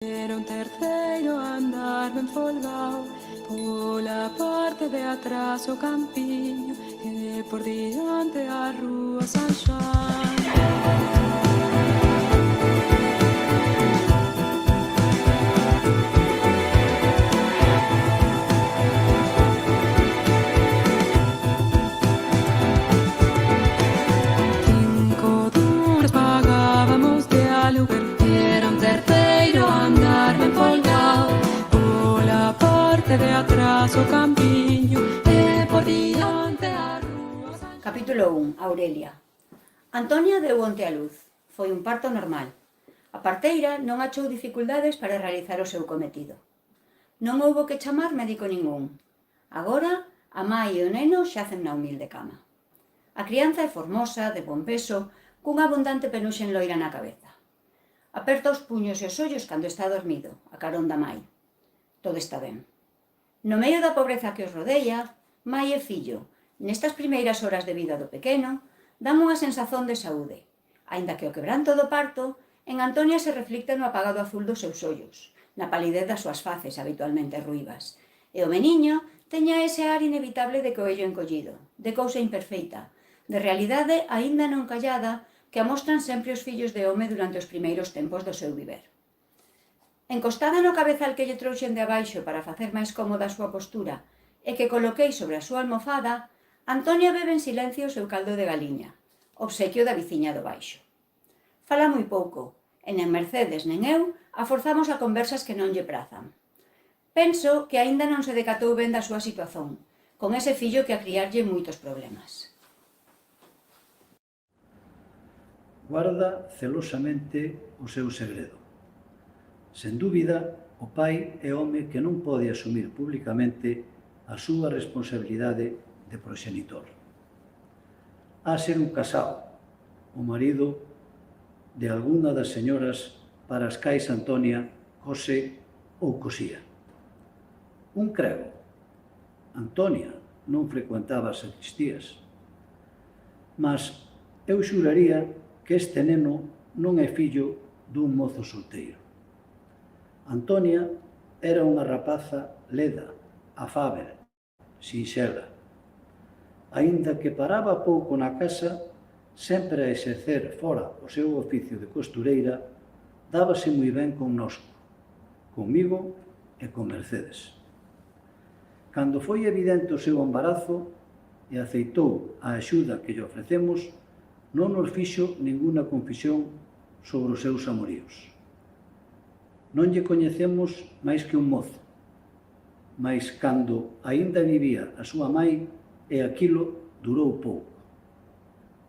Era un terceiro andar ben folgado, pola parte de atrás o campiño e por diante a rúa San Xoán. Pagábamos de aluguer. Era un terceiro andar ben folgado, pola parte de atrás o campiño e por diante a rúa San Xoán. Capítulo 1. Aurelia. Antonia deu onte a luz. Foi un parto normal. A parteira non achou dificultades para realizar o seu cometido. Non houbo que chamar médico ningún. Agora, a mai e o neno xacen na humilde cama. A crianza é formosa, de bon peso, cunha abundante penuxe loira na cabeza. Aperta os puños e os ollos cando está dormido, a carón da mai. Todo está ben. No medio da pobreza que os rodeia, mai e fillo, nestas primeiras horas de vida do pequeno, dan unha sensazón de saúde, aínda que o quebranto do parto en Antonia se reflicte no apagado azul dos seus ollos, na palidez das súas faces habitualmente ruivas, e o meniño teña ese ar inevitable de coello encollido, de cousa imperfeita, de realidade aínda non callada que amostran sempre os fillos de home durante os primeiros tempos do seu viver. Encostada no cabezal que lle trouxen de abaixo para facer máis cómoda a súa postura e que coloquei sobre a súa almofada, Antonia bebe en silencio o seu caldo de galiña, obsequio da veciña do baixo. Fala moi pouco, e nen Mercedes nen eu aforzamos a conversas que non lle prazan. Penso que aínda non se decatou ben da súa situación, con ese fillo que a criarlle moitos problemas. Guarda celosamente o seu segredo. Sen dúbida, o pai é home que non pode asumir públicamente a súa responsabilidade de proxenitor. A ser un casao, o marido de alguna das señoras para as cais Antonia cose ou cosía. Un crego. Antonia non frecuentaba as sacristías, mas eu xuraría que este neno non é fillo dun mozo solteiro. Antonia era unha rapaza leda, afábel, sinxela. Aínda que paraba pouco na casa, sempre a exercer fora o seu oficio de costureira, dábase moi ben connosco, comigo e con Mercedes. Cando foi evidente o seu embarazo e aceitou a axuda que lle ofrecemos, non nos fixo ninguna confisión sobre os seus amoríos. Non lle coñecemos máis que un mozo, mais cando aínda vivía a súa mai, e aquilo durou pouco.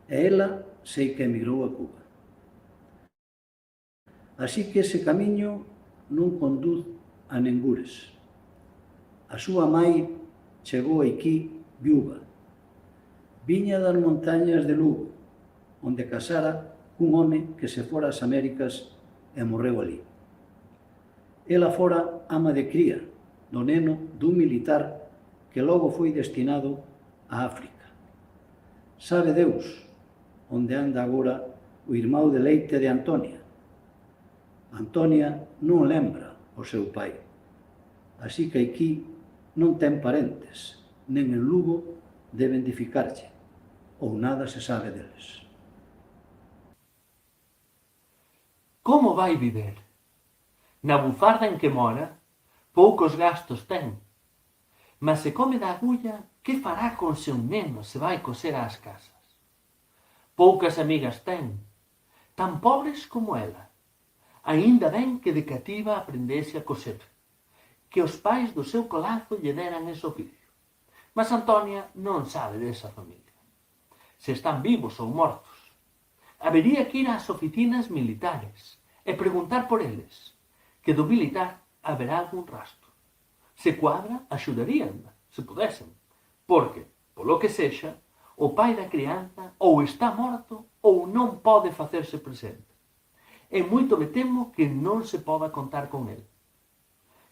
E ela sei que emigrou a Cuba. Así que ese camiño non conduz a ningures. A súa mai chegou aquí viúva. Viña das montañas de Lugo, onde casara cun home que se fora ás Américas e morreu ali. Ela fora ama de cría do neno dun militar que logo foi destinado a África. Sabe Deus onde anda agora o irmão de leite de Antonia. Antonia non lembra o seu pai, así que aquí non ten parentes, nen en Lugo deben de ficarlle, ou nada se sabe deles. Como vai viver? Na bufarda en que mora, poucos gastos ten. Mas se come da agulla, que fará con seu neno se vai coser ás casas? Poucas amigas ten, tan pobres como ela. Aínda ben que de cativa aprendese a coser, que os pais do seu colazo lle deran ese oficio. Mas Antonia non sabe desa familia. Se están vivos ou mortos. Habería que ir ás oficinas militares e preguntar por eles, que do militar haberá algún rastro. Se cuadra, axudarían, se pudesen, porque, polo que sexa, o pai da crianza ou está morto ou non pode facerse presente. E moito me temo que non se poda contar con el.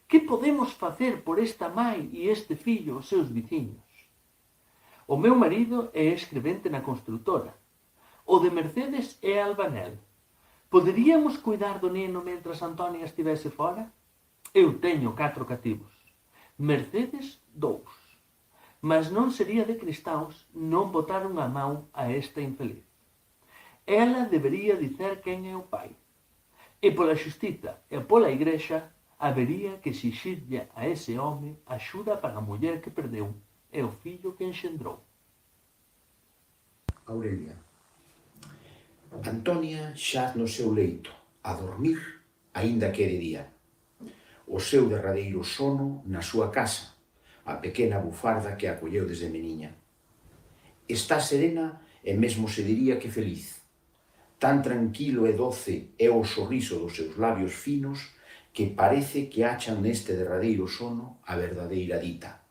Que podemos facer por esta mai e este fillo os seus veciños? O meu marido é escribente na construtora. O de Mercedes é albanel. Poderíamos cuidar do neno mentras Antonia estivese fora? Eu teño 4 cativos. Mercedes 2. Mas non sería de cristãos non botar unha mão a esta infeliz. Ela debería dicer quen é o pai. E pola xustiza e pola igrexa habería que exixirlle a ese home axuda para a muller que perdeu e o fillo que enxendrou. Aurelia. Antonia xaz no seu leito, a dormir, aínda que é de día. O seu derradeiro sono na súa casa, a pequena bufarda que acolleu desde meniña. Está serena e mesmo se diría que feliz. Tan tranquilo e doce é o sorriso dos seus labios finos que parece que achan neste derradeiro sono a verdadeira dita.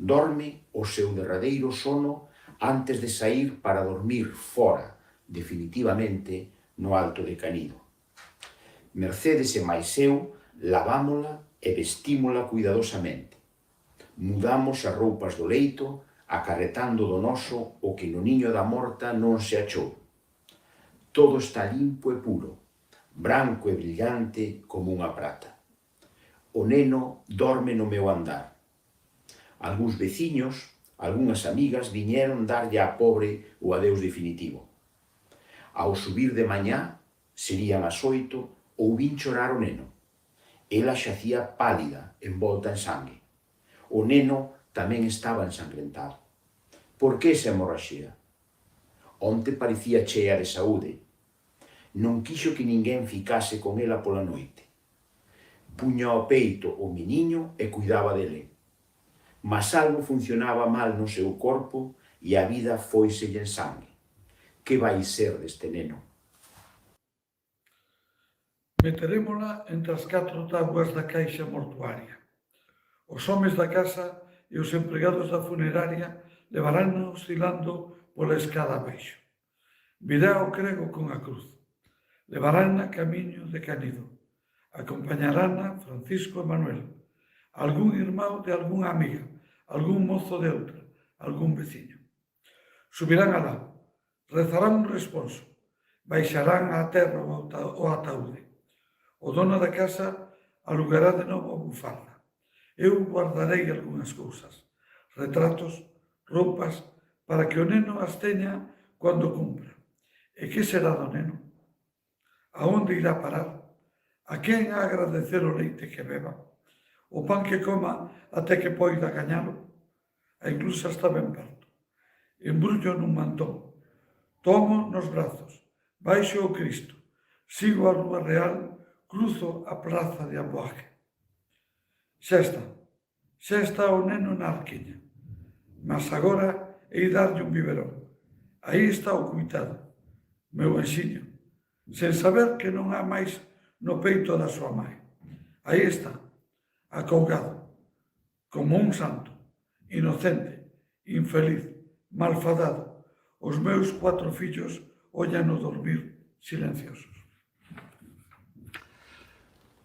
Dorme o seu derradeiro sono antes de saír para dormir fora, definitivamente, no Alto de Canido. Mercedes e máis eu lavámola e vestímola cuidadosamente. Mudamos as roupas do leito, acarretando do noso o que no niño da morta non se achou. Todo está limpo e puro, branco e brillante como unha prata. O neno dorme no meu andar. Algúns veciños, algunhas amigas viñeron darlle á pobre o adeus definitivo. Ao subir de mañá, serían as 8, ou vin chorar o neno. Ela xacía pálida, envolta en sangue. O neno tamén estaba ensangrentado. Por que esa hemorraxía? Onte parecía chea de saúde. Non quixo que ninguén ficase con ela pola noite. Puña ao peito o meniño e cuidaba dele. Mas algo funcionaba mal no seu corpo e a vida fóiselle en sangue. Que vai ser deste neno? Meterémola entre as 4 tábuas da caixa mortuaria. Os homes da casa e os empregados da funeraria levaránna oscilando pola escada abaixo. Virá o crego con a cruz. Levaránna camiño de Canido. Acompañaránna Francisco e Manuel, algún irmão de algunha amiga, algún mozo de outra, algún veciño. Subirán alá, rezarán un responso, baixarán á terra o ataúde. O dono da casa alugará de novo a bufarda. Eu guardarei algunhas cousas, retratos, roupas, para que o neno as teña cando cumpra. E que será do neno? A onde irá parar? A quen a agradecer o leite que beba? O pan que coma até que poida gañalo? A inclusa está ben perto. Embrullo nun mantón. Tomo nos brazos. Baixo o Cristo. Sigo a Rúa Real. Cruzo a praza de Amboaje. Xa está o neno na arquiña. Mas agora hei darlle un biberón. Aí está o cuitado, meu anxiño, sen saber que non há máis no peito da súa mãe. Aí está, acougado, como un santo, inocente, infeliz, malfadado. Os meus 4 fillos ollan no dormir silenciosos.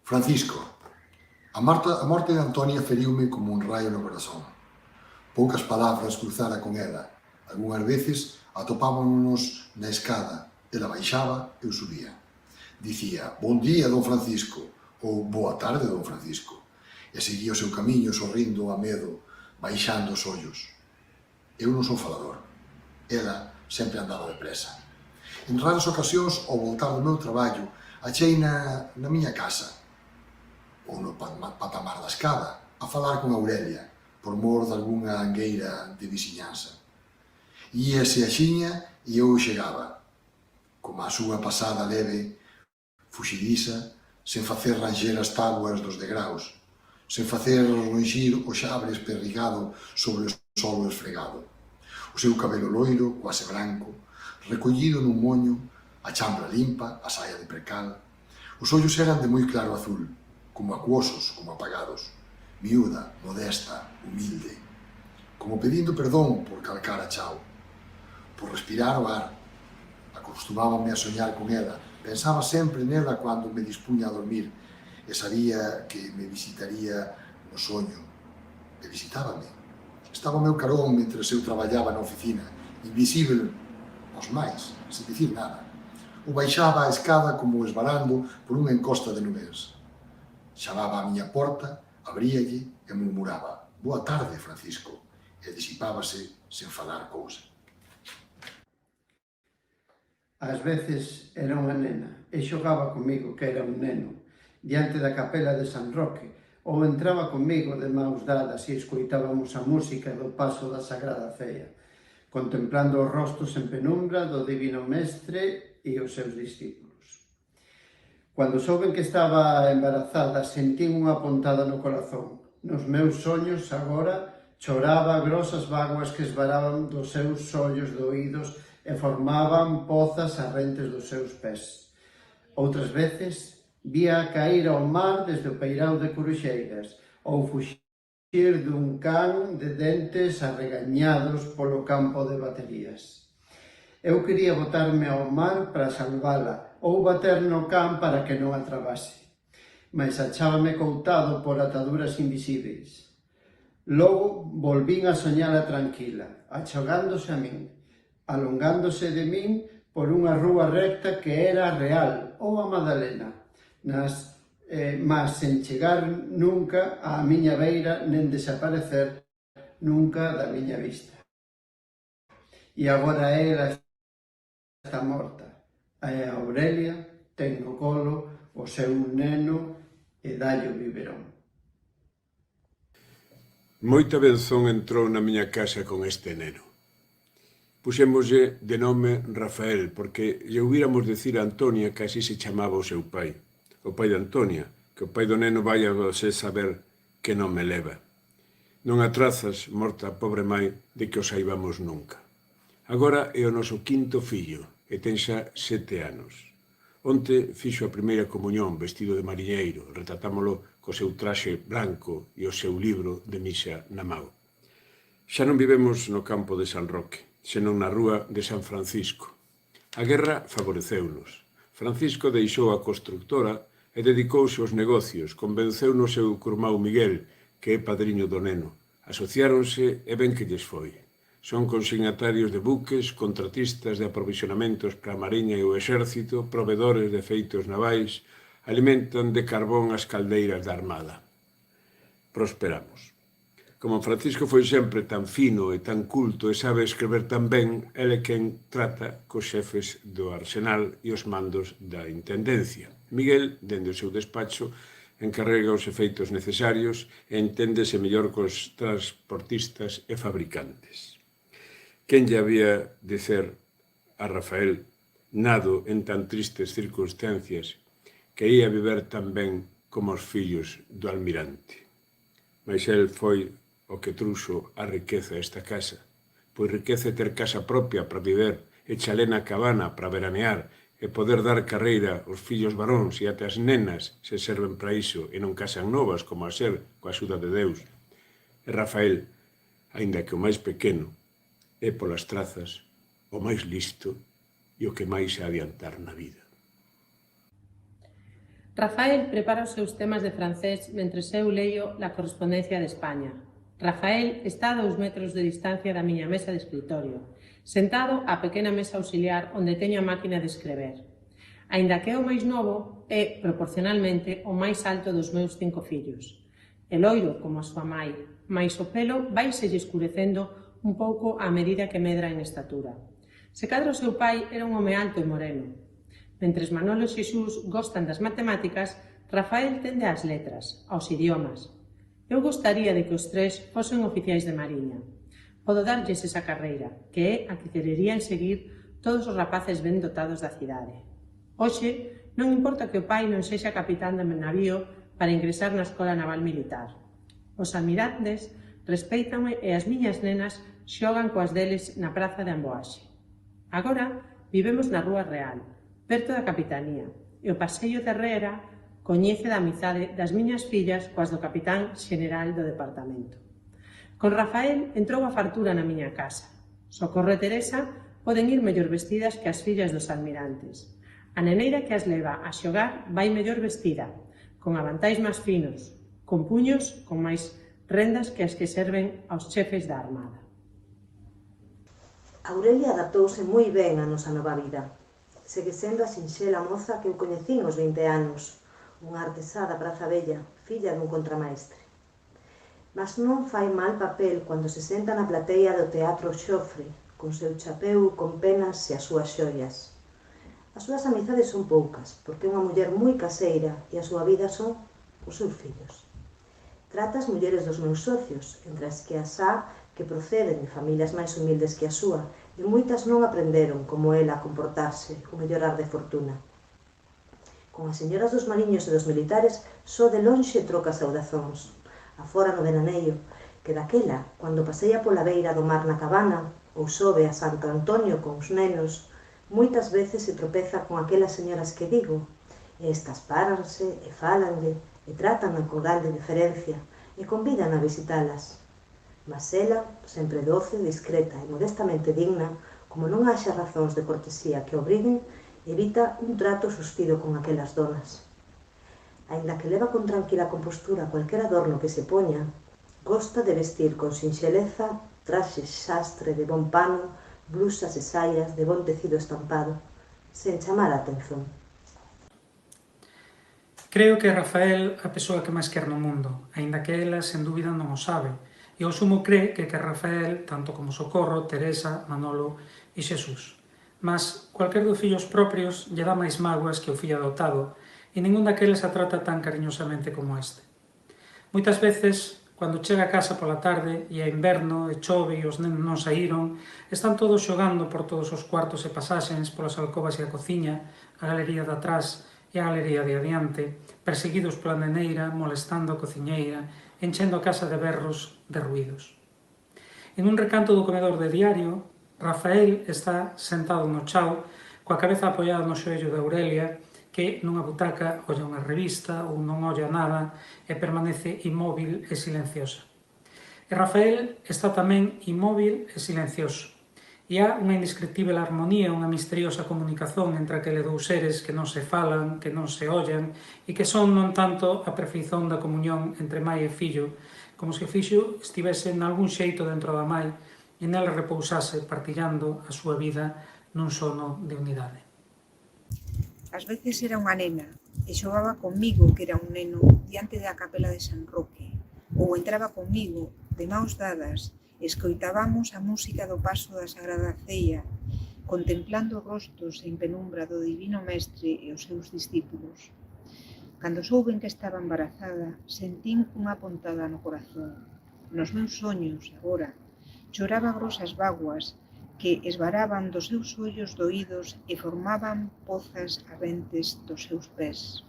Francisco, a morte de Antonia feriume como un raio no corazón. Poucas palabras cruzara con ela. Algúnas veces atopámonos na escada. Ela baixaba, eu subía. Dicía, bon día, don Francisco, ou boa tarde, don Francisco. E seguía o seu camiño sorrindo a medo, baixando os ollos. Eu non sou falador. Ela sempre andaba depresa. En raras ocasións, ao voltar do meu traballo, achei na miña casa, ou no patamar da escada, a falar con Aurelia, por mor de algunha angueira de viciñanza. Íase axiña e eu chegaba, como a súa pasada leve, fuxidiza, sen facer ranxer as tábuas dos degraus, sen facer ronxir o xabre esperrigado sobre o solo esfregado. O seu cabelo loiro, quase branco, recollido nun moño, a chambra limpa, a saia de percal. Os ollos eran de moi claro azul, como acuosos, como apagados, miúda, modesta, humilde, como pedindo perdón por calcar a chao, por respirar o ar. Acostumábame a soñar con ela, pensaba sempre nela cando me dispunha a dormir e sabía que me visitaría no soño. E visitábame. Estaba ao meu carón mentre eu traballaba na oficina, invisible aos máis, sen dicir nada. ou baixaba a escada como esbalando por unha encosta de nubes. Chamaba á miña porta, abríalle e murmuraba: «Boa tarde, Francisco», e disipábase sen falar cousa. Ás veces era unha nena e xogaba comigo que era un neno diante da capela de San Roque, ou entraba comigo de mãos dadas e escoitábamos a música do paso da Sagrada Ceia, contemplando os rostos en penumbra do Divino Mestre e os seus discípulos. Cando souben que estaba embarazada, sentín unha pontada no corazón. Nos meus soños, agora, choraba grosas vaguas que esvaraban dos seus ollos doídos e formaban pozas arrentes dos seus pés. Outras veces, vía cair ao mar desde o peirao de Coruxeiras ou fuxir dun can de dentes arregañados polo campo de baterías. Eu quería botarme ao mar para salvala ou bater no can para que non a trabase, mas achábame coutado por ataduras invisíveis. Logo volvín a soñala tranquila, achegándose a min, alongándose de min por unha rúa recta que era Real ou a Madalena, mas sen chegar nunca á miña beira nen desaparecer nunca da miña vista. E agora ela está morta, e a Aurelia ten no colo o seu neno e dalle o biberón. Moita benzón entrou na miña casa con este neno. Puxémoslle de nome Rafael, porque lle ouviramos decir a Antonia que así se chamaba o seu pai. O pai de Antonia, que o pai do neno vai a você saber que non me leva. Non atrazas, morta a pobre mai, de que o saibamos nunca. Agora é o noso quinto fillo, e ten xa 7 anos. Onte fixo a primeira comunión vestido de mariñeiro, retratámolo co seu traxe branco e o seu libro de misa na mao. Xa non vivemos no campo de San Roque, senón na rúa de San Francisco. A guerra favoreceunos. Francisco deixou a constructora e dedicouse aos negocios, convenceu no seu curmao Miguel, que é padriño do neno. Asociáronse e ben que lles foi. Son consignatarios de buques, contratistas de aprovisionamentos para a Mariña e o Exército, provedores de feitos navais, alimentan de carbón as caldeiras da Armada. Prosperamos. Como Francisco foi sempre tan fino e tan culto e sabe escrever tan ben, ele quen trata cos xefes do arsenal e os mandos da intendencia. Miguel, dende o seu despacho, encarrega os efeitos necesarios e enténdese mellor cos transportistas e fabricantes. Quen lle había de ser a Rafael, nado en tan tristes circunstancias, que ia viver tan ben como os fillos do almirante. Mas el foi o que truxo a riqueza a esta casa, pois riqueza é ter casa propia para viver, e chalé na cabana para veranear, e poder dar carreira aos fillos varóns e até as nenas se serven para iso e non casan novas como a ser coa axuda de Deus. E Rafael, aínda que o máis pequeno, é polas trazas o máis listo e o que máis a adiantar na vida. Rafael prepara os seus temas de francés mentre eu leio La correspondencia de España. Rafael está a 2 metros de distancia da miña mesa de escritorio, sentado á pequena mesa auxiliar onde teño a máquina de escrever. Aínda que é o máis novo, é, proporcionalmente, o máis alto dos meus 5 fillos. É loiro como a súa mai, mais o pelo vaiselle escurecendo un pouco á medida que medra en estatura. Se cadra o seu pai era un home alto e moreno. Mentres Manolo e Xesús gostan das matemáticas, Rafael tende ás letras, aos idiomas. Eu gostaría de que os 3 fosen oficiais de mariña. Podo darlles esa carreira, que é a que quererían seguir todos os rapaces ben dotados da cidade. Hoxe, non importa que o pai non sexa capitán de navío para ingresar na Escola Naval Militar. Os almirantes respéitame e as miñas nenas xogan coas deles na praza de Amboaxe. Agora vivemos na Rúa Real, perto da Capitanía, e o Paseio de Herrera coñece da amizade das miñas fillas coas do capitán xeneral do departamento. Con Rafael entrou a fartura na miña casa. Socorro e Teresa poden ir mellor vestidas que as fillas dos almirantes. A neneira que as leva a xogar vai mellor vestida, con avantais máis finos, con puños con máis rendas que as que serven aos chefes da Armada. Aurelia adaptouse moi ben á nosa nova vida. segue sendo a sinxela moza que eu coñecín aos 20 anos, unha artesá da Praza Bella, filla dun contramaestre. Mas non fai mal papel cando se senta na plateia do Teatro Xofre, con seu chapeu, con penas e as súas xoias. As súas amizades son poucas, porque é unha muller moi caseira e a súa vida son os seus fillos. Trata as mulleres dos meus socios, entre as que as há que proceden de familias máis humildes que a súa, e moitas non aprenderon, como ela, a comportarse, o mellorar de fortuna. Con as señoras dos mariños e dos militares, só de lonxe troca saudazóns. Afora no veraneio, que daquela, cando paseia pola beira do mar na cabana, ou sobe a Santo Antonio con os nenos, moitas veces se tropeza con aquelas señoras que digo, e estas páranse, e fálanlle, e tratan con grande deferencia, e convidan a visitalas. Mas ela, sempre doce, discreta e modestamente digna, como non haxa razóns de cortesía que obriguen, evita un trato sostido con aquelas donas. Aínda que leva con tranquila compostura cualquer adorno que se poña, gosta de vestir con sinxeleza traxes xastre de bon pano, blusas e saias de bon tecido estampado, sen chamar a atención. Creo que Rafael é a persoa que máis quer no mundo, aínda que ela, sen dúbida, non o sabe, e o sumo cree que Rafael, tanto como Socorro, Teresa, Manolo e Xesús. Mas cualquer dos fillos propios lle dá máis mágoas que o fillo adoptado, e ningún daqueles a trata tan cariñosamente como este. Moitas veces, cando chega a casa pola tarde e é inverno e chove e os nenos non saíron, están todos xogando por todos os cuartos e pasaxens, polas alcobas e a cociña, a galería de atrás e a galería de adiante, perseguidos pola neneira, molestando a cociñeira, enchendo a casa de berros, de ruídos. En un recanto do comedor de diario, Rafael está sentado no chao, coa cabeza apoiada no xoello de Aurelia, que nunha butaca olla unha revista ou non olla nada e permanece inmóvil e silenciosa. E Rafael está tamén inmóvil e silencioso. E há unha indescriptível armonía, unha misteriosa comunicación entre aqueles dous seres que non se falan, que non se ollan e que son non tanto a perfeición da comunión entre mai e fillo, como se o fillo estivese nalgún xeito dentro da mai e nela repousase partillando a súa vida nun sono de unidade. Ás veces era unha nena e xogaba comigo, que era un neno, diante da capela de San Roque, ou entraba comigo, de maus dadas, e escoitábamos a música do paso da Sagrada Ceia, contemplando rostos en penumbra do Divino Mestre e os seus discípulos. Cando souben que estaba embarazada, sentín unha pontada no corazón. Nos meus soños, agora, choraba grosas vaguas que esvaraban dos seus ollos doídos e formaban pozas ardentes dos seus pés.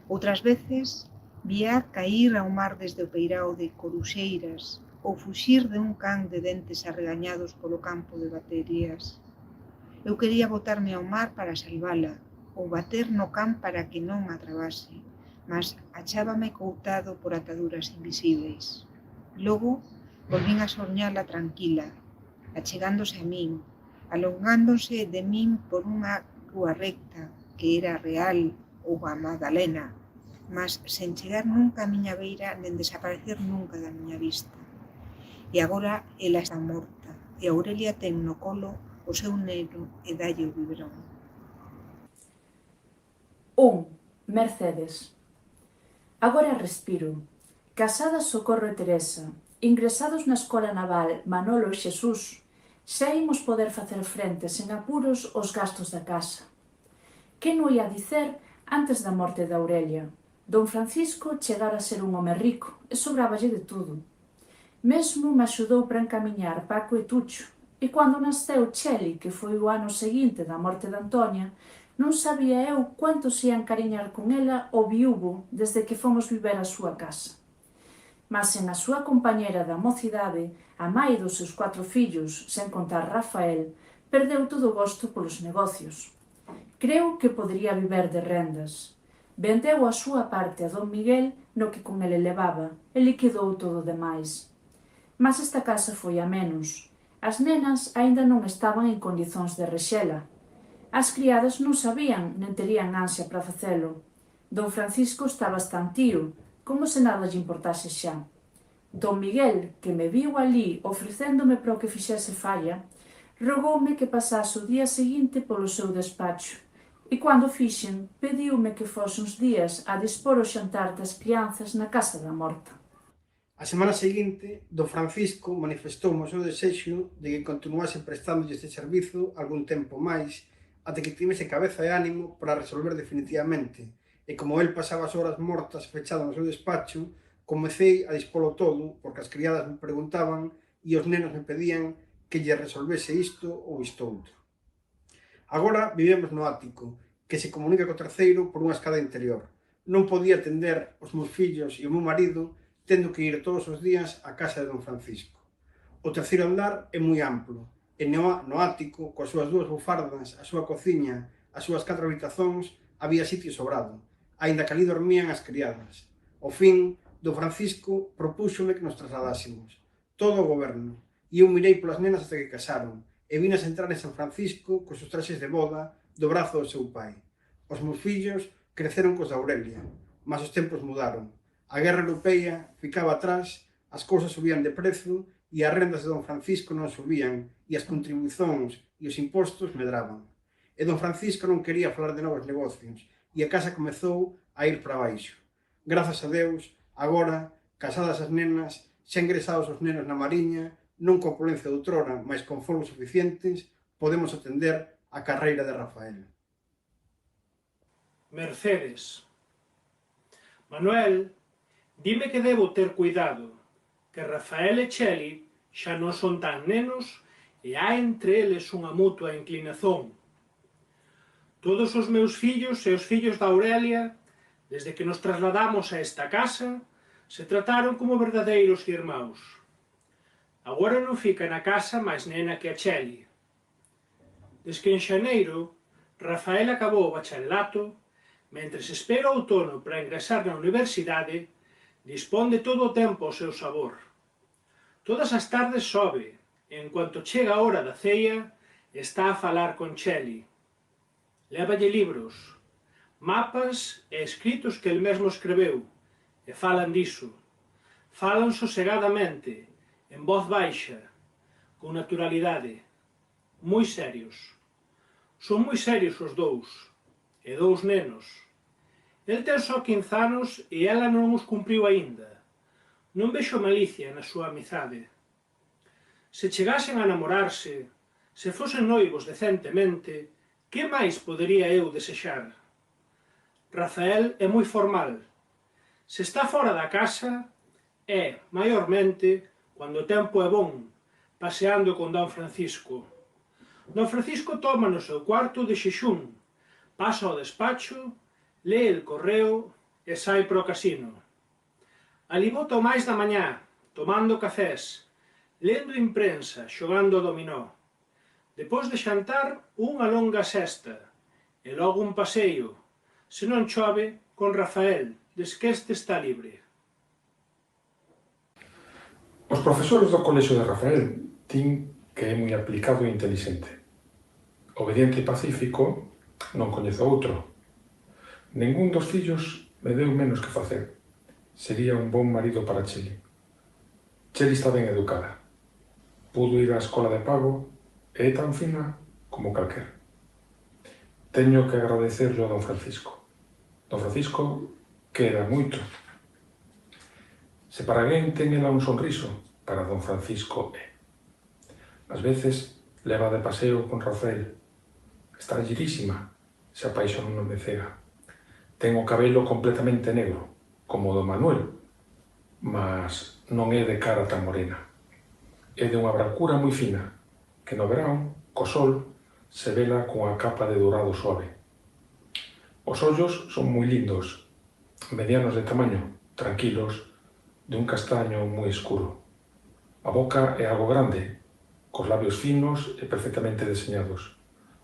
Outras veces, vía cair ao mar desde o peirao de Coruxeiras ou fuxir de un can de dentes arregañados polo campo de baterías. Eu quería botarme ao mar para salvala ou bater no can para que non a trabase, mas achábame coutado por ataduras invisíveis. Logo, volvín a soñala tranquila, achegándose a min, alongándose de min por unha rúa recta, que era Real ou a Magdalena, mas sen chegar nunca a miña beira nen desaparecer nunca da miña vista. E agora ela está morta, e Aurelia ten no colo o seu neno e dalle o biberón. 1. Mercedes. Agora respiro. Casadas Socorro e Teresa, ingresados na Escola Naval Manolo e Xesús, xa imos poder facer frente sen apuros aos gastos da casa. Que non ia dicer antes da morte de Aurelia? Don Francisco chegara a ser un home rico e sobraballe de tudo. Mesmo me axudou para encamiñar Paco e Tucho, e cando nasceu Cheli, que foi o ano seguinte da morte de Antonia, non sabía eu cuánto se ia encariñar con ela o viúvo desde que fomos viver a súa casa. Mas en a súa compañera da mocidade, a mai dos seus 4 fillos, sen contar Rafael, perdeu todo o gosto polos negocios. Creu que podería viver de rendas. Vendeu a súa parte a don Miguel no que con ele levaba e liquidou todo o demais. Mas esta casa foi a menos. As nenas aínda non estaban en condicións de rexela. As criadas non sabían nen terían ansia para facelo. Don Francisco estaba estantío, como se nada lle importase xa. Don Miguel, que me viu alí ofrecéndome para o que fixese falla, Rogoume que pasase o día seguinte polo seu despacho, e cando fixen, pediume que fose uns días a dispor o xantar das crianzas na casa da morta. A semana seguinte, do Francisco manifestoume o seu desexo de que continuase prestándolle este servizo algún tempo máis, até que tivese cabeza e ánimo para resolver definitivamente, e como el pasaba as horas mortas fechado no seu despacho, comecei a dispolo todo, porque as criadas me preguntaban e os nenos me pedían que lle resolvese isto ou isto outro. Agora vivemos no ático, que se comunica co terceiro por unha escada interior. Non podía atender os meus fillos e o meu marido tendo que ir todos os días á casa de don Francisco. O terceiro andar é moi amplo, e no ático, coas súas dúas bufardas, a súa cociña, as súas 4 habitazóns, había sitio sobrado, aínda que ali dormían as criadas. Ao fin, don Francisco propúxome que nos trasladásemos. Todo o goberno, e eu mirei polas nenas hasta que casaron, e vinas entrar en San Francisco cos seus traxes de boda do brazo do seu pai. Os meus fillos creceron cos da Aurelia, mas os tempos mudaron. A guerra europea ficaba atrás, as cousas subían de prezo e as rendas de don Francisco non subían e as contribucións e os impostos medraban. E don Francisco non quería falar de novos negocios e a casa comezou a ir para baixo. Grazas a Deus, agora, casadas as nenas, xa ingresados os nenos na Mariña, non con opulencia de outrora, mas con fondos suficientes, podemos atender a carreira de Rafael. Mercedes. Manuel, dime que debo ter cuidado, que Rafael e Cheli xa non son tan nenos e hai entre eles unha mutua inclinazón. Todos os meus fillos e os fillos da Aurelia, desde que nos trasladamos a esta casa, se trataron como verdadeiros irmãos. Agora non fica na casa máis nena que a Cheli. Desde que en xaneiro, Rafael acabou o bacharelato, mentres espera o outono para ingresar na universidade, dispón de todo o tempo ao seu sabor. Todas as tardes sobe, e en cuanto chega a hora da ceia, está a falar con Cheli. Lévalle libros, mapas e escritos que el mesmo escreveu, e falan diso. Falan sosegadamente, en voz baixa, con naturalidade, moi serios. Son moi serios os dous, e 2 nenos. El ten só 15 anos e ela non os cumpriu aínda. Non vexo malicia na súa amizade. Se chegasen a namorarse, se fosen noivos decentemente, que máis podería eu desexar? Rafael é moi formal. Se está fora da casa, é, maiormente, cando o tempo é bon, paseando con don Francisco. Don Francisco toma no seu cuarto de xexún, pasa ao despacho, lee el correo e sai para o casino. Ali bota o máis da mañá, tomando cafés, lendo imprensa, xogando dominó. Depois de xantar, unha longa sesta, e logo un paseio, se non chove, con Rafael, des que este está libre. Os profesores do colexio de Rafael din que é moi aplicado e inteligente. Obediente e pacífico, non coñezo outro. Ningún dos fillos me deu menos que facer. Sería un bon marido para Cheli. Cheli está ben educada. Pudo ir á escola de pago e é tan fina como calquer. Teño que agradecerlo a don Francisco. Don Francisco queda moito. Se para alguén ten ela un sonriso, para don Francisco é. Ás veces leva de paseo con Rafael. Está girísima, se apaixona non me cega. Ten o cabelo completamente negro, como o do Manuel, mas non é de cara tan morena. É de unha brancura moi fina, que no verán, co sol, se vela cunha capa de dourado suave. Os ollos son moi lindos, medianos de tamaño, tranquilos, de un castaño moi escuro. A boca é algo grande, cos labios finos e perfectamente deseñados.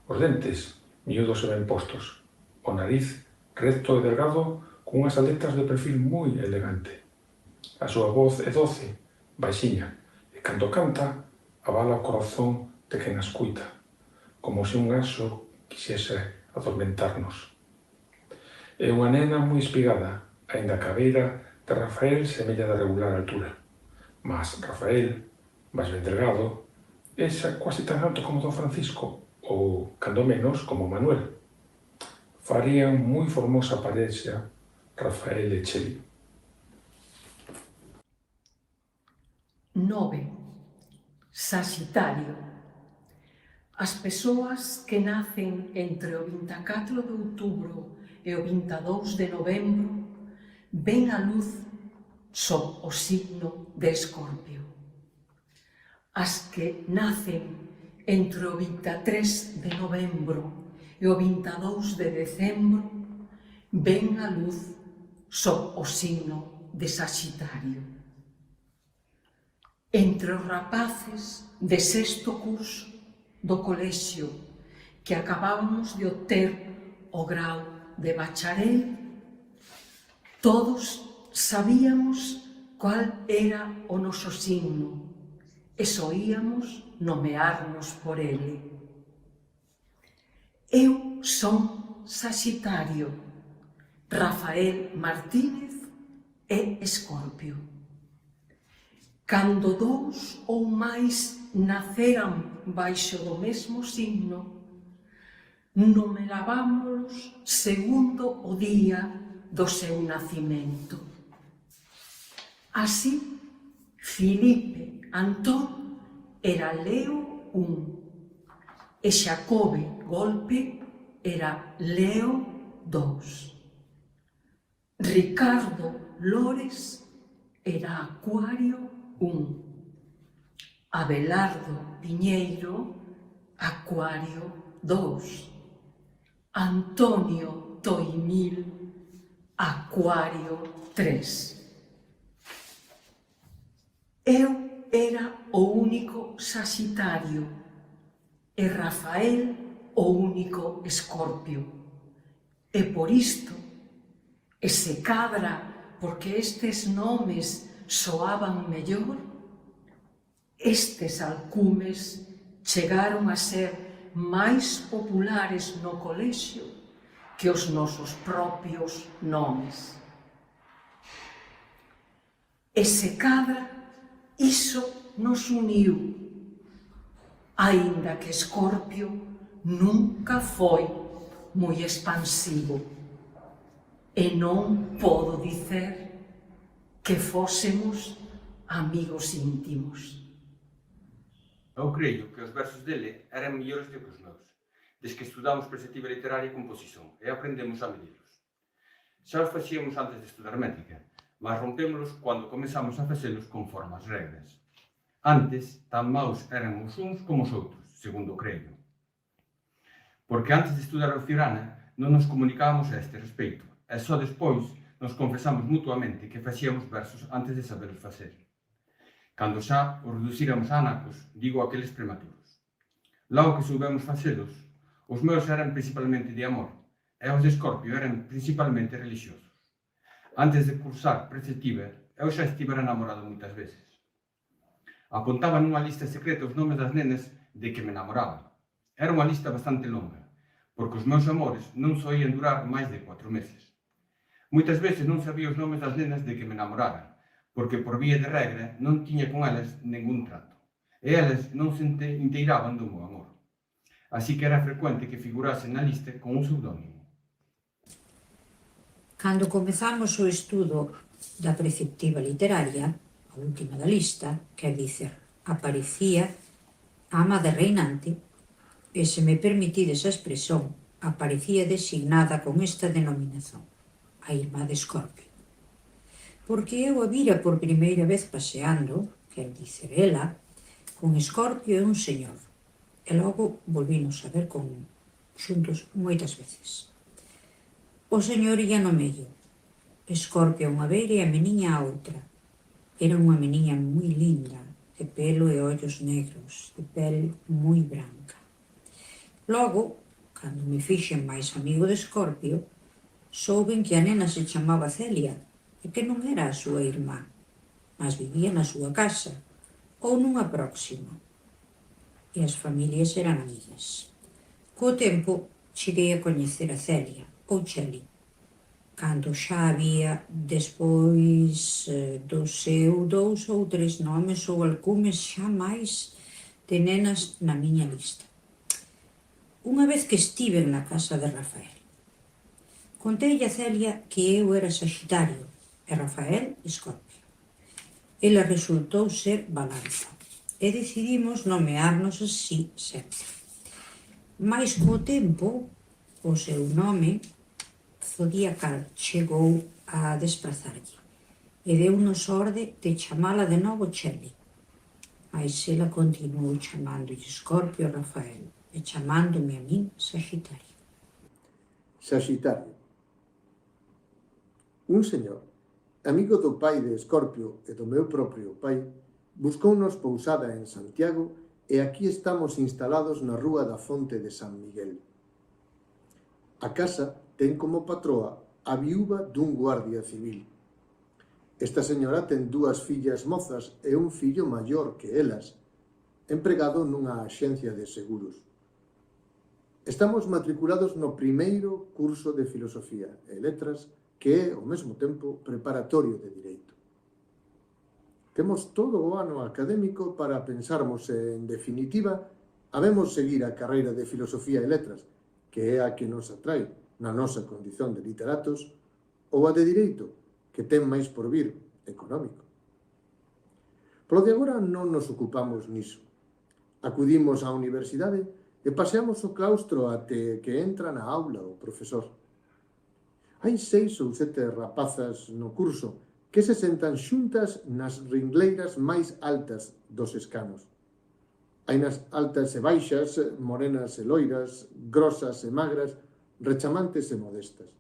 Os dentes, miúdos e ben postos. O nariz, recto e delgado, con unhas aletas de perfil moi elegante. A súa voz é doce, baixiña, e cando canta, abala o corazón de quen a escuita, como se un anxo quixese adormentarnos. É unha nena moi espigada, aínda a cabeira de Rafael semella de regular altura. Mas Rafael, máis ben delgado, é xa quase tan alto como Don Francisco, ou, cando menos, como Manuel. Farían moi formosa parexa Rafael e Cheli. 9. Saxitario. As persoas que nacen entre o 24 de outubro e o 22 de novembro ven a luz sob o signo de Escorpio. As que nacen entre o 23 de novembro e o 22 de decembro ven a luz sob o signo de Saxitario. Entre os rapaces de sexto curso do colexio que acabábamos de obter o grau de bacharel, todos sabíamos cual era o noso signo e soíamos nomearnos por ele. Eu son Saxitario, Rafael Martínez é Escorpio. Cando dous ou máis naceran baixo do mesmo signo, numerábamos segundo o día do seu nacimento. Así, Filipe Antón era Leo I e Xacobe Golpe era Leo II. Ricardo Lores era Acuario I. Abelardo Piñeiro, Acuario II. Antonio Toimil, Acuario III. Eu era o único Saxitario e Rafael o único Escorpio. E por isto, e se cadra porque estes nomes soaban mellor, estes alcumes chegaron a ser máis populares no colexio que os nosos propios nomes. E se cadra, iso nos uniu, aínda que Escorpio nunca foi moi expansivo. E non podo dicer que fósemos amigos íntimos. Eu creio que os versos dele eran mellores do que os meus, desde que estudamos perspectiva literaria e composición e aprendemos a medirlos. Xa os facíamos antes de estudar métrica, mas rompémolos cando comezamos a facelos conforme as regras. Antes, tan maus eran os uns como os outros, segundo creio. Porque antes de estudar a Ciurana non nos comunicábamos a este respeito, e só despois nos confesamos mutuamente que facíamos versos antes de saberos facer. Cando xa os reducíramos a anacos, digo aqueles prematuros. Logo que soubemos facelos, os meus eran principalmente de amor, e os de Escorpio eran principalmente religiosos. Antes de cursar preceptiva, eu xa estivera namorado moitas veces. Apontaba nunha lista secreta os nomes das nenas de que me namoraba. Era unha lista bastante longa, porque os meus amores non soían durar máis de 4 meses. Moitas veces non sabía os nomes das nenas de que me namorara, porque por vía de regra non tiña con elas ningún trato, e elas non se inteiraban do meu amor. Así que era frecuente que figurase na lista con un pseudónimo. Cando comezamos o estudo da preceptiva literaria, a última da lista, quer dizer, aparecía a ama de reinante, e se me permitides a expresión, aparecía designada con esta denominación, a irmá de Escorpio. Porque eu a vira por primeira vez paseando, quer dizer ela, con Escorpio e un señor, e logo volvimos a ver xuntos moitas veces. O señor ia no medio, Escorpio a unha beira e a meniña a outra. Era unha meniña moi linda, de pelo e ollos negros, de pel moi branca. Logo, cando me fixen máis amigo de Escorpio, souben que a nena se chamaba Celia, e que non era a súa irmá, mas vivía na súa casa, ou nunha próxima. E as familias eran amigas. Co tempo, cheguei a coñecer a Celia, ou Cheli, cando xa había, despois do seu 2 ou 3 nomes ou alcumes xa máis de nenas na miña lista. Unha vez que estiven na casa de Rafael, conteille a Celia que eu era Saxitario e Rafael Escorpio. Ela resultou ser Balanza e decidimos nomearnos así sempre. Mais co tempo, o seu nome zodiacal chegou a desprazarlle e deu-nos orde de chamala de novo Cheli. Mas ela continuou chamándolle Escorpio a Rafael e chamándome a min Saxitario. Saxitario. Un señor, amigo do pai de Escorpio e do meu propio pai, buscounos pousada en Santiago e aquí estamos instalados na rúa da Fonte de San Miguel. A casa ten como patroa a viúva dun guardia civil. Esta señora ten 2 fillas mozas e un fillo maior que elas, empregado nunha axencia de seguros. Estamos matriculados no primeiro curso de Filosofía e Letras, que é, ao mesmo tempo, preparatorio de Direito. Temos todo o ano académico para pensarmos se, en definitiva, habemos seguir a carreira de Filosofía e Letras, que é a que nos atrae na nosa condición de literatos, ou a de Direito, que ten máis por vir, económico. Polo de agora non nos ocupamos niso. Acudimos á universidade e paseamos o claustro até que entra na aula o profesor. Hai 6 ou 7 rapazas no curso que se sentan xuntas nas ringleiras máis altas dos escanos. Hai nas altas e baixas, morenas e loiras, grosas e magras, rechamantes e modestas.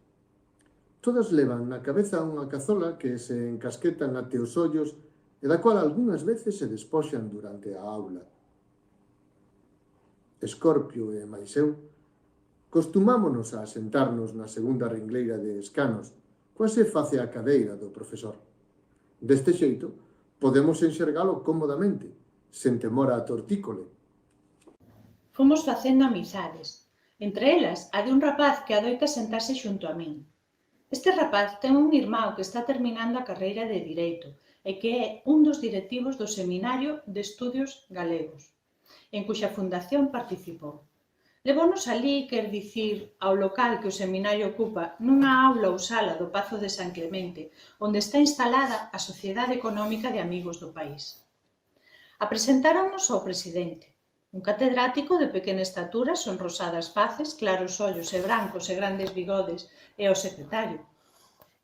Todas levan na cabeza unha cazola que se encasquetan até os ollos e da cual algunhas veces se despoxan durante a aula. Escorpio e máis eu costumámonos a sentarnos na segunda ringleira de escanos, quase face a cadeira do profesor. Deste xeito, podemos enxergalo cómodamente, sen temor a tortícole. Fomos facendo amizades, entre elas a de un rapaz que adoita sentarse xunto a min. Este rapaz ten un irmão que está terminando a carreira de Direito e que é un dos directivos do Seminario de Estudios Galegos, en cuxa fundación participou. Levounos alí, quer dicir, ao local que o seminario ocupa nunha aula ou sala do Pazo de San Clemente, onde está instalada a Sociedade Económica de Amigos do País. Apresentáronnos ao presidente, un catedrático de pequena estatura, sonrosadas faces, claros ollos e brancos e grandes bigodes, e ao secretario.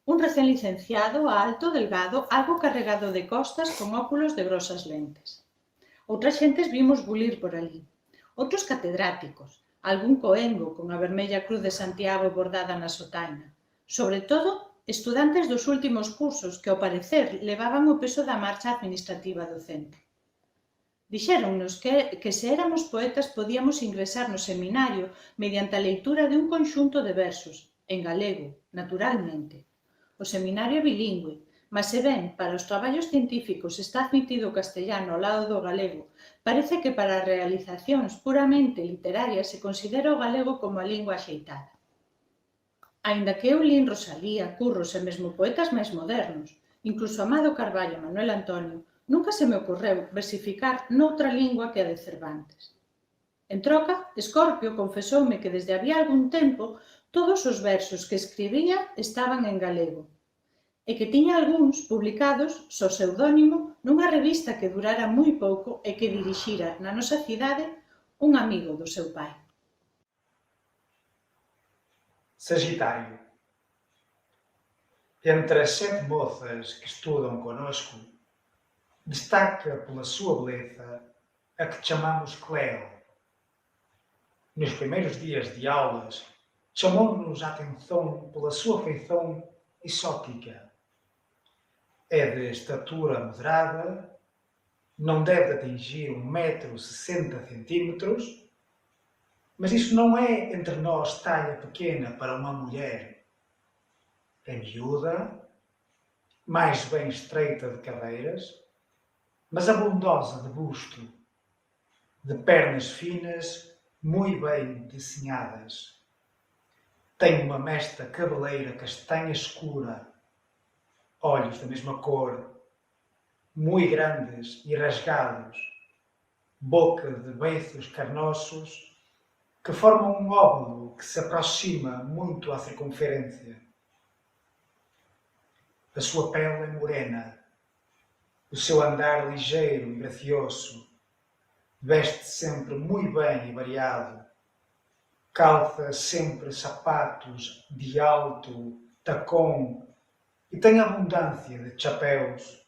Un recén licenciado, alto, delgado, algo carregado de costas, con óculos de grosas lentes. Outras xentes vimos bulir por ali. Outros catedráticos, algún coengo con a vermella cruz de Santiago bordada na sotaina. Sobre todo, estudantes dos últimos cursos que, ao parecer, levaban o peso da marcha administrativa do centro. Dixéronnos que se éramos poetas podíamos ingresar no seminario mediante a leitura de un conxunto de versos, en galego, naturalmente. O seminario é bilingüe, mas se ben para os traballos científicos está admitido o castellano ao lado do galego, parece que para as realizacións puramente literarias se considera o galego como a lingua axeitada. Aínda que eu lín Rosalía, Curros e mesmo poetas máis modernos, incluso Amado Carballo e Manuel Antonio, nunca se me ocorreu versificar noutra lingua que a de Cervantes. En troca, Escorpio confesoume que desde había algún tempo todos os versos que escribía estaban en galego, e que tiña algúns publicados so pseudónimo nunha revista que durara moi pouco e que dirixira na nosa cidade un amigo do seu pai. Sagitário. Entre as 7 mozas que estudam conosco, destaca pela sua beleza a que chamamos Cleo. Nos primeiros dias de aulas, chamou-nos a atenção pela sua feição exótica. É de estatura moderada, não deve atingir 1,60 m, mas isso não é entre nós talha pequena para uma mulher. É miúda, mais bem estreita de cadeiras, mas abundosa de busto, de pernas finas, muito bem desenhadas. Tem uma mesta cabeleira castanha escura, olhos da mesma cor, muito grandes e rasgados, boca de beiços carnosos que formam um óvalo que se aproxima muito à circunferência. A sua pele é morena, o seu andar ligeiro e gracioso, veste sempre muito bem e variado, calça sempre sapatos de alto tacão e tem abundância de chapéus.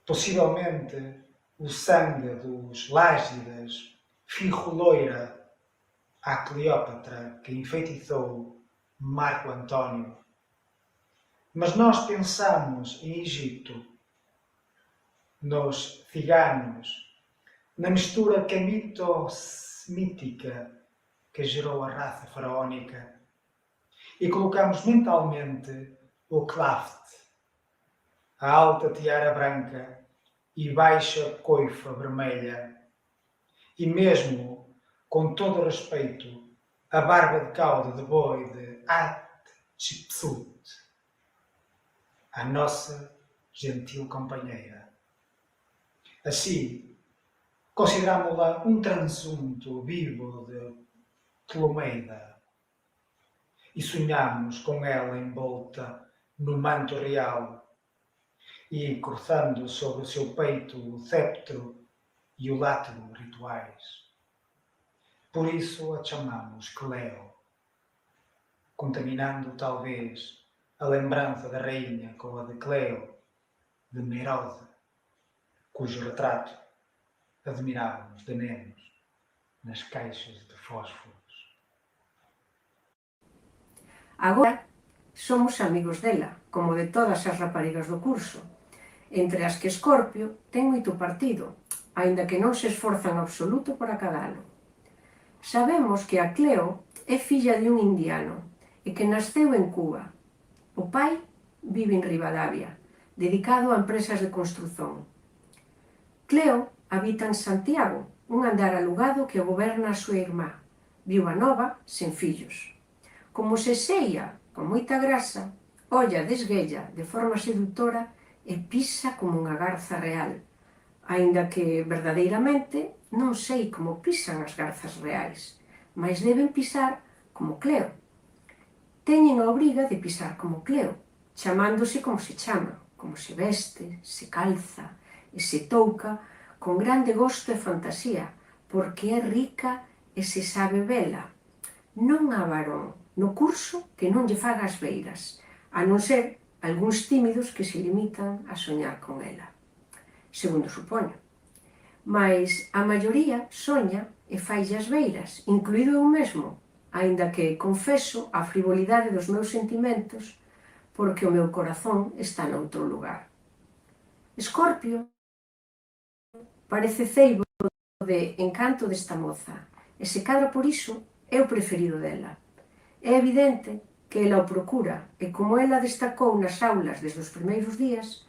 Possivelmente o sangue dos Lágidas firroleira à Cleópatra que enfeitiçou Marco Antônio. Mas nós pensamos em Egito, nos ciganos, na mistura camito-semítica que gerou a raça faraónica e colocamos mentalmente o claft, a alta tiara branca e baixa coifa vermelha, e mesmo, com todo o respeito, a barba de cauda de boi de Hatshepsut, a nossa gentil companheira. Assim, considerámo-la um transunto vivo de Ptolomeida e sonhamos com ela envolta no manto real e cruzando sobre o seu peito o cetro e o látero rituais. Por isso a chamamos Cleo, contaminando talvez a lembrança da rainha com a de Cleo, de Merosa, cujo retrato admirávamos de nenos nas caixas de fósforos. Agora somos amigos dela, como de todas as raparigas do curso, entre as que Escorpio ten moito partido, aínda que non se esforza en absoluto por acadalo. Sabemos que a Cleo é filla de un indiano e que nasceu en Cuba. O pai vive en Ribadavia, dedicado a empresas de construción. Cleo habita en Santiago, un andar alugado que goberna a súa irmá, viúva nova, sen fillos. Como se seia con moita grasa, olla desguella de forma seductora e pisa como unha garza real, aínda que, verdadeiramente, non sei como pisan as garzas reais, mas deben pisar como Cleo. Teñen a obriga de pisar como Cleo, chamándose como se chama, como se veste, se calza e se touca con grande gosto e fantasía, porque é rica e se sabe vela. Non há varón no curso que non lle faga as beiras, a non ser algúns tímidos que se limitan a soñar con ela, segundo supoño. Mais a maioría soña e faille as beiras, incluído eu mesmo, aínda que confeso a frivolidade dos meus sentimentos porque o meu corazón está noutro lugar. Escorpio parece ceibo de encanto desta moza, e se cadra por iso é o preferido dela. É evidente que ela o procura, e como ela destacou nas aulas desde os primeiros días,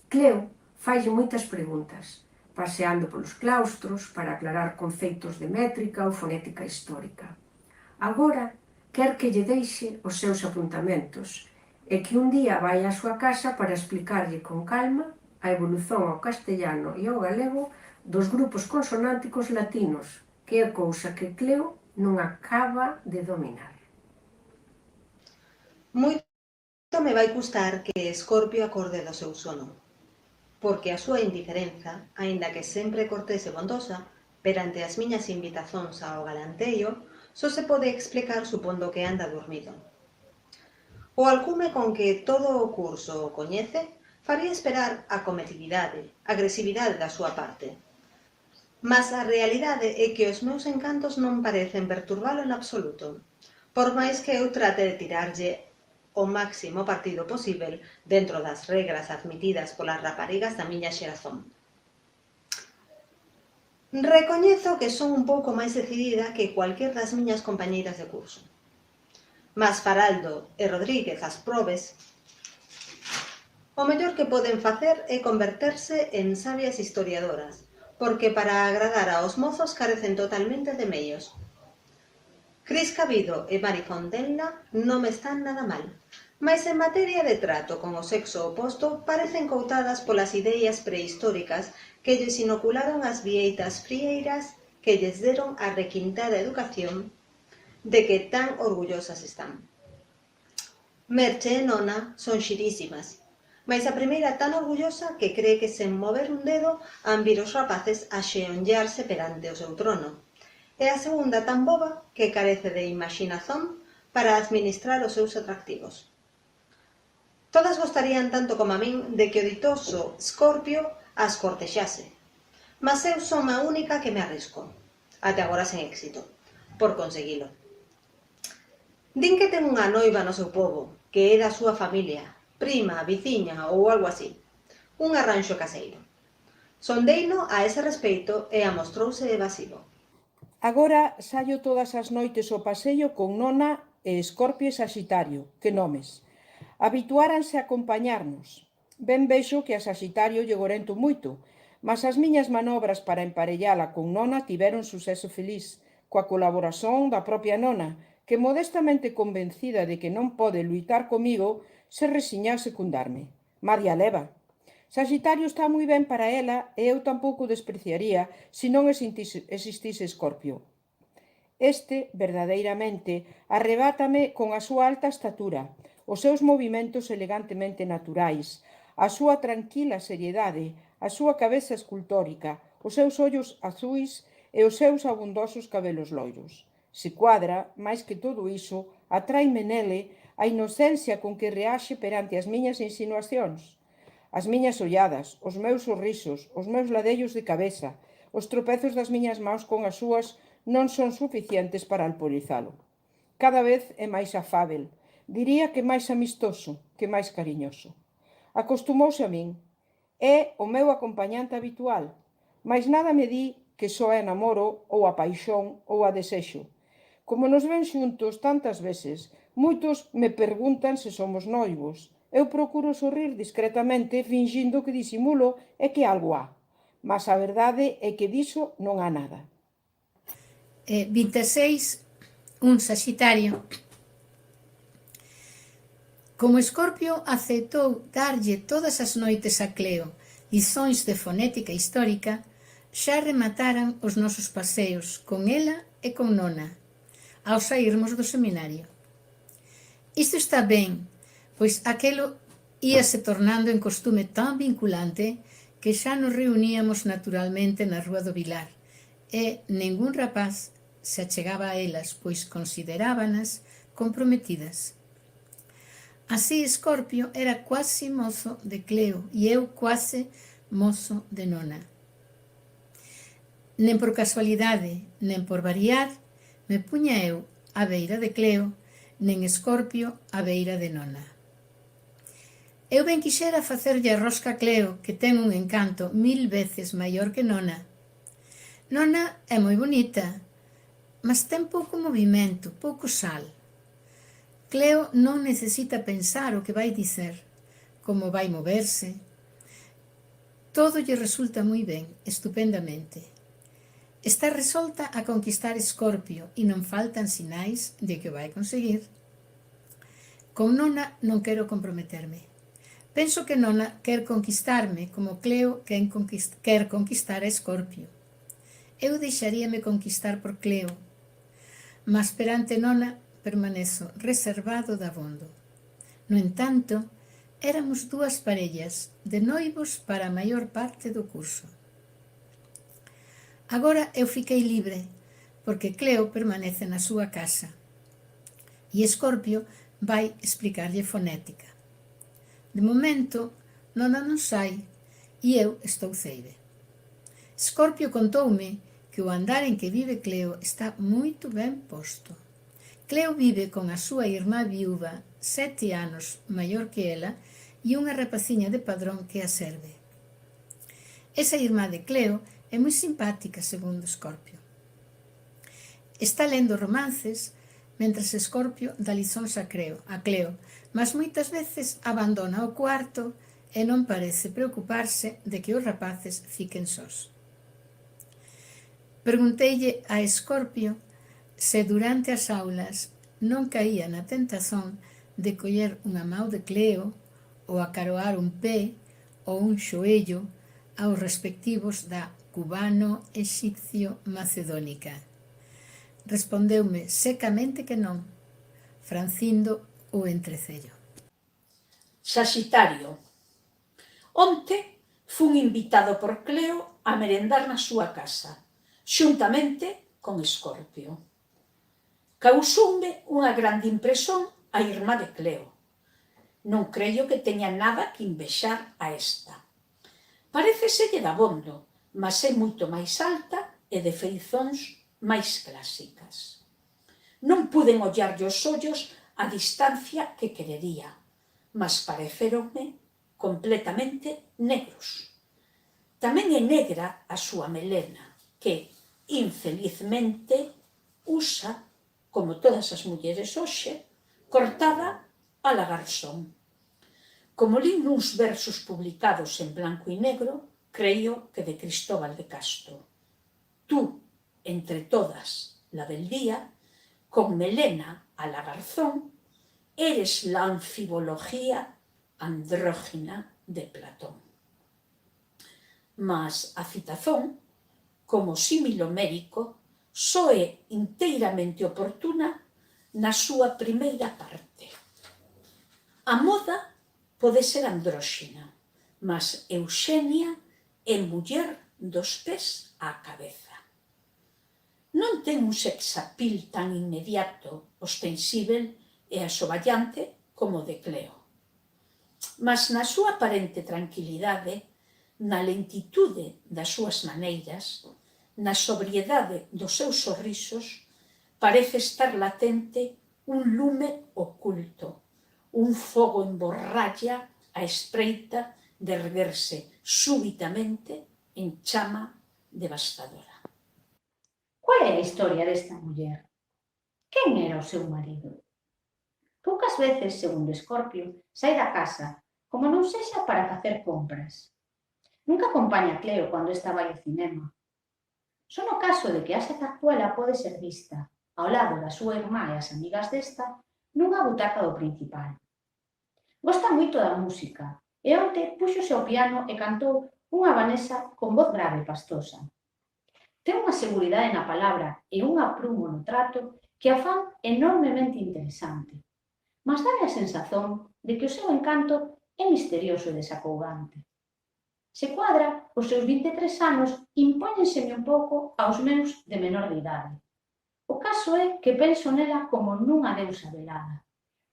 Cleo faille moitas preguntas, paseando polos claustros para aclarar conceitos de métrica ou fonética histórica. Agora, quer que lle deixe os seus apuntamentos e que un día vai á súa casa para explicarlle con calma a evolución ao castellano e ao galego dos grupos consonánticos latinos, que é cousa que Cleo non acaba de dominar. Moito me vai custar que Escorpio acorde do seu sono, porque a súa indiferenza, aínda que sempre cortés e bondosa, perante as miñas invitazóns ao galanteio, só se pode explicar supondo que anda dormido. O alcume con que todo o curso o coñece faría esperar a cometividade, agresividade da súa parte. Mas a realidade é que os meus encantos non parecen perturbalo en absoluto, por máis que eu trate de tirarlle o máximo partido posible dentro das regras admitidas polas raparigas da miña xerazón. Recoñezo que son un pouco máis decidida que cualquier das miñas compañeiras de curso. Mas Faraldo e Rodríguez as probes, o mellor que poden facer é converterse en sabias historiadoras, porque para agradar aos mozos carecen totalmente de meios. Cris Cabido e Mari Fontella non me están nada mal, Mais en materia de trato con o sexo oposto parecen coutadas polas ideas prehistóricas que lles inocularon as vieitas frieiras que lles deron a requintada educación de que tan orgullosas están. Merche e Nona son xirísimas, mais a primeira tan orgullosa que cree que sen mover un dedo han vir os rapaces a xeonllarse perante o seu trono, e a segunda tan boba que carece de imaxinazón para administrar os seus atractivos. Todas gostarían tanto como a min de que o ditoso Scorpio as cortexase, mas eu son a única que me arrisco, até agora sen éxito, por conseguilo. Din que ten unha noiva no seu pobo, que é da súa familia, prima, viciña ou algo así, un arranxo caseiro. Sondeino a ese respeito e amostrouse evasivo. Agora saio todas as noites ao paseio con Nona e Escorpio e Saxitario, que nomes. Habituáranse a acompañarnos. Ben vexo que a Saxitario lle gorento moito, mas as miñas manobras para emparellala con Nona tiveron suceso feliz, coa colaboración da propia Nona, que modestamente convencida de que non pode luitar comigo, se resiña a secundarme. María leva. Saxitario está moi ben para ela e eu tampouco despreciaría se non existise Escorpio. Este, verdadeiramente, arrebátame con a súa alta estatura, os seus movimentos elegantemente naturais, a súa tranquila seriedade, a súa cabeza escultórica, os seus ollos azuis e os seus abundosos cabelos loiros. Se cuadra, máis que todo iso, atraime nele a inocencia con que reaxe perante as miñas insinuacións. As miñas olladas, os meus sorrisos, os meus ladellos de cabeza, os tropezos das miñas mãos con as súas non son suficientes para alporizalo. Cada vez é máis afábel, diría que máis amistoso, que máis cariñoso. Acostumouse a min. É o meu acompañante habitual, mas nada me di que só é namoro ou a paixón ou a desexo. Como nos ven xuntos tantas veces, moitos me preguntan se somos noivos. Eu procuro sorrir discretamente, fingindo que disimulo e que algo há. Mas a verdade é que diso non há nada. 26, un Saxitario. Como Escorpio aceitou darlle todas as noites a Cleo lizóns de fonética histórica, xa remataran os nosos paseos con ela e con Nona, ao saírmos do seminario. Isto está ben, pois aquelo íase tornando en costume tan vinculante que xa nos reuníamos naturalmente na Rúa do Vilar e ningún rapaz se achegaba a elas, pois considerábanas comprometidas. Así Escorpio era quasi mozo de Cleo e eu quasi mozo de Nona. Nen por casualidade, nen por variar, me puña eu á beira de Cleo, nen Escorpio á beira de Nona. Eu ben quixera facerlle a rosca a Cleo, que ten un encanto 1000 veces maior que Nona. Nona é moi bonita, mas ten pouco movimento, pouco sal. Cleo non necesita pensar o que vai dicer, como vai moverse. Todo lle resulta moi ben, estupendamente. Está resolta a conquistar Escorpio e non faltan sinais de que o vai conseguir. Con Nona non quero comprometerme. Penso que Nona quer conquistarme como Cleo quer conquistar a Escorpio. Eu deixaríame conquistar por Cleo, mas perante Nona permanezo reservado dabondo. No entanto, éramos dúas parellas de noivos para a maior parte do curso. Agora eu fiquei libre, porque Cleo permanece na súa casa e Escorpio vai explicarlle fonética. De momento, Nona non sai e eu estou ceide. Escorpio contoume que o andar en que vive Cleo está moito ben posto. Cleo vive con a súa irmá viúva, 7 anos maior que ela, e unha rapaciña de padrón que a serve. Esa irmá de Cleo é moi simpática, segundo Escorpio. Está lendo romances, mentras Escorpio dá lizóns a Cleo, mas moitas veces abandona o cuarto e non parece preocuparse de que os rapaces fiquen sós. Pregunteille a Escorpio se durante as aulas non caía na tentazón de coller unha mau de Cleo ou acaroar un pé ou un xoello aos respectivos da cubano-exipcio-macedónica. Respondeume secamente que non, francindo o entrecello. Saxitario. Onte fun invitado por Cleo a merendar na súa casa, xuntamente con Escorpio. Causoume unha grande impresión a irmá de Cleo. Non creio que teña nada que invexar a esta. Paréceselle dabondo, mas é moito máis alta e de feizóns máis clásicas. Non puden ollarlle os ollos a distancia que querería, mas pareceronme completamente negros. Tamén é negra a súa melena, que, infelizmente, usa, como todas as mulleres hoxe, cortada a la Garzón. Como li nuns versos publicados en blanco e negro, creio que de Cristóbal de Castro. Tú, entre todas, la del día, con melena a la Garzón, eres la anfibología andrógina de Platón. Mas a citazón, como símil homérico, só é inteiramente oportuna na súa primeira parte. A moda pode ser andróxina, mas Eugenia é muller dos pés á cabeza. Non ten un sexapil tan inmediato, ostensível e asoballante como o de Cleo. Mas na súa aparente tranquilidade, na lentitude das súas maneiras, na sobriedade dos seus sorrisos, parece estar latente un lume oculto, un fogo en borralla a espreita de erguerse súbitamente en chama devastadora. Qual é a historia desta muller? Quen era o seu marido? Poucas veces, segundo Escorpio, sai da casa, como non sexa para facer compras. Nunca acompaña a Cleo cando esta vai ao cinema. Só no caso de que Asia Zarzuela pode ser vista, ao lado da súa irmá e as amigas desta, nunha butaca do principal. Gosta moito da música, e onte púxose ao piano e cantou unha habanesa con voz grave e pastosa. Ten unha seguridade na palabra e un aprumo no trato que a fan enormemente interesante, mas dá a sensación de que o seu encanto é misterioso e desacougante. Se cuadra, os seus 23 anos impóñenseme un pouco aos meus de menor de idade. O caso é que penso nela como nunha deusa velada,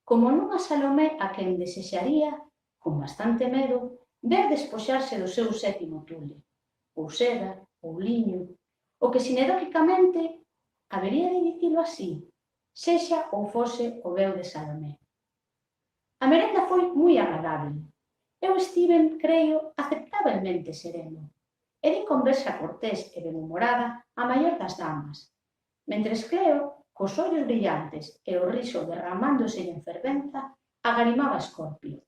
como nunha Salomé a quen desexaría, con bastante medo, ver despoxarse do seu sétimo tule, ou seda, ou liño, o que sinedóquicamente habería de dicilo así, sexa ou fose o veo de Salomé. A merenda foi moi agradable. Eu estiven, creo, aceptablemente sereno, e di conversa cortés e benhumorada a maior das damas, mentres Cleo, cos ollos brillantes e o riso derramándose en fervenza, agarimaba a Escorpio,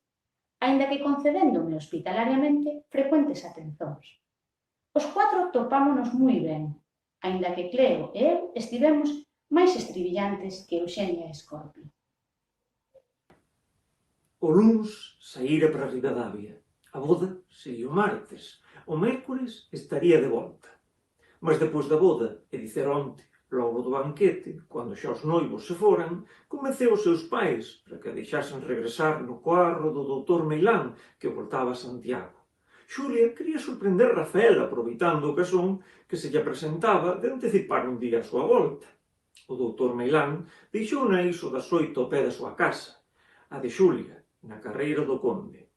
aínda que concedéndome hospitalariamente frecuentes atencións. Os 4 topámonos moi ben, aínda que Cleo e eu estivemos máis estribillantes que Eugenia e Escorpio. O luns saíra para Ribadavia. A boda sería o martes. O mércores estaría de volta. Mas depois da boda, e dicer onte, logo do banquete, cando xa os noivos se foran, convenceu os seus pais para que a deixasen regresar no carro do doutor Meilán, que voltaba a Santiago. Xulia quería sorprender Rafael, aproveitando o ocasión que se lle presentaba de anticipar un día a súa volta. O doutor Meilán deixou na iso das 8 ao pé da súa casa, a de Xulia, na carreira do Conde.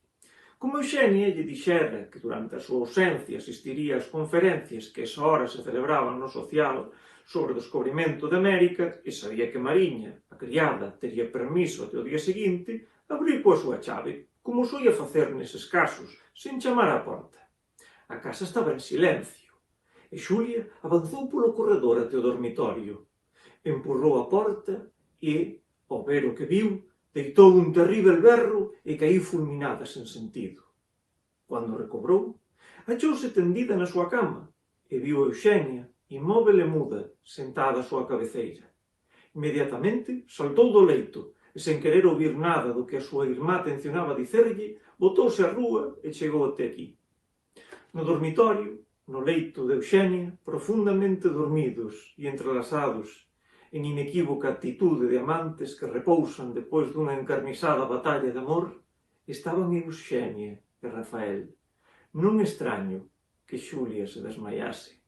Como Eugenia lle dixera que durante a súa ausencia asistiría ás conferencias que esa hora se celebraban no social sobre o descobrimento de América e sabía que Mariña, a criada, tería permiso até o día seguinte, abriu coa súa chave, como soía facer neses casos, sen chamar á porta. A casa estaba en silencio, e Xulia avanzou polo corredor até o dormitorio. Empurrou a porta e, ao ver o que viu, deitou un terrível berro e caí fulminada sen sentido. Cando recobrou, achouse tendida na súa cama e viu a Eugenia, inmóvel e muda, sentada á súa cabeceira. Inmediatamente saltou do leito, e sen querer ouvir nada do que a súa irmá tencionaba dicerlle, botouse á rúa e chegou até aquí. No dormitorio, no leito de Eugenia, profundamente dormidos e entrelazados, en inequívoca actitude de amantes que repousan depois dunha encarnizada batalla de amor, estaban Eugenia e Rafael. Non extraño que Xulia se desmaiase.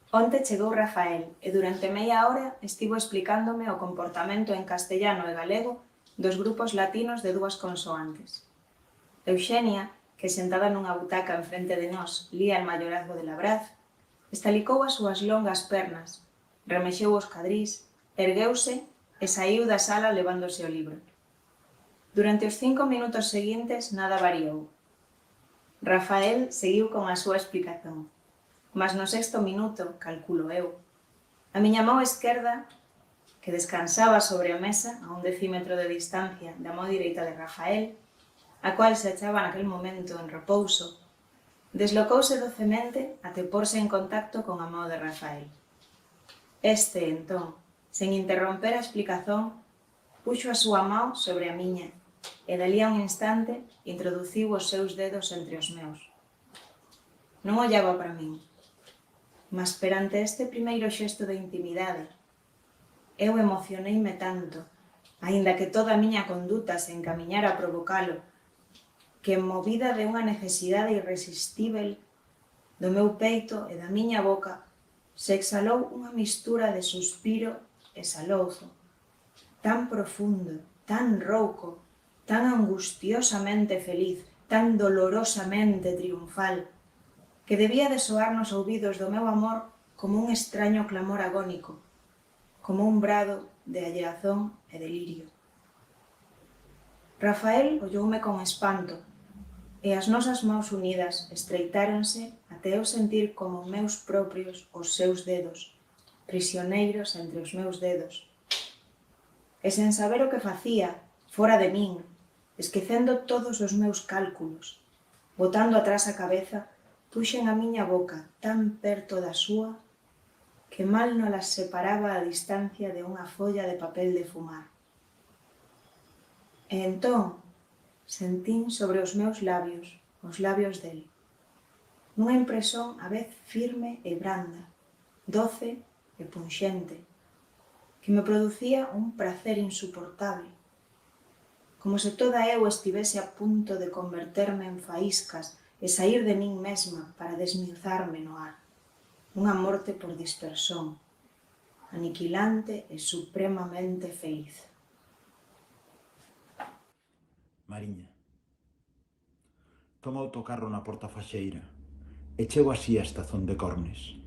Onte chegou Rafael e durante media hora estivo explicándome o comportamento en castellano e galego dos grupos latinos de dúas consoantes. Eugenia, que sentada nunha butaca enfrente de nós lía el mayorazgo de Labraz, estalicou as súas longas pernas, remexeu os cadrís, ergueuse e saíu da sala levándose o libro. Durante os 5 minutos seguintes nada variou. Rafael seguiu con a súa explicación. Mas no 6º minuto, calculo eu, a miña mão esquerda, que descansaba sobre a mesa a 1 decímetro de distancia da mão direita de Rafael, a cual se achaba naquel momento en repouso, deslocouse docemente até porse en contacto con a mão de Rafael. Este, entón, sen interromper a explicación, puxo a súa mão sobre a miña e dalí a un instante introduciu os seus dedos entre os meus. Non ollaba para min, mas perante este primeiro xesto de intimidade, eu emocioneime tanto, aínda que toda a miña conduta se encamiñara a provocalo, que movida de unha necesidade irresistível do meu peito e da miña boca, se exhalou unha mistura de suspiro e salouzo, tan profundo, tan rouco, tan angustiosamente feliz, tan dolorosamente triunfal, que debía de soar nos ouvidos do meu amor como un extraño clamor agónico, como un brado de alleazón e delirio. Rafael olloume con espanto, e as nosas mãos unidas estreitáronse até eu sentir como meus propios os seus dedos, prisioneiros entre os meus dedos. E sen saber o que facía, fora de min, esquecendo todos os meus cálculos, botando atrás a cabeza, puxen a miña boca tan perto da súa que mal nolas separaba a distancia de unha folla de papel de fumar. E entón sentín sobre os meus labios, os labios del, nunha impresión a vez firme e branda, doce e punxente, que me producía un prazer insuportable, como se toda eu estivese a punto de converterme en faíscas e sair de min mesma para desmizarme no ar. Unha morte por dispersón, aniquilante e supremamente feliz. Mariña. Tomo autocarro na Porta Faxeira e chego así a estación de Cornes.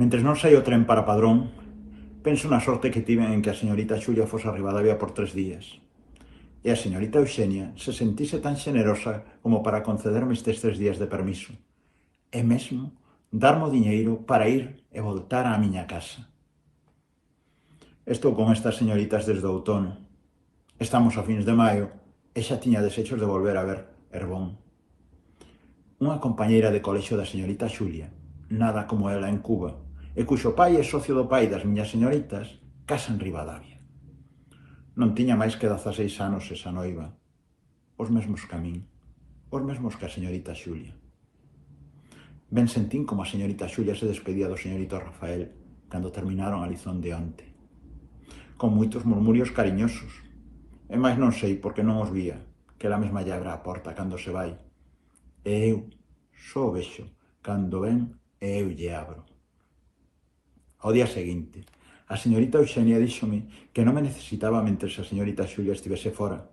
Mentres non sai o tren para Padrón, penso na sorte que tiven en que a señorita Xulia fose a Ribadavia por 3 días. E a señorita Eugenia se sentise tan xenerosa como para concederme estes 3 días de permiso, e mesmo darme o diñeiro para ir e voltar á miña casa. Estou con estas señoritas desde o outono. Estamos a fins de maio e xa tiña desechos de volver a ver Herbón. Unha compañeira de colexio da señorita Xulia, nada como ela en Cuba, e cuxo pai é socio do pai das miñas señoritas, casa en Ribadavia. Non tiña máis que 16 anos esa noiva, os mesmos que a min, os mesmos que a señorita Xulia. Ben sentín como a señorita Xulia se despedía do señorito Rafael cando terminaron a lizón de onte, con moitos murmurios cariñosos, e máis non sei porque non os vía, que ela mesma lle abra a porta cando se vai, e eu só o vexo cando ven e eu lle abro. Ao día seguinte, a señorita Eugenia díxome que non me necesitaba mentres a señorita Xulia estivese fora.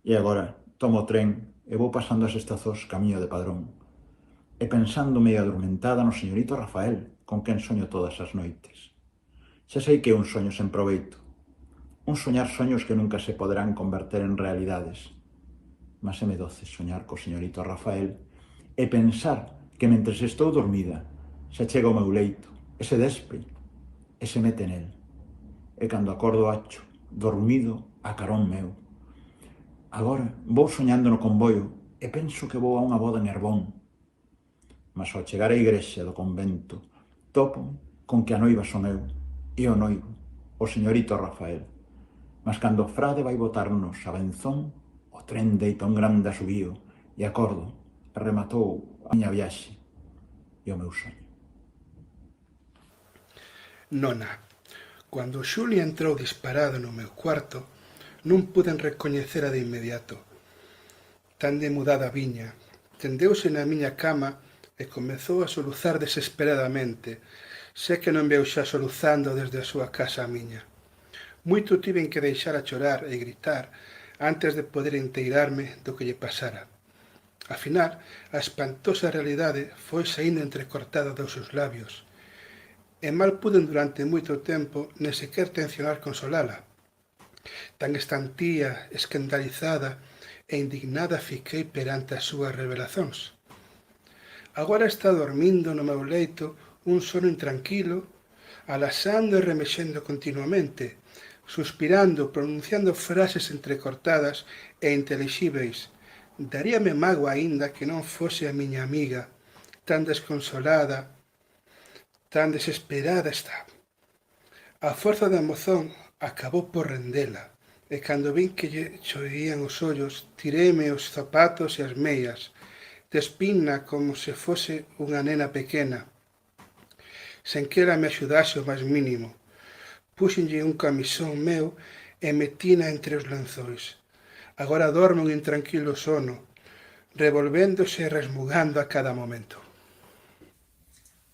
E agora tomo o tren e vou pasando as estazos camiño de Padrón. E pensando medio adormentada no señorito Rafael, con quen soño todas as noites. Xa sei que é un soño sen proveito. Un soñar soños que nunca se poderán converter en realidades. Mas é me doce soñar co señorito Rafael e pensar que mentres estou dormida xa chega ao meu leito e se despe e se mete nel. E cando acordo acho, dormido a carón meu. Agora vou soñando no convoio e penso que vou a unha boda en Herbón. Mas ao chegar á igrexa do convento, topo con que a noiva son eu e o noivo, o señorito Rafael. mas cando o frade vai botarnos a benzón, o tren deita un grande asubío e acordo, rematou a miña viaxe e o meu soño. Nona, cando Xulia entrou disparado no meu cuarto, non puden recoñecera de inmediato. Tan demudada viña, tendeuse na miña cama e comezou a soluzar desesperadamente, sé que non veu xa soluzando desde a súa casa a miña. Moito tiven que deixar a chorar e gritar antes de poder enteirarme do que lle pasara. Ao final, a espantosa realidade foi saindo entrecortada dos seus labios, e mal puden durante moito tempo nen sequer tencionar consolala. Tan estantía, escandalizada e indignada fiquei perante as súas revelacións. Agora está dormindo no meu leito un sono intranquilo, alasando e remexendo continuamente, suspirando, pronunciando frases entrecortadas e intelixíveis. Daríame mágoa aínda que non fose a miña amiga, tan desconsolada, tan desesperada está. A forza da emoción acabou por rendela, e cando vin que lle choían os ollos, tireime os zapatos e as meias, despinna como se fose unha nena pequena, sen que ela me axudase o máis mínimo. Púxenlle un camisón meu e metina entre os lenzóis. Agora dorme un intranquilo sono, revolvéndose e resmugando a cada momento.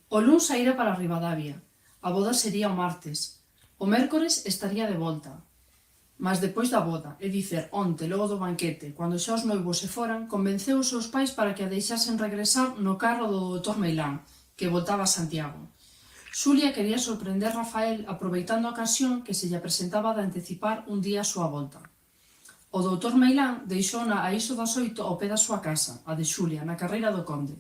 O luns saíra para Ribadavia. A boda sería o martes. O mércores estaría de volta. Mas depois da boda, é dicer, onte, logo do banquete, cando xa os noivos se foran, convenceu os seus pais para que a deixasen regresar no carro do doutor Meilán, que voltaba a Santiago. Xulia quería sorprender Rafael aproveitando a ocasión que se lle presentaba de anticipar un día a súa volta. O doutor Meilán deixouna a iso das 8 ao pé da súa casa, a de Xulia, na carreira do Conde.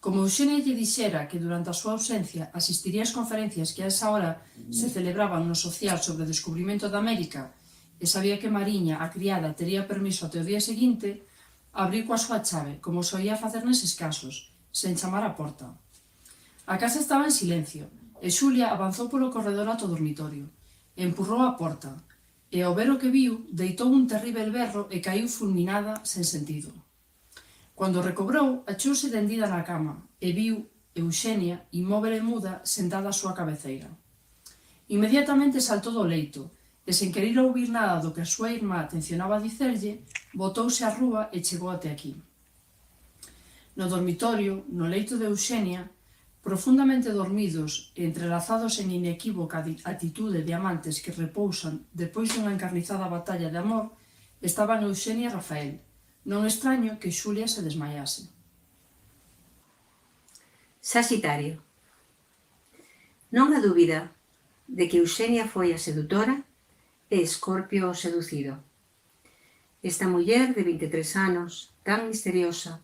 Como Eugenia lle dixera que durante a súa ausencia asistiría ás conferencias que a esa hora se celebraban no social sobre o descubrimento da América e sabía que Mariña, a criada, tería permiso até o día seguinte, abriu coa súa chave, como soía facer neses casos, sen chamar á porta. A casa estaba en silencio e Xulia avanzou polo corredor ata o dormitorio. Empurrou a porta e, ao ver o que viu, deitou un terrível berro e caíu fulminada sen sentido. Cando recobrou, achouse tendida na cama e viu Eugenia, inmóvel e muda, sentada á súa cabeceira. Inmediatamente saltou do leito e, sen querer ouvir nada do que a súa irmá tencionaba dicerlle, botouse á rúa e chegou até aquí. No dormitorio, no leito de Eugenia, profundamente dormidos e entrelazados en inequívoca atitude de amantes que repousan depois dunha encarnizada batalla de amor, estaban Eugenia e Rafael. Non extraño que Xulia se desmaiase. Saxitario. Non há dúbida de que Eugenia foi a sedutora e Escorpio o seducido. Esta muller de 23 anos, tan misteriosa,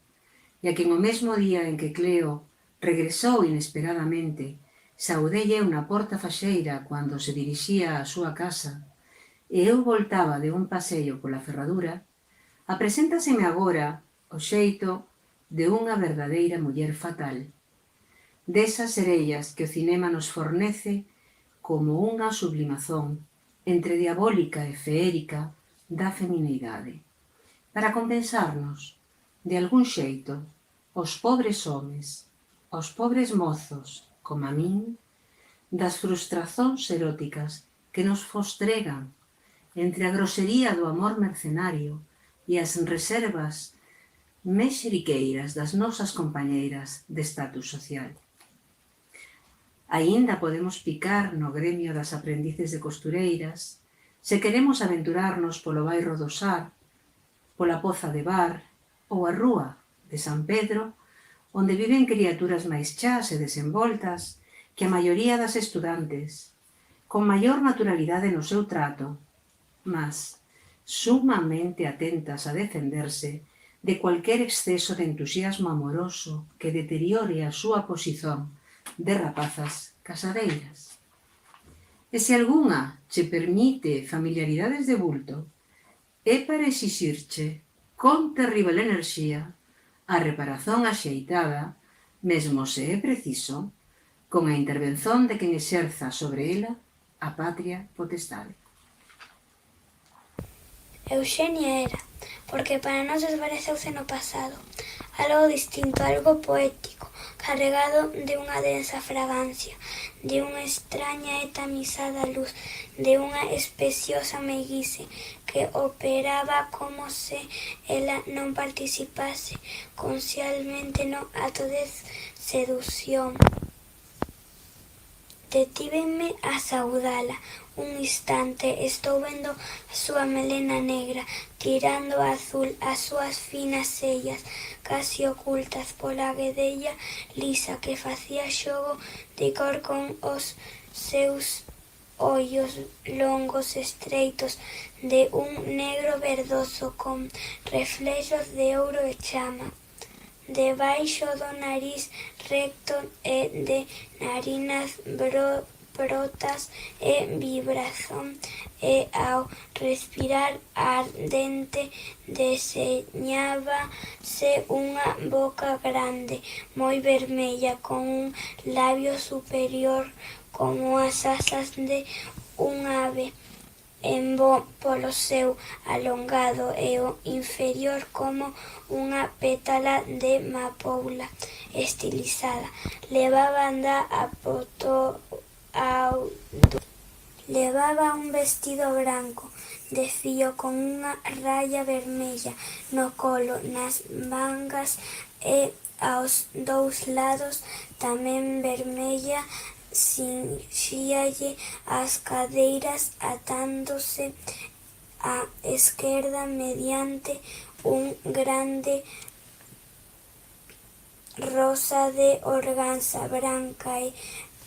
e a quen o mesmo día en que Cleo regresou inesperadamente, saudelle unha porta faxeira cando se dirixía á súa casa, e eu voltaba de un paseio pola ferradura, apreséntaseme agora o xeito de unha verdadeira muller fatal, desas serellas que o cinema nos fornece como unha sublimazón entre diabólica e feérica da femineidade, para compensarnos, de algún xeito, os pobres homes, os pobres mozos, como a min, das frustracións eróticas que nos fostregan entre a grosería do amor mercenario e as reservas mexeriqueiras das nosas compañeiras de estatus social. Aínda podemos picar no gremio das aprendices de costureiras, se queremos aventurarnos polo bairro do Sar, pola Poza de Bar ou a rúa de San Pedro, onde viven criaturas máis chás e desenvoltas que a maioría das estudantes, con maior naturalidade no seu trato, mas sumamente atentas a defenderse de cualquier exceso de entusiasmo amoroso que deteriore a súa posición de rapazas casadeiras. E se algunha che permite familiaridades de bulto, é para exixirche, con terrible enerxía, a reparación axeitada, mesmo se é preciso, con a intervención de quen exerza sobre ela a patria potestade. Eugenia era, porque para nós desvaneceuse no pasado, algo distinto, algo poético, carregado de unha densa fragancia, de unha extraña e tamizada luz, de unha especiosa meiguice que operaba como se ela non participase conscientemente no acto de sedución. Detívenme a saudala. Un instante, estou vendo a súa melena negra, tirando azul as súas finas sellas, casi ocultas pola guedella lisa que facía xogo de cor con os seus ollos longos estreitos de un negro verdoso con reflexos de ouro e chama. Debaixo do nariz recto e de narinas brotas e vibración, e ao respirar ardente deseñábase unha boca grande, moi vermella, con un labio superior como as asas de un ave, en voo polo seu alongado, e o inferior como unha pétala de mapoula estilizada. Levaba un vestido branco de fío con unha raya vermella no colo, nas mangas e aos dous lados tamén vermella, cinxíalle as cadeiras atándose á esquerda mediante un grande rosa de organza branca e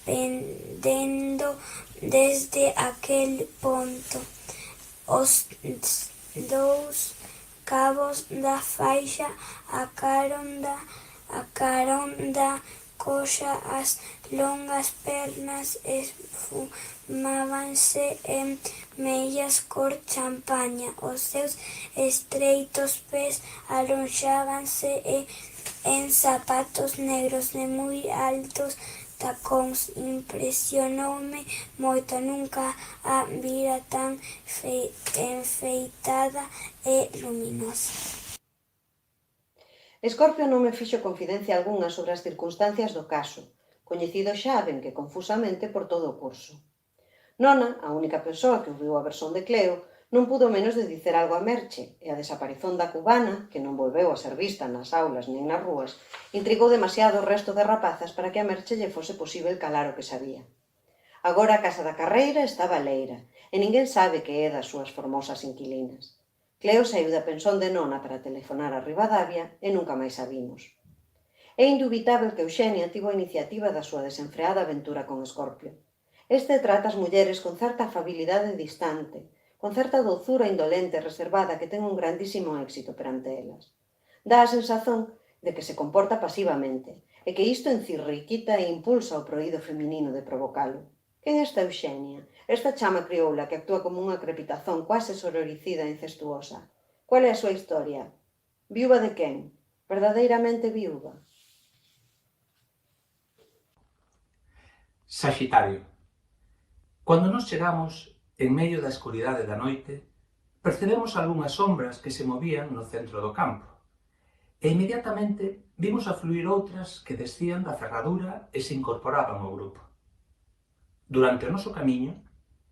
pendendo desde aquel ponto os dous cabos da faixa a carón da coxa, as longas pernas esfumábanse en meias cor champaña, os seus estreitos pés alonxábanse en zapatos negros de moi altos tacóns. Impresionoume moito, nunca a vira tan enfeitada e luminosa. Escorpio non me fixo confidencia algunha sobre as circunstancias do caso, coñecido xa ben que confusamente por todo o curso. Nona, a única persoa que ouviu a versión de Cleo, non pudo menos de dicer algo a Merche, e a desaparizón da cubana, que non volveu a ser vista nas aulas nin nas rúas, intrigou demasiado o resto de rapazas para que a Merche lle fose posible calar o que sabía. Agora a casa da carreira estaba leira, e ninguén sabe que é das súas formosas inquilinas. Cleo saiu da pensión de Nona para telefonar a Ribadavia e nunca máis a vimos. É indubitável que Eugenia tivo a iniciativa da súa desenfreada aventura con Escorpio. Este trata as mulleres con certa afabilidade distante, con certa dozura indolente e reservada que ten un grandísimo éxito perante elas. Dá a sensación de que se comporta pasivamente e que isto encirriquita e impulsa o proído feminino de provocalo. Quen é esta Eugenia? Esta chama crioula que actúa como unha crepitazón quase sororicida e incestuosa. Qual é a súa historia? Viúva de quen? Verdadeiramente viúva? Saxitario. Cando nos chegamos en medio da escuridade da noite, percebemos algunhas sombras que se movían no centro do campo, e inmediatamente vimos afluir outras que descían da ferradura e se incorporaban ao grupo. Durante o noso camiño,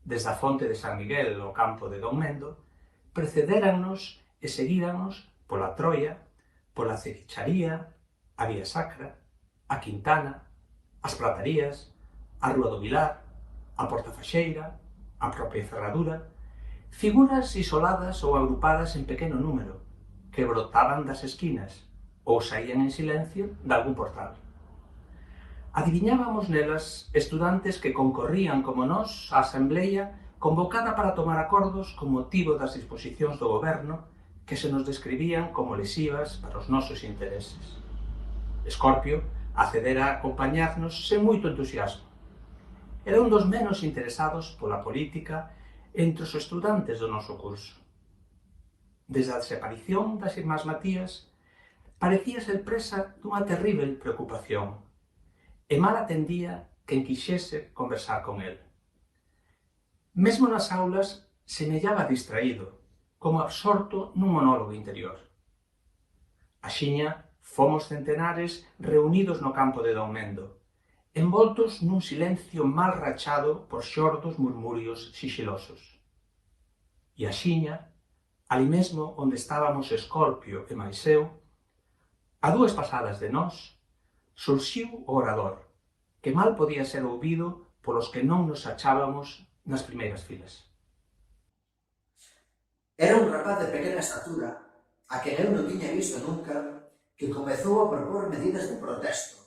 desde a fonte de San Miguel ao campo de Don Mendo, precedérannos e seguíranos pola Troia, pola Cevicharía, a Vía Sacra, a Quintana, as Platarías, a Rúa do Vilar, a Portafaxeira, a propia ferradura, figuras isoladas ou agrupadas en pequeno número, que brotaban das esquinas ou saían en silencio de algún portal. Adiviñábamos nelas estudantes que concorrían como nós á asamblea convocada para tomar acordos con motivo das disposicións do goberno que se nos describían como lesivas para os nosos intereses. Escorpio accedera a acompañarnos sen moito entusiasmo. Era un dos menos interesados pola política entre os estudantes do noso curso. Desde a desaparición das irmás Matías, parecía ser presa dunha terrível preocupación, e mal atendía quen quixese conversar con el. Mesmo nas aulas semellaba distraído, como absorto nun monólogo interior. Axiña fomos centenares reunidos no campo de Don Mendo, envoltos nun silencio mal rachado por xordos murmurios sixilosos. E axiña, ali mesmo onde estábamos Escorpio e mais eu, a 2 pasadas de nós, surxiu o orador, que mal podía ser ouvido polos que non nos achábamos nas primeiras filas. Era un rapaz de pequena estatura, a quen eu non tiña visto nunca, que comezou a propor medidas de protesto.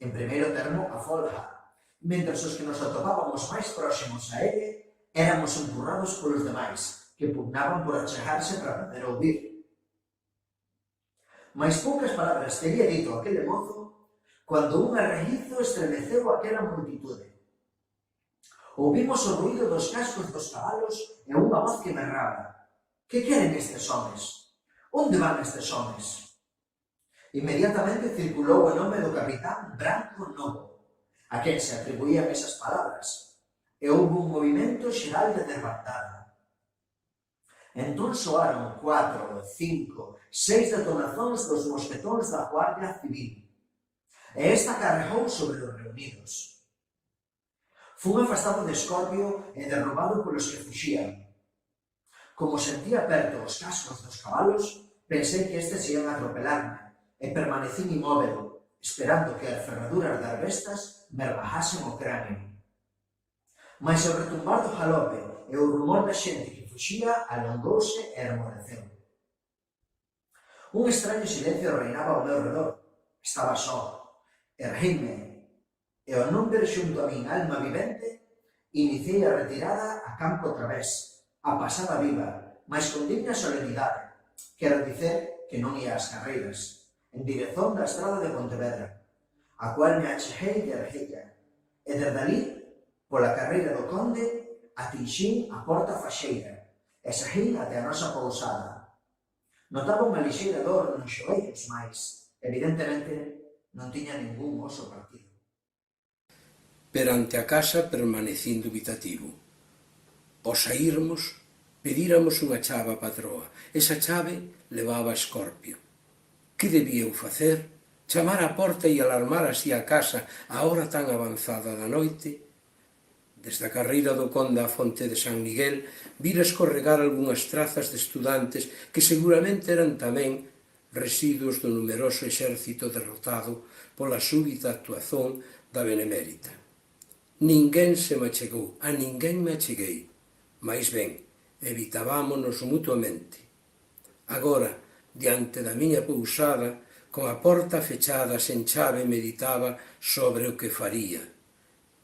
En primeiro termo, a folga, mentres os que nos atopábamos máis próximos a ele éramos empurrados polos demais, que pugnaban por achegarse para poder ouvir. Mais poucas palabras tería dito aquele mozo cando un arreguizo estremeceu aquela multitude. Ouvimos o ruído dos cascos dos cabalos e unha voz que berraba: "Que queren estes homes? Onde van estes homes?" Inmediatamente circulou o nome do capitán Branco Novo, a quen se atribuían esas palabras, e houve un movimento xeral de desbandada. Entón soaron 4, 5, 6 detonazóns dos mosquetóns da Guardia Civil, e esta carregou sobre os reunidos. Fun afastado de Escorpio e derrubado polos que fuxían. Como sentía perto os cascos dos cabalos, pensei que estes ian atropelarme e permanecín inmóvel, esperando que as ferraduras das bestas me rebajasen o cráneo. Mais o retumbar do galope e o rumor da xente que fuxía alongouse e ermorreceu. Un extraño silencio reinaba ao meu redor. Estaba só. Erguíme, e ao non ver xunto a min alma vivente, iniciei a retirada a campo través, a pasada viva, mas con digna solemnidade, quero dicer que non ia ás carreiras, en direzón da estrada de Pontevedra, a cual me acheguei de erguella, e desde ali, pola carreira do Conde, atinxín a Porta Faxeira, e seguín até a nosa pousada. Notaba unha lixeira dor nos xoellos, mais, evidentemente, non tiña ningún oso partido. Perante a casa permanecín dubitativo. Ao saírmos, pedíramos unha chave á patroa. Esa chave levaba a Escorpio. Que debía eu facer? Chamar á porta e alarmar así a casa a hora tan avanzada da noite? Desde a carreira do Conde á fonte de San Miguel, vira escorregar algunhas trazas de estudantes que seguramente eran tamén residuos do numeroso exército derrotado pola súbita actuación da Benemérita. Ninguén se me achegou, a ninguén me acheguei. Mais ben, evitábamonos mutuamente. Agora, diante da miña pousada, con a porta fechada sen chave, meditaba sobre o que faría,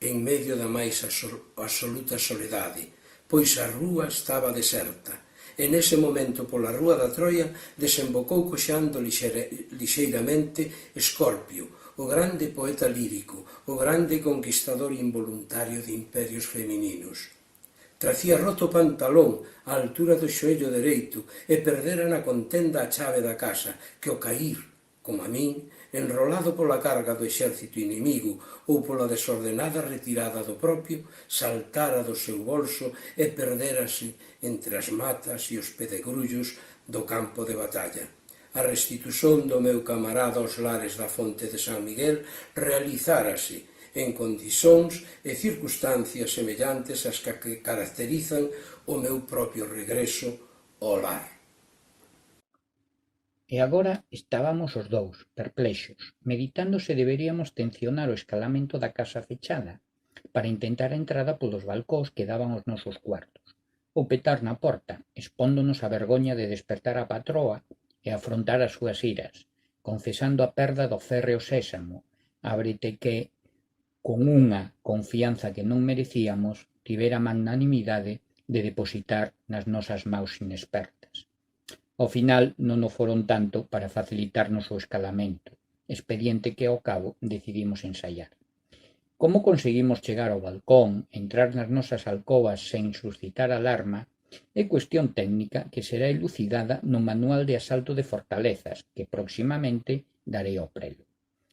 en medio da máis absoluta soledade, pois a rúa estaba deserta, e nese momento pola rúa da Troia desembocou coxeando lixeiramente Escorpio, o grande poeta lírico, o grande conquistador involuntario de imperios femininos. Tracía roto o pantalón á altura do xoello dereito e perdera na contenda a chave da casa, que ao cair, como a min, enrolado pola carga do exército inimigo ou pola desordenada retirada do propio, saltara do seu bolso e perderase entre as matas e os pedegrullos do campo de batalla. A restitución do meu camarada aos lares da fonte de San Miguel realizárase en condicións e circunstancias semellantes ás que caracterizan o meu propio regreso ao lar. E agora estábamos os dous, perplexos, meditando se deberíamos tencionar o escalamento da casa fechada para intentar a entrada polos balcóns que daban aos nosos cuartos, ou petar na porta, expóndonos a vergoña de despertar a patroa e afrontar as súas iras, confesando a perda do férreo sésamo, ábrete que, con unha confianza que non merecíamos, tivera magnanimidade de depositar nas nosas maus inexpertas. Ao final non o foron tanto para facilitarnos o escalamento, expediente que ao cabo decidimos ensaiar. Como conseguimos chegar ao balcón, entrar nas nosas alcobas sen suscitar alarma, é cuestión técnica que será elucidada no Manual de Asalto de Fortalezas, que próximamente darei ao prelo.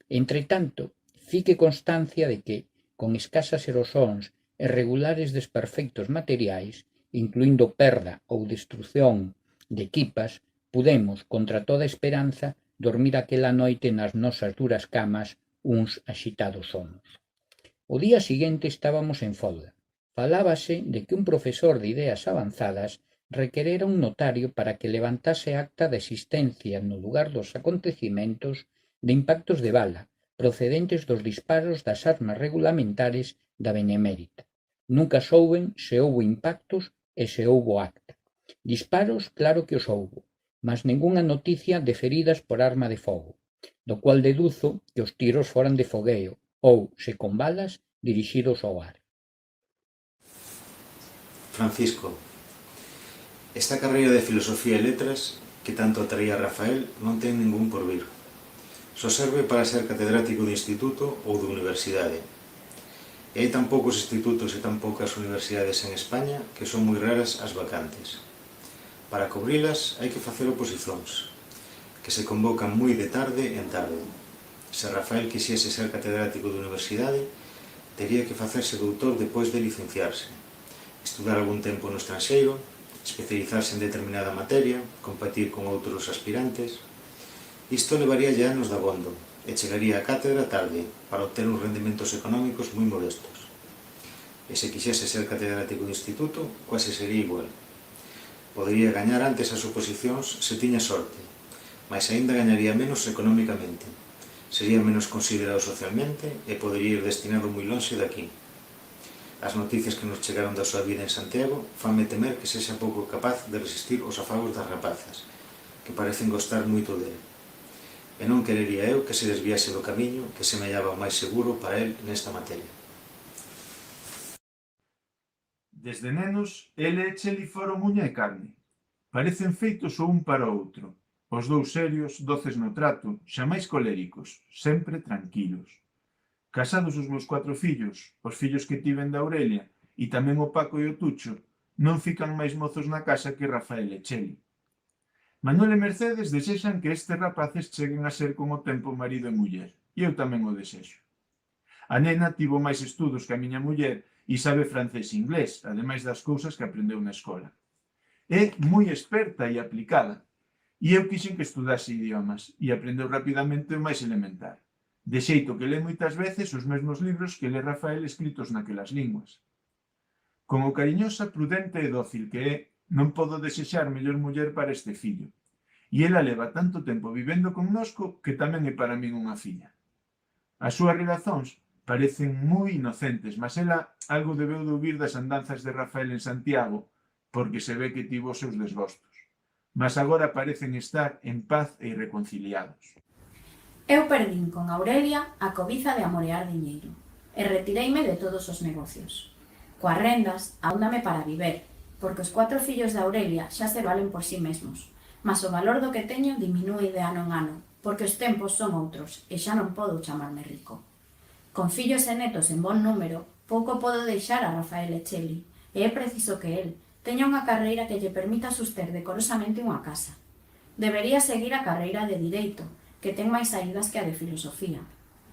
Entretanto, fique constancia de que, con escasas erosións e regulares desperfectos materiais, incluindo perda ou destrución de equipas, pudemos, contra toda esperanza, dormir aquela noite nas nosas duras camas uns axitados sonos. O día seguinte estábamos en folga. Falábase de que un profesor de ideas avanzadas requerera un notario para que levantase acta de existencia no lugar dos acontecimentos de impactos de bala procedentes dos disparos das armas regulamentares da Benemérita. Nunca souben se houbo impactos e se houbo acta. Disparos, claro que os houbo, mas ningunha noticia de feridas por arma de fogo, do cual deduzo que os tiros foran de fogueo ou, se con balas, dirixidos ao ar. Francisco, esta carreira de Filosofía e Letras que tanto atraía a Rafael non ten ningún porvir. Só serve para ser catedrático de instituto ou de universidade. E hai tan poucos institutos e tan poucas universidades en España que son moi raras as vacantes. Para cobrilas hai que facer oposicións, que se convocan moi de tarde en tarde. Se Rafael quixese ser catedrático de universidade, tería que facerse doutor depois de licenciarse, estudar algún tempo no estranxeiro, especializarse en determinada materia, competir con outros aspirantes. Isto levaría ya anos de abondo, e chegaría a cátedra tarde para obter uns rendimentos económicos moi modestos. E se quixese ser catedrático de instituto, quase sería igual. Podería gañar antes as oposicións se tiña sorte, mas aínda gañaría menos económicamente, sería menos considerado socialmente e podería ir destinado moi lonxe daqui. As noticias que nos chegaron da súa vida en Santiago fanme temer que sexa pouco capaz de resistir os afagos das rapazas, que parecen gostar moito dele. E non querería eu que se desviase do camiño que semellaba máis seguro para el nesta materia. Desde nenos, ele e Cheli foron uña e carne. Parecen feitos o un para o outro. Os dous serios, doces no trato, xamais coléricos, sempre tranquilos. Casados os meus 4 fillos, os fillos que tiven da Aurelia, e tamén o Paco e o Tucho, non fican máis mozos na casa que Rafael e Cheli. Manuel e Mercedes desexan que estes rapaces cheguen a ser con o tempo marido e muller, e eu tamén o desexo. A nena tivo máis estudos que a miña muller e sabe francés e inglés, ademais das cousas que aprendeu na escola. É moi experta e aplicada, e eu quixen que estudase idiomas, e aprendeu rapidamente o máis elementar, de xeito que lê moitas veces os mesmos libros que lê Rafael escritos naquelas linguas. Con o cariñosa, prudente e dócil que é, non podo desexar mellor muller para este fillo. E ela leva tanto tempo vivendo connosco que tamén é para min unha filla. As súas relazóns parecen moi inocentes, mas ela algo debeu de ouvir das andanzas de Rafael en Santiago, porque se ve que tivo os seus desgostos. Mas agora parecen estar en paz e irreconciliados. Eu perdín con Aurelia a cobiza de amorear diñeiro e retireime de todos os negocios. Coas rendas, ahóndame para viver, porque os 4 fillos de Aurelia xa se valen por sí mesmos, mas o valor do que teño diminúe de ano en ano, porque os tempos son outros e xa non podo chamarme rico. Con fillos e netos en bon número, pouco podo deixar a Rafael e Cheli, e é preciso que el teña unha carreira que lle permita suster decorosamente unha casa. Debería seguir a carreira de Direito, que ten máis saídas que a de Filosofía.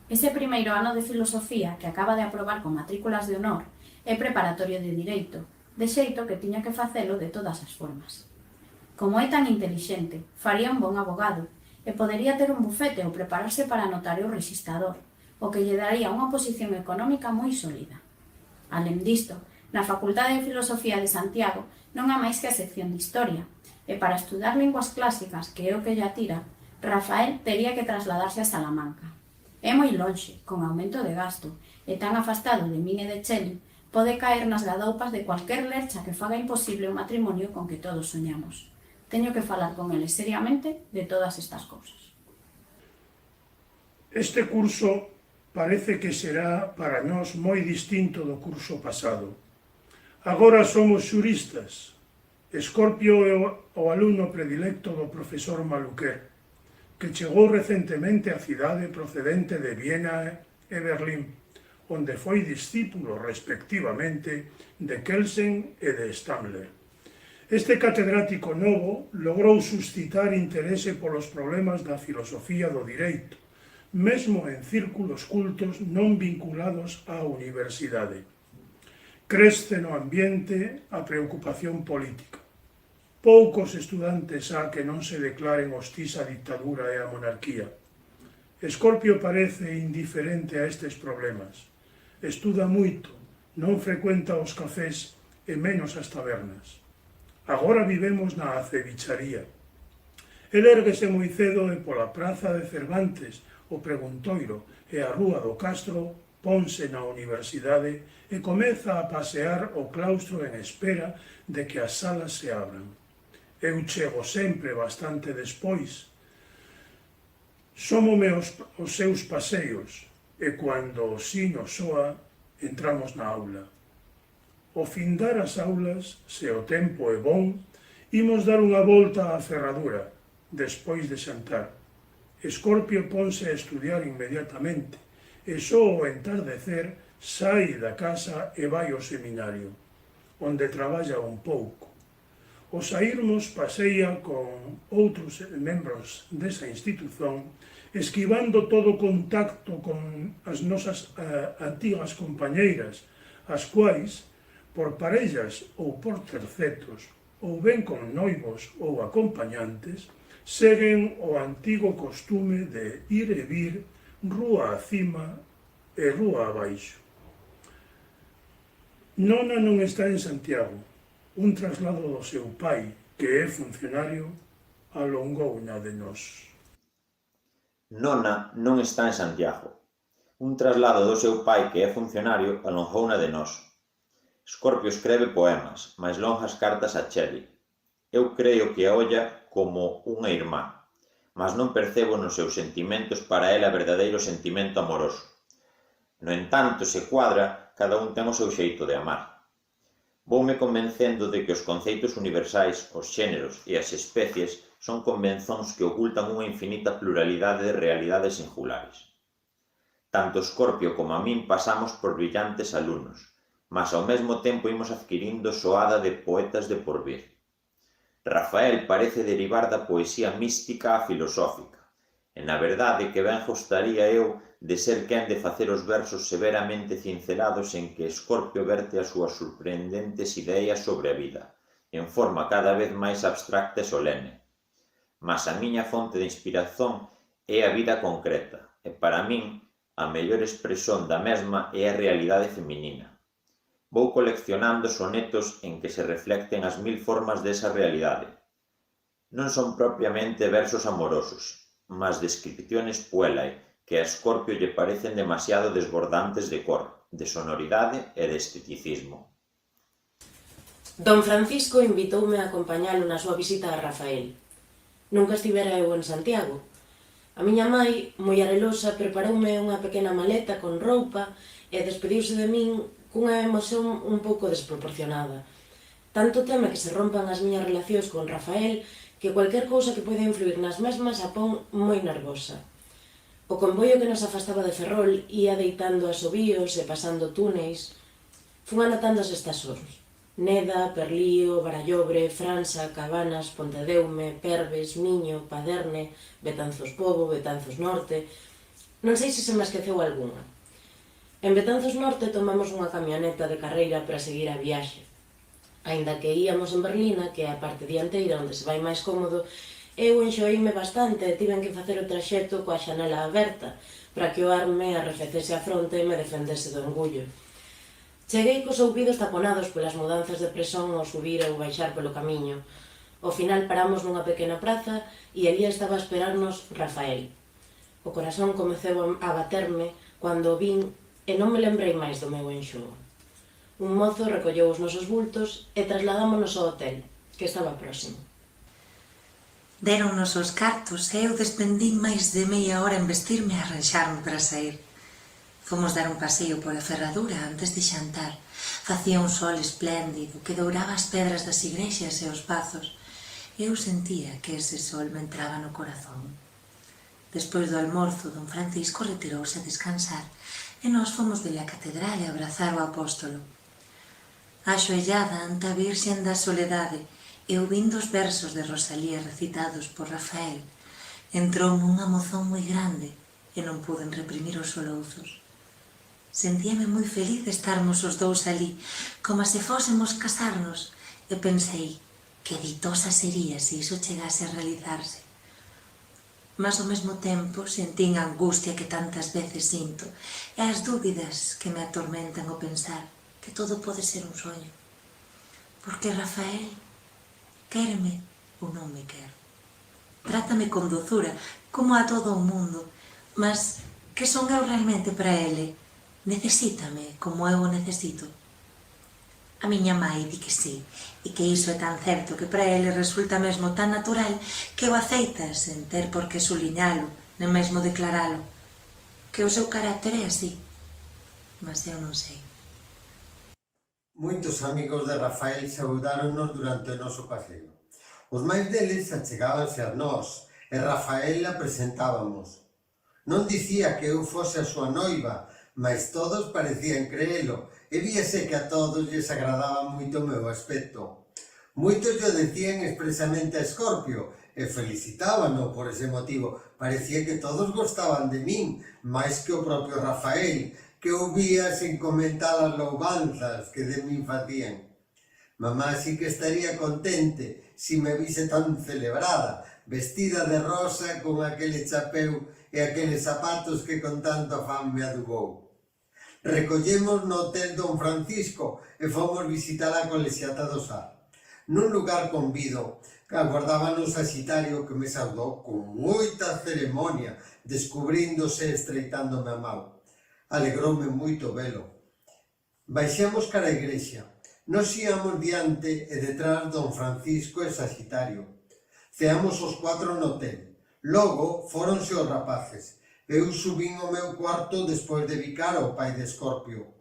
Ese primeiro ano de Filosofía, que acaba de aprobar con matrículas de honor, é preparatorio de Direito, de xeito que tiña que facelo de todas as formas. Como é tan intelixente, faría un bon abogado e podería ter un bufete ou prepararse para notario rexistrador, o que lle daría unha posición económica moi sólida. Além disto, na Facultade de Filosofía de Santiago non há máis que a sección de Historia, e para estudar linguas clásicas, que é o que lle atira, Rafael tería que trasladarse a Salamanca. É moi lonxe, con aumento de gasto, e tan afastado de min e de Cheli, pode caer nas gadoupas de cualquier lercha que faga imposible o matrimonio con que todos soñamos. Teño que falar con eles seriamente de todas estas cousas. Este curso parece que será para nós moi distinto do curso pasado. Agora somos xuristas. Escorpio é o alumno predilecto do profesor Maluquer, que chegou recentemente á cidade procedente de Viena e Berlín, onde foi discípulo, respectivamente, de Kelsen e de Stammler. Este catedrático novo logrou suscitar interese polos problemas da filosofía do direito, mesmo en círculos cultos non vinculados á universidade. Cresce no ambiente a preocupación política. Poucos estudantes há que non se declaren hostís á dictadura e á monarquía. Escorpio parece indiferente a estes problemas. Estuda moito, non frecuenta os cafés e menos as tabernas. Agora vivemos na acebicharía. El érguese moi cedo e pola praza de Cervantes, o Preguntoiro e a Rúa do Castro ponse na universidade e comeza a pasear o claustro en espera de que as salas se abran. Eu chego sempre bastante despois. Somome os seus paseos e cando o sino soa, entramos na aula. Ao findar as aulas, se o tempo é bon, imos dar unha volta á ferradura, despois de xantar. Escorpio ponse a estudiar inmediatamente e só ao entardecer sai da casa e vai ao seminario, onde traballa un pouco. Ao saírmos paseia con outros membros desa institución, esquivando todo contacto con as nosas antigas compañeiras, as quais, por parellas ou por tercetos, ou ben con noivos ou acompañantes, seguen o antigo costume de ir e vir rúa acima e rúa abaixo. Nona non está en Santiago. Un traslado do seu pai, que é funcionario, alongouna de nós. Nona non está en Santiago. Un traslado do seu pai, que é funcionario, alongouna de nós. Escorpio escreve poemas, máis longas cartas a Shelley. Eu creo que a olla como unha irmá, mas non percebo nos seus sentimentos para ela verdadeiro sentimento amoroso. No entanto, se cuadra, cada un ten o seu xeito de amar. Voume convencendo de que os conceitos universais, os xéneros e as especies son convenzóns que ocultan unha infinita pluralidade de realidades singulares. Tanto Escorpio como a min pasamos por brillantes alumnos, mas ao mesmo tempo imos adquirindo soada de poetas de porvir. Rafael parece derivar da poesía mística á filosófica, e na verdade que ben gostaría eu de ser quen de facer os versos severamente cincelados en que Escorpio verte as súas sorprendentes ideas sobre a vida, en forma cada vez máis abstracta e solene. Mas a miña fonte de inspiración é a vida concreta, e para min a mellor expresión da mesma é a realidade feminina. Vou coleccionando sonetos en que se reflecten as 1000 formas desa realidade. Non son propiamente versos amorosos, mas descripciones puelae, que a Escorpio lle parecen demasiado desbordantes de cor, de sonoridade e de esteticismo. Don Francisco invitoume a acompañalo na súa visita a Rafael. Nunca estivera eu en Santiago. A miña mai, moi arelosa, preparoume unha pequena maleta con roupa e despediuse de min cunha emoción un pouco desproporcionada. Tanto teme que se rompan as miñas relacións con Rafael que cualquier cousa que poida influir nas mesmas a pon moi nervosa. O convoio que nos afastaba de Ferrol ia deitando asobíos e pasando túneis. Fun anotando as estacións. Neda, Perlío, Barallobre, Fransa, Cabanas, Pontedeume, Perves, Miño, Paderne, Betanzos Pobo, Betanzos Norte... Non sei se me esqueceu algunha. En Betanzos Norte tomamos unha camioneta de carreira para seguir a viaxe. Aínda que íamos en berlina, que é a parte dianteira onde se vai máis cómodo, eu enxoíme bastante e tiven que facer o traxecto coa xanela aberta para que o ar me arrefecese a fronte e me defendese do engullo. Cheguei cos ouvidos taponados polas mudanzas de presión ao subir ou baixar polo camiño. Ao final paramos nunha pequena praza e ali estaba a esperarnos Rafael. O corazón comeceu a baterme cando o vin e non me lembrei máis do meu enxoo. Un mozo recolleu os nosos bultos e trasladámonos ao hotel, que estaba próximo. Déronnos os cartos e eu despendín máis de meia hora en vestirme e arranxarme para sair. Fomos dar un paseo pola ferradura antes de xantar. Facía un sol espléndido que douraba as pedras das igrexas e os pazos. Eu sentía que ese sol me entraba no corazón. Despois do almorzo, don Francisco retirouse a descansar e nós fomos ver a catedral e abrazar o apóstolo. Axoellada ante a Virxen da Soledade e ouvindo os versos de Rosalía recitados por Rafael, entroume unha mozón moi grande e non puden reprimir os solouzos. Sentíame moi feliz de estarmos os dous ali, como se fósemos casarnos, e pensei, Que ditosa sería se iso chegase a realizarse. Mas ao mesmo tempo sentín a angustia que tantas veces sinto e as dúbidas que me atormentan ao pensar que todo pode ser un soño. Porque Rafael quéreme ou non me quer. Trátame con dozura, como a todo o mundo, mas que son eu realmente para ele? Necesítame como eu o necesito? A miña mai di que sí, e que iso é tan certo que para ele resulta mesmo tan natural que o aceita sen ter por que suliñalo, nem mesmo declaralo, que o seu carácter é así. Mas eu non sei. Moitos amigos de Rafael saudáronos durante o noso paseo. Os máis deles achegábanse a nós e Rafael a presentábamos. Non dicía que eu fose a súa noiva, mas todos parecían creelo e víase que a todos lles agradaba moito o meu aspecto. Moitos lle decían expresamente a Escorpio e felicitábano por ese motivo. Parecía que todos gostaban de min, máis que o propio Rafael, que o vía sen comentar as louvanzas que de min facían. Mamá sí que estaría contente si me vise tan celebrada, vestida de rosa con aquele chapeu e aqueles zapatos que con tanto afán me adubou. Recollemos no Hotel Don Francisco e fomos visitar a Colexiata do Sar. Nun lugar convido, aguardábanos a Xitario que me saudou con moita ceremonia, descubríndose e estreitándome a mão. Alegroume moito velo. Baixamos cara a igrexa. Nos íamos diante e detrás Don Francisco e Saxitario. Ceamos os 4 no hotel. Logo fóronse os rapaces. Eu subín ao meu cuarto despois de bicar ao pai de Escorpio.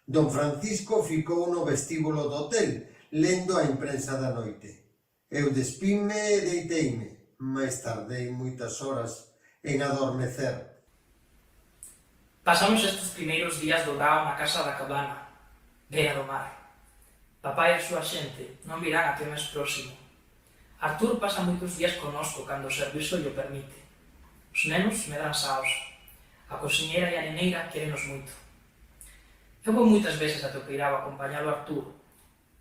Don Francisco ficou no vestíbulo do hotel, lendo a imprensa da noite. Eu despíme e deiteime, mais tardei moitas horas en adormecer. Pasamos estes primeiros días do verao na casa da cabana, beira do mar. Papá e a súa xente non virán até o mes próximo. Artur pasa moitos días connosco cando o servizo lle o permite. Os nenos me dan saos. A cociñeira e a neneira querenos moito. Eu vou moitas veces a Toqueirao a acompañalo a Artur,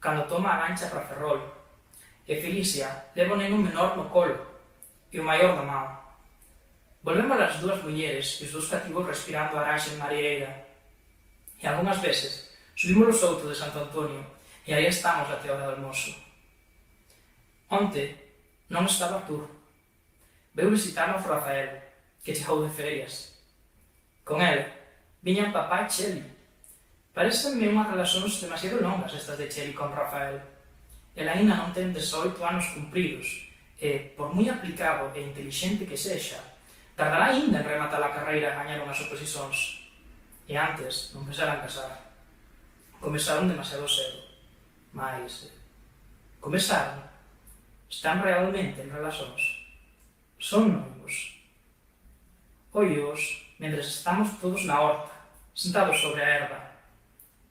cando toma a gancha para Ferrol, e Felicia leva o neno menor no colo, e o maior da mão. Volvemos as dúas mulleres e os dous cativos respirando a araxe en marieira, e algunhas veces subimos o souto de Santo Antonio, e aí estamos até a hora do almoço. Onte non estaba Artur. Veu visitarnos Rafael, que chegou de ferias. Con ele, viñan papá e Cheli. Parecenme unhas relacións demasiado longas estas de Cheli con Rafael. El aínda non ten 18 anos cumpridos e, por moi aplicado e intelixente que sexa, tardará aínda en rematar a carreira e gañar unhas oposicións. E antes non pensaran casar. Comezaron demasiado cedo. Mas... comezaron. Están realmente en relacións. Son noivos. Oios, mentres estamos todos na horta, sentados sobre a erva.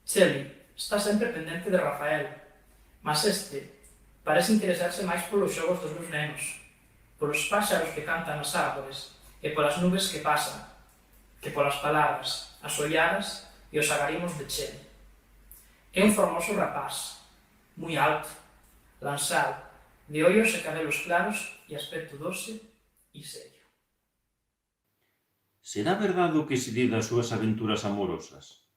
Cheli está sempre pendente de Rafael, mas este parece interesarse máis polos xogos dos meus nenos, polos páxaros que cantan nas árbores e polas nubes que pasan, que polas palabras, as olladas e os agarimos de Cheli. É un formoso rapaz, moi alto, lanzado, de ollos e cabelos claros e aspecto doce e serio. Será verdade o que se di das súas aventuras amorosas?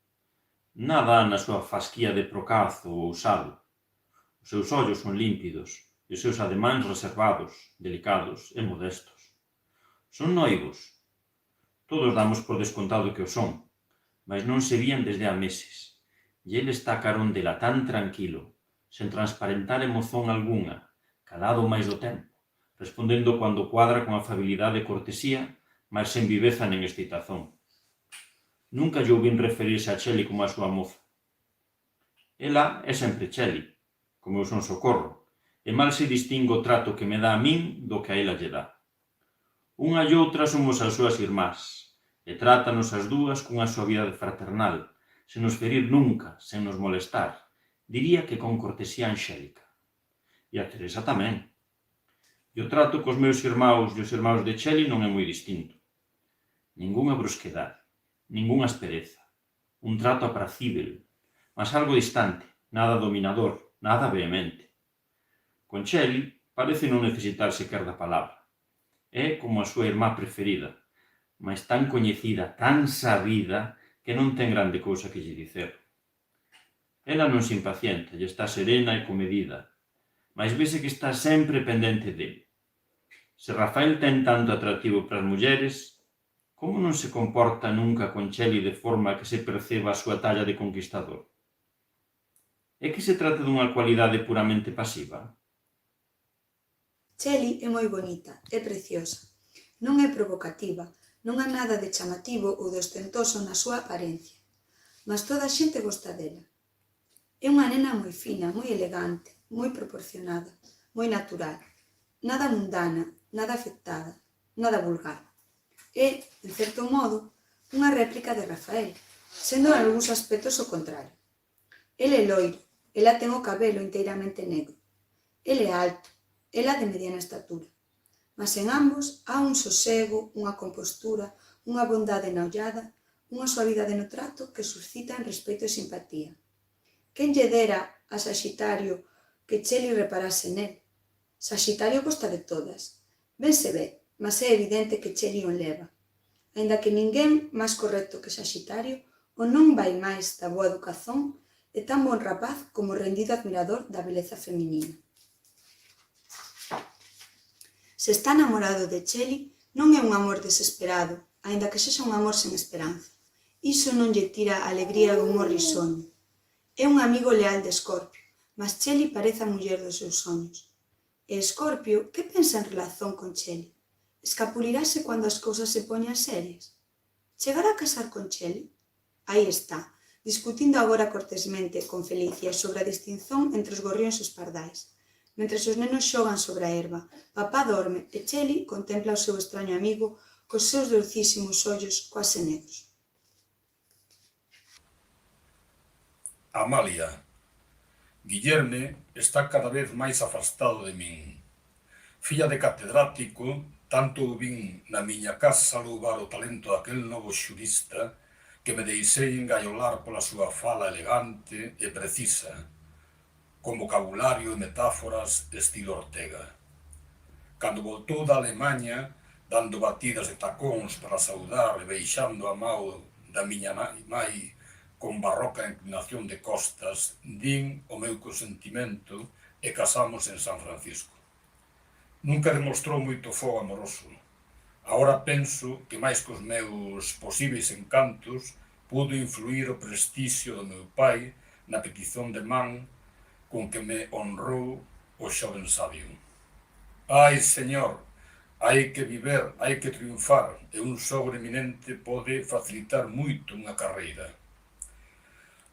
Nada na súa fasquía de procazo ou usado. Os seus ollos son límpidos e os seus ademáns reservados, delicados e modestos. Son noivos. Todos damos por descontado que o son, mas non se vían desde há meses. E ele está carón dela tan tranquilo, sen transparentar emozón algunha, calado máis do tempo, respondendo cando cuadra con afabilidade e cortesía, mas sen viveza nen excitazón. Nunca lle ouvin referirse a Cheli como a súa moza. Ela é sempre Cheli, como eu son Socorro, e mal se distingue o trato que me dá a min do que a ela lle dá. Unha e outra somos as súas irmás, e trátanos as dúas cunha suavidade fraternal, sen nos ferir nunca, sen nos molestar, diría que con cortesía angélica. E a Teresa tamén. E o trato cos meus irmãos e os irmãos de Cheli non é moi distinto. Ningunha brusquedade, ningunha aspereza, un trato apracível, mas algo distante, nada dominador, nada vehemente. Concheli parece non necesitar sequer da palabra. É como a súa irmá preferida, mas tan coñecida, tan sabida, que non ten grande cousa que lle dicer. Ela non se impacienta, lle está serena e comedida, mas vese que está sempre pendente dele. Se Rafael ten tanto atractivo para as mulleres, como non se comporta nunca Concheli de forma que se perceba a súa talla de conquistador? É que se trata dunha cualidade puramente pasiva? Cheli é moi bonita, é preciosa. Non é provocativa, non há nada de chamativo ou de ostentoso na súa apariencia, mas toda a xente gosta dela. É unha nena moi fina, moi elegante, moi proporcionada, moi natural, nada mundana, nada afectada, nada vulgar. É, en certo modo, unha réplica de Rafael, sendo en algúns aspectos o contrario. El é loiro, ela ten o cabelo inteiramente negro. El é alto, ela de mediana estatura. Mas en ambos há un sosego, unha compostura, unha bondade na ollada, unha suavidade no trato que suscitan respeto e simpatía. Quen lle dera a Saxitario que Cheli reparase nel? Saxitario gosta de todas. Ben se ve, mas é evidente que Cheli o leva. Aínda que ninguén máis correcto que Saxitario, o non vai máis da boa educación, é tan bon rapaz como rendido admirador da beleza feminina. Se está namorado de Cheli, non é un amor desesperado, aínda que sexa un amor sen esperanza. Iso non lle tira a alegría do humor risonho. É un amigo leal de Escorpio, mas Cheli parece a muller dos seus soños. E Escorpio, que pensa en relación con Cheli? Escapulirase cando as cousas se poñan serias? Chegará a casar con Cheli? Aí está, discutindo agora cortesmente con Felicia sobre a distinción entre os gorrións e os pardais. Mentres os nenos xogan sobre a herba, papá dorme e Cheli contempla o seu extraño amigo cos seus dulcísimos ollos quase negros. Amalia, Guillerme está cada vez máis afastado de min. Filla de catedrático, tanto o vin na miña casa louvar o talento daquel novo xurista que me deixei engaiolar pola súa fala elegante e precisa, con vocabulario e metáforas estilo Ortega. Cando voltou da Alemanha, dando batidas de tacóns para saudar e beixando a mão da miña mai con barroca inclinación de costas, din o meu consentimento e casamos en San Francisco. Nunca demostrou moito fogo amoroso. Agora penso que máis que os meus posíveis encantos pudo influir o prestixio do meu pai na petición de man con que me honrou o xoven sabio. Ai, señor, hai que viver, hai que triunfar, e un sogro eminente pode facilitar moito unha carreira.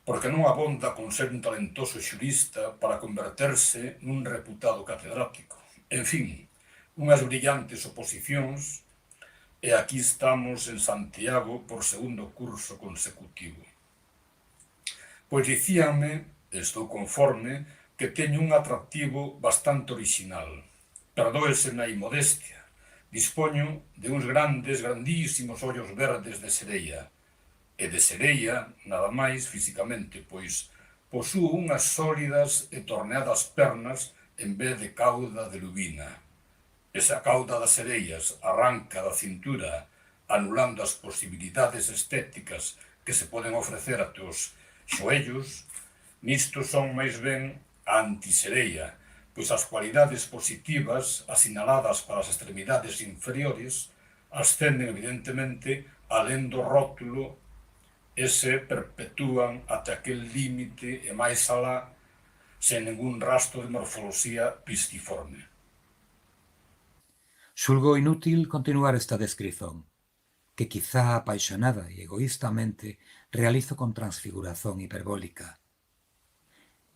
Porque non abonda con ser un talentoso xurista para converterse nun reputado catedrático. En fin, unhas brillantes oposicións, e aquí estamos en Santiago por segundo curso consecutivo. Pois dicíanme, estou conforme, que teño un atractivo bastante orixinal. Perdóeseme a inmodestia. Dispoño de uns grandísimos ollos verdes de sereia. E de sereia, nada máis fisicamente, pois posúo unhas sólidas e torneadas pernas en vez de cauda de lubina. Esa cauda das sereias arranca da cintura, anulando as posibilidades estéticas que se poden ofrecer a teus xoellos. Nisto son máis ben a antisereia, pois as cualidades positivas asinaladas para as extremidades inferiores ascenden evidentemente alén do rótulo e se perpetúan ata aquel límite e máis alá sen ningún rastro de morfoloxía pistiforme. Xulgo inútil continuar esta descrición, que quizá apaixonada e egoístamente realizo con transfiguración hiperbólica.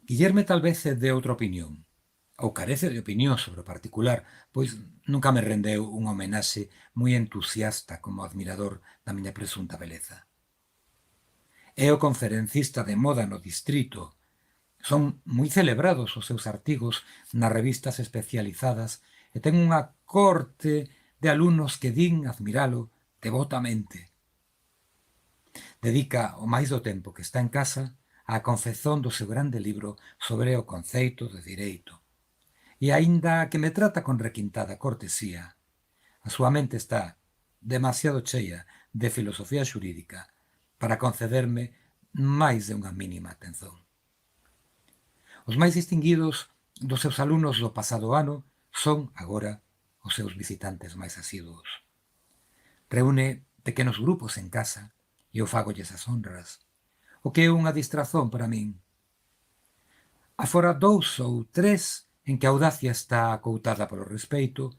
Guillerme tal vez é de outra opinión, ou carece de opinión sobre o particular, pois nunca me rendeu unha homenaxe moi entusiasta como admirador da miña presunta beleza. É o conferencista de moda no distrito. Son moi celebrados os seus artigos nas revistas especializadas e ten unha corte de alumnos que din admiralo devotamente. Dedica o máis do tempo que está en casa á confección do seu grande libro sobre o conceito de direito. e aínda que me trata con requintada cortesía, a súa mente está demasiado cheia de filosofía xurídica para concederme máis de unha mínima atención. Os máis distinguidos dos seus alumnos do pasado ano son, agora, os seus visitantes máis asiduos. Reúne pequenos grupos en casa e eu fagolles as honras, o que é unha distrazón para min. Afora 2 ou 3 en que a audacia está acoutada polo respeito,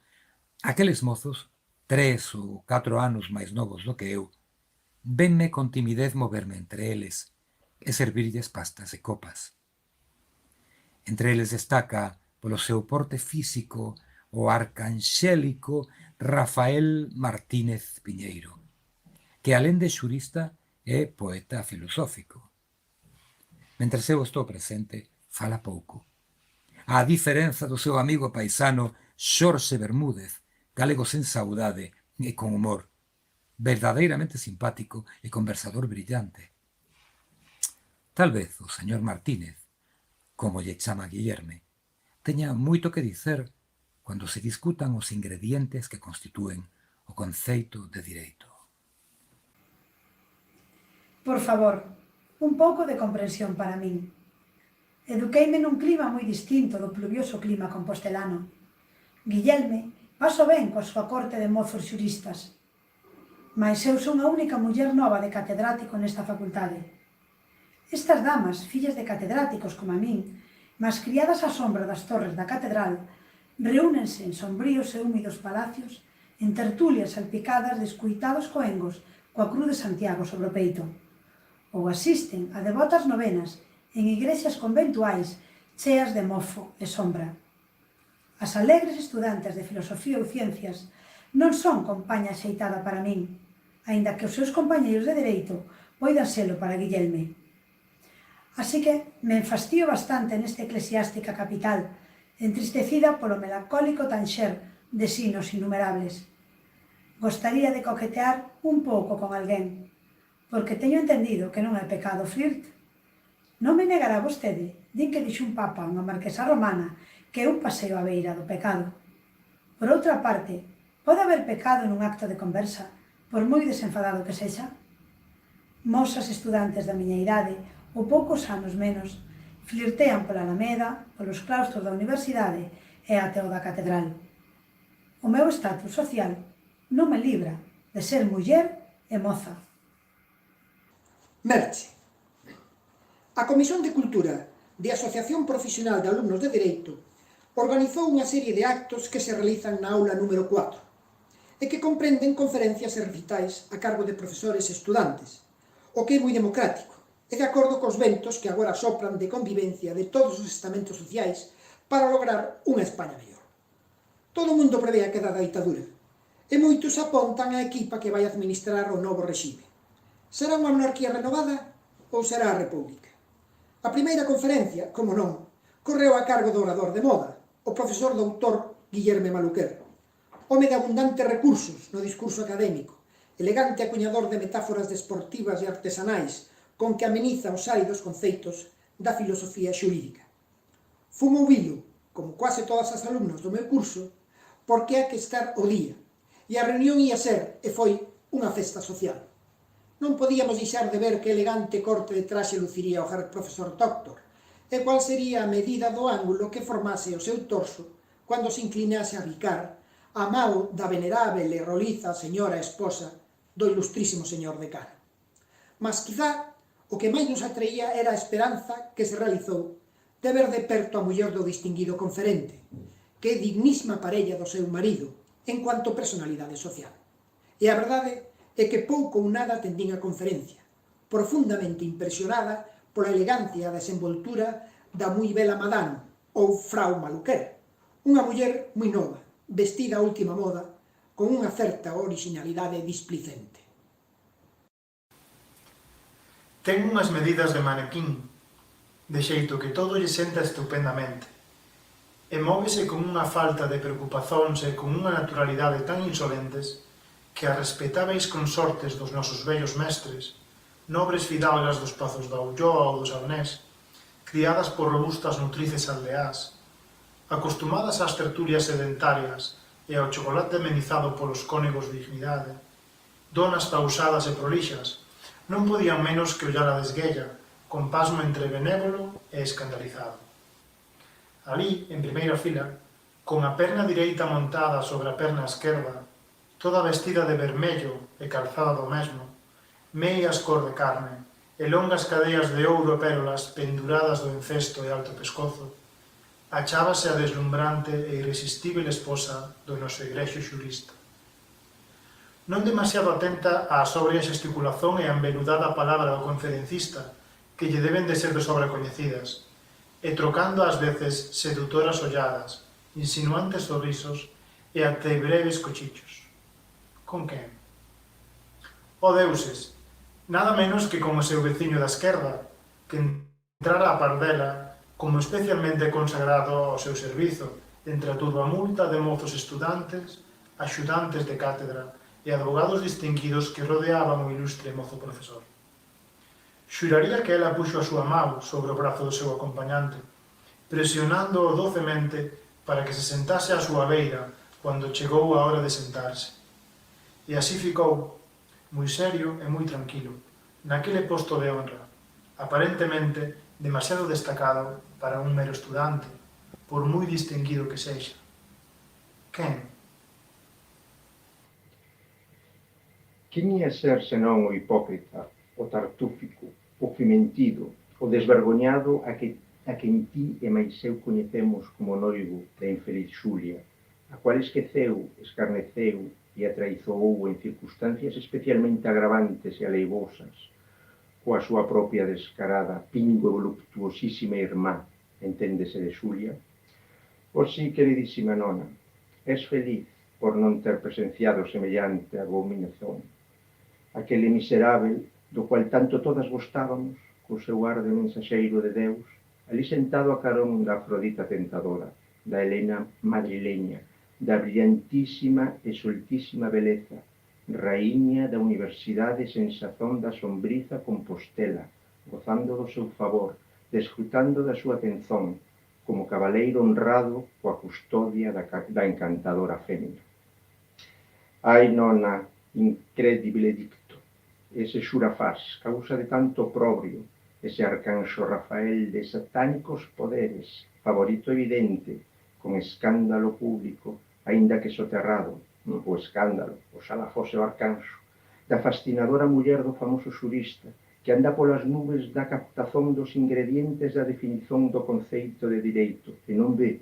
aqueles mozos, 3 ou 4 anos máis novos do que eu, venme con timidez moverme entre eles e servirlles pastas e copas. Entre eles destaca, polo seu porte físico, o arcanxélico Rafael Martínez Piñeiro, que alén de xurista é poeta filosófico. Mentre eu estou presente, fala pouco. A diferenza do seu amigo paisano Xorxe Bermúdez, galego sen saudade e con humor, verdadeiramente simpático e conversador brillante. Tal vez o señor Martínez, como lle chama Guillerme, teña moito que dicer cando se discutan os ingredientes que constitúen o conceito de direito. Por favor, un pouco de comprensión para min. Eduqueime nun clima moi distinto do pluvioso clima compostelano. Guillerme paso ben coa súa corte de mozos xuristas, mais eu son a única muller nova de catedrático nesta facultade. Estas damas, fillas de catedráticos como a min, mas criadas á sombra das torres da catedral, reúnense en sombríos e húmidos palacios en tertulias salpicadas de escuitados coengos coa cruz de Santiago sobre o peito, ou asisten a devotas novenas en igrexas conventuais cheas de mofo e sombra. As alegres estudantes de filosofía ou ciencias non son compaña xeitada para min, aínda que os seus compañeiros de dereito poidan selo para Guillerme. Así que me enfastío bastante nesta eclesiástica capital, entristecida polo melancólico tanxer de sinos innumerables. Gostaría de coquetear un pouco con alguén, porque teño entendido que non é pecado flirt. Non me negará vostede, din que dixo un papa a unha marquesa romana que é un paseo á beira do pecado. Por outra parte, pode haber pecado nun acto de conversa, por moi desenfadado que sexa? Mozas estudantes da miña idade, ou poucos anos menos, flirtean pola Alameda, polos claustros da universidade e até o da catedral. O meu estatus social non me libra de ser muller e moza. Merche. A Comisión de Cultura de Asociación Profesional de Alumnos de Dereito organizou unha serie de actos que se realizan na aula número 4 e que comprenden conferencias e recitais a cargo de profesores e estudantes, o que é moi democrático e de acordo cos ventos que agora sopran de convivencia de todos os estamentos sociais para lograr unha España mellor. Todo o mundo prevé a queda da ditadura e moitos apontan a equipa que vai administrar o novo regime. Será unha monarquía renovada ou será a república? A primeira conferencia, como non, correu a cargo do orador de moda, o profesor doutor Guillerme Maluquer, home de abundantes recursos no discurso académico, elegante acuñador de metáforas desportivas e artesanais, con que ameniza os áridos conceitos da filosofía xurídica. Fun ouvido, como quase todas as alumnos do meu curso, porque hai que estar o día, e a reunión ia ser, e foi, unha festa social. Non podíamos deixar de ver que elegante corte de traxe luciría o profesor doctor, e cual sería a medida do ángulo que formase o seu torso cando se inclinase a bicar a mao da venerável e roliza señora esposa do ilustrísimo señor decano. Mas, quizá, o que máis nos atraía era a esperanza que se realizou de ver de perto a muller do distinguido conferente, que é dignísima parella do seu marido en cuanto a personalidade social. E a verdade é que pouco ou nada atendín a conferencia, profundamente impresionada pola elegancia e a desenvoltura da moi bela madame, ou frau Maluquer, unha muller moi nova, vestida a última moda, con unha certa originalidade displicente. Ten unhas medidas de manequín, de xeito que todo lle senta estupendamente, e móvese con unha falta de preocupazóns e con unha naturalidade tan insolentes que as respetáveis consortes dos nosos vellos mestres, nobres fidalgas dos pazos da Ulloa ou dos Arnés, criadas por robustas nutrices aldeás, acostumadas ás tertulias sedentarias e ao chocolate amenizado polos cónegos de dignidade, donas pausadas e prolixas, non podían menos que ollar a desguella, con pasmo entre benévolo e escandalizado. Ali, en primeira fila, con a perna direita montada sobre a perna esquerda, toda vestida de vermello e calzada do mesmo, meias cor de carne e longas cadeas de ouro e pérolas penduradas do encesto e alto pescozo, achábase a deslumbrante e irresistível esposa do noso egrexo xurista. Non demasiado atenta á sobria gesticulación e a enveludada palabra do conferencista, que lle deben de ser de sobra coñecidas, e trocando ás veces sedutoras olladas, insinuantes sorrisos e até breves cochichos. Con quen? Oh deuses, nada menos que con o seu veciño da esquerda, que entrara a par dela como especialmente consagrado ao seu servizo entre a turbamulta de mozos estudantes, axudantes de cátedra e advogados distinguidos que rodeaban o ilustre mozo profesor. Xuraría que ela puxo a súa mão sobre o brazo do seu acompañante, presionando-o docemente para que se sentase á súa beira cando chegou a hora de sentarse. E así ficou, moi serio e moi tranquilo, naquele posto de honra, aparentemente demasiado destacado para un mero estudante, por moi distinguido que sexa. Quen? Quen ia ser senón o hipócrita, o tartúfico, o fementido, o desvergoñado a quen ti e máis eu coñecemos como noivo da infeliz Xulia, a cual esqueceu, escarneceu e atraizou en circunstancias especialmente agravantes e aleivosas, coa súa propia descarada, pingo e voluptuosísima irmá, enténdese de Xulia? Pois sí, queridísima nona, és feliz por non ter presenciado semellante abominación. Aquele miserável, do cual tanto todas gostábamos, co seu ar de mensaxeiro de Deus, ali sentado a carón da Afrodita tentadora, da Helena madrileña, da brillantísima e soltísima beleza, raíña da Universidade sen sazón da sombriza Compostela, gozando do seu favor, desfrutando da súa atención, como cabaleiro honrado coa custodia da encantadora fémina. Ai, nona, incredibile dicto, ese xurafaz, causa de tanto oprobrio, ese arcanxo Rafael de satánicos poderes, favorito evidente, con escándalo público, aínda que soterrado, o escándalo, oxalá fose o arcanxo, da fascinadora muller do famoso xurista, que anda polas nubes da captación dos ingredientes da definición do conceito de direito, que non ve,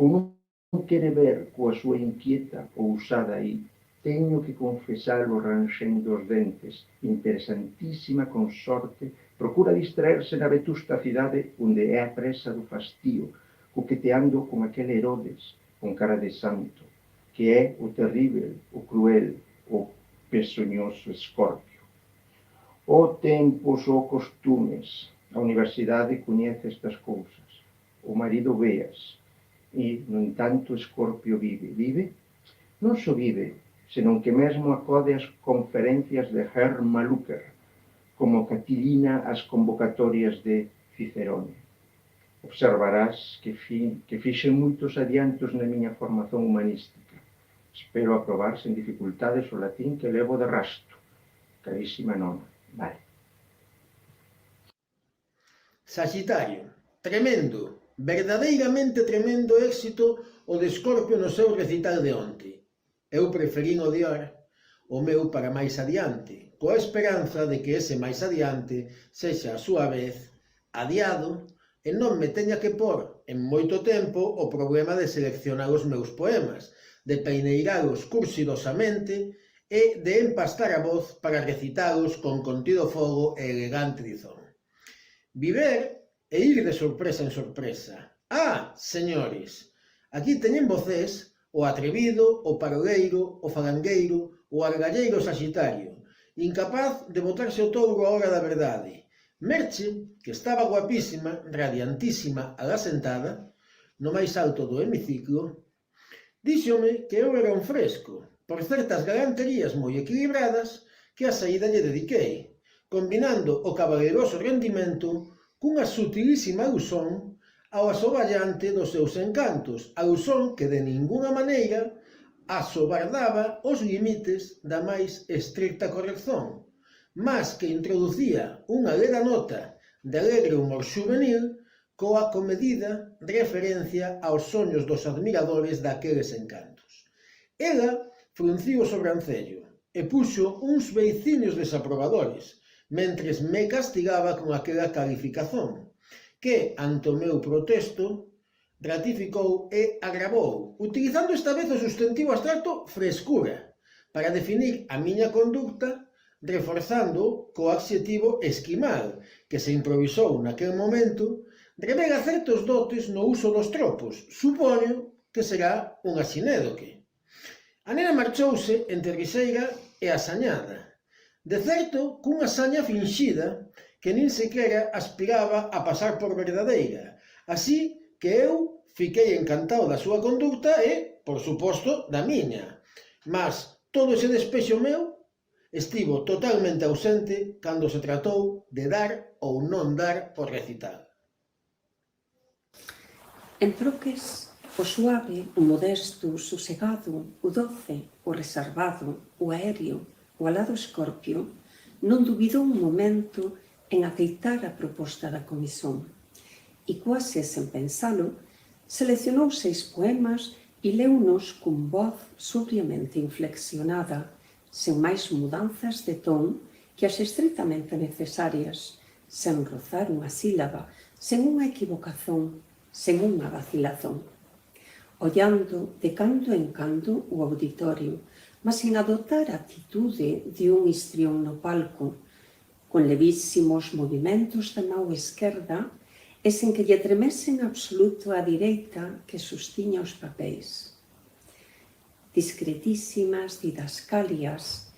ou non quere ver coa súa inquieta ou usada aí. Teño que confesalo ranxendo os dentes, interesantísima consorte, procura distraerse na vetusta cidade onde é a presa do fastío, coqueteando con aquel Herodes, con cara de santo, que é o terrível, o cruel, o pesoñoso Escorpio. O tempos, o costumes, a universidade coñece estas cousas, o marido veas, e, no entanto, Escorpio vive. Non só vive, senón que mesmo acode ás conferencias de Hermann Lucker, como Catilina ás convocatorias de Cicerone. Observarás que fixen moitos adiantos na miña formación humanística. Espero aprobar sen dificultades o latín que levo de rasto. Carísima nona, vale. Sagitario, tremendo, verdadeiramente tremendo éxito o de Escorpio no seu recital de onte. Eu preferín odiar o meu para máis adiante, coa esperanza de que ese máis adiante sexa a súa vez adiado e non me teña que pôr en moito tempo o problema de seleccionar os meus poemas, de peineiralos cursidosamente e de empastar a voz para recitalos con contido fogo e elegante dizón. Viver e ir de sorpresa en sorpresa. Ah, señores, aquí teñen vocés o atrevido, o paroleiro, o falangueiro, o argalleiro Sagitario, incapaz de botarse o touro a hora da verdade. Merche, que estaba guapísima, radiantísima, alá sentada, no máis alto do hemiciclo, díxome que eu era un fresco, por certas galanterías moi equilibradas que a saída lle dediquei, combinando o caballeroso rendimento cunha sutilísima alusón ao asoballante dos seus encantos, ao son que de ninguna maneira asobardaba os límites da máis estricta corrección, mas que introducía unha lera nota de alegre humor juvenil coa comedida referencia aos soños dos admiradores daqueles encantos. Ela frunciu o sobrancello e puxo uns beiciños desaprobadores, mentres me castigaba con aquela calificación, que, ante o meu protesto, ratificou e agravou, utilizando esta vez o sustantivo abstracto frescura, para definir a miña conducta, reforzando co adxetivo esquimal, que se improvisou naquel momento, revela certos dotes no uso dos tropos, supoño que será unha sinédoque. A nena marchouse entre riseira e asañada, de certo cunha saña finxida que nin sequera aspiraba a pasar por verdadeira, así que eu fiquei encantado da súa conducta e, por suposto, da miña. Mas todo ese despexo meu estivo totalmente ausente cando se tratou de dar ou non dar o recital. En troques, o suave, o modesto, o sosegado, o doce, o reservado, o aéreo, o alado Escorpio, non dubidou un momento en aceitar a proposta da comisión e, quase sen pensalo, seleccionou 6 poemas e leunos con voz sobriamente inflexionada, sen máis mudanzas de ton que as estritamente necesarias, sen rozar unha sílaba, sen unha equivocación, sen unha vacilación. Ollando de cando en cando o auditorio, mas sin adoptar a actitude de un histrión no palco, con levísimos movimentos da mão esquerda e sen que lle tremese en absoluto a direita que sustiña os papéis. Discretísimas didascalias,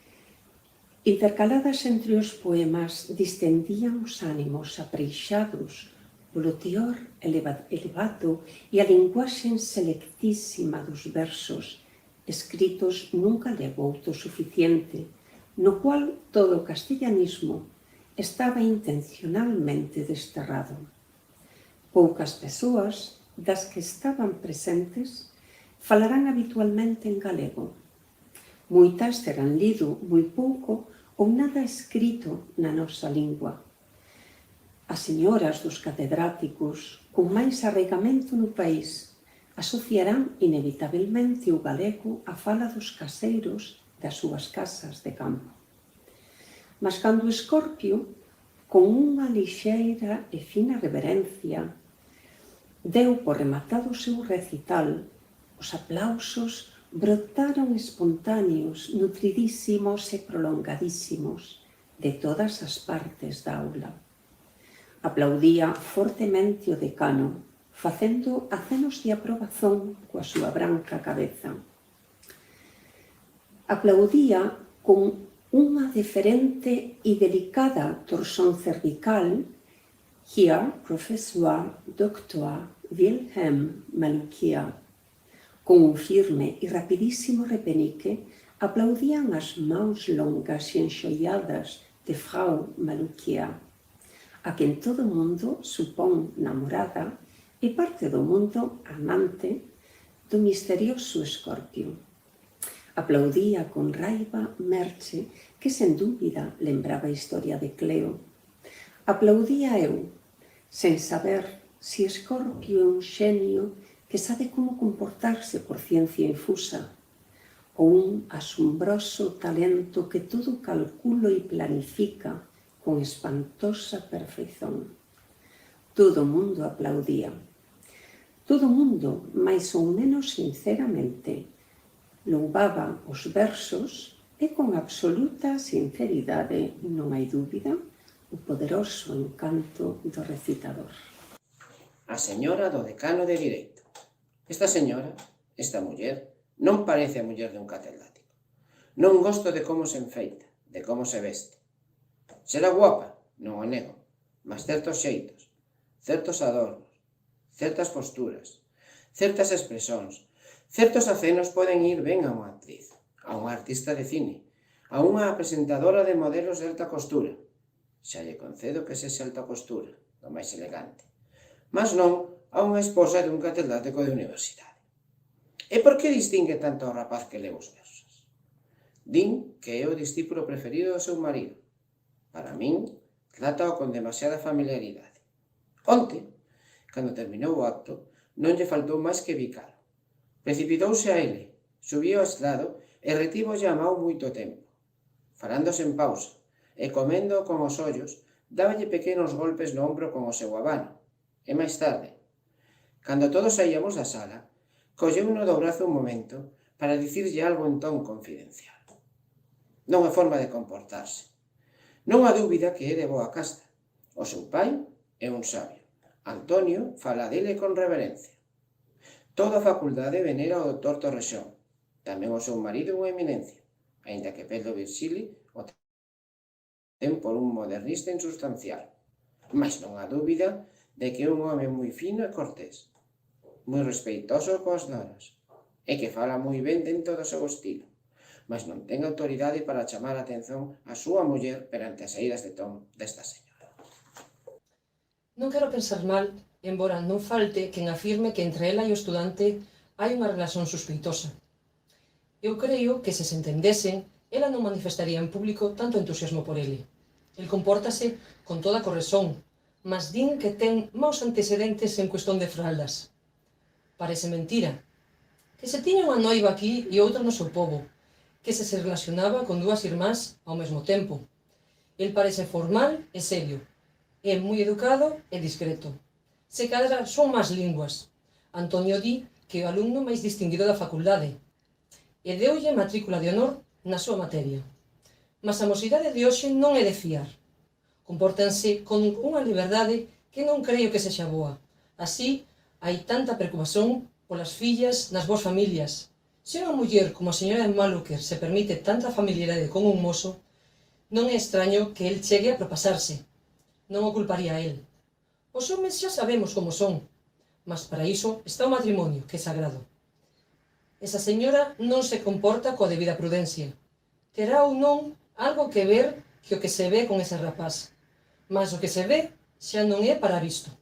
intercaladas entre os poemas, distendían os ánimos apreixados polo teor elevado e a linguaxe selectísima dos versos, escritos nun galegouto suficiente, no cual todo o castellanismo estaba intencionalmente desterrado. Poucas persoas das que estaban presentes falarán habitualmente en galego. Moitas terán lido moi pouco ou nada escrito na nosa lingua. As señoras dos catedráticos, con máis arraigamento no país, asociarán inevitablemente o galego á fala dos caseiros das súas casas de campo. Mas cando o Escorpio, con unha lixeira e fina reverencia, deu por rematado o seu recital, os aplausos brotaron espontáneos, nutridísimos e prolongadísimos de todas as partes da aula. Aplaudía fortemente o decano, facendo acenos de aprobazón coa súa branca cabeza. Aplaudía con unha deferente e delicada torsión cervical, Hier Professor Dr. Wilhelm Maluquia. Con un firme e rapidísimo repenique, aplaudían as mãos longas e enxolladas de Frau Maluquia, a quen todo o mundo supón namorada e parte do mundo amante do misterioso Escorpio. Aplaudía con raiva Merche, que sen dúbida lembraba a historia de Cleo. Aplaudía eu, sen saber se Escorpio é un xenio que sabe como comportarse por ciencia infusa, ou un asombroso talento que todo calcula e planifica con espantosa perfeición. Todo o mundo aplaudía. Todo o mundo, máis ou menos sinceramente, louvaba os versos e con absoluta sinceridade, non hai dúbida, o poderoso encanto do recitador. A señora do decano de Direito. Esta señora, esta muller, non parece a muller dun catedrático. Non gosto de como se enfeita, de como se veste. Será guapa, non o nego, mas certos xeitos, certos adornos, certas posturas, certas expresóns, certos acenos poden ir ben a unha actriz, a unha artista de cine, a unha presentadora de modelos de alta costura. Xa lle concedo que sexa alta costura, do máis elegante, mas non a unha esposa dun catedrático de universidade. E por que distingue tanto ao rapaz que leu os versos? Din que é o discípulo preferido do seu marido. Para min, trátao con demasiada familiaridade. Onte, cando terminou o acto, non lle faltou máis que bicalo. Precipitouse a ele, subiu ao estrado e retivolle a mão moito tempo. Falándose en pausa e comendo con os ollos, dáballe pequenos golpes no ombro con o seu abano. E máis tarde, cando todos saíamos da sala, colleuno do brazo un momento para dicirlle algo en ton confidencial. Non é forma de comportarse. Non há dúbida que é de boa casta. O seu pai é un sabio. Antonio fala dele con reverencia. Toda a facultade venera o Dr. Torrexón. Tamén o seu marido unha eminencia, aínda que Pedro Virgili o ten por un modernista insubstancial. Mas non há dúbida de que é un home moi fino e cortés, moi respeitoso coas donas, e que fala moi ben dentro do seu estilo, mas non ten autoridade para chamar a atención a súa muller perante as saídas de ton desta señora. Non quero pensar mal, embora non falte quen afirme que entre ela e o estudante hai unha relación sospeitosa. Eu creo que se entendesen, ela non manifestaría en público tanto entusiasmo por ele. El compórtase con toda corresón, mas din que ten maus antecedentes en cuestión de fraldas. Parece mentira. Que se tiña unha noiva aquí e outra no seu pobo, que se relacionaba con dúas irmás ao mesmo tempo. El parece formal e serio, é moi educado e discreto. Se cadra son máis linguas. Antonio di que é o alumno máis distinguido da facultade e deulle matrícula de honor na súa materia. Mas a mocidade de hoxe non é de fiar. Compórtanse con unha liberdade que non creo que sexa boa. Así, hai tanta preocupación polas fillas nas vós familias. Se unha muller como a señora Maluquer se permite tanta familiaridade con un mozo, non é extraño que el chegue a propasarse. Non o culparía a el. Os homes xa sabemos como son, mas para iso está o matrimonio, que é sagrado. Esa señora non se comporta coa debida prudencia. Terá ou non algo que ver que o que se ve con ese rapaz. Mas o que se ve xa non é para visto.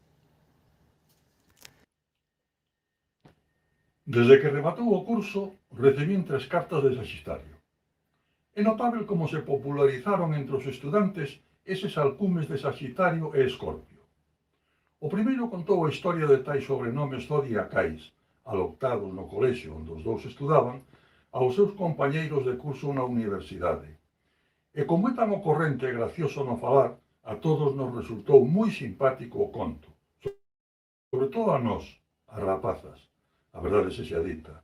Desde que rematou o curso, recibín 3 cartas de Saxitario. É notable como se popularizaron entre os estudantes eses alcumes de Saxitario e Escorpio. O primeiro contou a historia de tais sobrenomes zodiacais, adoptados no colexio onde os dous estudaban, aos seus compañeiros de curso na universidade. E como é tan ocorrente e gracioso no falar, a todos nos resultou moi simpático o conto, sobre todo a nós, as rapazas, a verdade sexa dita,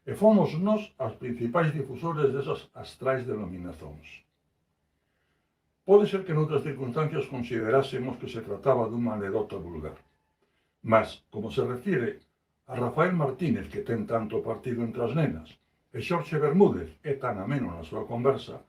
e fomos nós as principais difusores desas astrais denominacións. Pode ser que noutras circunstancias considerásemos que se trataba dunha anedota vulgar, mas, como se refire a Rafael Martínez, que ten tanto partido entre as nenas, e Xorxe Bermúdez é tan ameno na súa conversa,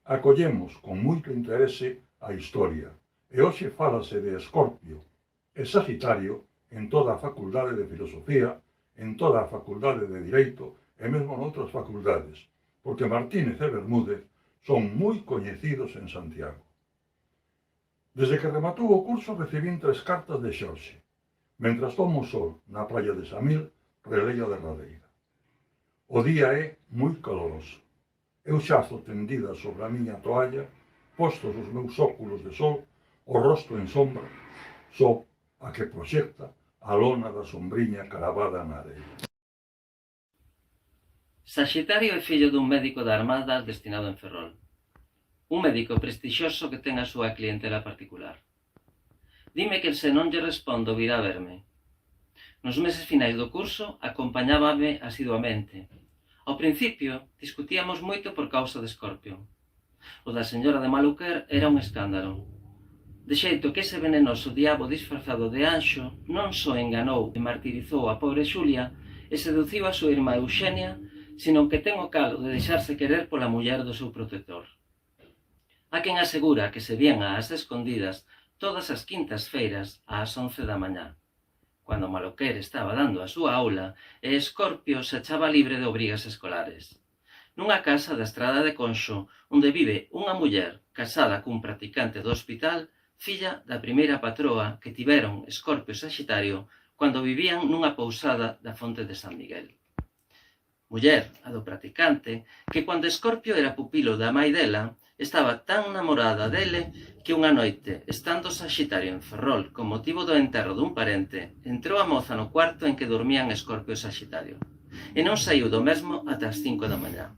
acollemos con moito interese a historia, e hoxe fálase de Escorpio e Sagitario en toda a facultade de Filosofía, en toda a facultade de Direito e mesmo noutras facultades, porque Martínez e Bermúdez son moi coñecidos en Santiago. Desde que rematou o curso recibín 3 cartas de Xorxe. Mentras tomo sol na praia de Samil, releio a derradeira. O día é moi caloroso. Eu xazo tendida sobre a miña toalla, postos os meus óculos de sol, o rosto en sombra, só a que proxecta a lona da sombriña cravada na areia. Saxitario é fillo dun médico da Armada destinado en Ferrol. Un médico prestixioso que ten a súa clientela particular. Dime que se non lle respondo virá a verme. Nos meses finais do curso acompañábame asiduamente. Ao principio discutíamos moito por causa de Escorpio. O da señora de Maluquer era un escándalo. De xeito que ese venenoso diabo disfrazado de anxo non só enganou e martirizou a pobre Xulia e seduciu a súa irmá Eugenia, sino que ten o calo de deixarse querer pola muller do seu protector. Há quen asegura que se vían ás escondidas todas as quintas-feiras ás 11 da mañá, cando Maluquer estaba dando a súa aula e Escorpio se achaba libre de obrigas escolares. Nunha casa da Estrada de Conxo, onde vive unha muller casada cun practicante do hospital, filla da primeira patroa que tiveron Escorpio e Saxitario cando vivían nunha pousada da fonte de San Miguel. Muller, a do practicante, que cando Escorpio era pupilo da mai dela, estaba tan namorada dele que unha noite, estando Saxitario en Ferrol con motivo do enterro dun parente, entrou a moza no cuarto en que dormían Escorpio e Saxitario, e non saiu do mesmo ata as 5 da mañá.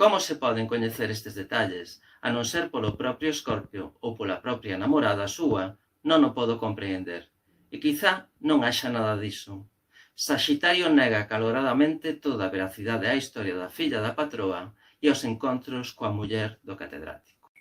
Como se poden coñecer estes detalles, a non ser polo propio Escorpio ou pola propia namorada súa, non o podo compreender, e quizá non haxa nada diso. Saxitario nega caloradamente toda a veracidade á historia da filla da patroa e aos encontros coa muller do catedrático.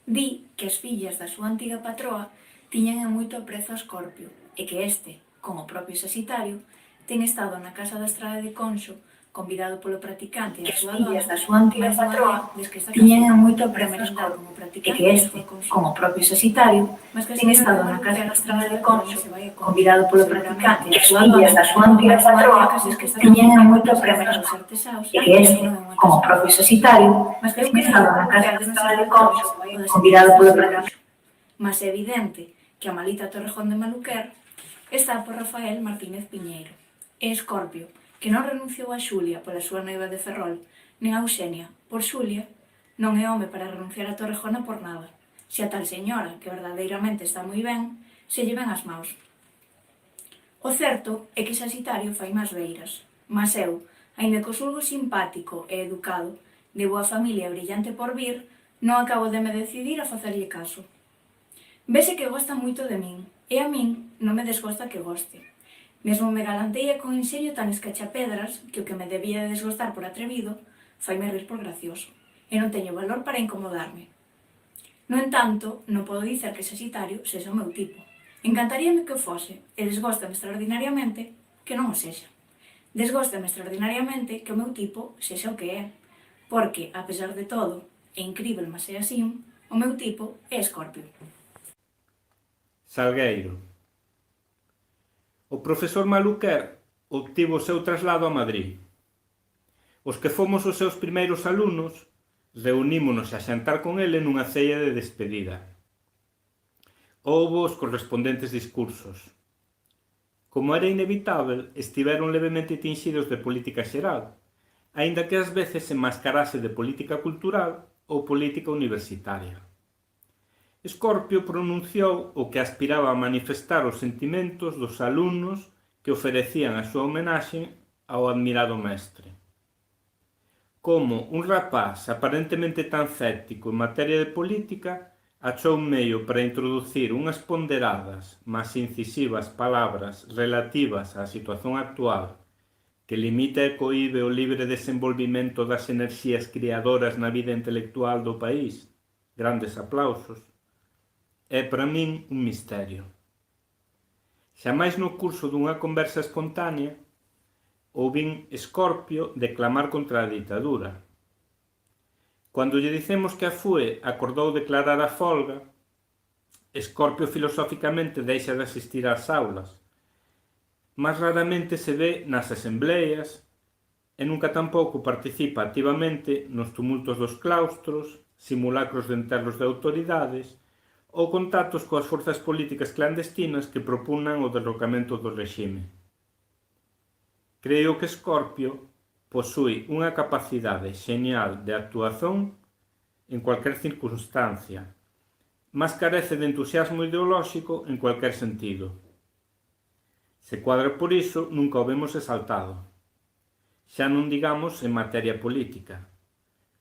Di que as fillas da súa antiga patroa tiñan en moito aprezo a Escorpio e que este, como o propio Saxitario, ten estado na casa da Estrada de Conxo convidado polo practicante e a súa dona da súa antiga patroa tiñan en moito aprezo a Escorpio e que este, como o propio Saxitario, ten estado na casa da Estrada de Conxo convidado polo practicante e a súa dona da súa antiga patroa tiñan en moito aprezo a e que este, como o propio Saxitario, ten estado na casa da Estrada de Conxo convidado polo practicante. Mas é evidente que a malita Torrejón de Maluquer está por Rafael Martínez Piñeiro. É Escorpio, que non renunciou a Xulia pola súa noiva de Ferrol, nin a Eusenia por Xulia, non é home para renunciar a Torrejona por nada, se a tal señora, que verdadeiramente está moi ben, se lle ven as maus. O certo é que Saxitario fai máis beiras, mas eu, aínda que o xulgo simpático e educado, de boa familia e brillante por vir, non acabo de me decidir a facerlle caso. Vese que gosta moito de min, e a min non me desgosta que goste. Mesmo me galanteia con enxeño tan escachapedras que o que me debía de desgostar por atrevido faime rir por gracioso, e non teño valor para incomodarme. No entanto, non podo dicer que Saxitario sexa o meu tipo. Encantaríame que o fose, e desgóstame extraordinariamente que non o sexa. Desgóstame extraordinariamente que o meu tipo sexa o que é, porque, a pesar de todo, é incrível, mas é así, o meu tipo é Escorpio. Salgueiro. O profesor Maluquer obtivo o seu traslado a Madrid. Os que fomos os seus primeiros alumnos reunímonos a xantar con ele nunha ceia de despedida. Houbo os correspondentes discursos. Como era inevitável, estiveron levemente tinxidos de política xeral, aínda que ás veces se mascarase de política cultural ou política universitaria. Escorpio pronunciou o que aspiraba a manifestar os sentimentos dos alumnos que oferecían a súa homenaxe ao admirado mestre. Como un rapaz aparentemente tan céptico en materia de política achou un medio para introducir unhas ponderadas, mas incisivas palabras relativas á situación actual que limita e cohibe o libre desenvolvimento das enerxías criadoras na vida intelectual do país, grandes aplausos, é para min un misterio. Xamais no curso dunha conversa espontánea ouvin Escorpio declamar contra a ditadura. Cando lle dicemos que a FUE acordou declarar a folga, Escorpio filosóficamente deixa de asistir ás aulas, mas raramente se ve nas asembleas e nunca tampouco participa activamente nos tumultos dos claustros, simulacros de enterros de autoridades ou contactos coas forzas políticas clandestinas que propugnan o derrocamento do regime. Creo que Escorpio posúe unha capacidade xenial de actuación en cualquier circunstancia, mas carece de entusiasmo ideolóxico en cualquier sentido. Se cuadra por iso, nunca o vemos exaltado. Xa non digamos en materia política,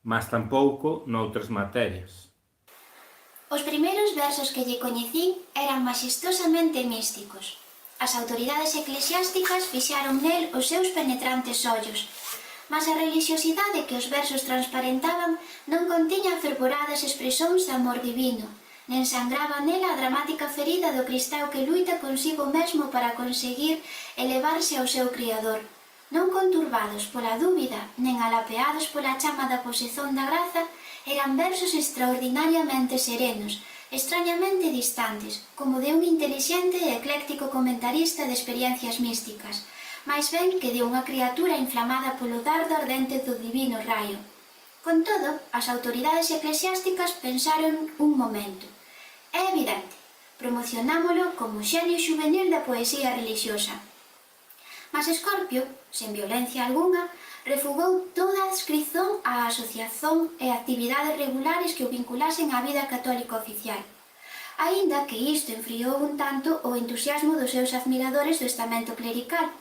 mas tampouco noutras materias. Os primeiros versos que lle coñecín eran maxestosamente místicos. As autoridades eclesiásticas fixaron nel os seus penetrantes ollos, mas a religiosidade que os versos transparentaban non contiña fervoradas expresións de amor divino, nen sangraba nela a dramática ferida do cristao que luita consigo mesmo para conseguir elevarse ao seu Criador, non conturbados pola dúbida, nen alapeados pola chama da posezón da graza. Eran versos extraordinariamente serenos, extrañamente distantes, como de un intelixente e ecléctico comentarista de experiencias místicas, máis ben que de unha criatura inflamada polo dardo ardente do divino raio. Con todo, as autoridades eclesiásticas pensaron un momento. É evidente, promocionámolo como xenio xuvenil da poesía relixiosa. Mas Escorpio, sen violencia algunha, refugou toda a adscripción á asociación e actividades regulares que o vinculasen á vida católica oficial, aínda que isto enfriou un tanto o entusiasmo dos seus admiradores do estamento clerical,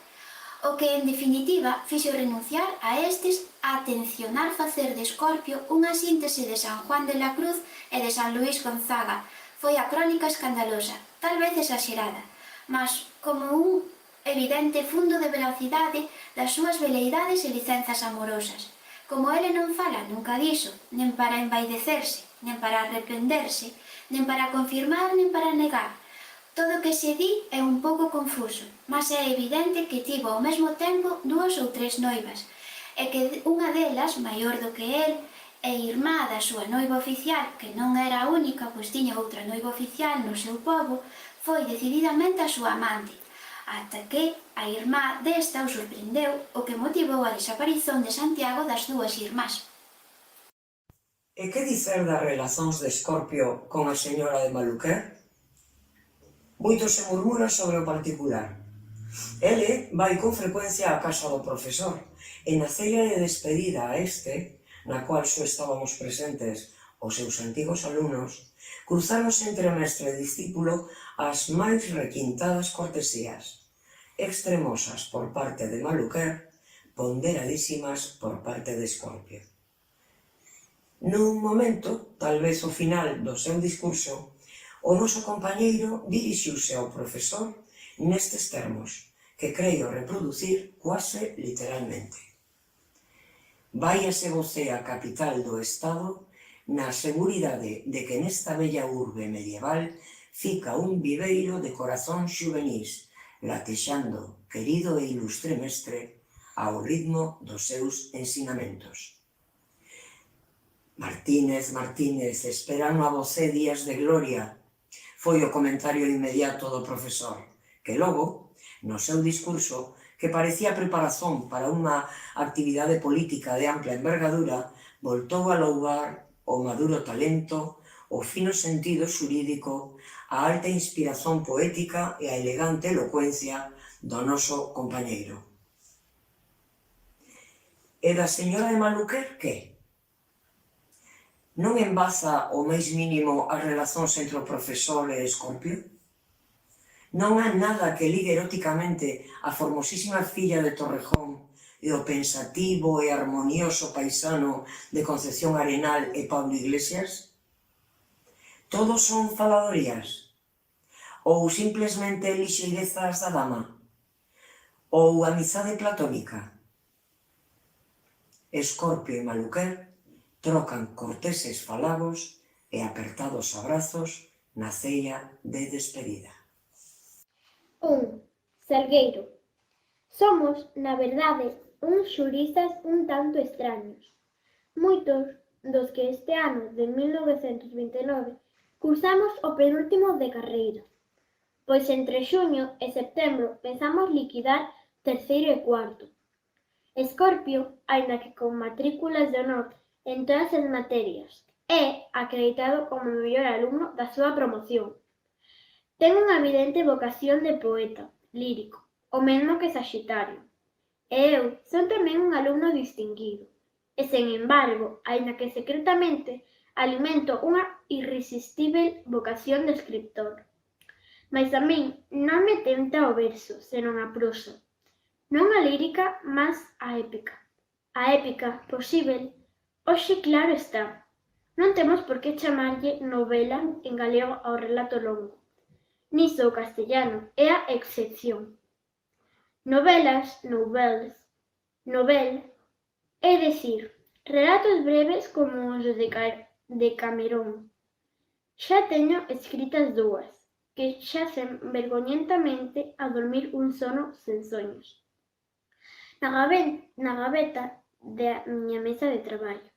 o que, en definitiva, fixo renunciar a estes a tencionar facer de Escorpio unha síntese de San Juan de la Cruz e de San Luís Gonzaga. Foi a crónica escandalosa, tal vez exagerada, mas como un evidente fundo de veracidade das súas veleidades e licenzas amorosas. Como ele non fala nunca diso, nen para envaidecerse, nen para arrependerse, nen para confirmar, nen para negar. Todo o que se di é un pouco confuso, mas é evidente que tivo ao mesmo tempo 2 ou 3 noivas, e que unha delas, maior do que el, e irmá da súa noiva oficial, que non era a única, pois tiña outra noiva oficial no seu pobo, foi decididamente a súa amante, ata que a irmá desta o sorprendeu, o que motivou a desaparición de Santiago das dúas irmás. E que dicer das relacións de Escorpio con a señora de Maluquer? Moito se murmura sobre o particular. Ele vai con frecuencia á casa do profesor e na cella de despedida a este, na cual só estábamos presentes os seus antigos alumnos, cruzáronse entre mestre e discípulo as máis requintadas cortesías, extremosas por parte de Maluquer, ponderadísimas por parte de Escorpio. Nun momento, tal vez ao final do seu discurso, o noso compañeiro dirixiuse ao profesor nestes termos, que creio reproducir quase literalmente. Váiase você a capital do Estado na seguridade de que nesta bella urbe medieval fica un viveiro de corazón xuvenís, latexando, querido e ilustre mestre, ao ritmo dos seus ensinamentos. Martínez, Martínez, esperan a você días de gloria, foi o comentario inmediato do profesor, que logo, no seu discurso, que parecía preparación para unha actividade política de ampla envergadura, voltou a louvar o maduro talento, o fino sentido xurídico, a alta inspiración poética e a elegante elocuencia do noso compañeiro. E da señora de Maluquer, que? Non embaza o máis mínimo as relacións entre o profesor e Escorpio? Non há nada que ligue eróticamente a formosísima filla de Torrejón e o pensativo e armonioso paisano de Concepción Arenal e Pablo Iglesias? Todos son faladorías? Ou simplesmente lixeirezas da dama? Ou amizade platónica? Escorpio e Maluquer trocan corteses falagos e apertados abrazos na cella de despedida. 1. Salgueiro. Somos, na verdade, uns xuristas un tanto extraños. Moitos dos que este ano de 1929 cursamos o penúltimo de carreira, pois entre xuño e setembro pensamos liquidar terceiro e cuarto. Escorpio, aínda que con matrículas de honor en todas as materias, é acreditado como o mellor alumno da súa promoción. Ten unha evidente vocación de poeta, lírico, o mesmo que Saxitario. E eu son tamén un alumno distinguido, e, sen embargo, aínda que secretamente, alimento unha irresistível vocación de escritor. Mais a min non me tenta o verso, senón a prosa. Non a lírica, mas a épica. A épica, posíbel, hoxe claro está. Non temos por que chamarlle novela en galego ao relato longo. Niso o castellano é a excepción. Novelas, novels, novel, é dicir, relatos breves como os de Camerón. Xa teño escritas 2, que xacen vergoñentamente a dormir un sono sen soños. Na gaveta da miña mesa de traballo.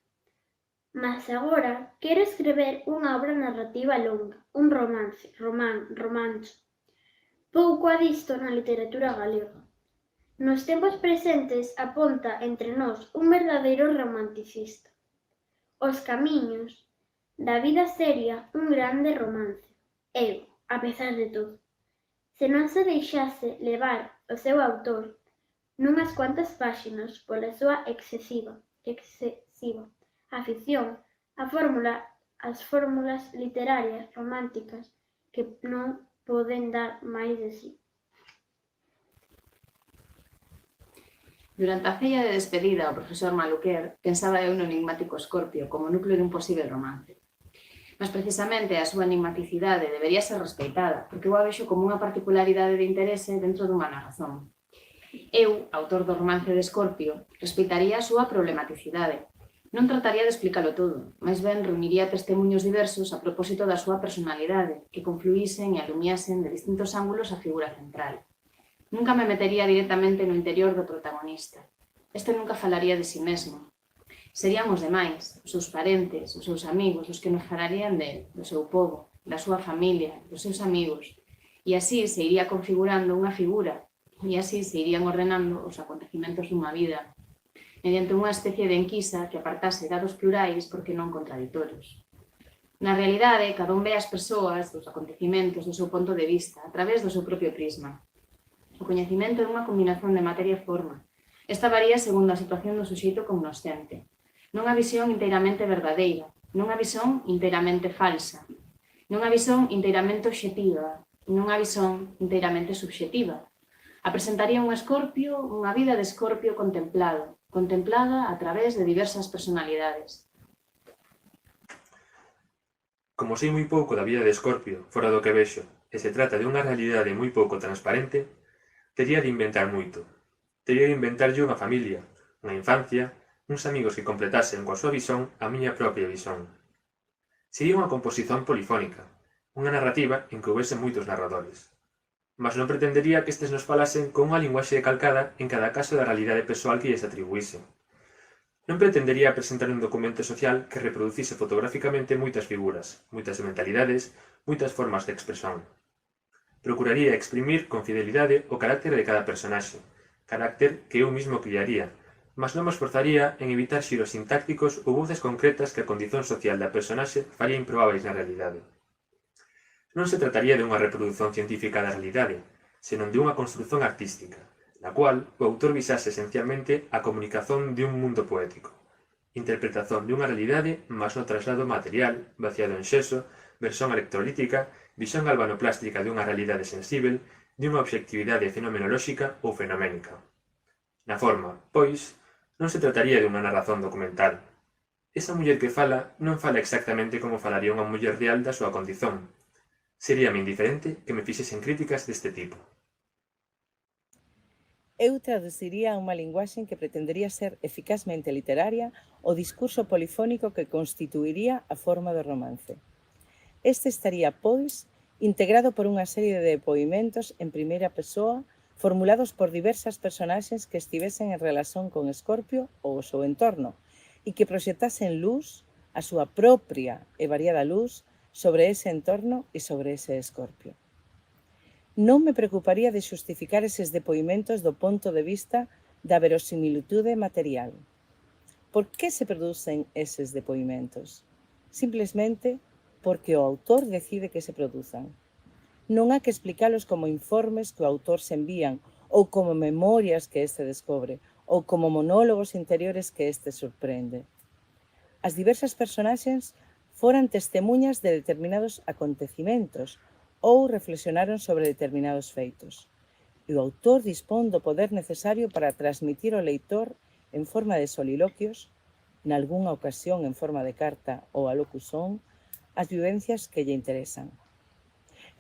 Mas agora quero escrever unha obra narrativa longa, un romance, romanzo. Pouco a disto na literatura galega. Nos tempos presentes aponta entre nós un verdadeiro romanticista. Os camiños da vida seria un grande romance. Eu, a pesar de todo. Se non se deixase levar o seu autor nunhas cuantas páxinas pola súa excesiva afición as fórmulas literarias románticas que non poden dar máis de sí. Durante a ceia de despedida ao profesor Maluquer, pensaba eu no enigmático Escorpio como núcleo dun posible romance. Mas precisamente a súa enigmaticidade debería ser respeitada, porque eu a vexo como unha particularidade de interese dentro dunha narración. Eu, autor do romance de Escorpio, respeitaría a súa problematicidade. Non trataría de explicalo todo, máis ben reuniría testemunhos diversos a propósito da súa personalidade, que confluísen e alumiasen de distintos ángulos a figura central. Nunca me metería directamente no interior do protagonista. Este nunca falaría de si mesmo. Serían os demais, os seus parentes, os seus amigos, os que nos falarían do seu pobo, da súa familia, dos seus amigos. E así se iría configurando unha figura, e así se irían ordenando os acontecimentos dunha vida, mediante unha especie de enquisa que apartase dados plurais porque non contraditorios. Na realidade, cada un ve as persoas, os acontecimentos do seu ponto de vista, a través do seu propio prisma. O coñecimento é unha combinación de materia e forma. Esta varía segundo a situación do suxeito cognoscente. Non a visión inteiramente verdadeira, non a visón inteiramente falsa, non a visón inteiramente obxectiva, non a visón inteiramente subxectiva. Apresentaría un Escorpio, unha vida de Escorpio contemplada a través de diversas personalidades. Como sei moi pouco da vida de Escorpio, fora do que vexo, e se trata de unha realidade moi pouco transparente, tería de inventar moito. Tería de inventarlle unha familia, unha infancia, uns amigos que completasen coa súa visón a miña propia visón. Sería unha composición polifónica, unha narrativa en que houvese moitos narradores. Mas non pretendería que estes nos falasen con unha linguaxe calcada en cada caso da realidade persoal que lles atribuíse. Non pretendería presentar un documento social que reproducise fotográficamente moitas figuras, moitas mentalidades, moitas formas de expresión. Procuraría exprimir con fidelidade o carácter de cada personaxe, carácter que eu mismo criaría, mas non me esforzaría en evitar xiros sintácticos ou voces concretas que a condición social da personaxe faría improbáveis na realidade. Non se trataría de unha reproducción científica da realidade, senón de unha construción artística, na cual o autor visase esencialmente a comunicación de un mundo poético, interpretación de unha realidade mas no traslado material, vaciado en xeso, versión electrolítica, visión galvanoplástica de unha realidade sensível, de unha obxectividade fenomenolóxica ou fenoménica. Na forma, pois, non se trataría de unha narración documental. Esa muller que fala non fala exactamente como falaría unha muller real da súa condición. Seríame indiferente que me fixesen críticas deste tipo. Eu traduciría a unha linguaxe que pretendería ser eficazmente literaria o discurso polifónico que constituiría a forma do romance. Este estaría, pois, integrado por unha serie de depoimentos en primeira persoa formulados por diversas personaxes que estivesen en relación con Escorpio ou o seu entorno e que proxectasen luz, a súa propia e variada luz, sobre ese entorno e sobre ese Escorpio. Non me preocuparía de xustificar eses depoimentos do ponto de vista da verosimilitude material. Por que se producen eses depoimentos? Simplesmente porque o autor decide que se produzan. Non hai que explicalos como informes que o autor se envían ou como memorias que este descobre ou como monólogos interiores que este sorprende. As diversas personaxes foran testemunhas de determinados acontecimentos ou reflexionaron sobre determinados feitos. E o autor dispón do poder necesario para transmitir ao leitor en forma de soliloquios, nalgúnha ocasión en forma de carta ou alocución, as vivencias que lle interesan.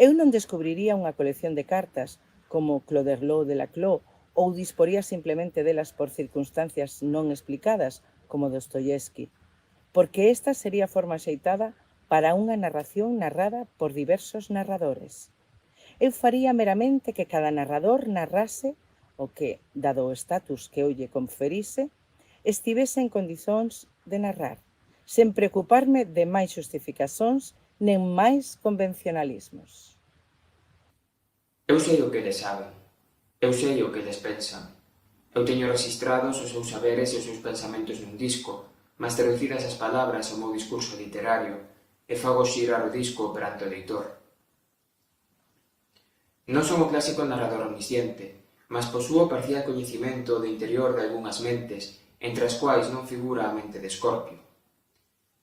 Eu non descubriría unha colección de cartas como Cloderlot de Laclos ou disporía simplemente delas por circunstancias non explicadas como Dostoyevsky, porque esta sería a forma axeitada para unha narración narrada por diversos narradores. Eu faría meramente que cada narrador narrase o que, dado o estatus que eu lle conferise, estivese en condicións de narrar, sen preocuparme de máis xustificacións nen máis convencionalismos. Eu sei o que eles saben. Eu sei o que eles pensan. Eu teño registrados os seus saberes e os seus pensamentos nun disco, mas traducidas as palabras ao meu discurso literario, e fago xirar o disco perante o leitor. Non son o clásico narrador omnisciente, mas posúo parcial coñecimento do interior de algunhas mentes, entre as quais non figura a mente de Escorpio.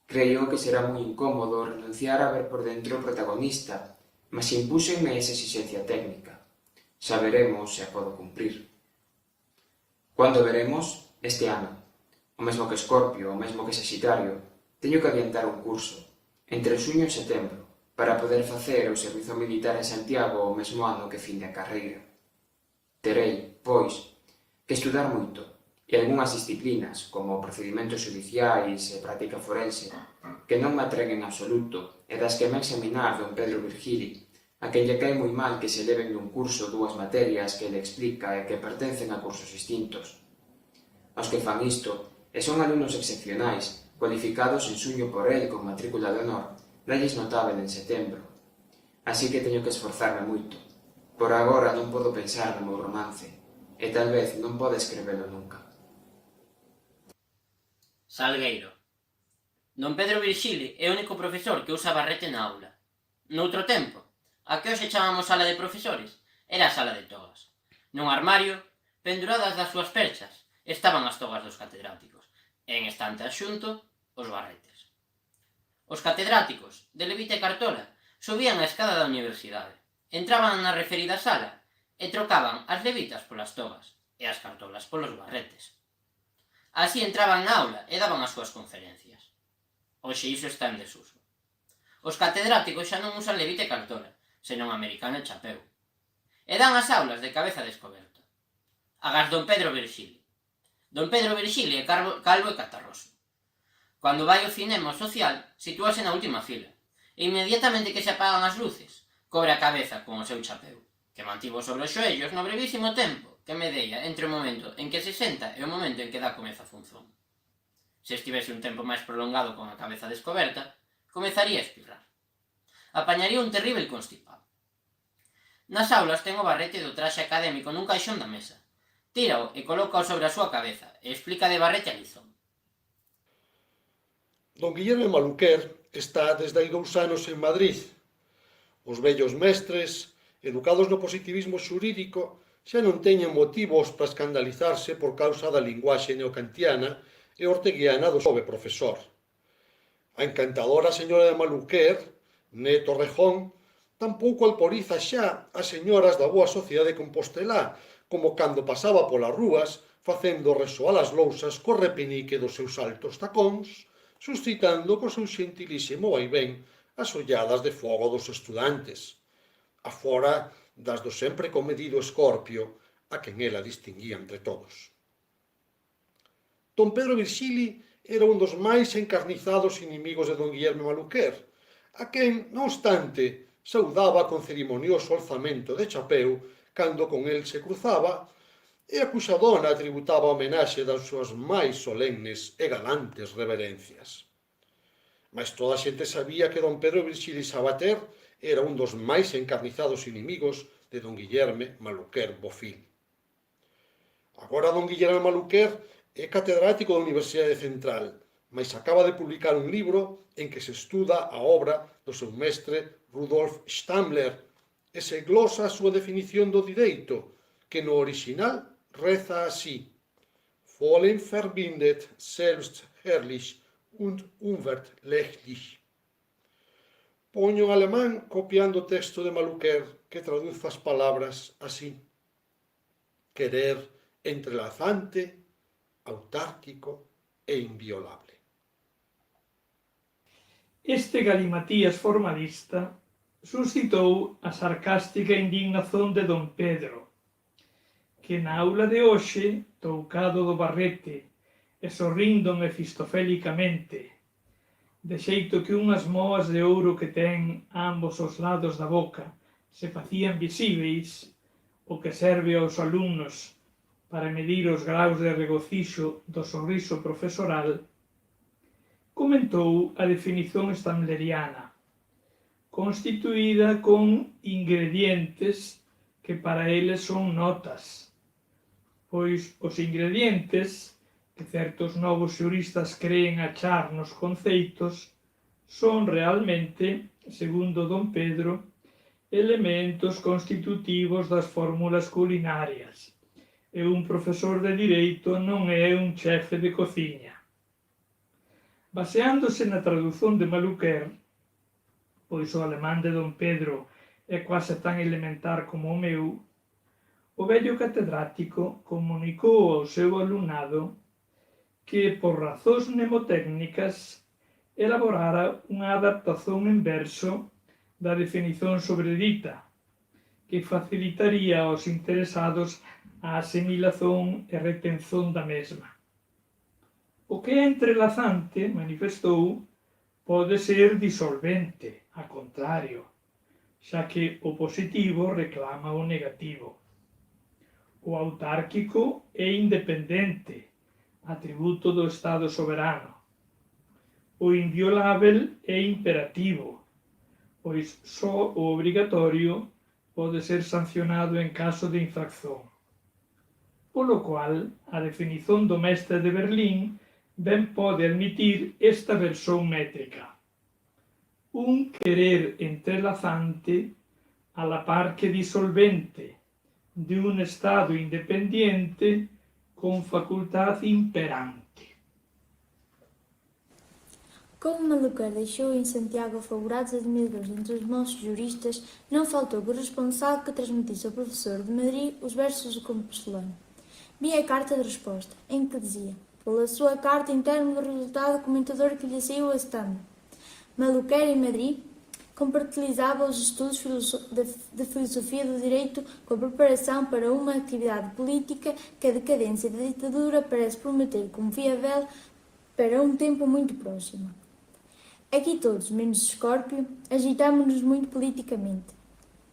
Creo que será moi incómodo renunciar a ver por dentro o protagonista, mas impúxenme esa exigencia técnica. Xa veremos se a podo cumprir. Cando veremos? Este ano. O mesmo que Escorpio, o mesmo que Saxitario, teño que adiantar un curso, entre xuño e setembro, para poder facer o servizo militar en Santiago o mesmo ano que finde a carreira. Terei, pois, que estudar moito, e algunhas disciplinas, como procedimentos xudiciais e práctica forense, que non me atren en absoluto e das que me examinar don Pedro Virgili, a quen lle cae moi mal que se leven dun curso dúas materias que ele explica e que pertencen a cursos distintos. Aos que fan isto, e son alumnos excepcionais, cualificados en xuño por el con matrícula de honor, dalles notável en setembro. Así que teño que esforzarme moito. Por agora non podo pensar no meu romance, e tal vez non podo escrevelo nunca. Salgueiro. Don Pedro Virgili é o único profesor que usa barrete na aula. Noutro tempo, a que hoxe chamamos sala de profesores, era a sala de togas. Nun armario, penduradas das súas perchas, estaban as togas dos catedráticos, e en estante axunto, os barretes. Os catedráticos, de levita e cartola, subían a escada da universidade, entraban na referida sala e trocaban as levitas polas togas e as cartolas polos barretes. Así entraban na aula e daban as súas conferencias. Hoxe iso está en desuso. Os catedráticos xa non usan levita e cartola, senón americano e chapeu. E dan as aulas de cabeza descoberta. Agás don Pedro Virgili. Don Pedro Virgili é calvo e catarroso. Cando vai ao cinema social, sitúase na última fila, e inmediatamente que se apagan as luces, cobre a cabeza con o seu chapeu, que mantivo sobre os xoellos no brevísimo tempo que medeia entre o momento en que se senta e o momento en que dá comeza a función. Se estivese un tempo máis prolongado con a cabeza descoberta, comezaría a espirrar. Apañaría un terrível constipado. Nas aulas ten o barrete do traxe académico nun caixón da mesa. Tírao e colócao sobre a súa cabeza e explica de barrete a lizón. Don Guillerme Maluquer está desde hai 2 anos en Madrid. Os vellos mestres, educados no positivismo xurídico, xa non teñen motivos para escandalizarse por causa da linguaxe neocantiana e orteguiana do xove profesor. A encantadora señora de Maluquer, Né Torrejón, tampouco alporiza xa as señoras da boa sociedade compostelá, como cando pasaba polas rúas facendo resoar as lousas co repinique dos seus altos tacóns, suscitando co seu xentilísimo vaivén as olladas de fogo dos estudantes, afora das do sempre comedido Escorpio, a quen ela distinguía entre todos. Don Pedro Virgili era un dos máis encarnizados inimigos de don Guillerme Maluquer, a quen, non obstante, saudaba con cerimonioso alzamento de chapeu cando con el se cruzaba, e a cuxa dona tributaba homenaxe das súas máis solemnes e galantes reverencias. Mas toda a xente sabía que don Pedro Virgili Sabater era un dos máis encarnizados inimigos de don Guillerme Maluquer Bofill. Agora don Guillerme Maluquer é catedrático da Universidade Central, mas acaba de publicar un libro en que se estuda a obra do seu mestre Rudolf Stammler e se glosa a súa definición do direito, que no original reza así: Vollen verbindet selbst herrlich und unverletzlich. Poño en alemán copiando o texto de Maluquer que traduce as palabras así: querer entrelazante, autárquico e inviolable. Este galimatías formalista suscitou a sarcástica indignación de don Pedro, que na aula de hoxe, toucado do barrete e sorrindo mefistofélicamente, de xeito que unhas moas de ouro que ten a ambos os lados da boca se facían visíveis, o que serve aos alumnos para medir os graus de regocixo do sorriso profesoral, comentou a definición stamleriana, constituída con ingredientes que para eles son notas, pois os ingredientes que certos novos xuristas creen achar nos conceitos son realmente, segundo don Pedro, elementos constitutivos das fórmulas culinarias, e un profesor de Direito non é un chefe de cociña. Baseándose na tradución de Maluquer, pois o alemán de Don Pedro é quase tan elementar como o meu, o vello catedrático comunicou ao seu alumnado que, por razóns mnemotécnicas, elaborara unha adaptación en verso da definición sobredita, que facilitaría aos interesados a asimilación e retención da mesma. O que é entrelazante, manifestou, pode ser disolvente, a contrario, xa que o positivo reclama o negativo. O autárquico é independente, atributo do Estado soberano. O inviolável é imperativo, pois só o obrigatorio pode ser sancionado en caso de infracción. Polo cual, a definición do mestre de Berlín ben pode admitir esta versión métrica. Un querer entrelazante a la par que disolvente de un Estado independiente con facultad imperante. Como Maluquer deixou em Santiago favorados admiradores entre os moços juristas, não faltou corresponsal que transmitisse ao professor de Madrid os versos do Compostelanos. Vi a carta de resposta, em que dizia, pela sua carta em termos do resultado comentador que lhe saiu a estando. Maluquer, em Madrid, compartilhava os estudos de filosofia do direito com a preparação para uma atividade política que a decadência da ditadura parece prometer como viável para um tempo muito próximo. Aqui todos, menos Escórpio, agitamos-nos muito politicamente.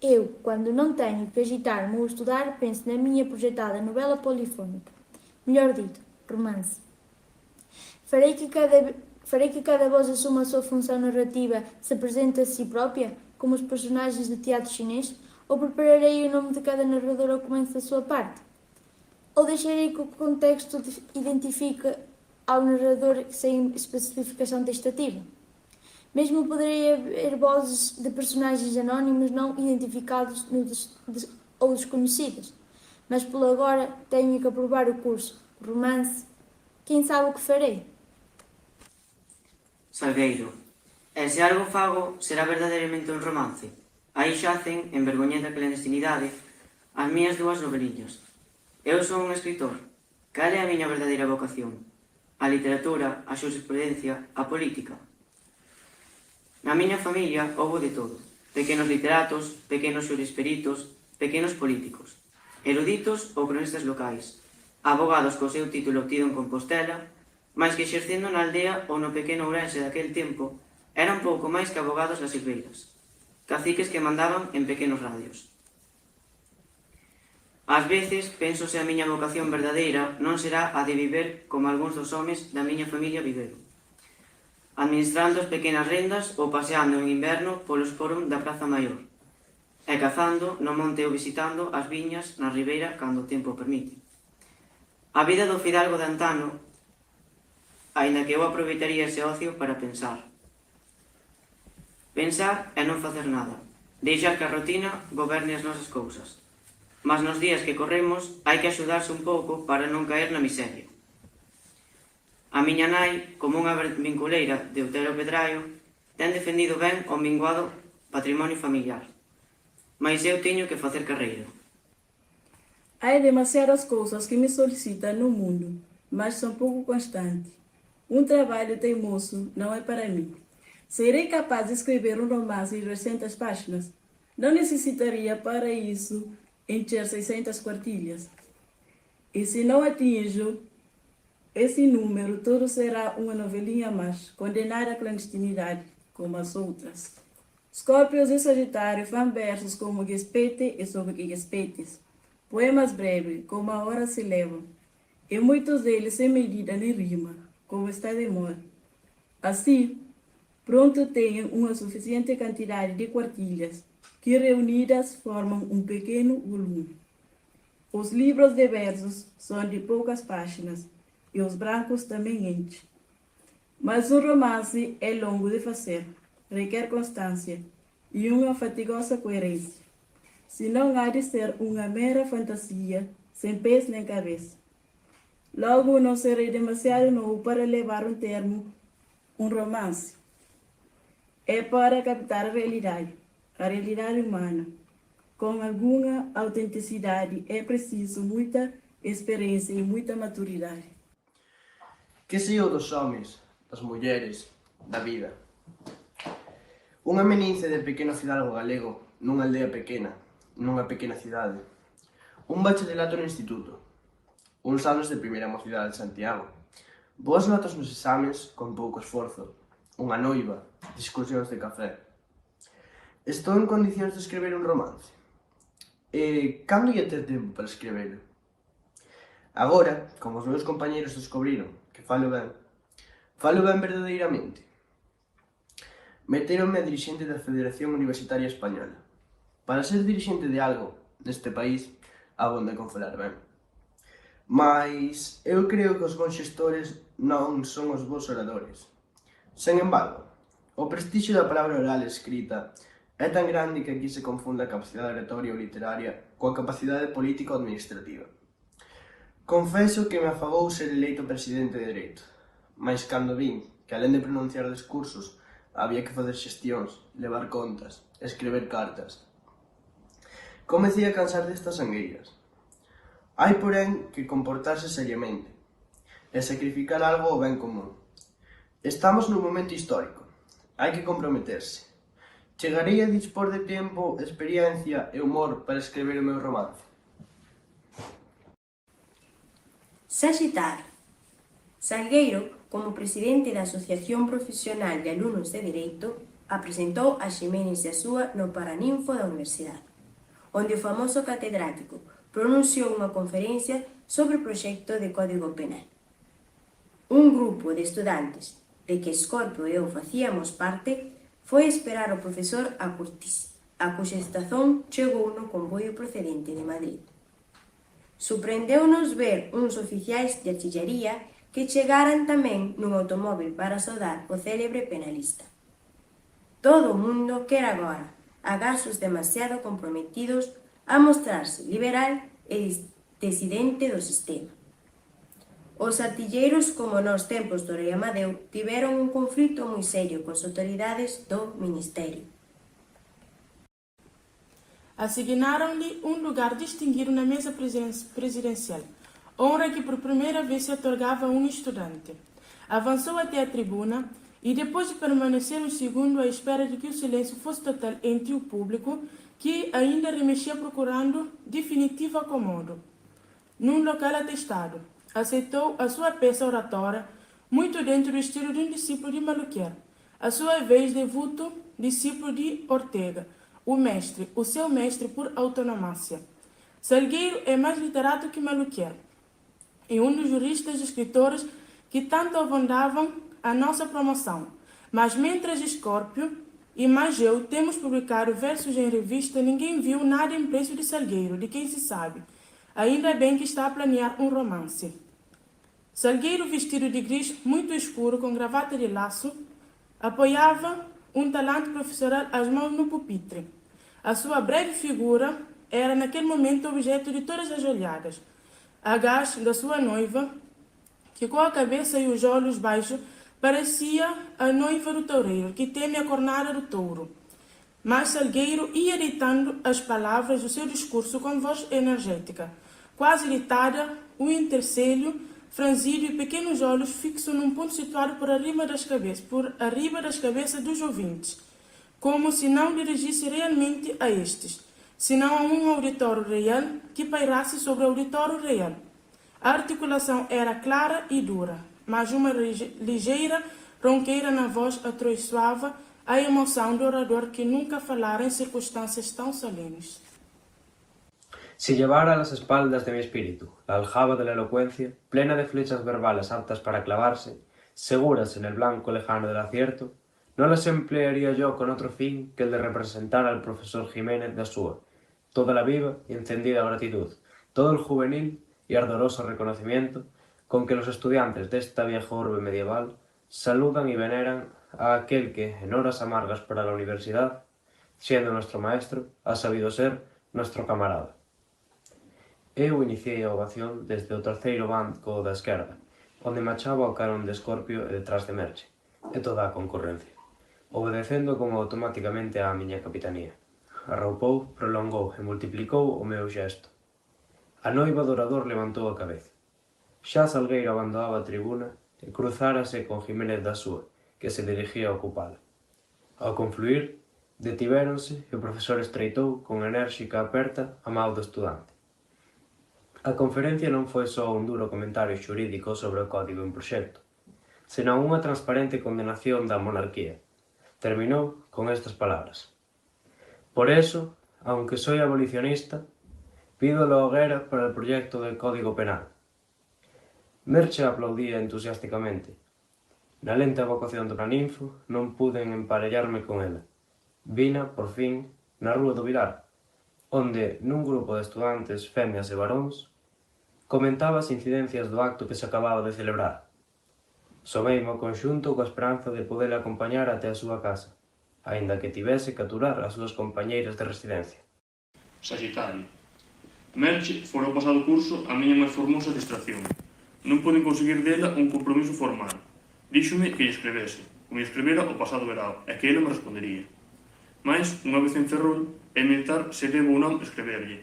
Eu, quando não tenho que agitar-me ou estudar, penso na minha projetada novela polifónica. Melhor dito, romance. Farei que cada voz assuma a sua função narrativa, se apresente a si própria, como os personagens de teatro chinês, ou prepararei o nome de cada narrador ao começo da sua parte? Ou deixarei que o contexto identifique ao narrador sem especificação textativa? Mesmo poderei haver vozes de personagens anónimos não identificados ou desconhecidas, mas por agora tenho que aprovar o curso, romance, quem sabe o que farei? Salgueiro. E se algo fago, será verdadeiramente un romance. Aí xacen, en vergoñenta clandestinidade, as miñas dúas novelillas. Eu son un escritor. Cal é a miña verdadeira vocación? A literatura, a xurisprudencia, a política. Na miña familia houbo de todo. Pequenos literatos, pequenos xurisperitos, pequenos políticos, eruditos ou cronistas locais, abogados co seu título obtido en Compostela, mais que exercendo na aldea ou no pequeno Ourense daquel tempo, eran pouco máis que abogados das silveiras, caciques que mandaban en pequenos radios. Ás veces penso se a miña vocación verdadeira non será a de viver como algúns dos homes da miña familia viveron, administrando as pequenas rendas ou paseando en inverno polos foros da Praza Maior, e cazando no monte ou visitando as viñas na ribeira cando o tempo permite. A vida do fidalgo de antano, aínda que eu aproveitaría ese ocio para pensar. Pensar é non facer nada, deixar que a rutina goberne as nosas cousas. Mas nos días que corremos hai que axudarse un pouco para non caer na miseria. A miña nai, como unha vinculeira de Outero Pedraio, ten defendido ben o minguado patrimonio familiar. Mais eu teño que facer carreira. Há demasiadas coisas que me solicitam no mundo, mas são pouco constantes. Um trabalho teimoso não é para mim. Serei capaz de escrever um romance de 200 páginas. Não necessitaria para isso encher 600 quartilhas. E se não atinjo esse número, tudo será uma novelinha mais, condenada à clandestinidade, como as outras. Escórpios e Sagitário fazem versos como Gespete e sobre Gespetes, poemas breves, como a hora se leva, e muitos deles sem medida nem rima, como está de moda. Assim, pronto tenho uma suficiente quantidade de quartilhas, que reunidas formam um pequeno volume. Os livros de versos são de poucas páginas, e os brancos também enchem. Mas um romance é longo de fazer, requer constância, e uma fatigosa coerência. Se não há de ser uma mera fantasia, sem pés nem cabeça. Logo, não serei demasiado novo para levar um termo, um romance. É para captar a realidade humana. Com alguma autenticidade, é preciso muita experiência e muita maturidade. Que sei eu dos homens, das mulleres, da vida? Unha menice de pequeno fidalgo galego, nunha aldea pequena, nunha pequena cidade. Un bacharelato no instituto. Uns anos de primeira mocidade de Santiago. Boas notas nos exames, con pouco esforzo. Unha noiva, discusións de café. Estou en condicións de escrever un romance. E cando ia ter tempo para escrever? Agora, como os meus compañeros descubriron que falo ben verdadeiramente. Meteronme a dirixente da Federación Universitaria Española. Para ser dirixente de algo neste país, abonda con falar ben. Mais eu creo que os bons xestores non son os bons oradores. Sen embargo, o prestixio da palabra oral escrita é tan grande que aquí se confunde a capacidade oratoria ou literaria coa capacidade político-administrativa. Confeso que me afagou ser eleito presidente de Dereito, mais cando vin que, alén de pronunciar discursos, había que facer xestións, levar contas, escrever cartas. Comecei a cansar destas sangueiras. Hai, porén, que comportarse seriamente e sacrificar algo ao ben común. Estamos nun momento histórico. Hai que comprometerse. Chegarei a dispor de tempo, experiencia e humor para escrever o meu romance. Saxitar. Salgueiro, como presidente da Asociación Profesional de Alumnos de Dereito, apresentou a Ximénez e a súa no Paraninfo da Universidade, onde o famoso catedrático pronunciou unha conferencia sobre o proxecto de Código Penal. Un grupo de estudantes, de que Escorpio e eu facíamos parte, foi esperar o profesor a Curtis, a cuxa estación chegou no comboio procedente de Madrid. Sorprendeu-nos ver uns oficiais de artillaría que chegaran tamén nun automóbil para saudar o célebre penalista. Todo o mundo quere agora, agasos demasiado comprometidos, a mostrarse liberal e disidente do sistema. Os artilleiros, como nos tempos do rei Amadeu, tiveron un conflito moi serio coas autoridades do Ministerio. Assignaram-lhe um lugar distinguido na mesa presidencial, honra que por primeira vez se otorgava a um estudante. Avançou até a tribuna e, depois de permanecer um segundo à espera de que o silêncio fosse total entre o público, que ainda remexia procurando definitivo acomodo, num local atestado, aceitou a sua peça oratória, muito dentro do estilo de um discípulo de Maluquer, a sua vez devoto discípulo de Ortega, o seu mestre por autonomácia. Salgueiro é mais literato que Maluquer, e um dos juristas e escritores que tanto avandavam a nossa promoção. Mas mientras Escorpio e mais eu temos publicado versos em revista, ninguém viu nada em preço de Salgueiro, de quem se sabe. Ainda bem que está a planear um romance. Salgueiro, vestido de gris muito escuro, com gravata de laço, apoiava um talante professoral as mãos no pupitre. A sua breve figura era naquele momento objeto de todas as olhadas. A gás da sua noiva, que com a cabeça e os olhos baixos parecia a noiva do toureiro, que teme a cornada do touro. Mas Salgueiro ia ditando as palavras do seu discurso com voz energética, quase ditada, o intercélio franzido e pequenos olhos fixos num ponto situado por arriba das cabeças dos ouvintes, como se não dirigisse realmente a estes, senão a um auditório real que pairasse sobre o auditório real. A articulação era clara e dura, mas uma ligeira ronqueira na voz atraiçoava a emoção do orador que nunca falara em circunstâncias tão solenes. Si llevara a las espaldas de mi espíritu la aljaba de la elocuencia, plena de flechas verbales aptas para clavarse, seguras en el blanco lejano del acierto, no las emplearía yo con otro fin que el de representar al profesor Jiménez de Asúa, toda la viva y encendida gratitud, todo el juvenil y ardoroso reconocimiento con que los estudiantes de esta vieja orbe medieval saludan y veneran a aquel que, en horas amargas para la universidad, siendo nuestro maestro, ha sabido ser nuestro camarada. Eu iniciei a ovación desde o terceiro banco da esquerda, onde machaba o carón de Escorpio e detrás de Merche, e toda a concorrencia, obedecendo como automáticamente á miña capitanía. Arroupou, prolongou e multiplicou o meu xesto. A noiva do orador levantou a cabeza. Xa Salgueiro abandonaba a tribuna e cruzárase con Jiménez da Súa, que se dirigía a ocupala. Ao confluir, detivéronse e o profesor estreitou con enérxica aperta a mao do estudante. A conferencia non foi só un duro comentario xurídico sobre o código en proxecto, senón unha transparente condenación da monarquía. Terminou con estas palabras: "Por eso, aunque soy abolicionista, pido la hoguera para el proyecto del Código Penal". Merche aplaudía entusiásticamente. Na lenta evocación do Paraninfo non puden emparellarme con ela. Vina, por fin, na rúa do Vilar, onde, nun grupo de estudantes, femias e varóns, comentaba as incidencias do acto que se acababa de celebrar. Someime ao conxunto coa esperanza de poder acompañar até a súa casa, aínda que tivese que aturar as súas compañeiras de residencia. Sagitario. Merche fora o pasado curso a miña máis formosa distracción. Non poden conseguir dela un compromiso formal. Díxome que lle escrevese, como lle escrevera o pasado verao, e que ela me respondería. Mais, unha vez en Ferrol, é meditar se debo ou non escreverlle.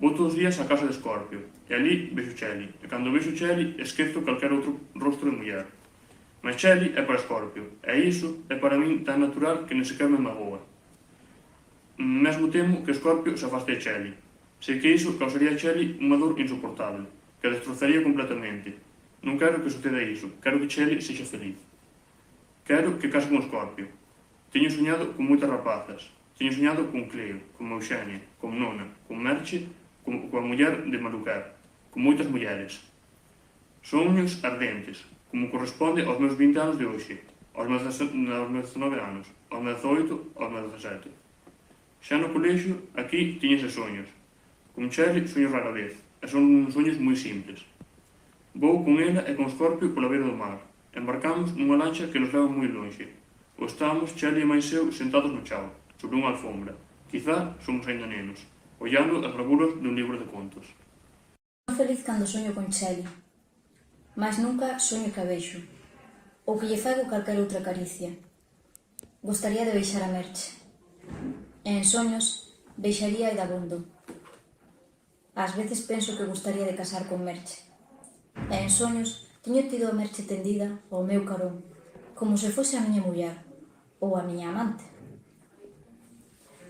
Vou todos os días á casa de Escorpio, e ali vexo Cheli, e cando vexo Cheli esquezo calquera outro rostro de muller. Mas Cheli é para Escorpio, e iso é para min tan natural que non sequer me magoa. Mesmo temo que Escorpio se afaste de Cheli. Sei que iso causaría a Cheli unha dor insoportable, que a destrozaría completamente. Non quero que suceda iso, quero que Cheli sexa feliz. Quero que case con Escorpio. Teño soñado con moitas rapazas. Teño soñado con Cleo, con Eugenia, con Nona, con Merche, coa muller de Maluquer, con moitas mulleres. Soños ardentes, como corresponde aos meus 20 anos de hoxe, aos meus 19 anos, aos meus 18, aos meus 17. Xa no colexio, aquí tiña eses soños. Con Cheli soño rara vez, e son soños moi simples. Vou con ela e con Escorpio pola beira do mar. Embarcamos nunha lancha que nos leva moi lonxe. Ou estamos, Cheli e máis eu, sentados no chao, sobre unha alfombra. Quizá somos aínda nenos, ollando as gravuras dun libro de contos. Son feliz cando soño con Cheli, mas nunca soño que a vexo, ou que lle fago calquera outra caricia. Gostaría de beixar a Merche. E en soños, beixaría a dabondo. Ás veces penso que gostaría de casar con Merche. E en soños, teño tido a Merche tendida ao meu carón, como se fose a miña muller, ou a miña amante.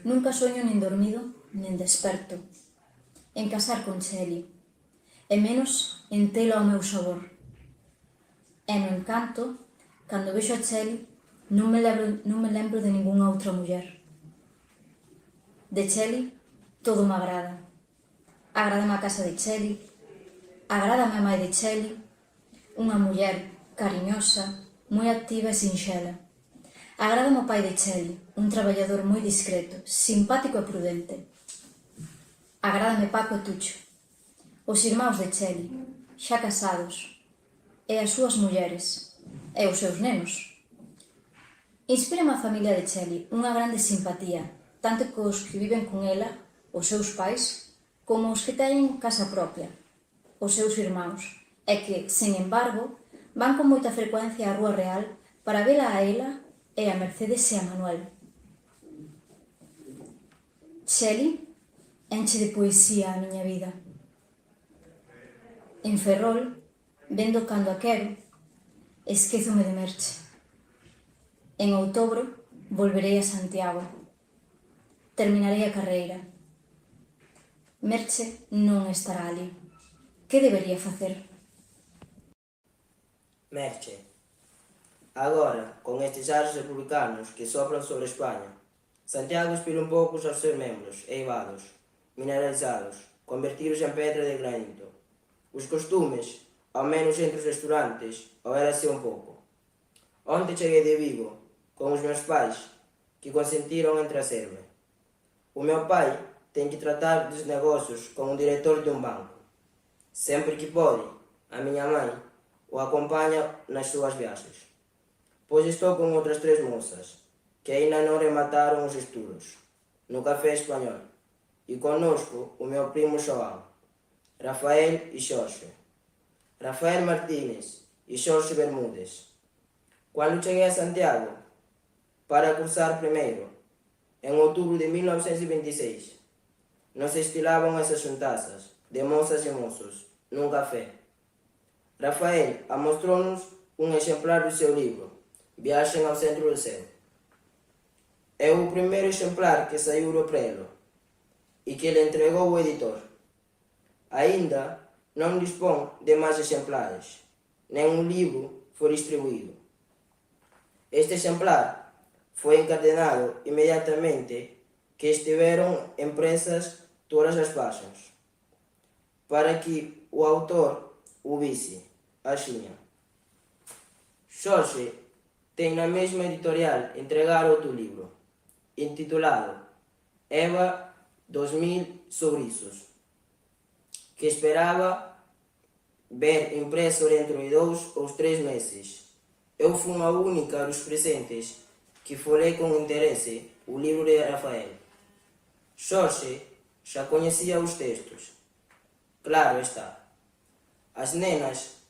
Nunca soño nin dormido, nin desperto, en casar con Cheli, e menos en telo ao meu sabor. E no encanto, cando vexo a Cheli, non me lembro de ningunha outra muller. De Cheli, todo me agrada. Agrádame a casa de Cheli, agrádame a mãe de Cheli, unha muller cariñosa, moi activa e sinxela. Agrádame o pai de Cheli, un traballador moi discreto, simpático e prudente. Agrádame Paco e Tucho, os irmáns de Cheli, xa casados, e as súas mulleres, e os seus nenos. Inspírame a familia de Cheli unha grande simpatía, tanto cos que viven con ela, os seus pais, como os que teñen casa propia, os seus irmáns, e que, sen embargo, van con moita frecuencia á Rúa Real para vela a ela e a Mercedes e a Manuel. Cheli enche de poesía a miña vida. En Ferrol, vendo cando a quero, esquézome de Merche. En outubro, volverei a Santiago. Terminarei a carreira. Merche non estará ali. Que debería facer? Merche. Agora, con estes ares republicanos que sopran sobre España, Santiago aspira un pouco aos seus membros, eivados, mineralizados, convertidos en pedra de granito. Os costumes, ao menos entre os estudantes, ou era así un pouco. Onte cheguei de Vigo, con os meus pais, que consentiron en traserme. O meu pai ten que tratar dos negocios como un director de un banco. Sempre que pode, a miña mãe o acompaña nas súas viaxes. Pois estou con outras 3 mozas, que aínda non remataron os estudos. no Café Español, e connosco o meu primo Xoán, Rafael e Xorxe. Rafael Martínez e Xorxe Bermúdez. Cando cheguei a Santiago para cursar primeiro, en outubro de 1926, nos estilaban as axuntazas de mozas e mozos nun café. Rafael amostrou-nos un exemplar do seu libro, Viaxen ao Centro do Ceo. É o primeiro exemplar que saiu do prelo e que lhe entregou o editor. Aínda non dispón de máis exemplares, nen un libro foi distribuído. Este exemplar foi encadenado inmediatamente que estiveron impresas todas as páxinas, para que o autor o vise, axiña. Xorxe ten na mesma editorial entregar outro libro, intitulado Eva 2000 Sobrizos, que esperaba ver impreso dentro de 2 ou 3 meses. Eu fui a única dos presentes que folhei com interesse o livro de Rafael. Xorxe xa coñecía os textos. Claro está. As nenas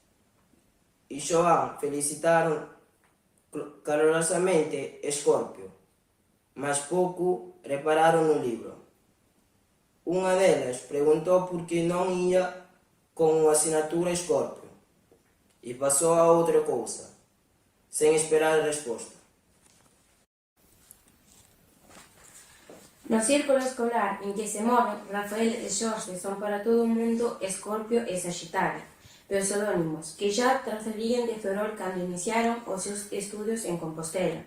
e Xoán felicitaron calorosamente Escorpio, mas pouco repararon no libro. Unha delas preguntou por que non ia con a asinatura Escorpio e pasou a outra cousa, sen esperar a resposta. No círculo escolar en que se moven, Rafael e Xorxe son para todo o mundo Escorpio e Saxitario, pseudónimos que xa trazarían de Ferrol cando iniciaron os seus estudios en Compostela.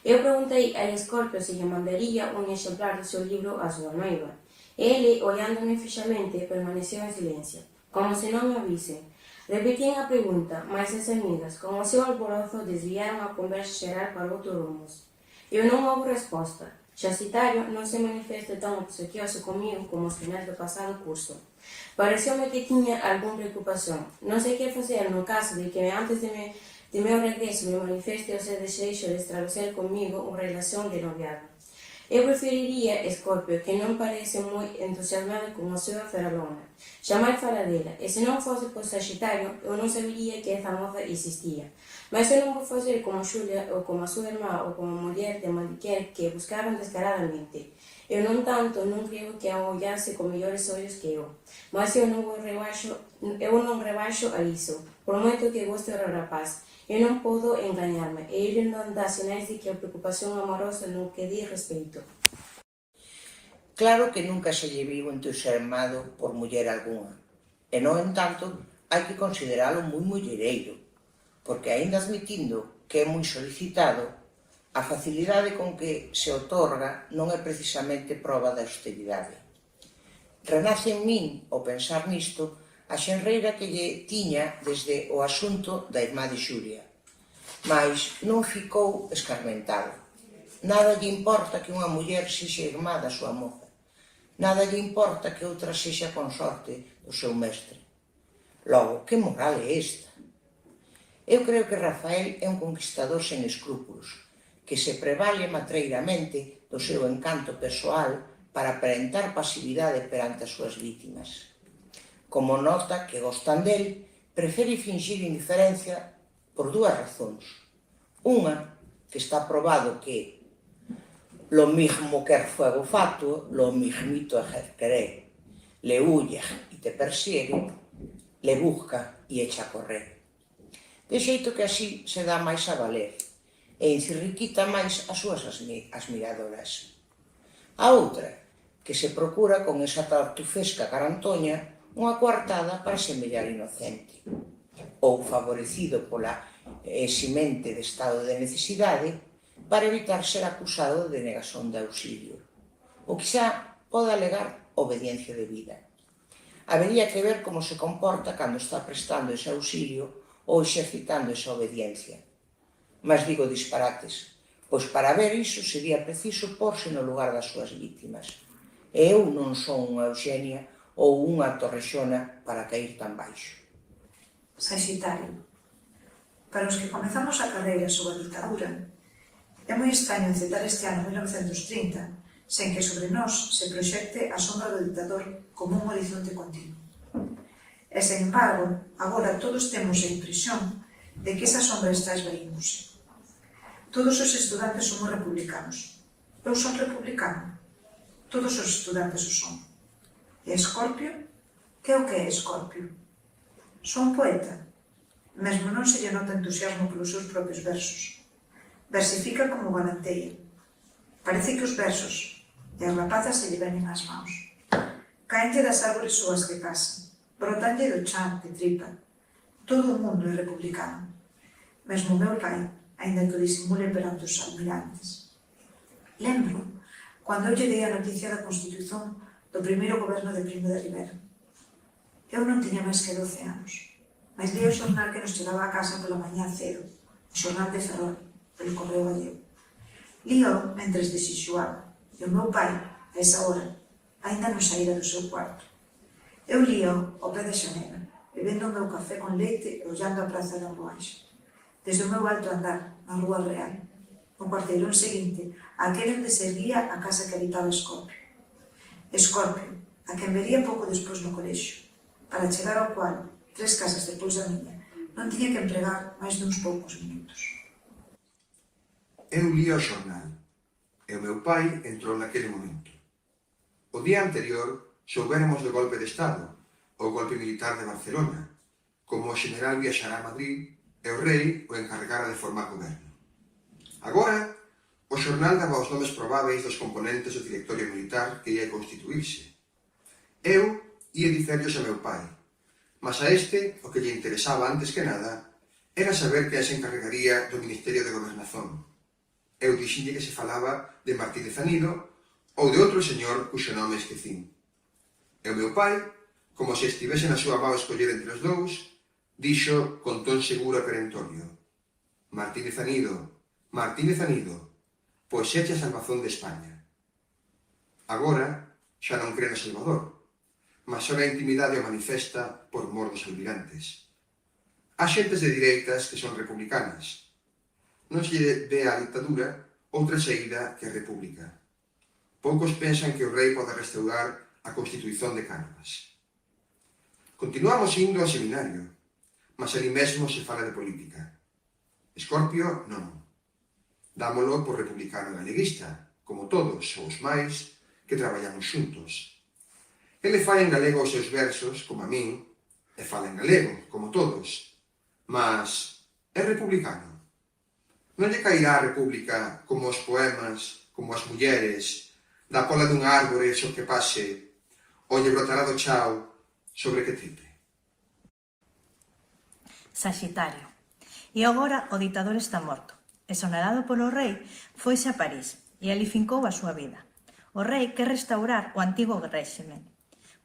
Eu preguntei a Escorpio se lle mandaría un exemplar do seu libro a súa noiva. Ele, ollándome fixamente, permaneceu en silencio, como se non me avisen. Repetían a pregunta, mas as amigas, con o seu alborozo, desviaron a conversa xeral para outros rumos. Eu non houve resposta. Saxitario non se manifesta tan obsequioso comigo como os finais do pasado curso. Pareceume que tiña algún preocupación. Non sei que facer no caso de que antes de meu regreso me manifeste o seu desexo de establecer comigo unha relación de noviado. Eu preferiría Escorpio, que non parece moi entusiasmado con a súa feralona. Xamais fala dela, e se non fose por Saxitario, eu non sabería que esa moza existía. Mas eu non vou fazer como Xulia, ou como a súa irmá, ou como a muller de Maliquer, que buscaron descaradamente. Eu non tanto non creo que a ollase con mellores ollos que eu. Mas eu non rebaixo a iso, por moito que goste o rapaz. Eu non podo engañarme, e ele non dá sinais de que a preocupación amorosa non que di respeito. Claro que nunca se lle viu entusiasmado por muller algunha, e non entanto hai que consideralo moi mullereiro, porque aínda admitindo que é moi solicitado, a facilidade con que se otorga non é precisamente proba de austeridade. Renace en min, ao pensar nisto, a xenreira que lle tiña desde o asunto da irmá de Xulia. Mais non ficou escarmentado. Nada lle importa que unha muller sexa irmá da súa moza. Nada lle importa que outra sexa consorte do seu mestre. Logo, que moral é esta? Eu creo que Rafael é un conquistador sen escrúpulos, que se prevale matreiramente do seu encanto persoal para aparentar pasividade perante as súas vítimas. Como nota que gostan del, prefere fingir indiferencia por dúas razóns. Unha, que está probado que lo mismo quer fuego fatuo, lo mismito ejer querer. Le huye y te persigue, le busca y echa a correr. De xeito que así se dá máis a valer e encirriquita máis as súas admiradoras. A outra, que se procura con esa tartufesca carantoña unha coartada para semellar inocente, ou favorecido pola eximente de estado de necesidade para evitar ser acusado de negación de auxilio, ou quizá poda alegar obediencia debida. Habería que ver como se comporta cando está prestando ese auxilio ou exercitando esa obediencia. Mas digo disparates, pois para ver iso sería preciso porse no lugar das súas vítimas. E eu non son unha Eugenia ou unha Torrexona para cair tan baixo. Saxitario. Para os que comezamos a carreira sobre a dictadura, é moi extraño citar este ano 1930, sen que sobre nós se proxecte a sombra do dictador como un horizonte continuo. E, sen embargo, agora todos temos a impresión de que esa sombra está esvaíndose. Todos os estudantes somos republicanos. Eu son republicano. Todos os estudantes o son. E Escorpio? Que é o que é Escorpio? Son poeta. Mesmo non se lle nota entusiasmo polos seus propios versos. Versifica como galanteia. Parece que os versos e as rapazas se lle venen ás mãos. Caenlle das árbores súas que casan. Brotanlle do chan, de tripa. Todo o mundo é republicano. Mesmo o meu pai, aínda que o disimule perante os almirantes. Lembro, cando eu lle dei a noticia da Constitución do primeiro goberno de Primo de Rivera. Eu non tiña máis que 12 anos, mas li o xornal que nos chegaba a casa pola mañá cedo, o xornal de Ferrol, pelo correo gallego. Lío mentres desixuaba, e o meu pai, a esa hora, aínda non saíra do seu cuarto. Eu lío ao pé da xanela, bebendo o meu café con leite e ollando a praza da Boanxa. Desde o meu alto andar, na Rúa Real, no cuarteirón seguinte, aquel onde se erguía a casa que habitaba Escorpio. Escorpio, a quen vería pouco despois no colexio, para chegar ao cual, 3 casas depois da miña, non tiña que empregar máis duns poucos minutos. Eu li o xornal, e o meu pai entrou naquele momento. O día anterior soubéramos do golpe de Estado, o golpe militar de Barcelona, como o xeneral viaxara a Madrid e o rei o encarregara de formar goberno. Agora, o xornal daba os nomes probáveis dos componentes do directorio militar que ia constituirse. Eu ia dicerllos a meu pai, mas a este o que lle interesaba antes que nada era saber quen se encarregaría do Ministerio de Gobernazón. Eu dixinlle que se falaba de Martínez Anido ou de outro señor cuxo nome esquecín. E o meu pai, como se estivese na súa mao escoller entre os dous, dixo con ton seguro e perentorio: Martínez Anido, Martínez Anido, pois seche a salvación de España. Agora xa non cree no Salvador, mas só na intimidade o manifesta por mor dos almirantes. Há xentes de direitas que son republicanas. Non se lle ve a ditadura outra saída que a república. Poucos pensan que o rei pode restaurar a Constitución de Cánovas. Continuamos indo ao seminario, mas ali mesmo se fala de política. Escorpio non. Dámolo por republicano galeguista, como todos os máis que traballamos xuntos. Ele fala en galego os seus versos, como a min, e fala en galego, como todos, mas é republicano. Non lle cairá a república como os poemas, como as mulleres, da cola dun árbore xo que pase, ou lle brotará do chao sobre que tripe. Saxitario. E agora o ditador está morto. Exonerado polo rei, foise a París e ali fincou a súa vida. O rei quer restaurar o antigo réxime.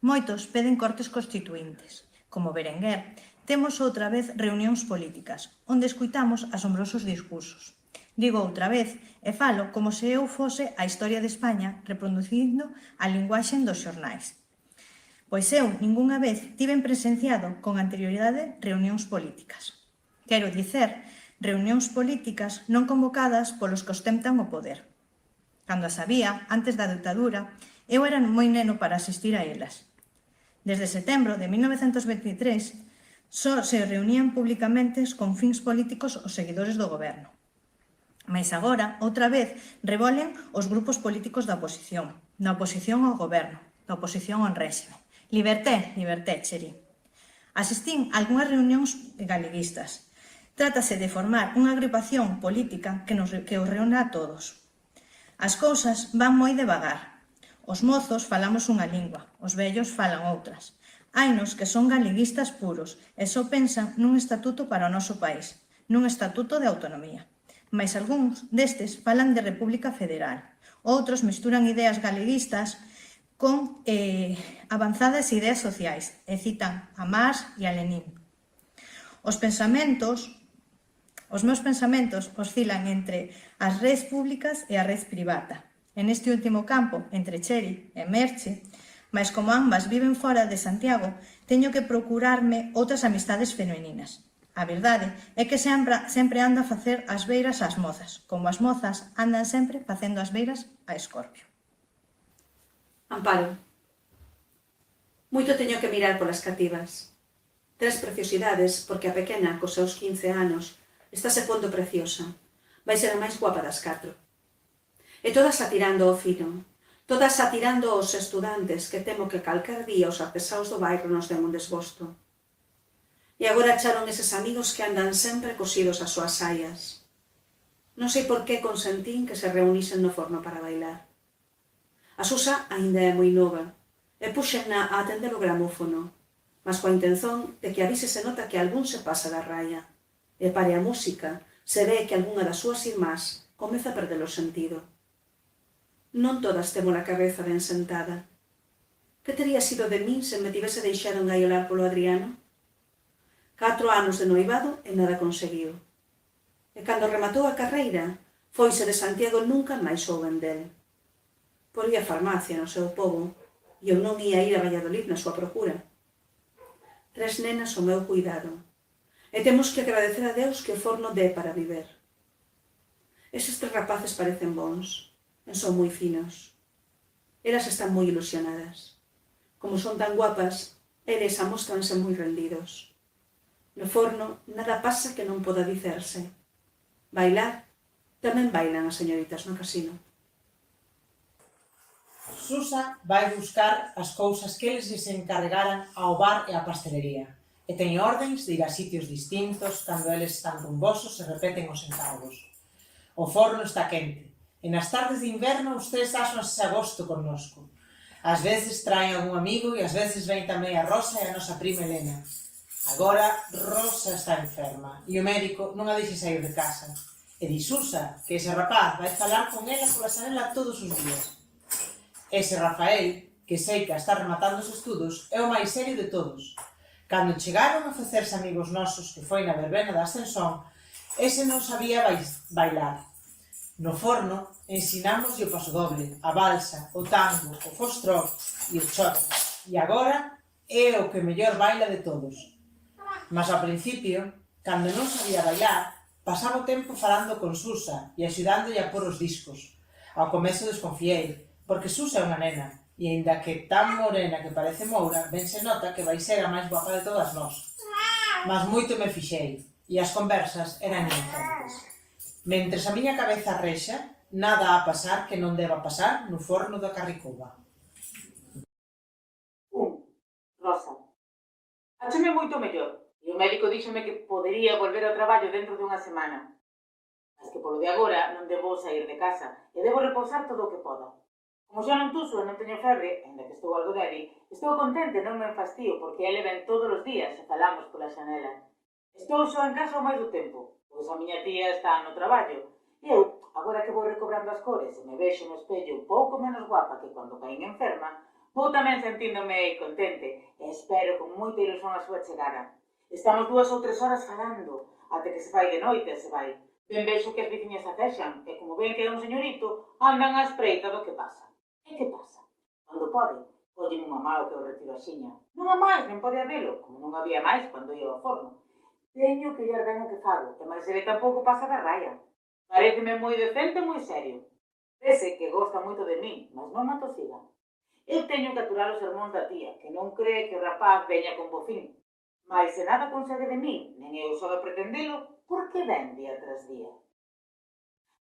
Moitos peden cortes constituíntes. Como Berenguer, temos outra vez reunións políticas, onde escuitamos asombrosos discursos. Digo outra vez, e falo como se eu fose a historia de España reproducindo a linguaxe dos xornais. Pois eu ningunha vez tiven presenciado con anterioridade reunións políticas. Quero dicer, reunións políticas non convocadas polos que ostentan o poder. Cando as había, antes da ditadura, eu era moi neno para asistir a elas. Desde setembro de 1923, só se reunían publicamente con fins políticos os seguidores do goberno. Mais agora, outra vez, revolen os grupos políticos da oposición ao goberno, da oposición ao réxime. Liberté, cheri. Asistín a algunhas reunións galeguistas. Trátase de formar unha agrupación política que os reúna a todos. As cousas van moi devagar. Os mozos falamos unha lingua, os vellos falan outras. Hainos que son galeguistas puros e só pensan nun estatuto para o noso país, nun estatuto de autonomía. Mais algúns destes falan de República Federal. Outros mesturan ideas galeguistas con avanzadas ideas sociais e citan a Marx e a Lenin. Os meus pensamentos oscilan entre as redes públicas e a rede privada. En este último campo, entre Cheri e Merche, mas como ambas viven fora de Santiago, teño que procurarme outras amistades femininas. A verdade é que sempre ando a facer as beiras ás mozas, como as mozas andan sempre facendo as beiras a Escorpio. Amparo. Moito teño que mirar polas cativas. Tres preciosidades, porque a pequena, cos seus 15 anos, estáse pondo preciosa. Vai ser a máis guapa das 4. E todas atirando ao fino, todas atirando aos estudantes que temo que calquer día os artesaos do bairro nos den un desgosto. E agora echaron eses amigos que andan sempre cosidos ás súas saias. Non sei por que consentín que se reunisen no forno para bailar. A Susa aínda é moi nova, e puxena a atender o gramófono, mas coa intención de que avise se nota que algún se pasa da raya, e pare a música se ve que algunha das súas irmás comeza a perder o sentido. Non todas temos a cabeza ben sentada. Que teria sido de min se me tivese deixado engaiolar polo Adriano? 4 anos de noivado e nada conseguiu. E cando rematou a carreira, foise de Santiago nunca máis souben del. Por ir a farmacia no seu pobo, e eu non ia ir a Valladolid na súa procura. 3 nenas ao meu cuidado, e temos que agradecer a Deus que o forno dé para viver. Eses 3 rapaces parecen bons, e son moi finos. Elas están moi ilusionadas. Como son tan guapas, eles amóstranse moi rendidos. No forno nada pasa que non poda dicerse. Bailar, tamén bailan as señoritas no casino. Susa vai buscar as cousas que eles lles encarregaran ao bar e á pastelería, e teñe ordens de ir a sitios distintos cando eles están rumbosos e repeten os encargos. O forno está quente, e nas tardes de inverno os 3 ásanse a gosto connosco. Ás veces traen algún amigo e ás veces ven tamén a Rosa e a nosa prima Elena. Agora Rosa está enferma e o médico non a deixa sair de casa. E di Susa que ese rapaz vai falar con ela pola xanela todos os días. Ese Rafael, que sei que está rematando os estudos, é o máis serio de todos. Cando chegaron a facerse amigos nosos, que foi na verbena da Ascensón, ese non sabía bailar. No forno ensinamos o pasodoble, a balsa, o tango, o fostró e o choque. E agora é o que mellor baila de todos. Mas ao principio, cando non sabía bailar, pasaba o tempo falando con Susa e axudándolle a pôr os discos. Ao comezo desconfiei, porque Susa é unha nena, e aínda que tan morena que parece moura, ben se nota que vai ser a máis guapa de todas nós. Mas moito me fixei, e as conversas eran inocentes. Mentres a miña cabeza rexa, nada a pasar que non deba pasar no forno da Carricova. Rosa, achome moito mellor, e o médico díxome que podería volver ao traballo dentro de unha semana. Mas que polo de agora non debo sair de casa, e debo repousar todo o que poda. Como xa non tuso e non teño febre, ainda que estou algo débil, estou contente e non me enfastío, porque ele ven todos os días e falamos pola xanela. Estou só en casa o máis do tempo, pois a miña tía está no traballo, e eu, agora que vou recobrando as cores e me vexo no espello un pouco menos guapa que cando caín enferma, vou tamén sentíndome contente e espero con moita ilusión a súa chegada. Estamos 2 ou 3 horas falando, até que se fai de noite e se vai. Ben vexo que as veciñas acexan, e como ven que é un señorito, andan á espreita do que pasa. E que pasa? Cando pode, collen unha mao que o retiro axiña. Non a máis, non pode habelo, como non había máis cando ia ao forno. Teño que ollar ben o que fago, e máis ele tampouco pasa da raya. Paréceme moi decente e moi serio. Vese que gosta moito de min, mas non me atosiga. Eu teño que aturar os sermóns da tía, que non cree que o rapaz veña con bofín. Mais se nada consegue de min, nen eu só de pretendelo, por que ven día tras día?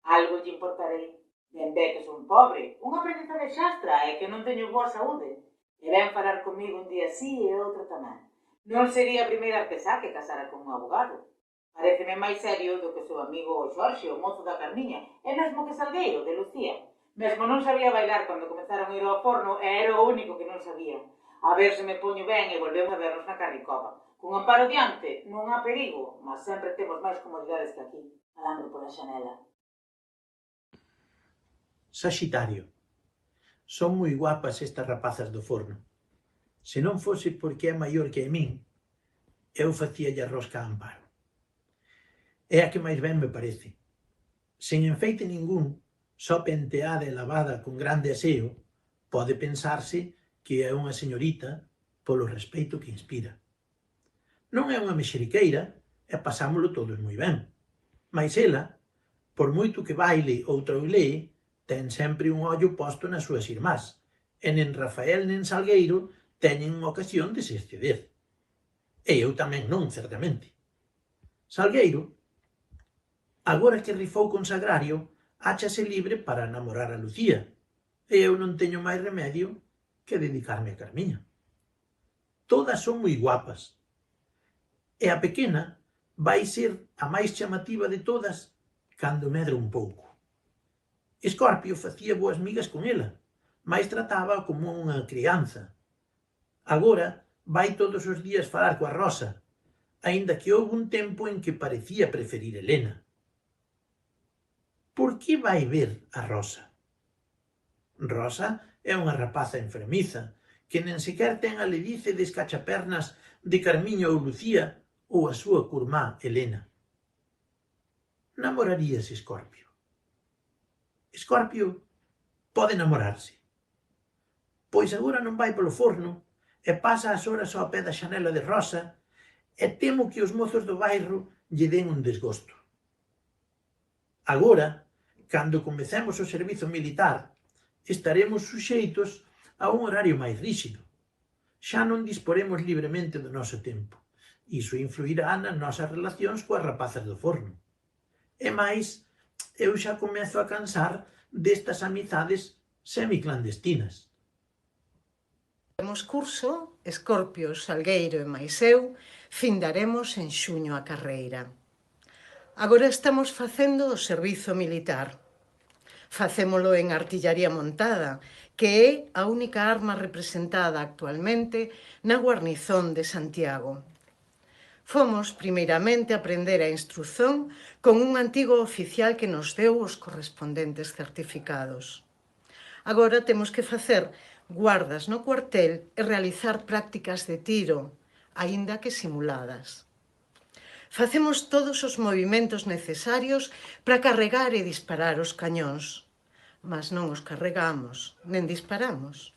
Algo lle importarei. Ben ve que son pobre, unha aprendiza de xastra e que non teño boa saúde. E ven falar comigo un día sí e outro tamén. Non sería a primeira artesá que casara con un abogado. Paréceme máis serio do que o seu amigo Xorxe, o mozo da Carmiña, e mesmo que Salgueiro, de Lucía. Mesmo non sabía bailar cando comenzaron a ir ao forno e era o único que non sabía. A ver se me poño ben e volvemos a vernos na Carricova. Con Amparo diante, non há perigo, mas sempre temos máis comodidades que aquí, falando pola xanela. Saxitario. Son moi guapas estas rapazas do forno. Se non fose porque é maior que a min, eu facíalle a rosca a Amparo. É a que máis ben me parece. Sen enfeite ningún, só penteada e lavada con grande aseo, pode pensarse que é unha señorita polo respeito que inspira. Non é unha mexeriqueira e pasámolo todos moi ben. Mais ela, por moito que baile ou troulee, ten sempre un ollo posto nas súas irmás e nen Rafael nen Salgueiro teñen ocasión de se exceder. E eu tamén non, certamente. Salgueiro, agora que rifou con Sagrario, áchase libre para namorar a Lucía, e eu non teño máis remedio que dedicarme a Carmiña. Todas son moi guapas, e a pequena vai ser a máis chamativa de todas cando medra un pouco. Escorpio facía boas migas con ela, mais trataba como unha crianza. Agora vai todos os días falar coa Rosa, aínda que houve un tempo en que parecía preferir Helena. Por que vai ver a Rosa? Rosa é unha rapaza enfermiza, que nen sequer ten a ledice de escachapernas de Carmiña ou Lucía ou a súa curmá Helena. Namoraríase Escorpio. Escorpio pode namorarse, pois agora non vai polo forno e pasa as horas ao pé da xanela de Rosa e temo que os mozos do bairro lle den un desgosto. Agora, cando comecemos o servizo militar, estaremos suxeitos a un horario máis ríxido. Xa non disporemos libremente do noso tempo. Iso influirá nas nosas relacións coas rapazas do forno. E máis, eu xa comezo a cansar destas amizades semiclandestinas. Temos curso, Escorpio, Salgueiro e máis eu, findaremos en xuño a carreira. Agora estamos facendo o servizo militar. Facémolo en artillaría montada, que é a única arma representada actualmente na guarnizón de Santiago. Fomos, primeiramente, a aprender a instrución con un antigo oficial que nos deu os correspondentes certificados. Agora temos que facer guardas no cuartel e realizar prácticas de tiro, aínda que simuladas. Facemos todos os movimentos necesarios para carregar e disparar os cañóns, mas non os carregamos, nen disparamos.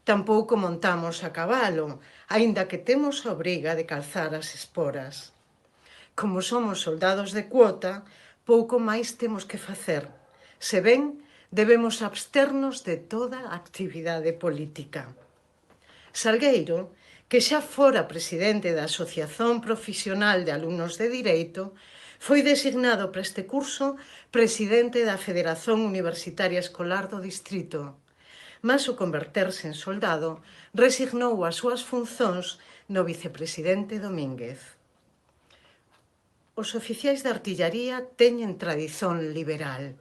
Tampouco montamos a cabalo, aínda que temos a obriga de calzar as esporas. Como somos soldados de cuota, pouco máis temos que facer. Se ben, debemos absternos de toda actividade política. Salgueiro, que xa fora presidente da Asociación Profesional de Alumnos de Direito, foi designado para este curso presidente da Federación Universitaria Escolar do Distrito, mas ao converterse en soldado, resignou as súas funcións no vicepresidente Domínguez. Os oficiais de artillaría teñen tradición liberal.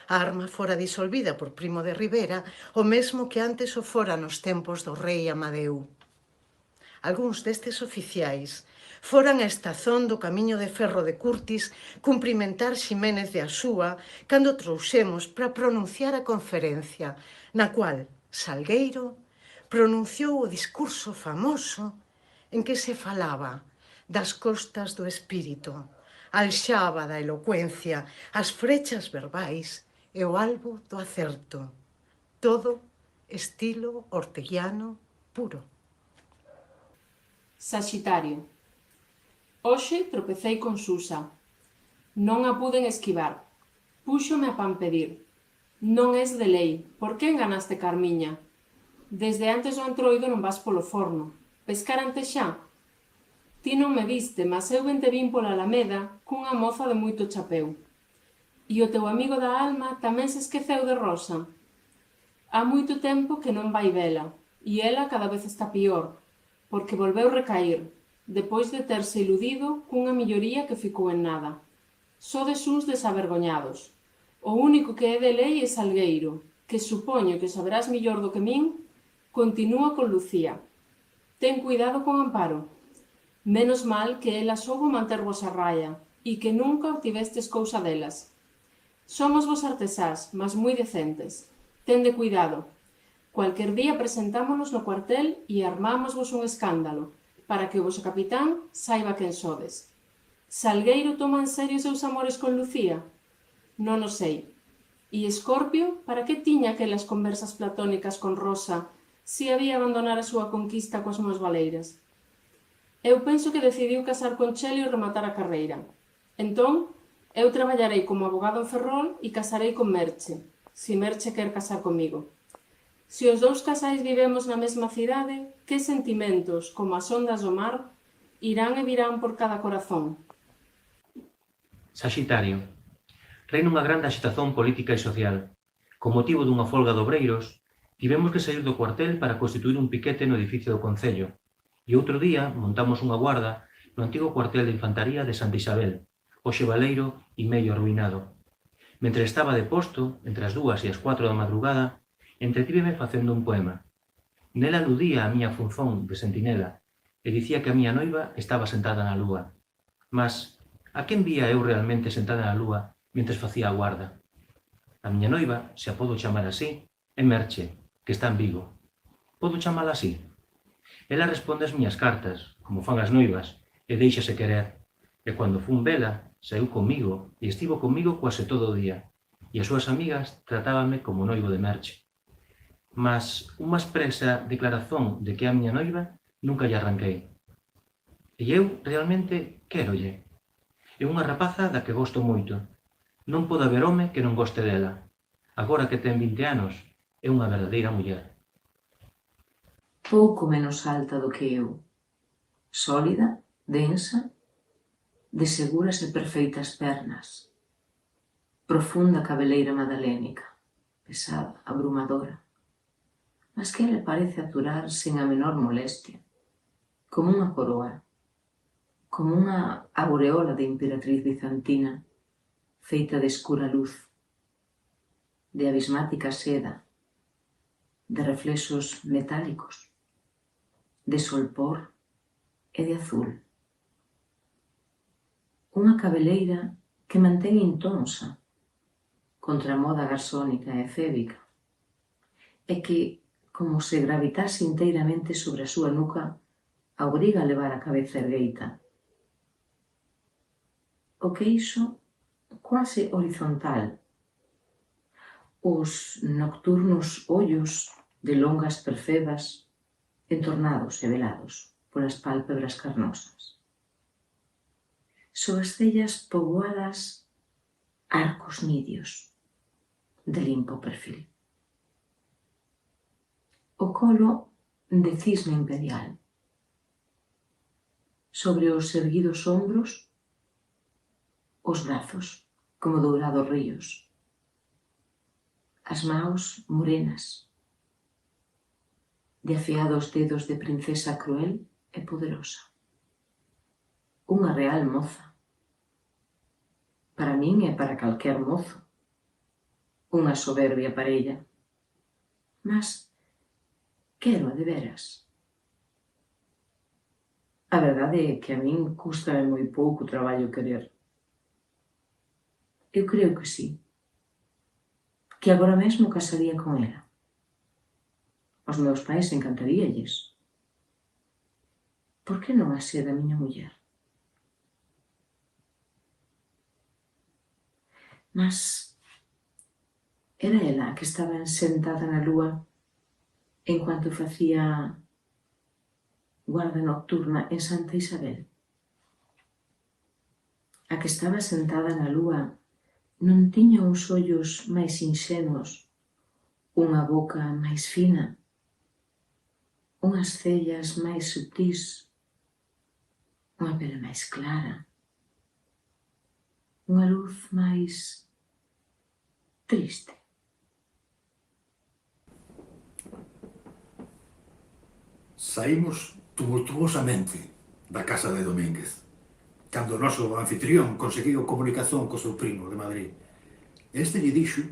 A arma fora disolvida por Primo de Rivera, o mesmo que antes o fora nos tempos do rei Amadeu. Algúns destes oficiais foran a estación do Camiño de Ferro de Curtis cumprimentar Ximénez de Asúa cando trouxemos para pronunciar a conferencia na cual Salgueiro pronunciou o discurso famoso en que se falaba das costas do espírito, a alxaba da elocuencia, as frechas verbais e o albo do acerto. Todo estilo orteguiano puro. Saxitario. Hoxe tropecei con Susa. Non a puden esquivar. Púxome a pan pedir. Non és de lei. Por que enganaste Carmiña? Desde antes do Antroido non vas polo forno. Pescar antes xa? Ti non me viste, mas eu vente vin pola Alameda cunha moza de moito chapeu. E o teu amigo da alma tamén se esqueceu de Rosa. Há moito tempo que non vai vela, e ela cada vez está pior, porque volveu recair, depois de terse iludido cunha milloría que ficou en nada. Sodes uns desavergoñados. O único que é de lei é Salgueiro, que supoño que saberás millor do que min, continúa con Lucía. Ten cuidado con Amparo. Menos mal que ela soubo mantervos a raya, e que nunca obtivestes cousa delas. Somos vos artesás, mas moi decentes. Tende cuidado. Cualquier día presentámonos no cuartel e armámosvos un escándalo, para que o voso capitán saiba quen sodes. Salgueiro toma en serio os seus amores con Lucía? Non o sei. E Escorpio, para que tiña aquelas conversas platónicas con Rosa se había abandonar a súa conquista coas mãos baleiras? Eu penso que decidiu casar con Chelio e rematar a carreira. Entón, eu traballarei como abogado en Ferrol e casarei con Merche, se Merche quer casar comigo. Se os dous casais vivemos na mesma cidade, que sentimentos, como as ondas do mar, irán e virán por cada corazón? Saxitario. Reina unha grande axitación política e social. Con motivo dunha folga de obreiros, tivemos que saír do cuartel para constituir un piquete no edificio do Concello, e outro día montamos unha guarda no antigo cuartel de infantaría de Santa Isabel, hoxe baleiro e medio arruinado. Mentre estaba de posto, entre as 2 e as 4 da madrugada, entretíveme facendo un poema. Nela aludía a miña función de sentinela e dicía que a miña noiva estaba sentada na lúa. Mas, a quen vía eu realmente sentada na lúa mentres facía a guarda? A miña noiva, se a podo chamar así, é Merche, que está en Vigo. Podo chamala así? Ela responde as miñas cartas, como fan as noivas, e deixase querer. E cando fun vela, saiu comigo e estivo comigo quase todo o día, e as súas amigas tratábanme como noivo de Merche. Mas unha expresa declaración de que é a miña noiva nunca lle arranquei. E eu realmente quérolle. É unha rapaza da que gosto moito. Non pode haber home que non goste dela. Agora que ten 20 anos, é unha verdadeira muller. Pouco menos alta do que eu. Sólida, densa, de seguras e perfeitas pernas. Profunda cabeleira madalénica, pesada, abrumadora, mas que le parece aturar sen a menor molestia, como unha coroa, como unha aureola de imperatriz bizantina, feita de escura luz, de abismática seda, de reflexos metálicos, de solpor e de azul. Unha cabeleira que mantén intonsa contra a moda garsónica e efébica, e que, como se gravitase inteiramente sobre a súa nuca, a obriga a levar a cabeza ergueita. O queixo quase horizontal, os nocturnos ollos de longas perfebas entornados e velados polas pálpebras carnosas. Soas cellas poboadas arcos nidios de limpo perfil. O colo de cisne imperial. Sobre os erguidos ombros, os brazos como dourados ríos. As maus morenas, de afiados dedos de princesa cruel e poderosa. Unha real moza. Para min e para calquer mozo. Unha soberbia parella. Mas quero de veras. A verdade é que a min cústame moi pouco traballo querer. Eu creo que sí. Que agora mesmo casaría con ela. Aos meus pais encantaríalles. Por que non a ser a miña muller? Mas era ela a que estaba sentada na lúa en cuanto facía guarda nocturna en Santa Isabel. A que estaba sentada na lúa non tiña uns ollos máis inxenuos, unha boca máis fina, unhas cellas máis subtís, unha pele máis clara, unha luz máis triste. Saímos tumultuosamente da casa de Domínguez, cando o noso anfitrión conseguiu comunicación co seu primo de Madrid. Este lle dixo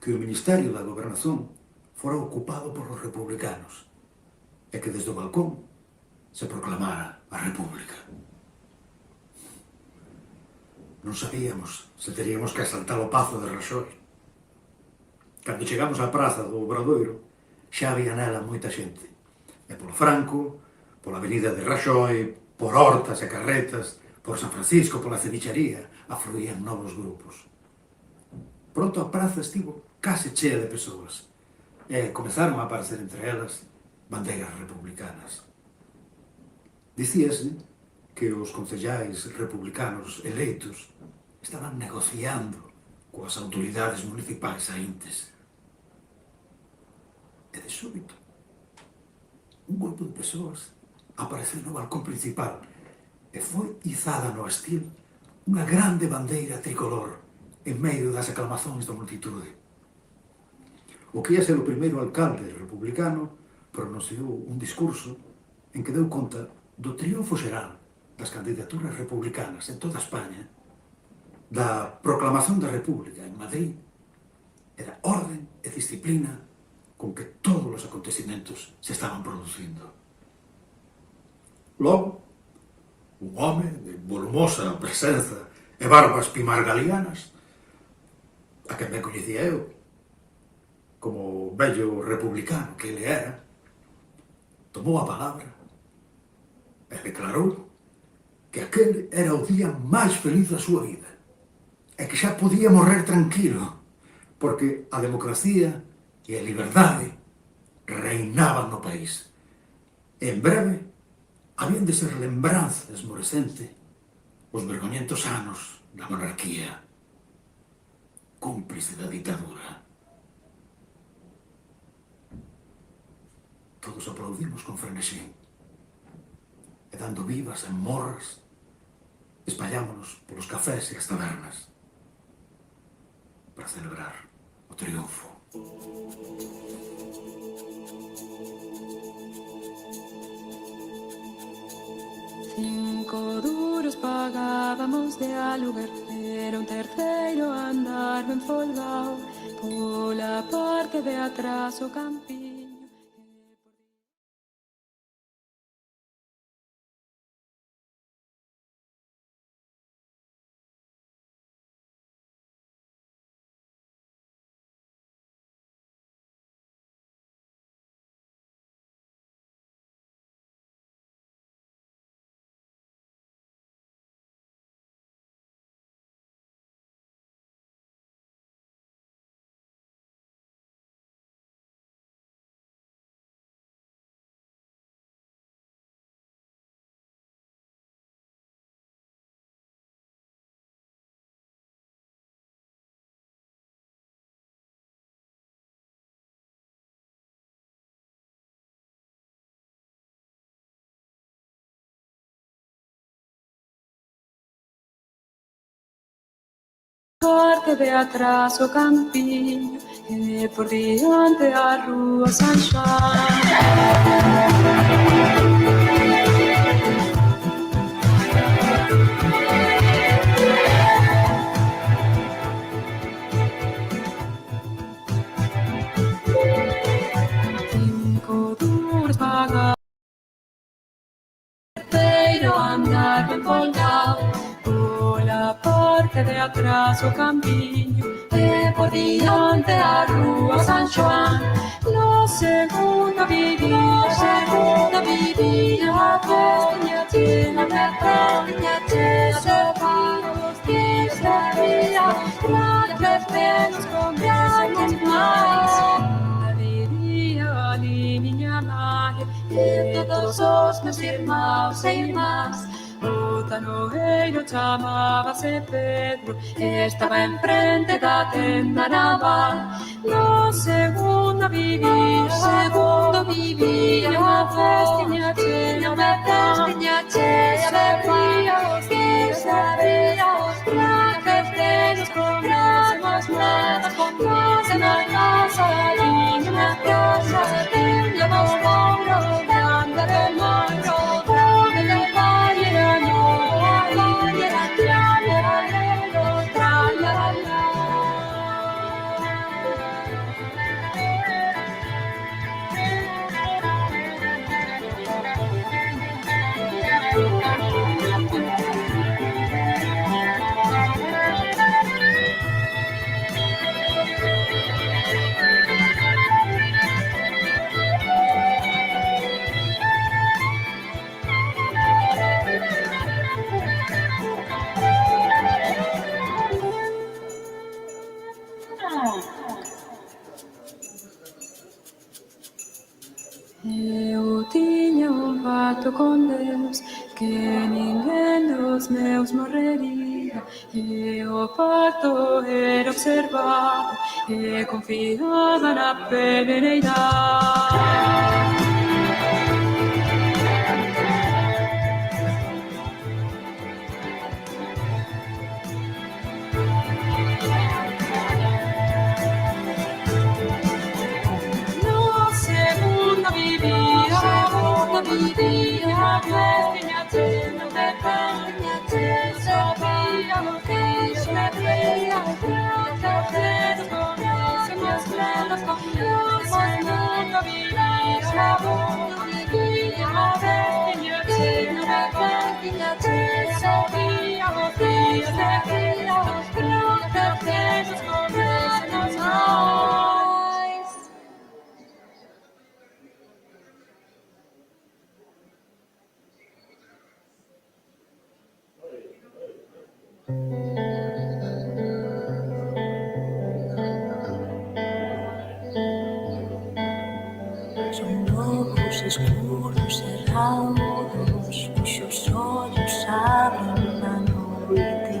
que o Ministerio da Gobernación fora ocupado por os republicanos e que desde o balcón se proclamara a República. Non sabíamos se teríamos que asaltar o pazo de Raxoi. Cando chegamos á praza do Obradoiro, xa había nela moita xente. E polo Franco, pola avenida de Raxoi, por Hortas e Carretas, por San Francisco, pola Cevicharía, afluían novos grupos. Pronto a praza estivo case chea de persoas e comezaron a aparecer entre elas bandeiras republicanas. Dicíase que os concellais republicanos eleitos estaban negociando coas autoridades municipais saíntes. E de súbito, un grupo de persoas apareceu no balcón principal e foi izada no astil unha grande bandeira tricolor en medio das aclamacións da multitude. O que ia ser o primeiro alcalde republicano pronunciou un discurso en que deu conta do triunfo xeral das candidaturas republicanas en toda España, da proclamación da República en Madrid e da orden e disciplina con que todos os acontecimentos se estaban producindo. Logo, un home de volumosa presenza e barbas pimargalianas, a que me coñecía eu, como bello republicano que ele era, tomou a palabra e declarou que aquel era o día máis feliz da súa vida e que xa podía morrer tranquilo, porque a democracia e a liberdade reinaban no país. E en breve habían de ser lembranza esmorecente os vergoñentos anos da monarquía, cúmplice da ditadura. Todos aplaudimos con frenesí e dando vivas en morras espallámonos polos cafés e as tabernas para celebrar o triunfo. Cinco duros pagábamos de aluguer, era un terceiro andar ben folgado, pola parte de atrás o campiño. Parte de atrás o campiño e por diante a rúa San Xoán. Cinco duros pagar, terceiro andar ben folgado, pola parte de atrás o campiño e por diante a rúa San Xoán. No segundo vivía a festiña china de praña chesa paros que sabía para tres menos con viajes máis. Viviría ali miña nai e todos os meus irmãos e irmás. O tanoeiro chamábase Pedro e estaba enfrente da tenda naval. No segundo vivía a festiña chea de paros que sabía para tres menos con viajes máis. Casa na casa, ali na casa, tenda dos moros, grande de moiro, grande de valle, eu tiña un pacto con Deus que ninguén dos meus morrería e o pacto era observado que confiaba na peneira. Vivía, peñate, no me peñate, sabía lo que yo me veía, te con las plenas con Dios, nunca vivía, no vivía, peñate, no me peñate, sabía lo que yo me veía, te con las Son lobos escuros e raudos, cuxos ollos abren na noite,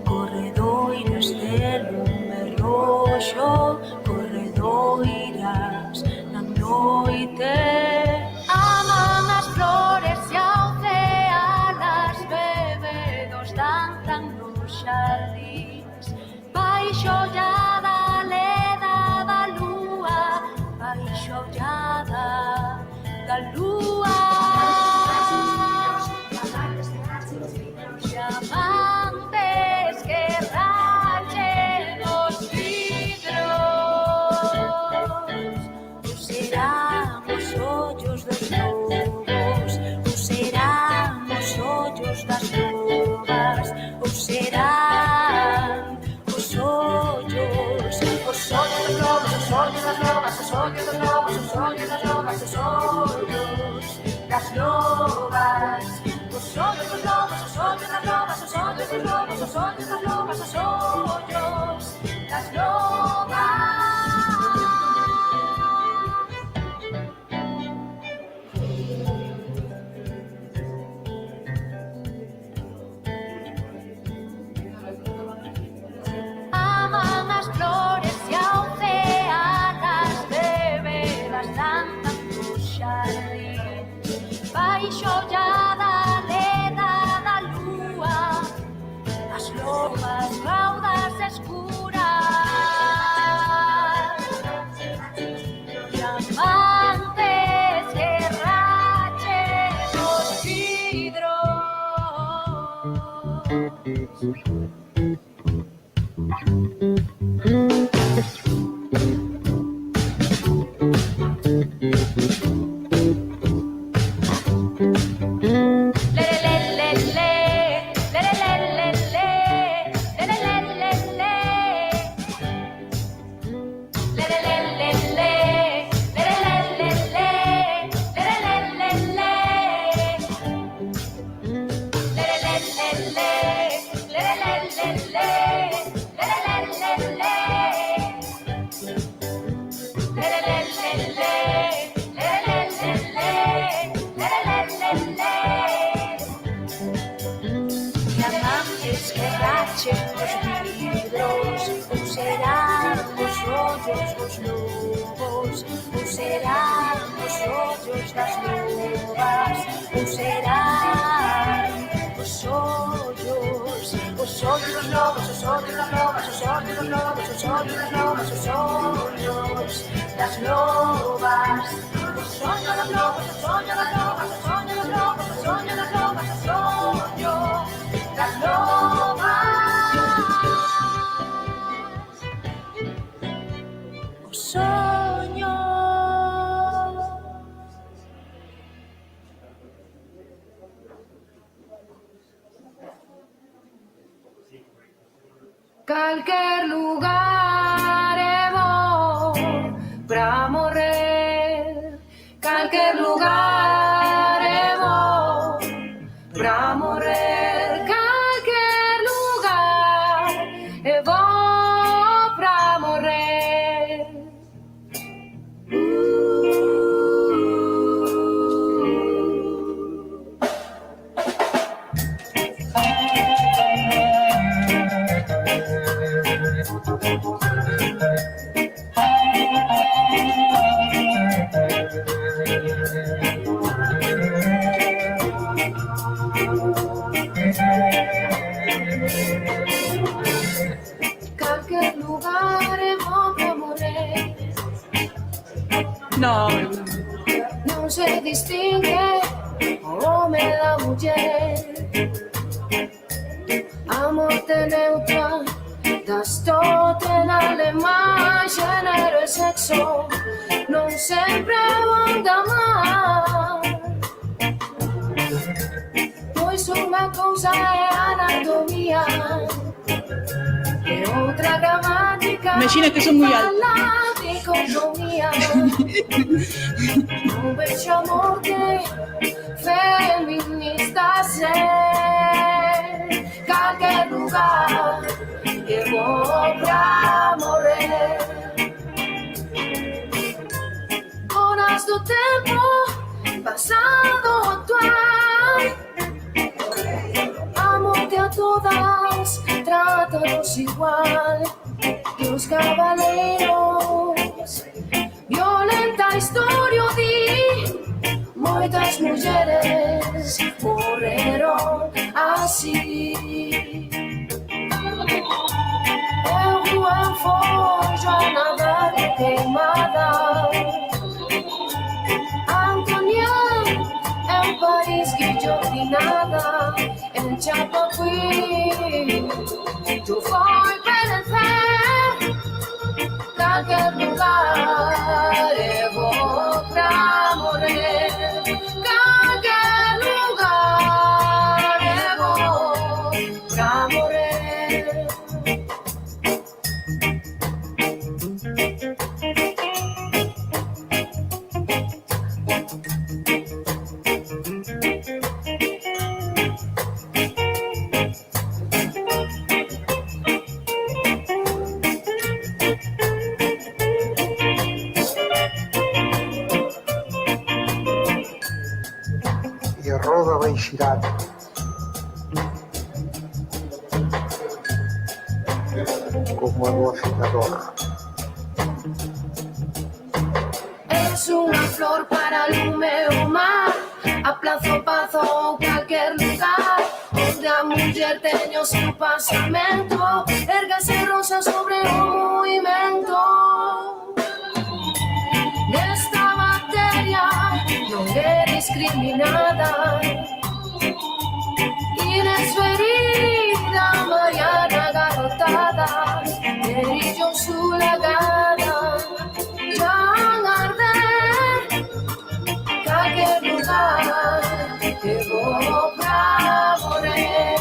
corredoiras de lume roxo, corredoiras na noite. Aman as flores e ao cealas, bebedos danzan nos xardíns, baixo ollada leda da lúa, baixo ollada da lúa. Diamantes que rachen os vidros, ou serán os ollos dos lobos, ou serán os ollos das lobas, ou serán os ollos dos lobos, os ollos das lobas, os ollos dos lobos, os ollos das lobas, os ollos das lobas, os ollos dos lobos, os ollos das lobas, os ollos dos lobos, os ollos das lobas, os ollos das lobas. Aman as flores e ao cealas, bebedas danzan no xardín, baixo ollada leda da lúa, as lobas raudas escuras, diamantes que rachen os vidros. Diamantes que rachen os vidros, ou serán os ollos dos lobos, ou serán os ollos das lobas, ou serán os ollos dos lobos, os ollos das lobas, os ollos dos lobos, os ollos das lobas, os ollos das lobas, os ollos das lobas, os ollos das lobas, os ollos das lobas, os ollos das lobas, os ollos das lobas. O soño. Calquer lugar é bom pra morrer, calquer lugar é bom pra morrer, calquer lugar é bom pra morrer. se distingue o home da muller. A morte neutra das tote na alemán, xénero e sexo non sempre van da man. Pois unha cousa é anatomía e outra gramática. Imagina que son moi alta. Dicotomía. Non vexo a morte feminista ser calquer lugar que vou pra morrer. Horas do tempo pasado actual, a morte a todas tratanos igual. E os cavaleiros, violenta historia o di, moitas mulleres morreron así. Eu en follo a nadar queimada, Antonián en París guillotinada, en Chapaquí tu foi perecer, calquer lugar eu vou pra morrer, calquer lugar eu vou pra morrer. E a roda vai xirar. Como a do afitador. Es unha flor para lume o mar, a plazo pazo ou calquer lugar onde a muller teña o seu pasamento, ergase rosa sobre o movimento. Nesta materia non é discriminada, inesferida Mariana garrotada, erillo su lagada, Jean Arder, calquer lugar que vou pra morrer,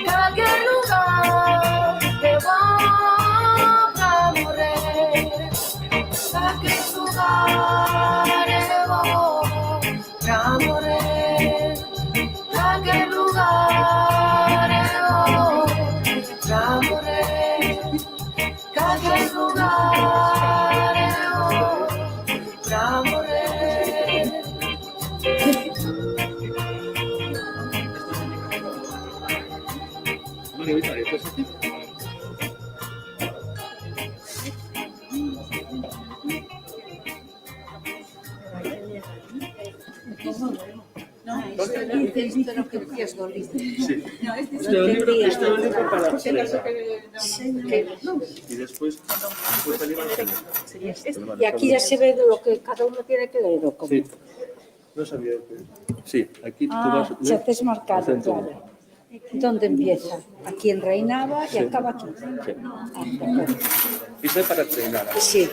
calquer lugar que vou pra morrer, calquer lugar eu vou pra morrer, calquer lugar eu vou pra morrer, calquer lugar eu vou pra morrer. No, esto es lo que decías do libro. Sí. No, este es Este é o libro para Se las y después salir Y aquí ya se ve de lo que cada uno tiene que leer. ¿O cómo? Sí. No sabía que... Sí, aquí tú vas... Se haces marcado, claro. ¿Dónde empieza? Aquí en Reinaba y acaba aquí. Sí. Y eso es para treinar. Sí.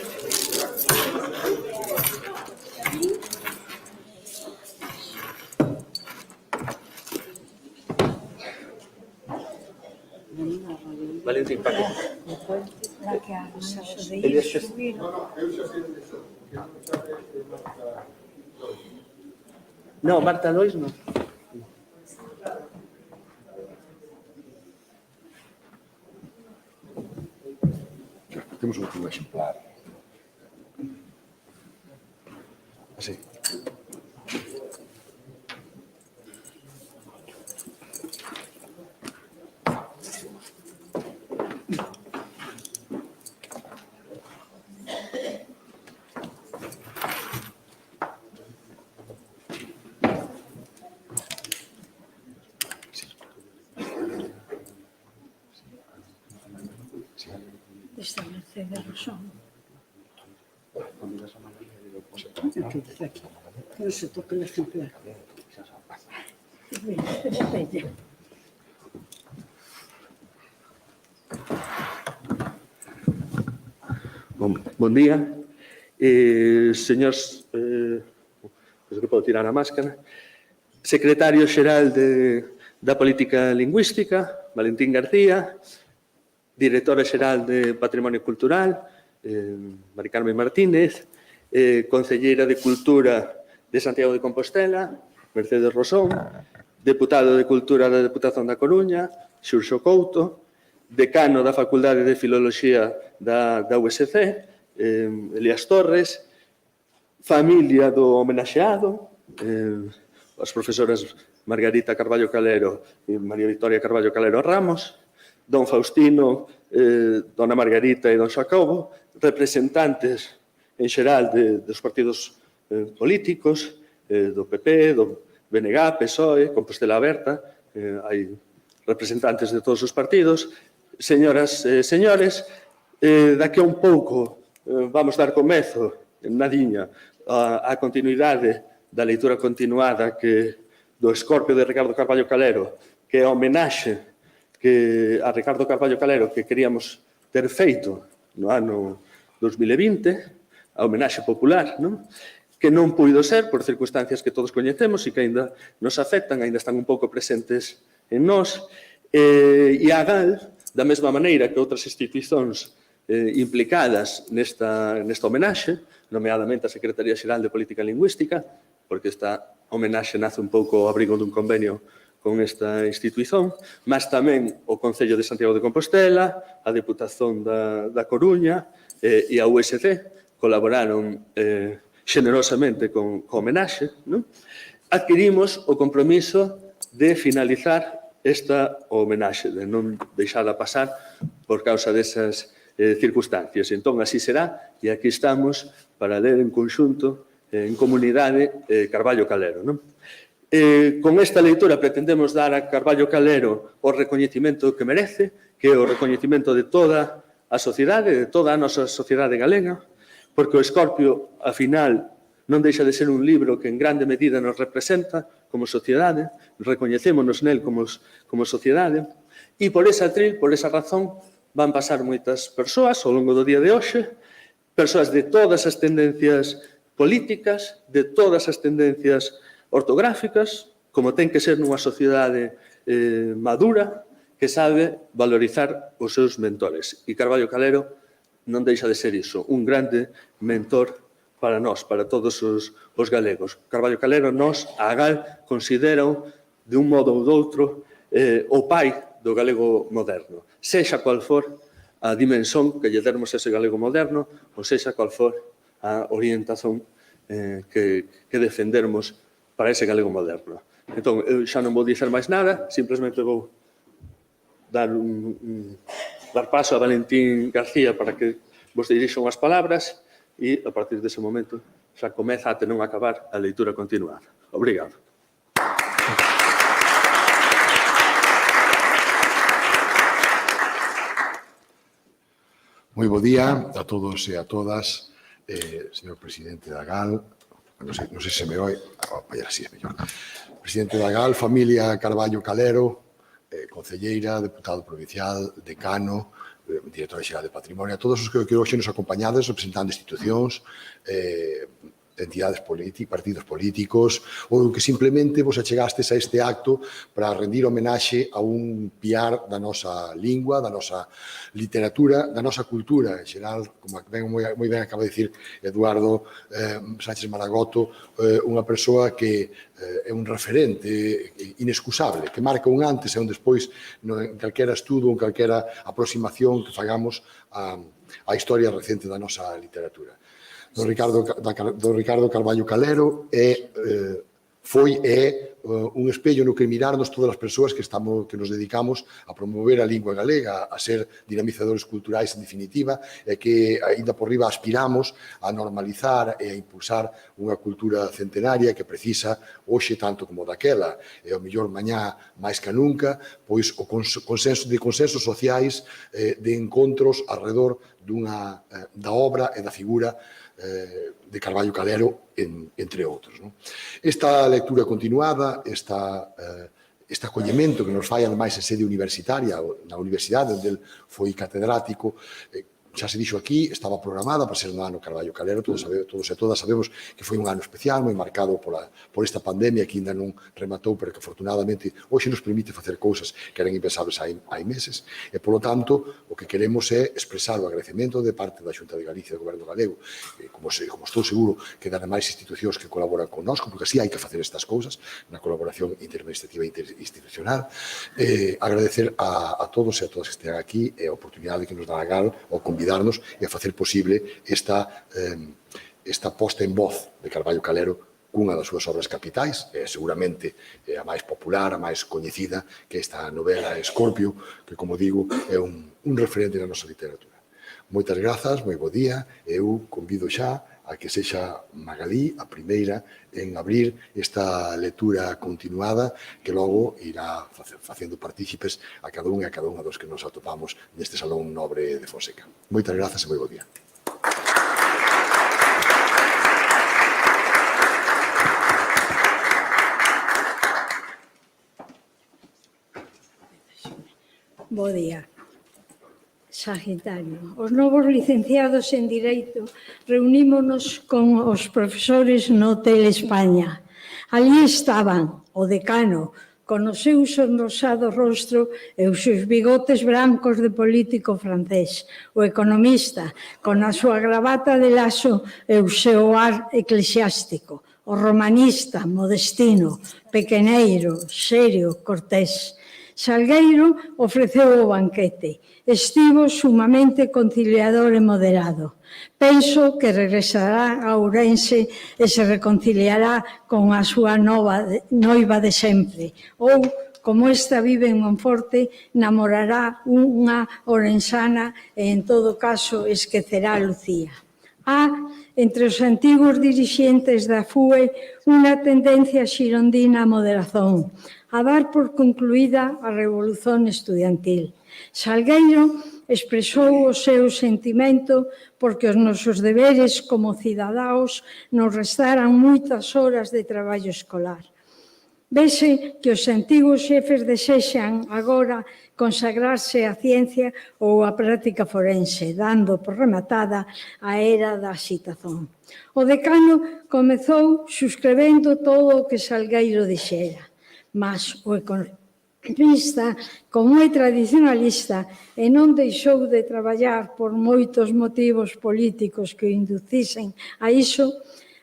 Valentín, Paco. La que hago, eso de Ele ir, é subir. No, Marta 2 no. Temos un último exemplar. Así. Esta Mercedes Rosón. Cuando ibas a Madrid, digo, pues, Aquí, aquí. Que no se toque el ejemplar. Bon día. Señores, que podo tirar a máscara, secretario xeral da Política Lingüística, Valentín García, directora xeral de Patrimonio Cultural, Mari Carmen Martínez, concelleira de Cultura de Santiago de Compostela, Mercedes Rosón, deputado de Cultura da Deputación da Coruña, Xurxo Couto, decano da Facultade de Filoloxía da USC, Elías Torres, familia do homenaxeado, as profesoras Margarita Carballo Calero e María Victoria Carballo Calero Ramos, don Faustino, dona Margarita e don Xacobo, representantes en xeral dos partidos políticos, do PP, do BNG, PSOE, Compostela Aberta, hai representantes de todos os partidos. Señoras e señores, daqui a un pouco vamos dar comezo, nadiña, a continuidade da leitura continuada do Escorpio de Ricardo Carballo Calero, que é a homenaxe a Ricardo Carballo Calero que queríamos ter feito no ano 2020, a homenaxe popular, que non puido ser por circunstancias que todos coñecemos e que ainda nos afectan, ainda están un pouco presentes en nós, e a GAL, da mesma maneira que outras institucións implicadas nesta homenaxe, nomeadamente a Secretaría Xeral de Política Lingüística, porque esta homenaxe nace un pouco ao abrigo dun convenio con esta institución, mas tamén o Concello de Santiago de Compostela, a Deputación da Coruña e a USC colaboraron xenerosamente con homenaxe. Adquirimos o compromiso de finalizar esta homenaxe, de non deixala pasar por causa desas circunstancias. Entón, así será, e aquí estamos para ler en conxunto, en comunidade, Carballo Calero. Con esta leitura pretendemos dar a Carballo Calero o recoñecimento que merece, que é o recoñecimento de toda a sociedade, de toda a nosa sociedade galega, porque o Escorpio, a final, non deixa de ser un libro que en grande medida nos representa como sociedade, recoñecémonos nel como sociedade, e por esa atril, por esa razón, van pasar moitas persoas ao longo do día de hoxe, persoas de todas as tendencias políticas, de todas as tendencias ortográficas, como ten que ser nunha sociedade madura, que sabe valorizar os seus mentores. E Carballo Calero non deixa de ser iso, un grande mentor para nós, para todos os galegos. Carballo Calero, nós, a GAL, considera de un modo ou doutro o pai do galego moderno. Sexa cual for a dimensón que lle dermos ese galego moderno, ou sexa cual for a orientación que defendermos para ese galego moderno. Entón, eu xa non vou dizer máis nada, simplemente vou dar paso a Valentín García para que vos dirixan as palabras e, a partir dese momento, xa comeza até non acabar a leitura continuada. Obrigado. Moi bo día a todos e a todas, señor presidente da GAL, non sei se me oi, así é mellor. Presidente da GAL, familia Carballo Calero, concelleira, deputado provincial, decano, directora xeral de Patrimonio, a todos os que hoxe nos acompañades, representando institucións, entidades políticas, partidos políticos, ou que simplemente vos achegastes a este acto para rendir homenaxe a un piar da nosa lingua, da nosa literatura, da nosa cultura en xeral, como moi ben acaba de dicir Eduardo Sánchez Maragotto, unha persoa que é un referente inexcusable, que marca un antes e un despois en calquera estudo, en calquera aproximación que fagamos á historia recente da nosa literatura. Don Ricardo Carballo Calero foi un espello no que mirarnos todas as persoas que nos dedicamos a promover a lingua galega, a ser dinamizadores culturais en definitiva, e que, ainda por riba, aspiramos a normalizar e a impulsar unha cultura centenaria que precisa, hoxe tanto como daquela, e ao mellor mañá máis que nunca, pois de consensos sociais, de encontros alrededor da obra e da figura de Carballo Calero, entre outros. Esta lectura continuada, este acollemento que nos fai, ademais, en sede universitaria, na universidade, onde ele foi catedrático, xa se dixo aquí, estaba programada para ser no ano Carballo Calero, todos e todas sabemos que foi un ano especial, moi marcado por esta pandemia que ainda non rematou, pero que afortunadamente hoxe nos permite facer cousas que eran impensables hai meses, e polo tanto o que queremos é expresar o agradecemento de parte da Xunta de Galicia e do Goberno Galego, como estou seguro que das demais institucións que colaboran connosco, porque así hai que facer estas cousas na colaboración interadministrativa e interinstitucional, agradecer a todos e a todas que estén aquí e a oportunidade que nos dá a GAL ao convidarnos e a facer posible esta posta en voz de Carballo Calero cunha das súas obras capitais, seguramente a máis popular, a máis coñecida, que esta novela Escorpio, que, como digo, é un referente na nosa literatura. Moitas grazas, moi bo día, e eu convido xa a que sexa Magalí a primeira en abrir esta lectura continuada que logo irá facendo partícipes a cada un e a cada unha dos que nos atopamos neste Salón Nobre de Fonseca. Moitas grazas e moi bo día. Bo día. Sagitario. Os novos licenciados en Direito reunímonos con os profesores no Hotel España. Allí estaban o decano, con o seu sonrosado rostro e os seus bigotes brancos de político francés, o economista, con a súa gravata de lazo e o seu ar eclesiástico, o romanista, modestino, pequeneiro, serio, cortés. Salgueiro ofreceu o banquete. Estivo sumamente conciliador e moderado. Penso que regresará a Ourense e se reconciliará con a súa noiva de sempre. Ou, como esta vive en Monforte, namorará unha orensana e, en todo caso, esquecerá a Lucía. Há, entre os antigos dirixentes da FUE, unha tendencia xirondina a moderación, a dar por concluída a revolución estudiantil. Salgueiro expresou o seu sentimento porque os nosos deberes como cidadáns nos restaran moitas horas de traballo escolar. Vese que os antigos xefes desexan agora consagrarse á ciencia ou á práctica forense, dando por rematada a era da agitación. O decano comezou suscribendo todo o que Salgueiro dixera, mas o economista, como é tradicionalista e non deixou de traballar por moitos motivos políticos que o inducisen a iso,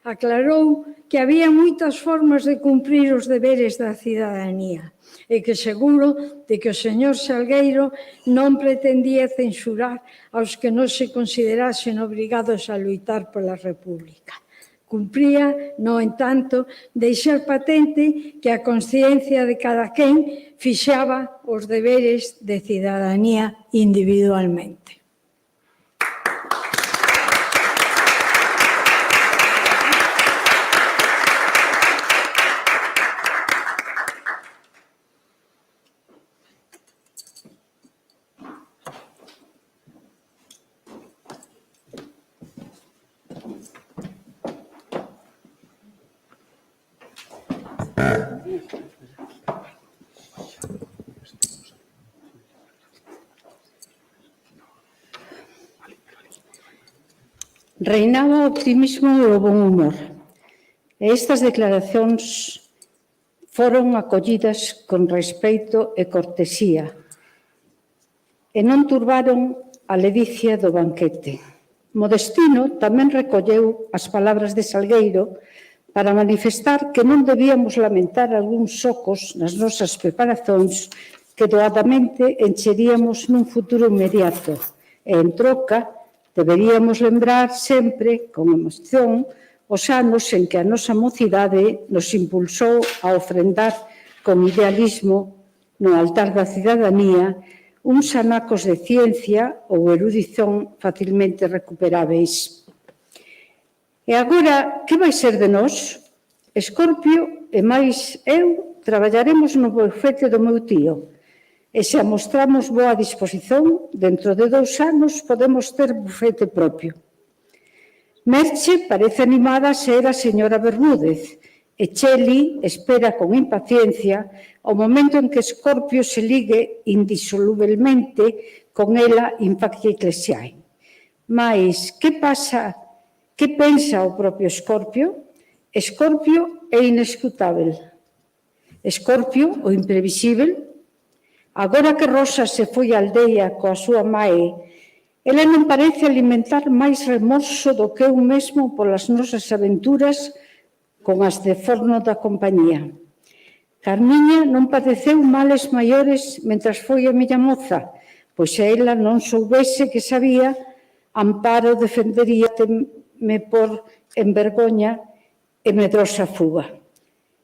aclarou que había moitas formas de cumprir os deberes da cidadanía e que seguro de que o señor Salgueiro non pretendía censurar aos que non se considerasen obrigados a luitar pola República. Cumpría, no entanto, deixar patente que a consciencia de cada quen fixaba os deberes de cidadanía individualmente. Reinaba o optimismo e o bon humor. E estas declaracións foron acollidas con respeito e cortesía e non turbaron a ledicia do banquete. Modestino tamén recolleu as palabras de Salgueiro para manifestar que non debíamos lamentar algúns socos nas nosas preparacións que doadamente encheríamos nun futuro inmediato e, en troca, deberíamos lembrar sempre, con emoción, os anos en que a nosa mocidade nos impulsou a ofrendar con idealismo no altar da cidadanía uns anacos de ciencia ou erudición facilmente recuperáveis. E agora, que vai ser de nós? Escorpio e máis eu traballaremos no bufete do meu tío. E se amostramos boa disposición, dentro de 2 anos podemos ter bufete propio. Merche parece animada a ser a señora Bermúdez e Cheli espera con impaciencia o momento en que Escorpio se ligue indisolublemente con ela in factia ecclesiae. Mais, que pensa o propio Escorpio? Escorpio é inescrutável. Escorpio, o imprevisível. Agora que Rosa se foi á aldea coa súa mae, ela non parece alimentar máis remorso do que eu mesmo polas nosas aventuras con as de forno da compañía. Carmiña non padeceu males maiores mentras foi a miña moza, pois se ela non soubese que sabía, Amparo defenderíame por en vergoña e medrosa fuga.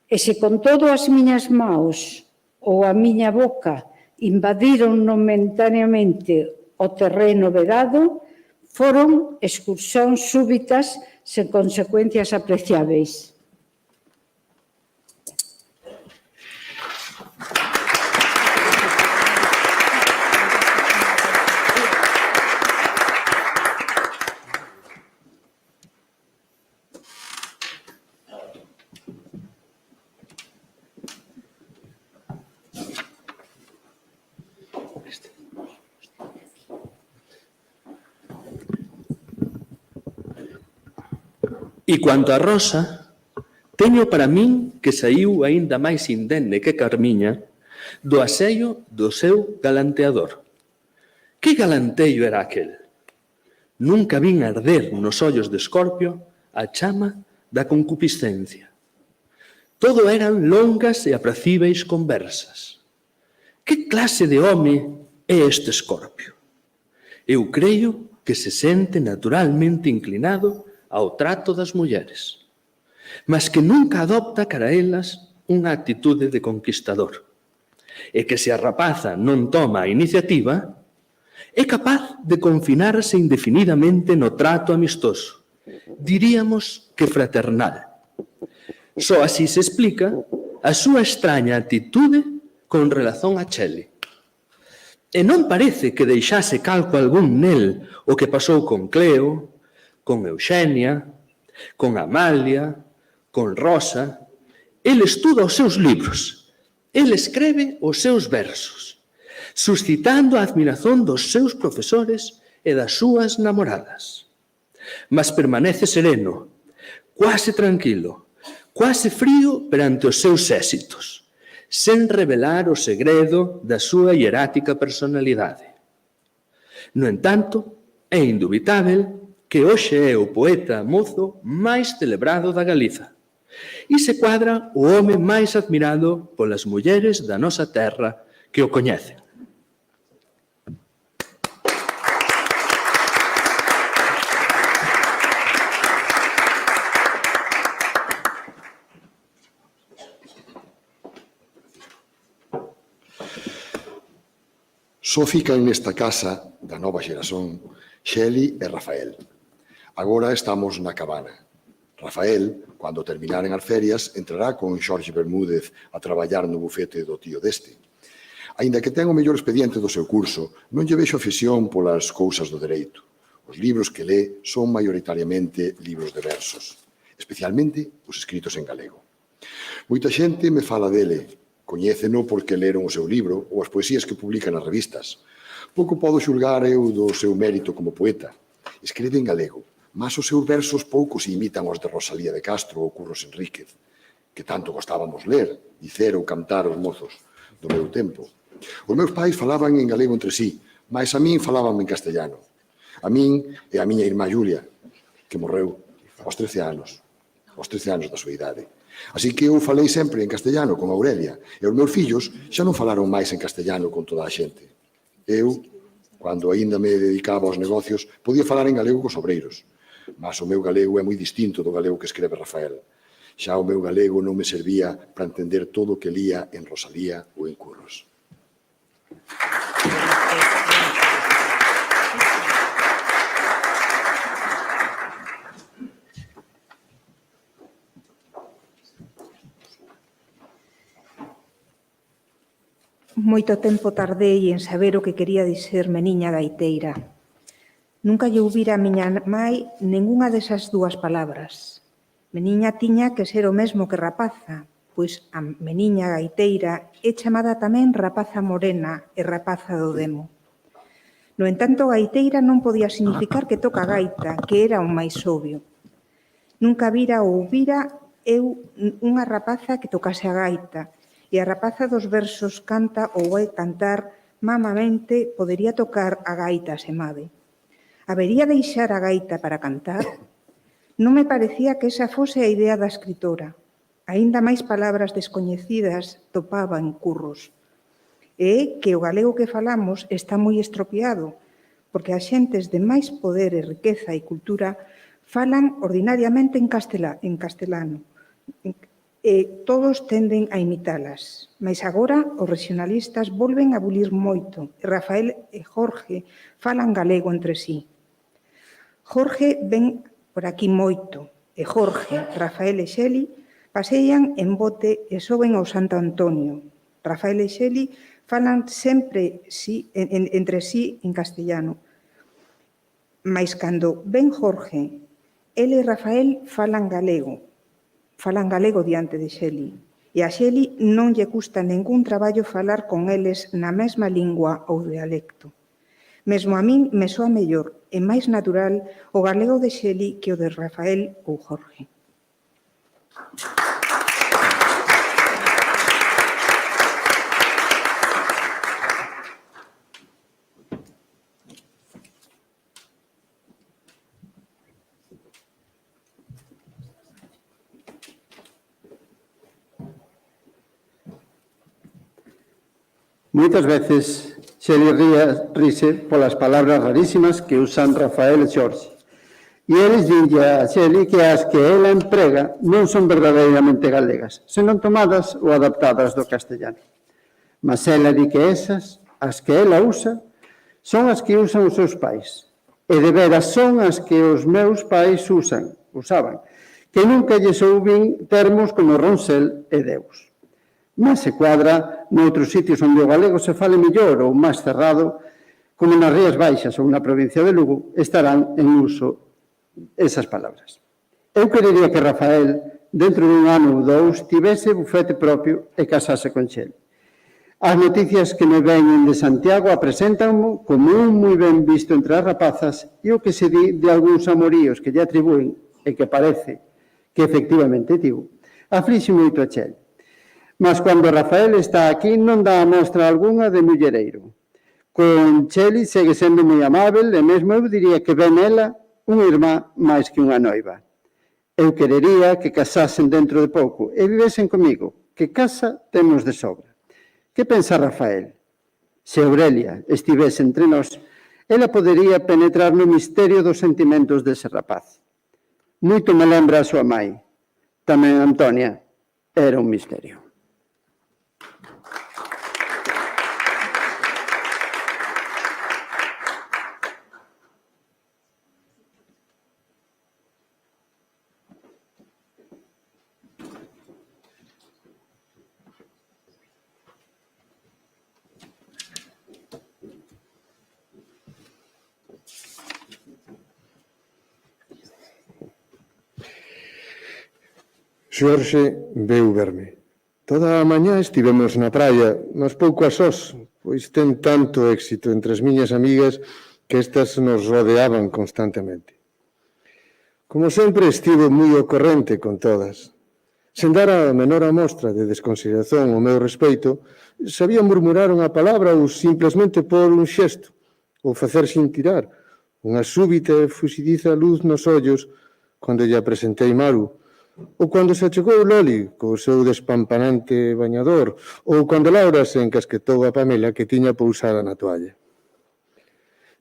E se con todo as miñas maos ou a miña boca invadiron momentaneamente o terreno vedado, foron excursións súbitas sen consecuencias apreciáveis. E cuanto a Rosa, teño para min que saíu aínda máis indemne que Carmiña do aseio do seu galanteador. Que galanteio era aquel? Nunca vin arder nos ollos de Escorpio a chama da concupiscencia. Todo eran longas e apracíveis conversas. Que clase de home é este Escorpio? Eu creo que se sente naturalmente inclinado ao trato das mulleres, mas que nunca adopta cara a elas unha actitude de conquistador, e que se a rapaza non toma a iniciativa, é capaz de confinarse indefinidamente no trato amistoso, diríamos que fraternal. Só así se explica a súa extraña actitude con relación a Cheli. E non parece que deixase calco algún nel o que pasou con Cleo, con Eugenia, con Amalia, con Rosa. El estuda os seus libros, el escreve os seus versos, suscitando a admiración dos seus profesores e das súas namoradas. Mas permanece sereno, quase tranquilo, quase frío perante os seus éxitos, sen revelar o segredo da súa hierática personalidade. No entanto, é indubitável que hoxe é o poeta mozo máis celebrado da Galiza e se cuadra o home máis admirado polas mulleres da nosa terra que o coñecen. Só fican nesta casa da nova xeración Xeli e Rafael. Agora estamos na cabana. Rafael, cando terminaren as ferias, entrará con Xorxe Bermúdez a traballar no bufete do tío deste. Aínda que ten o mellor expediente do seu curso, non lle vexo afición polas cousas do dereito. Os libros que lé son maioritariamente libros de versos, especialmente os escritos en galego. Moita xente me fala dele, coñéceno porque leron o seu libro ou as poesías que publica nas revistas. Pouco podo xulgar eu do seu mérito como poeta. Escribe en galego, mas os seus versos poucos imitan os de Rosalía de Castro ou Curros Enríquez, que tanto gostábamos ler, dicer ou cantar os mozos do meu tempo. Os meus pais falaban en galego entre sí, mas a min falaban en castellano. A min e a miña irmá Julia, que morreu aos 13 anos da súa idade. Así que eu falei sempre en castellano con Aurelia, e os meus fillos xa non falaron máis en castellano con toda a xente. Eu, cando aínda me dedicaba aos negocios, podía falar en galego cos obreiros, mas o meu galego é moi distinto do galego que escreve Rafael. Xa o meu galego non me servía para entender todo o que lía en Rosalía ou en Curros. Moito tempo tardei en saber o que quería dicerme niña gaiteira. Nunca lle ouvira a miña mai ningunha desas dúas palabras. Meniña tiña que ser o mesmo que rapaza, pois a meniña gaiteira é chamada tamén rapaza morena e rapaza do demo. No entanto, gaiteira non podía significar que toca gaita, que era o máis obvio. Nunca vira ou ouvira eu unha rapaza que tocase a gaita, e a rapaza dos versos canta ou vai cantar mamamente podería tocar a gaita asemade. Habería deixar a gaita para cantar? Non me parecía que esa fose a idea da escritora. Aínda máis palabras descoñecidas topaba en curros. E que o galego que falamos está moi estropiado, porque as xentes de máis poder e riqueza e cultura falan ordinariamente en castelano, e todos tenden a imitalas. Mais agora os regionalistas volven a bulir moito, e Rafael e Jorge falan galego entre sí. Jorge ven por aquí moito, e Jorge, Rafael e Xeli pasean en bote e soben ao Santo Antonio. Rafael e Xeli falan sempre entre sí en castellano. Mais cando ven Jorge, ele e Rafael falan galego diante de Xeli. E a Xeli non lle custa ningún traballo falar con eles na mesma lingua ou dialecto. Mesmo a min me soa mellor e máis natural o galego de Xeli que o de Rafael ou Jorge. Moitas veces Xeli rise polas palabras rarísimas que usan Rafael e Xorxe. E eles dinlle a Xeli que as que ela emprega non son verdadeiramente galegas, senón tomadas ou adaptadas do castellano. Mas ela di que esas, as que ela usa, son as que usan os seus pais. E de veras son as que os meus pais usaban, que nunca lles ouvin termos como Ronsel e Deus. Mas se cuadra noutros sitios onde o galego se fale mellor ou máis cerrado, como nas Rías Baixas ou na provincia de Lugo, estarán en uso esas palabras. Eu querería que Rafael, dentro dun ano ou dous, tivese bufete propio e casase con Xeli. As noticias que me veñen de Santiago apresentanmo como un moi ben visto entre as rapazas e o que se di de algúns amoríos que lle atribúen e que parece que efectivamente tivo, aflixe moito a Xeli. Mas cando Rafael está aquí non dá mostra algunha de mullereiro. Con Xeli segue sendo moi amável e mesmo eu diría que ven ela unha irmá máis que unha noiva. Eu querería que casasen dentro de pouco e vivesen comigo, que casa temos de sobra. Que pensa Rafael? Se Aurelia estivese entre nós, ela podería penetrar no misterio dos sentimentos dese rapaz. Moito me lembra a súa mai. Tamén Antonia era un misterio. Xorxe veu verme. Toda a mañá estivemos na praia, mas pouco a sós, pois ten tanto éxito entre as miñas amigas que estas nos rodeaban constantemente. Como sempre, estivo moi ao corrente con todas. Sen dar a menor amostra de desconsideración ao meu respeito, sabía murmurar unha palabra ou simplesmente por un xesto, ou facer sin tirar, unha súbita e fuxidiza luz nos ollos cando lle presentei Maru, ou cando se achegou Loli co seu despampanante bañador, ou cando Laura se encasquetou a Pamela que tiña pousada na toalla.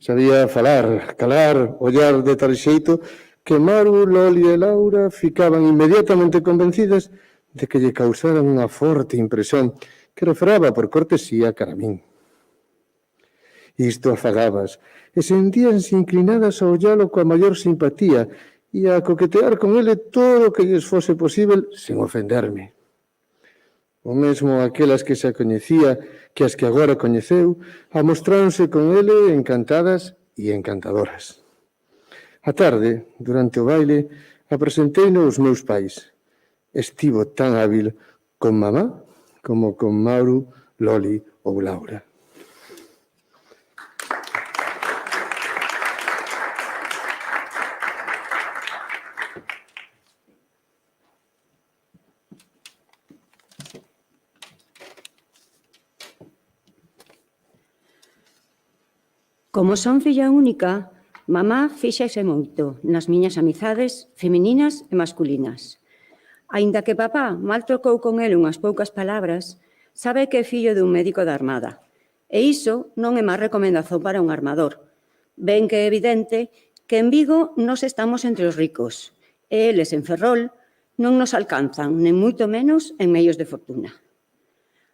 Sabía falar, calar, ollar de tal xeito que Maru, Loli e Laura ficaban inmediatamente convencidas de que lle causaran unha forte impresión que referaba por cortesía cara a min. Isto afagábas e sentíanse inclinadas a ollalo coa maior simpatía e a coquetear con ele todo o que lles fose posible sen ofenderme. O mesmo aquelas que xa coñecía que as que agora coñeceu, amostráronse con ele encantadas e encantadoras. A tarde, durante o baile, apresenteino aos meus pais. Estivo tan hábil con mamá como con Mauro, Loli ou Laura. Como son filla única, mamá fíxase moito nas miñas amizades femininas e masculinas. Aínda que papá mal trocou con el unhas poucas palabras, sabe que é fillo dun médico da Armada. E iso non é má recomendación para un armador. Ben que é evidente que en Vigo nos estamos entre os ricos e eles en Ferrol non nos alcanzan, nen moito menos en medios de fortuna.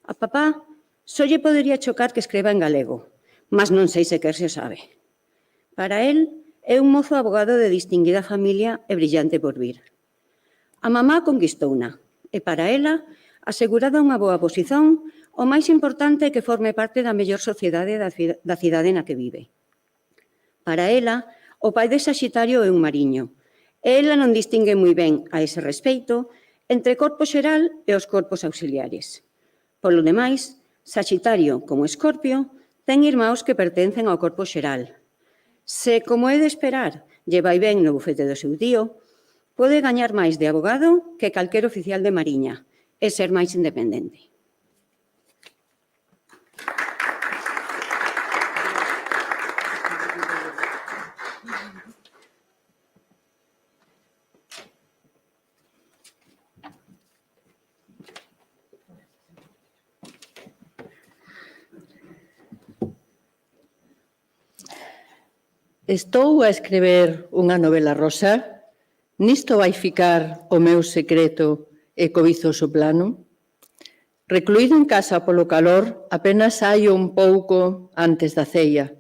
A papá só lle podería chocar que escriba en galego, mas non sei se quer se o sabe. Para el, é un mozo abogado de distinguida familia e brillante por vir. A mamá conquistouna, e para ela, asegurada unha boa posición, o máis importante é que forme parte da mellor sociedade da cidade na que vive. Para ela, o pai de Saxitario é un mariño, e ela non distingue moi ben a ese respecto entre corpo xeral e os corpos auxiliares. Polo demais, Saxitario, como Escorpio, ten irmãos que pertencen ao corpo xeral. Se, como é de esperar, lle vai ben no bufete do seu tío, pode gañar máis de abogado que calquer oficial de mariña e ser máis independente. Estou a escrever unha novela rosa? Nisto vai ficar o meu secreto e cobizoso plano? Recluído en casa polo calor, apenas saio un pouco antes da ceia.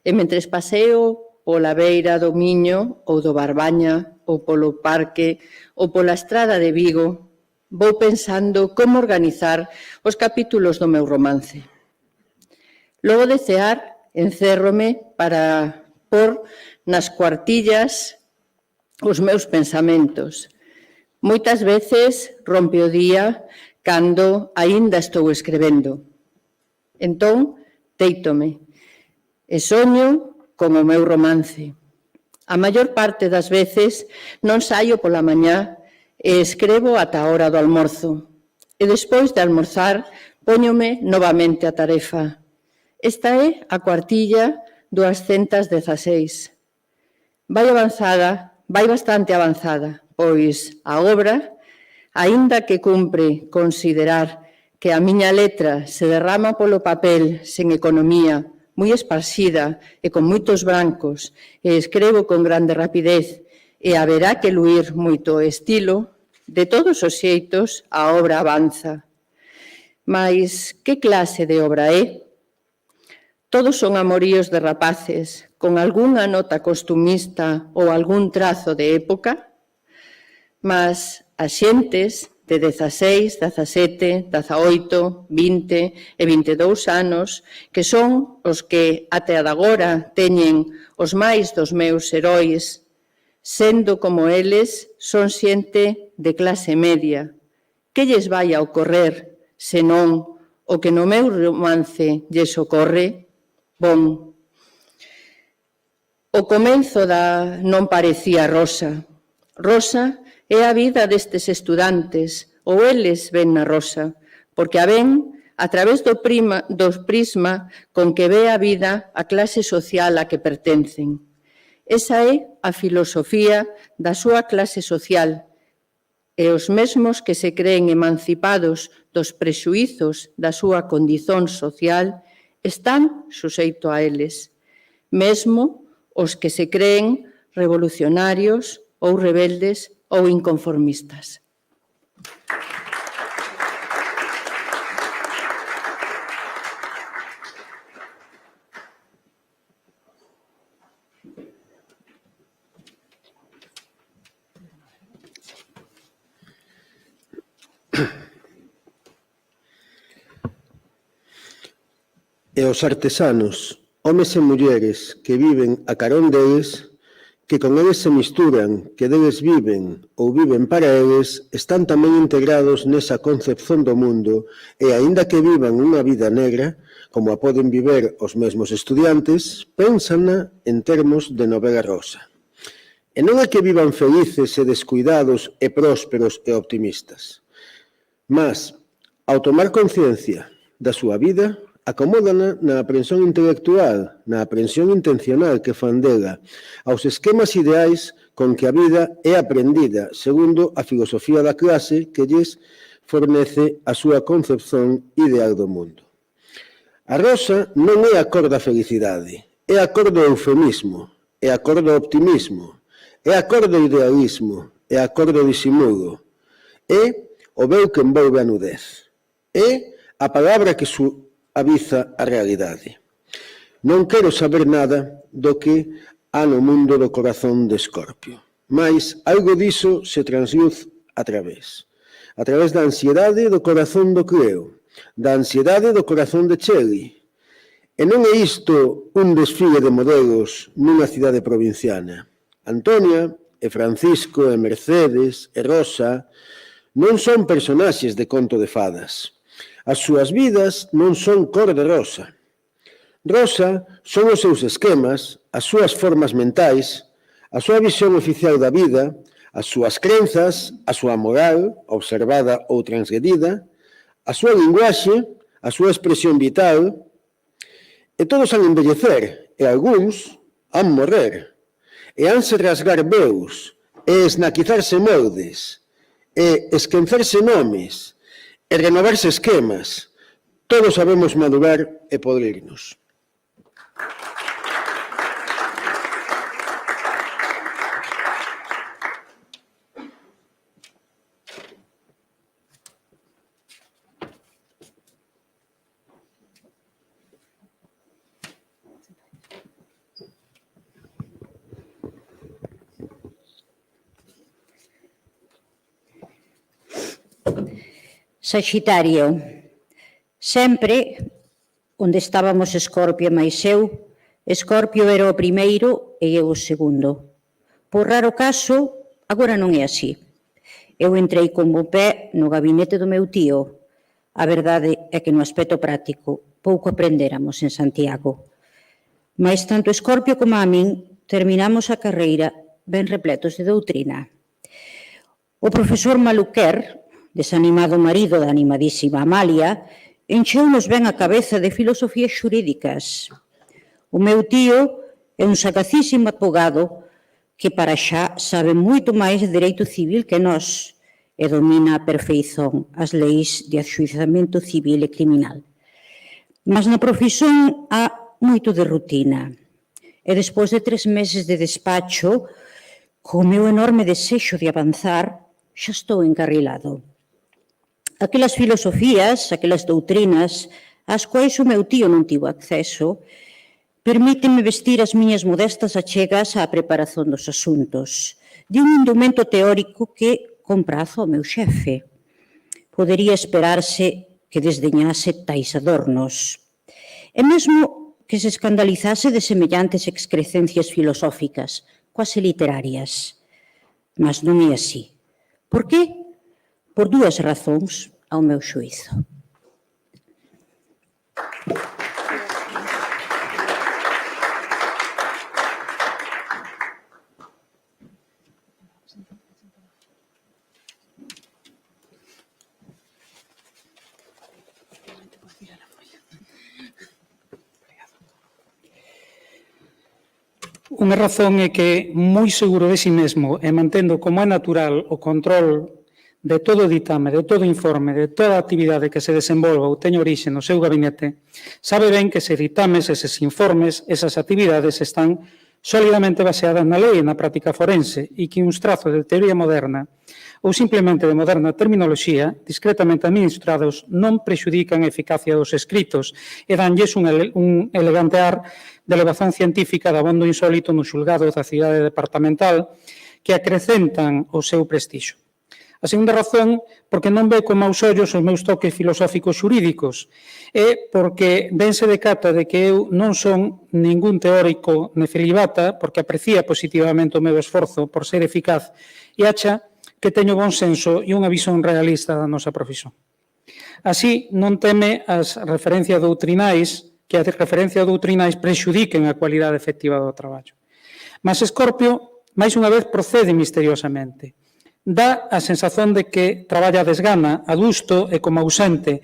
E mentres paseo pola beira do Miño ou do Barbaña ou polo parque ou pola estrada de Vigo, vou pensando como organizar os capítulos do meu romance. Logo de cear, encérrome para por nas cuartillas os meus pensamentos. Moitas veces rompe o día cando aínda estou escrevendo. Entón, deítome e soño con o meu romance. A maior parte das veces non saio pola mañá e escrevo ata a hora do almorzo. E despois de almorzar, póñome novamente a tarefa. Esta é a cuartilla 216. Vai bastante avanzada, pois a obra, aínda que cumpre considerar que a miña letra se derrama polo papel sen economía, moi esparxida e con moitos brancos, e escrevo con grande rapidez, e haberá que luir moito o estilo, de todos os xeitos a obra avanza. Mais que clase de obra é? Todos son amoríos de rapaces, con algunha nota costumista ou algún trazo de época, mas as xentes de 16, 17, 18, 20 e 22 anos, que son os que até agora teñen os máis dos meus heróis, sendo como eles, son xente de clase media. Que lles vai a ocorrer, senón o que no meu romance lles ocorre? Bon, o comenzo non parecía rosa. Rosa é a vida destes estudantes, ou eles ven na rosa, porque a ven a través do prisma con que ve a vida a clase social a que pertencen. Esa é a filosofía da súa clase social, e os mesmos que se creen emancipados dos prexuízos da súa condición social están suxeitos a eles, mesmo os que se creen revolucionarios ou rebeldes ou inconformistas. E os artesanos, homes e mulleres que viven a carón deles, que con eles se misturan, que deles viven ou viven para eles, están tamén integrados nesa concepción do mundo e, aínda que vivan unha vida negra, como a poden viver os mesmos estudiantes, pénsana en termos de novela rosa. E non é que vivan felices e descuidados e prósperos e optimistas, mas, ao tomar conciencia da súa vida, acomódana na aprensión intelectual, na aprensión intencional que fan dela, aos esquemas ideais con que a vida é aprendida segundo a filosofía da clase que lles fornece a súa concepción ideal do mundo. A rosa non é a cor da felicidade, é a cor do eufemismo, é a cor do optimismo, é a cor do idealismo, é a cor do disimulo, é o veu que envolve a nudez, é a palabra que suaviza a realidade. Non quero saber nada do que há no mundo do corazón de Escorpio, mas algo diso se transluz a través da ansiedade do corazón do Cleo, da ansiedade do corazón de Cheli. E non é isto un desfile de modelos nunha cidade provinciana. Antonia, e Francisco, e Mercedes, e Rosa non son personaxes de conto de fadas. As súas vidas non son cor de rosa. Rosa son os seus esquemas, as súas formas mentais, a súa visión oficial da vida, as súas crenzas, a súa moral, observada ou transgredida, a súa linguaxe, a súa expresión vital, e todos han envellecer, e algúns han morrer, e hanse rasgar veus, e esnaquizarse moldes, e esquencerse nomes, e renovarse esquemas. Todos sabemos madurar e podrirnos. Saxitario, sempre onde estábamos Escorpio e máis eu, Escorpio era o primeiro e eu o segundo. Por raro caso, agora non é así. Eu entrei con bo pé no gabinete do meu tío. A verdade é que no aspecto práctico pouco aprendéramos en Santiago. Mais tanto Escorpio como a min terminamos a carreira ben repletos de doutrina. O profesor Maluquer, desanimado marido da animadísima Amalia, encheu-nos ben a cabeza de filosofías xurídicas. O meu tío é un sagacísimo advogado que para xa sabe moito máis de dereito civil que nós e domina a perfeición as leis de adxuizamento civil e criminal. Mas na profesión há moito de rutina. E despois de 3 meses de despacho, co meu enorme desexo de avanzar, xa estou encarrilado. Aquelas filosofías, aquelas doutrinas, ás quais o meu tío non tivo acceso, permíteme vestir as miñas modestas achegas á preparación dos asuntos, de un indumento teórico que comprazo ao meu xefe. Podería esperarse que desdeñase tais adornos, e mesmo que se escandalizase de semellantes excrecencias filosóficas, quase literarias. Mas non é así. Por que? Por 2 razóns, ao meu xuízo. Unha razón é que, moi seguro de si mesmo e mantendo como é natural o control de todo o ditame, de todo o informe, de toda a actividade que se desenvolva ou teña orixe no seu gabinete, sabe ben que eses ditames, eses informes, esas actividades están sólidamente baseadas na lei e na práctica forense e que uns trazos de teoría moderna ou simplemente de moderna terminoloxía, discretamente administrados, non prexudican a eficacia dos escritos e danlles un elegante ar de elevación científica da abondo insólito no xulgado da cidade departamental que acrecentan o seu prestixo. A segunda razón, porque non ve con maus ollos os meus toques filosóficos xurídicos, e porque bense decata de que eu non son ningún teórico nefelibata, porque aprecia positivamente o meu esforzo por ser eficaz e acha que teño bon senso e unha visión realista da nosa profesión. Así, non teme as referencias doutrinais, que as referencias doutrinais prexudiquen a cualidade efectiva do traballo. Mas Escorpio, máis unha vez, procede misteriosamente. Dá a sensación de que traballa a desgana, adusto e como ausente.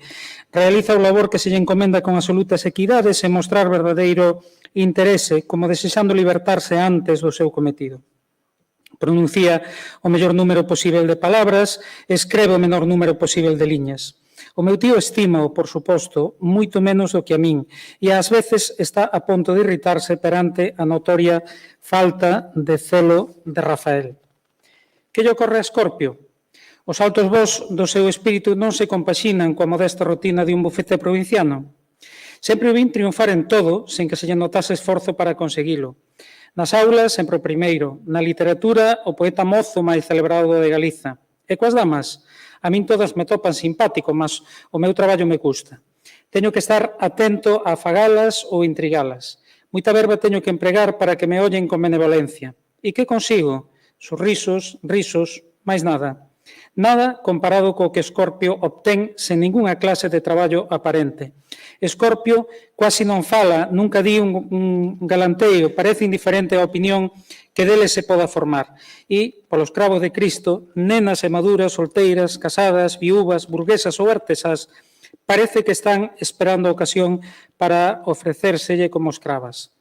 Realiza o labor que se lle encomenda con absolutas equidades e mostrar verdadeiro interese, como desexando libertarse antes do seu cometido. Pronuncia o mellor número posible de palabras, escreve o menor número posible de liñas. O meu tío estima-o, por suposto, moito menos do que a min, e ás veces está a punto de irritarse perante a notoria falta de celo de Rafael. Que lle ocorre a Escorpio? Os altos voos do seu espírito non se compaxinan coa modesta rutina de un bufete provinciano. Sempre o vin triunfar en todo, sen que se lle notase esforzo para conseguilo. Nas aulas, sempre o primeiro. Na literatura, o poeta mozo máis celebrado de Galiza. E coas damas? A min todas me topan simpático, mas o meu traballo me custa. Teño que estar atento a afagalas ou intrigalas. Moita verba teño que empregar para que me ollen con benevolencia. E que consigo? Sorrisos, risos, máis nada. Nada comparado co que Escorpio obtén sen ningunha clase de traballo aparente. Escorpio quasi non fala, nunca di un galanteio, parece indiferente a opinión que dele se poda formar. E, polos cravos de Cristo, nenas e maduras, solteiras, casadas, viúvas, burguesas ou artesás, parece que están esperando a ocasión para ofrecérselle como escravas.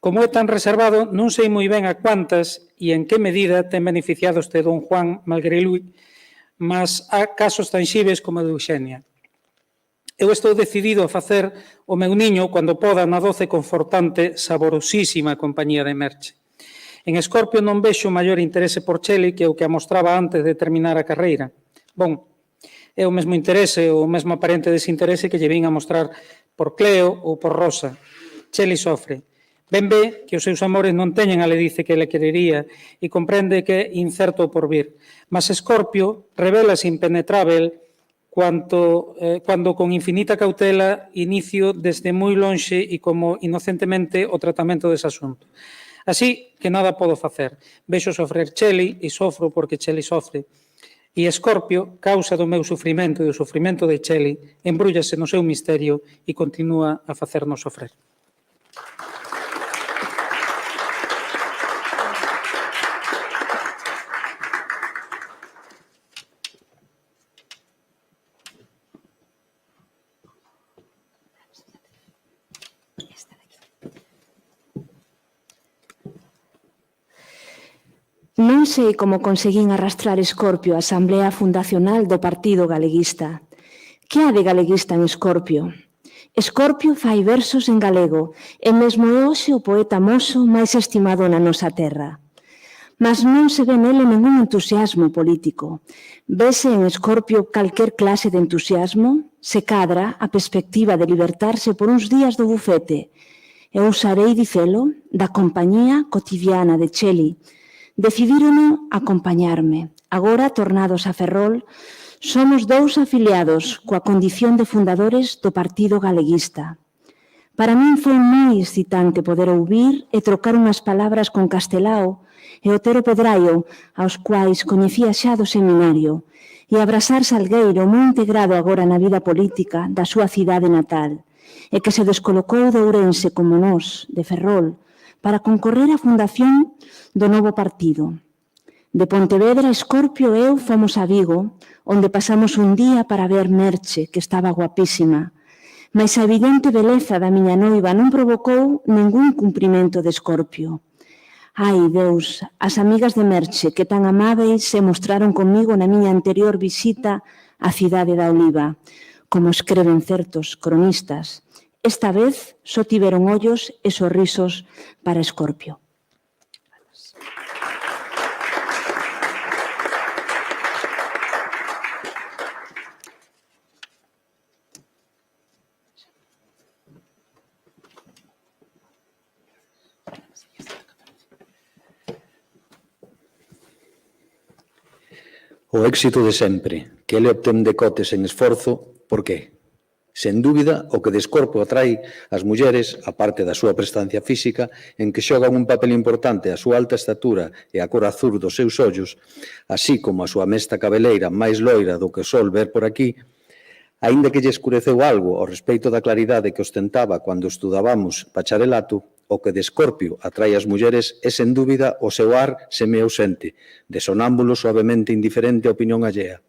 Como é tan reservado, non sei moi ben a cuántas e en que medida ten beneficiado este don Juan Malgreluy, mas há casos tanxíveis como a de Eugenia. Eu estou decidido a facer o meu niño cando poda na doce confortante, saborosísima compañía de Merche. En Escorpio non vexo maior interese por Cheli que o que a mostraba antes de terminar a carreira. Bon, é o mesmo interese ou o mesmo aparente desinterese que lle vin a mostrar por Cleo ou por Rosa. Cheli sofre. Ben ve que os seus amores non teñen a ledice que ele querería e comprende que é incerto o porvir. Mas Escorpio revélase impenetrável cando con infinita cautela inicio desde moi lonxe e como inocentemente o tratamento dese asunto. Así que nada podo facer. Vexo sofrer Cheli e sofro porque Cheli sofre. E Escorpio, causa do meu sufrimento e do sufrimento de Cheli, embrúllase no seu misterio e continúa a facernos sofrer. Non sei como conseguín arrastrar Escorpio á Asamblea Fundacional do Partido Galeguista. Que ha de galeguista en Escorpio? Escorpio fai versos en galego e mesmo é hoxe o poeta mozo máis estimado na nosa terra. Mas non se ve nele ningún entusiasmo político. Vese en Escorpio calquer clase de entusiasmo? Se cadra a perspectiva de libertarse por uns días do bufete. E usarei dicelo da compañía cotidiana de Cheli. Decidírono acompañarme. Agora, tornados a Ferrol, somos dous afiliados coa condición de fundadores do Partido Galeguista. Para min foi moi excitante poder ouvir e trocar unhas palabras con Castelao e Otero Pedraio, aos quais coñecía xa do seminario, e abrazar Salgueiro, moi integrado agora na vida política da súa cidade natal, e que se descolocou de Ourense como nós, de Ferrol, para concorrer á fundación do novo partido. De Pontevedra, Escorpio e eu fomos a Vigo, onde pasamos un día para ver Merche, que estaba guapísima. Mas a evidente beleza da miña noiva non provocou ningún cumprimento de Escorpio. Ai, Deus, as amigas de Merche, que tan amáveis se mostraron comigo na miña anterior visita á cidade da Oliva, como escreven certos cronistas. Esta vez só tiveron ollos e sorrisos para Escorpio. O éxito de sempre, que ele obtén decotes en esforzo, por qué? Sen dúbida, o que de Escorpio atrai as mulleres, a parte da súa prestancia física, en que xogan un papel importante a súa alta estatura e a cor azul dos seus ollos, así como a súa mesta cabeleira máis loira do que o sol ver por aquí, aínda que lle escureceu algo ao respeito da claridade que ostentaba cando estudábamos bacharelato, o que de Escorpio atrai as mulleres é, sen dúbida, o seu ar semi-ausente, de sonámbulo suavemente indiferente á opinión allea.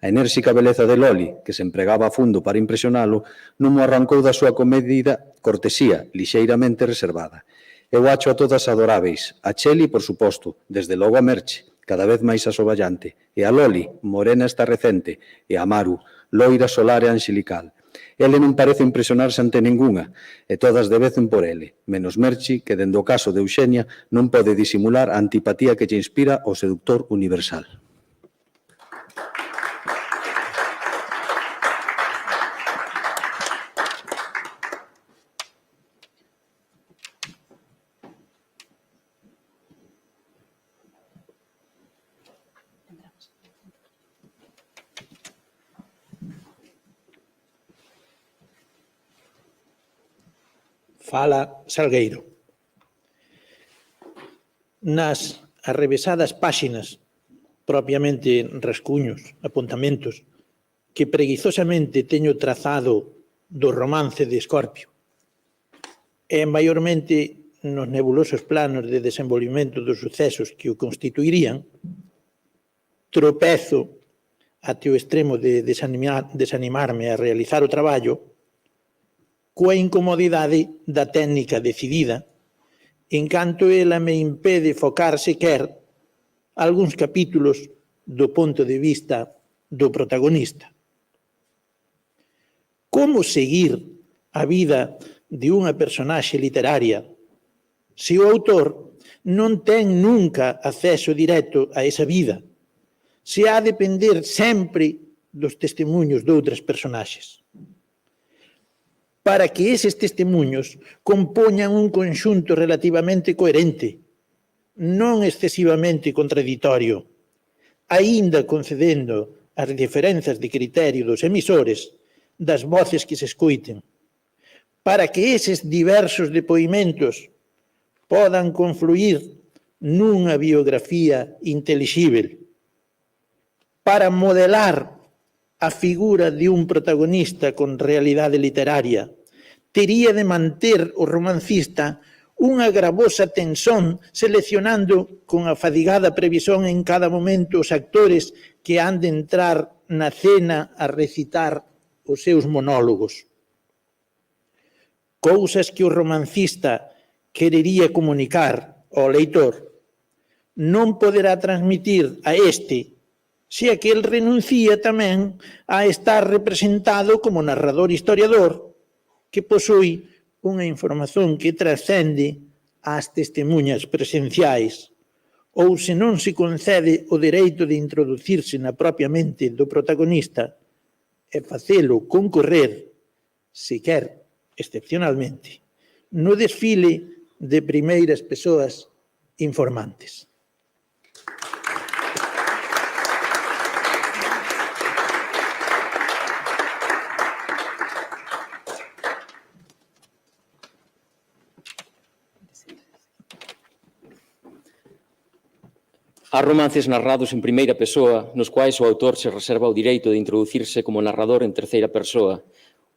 A enérxica beleza de Loli, que se empregaba a fundo para impresionalo, non mo arrancou da súa comedida cortesía, lixeiramente reservada. Eu acho a todas adoráveis, a Cheli, por suposto, desde logo a Merche, cada vez máis asoballante, e a Loli, morena estarrecente, e a Maru, loira solar e anxelical. Ele non parece impresionarse ante ningunha, e todas debecen por ele, menos Merchi, que dende o caso de Eugenia non pode disimular a antipatía que lle inspira o seductor universal. Fala Salgueiro. Nas arrevesadas páxinas, propiamente rascuños, apuntamentos, que preguizosamente teño trazado do romance de Escorpio, e maiormente nos nebulosos planos de desenvolvimento dos sucesos que o constituirían, tropezo até o extremo de desanimarme a realizar o traballo coa incomodidade da técnica decidida, en canto ela me impede focar sequer algúns capítulos do ponto de vista do protagonista. Como seguir a vida de unha personaxe literaria se o autor non ten nunca acceso directo a esa vida, se ha de depender sempre dos testemunhos de outras personaxes? Para que eses testemunhos compoñan un conxunto relativamente coherente, non excesivamente contradictorio, aínda concedendo as diferenzas de criterio dos emisores das voces que se escoiten, para que eses diversos depoimentos podan confluir nunha biografía intelixível, para modelar a figura de un protagonista con realidade literaria, tería de manter o romancista unha gravosa tensión seleccionando con afadigada previsión en cada momento os actores que han de entrar na cena a recitar os seus monólogos. Cousas que o romancista querería comunicar ao leitor non poderá transmitir a este, se a que el renuncia tamén a estar representado como narrador historiador que posúe unha información que trascende ás testemunhas presenciais, ou se non se concede o dereito de introducirse na propia mente do protagonista e facelo concorrer, sequer excepcionalmente, no desfile de primeiras persoas informantes. Há romances narrados en primeira persoa nos quais o autor se reserva o direito de introducirse como narrador en terceira persoa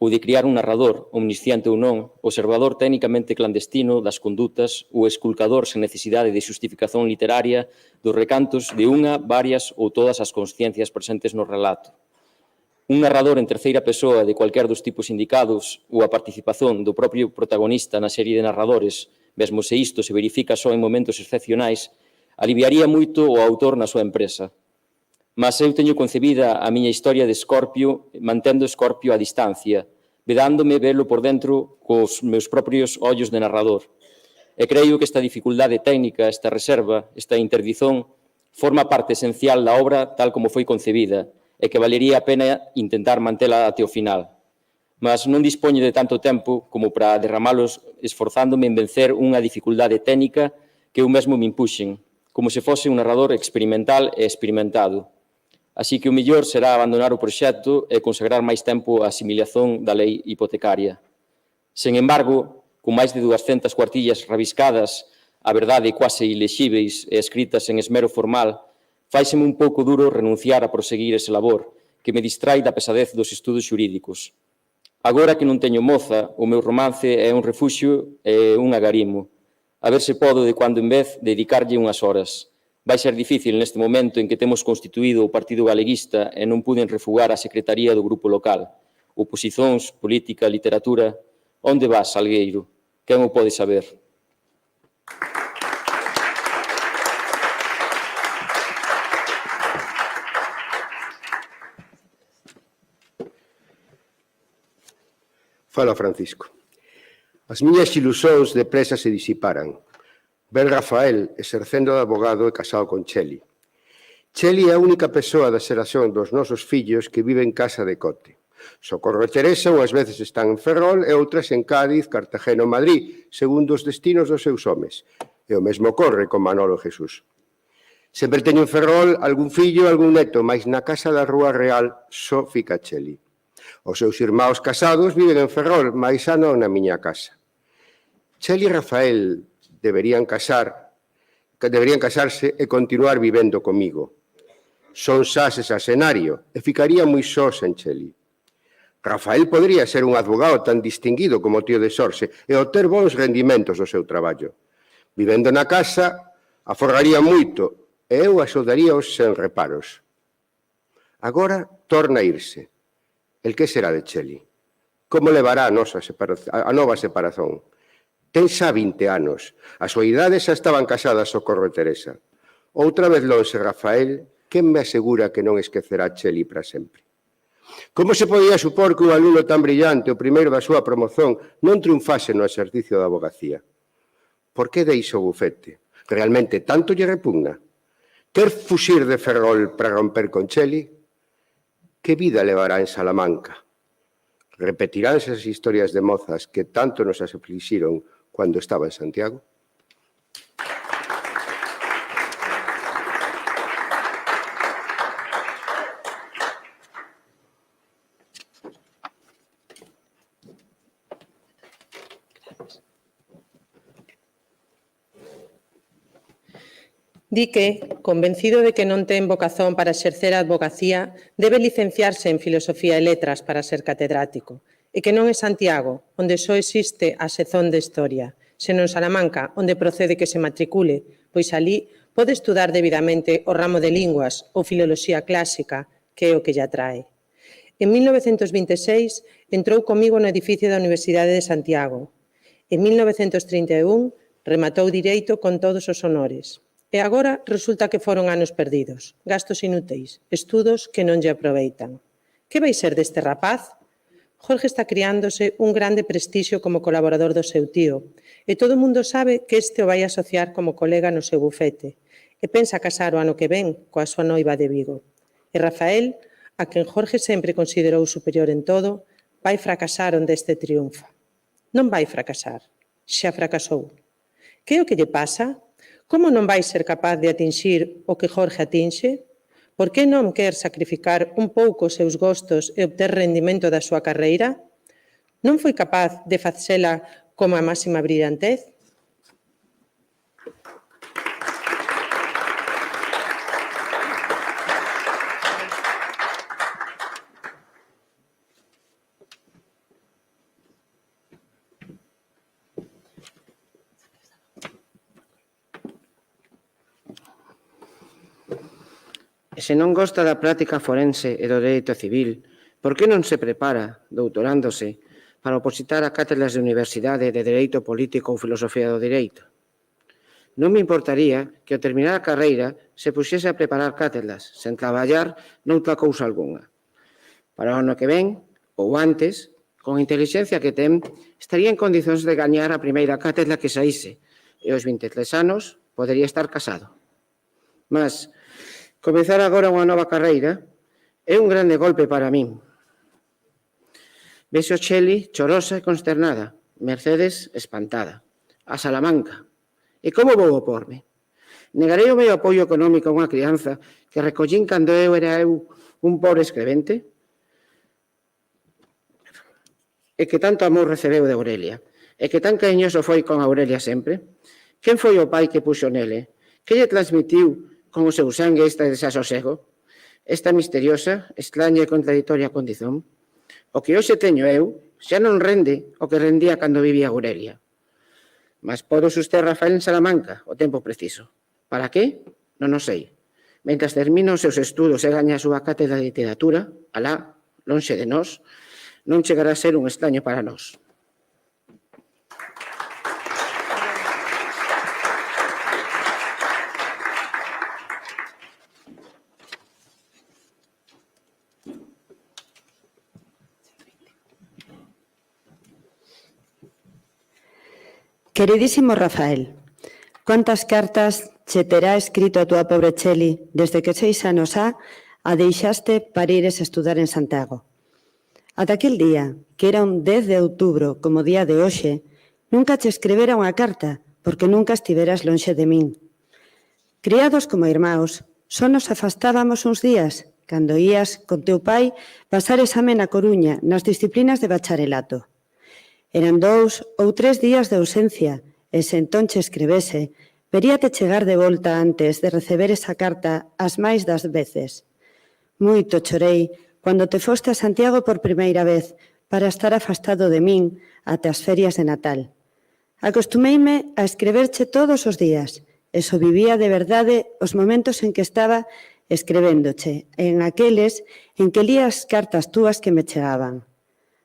ou de criar un narrador, omnisciente ou non, observador técnicamente clandestino das condutas ou esculcador sen necesidade de xustificación literaria dos recantos de unha, varias ou todas as consciencias presentes no relato. Un narrador en terceira persoa de cualquier dos tipos indicados ou a participación do propio protagonista na serie de narradores, mesmo se isto se verifica só en momentos excepcionais, aliviaría moito o autor na súa empresa. Mas eu teño concebida a miña historia de Escorpio mantendo Escorpio a distancia, vedándome velo por dentro cos meus propios ollos de narrador. E creo que esta dificultade técnica, esta reserva, esta interdizón, forma parte esencial da obra tal como foi concebida e que valería a pena intentar mantela até o final. Mas non dispoño de tanto tempo como para derramalos esforzándome en vencer unha dificultade técnica que eu mesmo me impuxen, como se fose un narrador experimental e experimentado. Así que o mellor será abandonar o proxecto e consagrar máis tempo á asimilación da lei hipotecaria. Sen embargo, con máis de 200 cuartillas rabiscadas, a verdade quase ilexíveis e escritas en esmero formal, faiseme un pouco duro renunciar a proseguir ese labor, que me distrai da pesadez dos estudos xurídicos. Agora que non teño moza, o meu romance é un refuxio e un agarimo. A ver se podo, de cando en vez, dedicarlle unhas horas. Vai ser difícil neste momento en que temos constituído o Partido Galeguista e non puden refugar a secretaría do grupo local. Oposicións, política, literatura... Onde vas, Salgueiro? Quen o pode saber? Fala, Francisco. As miñas ilusións depresa se disiparan. Ben Rafael, exercendo de abogado e casado con Cheli. Cheli é a única persoa da xeración dos nosos fillos que vive en casa de Cote. Socorro e Teresa unhas veces están en Ferrol e outras en Cádiz, Cartagena ou Madrid, segundo os destinos dos seus homes. E o mesmo ocorre con Manolo e Jesús. Sempre teño en Ferrol algún fillo e algún neto, mas na casa da Rúa Real só fica Cheli. Os seus irmãos casados viven en Ferrol, mas xa non na miña casa. Cheli e Rafael deberían casarse e continuar vivendo comigo. Son sas e sacenario e ficaría moi sós en Cheli. Rafael podría ser un advogado tan distinguido como o tío de Xorxe e obter bons rendimentos do seu traballo. Vivendo na casa, aforraría moito e eu axudaríaos sen reparos. Agora torna a irse. El que será de Cheli? Como levará a nova separación? Ten xa 20 anos. A súa idade xa estaban casadas Socorro e Teresa. Outra vez lonxe Rafael, quen me asegura que non esquecerá Cheli para sempre? Como se podía supor que un alumno tan brillante, o primeiro da súa promoción, non triunfase no exercicio da abogacía? Por que deixa o bufete? Realmente tanto lle repugna? Quer fuxir de Ferrol para romper con Cheli? Que vida levará en Salamanca? Repetiránse as historias de mozas que tanto nos aflixiron cando estaba en Santiago? Di que, convencido de que non ten vocación para exercer a advocacía, debe licenciarse en Filosofía e Letras para ser catedrático, e que non é Santiago, onde só existe a sección de Historia, senón Salamanca, onde procede que se matricule, pois alí pode estudar debidamente o ramo de linguas ou filoloxía clásica, que é o que lle atrae. En 1926 entrou comigo no edificio da Universidade de Santiago. En 1931 rematou Direito con todos os honores. E agora resulta que foron anos perdidos, gastos inúteis, estudos que non lle aproveitan. Que vai ser deste rapaz? Jorge está criándose un grande prestixio como colaborador do seu tío, e todo o mundo sabe que este o vai asociar como colega no seu bufete, e pensa casar o ano que ven coa súa noiva de Vigo. E Rafael, a quen Jorge sempre considerou superior en todo, vai fracasar onde este triunfa. Non vai fracasar, xa fracasou. Que é o que lle pasa? Como non vai ser capaz de atinxir o que Jorge atinxe? Por que non quer sacrificar un pouco os seus gostos e obter rendimento da súa carreira? Non foi capaz de facela como a máxima brillantez? E se non gosta da práctica forense e do dereito civil, por que non se prepara, doutorándose, para opositar a cátedras de universidade de Dereito Político ou Filosofía do Direito? Non me importaría que ao terminar a carreira se puxese a preparar cátedras, sen traballar noutra cousa algunha. Para o ano que ven, ou antes, con a inteligencia que ten, estaría en condicións de gañar a primeira cátedra que saíse, e aos 23 anos podería estar casado. Mas, comezar agora unha nova carreira é un grande golpe para min. Vexo Cheli chorosa e consternada, Mercedes espantada, a Salamanca. E como vou oporme? Negarei o meu apoio económico a unha crianza que recollín cando eu era un pobre escrevente? E que tanto amor recebeu de Aurelia? E que tan cariñoso foi con Aurelia sempre? Quen foi o pai que puxo nele? Que lle transmitiu con o seu sangue este desasosego? Esta misteriosa, extraña e contradictoria condición? O que hoxe teño eu xa non rende o que rendía cando vivía Aurelia. Mas podo suster Rafael en Salamanca o tempo preciso. Para que? Non o sei. Mentras termina os seus estudos e gaña a súa cátedra de literatura, alá, lonxe de nós, non chegará a ser un extraño para nós. Queridísimo Rafael, cuántas cartas che terá escrito a túa pobre Cheli desde que 6 anos a deixaste para ires a estudar en Santiago. Ata aquel día, que era un 10 de outubro, como día de hoxe, nunca che escribera unha carta, porque nunca estiveras lonxe de min. Criados como irmãos, só nos afastábamos uns días, cando ías con teu pai pasar exame na Coruña nas disciplinas de bacharelato. Eran 2 ou 3 días de ausencia, e se entón che escrevese, veríate chegar de volta antes de receber esa carta as máis das veces. Moito chorei cando te foste a Santiago por primeira vez para estar afastado de min ate as ferias de Natal. Acostumeime a escreverche todos os días, e só vivía de verdade os momentos en que estaba escrevéndoche, en aqueles en que lía as cartas túas que me chegaban.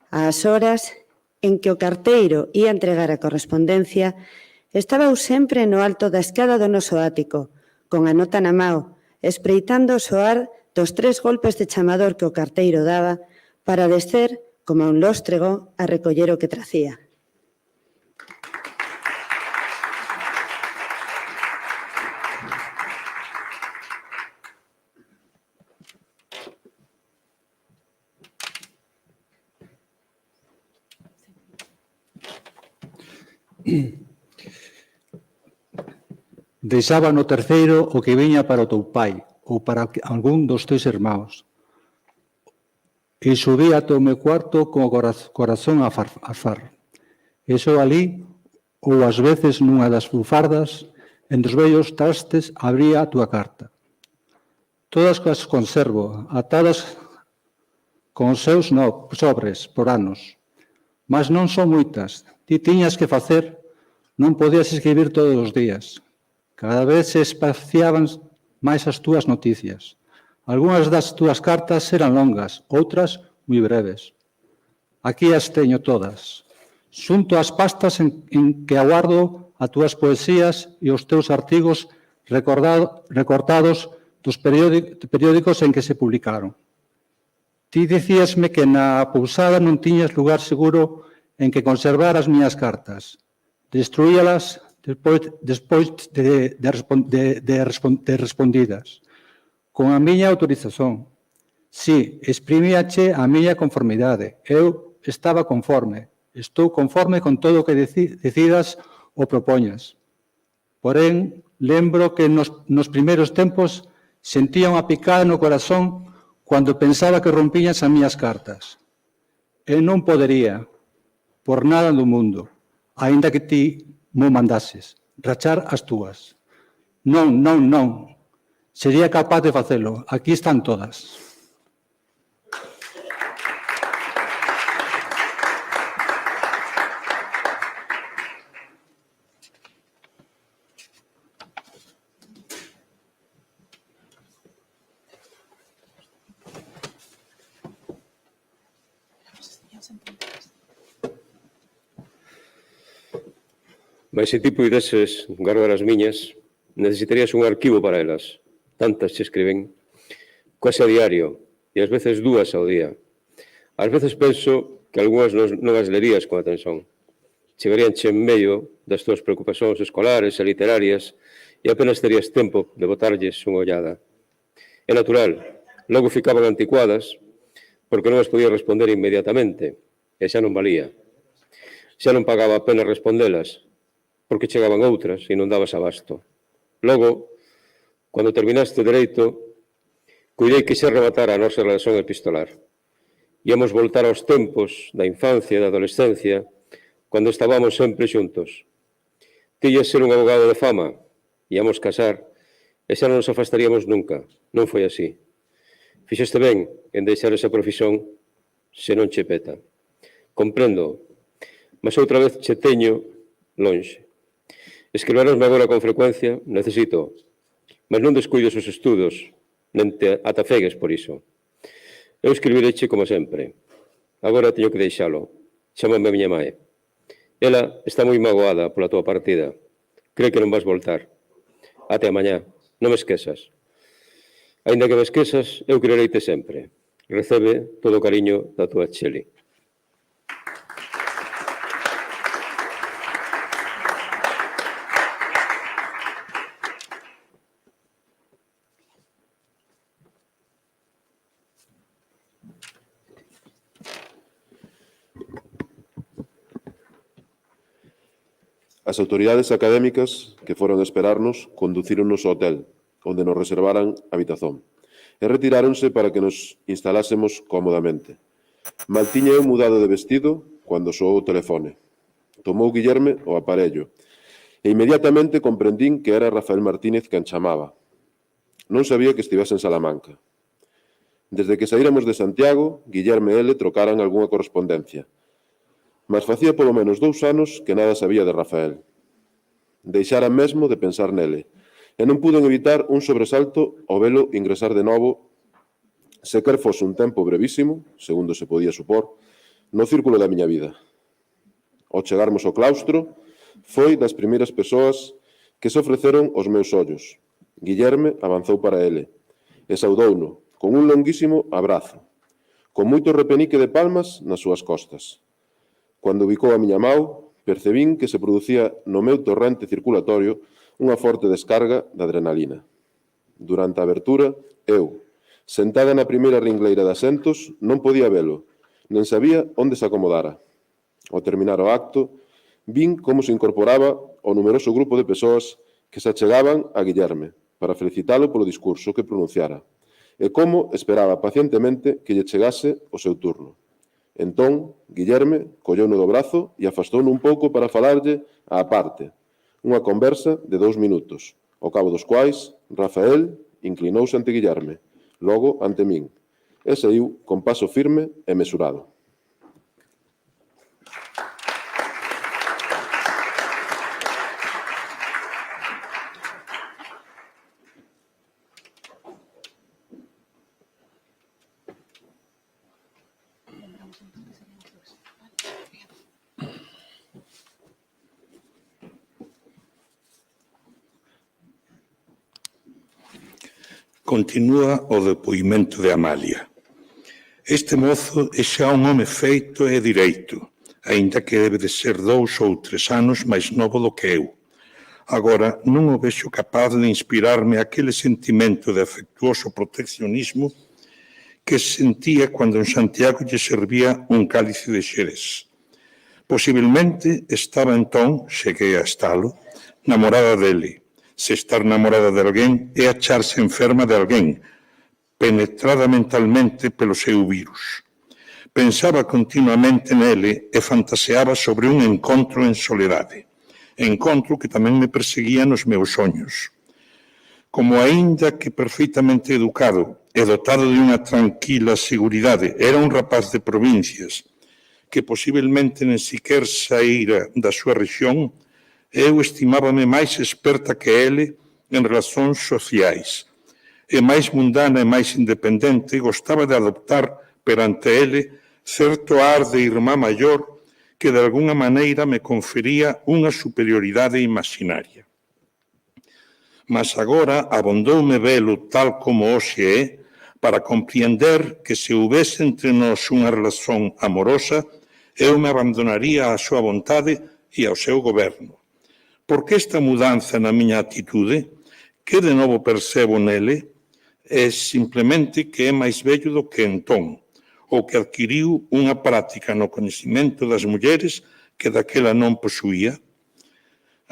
Ás horas en que o carteiro ia entregar a correspondencia, estaba eu sempre no alto da escada do noso ático, con a nota na mao, espreitando o soar dos 3 golpes de chamador que o carteiro daba para descer, como un lóstrego, a recoller o que tracía. Deixaba no terceiro o que viña para o teu pai ou para algún dos teus irmãos. E subía ata o meu cuarto con o corazón a far. E só ali, ou ás veces nunha das bufardas, entre os vellos trastes, abría a túa carta. Todas as conservo, atadas con os seus sobres por anos. Mas non son moitas. Ti tiñas que facer, non podías escribir todos os días. Cada vez se espaciaban máis as túas noticias. Algúnas das túas cartas eran longas, outras moi breves. Aquí as teño todas. Xunto as pastas en que aguardo as túas poesías e os teus artigos recortados dos periódicos en que se publicaron. Ti dicíasme que na pousada non tiñas lugar seguro en que conservar as miñas cartas. Destruíalas despois de respondidas. Con a miña autorización. Si, exprimíache a miña conformidade. Eu estaba conforme. Estou conforme con todo o que decidas ou propoñas. Porén, lembro que nos primeiros tempos sentía unha picada no corazón cando pensaba que rompiñas as miñas cartas. E non podería, por nada do mundo, aínda que ti mo mandases, rachar as túas. Non. Sería capaz de facelo. Aquí están todas. Mais se ti puideses guardar as miñas, necesitarías un arquivo para elas. Tantas se escriben, quase a diario, e ás veces 2 ao día. Ás veces penso que algunhas non as lerías con atención. Chegaríanche en medio das túas preocupacións escolares e literarias e apenas terías tempo de botarlles unha ollada. É natural, logo ficaban anticuadas porque non as podía responder inmediatamente e xa non valía. Xa non pagaba a pena respondelas porque chegaban outras e non dabas abasto. Logo, Cando terminaste o dereito, cuidei que se arrebatara a nosa relación epistolar. Íamos voltar aos tempos da infancia e da adolescencia, cando estábamos sempre xuntos. Ti ias ser un abogado de fama, íamos casar, e xa non nos afastaríamos nunca. Non foi así. Fixeste ben en deixar esa profesión se non che peta. Comprendo, mas outra vez che teño lonxe. Escribirásme agora con frecuencia, necesito, mas non descuides os estudos, nen te atafegues por iso. Eu escribireche como sempre. Agora teño que deixalo. Chámame a miña mãe. Ela está moi magoada pola tua partida. Cree que non vas voltar. Até a mañá. Non me esquezas. Ainda que me esquezas, eu querereite sempre. Recebe todo o cariño da tua Cheli. As autoridades académicas que foron a esperarnos conducíronnos ao hotel, onde nos reservaran habitazón, e retiráronse para que nos instalásemos cómodamente. Mal tiña eu mudado de vestido cando soou o telefone. Tomou Guillerme o aparello, e inmediatamente comprendín que era Rafael Martínez quen chamaba. Non sabía que estivese en Salamanca. Desde que saíramos de Santiago, Guillerme e ele trocaran algunha correspondencia, mas facía polo menos 2 anos que nada sabía de Rafael. Deixara mesmo de pensar nele, e non puden evitar un sobresalto ao velo ingresar de novo, se quer fose un tempo brevísimo, segundo se podía supor, no círculo da miña vida. Ao chegarmos ao claustro, foi das primeiras persoas que se ofreceron os meus ollos. Guillerme avanzou para ele, e saudouno con un longuísimo abrazo, con moito repenique de palmas nas súas costas. Cando ubicou a miña mau, percebín que se producía no meu torrente circulatorio unha forte descarga de adrenalina. Durante a abertura, eu, sentada na primeira ringleira de asentos, non podía velo, nen sabía onde se acomodara. Ao terminar o acto, vin como se incorporaba o numeroso grupo de persoas que se achegaban a Guillerme para felicitalo polo discurso que pronunciara, e como esperaba pacientemente que lle chegase o seu turno. Entón, Guillerme colleuno do brazo e afastouno un pouco para falarlle á parte, unha conversa de 2 minutos, ao cabo dos quais Rafael inclinouse ante Guillerme, logo ante min, e saiu con paso firme e mesurado. Continúa o depoimento de Amalia. Este mozo é xa un home feito e direito, aínda que debe de ser 2 ou 3 anos máis novo do que eu. Agora, non o vexo capaz de inspirarme aquele sentimento de afectuoso proteccionismo que sentía cando en Santiago lle servía un cálice de xerez. Posiblemente estaba entón, cheguei a estalo, namorada dele. Se estar namorada de alguén é acharse enferma de alguén, penetrada mentalmente pelo seu virus. Pensaba continuamente nele e fantaseaba sobre un encontro en soledade, encontro que tamén me perseguía nos meus soños. Como aínda que perfeitamente educado e dotado de unha tranquila seguridade, era un rapaz de provincias que posiblemente nen siquer saíra da súa rexión, eu estimábame máis experta que ele en relacións sociais, e máis mundana e máis independente, gostaba de adoptar perante ele certo ar de irmá maior que de alguna maneira me confería unha superioridade imaginaria. Mas agora abondoume velo tal como hoxe é para compreender que se houvese entre nós unha relación amorosa, eu me abandonaría á súa vontade e ao seu goberno. Por que esta mudanza na miña atitude? Que de novo percebo nele? É simplemente que é máis vello do que entón, ou que adquiriu unha práctica no coñecimento das mulleres que daquela non posuía.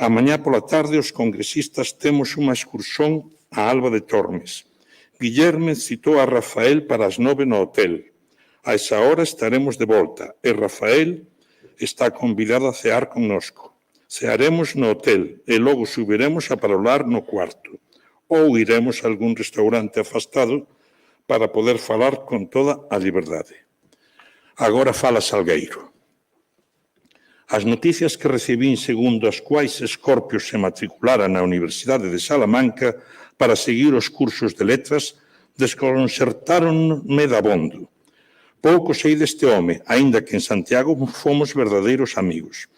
A mañá pola tarde os congresistas temos unha excursón a Alba de Tormes. Guillerme citou a Rafael para as 9 no hotel. A esa hora estaremos de volta e Rafael está convidado a cear connosco. Cearemos no hotel e logo subiremos a parolar no cuarto. Ou iremos a algún restaurante afastado para poder falar con toda a liberdade. Agora fala Salgueiro. As noticias que recibín segundo as quais Escorpio se matriculara na Universidade de Salamanca para seguir os cursos de letras desconcertáronme dabondo. Pouco sei deste home, aínda que en Santiago fomos verdadeiros amigos.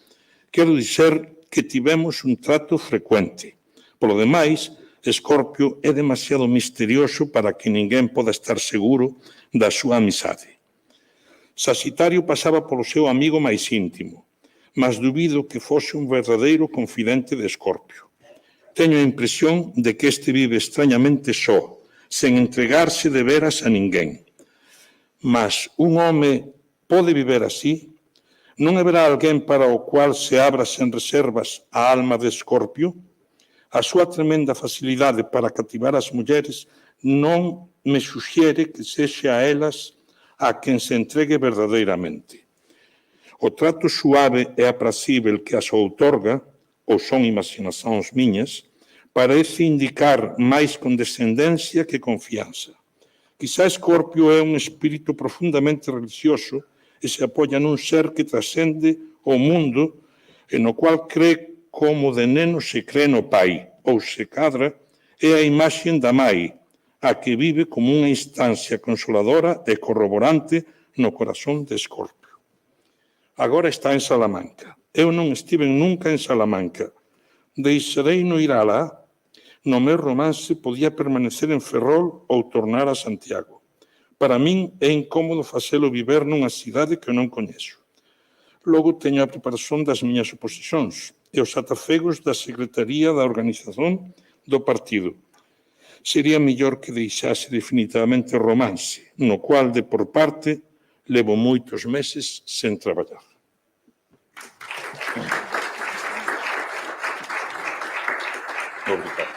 Quero dizer que tivemos un trato frecuente. Polo demais, Escorpio é demasiado misterioso para que ninguén poda estar seguro da súa amizade. Saxitario pasaba polo seu amigo máis íntimo, mas dubido que fose un verdadeiro confidente de Escorpio. Teño a impresión de que este vive extrañamente só, sen entregarse de veras a ninguén. Mas un home pode viver así? Non haberá alguén para o cual se abra sen reservas a alma de Escorpio? A súa tremenda facilidade para cativar as mulleres non me suxere que sexa a elas a quen se entregue verdadeiramente. O trato suave e aprazível que as outorga, ou son imaginacións miñas, parece indicar máis condescendencia que confianza. Quizá Escorpio é un espírito profundamente religioso e se apoia nun ser que trascende o mundo e no cual cree como de neno se cree no pai, ou se cadra, é a imaxe da mai, a que vive como unha instancia consoladora e corroborante no corazón de Escorpio. Agora está en Salamanca. Eu non estive nunca en Salamanca. Deixarei no ir alá. No meu romance podía permanecer en Ferrol ou tornar a Santiago. Para min é incómodo facelo viver nunha cidade que non coñezo. Logo teño a preparación das miñas oposicións e os atafegos da Secretaría da Organización do partido. Sería mellor que deixase definitivamente o romance, no cual, de por parte, levo moitos meses sen traballar. Obrigado.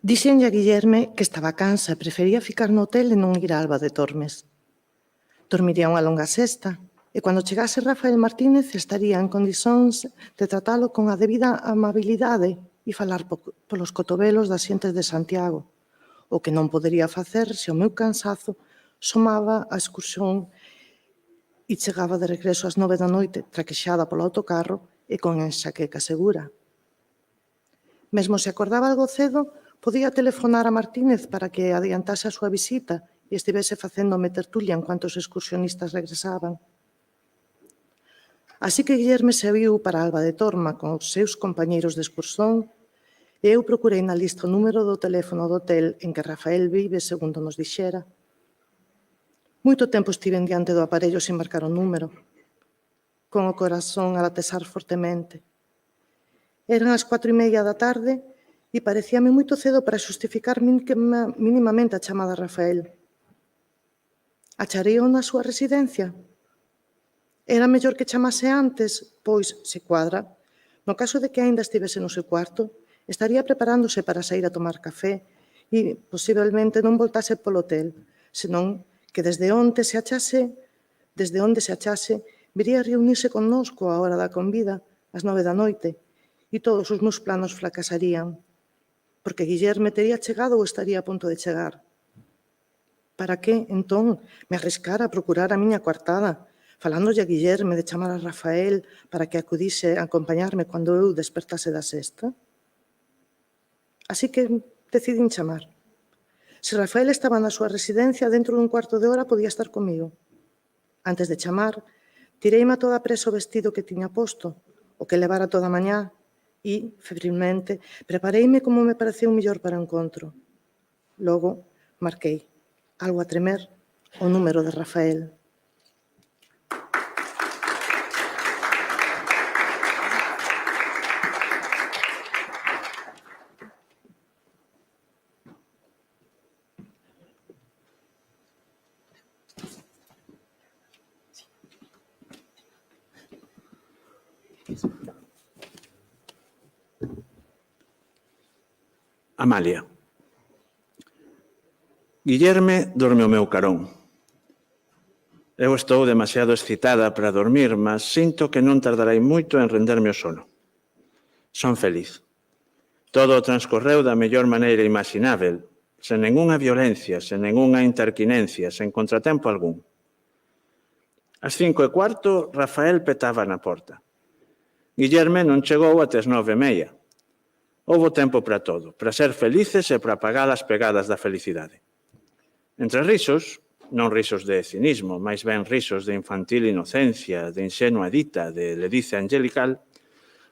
Dixenlle a Guillerme que estaba cansa e prefería ficar no hotel e non ir a Alba de Tormes. Dormiría unha longa sesta e cando chegase Rafael Martínez estaría en condicións de tratalo con a debida amabilidade e falar polos cotobelos das xentes de Santiago, o que non podería facer se o meu cansazo somaba a excursión e chegaba de regreso ás 9 da noite, traquexada polo autocarro e con enxaqueca segura. Mesmo se acordaba algo cedo, podía telefonar a Martínez para que adiantase a súa visita e estivese facéndome tertulia en cuanto os excursionistas regresaban. Así que Guillerme se viu para Alba de Torma con os seus compañeiros de excursón e eu procurei na lista o número do teléfono do hotel en que Rafael vive, segundo nos dixera. Moito tempo estiven diante do aparello sin marcar o número, con o corazón a latesar fortemente. Eran as 4:30 da tarde e parecíame moito cedo para xustificar mínimamente a chamada a Rafael. Acharei-o na súa residencia? Era mellor que chamase antes, pois, se cuadra, no caso de que aínda estivese no seu cuarto, estaría preparándose para sair a tomar café e, posiblemente, non voltase polo hotel, senón que desde onde se achase, viría a reunirse connosco a hora da convida, ás 9 da noite, e todos os meus planos fracasarían, porque Guillerme tería chegado ou estaría a punto de chegar. Para que, entón, me arriscara a procurar a miña coartada, falándolle a Guillerme de chamar a Rafael para que acudise a acompañarme cando eu despertase da sesta? Así que decidín chamar. Se Rafael estaba na súa residencia, dentro dun cuarto de hora podía estar comigo. Antes de chamar, tireime a toda presa o vestido que tiña posto, o que levara toda a mañá, e, febrilmente, prepareime como me pareceu mellor para o encontro. Logo, marquei, algo a tremer, o número de Rafael. Amalia. Guillerme dorme o meu carón. Eu estou demasiado excitada para dormir, mas sinto que non tardarei moito en renderme o sono. Son feliz. Todo transcorreu da mellor maneira imaginável, sen ningunha violencia, sen ningunha interquinencia, sen contratempo algún. Ás 5:15, Rafael petaba na porta. Guillerme non chegou até as 9:30. Houbo tempo para todo, para ser felices e para apagar as pegadas da felicidade. Entre risos, non risos de cinismo, máis ben risos de infantil inocencia, de inxenua dita, de ledicia angelical,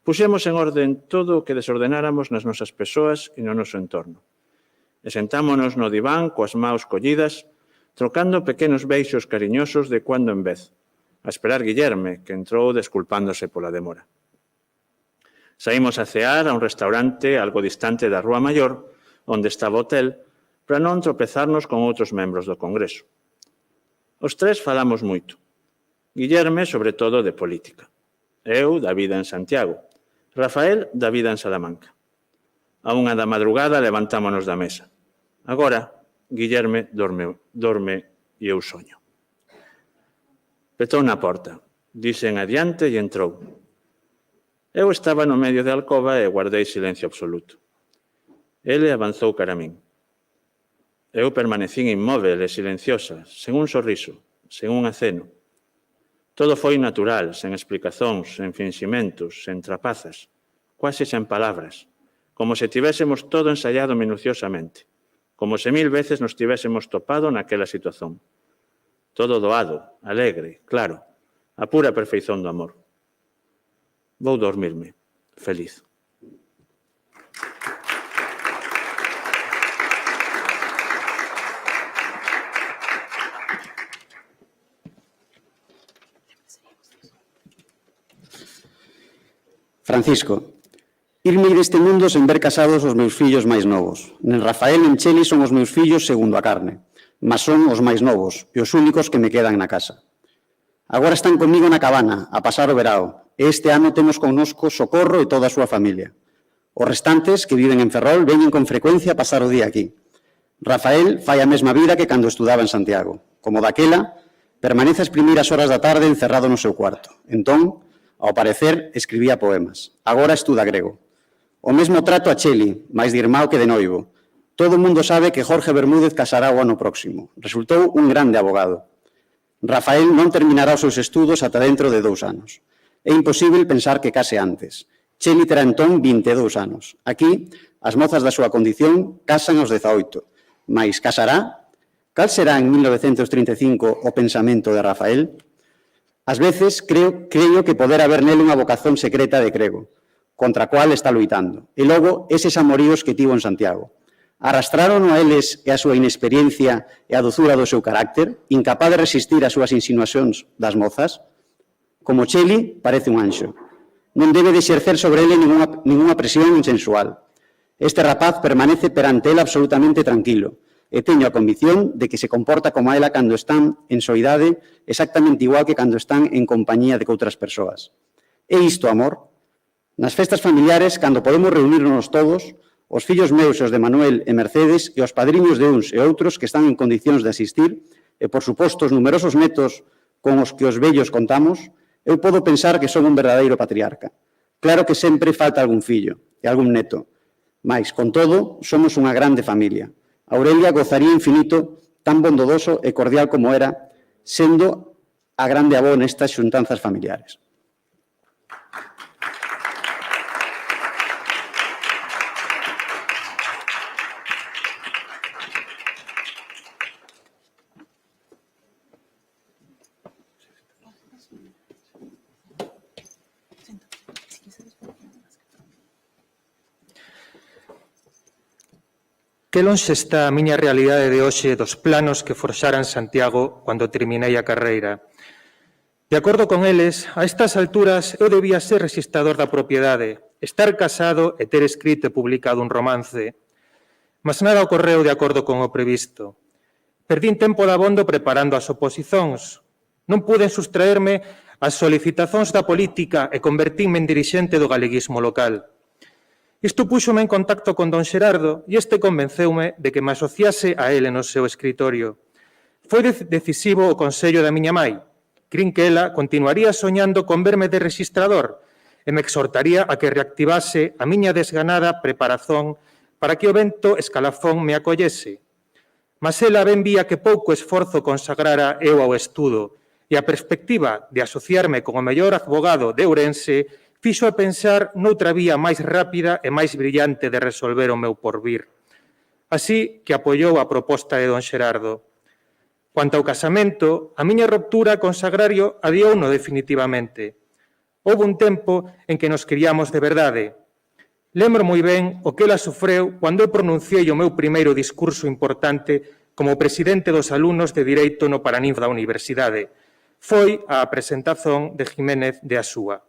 puxemos en orden todo o que desordenáramos nas nosas persoas e no noso entorno. E sentámonos no diván coas maus collidas, trocando pequenos beixos cariñosos de cuando en vez, a esperar Guillerme, que entrou desculpándose pola demora. Saímos a cear a un restaurante algo distante da Rúa Maior, onde estaba o hotel, para non tropezarnos con outros membros do Congreso. Os tres falamos moito. Guillerme, sobre todo, de política. Eu, da vida en Santiago. Rafael, da vida en Salamanca. A 1 da madrugada levantámonos da mesa. Agora, Guillerme dorme e eu soño. Petou na porta. Dixen adiante e entrou. Eu estaba no medio da alcoba e guardei silencio absoluto. Ele avanzou cara a min. Eu permanecín inmóvel e silenciosa, sen un sorriso, sen un aceno. Todo foi natural, sen explicazóns, sen finximentos, sen trapazas, quase sen palabras, como se tivésemos todo ensaiado minuciosamente, como se 1000 veces nos tivésemos topado naquela situación. Todo doado, alegre, claro, a pura perfeición do amor. Vou dormirme, feliz. Francisco, irme deste mundo sen ver casados os meus fillos máis novos. Nen Rafael nen Cheli son os meus fillos segundo a carne, mas son os máis novos e os únicos que me quedan na casa. Agora están comigo na cabana, a pasar o verao, e este ano temos connosco Socorro e toda a súa familia. Os restantes, que viven en Ferrol, veñen con frecuencia a pasar o día aquí. Rafael fai a mesma vida que cando estudaba en Santiago. Como daquela, permanece as primeiras horas da tarde encerrado no seu cuarto. Entón, ao parecer, escribía poemas. Agora estuda grego. O mesmo trato a Cheli, máis de irmão que de noivo. Todo o mundo sabe que Jorge Bermúdez casará o ano próximo. Resultou un grande abogado. Rafael non terminará os seus estudos ata dentro de 2 anos. É imposible pensar que case antes. Cheli terá entón 22 anos. Aquí, as mozas da súa condición casan aos 18. Mais casará? Cal será en 1935 o pensamento de Rafael? Ás veces creo que poder haber nele unha vocación secreta de crego, contra a cual está loitando. E logo, eses amoríos que tivo en Santiago. Arrastraron a eles e a súa inexperiencia e a dozura do seu carácter, incapaz de resistir as súas insinuacións das mozas? Como Cheli, parece un anxo. Non debe de exercer sobre ele ninguna presión insensual. Este rapaz permanece perante ele absolutamente tranquilo e teño a convicción de que se comporta como a ela cando están en soidade exactamente igual que cando están en compañía de outras persoas. É isto, amor? Nas festas familiares, cando podemos reunirnos todos, os fillos meus, os de Manuel e Mercedes, e os padriños de uns e outros que están en condicións de asistir, e, por suposto, os numerosos netos con os que os vellos contamos, eu podo pensar que son un verdadeiro patriarca. Claro que sempre falta algún fillo e algún neto, mais, con todo, somos unha grande familia. Aurelia gozaría infinito, tan bondoso e cordial como era, sendo a grande avó nestas xuntanzas familiares. Que lonxe está a miña realidade de hoxe dos planos que forxaran Santiago cando terminei a carreira. De acordo con eles, a estas alturas eu debía ser rexistrador da propiedade, estar casado e ter escrito e publicado un romance. Mas nada ocorreu de acordo con o previsto. Perdín tempo dabondo preparando as oposicións. Non pude sustraerme as solicitacións da política e convertínme en dirixente do galeguismo local. Isto púxome en contacto con don Xerardo e este convenceume de que me asociase a ele no seu escritorio. Foi decisivo o consello da miña mai. Crin que ela continuaría soñando con verme de rexistrador e me exhortaría a que reactivase a miña desganada preparazón para que o vento escalafón me acollese. Mas ela ben vía que pouco esforzo consagrara eu ao estudo e a perspectiva de asociarme con o mellor advogado de Ourense fixo a pensar noutra vía máis rápida e máis brillante de resolver o meu porvir. Así que apoiou a proposta de don Xerardo. Quanto ao casamento, a miña ruptura con Sagrario adiouno definitivamente. Houve un tempo en que nos queríamos de verdade. Lembro moi ben o que ela sofreu cando eu pronunciei o meu primeiro discurso importante como presidente dos alumnos de Direito no Paraninfo da Universidade. Foi a presentación de Jiménez de Asúa.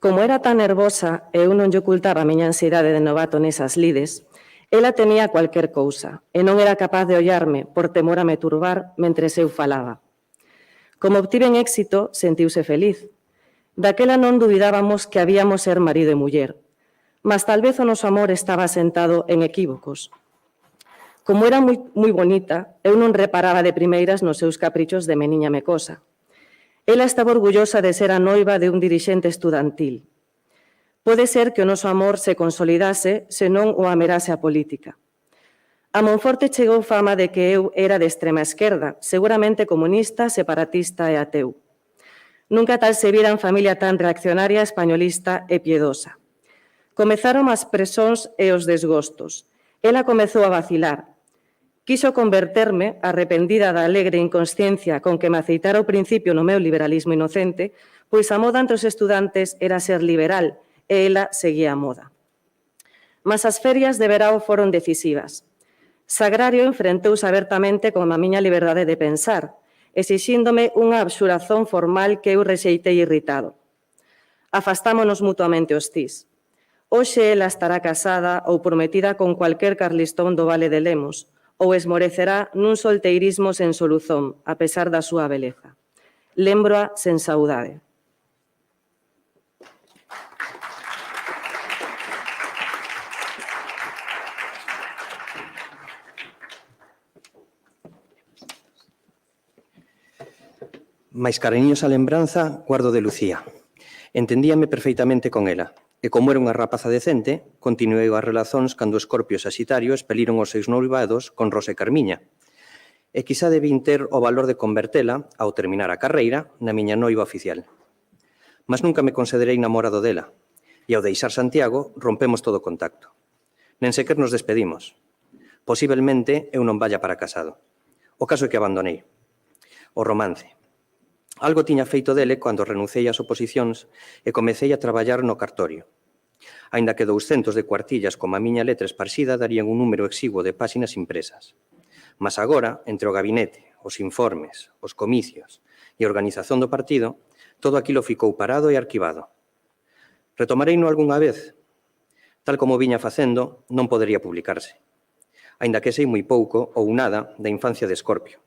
Como era tan nervosa e eu non lle ocultaba a miña ansiedade de novato nesas lides, ela temía cualquier cousa e non era capaz de ollarme por temor a me turbar mentres eu falaba. Como obtiven éxito, sentiuse feliz. Daquela non dubidábamos que habíamos ser marido e muller, mas tal vez o noso amor estaba sentado en equívocos. Como era moi bonita, eu non reparaba de primeiras nos seus caprichos de meniña mecosa. Ela estaba orgullosa de ser a noiva de un dirixente estudantil. Pode ser que o noso amor se consolidase se non o amerase a política. A Monforte chegou fama de que eu era de extrema esquerda, seguramente comunista, separatista e ateu. Nunca tal se vira en familia tan reaccionaria, españolista e piedosa. Comezaron as presóns e os desgostos. Ela comezou a vacilar. Quiso converterme, arrependida da alegre inconsciencia con que me aceitara ao principio no meu liberalismo inocente, pois a moda entre os estudantes era ser liberal e ela seguía a moda. Mas as ferias de verao foron decisivas. Sagrario enfrentouse abertamente con a miña liberdade de pensar, exixíndome unha abxurazón formal que eu rexeitei irritado. Afastámonos mutuamente hostís. Hoxe ela estará casada ou prometida con cualquier carlistón do Vale de Lemos, ou esmorecerá nun solteirismo sen soluzón, a pesar da súa beleza. Lembroa sen saudade. Mais cariñosa lembranza guardo de Lucía. Entendíame perfeitamente con ela, e como era unha rapaza decente, continuei as relacións cando Escorpio e Saxitario expeliron os seus noivados con Rosa e Carmiña. E quizá debín ter o valor de convertela, ao terminar a carreira, na miña noiva oficial. Mas nunca me considerei namorado dela, e ao deixar Santiago rompemos todo o contacto. Nen sequer nos despedimos. Posiblemente eu non vaya para casado. O caso é que abandonei. O romance. Algo tiña feito dele cando renunciei ás oposicións e comecei a traballar no cartorio. Aínda que 200 de cuartillas como a miña letra esparxida darían un número exiguo de páxinas impresas. Mas agora, entre o gabinete, os informes, os comicios e a organización do partido, todo aquilo ficou parado e arquivado. Retomareino algunha vez? Tal como viña facendo, non podería publicarse. Aínda que sei moi pouco ou nada da infancia de Escorpio.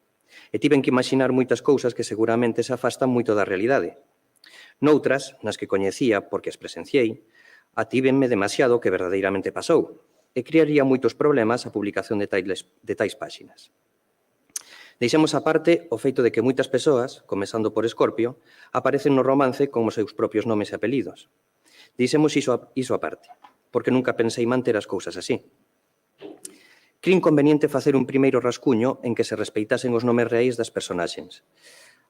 E tiven que imaginar moitas cousas que seguramente se afastan moito da realidade. Noutras, nas que coñecía porque as presenciei, atívenme demasiado que verdadeiramente pasou e crearía moitos problemas a publicación de tais páxinas. Deixemos aparte o feito de que moitas persoas, comezando por Escorpio, aparecen no romance con os seus propios nomes e apelidos. Deixemos iso aparte, porque nunca pensei manter as cousas así. Crin conveniente facer un primeiro rascuño en que se respeitasen os nomes reais das personaxes.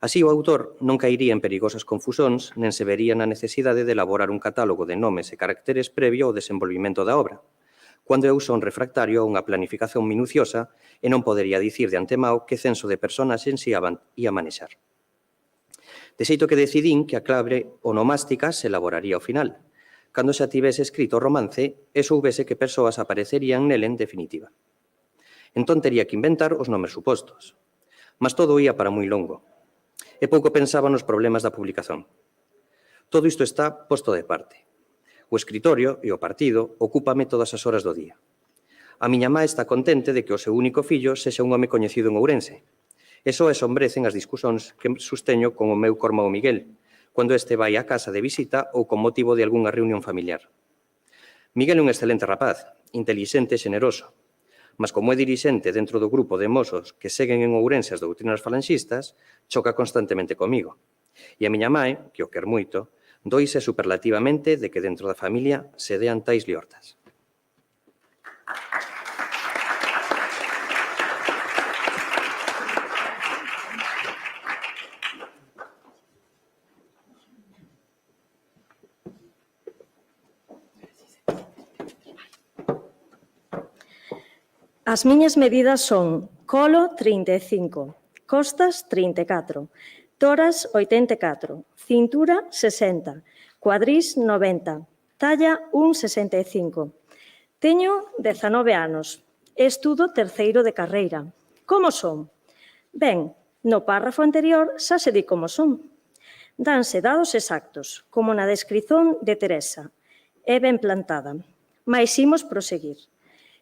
Así o autor non cairía en perigosas confusóns nen se vería na necesidade de elaborar un catálogo de nomes e caracteres previo ao desenvolvimento da obra, cando eu son refractario a unha planificación minuciosa e non podería dicir de antemao que censo de personaxes ia manexar. De xeito que decidín que a clave onomástica se elaboraría ao final, cando xa tivese escrito o romance e soubese que persoas aparecerían nele en definitiva. Entón tería que inventar os nomes supostos. Mas todo ia para moi longo. E pouco pensaba nos problemas da publicación. Todo isto está posto de parte. O escritorio e o partido ocúpame todas as horas do día. A miña má está contente de que o seu único fillo sexa un home coñecido en Ourense. E só esombrecen as discusións que susteño con o meu cormao Miguel, cando este vai á casa de visita ou con motivo de algunha reunión familiar. Miguel é un excelente rapaz, intelixente e xeneroso, mas como é dirixente dentro do grupo de mozos que seguen en Ourense as doutrinas falanxistas, choca constantemente comigo. E a miña mãe, que o quer moito, doise superlativamente de que dentro da familia se dean tais liortas. As miñas medidas son colo 35, costas 34, toras 84, cintura 60, cuadrís 90, talla 1,65. Teño 19 anos, estudo terceiro de carreira. Como son? Ben, no párrafo anterior xa se di como son. Danse dados exactos, como na descrición de Teresa. É ben plantada. Mais imos proseguir.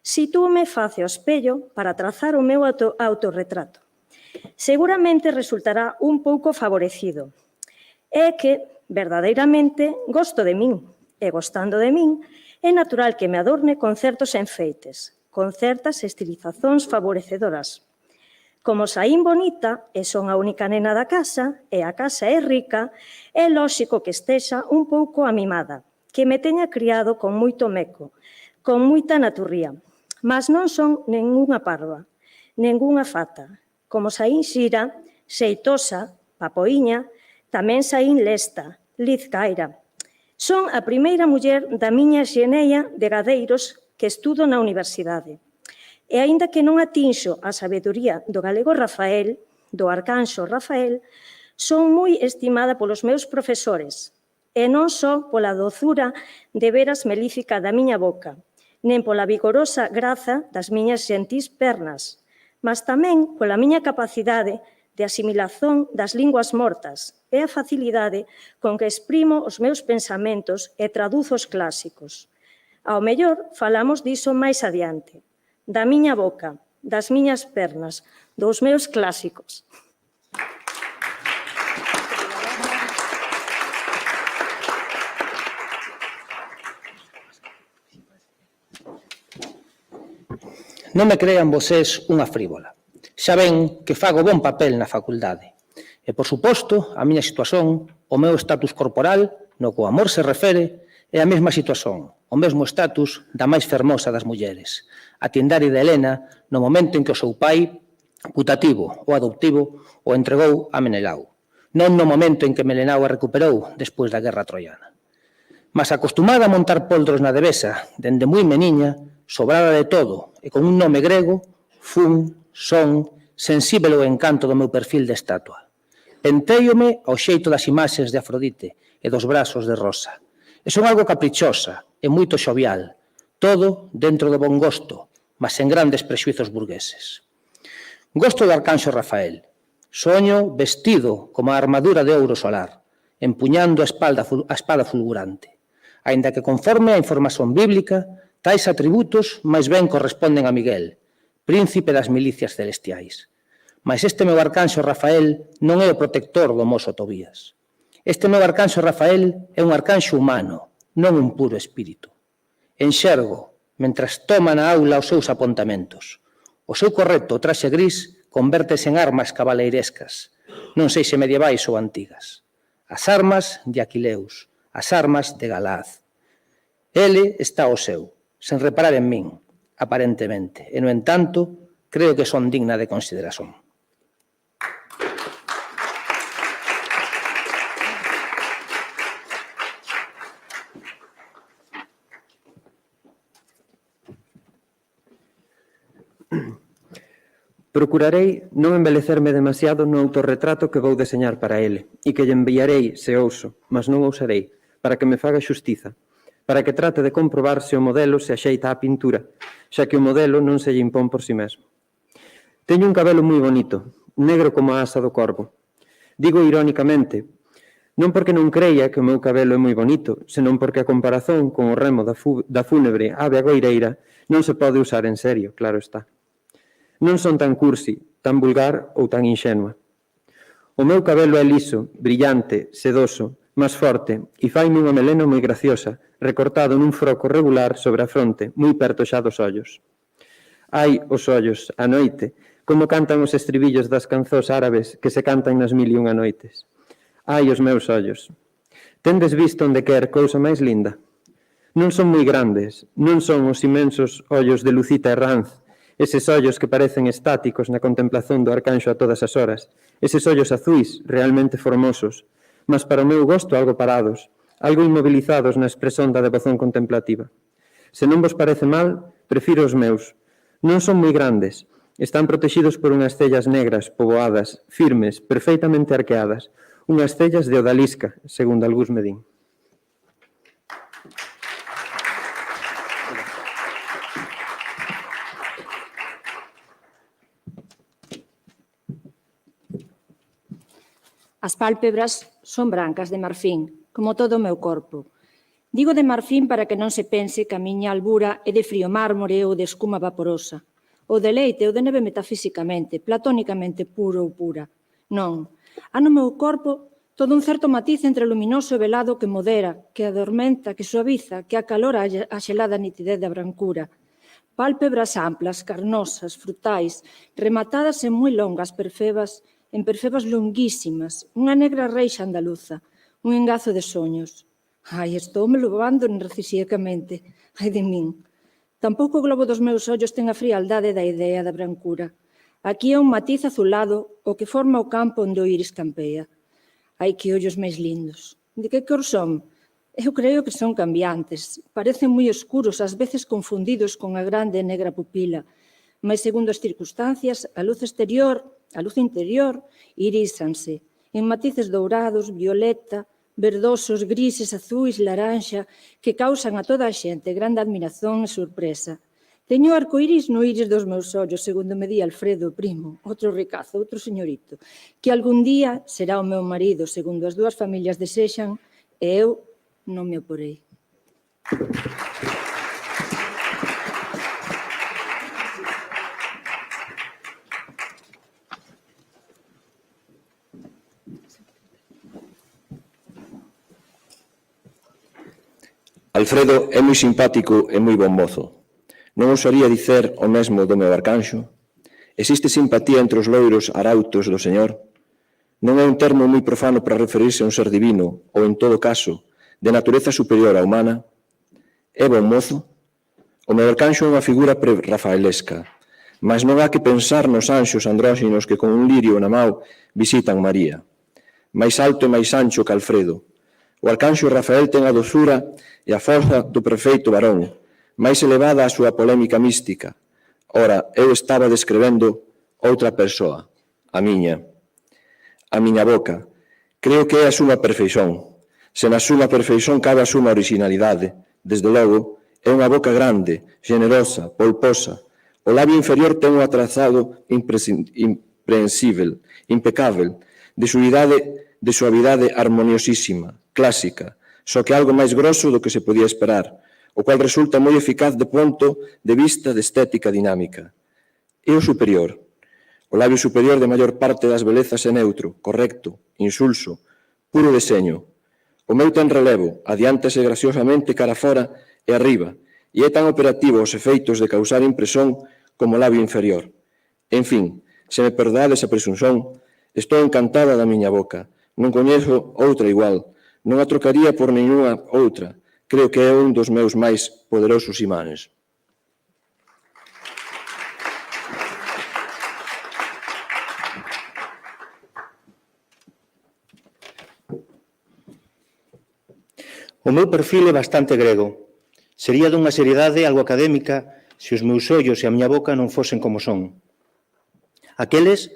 Sitúome face ao espello para trazar o meu autorretrato. Seguramente resultará un pouco favorecido. É que, verdadeiramente, gosto de min, e gostando de min, é natural que me adorne con certos enfeites, con certas estilizacións favorecedoras. Como saín bonita e son a única nena da casa, e a casa é rica, é lóxico que estexa un pouco amimada, que me teña criado con moito meco, con moita naturría. Mas non son ningunha parva, ningunha fata. Como saín xira, xeitosa, papoiña, tamén saín lesta, lizcaira. Son a primeira muller da miña xeneia de gadeiros que estudo na universidade. E aínda que non atinxo a sabedoría do galego Rafael, do arcanxo Rafael, son moi estimada polos meus profesores, e non só pola dozura de veras melífica da miña boca, nen pola vigorosa graza das miñas xentís pernas, mas tamén pola miña capacidade de asimilación das linguas mortas e a facilidade con que exprimo os meus pensamentos e traduzo os clásicos. Ao mellor, falamos diso máis adiante, da miña boca, das miñas pernas, dos meus clásicos. Non me crean vosés unha frívola. Xa ven que fago bon papel na facultade. E, por suposto, a miña situación, o meu estatus corporal, no que o amor se refere, é a mesma situación, o mesmo estatus da máis fermosa das mulleres, a Tindari de Helena, no momento en que o seu pai, putativo ou adoptivo, o entregou a Menelau. Non no momento en que Menelau a recuperou despois da guerra troiana. Mas acostumada a montar poldros na devesa, dende moi meniña, sobrada de todo e con un nome grego, fun, son, sensíbel ao encanto do meu perfil de estatua. Pentéiome ao xeito das imaxes de Afrodite e dos brazos de Rosa. E son algo caprichosa e moito xovial, todo dentro do bon gosto, mas sen grandes prexuizos burgueses. Gosto do arcanxo Rafael. Soño vestido como a armadura de ouro solar, empuñando a espada fulgurante. Aínda que conforme a información bíblica, tais atributos máis ben corresponden a Miguel, príncipe das milicias celestiais. Mas este meu arcanxo Rafael non é o protector do mozo Tobías. Este meu arcanxo Rafael é un arcanxo humano, non un puro espírito. Enxergo, mentras toma na aula os seus apontamentos. O seu correcto traxe gris convértese en armas cabaleirescas, non sei se medievais ou antigas. As armas de Aquileus, as armas de Galaz. Ele está ao seu, sen reparar en min, aparentemente, e, no entanto, creo que son digna de consideración. Procurarei non embelecerme demasiado no autorretrato que vou deseñar para ele e que lle enviarei se ouso, mas non ousarei, para que me faga xustiza, para que trate de comprobar se o modelo se axeita á pintura, xa que o modelo non se lle impón por si mesmo. Teño un cabelo moi bonito, negro como a asa do corvo. Digo irónicamente, non porque non creia que o meu cabelo é moi bonito, senón porque a comparación con o remo da fúnebre ave agoireira non se pode usar en serio, claro está. Non son tan cursi, tan vulgar ou tan inxenua. O meu cabelo é liso, brillante, sedoso, máis forte e faime unha melena moi graciosa, recortado nun froco regular sobre a fronte, moi perto xa dos ollos. Ai, os ollos, a noite, como cantan os estribillos das canzós árabes que se cantan nas 1001 noites. Ai, os meus ollos. Tendes visto onde quer cousa máis linda? Non son moi grandes, non son os imensos ollos de Lucita Herranz, eses ollos que parecen estáticos na contemplación do arcanxo a todas as horas, eses ollos azuis, realmente formosos, mas para o meu gosto algo parados, algo inmovilizados na expresión da devozón contemplativa. Se non vos parece mal, prefiro os meus. Non son moi grandes, están protegidos por unhas cellas negras, poboadas, firmes, perfeitamente arqueadas, unhas cellas de odalisca, segundo algúns me din. As pálpebras son brancas de marfín, como todo o meu corpo. Digo de marfín para que non se pense que a miña albura é de frío mármore ou de escuma vaporosa, ou de leite ou de neve metafísicamente, platónicamente puro ou pura. Non, há no meu corpo todo un certo matiz entre luminoso e velado que modera, que adormenta, que suaviza, que acalora a xelada nitidez da brancura. Pálpebras amplas, carnosas, frutais, rematadas en moi longas perfebas, en perfebas longuísimas, unha negra reixa andaluza, un engazo de soños. Ai, estou me levando narcisíacamente, ai de min. Tampouco o globo dos meus ollos ten a frialdade da idea da brancura. Aquí é un matiz azulado o que forma o campo onde o iris campea. Ai, que ollos máis lindos. De que cor son? Eu creo que son cambiantes. Parecen moi escuros, ás veces confundidos con a grande e negra pupila. Mas, segundo as circunstancias, a luz exterior, a luz interior, irísanse en matices dourados, violeta, verdosos, grises, azuis, laranxa, que causan a toda a xente grande admiración e sorpresa. Teño arcoíris no iris dos meus ollos, segundo me di Alfredo, primo, outro ricazo, outro señorito, que algún día será o meu marido, segundo as dúas familias desexan, e eu non me oporei. Alfredo é moi simpático e moi bon mozo. Non ousaría dicer o mesmo do meu arcanxo? Existe simpatía entre os loiros arautos do Señor? Non é un termo moi profano para referirse a un ser divino, ou, en todo caso, de natureza superior á humana? É bon mozo? O meu arcanxo é unha figura pre-rafaelesca, mas non há que pensar nos anxos andróxinos que con un lirio na mao visitan María. Mais alto e máis ancho que Alfredo. O arcanxo Rafael ten a dozura e a forza do perfeito varón, máis elevada a súa polémica mística. Ora, eu estaba descrevendo outra persoa, a miña boca. Creo que é a suma perfeición. Se na suma perfeición cabe a suma originalidade, desde logo, é unha boca grande, generosa, polposa. O labio inferior ten un atrazado imprensível, impecável, de suavidade harmoniosísima, clásica, só que algo máis grosso do que se podía esperar, o cual resulta moi eficaz de ponto de vista de estética dinámica. E o superior? O labio superior de maior parte das belezas é neutro, correcto, insulso, puro deseño. O meu ten relevo, adiántase graciosamente cara fora e arriba, e é tan operativo os efeitos de causar impresión como o labio inferior. En fin, se me perdoades a presunción, estou encantada da miña boca, non coñezo outra igual, non a trocaría por nenhuma outra. Creo que é un dos meus máis poderosos imanes. O meu perfil é bastante grego. Sería dunha seriedade algo académica se os meus ollos e a miña boca non fosen como son. Aqueles,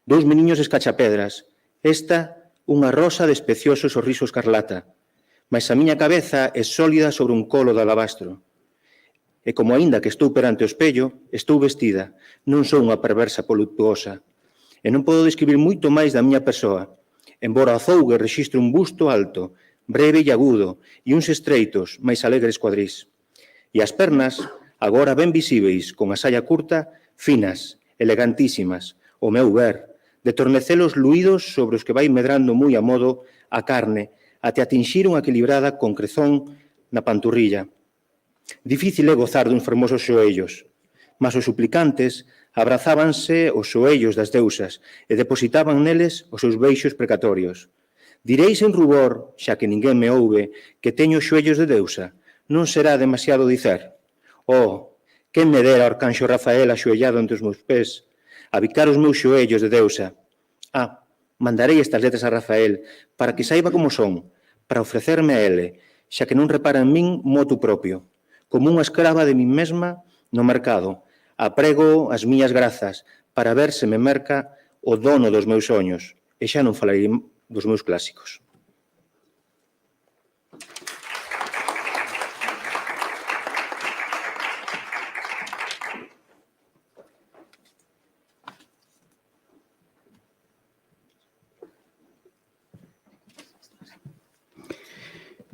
dous meniños escachapedras. Esta, unha rosa de especioso sorriso escarlata, mas a miña cabeza é sólida sobre un colo de alabastro. E como aínda que estou perante o espello, estou vestida, non sou unha perversa voluptuosa. E non podo describir moito máis da miña persoa. Embora o zougue rexistre un busto alto, breve e agudo, e uns estreitos, máis alegres cuadrís. E as pernas, agora ben visíveis, con a saia curta, finas, elegantísimas, o meu ver, de tornecelos luídos sobre os que vai medrando moi a modo a carne, até atinxir unha equilibrada concrezón na panturrilla. Difícil é gozar duns fermosos xoellos, mas os suplicantes abrazábanse os xoellos das deusas e depositaban neles os seus beixos precatorios. Direi sen rubor, xa que ninguén me ouve, que teño xoellos de deusa. Non será demasiado dicer? Oh, quen me dera o arcanxo Rafael axoellado entre os meus pés, a bicar os meus xoellos de deusa. Mandarei estas letras a Rafael para que saiba como son, para ofrecerme a ele, xa que non repara en min motu propio. Como unha escrava de min mesma no mercado, aprego as miñas grazas para ver se me merca o dono dos meus soños. E xa non falarei dos meus clásicos.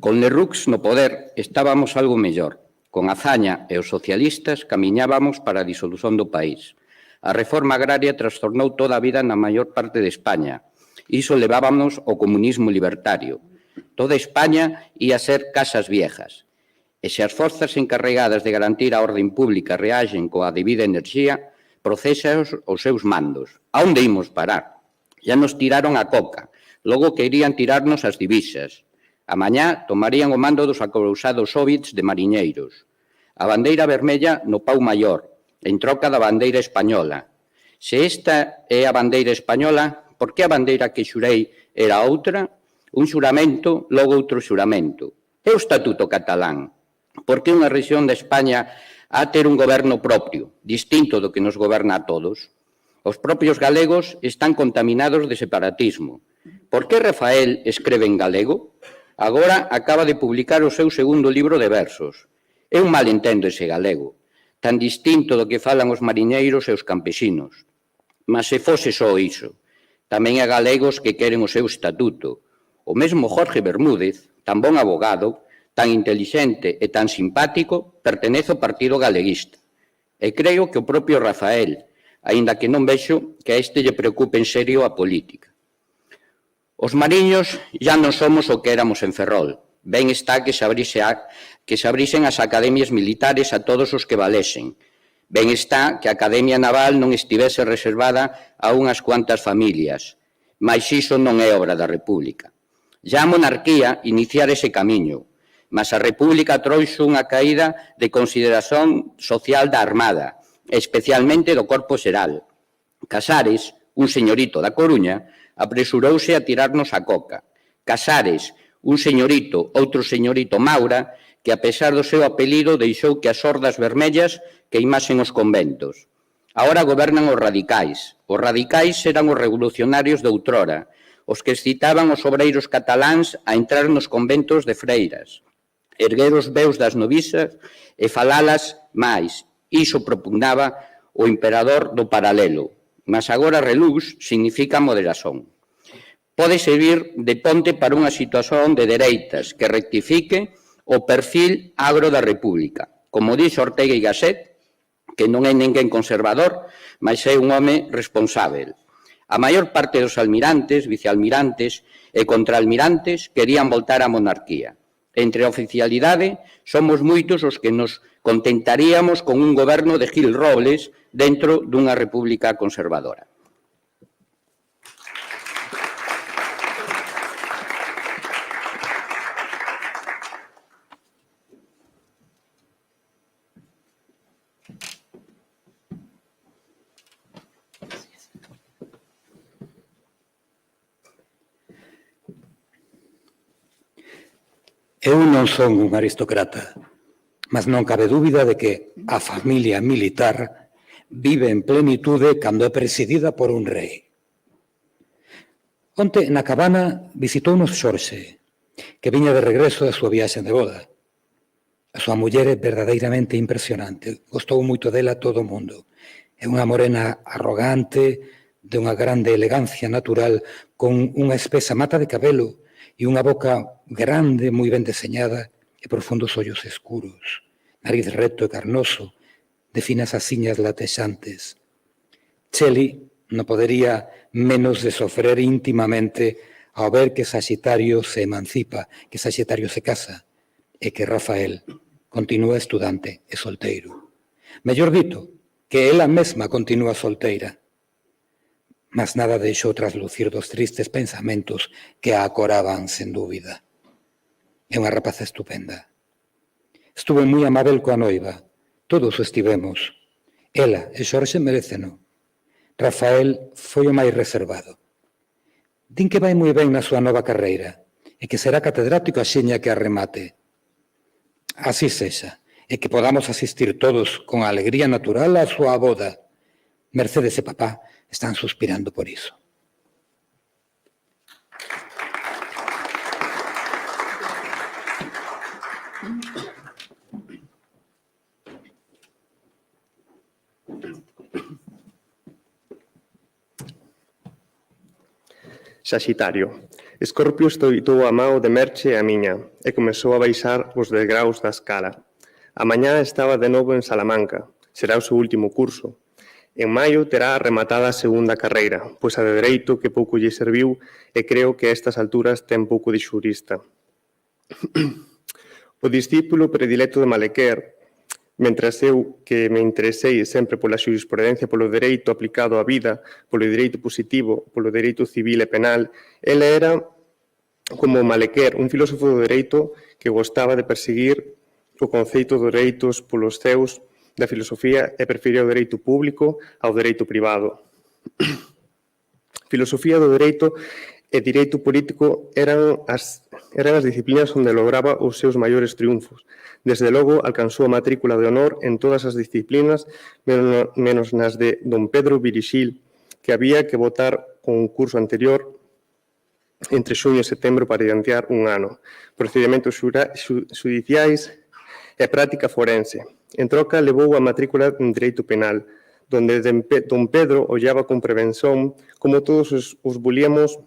Con Lerroux no poder estábamos algo mellor. Con Azaña e os socialistas camiñábamos para a disolución do país. A reforma agraria trastornou toda a vida na maior parte de España. Iso levábamos ao comunismo libertario. Toda España ia ser casas viejas. E se as forzas encarregadas de garantir a orden pública reaxen coa debida enerxía, procésaos os seus mandos. A onde imos parar? Ya nos tiraron a coca, logo querían tirarnos as divisas. A mañá tomarían o mando dos acousados sóvits de mariñeiros. A bandeira vermella no pau maior, en troca da bandeira española. Se esta é a bandeira española, por que a bandeira que xurei era outra? Un xuramento, logo outro xuramento. É o Estatuto catalán. Por que unha rexión de España ha ter un goberno propio, distinto do que nos goberna a todos? Os propios galegos están contaminados de separatismo. Por que Rafael escreve en galego? Agora acaba de publicar o seu segundo libro de versos. É un malentendo ese galego, tan distinto do que falan os mariñeiros e os campesinos. Mas se fose só iso, tamén há galegos que queren o seu estatuto. O mesmo Jorge Bermúdez, tan bon abogado, tan intelixente e tan simpático, pertenece ao Partido Galeguista. E creo que o propio Rafael, aínda que non vexo que a este lle preocupe en serio a política. Os mariños ya non somos o que éramos en Ferrol. Ben está que se abrisen as academias militares a todos os que valesen. Ben está que a Academia Naval non estivese reservada a unhas cuantas familias. Mais iso non é obra da República. Ya a monarquía iniciar ese camiño, mas a República trouxo unha caída de consideración social da Armada, especialmente do Corpo Xeral. Casares, un señorito da Coruña, apresurouse a tirarnos a coca. Casares, un señorito, outro señorito Maura, que a pesar do seu apelido deixou que as hordas vermellas queimasen os conventos. Agora gobernan os radicais. Os radicais eran os revolucionarios de outrora, os que excitaban os obreiros cataláns a entrar nos conventos de freiras, erguer os veus das novizas e falalas máis. Iso propugnaba o emperador do paralelo. Mas agora reluz significa moderación. Pode servir de ponte para unha situación de dereitas que rectifique o perfil agro da República. Como dixo Ortega y Gasset, que non é ninguén conservador, mas é un home responsável. A maior parte dos almirantes, vicealmirantes e contraalmirantes querían voltar á monarquía. Entre a oficialidade, somos moitos os que nos contentaríamos con un goberno de Gil Robles dentro dunha república conservadora. Eu non son un aristócrata, mas non cabe dúbida de que a familia militar vive en plenitude cando é presidida por un rei. Onte, na cabana, visitounos Xorxe, que viña de regreso da súa viaxe de boda. A súa muller é verdadeiramente impresionante. Gostou moito dela todo o mundo. É unha morena arrogante, de unha grande elegancia natural, con unha espesa mata de cabelo e unha boca grande, moi ben deseñada, e profundos ollos escuros, nariz recto e carnoso, de finas asiñas latexantes. Shelley non podería menos de sofrer íntimamente ao ver que Saxitario se emancipa, que Saxitario se casa, e que Rafael continúa estudante e solteiro. Mellor dito, que ela mesma continúa solteira. Mas nada deixou traslucir dos tristes pensamentos que a acoraban sen dúbida. É unha rapaza estupenda. Estuve moi amável coa noiva. Todos o estivemos. Ela e Xorxe mereceno. Rafael foi o máis reservado. Din que vai moi ben na súa nova carreira e que será catedrático axiña que a remate. Así sexa, e que podamos asistir todos con alegría natural á súa boda. Mercedes e papá están suspirando por iso. Saxitario. Escorpio estoitou a mao de Merche e a miña e comezou a baixar os degraus da escala. A mañá estaba de novo en Salamanca. Será o seu último curso. En maio terá rematada a segunda carreira, pois a de Dereito que pouco lle serviu e creo que a estas alturas ten pouco de xurista. O discípulo predilecto de Malequer, mentras eu que me interesei sempre pola xurisprudencia, polo dereito aplicado á vida, polo dereito positivo, polo dereito civil e penal, ele era, como Malequer, un filósofo do dereito que gostaba de perseguir o conceito de dereitos polos ceus da filosofía e prefería o dereito público ao dereito privado. Filosofía do dereito e direito político eran as disciplinas onde lograba os seus maiores triunfos. Desde logo, alcanzou a matrícula de honor en todas as disciplinas, menos nas de don Pedro Virixil, que había que votar con un curso anterior entre xuño e setembro para adiantar un ano. Procedimentos xudiciais e práctica forense. En troca, levou a matrícula en Dereito Penal, donde don Pedro ollaba con prevención como todos os bulíamos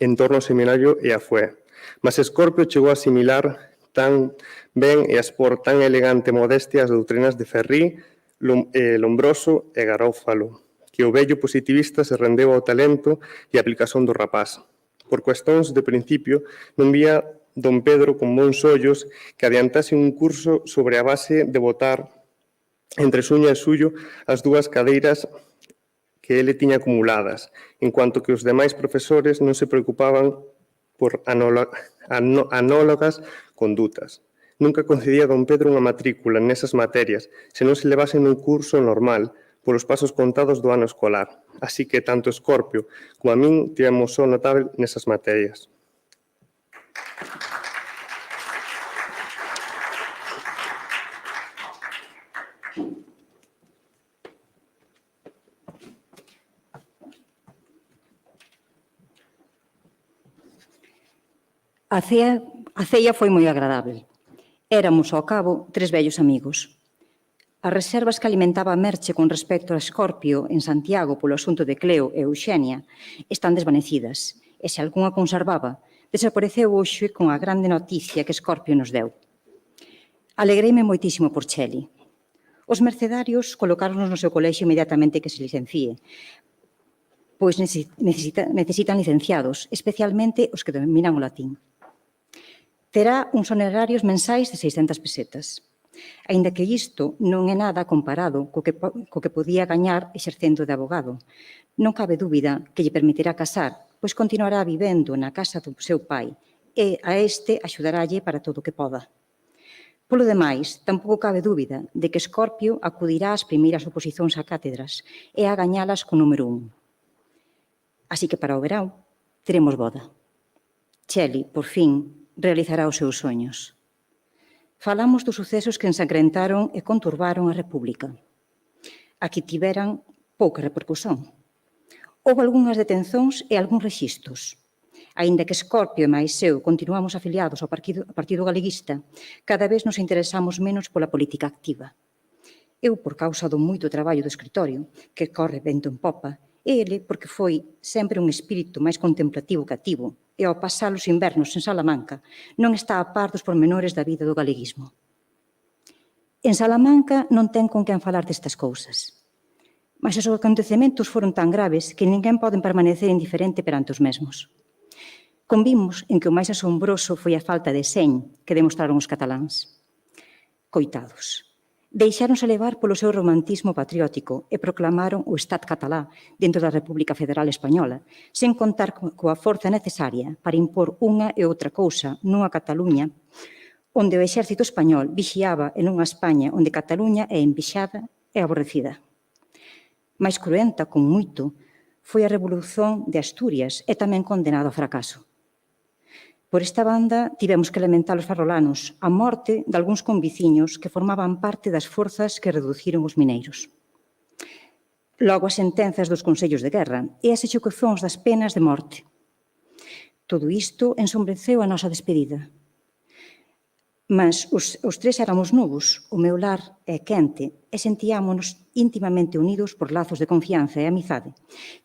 en torno ao seminario e a fue. Mas Escorpio chegou a asimilar tan ben e a expor tan elegante modestia as doutrinas de Ferrí, Lombroso e Garófalo, que o vello positivista se rendeu ao talento e a aplicación do rapaz. Por cuestións de principio, non vía don Pedro con bons ollos que adiantase un curso sobre a base de botar entre suña e suyo as dúas cadeiras que ele tiña acumuladas, en cuanto que os demais profesores non se preocupaban por anólogas condutas. Nunca concedía don Pedro unha matrícula nesas materias, se non se levasen un curso normal, polos pasos contados do ano escolar. Así que tanto Escorpio como a min tivemos só notável nesas materias. A ceia foi moi agradable. Éramos, ao cabo, 3 vellos amigos. As reservas que alimentaba a Merche con respecto a Escorpio en Santiago polo asunto de Cleo e Eugenia están desvanecidas, e se algunha conservaba, desapareceu hoxe con a grande noticia que Escorpio nos deu. Alegreime moitísimo por Shelley. Os mercedarios colocáronos no seu colexio inmediatamente que se licencie, pois necesitan licenciados, especialmente os que dominan o latín. Terá uns honorarios mensais de 600 pesetas. Aínda que isto non é nada comparado co que podía gañar exercendo de abogado. Non cabe dúbida que lle permitirá casar, pois continuará vivendo na casa do seu pai e a este axudarálle para todo o que poda. Polo demais, tampouco cabe dúbida de que Escorpio acudirá ás primeiras oposicións a cátedras e a gañalas con número 1. Así que para o verão teremos boda. Shelley, por fin, realizará os seus soños. Falamos dos sucesos que ensangrentaron e conturbaron a República. Aquí tiveran pouca repercusión. Houve algunhas detencións e algúns rexistros. Aínda que Escorpio e máis eu continuamos afiliados ao Partido Galeguista, cada vez nos interesamos menos pola política activa. Eu, por causa do moito traballo do escritorio, que corre vento en popa, e ele, porque foi sempre un espírito máis contemplativo que activo, e ao pasar os invernos en Salamanca, non está a par dos pormenores da vida do galeguismo. En Salamanca non ten con quen falar destas cousas. Mas os acontecementos foron tan graves que ninguén pode permanecer indiferente perante os mesmos. Convimos en que o máis asombroso foi a falta de señ que demostraron os cataláns. Coitados. Deixáronse levar polo seu romantismo patriótico e proclamaron o Estat catalá dentro da República Federal Española, sen contar coa forza necesaria para impor unha e outra cousa nunha Cataluña onde o exército español vixiaba en unha España onde Cataluña é envexada e aborrecida. Mais cruenta, con moito, foi a Revolución de Asturias e tamén condenada ao fracaso. Por esta banda, tivemos que lamentar os ferrolanos a morte de algúns conviciños que formaban parte das forzas que reduciron os mineiros. Logo as sentenzas dos consellos de guerra e as execucións das penas de morte. Todo isto ensombreceu a nosa despedida. Mas os tres éramos novos, o meu lar é quente e sentíamonos íntimamente unidos por lazos de confianza e amizade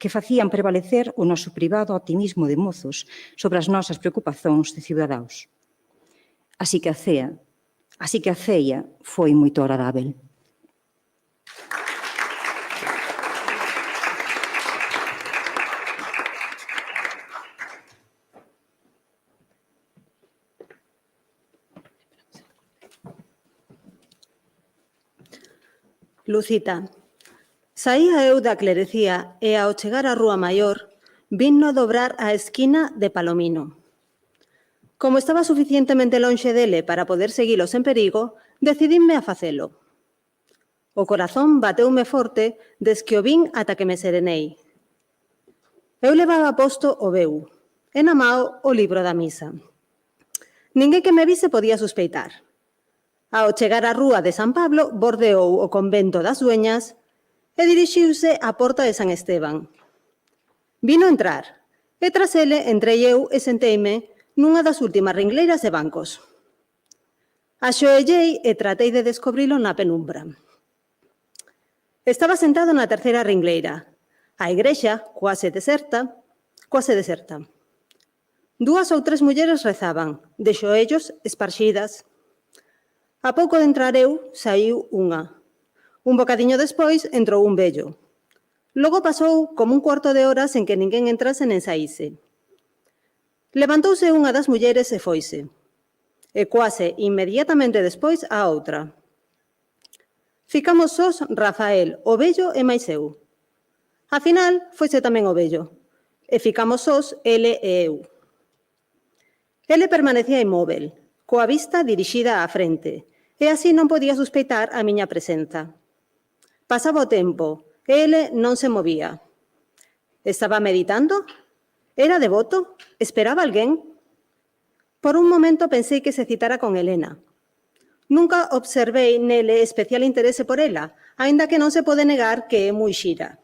que facían prevalecer o noso privado optimismo de mozos sobre as nosas preocupacións de cidadáns. Así que a ceia foi moito agradável. Lucita, saía eu da clerecía e ao chegar á Rúa Maior vinno dobrar a esquina de Palomino. Como estaba suficientemente lonxe dele para poder seguilo sen perigo, decidínme a facelo. O corazón bateume forte des que o vin ata que me serenei. Eu levaba posto o veu e na mao o libro da misa. Ninguén que me vise podía sospeitar. Ao chegar á rúa de San Pablo, bordeou o convento das Dueñas e dirixiuse á porta de San Esteban. Vino entrar, e tras ele entrei eu e senteime nunha das últimas ringleiras de bancos. Axoellei e tratei de descobrilo na penumbra. Estaba sentado na terceira ringleira, a igrexa quase deserta. Dúas ou tres mulleres rezaban, de xoellos esparxidas. A pouco de entrar eu, saiu unha. Un bocadiño despois, entrou un vello. Logo pasou como un cuarto de hora sen que ninguén entrase nen saíse. Levantouse unha das mulleres e foise. E quase inmediatamente despois a outra. Ficamos sós Rafael, o vello e máis eu. A final, foise tamén o vello. E ficamos sós ele e eu. Ele permanecía inmóvel, coa vista dirixida á frente, e así non podía sospeitar a miña presenza. Pasaba o tempo, e ele non se movía. Estaba meditando? Era devoto? Esperaba alguén? Por un momento pensei que se citara con Helena. Nunca observei nele especial interese por ela, aínda que non se pode negar que é moi xira.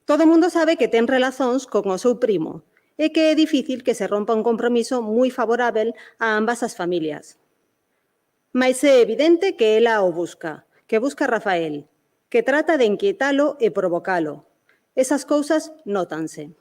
Todo mundo sabe que ten relazóns con o seu primo, e que é difícil que se rompa un compromiso moi favorável a ambas as familias. Mais é evidente que ela o busca, que busca a Rafael, que trata de inquietalo e provocalo. Esas cousas nótanse.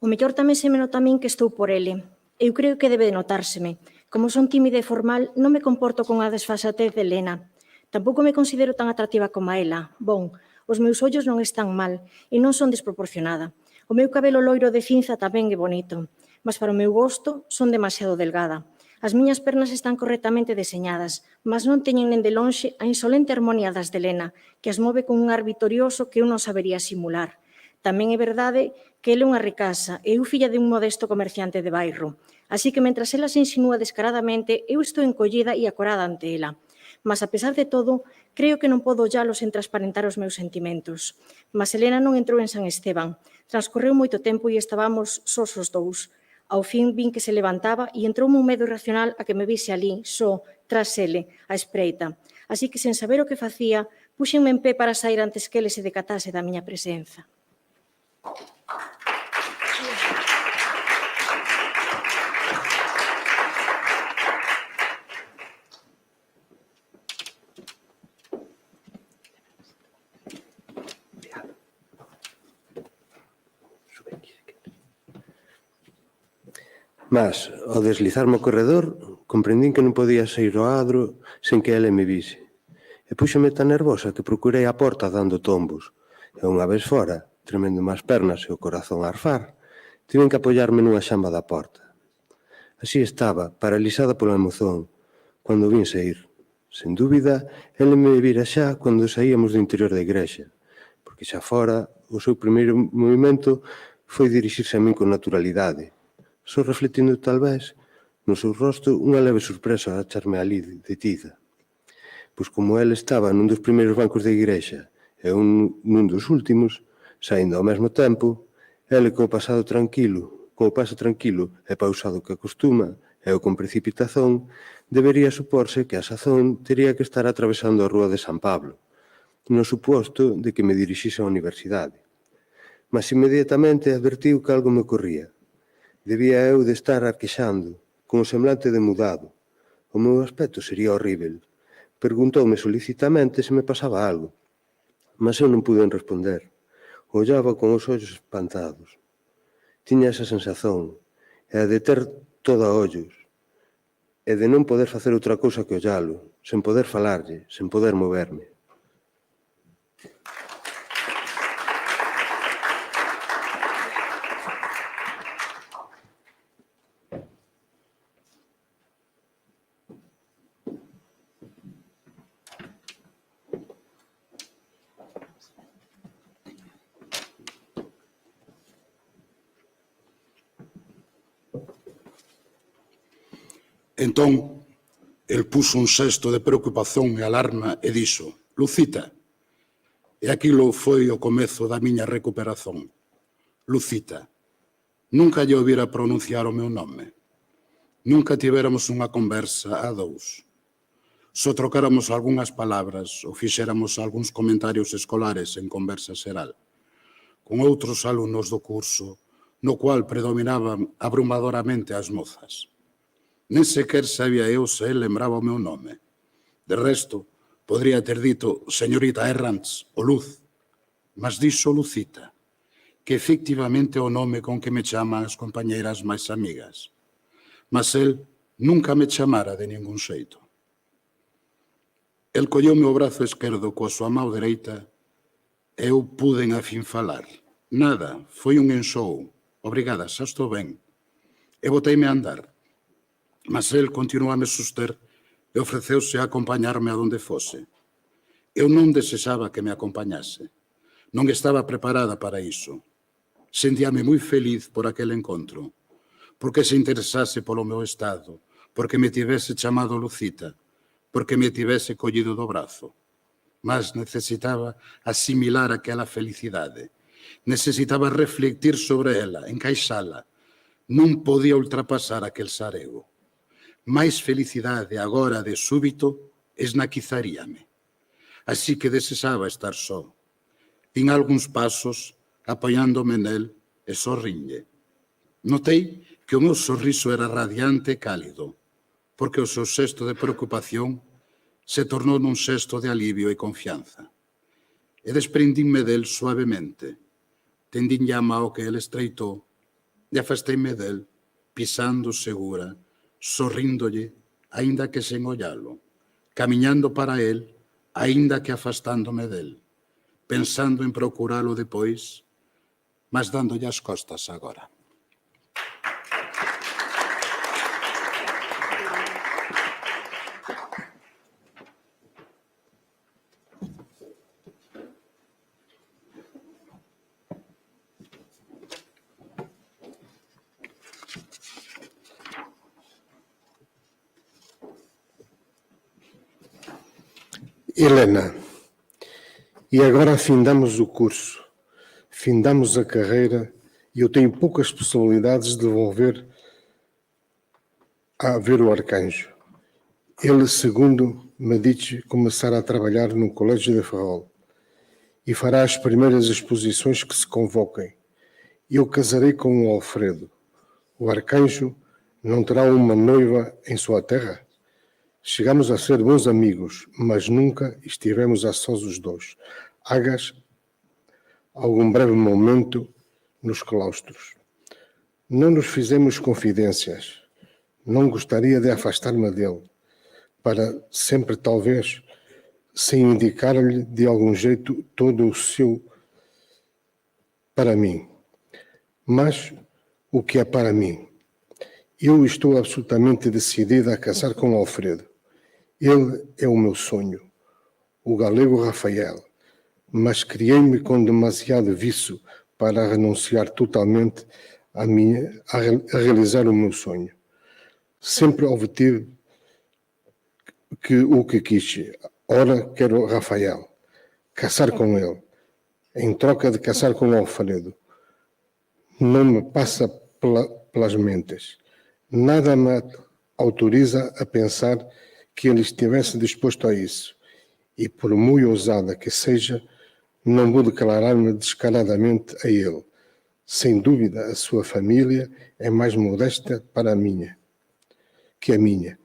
O mellor tamén se me nota a min que estou por ele. Eu creo que debe de notárseme. Como son tímida e formal, non me comporto con a desfasatez de Helena. Tampouco me considero tan atractiva como a ela. Bon, os meus ollos non están mal e non son desproporcionada. O meu cabelo loiro de cinza tamén é bonito, mas para o meu gosto son demasiado delgada. As miñas pernas están correctamente deseñadas, mas non teñen nen de lonxe a insolente armonía das de Helena, que as move con un ar vitorioso que eu non sabería simular. Tamén é verdade que ele é unha ricasa e eu filla de un modesto comerciante de bairro. Así que, mentras ela se insinúa descaradamente, eu estou encollida e acorada ante ela. mas a pesar de todo, creo que non podo ollalos sen transparentar os meus sentimentos. Mas Elena non entrou en San Esteban. Transcorreu moito tempo e estábamos sós os dous. Ao fin vin que se levantaba e entroume un medo irracional a que me vise ali, só, tras ele, a espreita. Así que, sen saber o que facía, puxenme en pé para sair antes que ele se decatase da miña presenza. Mas, ao deslizarme ao corredor, comprendín que non podía sair ao adro sen que ele me vise. E púxome tan nervosa que procurei a porta dando tombos. E unha vez fora, tremendo as pernas e o corazón a arfar, tiven que apoiarme nunha xamba da porta. Así estaba, paralizada pola emoción, cando vin sair. Sen dúbida, ele me vira xa cando saíamos do interior da igrexa, porque xa fora, o seu primeiro movimento foi dirixirse a min con naturalidade, só refletindo tal vez no seu rosto unha leve sorpresa a acharme ali detida. Pois como ele estaba nun dos primeiros bancos da igrexa e nun dos últimos, saindo ao mesmo tempo, ele co paso tranquilo e pausado que acostuma, e o con precipitación, debería suporse que a sazón tería que estar atravesando a rúa de San Pablo, no suposto de que me dirixise á universidade. Mas inmediatamente advertiu que algo me ocorría. Debía eu de estar arquexando, con o semblante demudado. O meu aspecto sería horrível. Perguntoume solicitamente se me pasaba algo, mas eu non pude responder. Ollaba con os ollos espantados. Tiña esa sensación, e a de ter todo a ollos, e de non poder facer outra cousa que ollalo, sen poder falarlle, sen poder moverme. Entón, el puso un xesto de preocupación e alarma e dixo: Lucita. E aquilo foi o comezo da miña recuperación. Lucita. Nunca lle ouvira pronunciar o meu nome. Nunca tivéramos unha conversa a dous. Só trocáramos algunhas palabras ou fixéramos algúns comentarios escolares en conversa xeral, con outros alumnos do curso, no cual predominaban abrumadoramente as mozas. Nen sequer sabía eu se el lembraba o meu nome. De resto, podría ter dito señorita Errants ou Luz, mas dixo Lucita, que efectivamente é o nome con que me chaman as compañeiras máis amigas. Mas el nunca me chamara de ningún xeito. El colleume o brazo esquerdo coa súa mão dereita e eu puden a fin falar. Nada, foi un ensou. Obrigada, xa estou ben. E boteime a andar. Mas el continuou a me suster e ofreceuse a acompañarme a donde fose. Eu non desexaba que me acompañase. Non estaba preparada para iso. Sentíame moi feliz por aquel encontro, porque se interesase polo meu estado, porque me tivese chamado Lucita, porque me tivese collido do brazo. Mas necesitaba asimilar aquela felicidade. Necesitaba reflectir sobre ela, encaixala. Non podía ultrapasar aquel sarego. máis felicidade agora de súbito esnaquizaríame. Así que desexaba estar só. Din algúns pasos apoiándome nel e sorrinlle. Notei que o meu sorriso era radiante e cálido, porque o seu xesto de preocupación se tornou nun xesto de alivio e confianza. E desprendínme del suavemente, tendinlle a mao que el estreitou e afasteime del, pisando segura, sorríndolle, aínda que sen ollalo, camiñando para el, aínda que afastándome del, pensando en procuralo depois, mas dándolle as costas agora. Helena, e agora findamos o curso, findamos a carreira e eu tenho poucas possibilidades de volver a ver o Arcanjo. Ele, segundo me disse, começará a trabalhar no Colégio de Ferrol e fará as primeiras exposições que se convoquem. Eu casarei com o Alfredo. O Arcanjo não terá uma noiva em sua terra? Chegamos a ser bons amigos, mas nunca estivemos a sós os dois. Hagas algum breve momento nos claustros. Não nos fizemos confidências. Não gostaria de afastar-me dele, para sempre talvez, sem indicar-lhe de algum jeito todo o seu para mim. Mas o que é para mim? Eu estou absolutamente decidida a casar com Alfredo. Ele é o meu sonho, o galego Rafael, mas criei-me com demasiado vício para renunciar totalmente a realizar o meu sonho. Sempre obtive o que quis. Ora, quero Rafael, casar com ele, em troca de casar com Alfredo. Não me passa pelas mentes. Nada me autoriza a pensar que ele estivesse disposto a isso. E por muito ousada que seja, não vou declarar-me descaradamente a ele. Sem dúvida, a sua família é mais modesta para a minha, que a minha.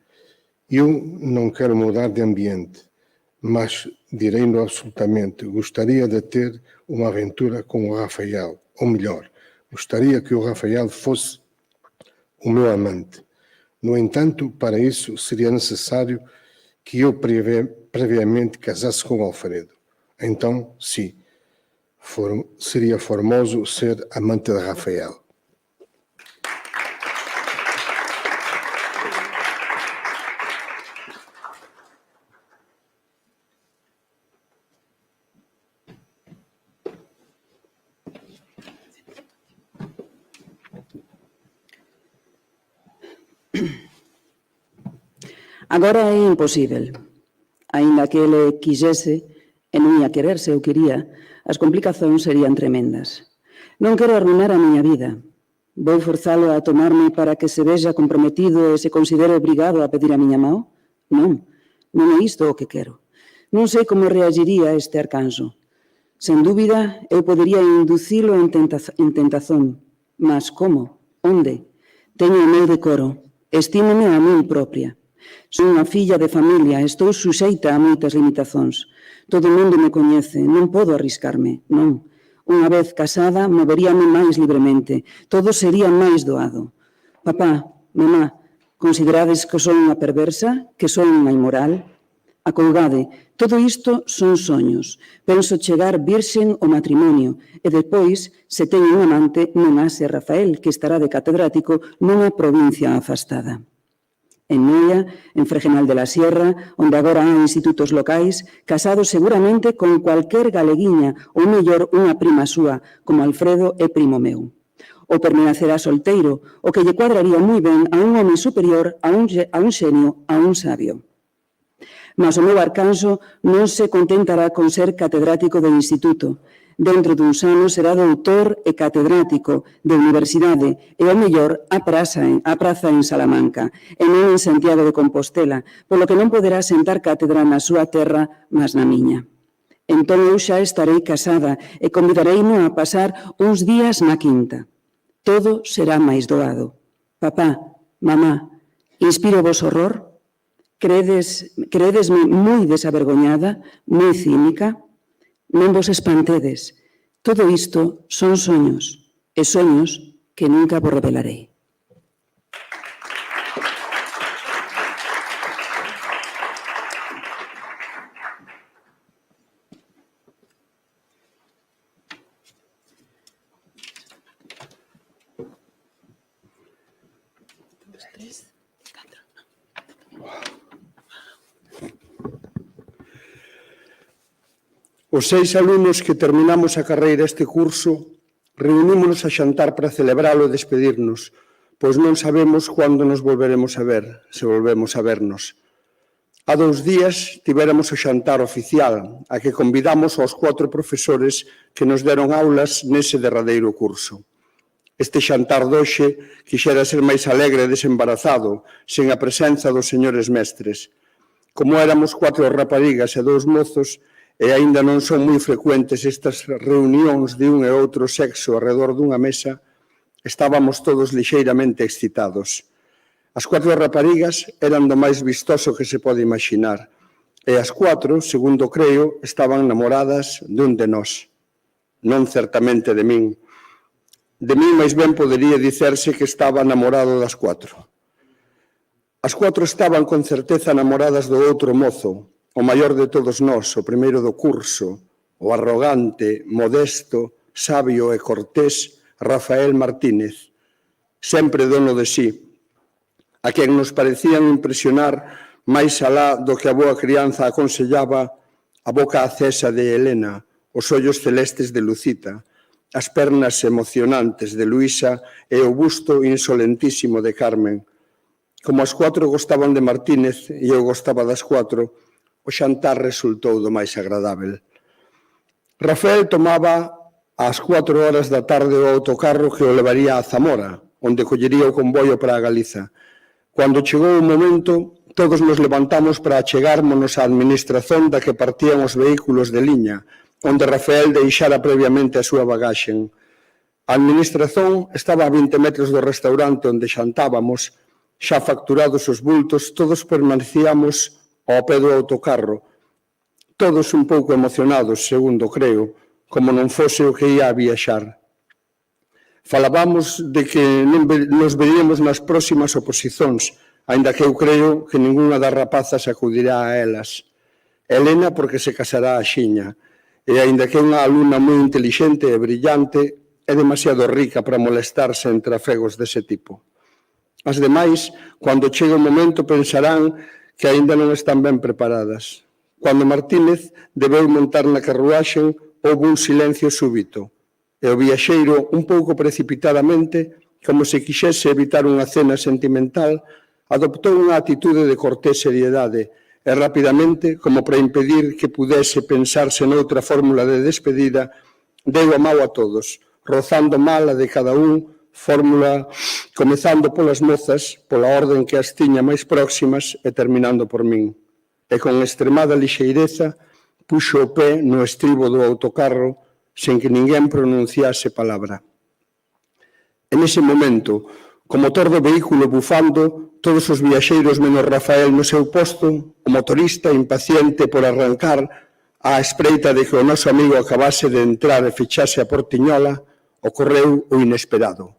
Eu não quero mudar de ambiente, mas direi-no absolutamente, gostaria de ter uma aventura com o Rafael, ou melhor, gostaria que o Rafael fosse o meu amante. No entanto, para isso seria necessário que eu previamente casasse com Alfredo. Então, sim, seria formoso ser amante de Rafael. Agora é imposível. Aínda que ele quixese e non ia querer se eu quería, as complicacións serían tremendas. Non quero arruinar a miña vida. Vou forzalo a tomarme para que se vexa comprometido e se considere obrigado a pedir a miña mão? Non, non é isto o que quero. Non sei como reagiría este arcanxo. Sen dúbida, eu podería inducilo en tentazón. Mas como? Onde? Teño o meu decoro. Estímome a min propia. Son unha filla de familia, estou suxeita a moitas limitacións. Todo o mundo me coñece, non podo arriscarme, non. Unha vez casada, moveríame máis libremente, todo sería máis doado. Papá, mamá, considerades que son unha perversa, que son unha inmoral? Acolgade, todo isto son soños. Penso chegar virxen ao matrimonio e depois, se teño un amante, non ha ser Rafael, que estará de catedrático nunha provincia afastada. En Noia, en Fregenal de la Sierra, onde agora hai institutos locais, casado seguramente con cualquier galeguiña ou mellor unha prima súa, como Alfredo é primo meu. Ou permanecerá solteiro, o que lle cuadraría moi ben a un home superior, a un xenio, a un sabio. Mas o meu arcanxo non se contentará con ser catedrático do instituto. Dentro duns anos será doutor e catedrático de universidade e, ao mellor, a praza en Salamanca e non en Santiago de Compostela, polo que non poderá sentar cátedra na súa terra, mas na miña. Entón eu xa estarei casada e convidareino a pasar uns días na quinta. Todo será máis doado. Papá, mamá, inspiro vos horror? Credesme moi desavergoñada, moi cínica? Non vos espantedes. Todo isto son soños, e soños que nunca vos revelarei. Os 6 alumnos que terminamos a carreira este curso reunímonos a xantar para celebralo e despedirnos, pois non sabemos cando nos volveremos a ver, se volvemos a vernos. Há 2 días tivéramos o xantar oficial, a que convidamos aos 4 profesores que nos deron aulas nese derradeiro curso. Este xantar doxe quixera ser máis alegre e desembarazado, sen a presenza dos señores mestres. Como éramos 4 raparigas e 2 mozos, e aínda non son moi frecuentes estas reunións de un e outro sexo arredor dunha mesa, estábamos todos lixeiramente excitados. As 4 raparigas eran do máis vistoso que se pode imaginar, e as 4, segundo creo, estaban namoradas dun de nós. Non certamente de min. De min máis ben podería dicerse que estaba namorado das 4. As 4 estaban con certeza namoradas do outro mozo, o maior de todos nós, o primeiro do curso, o arrogante, modesto, sabio e cortés Rafael Martínez, sempre dono de sí, a quen nos parecían impresionar máis alá do que a boa crianza aconsellaba a boca acesa de Helena, os ollos celestes de Lucita, as pernas emocionantes de Luisa e o busto insolentísimo de Carmen. Como as 4 gostaban de Martínez e eu gostaba das 4, o xantar resultou do máis agradável. Rafael tomaba ás 4 horas da tarde o autocarro que o levaría a Zamora, onde collería o convoio para a Galiza. Cando chegou o momento, todos nos levantamos para achegármonos á administración da que partían os vehículos de liña, onde Rafael deixara previamente a súa bagaxen. A administración estaba a 20 metros do restaurante onde xantábamos, xa facturados os bultos, todos permanecíamos ao pé do autocarro, todos un pouco emocionados, segundo creo, como non fose o que ia a viaxar. Falábamos de que nos veríamos nas próximas oposicións, aínda que eu creo que ningunha das rapazas acudirá a elas. Helena porque se casará a xiña, e aínda que é unha alumna moi intelixente e brillante, é demasiado rica para molestarse en trafegos dese tipo. As demais, cando chegue o momento, pensarán que aínda non están ben preparadas. Cando Martínez debeu montar na carruaxe, houve un silencio súbito, e o viaxeiro, un pouco precipitadamente, como se quixese evitar unha cena sentimental, adoptou unha atitude de cortés seriedade e rapidamente, como para impedir que pudese pensarse noutra fórmula de despedida, deu a mau a todos, rozando mal a de cada un, fórmula comezando polas mozas, pola orden que as tiña máis próximas e terminando por min. E con extremada lixeireza puxo o pé no estribo do autocarro sen que ninguén pronunciase palabra. En ese momento, co motor do vehículo bufando, todos os viaxeiros menos Rafael no seu posto, o motorista impaciente por arrancar á espreita de que o noso amigo acabase de entrar e fechase a portiñola, ocorreu o inesperado.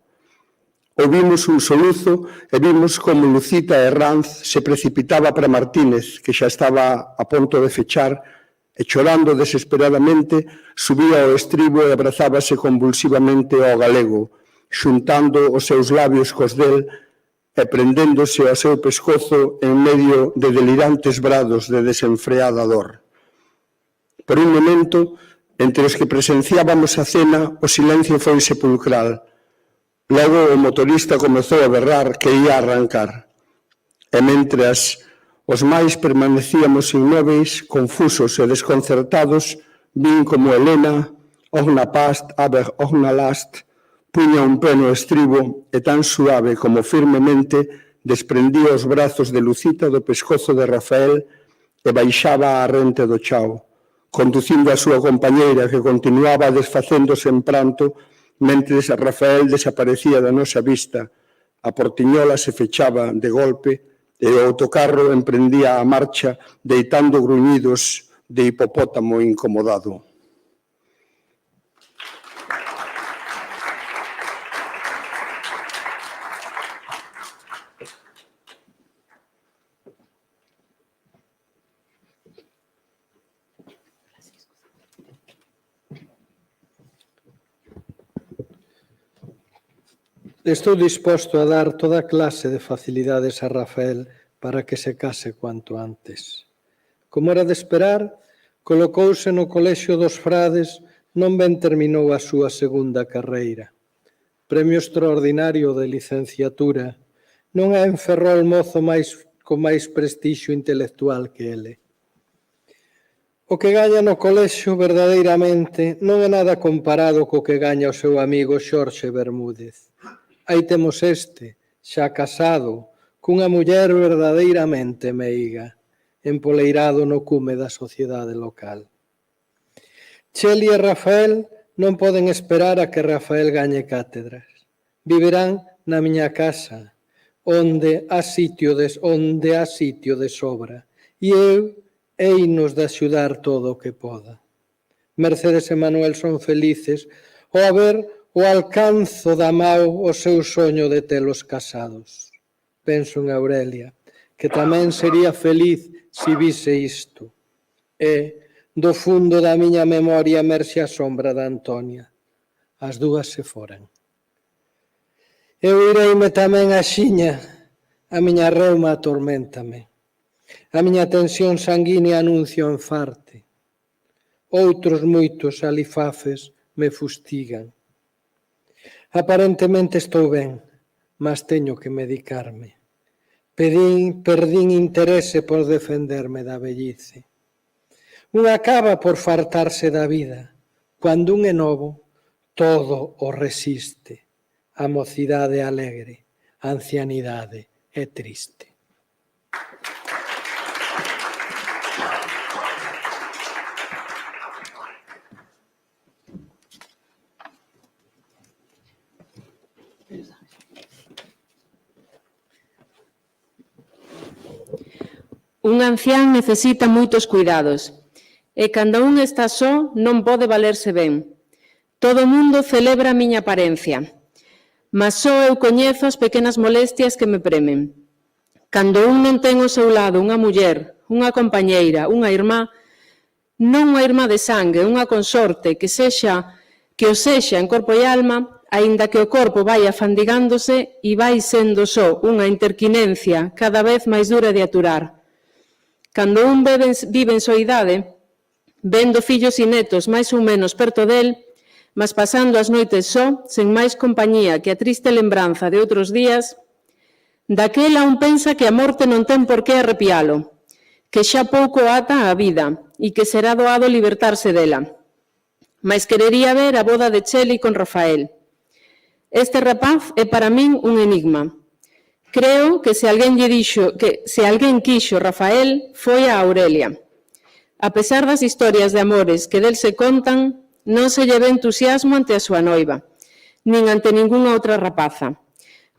Ouvimos un soluzo e vimos como Lucita Herranz se precipitaba para Martínez, que xa estaba a punto de fechar, e chorando desesperadamente, subía ao estribo e abrazábase convulsivamente ao galego, xuntando os seus labios cos del e prendéndose ao seu pescozo en medio de delirantes brados de desenfreada dor. Por un momento, entre os que presenciábamos a cena, o silencio foi sepulcral. Logo o motorista comezou a berrar que ia arrancar. E mentras os máis permanecíamos inmóveis, confusos e desconcertados, vin como Helena, ogna past, aber ogna last, puña un pé no estribo e tan suave como firmemente desprendía os brazos de Lucita do pescozo de Rafael e baixaba a rente do chao, conducindo a súa compañeira que continuaba desfacéndose en pranto mentres Rafael desaparecía da nosa vista. A portiñola se fechaba de golpe e o autocarro emprendía a marcha deitando gruñidos de hipopótamo incomodado. Estou disposto a dar toda clase de facilidades a Rafael para que se case cuanto antes. Como era de esperar, colocouse no colexio dos frades, non ben terminou a súa segunda carreira. Premio extraordinario de licenciatura. Non é en Ferrol mozo máis con máis prestixio intelectual que ele. O que gaña no colexio verdadeiramente non é nada comparado co que gaña o seu amigo Xorxe Bermúdez. Aí temos este, xa casado, cunha muller verdadeiramente meiga, empoleirado no cume da sociedade local. Cheli e Rafael non poden esperar a que Rafael gañe cátedras. Viverán na miña casa, onde há sitio de sobra, e eu einos de axudar todo o que poda. Mercedes e Manuel son felices ao ver o alcanzo da mao o seu soño de telos casados. Penso en Aurelia, que tamén sería feliz se vise isto. E, do fundo da miña memoria, emerxe a sombra da Antonia. As dúas se foran. Eu ireime tamén a xiña, a miña reuma atorméntame. A miña tensión sanguínea anuncia o enfarte. Outros moitos alifafes me fustigan. Aparentemente estou ben, mas teño que medicarme. Perdín interese por defenderme da vellice. Un acaba por fartarse da vida. Cando un é novo, todo o resiste. A mocidade é alegre, a ancianidade é triste. Un ancián necesita moitos cuidados, e cando un está só non pode valerse ben. Todo o mundo celebra a miña apariencia, mas só eu coñezo as pequenas molestias que me premen. Cando un non ten ao seu lado unha muller, unha compañeira, unha irmá, non unha irmá de sangue, unha consorte que o sexa en corpo e alma, aínda que o corpo vai afandigándose e vai sendo só unha interquinencia cada vez máis dura de aturar. Cando un vive en soidade, vendo fillos e netos máis ou menos perto del, mas pasando as noites só, sen máis compañía que a triste lembranza de outros días, daquela un pensa que a morte non ten por que arrepialo, que xa pouco ata a vida e que será doado libertarse dela. Mais querería ver a boda de Cheli con Rafael. Este rapaz é para min un enigma. Creo que se alguén quixo Rafael foi a Aurelia. A pesar das historias de amores que del se contan, non se lle ve entusiasmo ante a súa noiva, nin ante ningunha outra rapaza.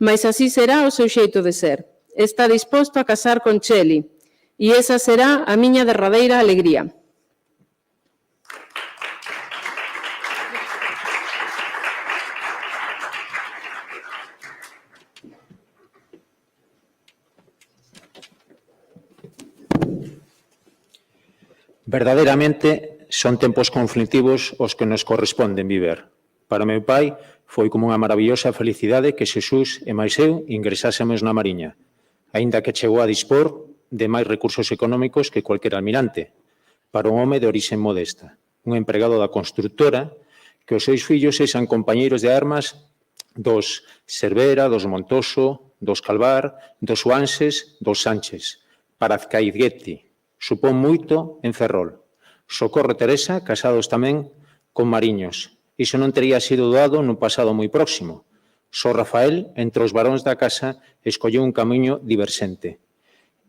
Mais así será o seu xeito de ser. Está disposto a casar con Cheli, e esa será a miña derradeira alegría. Verdadeiramente son tempos conflitivos os que nos corresponden viver. Para meu pai foi como unha maravillosa felicidade que Xesús e máis eu ingresásemos na Mariña, aínda que chegou a dispor de máis recursos económicos que cualquier almirante, para un home de orixe modesta, un empregado da constructora, que os seus fillos sexan compañeiros de armas dos Cervera, dos Montoso, dos Calvar, dos Suanses, dos Sánchez, para Azcaiguete. Supón moito en Ferrol. Socorro e Teresa, casados tamén con Mariños. Iso non tería sido doado no pasado moi próximo. Só Rafael, entre os varóns da casa, escolleu un camiño diversente.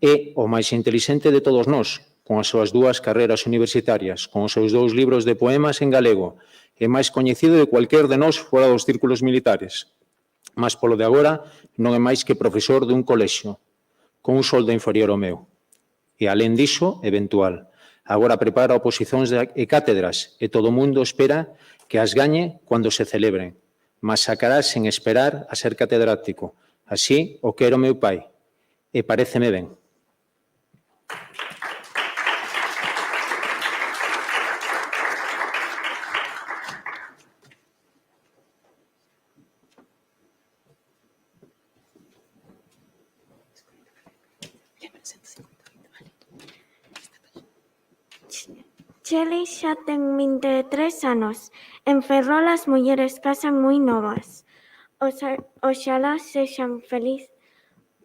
É o máis intelixente de todos nós, con as súas dúas carreras universitarias, con os seus 2 libros de poemas en galego, e máis coñecido de cualquier de nós fora dos círculos militares. Mas polo de agora non é máis que profesor dun colexio, con un soldo inferior ao meu. E, alén diso, eventual. Agora prepara oposicións e cátedras e todo o mundo espera que as gañe cando se celebren, mas sacará sen esperar a ser catedrático. Así o quero meu pai, e paréceme ben. Cheli xa ten 23 anos. En Ferrol as mulleres casan moi novas. Oxalá sexan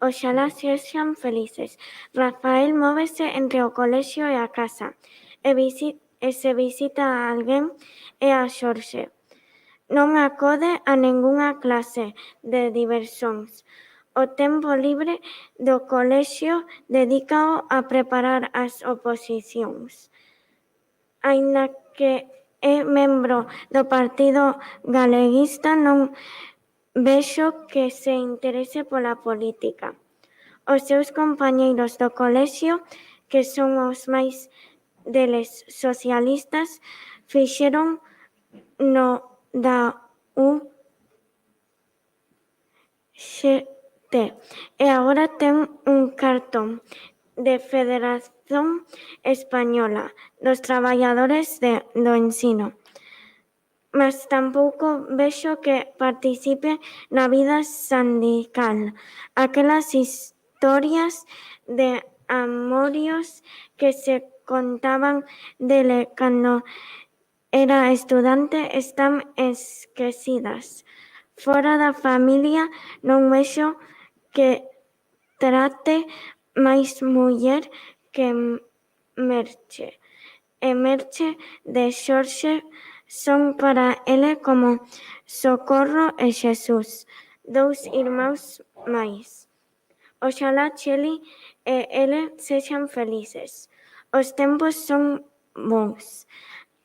Oxalá sexan felices. Rafael móvese entre o colexio e a casa, e se visita a alguén é a Xorxe. Non acode a ningunha clase de diversións. O tempo libre do colexio dedícao a preparar as oposicións. Aínda que é membro do Partido Galeguista, non vexo que se interese pola política. Os seus compañeiros do colexio, que son os máis deles socialistas, fixeron no da UGT e agora ten un cartón de Federación Española dos Traballadores do Ensino. Mas tampouco vexo que participe na vida sindical. Aquelas historias de amorios que se contaban dele cando era estudante están esquecidas. Fora da familia non vexo que trate máis muller que Merche. E Merche de Xorxe son para ele como Socorro e Xesús, dous irmáns máis. Oxalá Cheli e ele sexan felices. Os tempos son bons.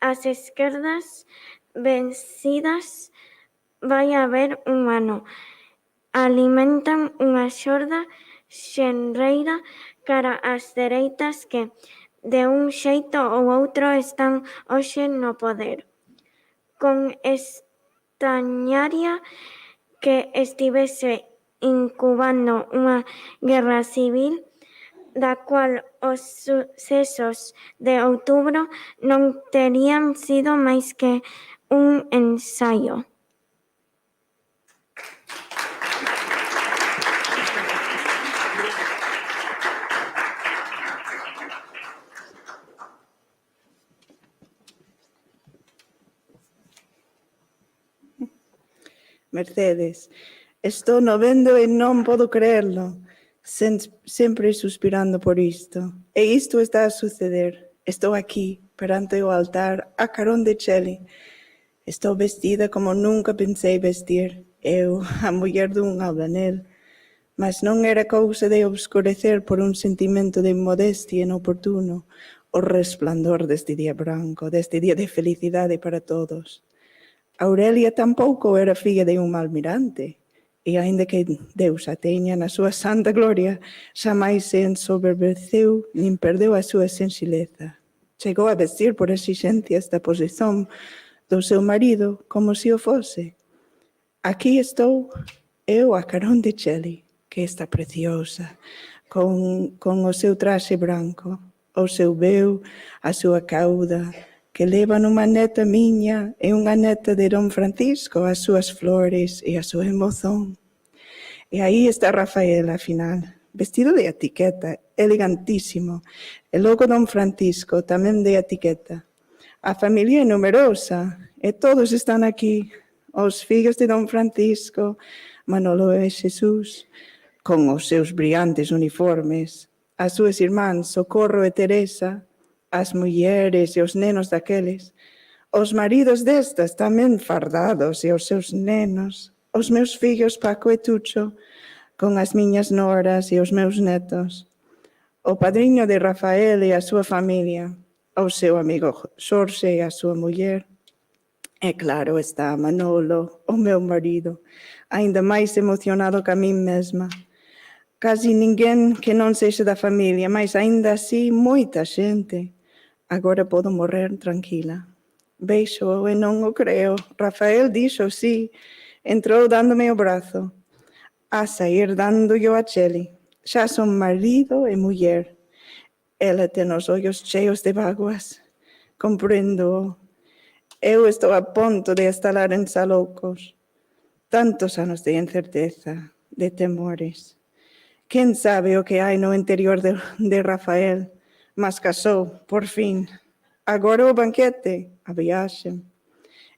As esquerdas vencidas vai haber un ano. Alimentan unha xorda xenreira cara ás dereitas que, de un xeito ou outro, están hoxe no poder. Con estañaria que estivese incubando unha guerra civil, da cual os sucesos de outubro non terían sido máis que un ensaio. Mercedes, estou no vendo e non podo creerlo, sempre suspirando por isto. E isto está a suceder. Estou aquí, perante o altar, a carón de Cheli. Estou vestida como nunca pensei vestir, eu, a muller dun albanel. Mas non era cousa de obscurecer por un sentimento de modestia inoportuno o resplandor deste día branco, deste día de felicidade para todos. Aurelia tampouco era filla de un malmirante, e aínda que Deus a teña na súa santa gloria, xamais se ensoberbeceu nin perdeu a súa senxileza. Chegou a vestir por exixencia esta posición do seu marido como se o fose. Aquí estou eu a carón de Cheli, que está preciosa, con o seu traxe branco, o seu veu, a súa cauda, que leva nunha neta miña e unha neta de Don Francisco as súas flores e a súa emoción. E aí está Rafael, afinal, vestido de etiqueta, elegantísimo, e logo Don Francisco tamén de etiqueta. A familia é numerosa e todos están aquí, os fillos de Don Francisco, Manolo e Xesús, con os seus brillantes uniformes, as súas irmáns Socorro e Teresa, as mulleres e os nenos daqueles, os maridos destas tamén fardados e os seus nenos, os meus fillos Paco e Tucho, con as miñas noras e os meus netos, o padriño de Rafael e a súa familia, o seu amigo Xorxe e a súa muller, e claro está Manolo, o meu marido, aínda máis emocionado que a min mesma. Casi ninguén que non sexa da familia, mas aínda así moita xente. Agora podo morrer tranquila. Veixo e non o creo. Rafael dixo sí. Entrou dándome o brazo. A sair dándolle a Cheli. Xa son marido e muller. Ela ten os ollos cheos de vaguas. Comprendo. Eu estou a ponto de estalar en Saloucos. Tantos anos de incerteza, de temores. Quen sabe o que hai no interior de Rafael? Mas casou, por fin. Agora o banquete, a viaxe.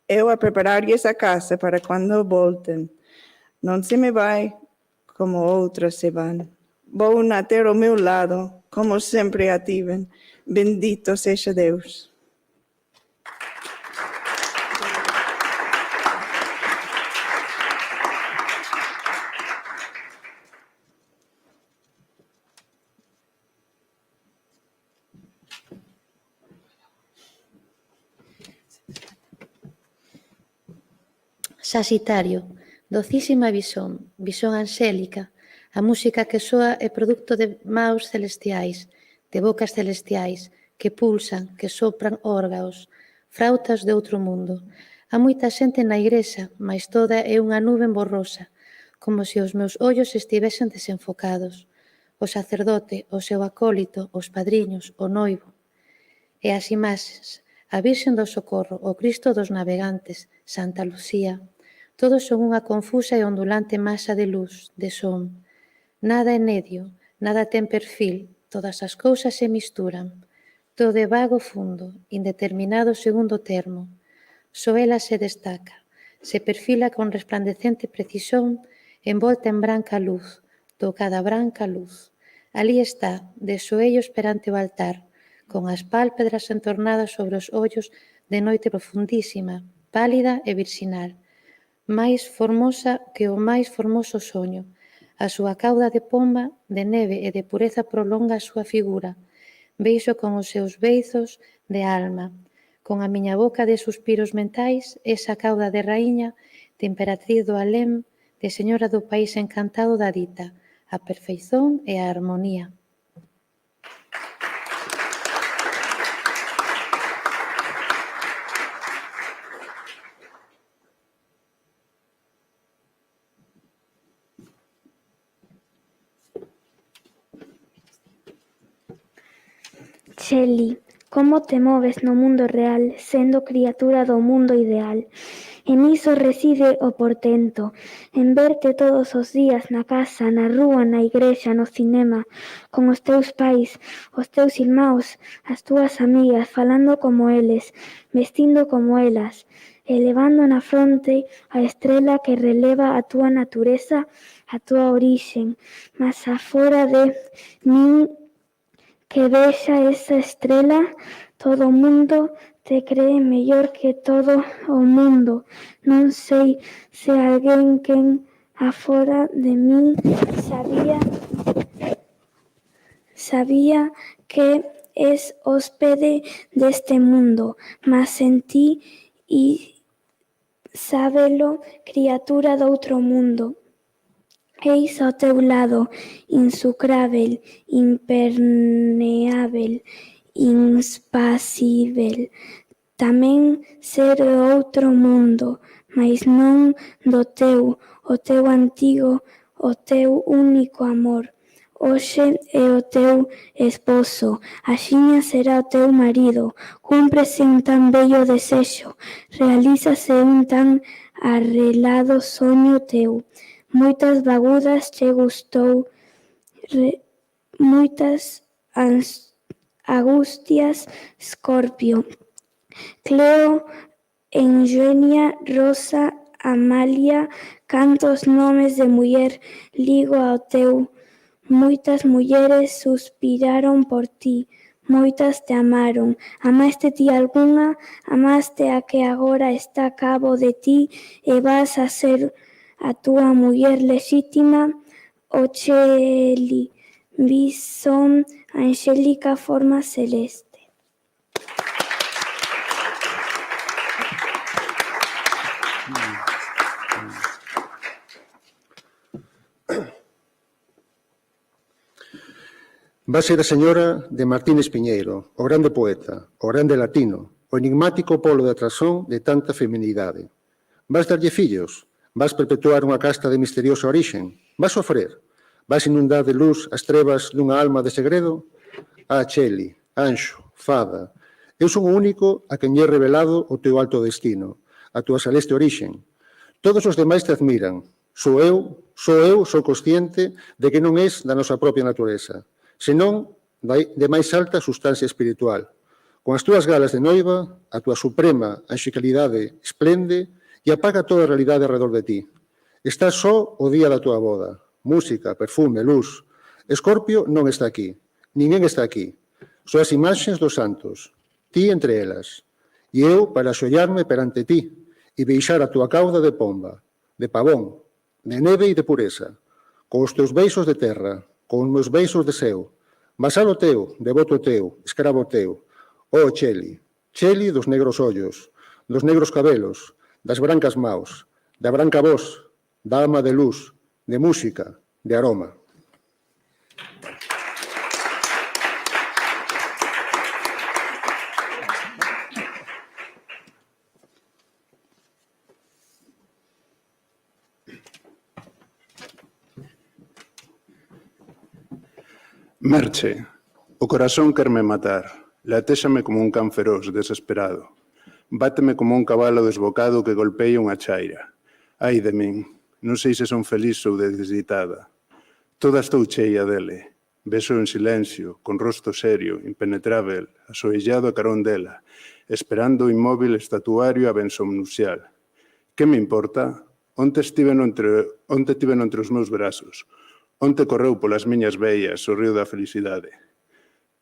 Eu a prepararlles a casa para cando volten. Non se me vai como outras se van. Vou na ter ao meu lado, como sempre a tiven. Bendito sexa Deus. Saxitario, docísima visón, visón anxélica, a música que soa é produto de maus celestiais, de bocas celestiais, que pulsan, que sopran órgaos, frautas de outro mundo. Há moita xente na igrexa, mais toda é unha nube borrosa, como se os meus ollos estivesen desenfocados. O sacerdote, o seu acólito, os padriños, o noivo. E as imaxes, a Virxen do Socorro, o Cristo dos navegantes, Santa Lucía, todos son unha confusa e ondulante masa de luz, de son. Nada é nedio, nada ten perfil, todas as cousas se misturan. Todo é vago fundo, indeterminado segundo termo. Só ela se destaca, se perfila con resplandecente precisón, envolta en branca luz, tocada branca luz. Alí está, de soellos perante o altar, con as pálpebras entornadas sobre os ollos de noite profundísima, pálida e virxinal. máis formosa que o máis formoso soño. A súa cauda de pomba, de neve e de pureza prolonga a súa figura. Beixo con os seus beizos de alma, con a miña boca de suspiros mentais, esa cauda de raíña, de emperatriz do além, de señora do país encantado da dita, a perfeición e a armonía. Shelley, como te moves no mundo real, sendo criatura do mundo ideal? En iso reside o portento, en verte todos os días na casa, na rúa, na igrexa, no cinema, con os teus pais, os teus irmãos, as túas amigas, falando como eles, vestindo como elas, elevando na fronte a estrela que releva a túa natureza, a túa orixen, mas afora de min que vexa esa estrela, todo o mundo te cree mellor que todo o mundo. Non sei se alguén quen afora de min sabía que es hóspede deste mundo, mas en ti e sábelo, criatura doutro mundo. Eis ao teu lado, insucrável, impermeável, inspasível. Tamén ser outro mundo, mas non do teu, o teu antigo, o teu único amor. Hoxe é o teu esposo, axiña será o teu marido, cúmprese un tan bello desexo, realízase un tan arrelado soño teu. Moitas vagudas che gustou, moitas angustias, Escorpio. Cleo, Eugenia, Rosa, Amalia, cantos nomes de muller ligo ao teu. Moitas mulleres suspiraron por ti, moitas te amaron. Amaste ti algunha, amaste a que agora está a cabo de ti e vas a ser a túa muller lexítima. O Shelley, visón, angélica forma celeste. Va ser a señora de Martínez Piñeiro, o grande poeta, o grande latino, o enigmático polo de atrasón de tanta feminidade. Vas darlle fillos, vas perpetuar unha casta de misteriosa orixen, vas sofrer, vas inundar de luz as trevas dunha alma de segredo. Shelley, anxo, fada, eu son o único a quen lle revelado o teu alto destino, a túa celeste orixen. Todos os demais te admiran, sou consciente de que non és da nosa propia natureza, senón de máis alta sustancia espiritual. Con as túas galas de noiva, a túa suprema anxicalidade esplende e apaga toda a realidade alrededor de ti. Estás só o día da túa boda. música, perfume, luz. Escorpio non está aquí, ninguén está aquí. Son as imaxes dos santos, ti entre elas, e eu para axollarme perante ti e beixar a túa cauda de pomba, de pavón, de neve e de pureza, con os teus beixos de terra, con os meus beixos de ceo, vasalo teu, devoto teu, escravo teu, oh Cheli, Cheli dos negros ollos, dos negros cabelos, das brancas maus, da branca voz, da alma de luz, de música, de aroma. Merche, o corazón querme matar, latéxame como un can feroz, desesperado. Báteme como un cabalo desbocado que golpeia unha chaira. Ai de min, non sei se son feliz ou desditada. Toda estou cheia dele. Beso en silencio, con rosto serio, impenetrável, asoillado a carón dela, esperando o inmóvil estatuario a benson nupcial. Que me importa? Onte tiveno entre os meus brazos. Onte correu polas miñas veias o río da felicidade.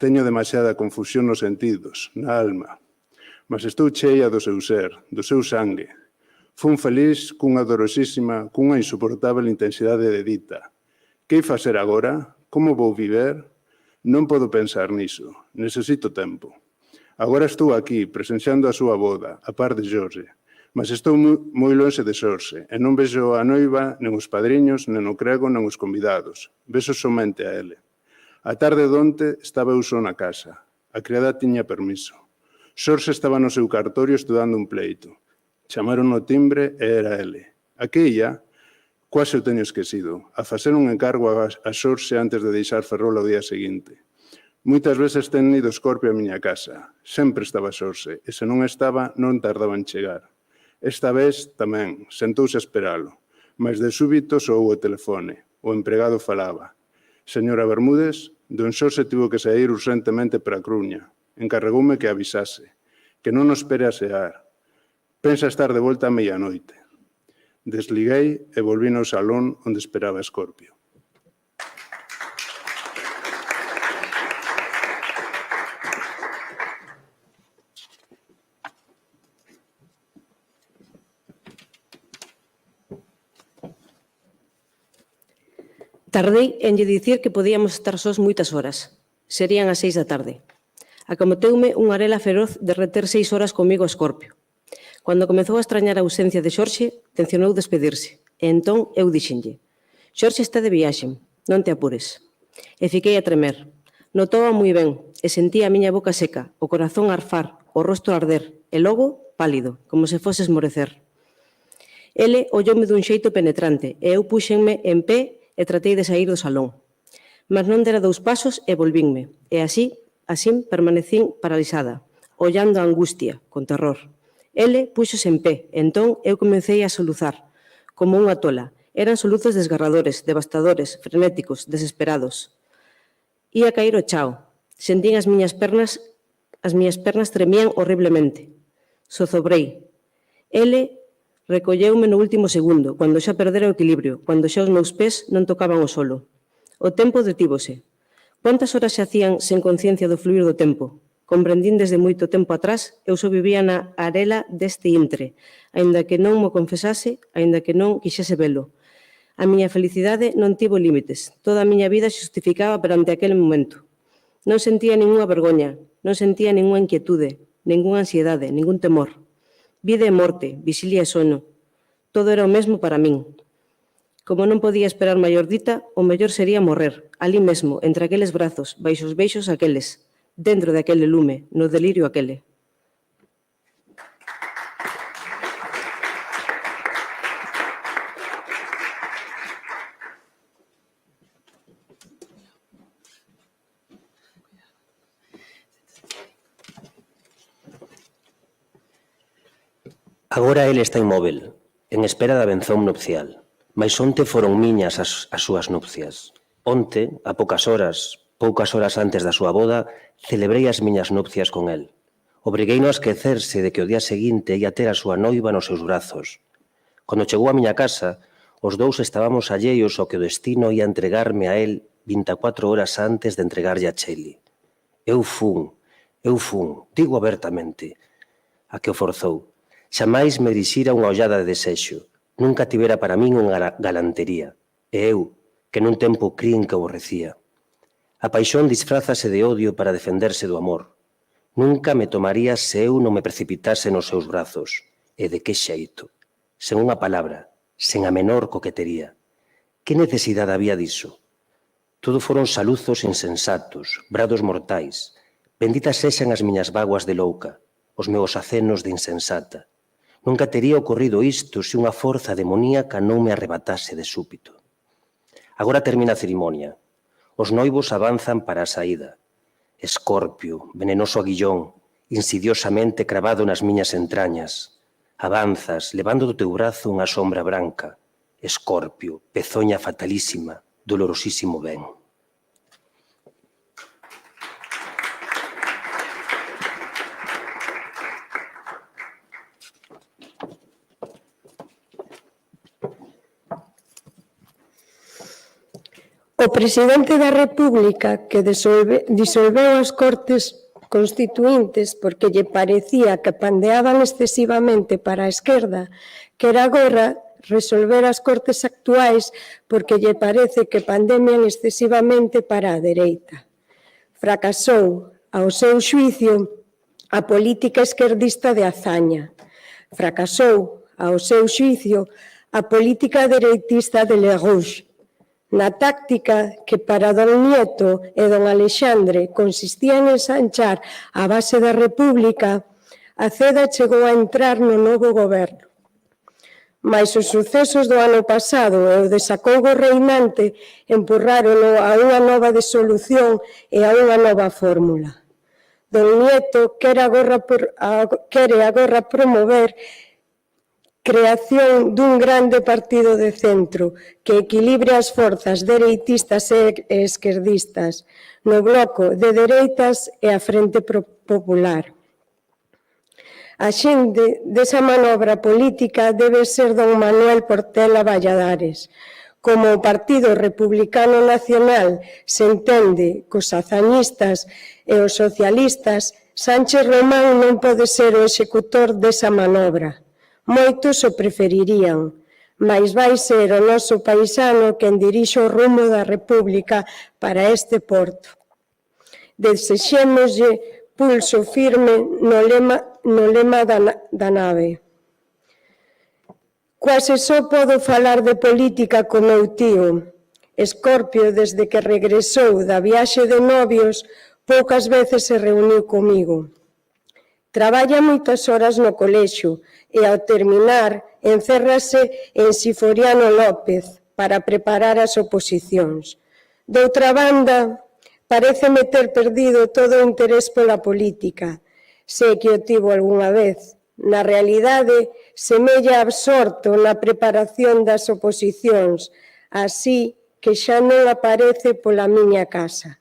Teño demasiada confusión nos sentidos, na alma, mas estou cheia do seu ser, do seu sangue. Fun feliz cunha dolorosísima, cunha insoportável intensidade de dita. Que facer agora? Como vou viver? Non podo pensar niso, necesito tempo. Agora estou aquí, presenciando a súa boda, a par de Jorge, mas estou moi lonxe de Xorxe, e non vexo a noiva, nen os padriños, nen o crego, nen os convidados. Vexo somente a ele. A tarde donte estaba eu só na casa. A criada tiña permiso. Xorxe estaba no seu cartorio estudando un pleito. Chamaron no timbre e era ele. Aquella, quase o teño esquecido, a facer un encargo a Xorxe antes de deixar Ferrol ao día seguinte. Moitas veces ten ido Escorpio a miña casa. Sempre estaba Xorxe, e se non estaba, non tardaba en chegar. Esta vez tamén, sentouse a esperalo, mas de súbito soou o telefone. O empregado falaba. Señora Bermúdez, don Xorxe tivo que sair urgentemente para a Cruña. Encarregoume que avisase, que non nos espere a sear. Pensa estar de volta a medianoite. Desliguei e volví no salón onde esperaba Escorpio. Tardei en lle dicir que podíamos estar sós moitas horas. Serían as 6 da tarde. Acomoteume unha arela feroz de reter 6 horas comigo a Escorpio. Cando comezou a extrañar a ausencia de Xorxe, tencionou despedirse. E entón eu dixenlle: Xorxe está de viaxe, non te apures. E fiquei a tremer. Notou moi ben e sentía a miña boca seca, o corazón arfar, o rosto arder e logo pálido, como se fose esmorecer. Ele olloume dun xeito penetrante e eu puxenme en pé e tratei de sair do salón. Mas non dera 2 pasos e volvínme, e así permanecín paralizada, ollando a angustia, con terror. Ele puxose en pé, entón eu comecei a soluzar, como unha tola. Eran soluzos desgarradores, devastadores, frenéticos, desesperados. Ia caer o chao. Sentín as miñas pernas tremían horriblemente. Zozobrei. Ele recolleume no último segundo, cando xa perdera o equilibrio, cando xa os meus pés non tocaban o solo. O tempo detívose. Quantas horas se hacían sen conciencia do fluir do tempo? Comprendín desde moito tempo atrás, eu só vivía na arela deste intre, aínda que non mo confesase, aínda que non quixese velo. A miña felicidade non tivo límites. Toda a miña vida se justificaba perante aquele momento. Non sentía ningunha vergoña, non sentía ningunha inquietude, ningunha ansiedade, ningún temor. Vida e morte, vixilia e sono. Todo era o mesmo para min. Como non podía esperar maior dita, o mellor sería morrer, ali mesmo, entre aqueles brazos, baixo os beixos aqueles, dentro de aquele lume, no delirio aquele. Agora ele está inmóvel, en espera da benzón nupcial. Mais onte foron miñas as súas nupcias. Onte, a poucas horas antes da súa boda, celebrei as miñas nupcias con el. Obrigueino a esquecerse de que o día seguinte ia ter a súa noiva nos seus brazos. Cando chegou á miña casa, Os dous estábamos alleios ao que o destino ia entregarme a él 24 horas antes de entregarlle a Cheli. Eu fun, digo abertamente, a que o forzou. Xamais me dirixira unha ollada de desexo. Nunca tivera para min unha galantería. E eu, que nun tempo crín que aborrecía. A paixón disfrázase de odio para defenderse do amor. Nunca me tomaría se eu non me precipitase nos seus brazos. E de que xeito? Sen unha palabra, sen a menor coquetería. Que necesidade había diso? Todo foron saluzos insensatos, brados mortais. Benditas sexan as miñas vaguas de louca, os meus acenos de insensata. Nunca tería ocorrido isto se unha forza demoníaca non me arrebatase de súpito. Agora termina a cerimonia. Os noivos avanzan para a saída. Escorpio, venenoso aguillón, insidiosamente cravado nas miñas entrañas. Avanzas, levando do teu brazo unha sombra branca. Escorpio, pezoña fatalísima, dolorosísimo ben. O presidente da República, que disolveu as Cortes Constituíntes porque lle parecía que pandeaban excesivamente para a esquerda, quere agora resolver as Cortes actuais porque lle parece que pandemian excesivamente para a dereita. Fracasou, ao seu xuicio, a política esquerdista de Azaña. Fracasou, ao seu xuicio, a política dereitista de Le Rouge. Na táctica que para don Nieto e don Alexandre consistía en ensanchar a base da República, a CEDA chegou a entrar no novo goberno. Mais os sucesos do ano pasado e o desacougo reinante empurrárono a unha nova disolución e a unha nova fórmula. Don Nieto quere agora promover creación dun grande partido de centro que equilibre as forzas dereitistas e esquerdistas no bloco de dereitas e a Frente Popular. A xente desa manobra política debe ser don Manuel Portela Valladares. Como o Partido Republicano Nacional se entende cos azañistas e os socialistas, Sánchez Román non pode ser o executor desa manobra. Moitos o preferirían, mais vai ser o noso paisano quen dirixe o rumo da República para este porto. Desexémoslle pulso firme no lema da nave. Quase só podo falar de política co meu tío. Escorpio, desde que regresou da viaxe de novios, poucas veces se reuniu comigo. Traballa moitas horas no colexio e, ao terminar, encérrase en Siforiano López para preparar as oposicións. Doutra banda, paréceme ter perdido todo o interés pola política. Sei que o tivo algunha vez. Na realidade, semella absorto na preparación das oposicións, así que xa non aparece pola miña casa.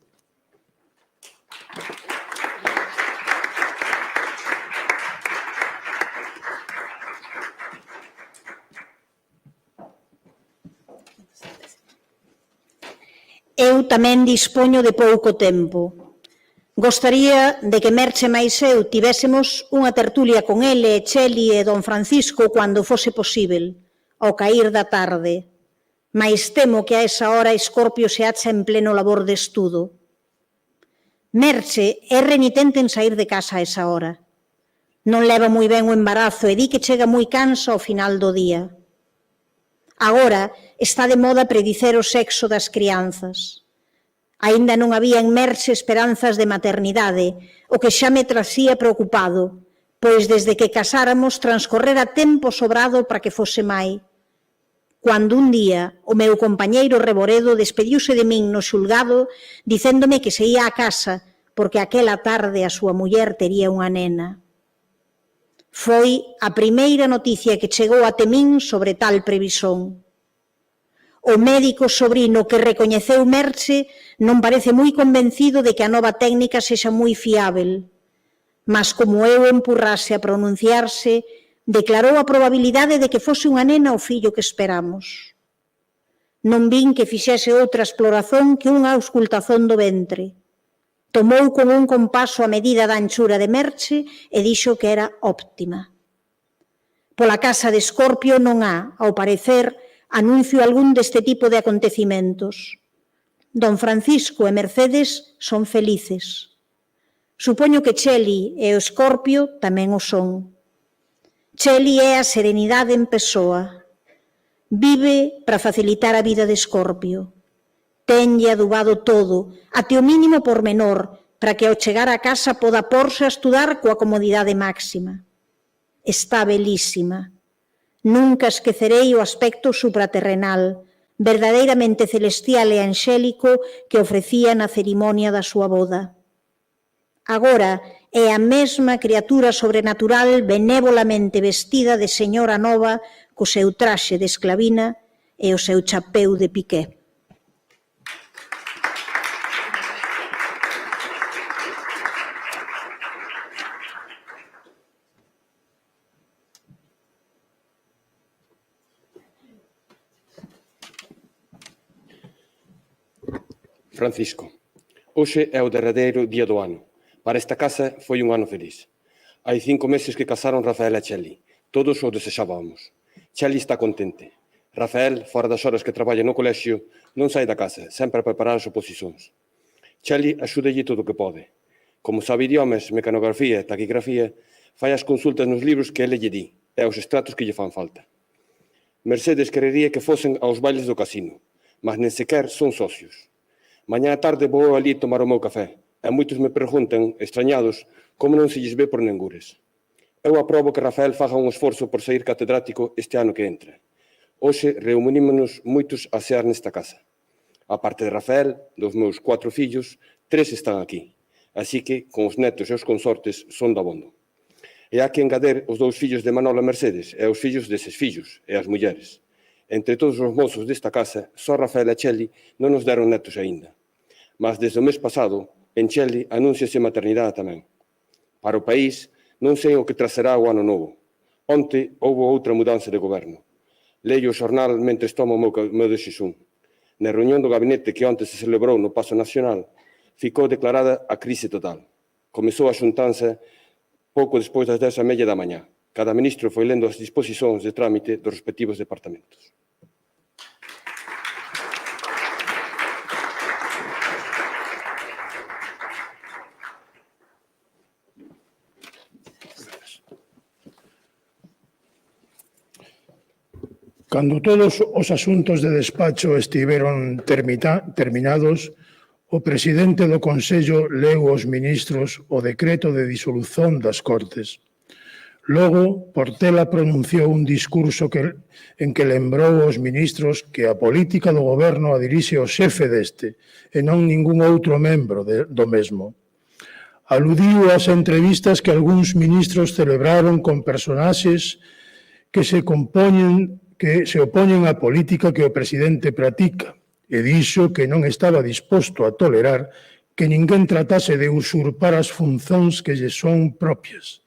Eu tamén dispoño de pouco tempo. Gostaría de que Merche máis eu tivésemos unha tertulia con ele, Cheli e don Francisco cando fose posível, ao cair da tarde. Mais temo que a esa hora Escorpio se acha en pleno labor de estudo. Merche é renitente en sair de casa a esa hora. Non leva moi ben o embarazo e di que chega moi cansa ao final do día. Agora está de moda predicer o sexo das crianzas. Aínda non había en Merche esperanzas de maternidade, o que xa me trasía preocupado, pois desde que casáramos transcorrera tempo sobrado para que fose mai. Cando un día o meu compañeiro Reboredo despediuse de min no xulgado dicéndome que se ia á casa porque aquela tarde a súa muller tería unha nena. Foi a primeira noticia que chegou até min sobre tal previsón. O médico sobrino que recoñeceu Merche non parece moi convencido de que a nova técnica sexa moi fiável, mas como eu empurrase a pronunciarse, declarou a probabilidade de que fose unha nena o fillo que esperamos. Non vin que fixese outra exploración que unha auscultación do ventre. Tomou con un compaso a medida da anchura de Merche e dixo que era óptima. Pola casa de Escorpio non há, ao parecer, anuncio algún deste tipo de acontecimentos. Don Francisco e Mercedes son felices. Supoño que Cheli e o Escorpio tamén o son. Cheli é a serenidade en persoa. Vive para facilitar a vida de Escorpio. Tenlle adubado todo, até o mínimo pormenor, para que ao chegar a casa poda porse a estudar coa comodidade máxima. Está belísima. Nunca esquecerei o aspecto supraterrenal, verdadeiramente celestial e angélico que ofrecía na cerimonia da súa boda. Agora é a mesma criatura sobrenatural benévolamente vestida de señora nova co seu traxe de esclavina e o seu chapeu de piqué. Francisco, hoxe é o derradeiro día do ano. Para esta casa foi un ano feliz. Hai 5 meses que casaron Rafael e Cheli. Todos o desexábamos. Cheli está contente. Rafael, fora das horas que traballa no colexio, non sai da casa, sempre a preparar as oposicións. Cheli axúdalle todo o que pode. Como sabe idiomas, mecanografía e taquigrafía, fai as consultas nos libros que ele lle di e os extractos que lle fan falta. Mercedes querería que fosen aos bailes do casino, mas nen sequer son socios. Mañá a tarde vou ali tomar o meu café e moitos me preguntan, extrañados, como non se lles ve por ningures. Eu aprobo que Rafael faga un esforzo por sair catedrático este ano que entra. Hoxe reunímonos moitos a sear nesta casa. A parte de Rafael, dos meus 4 fillos, 3 están aquí. Así que, con os netos e os consortes, son dabondo. E há que engader os 2 fillos de Manolo e Mercedes e os fillos deses fillos e as mulleres. Entre todos os mozos desta casa, só Rafael e Cheli non nos deron netos aínda. Mas desde o mes pasado, en Cheli anúnciase maternidade tamén. Para o país, non sei o que trazará o ano novo. Onte houve outra mudanza de goberno. Leio o xornal mentres tomo o meu desixún. Na reunión do gabinete que onte se celebrou no Pazo Nacional, ficou declarada a crise total. Comezou a xuntanza pouco despois das 10:30 da mañá. Cada ministro foi lendo as disposicións de trámite dos respectivos departamentos. Cando todos os asuntos de despacho estiveron terminados, o presidente do Consello leu aos ministros o decreto de disolución das Cortes. Logo, Portela pronunciou un discurso en que lembrou aos ministros que a política do goberno a dirixe o xefe deste e non ningún outro membro do mesmo. Aludiu ás entrevistas que algúns ministros celebraron con personaxes que se opoñen á política que o presidente pratica e dixo que non estaba disposto a tolerar que ninguén tratase de usurpar as funcións que lle son propias.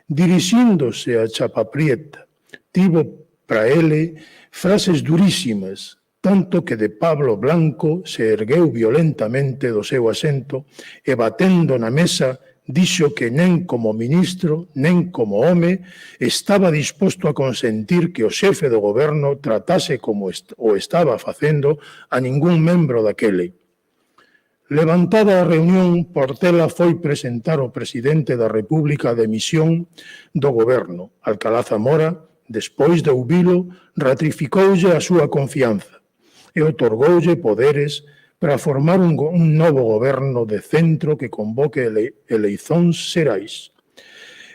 Dirixíndose a Chapa Prieta, tivo para ele frases durísimas, tanto que de Pablo Blanco se ergueu violentamente do seu asento e batendo na mesa dixo que nen como ministro, nen como home, estaba disposto a consentir que o xefe do goberno tratase como o estaba facendo a ningún membro daquele. Levantada a reunión, Portela foi presentar ao presidente da República a demisión do goberno. Alcalá Zamora, despois de ouvilo, ratificoulle a súa confianza e otorgoulle poderes para formar un novo goberno de centro que convoque eleicións xerais.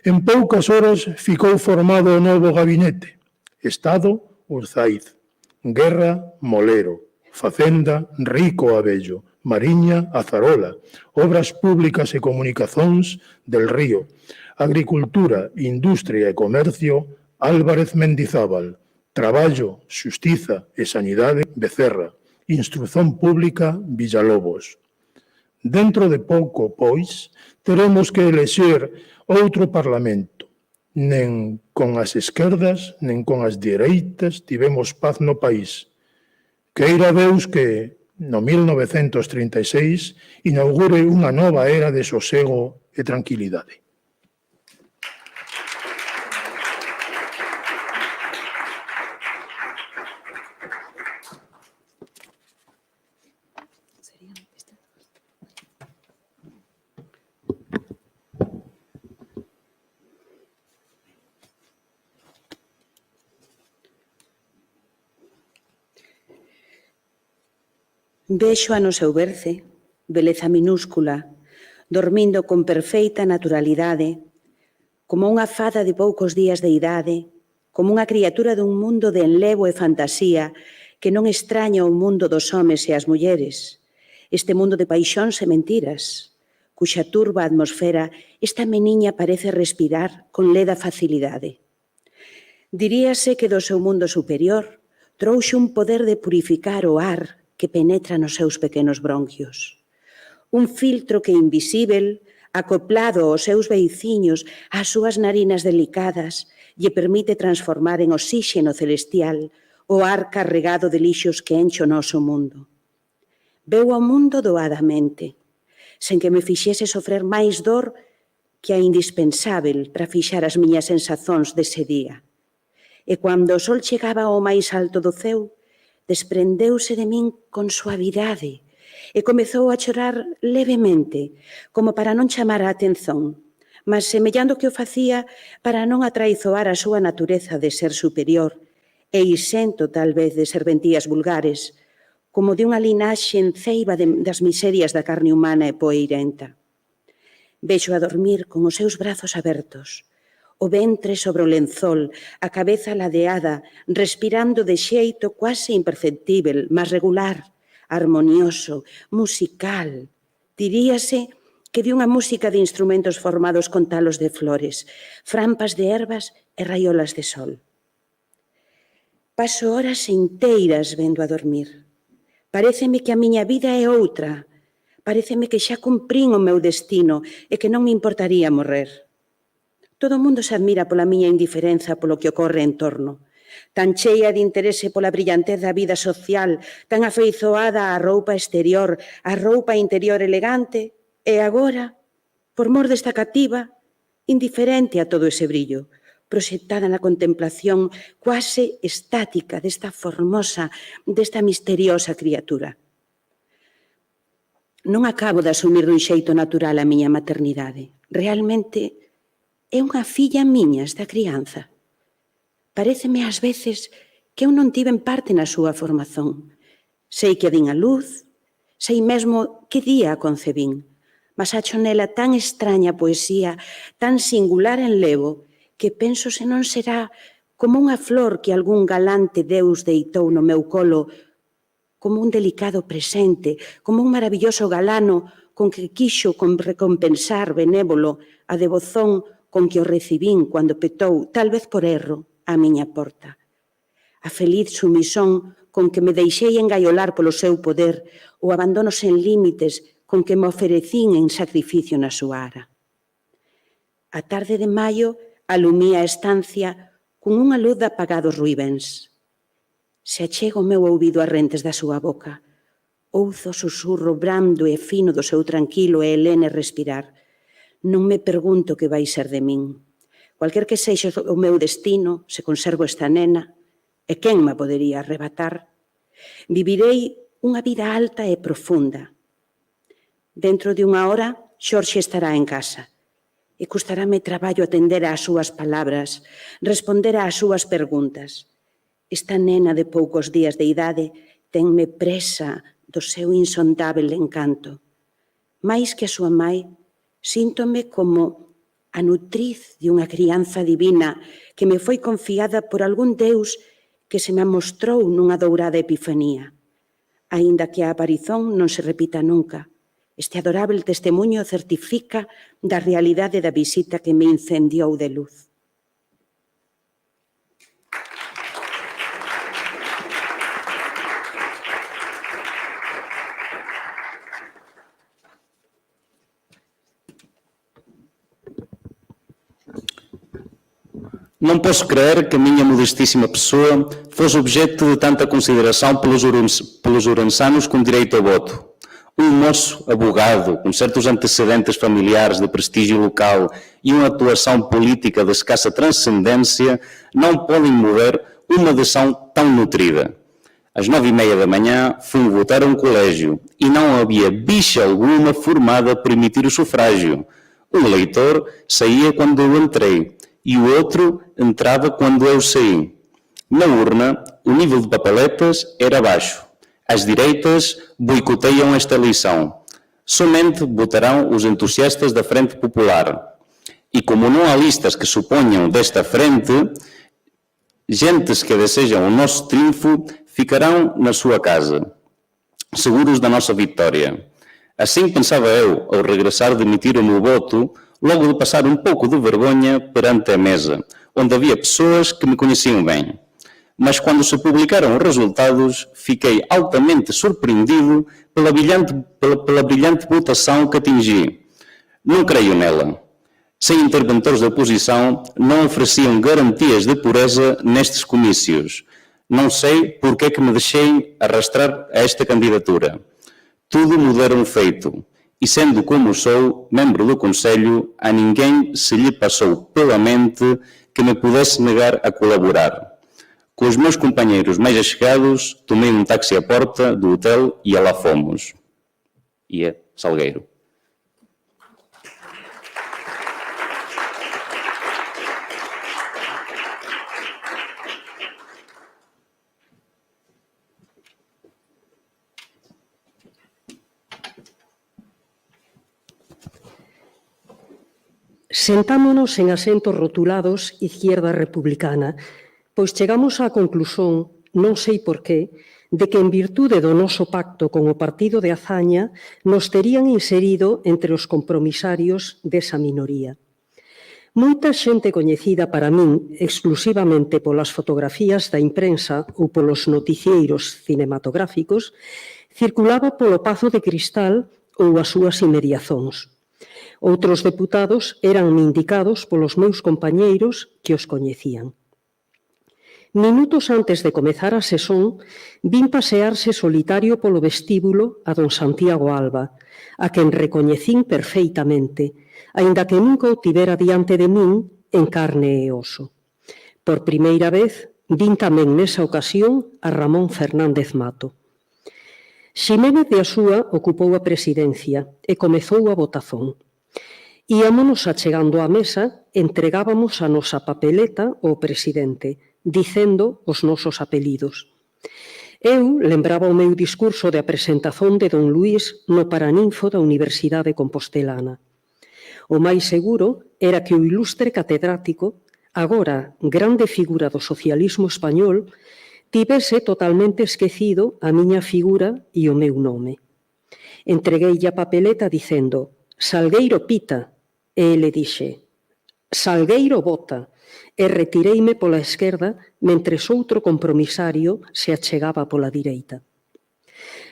En poucas horas ficou formado o novo gabinete. Estado, Urzaiz. Guerra, Molero. Facenda, Rico Abello. Mariña, Azarola. Obras públicas e comunicacións, Del Río. Agricultura, Industria e Comercio, Álvarez Mendizábal. Traballo, Xustiza e Sanidade, Becerra. Instrución Pública, Villalobos. Dentro de pouco, pois, teremos que elexer outro Parlamento. Nen con as esquerdas, nen con as dereitas tivemos paz no país. Queira Deus que, no 1936, inaugure unha nova era de sosego e tranquilidade. Véxoa no seu berce, beleza minúscula, dormindo con perfeita naturalidade, como unha fada de poucos días de idade, como unha criatura dun mundo de enlevo e fantasía que non extraña o mundo dos homes e as mulleres, este mundo de paixóns e mentiras, cuxa turba atmosfera esta meniña parece respirar con leda facilidade. Diríase que do seu mundo superior trouxe un poder de purificar o ar que penetra nos seus pequenos bronquios. Un filtro que invisível, acoplado aos seus veiciños, ás súas narinas delicadas, lle permite transformar en oxíxeno celestial o ar carregado de lixos que enche o noso mundo. Veu ao mundo doadamente, sen que me fixese sofrer máis dor que a indispensável para fixar as miñas sensazóns dese día. E cando o sol chegaba ao máis alto do ceu, desprendeuse de min con suavidade e comezou a chorar levemente, como para non chamar a atención, mas semellando que o facía para non atraizoar a súa natureza de ser superior e isento tal vez de serventías vulgares, como de unha linaxe enceiba das miserias da carne humana e poeirenta. Vexo a dormir con os seus brazos abertos, o ventre sobre o lenzol, a cabeza ladeada, respirando de xeito quase imperceptível, mas regular, armonioso, musical. Diríase que de unha música de instrumentos formados con talos de flores, frampas de ervas e raiolas de sol. Paso horas inteiras vendo a dormir. Paréceme que a miña vida é outra. Paréceme que xa cumprín o meu destino e que non me importaría morrer. Todo o mundo se admira pola miña indiferenza polo que ocorre en torno, tan cheia de interese pola brillantez da vida social, tan afeizoada á roupa exterior, á roupa interior elegante, e agora, por mor desta cativa, indiferente a todo ese brillo, proxectada na contemplación quase estática desta formosa, desta misteriosa criatura. Non acabo de asumir dun xeito natural a miña maternidade. Realmente, é unha filla miña esta crianza. Paréceme ás veces que eu non tiven parte na súa formación. Sei que a din a luz, sei mesmo que día a concebín, mas acho nela tan extraña poesía, tan singular enlevo, que penso se non será como unha flor que algún galante deus deitou no meu colo, como un delicado presente, como un maravilloso galano con que quixo recompensar benévolo a devozón con que o recibín cando petou, tal vez por erro, a miña porta. A feliz sumisón con que me deixei engaiolar polo seu poder, o abandono sen límites con que me oferecín en sacrificio na súa ara. A tarde de maio alumía a estancia con unha luz de apagados ruíbens. Se achega o meu ouvido a rentes da súa boca, ouzo o susurro brando e fino do seu tranquilo e helene respirar. Non me pregunto que vai ser de min. Cualquer que sexa o meu destino, se conservo esta nena, e quen me podería arrebatar, vivirei unha vida alta e profunda. Dentro de unha hora, Xorxe estará en casa, e custarame traballo atender ás súas palabras, responder ás súas preguntas. Esta nena de poucos días de idade tenme presa do seu insondável encanto. Mais que a súa mai, síntome como a nutriz de unha crianza divina que me foi confiada por algún Deus que se me mostrou nunha dourada epifanía. Aínda que a aparizón non se repita nunca, este adorável testemunho certifica da realidade da visita que me incendiou de luz. Non posso crer que a minha modestíssima pessoa fosse objeto de tanta consideração pelos ourensanos com direito a voto. Um moço abogado, com certos antecedentes familiares de prestígio local e uma atuação política de escassa transcendência, não podem mover uma decisão tão nutrida. Às 9h30 da manhã, fui votar a um colégio e não havia bicha alguma formada a permitir o sufrágio. Um eleitor saía quando eu entrei e o outro entrava quando eu saí. Na urna, o nível de papeletas era baixo. As direitas boicoteiam esta eleição. Somente votarão os entusiastas da Frente Popular. E como não há listas que suponham desta frente, gentes que desejam o nosso triunfo ficarão na sua casa, seguros da nossa vitória. Assim pensava eu, ao regressar de emitir o meu voto, logo de passar um pouco de vergonha perante a mesa, onde havia pessoas que me conheciam bem. Mas quando se publicaram os resultados, fiquei altamente surpreendido pela brilhante votação que atingi. Não creio nela. Sem interventores da oposição, não ofereciam garantias de pureza nestes comícios. Não sei por que é que me deixei arrastrar a esta candidatura. Tudo me deram feito. E sendo como sou, membro do Conselho, a ninguém se lhe passou pela mente que me pudesse negar a colaborar. Com os meus companheiros mais achegados, tomei um táxi à porta do hotel e lá fomos. E é Salgueiro. Sentámonos en asentos rotulados Izquierda Republicana, pois chegamos á conclusión, non sei por qué, de que en virtude do noso pacto con o partido de Azaña nos terían inserido entre os compromisarios desa minoría. Moita xente coñecida para min exclusivamente polas fotografías da imprensa ou polos noticieiros cinematográficos circulaba polo Pazo de Cristal ou as súas inmediazóns. Outros deputados eran indicados polos meus compañeiros que os coñecían. Minutos antes de comezar a sesión, vin pasearse solitario polo vestíbulo a don Santiago Alba, a quen recoñecín perfeitamente, aínda que nunca o tivera diante de min en carne e oso. Por primeira vez, vin tamén nesa ocasión a Ramón Fernández Mato. Ximénez de Asúa ocupou a presidencia e comezou a votazón. Íamonos achegando á mesa, entregábamos a nosa papeleta ao presidente, dicendo os nosos apelidos. Eu lembraba o meu discurso de apresentación de don Luís no Paraninfo da Universidade Compostelana. O máis seguro era que o ilustre catedrático, agora grande figura do socialismo español, tivese totalmente esquecido a miña figura e o meu nome. Entregueille a papeleta dicendo «Salgueiro pita», e ele dixe «Salgueiro vota», e retireime pola esquerda mentres outro compromisario se achegaba pola direita.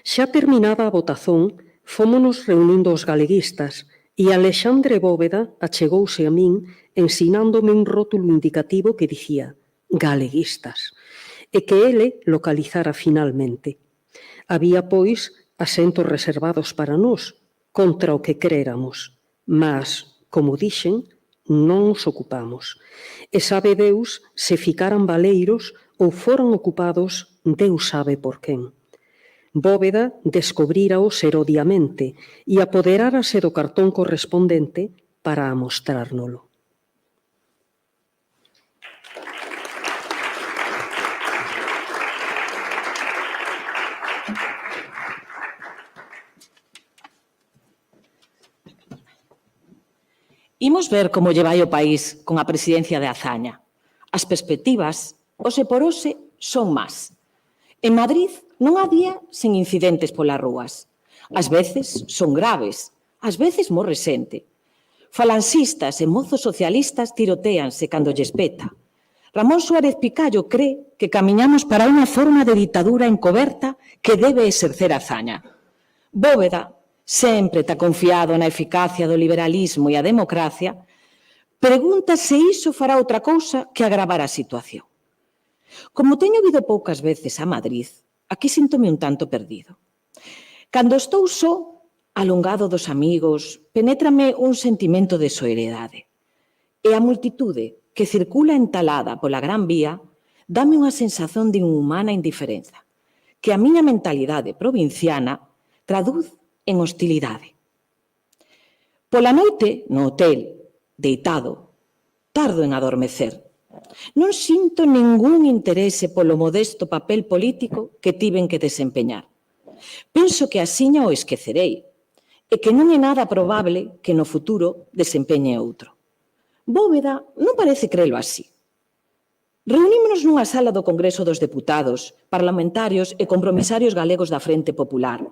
Xa terminada a votazón, fómonos reunindo os galeguistas e Alexandre Bóveda achegouse a min ensinándome un rótulo indicativo que dicía «Galeguistas», e que ele localizara finalmente. Había, pois, asentos reservados para nós, contra o que créramos, mas, como dixen, non os ocupamos. E sabe Deus se ficaran baleiros ou foron ocupados, Deus sabe por quen. Bóveda descobrírao serodiamente e apoderárase do cartón correspondente para amostrárnolo. Imos ver como lle vai o país con a presidencia de Azaña. As perspectivas, hoxe por hoxe, son más. En Madrid non há día sen incidentes polas rúas. Ás veces son graves, ás veces morre xente. Falanxistas e mozos socialistas tirotéanse cando lles peta. Ramón Suárez Picallo cree que camiñamos para unha forma de ditadura encoberta que debe exercer Azaña. Bóveda sempre está confiado na eficacia do liberalismo e a democracia, Pregunta se iso fará outra cousa que agravar a situación. Como teño ido poucas veces a Madrid, aquí síntome un tanto perdido. Cando estou só, alongado dos amigos, penétrame un sentimento de soedade. E a multitude que circula entalada pola Gran Vía dame unha sensación de inhumana indiferenza, que a miña mentalidade provinciana traduz en hostilidade. Pola noite, no hotel, deitado, tardo en adormecer. Non sinto ningún interese polo modesto papel político que tiven que desempeñar. Penso que asiña o esquecerei e que non é nada probable que no futuro desempeñe outro. Bóveda non parece crelo así. Reunímonos nunha sala do Congreso dos Deputados, parlamentarios e compromisarios galegos da Frente Popular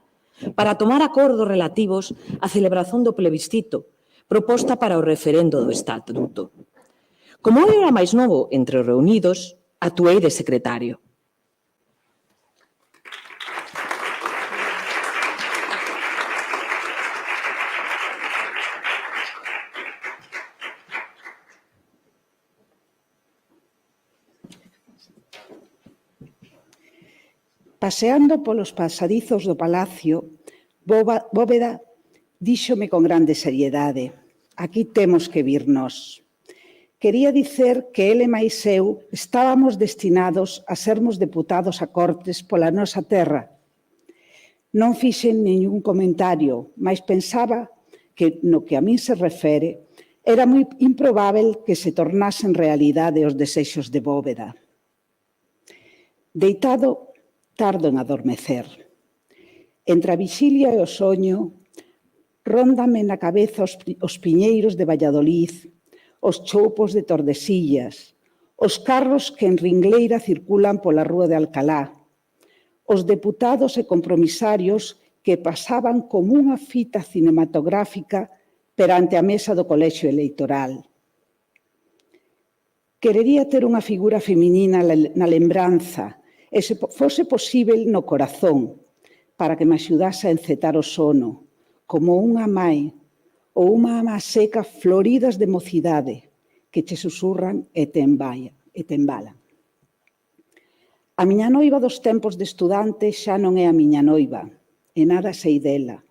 para tomar acordos relativos á celebración do plebiscito proposta para o referendo do Estatuto. Como eu era máis novo entre os reunidos, actuei de secretario. Paseando polos pasadizos do palacio, Bóveda díxome con grande seriedade: aquí temos que vir nós. Quería dicer que ele máis eu estábamos destinados a sermos deputados a Cortes pola nosa terra. Non fixen ningún comentario, mais pensaba que, no que a min se refere, era moi improbável que se tornasen realidade os desexos de Bóveda. Deitado, tardo en adormecer. Entre a vixilia e o soño, róndame na cabeza os piñeiros de Valladolid, os choupos de Tordesillas, os carros que en ringleira circulan pola rúa de Alcalá, os deputados e compromisarios que pasaban como unha fita cinematográfica perante a mesa do colexio electoral. Querería ter unha figura feminina na lembranza e, se fose posível, no corazón, para que me axudase a encetar o sono, como unha mai ou unha ama seca floridas de mocidade que che susurran e te embalan. A miña noiva dos tempos de estudante xa non é a miña noiva, e nada sei dela.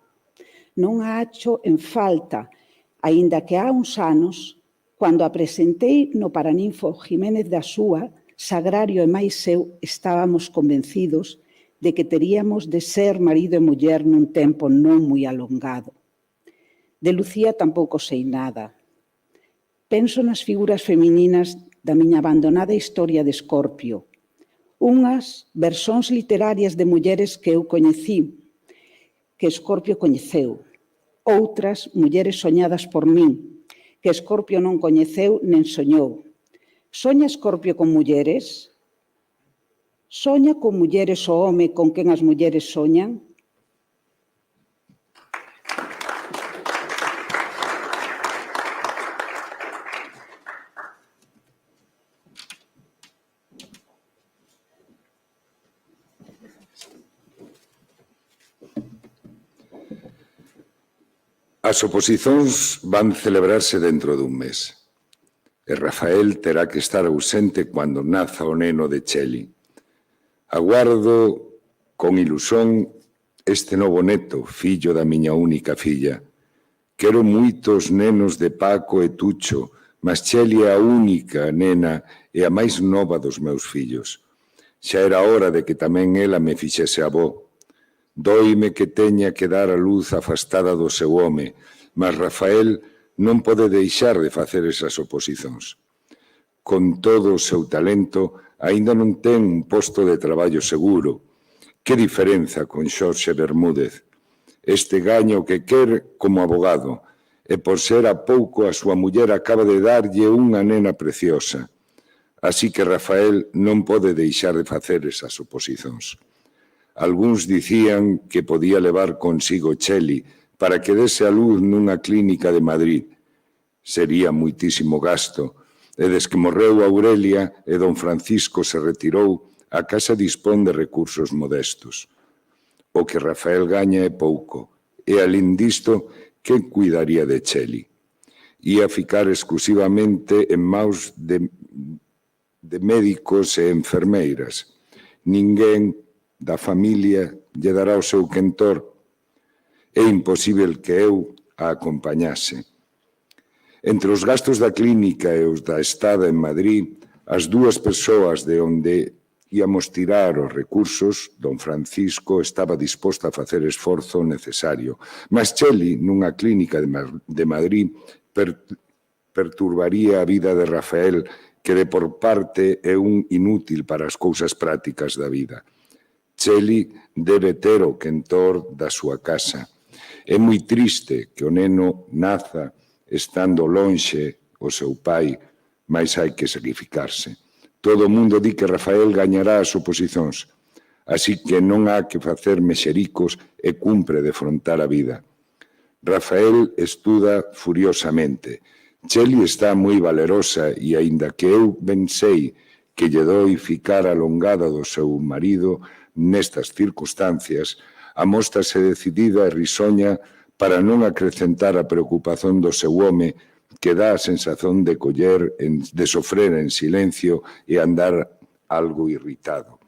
Non a acho en falta, aínda que há uns anos, cando a presentei no Paraninfo Jiménez da Súa, Sagrario e máis eu estábamos convencidos de que teríamos de ser marido e muller nun tempo non moi alongado. De Lucía tampouco sei nada. Penso nas figuras femininas da miña abandonada historia de Escorpio, unhas versións literarias de mulleres que eu coñecí, que Escorpio coñeceu, outras mulleres soñadas por min, que Escorpio non coñeceu nen soñou. Soña Escorpio con mulleres? Soña con mulleres o home con quen as mulleres soñan? As oposicións van celebrarse dentro dun mes. E Rafael terá que estar ausente cando naza o neno de Cheli. Aguardo con ilusón este novo neto, fillo da miña única filla. Quero moitos nenos de Paco e Tucho, mas Cheli é a única nena e a máis nova dos meus fillos. Xa era hora de que tamén ela me fixese avó. Doime que teña que dar a luz afastada do seu home, mas Rafael non pode deixar de facer esas oposicións. Con todo o seu talento, aínda non ten un posto de traballo seguro. Que diferenza con Xorxe Bermúdez? Este gaña o que quer como abogado, e por ser a pouco a súa muller acaba de darlle unha nena preciosa. Así que Rafael non pode deixar de facer esas oposicións. Algúns dicían que podía levar consigo Cheli para que dese a luz nunha clínica de Madrid. Sería moitísimo gasto, e des que morreu Aurelia e don Francisco se retirou, a casa dispón de recursos modestos. O que Rafael gaña é pouco, e alén disto, que cuidaría de Cheli? ia ficar exclusivamente en maus de médicos e enfermeiras. Ninguén da familia lle dará o seu quentor. É imposible que eu a acompañase. Entre os gastos da clínica e os da estada en Madrid, as dúas persoas de onde íamos tirar os recursos, don Francisco estaba disposto a facer esforzo necesario. Mas Cheli, nunha clínica de Madrid, perturbaría a vida de Rafael, que de por parte é un inútil para as cousas prácticas da vida. Cheli debe ter o quentor da súa casa. É moi triste que o neno naza estando lonxe o seu pai, mas hai que sacrificarse. Todo o mundo di que Rafael gañará as oposicións, así que non há que facer mexericos e cumpre defrontar a vida. Rafael estuda furiosamente. Cheli está moi valerosa e, aínda que eu ben sei que lle doi ficar alongada do seu marido nestas circunstancias, amóstrase decidida e risoña para non acrecentar a preocupación do seu home, que dá a sensación de sofrer en silencio e andar algo irritado.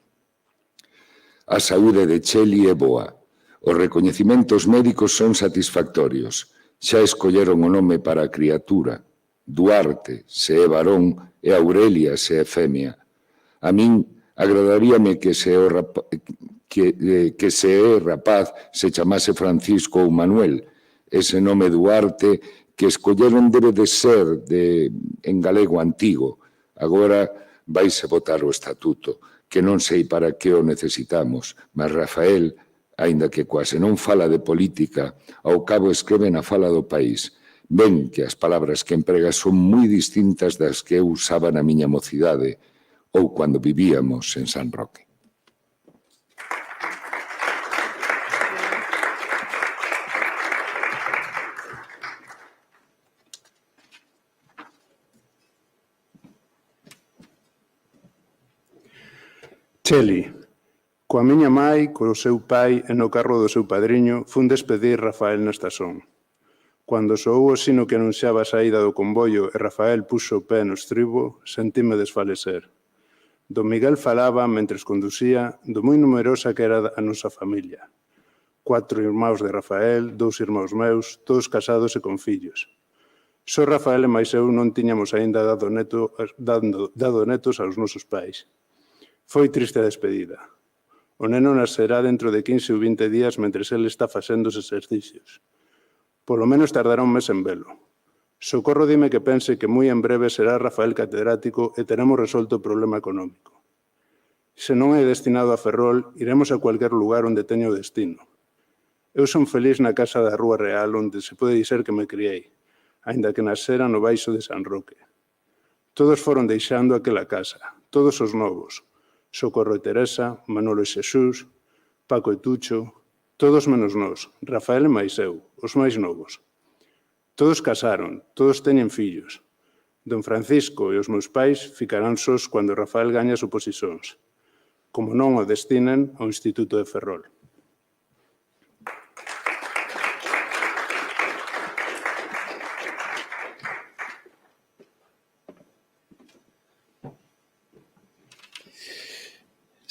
A saúde de Cheli é boa. Os recoñecimentos médicos son satisfactorios. Xa escolleron o nome para a criatura. Duarte, se é varón, e Aurelia, se é femia. A min agradaríame que se é rapaz se chamase Francisco ou Manuel. Ese nome Duarte que escolleron debe de ser en galego antigo. Agora vaise votar o estatuto, que non sei para que o necesitamos, mas Rafael, aínda que quase non fala de política, ao cabo escreve na fala do país. Ven que as palabras que emprega son moi distintas das que eu usaba na miña mocidade ou cando vivíamos en San Roque. Cheli, coa miña mai, co seu pai e no carro do seu padriño, fun despedir Rafael na estación. Cando soou o sino que anunciaba a saída do convoio e Rafael puxo o pé no estribo, sentime desfalecer. Don Miguel falaba, mentres conducía, do moi numerosa que era a nosa familia. 4 irmãos de Rafael, 2 irmãos meus, todos casados e con fillos. Só Rafael e máis eu non tiñamos aínda dado netos aos nosos pais. Foi triste a despedida. O neno nascerá dentro de 15 ou 20 días mentres ele está facendo os exercicios. Polo menos tardará un mes en velo. Socorro dime que pense que moi en breve será Rafael catedrático e teremos resolto o problema económico. Se non é destinado a Ferrol, iremos a cualquier lugar onde teña o destino. Eu son feliz na casa da Rúa Real onde se pode dizer que me criei, aínda que nascera no baixo de San Roque. Todos foron deixando aquela casa, todos os novos. Socorro e Teresa, Manolo e Xesús, Paco e Tucho, todos menos nós, Rafael e máis eu, os máis novos. Todos casaron, todos teñen fillos. Don Francisco e os meus pais ficarán sós cando Rafael gaña as oposicións, como non o destinen ao Instituto de Ferrol.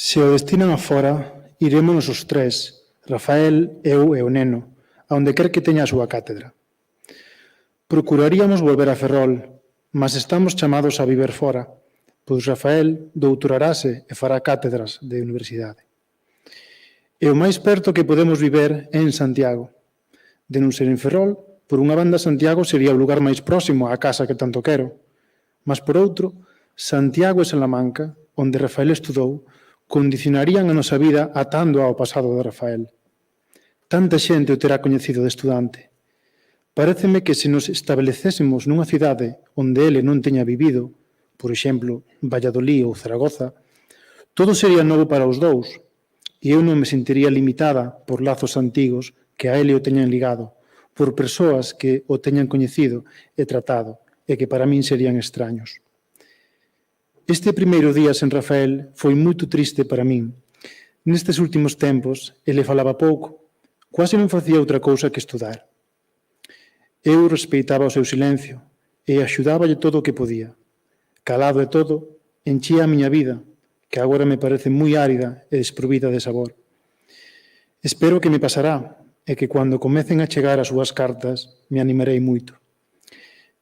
Se o destinan afora, irémonos os tres, Rafael, eu e o neno, a onde quer que teña a súa cátedra. Procuraríamos volver a Ferrol, mas estamos chamados a viver fora, pois Rafael doutorarase e fará cátedras de universidade. E o máis perto que podemos viver é en Santiago. De non ser en Ferrol, por unha banda Santiago sería o lugar máis próximo á casa que tanto quero, mas por outro, Santiago e Salamanca, onde Rafael estudou, condicionarían a nosa vida atando ao pasado de Rafael. Tanta xente o terá coñecido de estudante. Paréceme que se nos estabelecésemos nunha cidade onde ele non teña vivido, por exemplo, Valladolid ou Zaragoza, todo sería novo para os dous, e eu non me sentiría limitada por lazos antigos que a ele o teñan ligado, por persoas que o teñan coñecido e tratado, e que para min serían extraños. Este primeiro día sen Rafael foi moito triste para min. Nestes últimos tempos, ele falaba pouco, quase non facía outra cousa que estudar. Eu respeitaba o seu silencio, e axudáballe todo o que podía. Calado e todo, enchía a miña vida, que agora me parece moi árida e desprovida de sabor. Espero que me pasará e que cando comecen a chegar as súas cartas me animarei moito.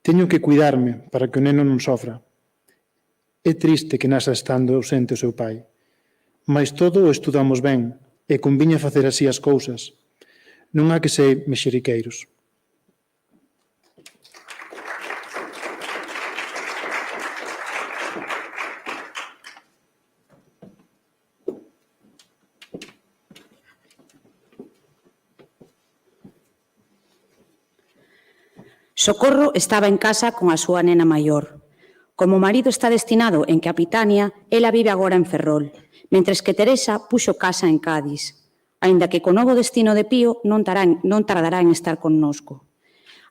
Teño que cuidarme para que o neno non sofra. É triste que nasa estando ausente o seu pai, mais todo o estudamos ben e conviña facer así as cousas. Non há que ser mexeriqueiros. Socorro estaba en casa con a súa nena maior. Como o marido está destinado en Capitania, ela vive agora en Ferrol, mentres que Teresa puxo casa en Cádiz, aínda que co novo destino de Pío non tardará en estar connosco.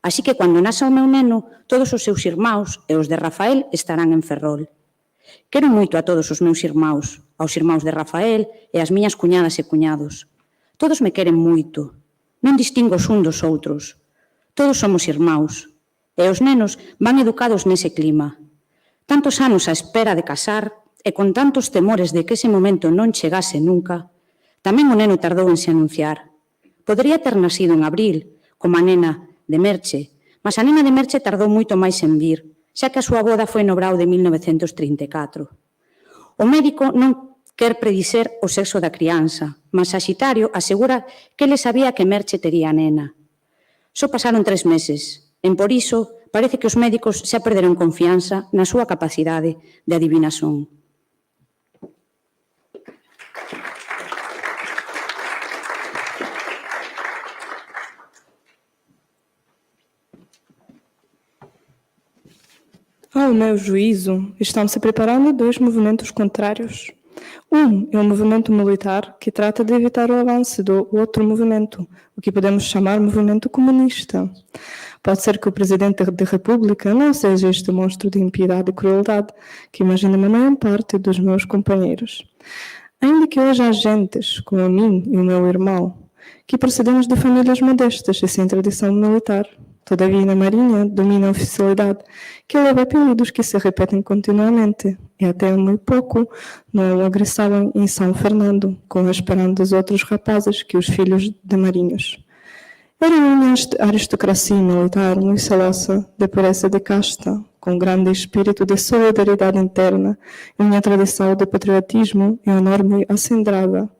Así que cando nasa o meu neno, todos os seus irmáus e os de Rafael estarán en Ferrol. Quero moito a todos os meus irmáus, aos irmáus de Rafael e as miñas cuñadas e cuñados. Todos me queren moito. Non distingo os un dos outros. Todos somos irmáus, e os nenos van educados nese clima. Tantos anos á espera de casar e con tantos temores de que ese momento non chegase nunca, tamén o neno tardou en se anunciar. Podería ter nacido en abril, como a nena de Merche, mas a nena de Merche tardou moito máis en vir, xa que a súa boda foi no brao de 1934. O médico non quer predicer o sexo da crianza, mas Saxitario asegura que ele sabía que Merche tería a nena. Só pasaron 3 meses, e por iso parece que os médicos xa perderon confianza na súa capacidade de adivinación. Ao meu juízo, estão-se preparando 2 movimentos contrários. Um é o movimento militar, que trata de evitar o avanço do outro movimento, o que podemos chamar movimento comunista. Pode ser que o presidente da República não seja este monstro de impiedade e crueldade que imagina a maior parte dos meus companheiros. Ainda que hoje há gentes, como a mim e o meu irmão, que procedemos de famílias modestas e sem tradição militar. Todavia, na Marinha domina a oficialidade, que leva apelidos que se repetem continuamente, e até muito pouco não agressavam em São Fernando, como esperando dos outros rapazes que os filhos de marinhos. Era uma aristocracia militar muito celosa de pureza de casta, com grande espírito de solidariedade interna e uma tradição de patriotismo enorme e acendrada.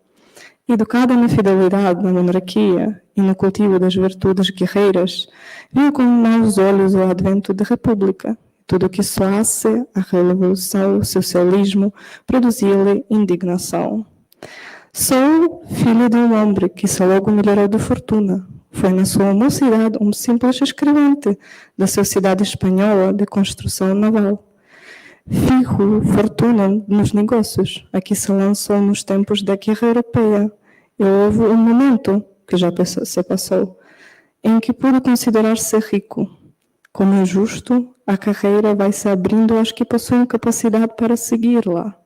Educada na fidelidade na monarquia e no cultivo das virtudes guerreiras, viu com maus olhos o advento da República. Tudo o que soasse a revolução, o socialismo, produzia-lhe indignação. Sou filho de um homem que só logo melhorou de fortuna. Foi na sua mocidade um simples escrevente da Sociedade Espanhola de Construção Naval. Fijo fortuna nos negócios, a que se lançou nos tempos da Guerra Europeia. E houve um momento, que já se passou, em que pude considerar-se rico. Como é justo, a carreira vai se abrindo aos que possuem capacidade para segui-la.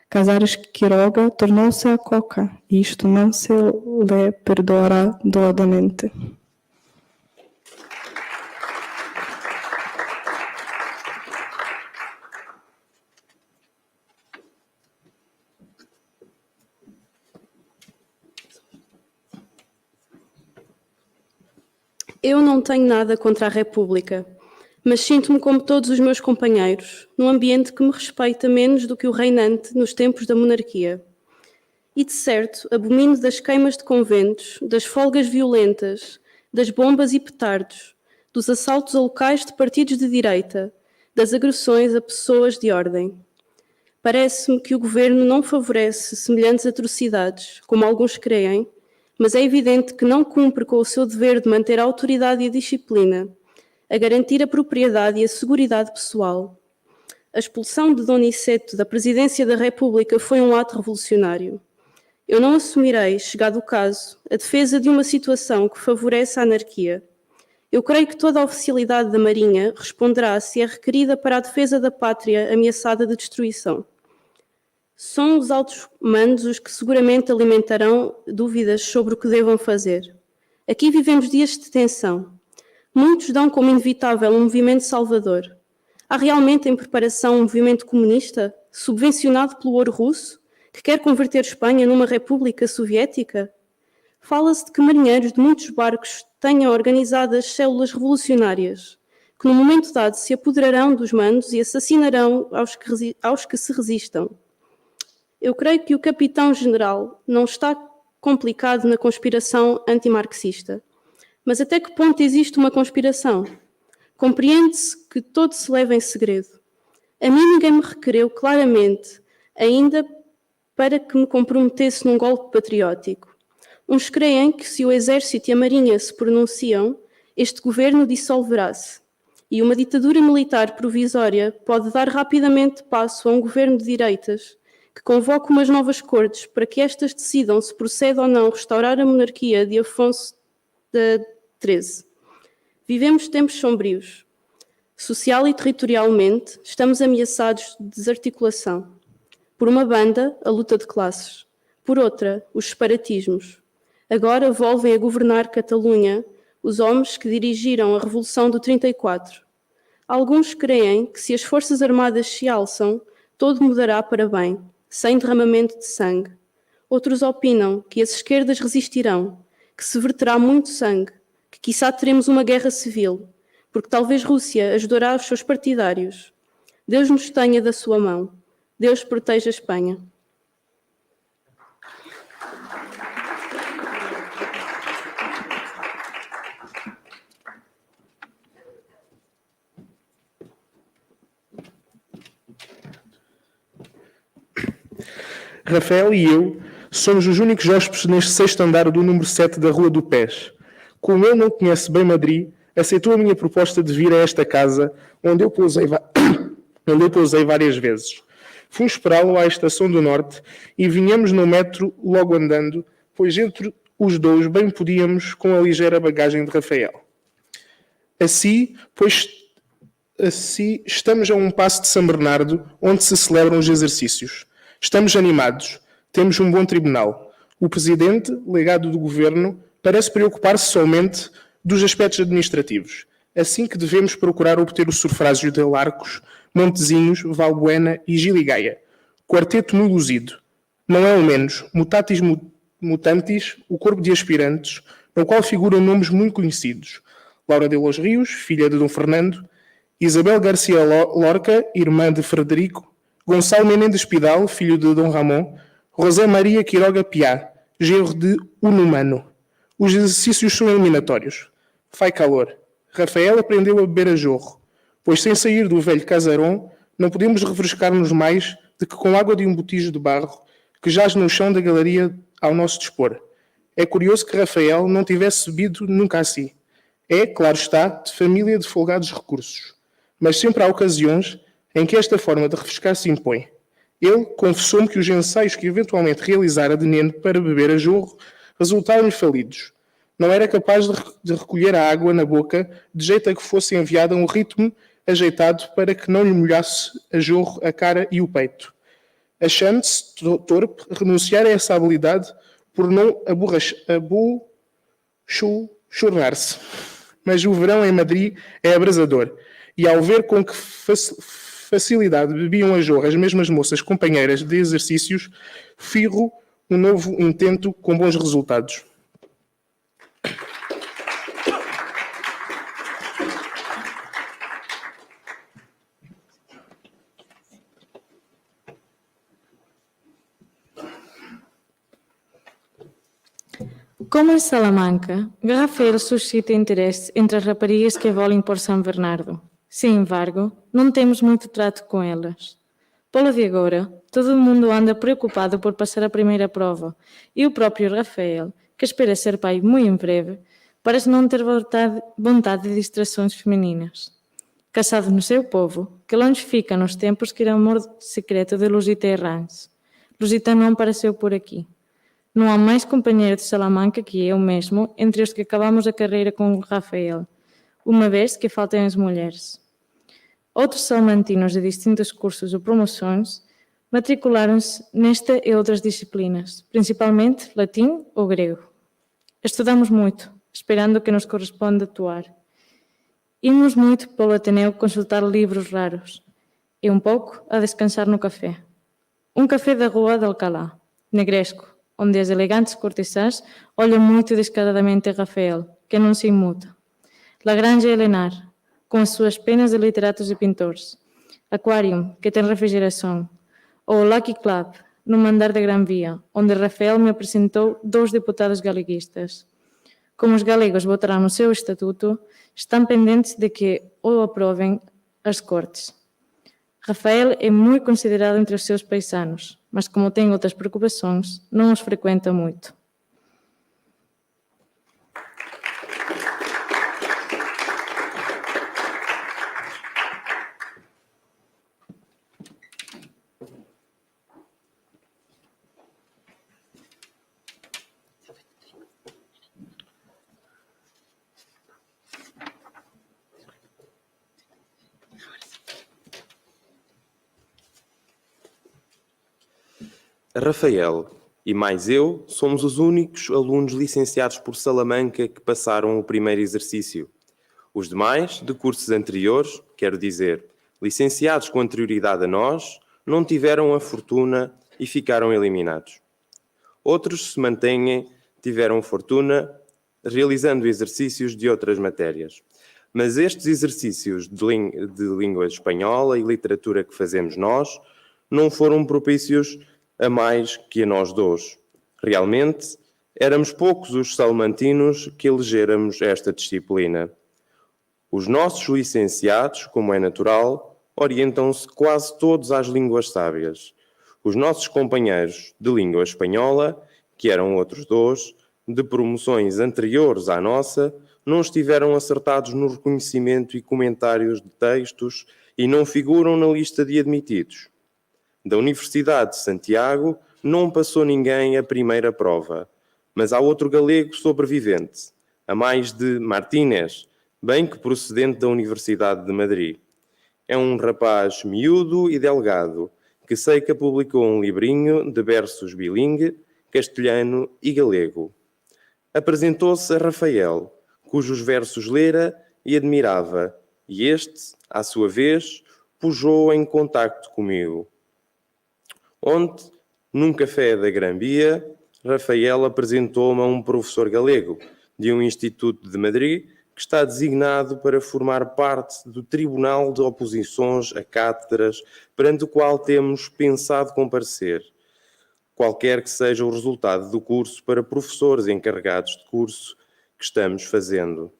Casares Quiroga tornou-se a coca, e isto não se lhe perdoará doadamente. Eu não tenho nada contra a República, mas sinto-me como todos os meus companheiros, num ambiente que me respeita menos do que o reinante nos tempos da monarquia. E, de certo, abomino das queimas de conventos, das folgas violentas, das bombas e petardos, dos assaltos a locais de partidos de direita, das agressões a pessoas de ordem. Parece-me que o governo não favorece semelhantes atrocidades, como alguns creem, mas é evidente que não cumpre com o seu dever de manter a autoridade e a disciplina, a garantir a propriedade e a seguridade pessoal. A expulsão de Dom Niceto da presidência da República foi um ato revolucionário. Eu não assumirei, chegado o caso, a defesa de uma situação que favorece a anarquia. Eu creio que toda a oficialidade da Marinha responderá se é requerida para a defesa da pátria ameaçada de destruição. São os altos mandos os que seguramente alimentarão dúvidas sobre o que devam fazer. Aqui vivemos dias de tensão. Muitos dão como inevitável um movimento salvador. Há realmente em preparação um movimento comunista, subvencionado pelo ouro russo, que quer converter Espanha numa república soviética? Fala-se de que marinheiros de muitos barcos tenham organizadas células revolucionárias, que no momento dado se apoderarão dos mandos e assassinarão aos que se resistam. Eu creio que o capitão-general não está complicado na conspiração antimarxista. Mas até que ponto existe uma conspiração? Compreende-se que todo se leva em segredo. A mim ninguém me requereu claramente, ainda para que me comprometesse num golpe patriótico. Uns creem que se o Exército e a Marinha se pronunciam, este governo dissolverá-se. E uma ditadura militar provisória pode dar rapidamente passo a um governo de direitas que convoque umas novas cortes para que estas decidam se procede ou não restaurar a monarquia de Afonso XIII. Vivemos tempos sombrios. Social e territorialmente, estamos ameaçados de desarticulação. Por uma banda, a luta de classes. Por outra, os separatismos. Agora volvem a governar Catalunha os homens que dirigiram a Revolução do 34. Alguns creem que se as Forças Armadas se alçam, todo mudará para bem, sem derramamento de sangue. Outros opinam que as esquerdas resistirão, que se verterá muito sangue, que quiçá teremos uma guerra civil, porque talvez Rússia ajudará os seus partidários. Deus nos tenha da sua mão. Deus proteja a Espanha. Rafael e eu somos os únicos hóspedes neste 6º andar do número 7 da Rua do Pés. Como ele não conhece bem Madrid, aceitou a minha proposta de vir a esta casa, onde eu pousei várias vezes. Fomos esperá-lo à Estação do Norte e vinhamos no metro logo andando, pois entre os dois bem podíamos com a ligeira bagagem de Rafael. Assim, estamos a um passo de São Bernardo, onde se celebram os exercícios. Estamos animados, temos um bom tribunal. O presidente, legado do governo, parece preocupar-se somente dos aspectos administrativos, assim que devemos procurar obter o sufrágio de Larcos, Montezinhos, Valbuena e Giligaia. Quarteto no luzido. Não é o menos, mutatis mutantis, o corpo de aspirantes, no qual figuram nomes muito conhecidos. Laura de los Rios, filha de Dom Fernando, Isabel Garcia Lorca, irmã de Frederico, Gonçalo Menendez Pidal, filho de Dom Ramon, José Maria Quiroga Piá, genro de Unumano. Os exercícios são eliminatórios. Faz calor. Rafael aprendeu a beber a jorro, pois sem sair do velho casarão não podemos refrescar-nos mais do que com água de um botijo de barro que jaz no chão da galeria ao nosso dispor. É curioso que Rafael não tivesse bebido nunca assim. É, claro está, de família de folgados recursos. Mas sempre há ocasiões em que esta forma de refrescar se impõe. Ele confessou-me que os ensaios que eventualmente realizara de Neno para beber a jorro resultaram-lhe falidos. Não era capaz de recolher a água na boca de jeito a que fosse enviada a um ritmo ajeitado para que não lhe molhasse a jorro a cara e o peito. Achando-se torpe, renunciar a essa habilidade por não abochornar-se. Mas o verão em Madrid é abrasador, e ao ver com que facilidade bebiam a jorro as mesmas moças companheiras de exercícios, firro um novo intento com bons resultados. Como em Salamanca, Rafael suscita interesse entre as raparigas que volem por São Bernardo. Sem embargo, não temos muito trato com elas. Polo de agora, todo mundo anda preocupado por passar a primeira prova e o próprio Rafael, que espera ser pai muito em breve, parece não ter vontade de distrações femininas. Casado no seu povo, que longe fica nos tempos que era amor secreto de Lusita Herranz. Lusita não apareceu por aqui. Não há mais companheiro de Salamanca que eu mesmo entre os que acabamos a carreira com o Rafael, uma vez que faltam as mulheres. Outros salmantinos de distintos cursos ou promoções matricularam-se nesta e outras disciplinas, principalmente latim ou grego. Estudamos muito, esperando que nos corresponda atuar. Imos moito polo Ateneo consultar libros raros e un pouco a descansar no café. Un café da Rúa de Alcalá, negresco, onde as elegantes cortesás ollan moito descaradamente a Rafael, que non se inmuta. La Granja Elenar, con as súas penas de literatos e pintores. Aquarium, que ten refrigeración. Ou o Lucky Club, no andar de Gran Vía, onde Rafael me apresentou 2 deputados galeguistas. Como os galegos votarán no seu estatuto, están pendentes de que o aproven as Cortes. Rafael é moi considerado entre os seus paisanos, mas como ten outras preocupações, non os frecuenta moito. Rafael e mais eu somos os únicos alunos licenciados por Salamanca que passaram o primeiro exercício. Os demais, de cursos anteriores, quero dizer, licenciados com anterioridade a nós, não tiveram a fortuna e ficaram eliminados. Outros se mantêm, tiveram fortuna, realizando exercícios de outras matérias. Mas estes exercícios de língua espanhola e literatura que fazemos nós não foram propícios a mais que a nós dois. Realmente, éramos poucos os salmantinos que elegéramos esta disciplina. Os nossos licenciados, como é natural, orientam-se quase todos às línguas sábias. Os nossos companheiros de língua espanhola, que eram outros 2, de promoções anteriores à nossa, não estiveram acertados no reconhecimento e comentários de textos e não figuram na lista de admitidos. Da Universidade de Santiago não passou ninguém a primeira prova, mas há outro galego sobrevivente, a mais de Martínez, bem que procedente da Universidade de Madrid. É um rapaz miúdo e delgado, que sei que publicou um livrinho de versos bilingue, castelhano e galego. Apresentou-se a Rafael, cujos versos lera e admirava, e este, à sua vez, pujou em contacto comigo. Ontem, num café da Gran Via, Rafael apresentou-me a um professor galego de um instituto de Madrid que está designado para formar parte do Tribunal de Oposições a Cátedras, perante o qual temos pensado comparecer, qualquer que seja o resultado do curso para professores encarregados de curso que estamos fazendo.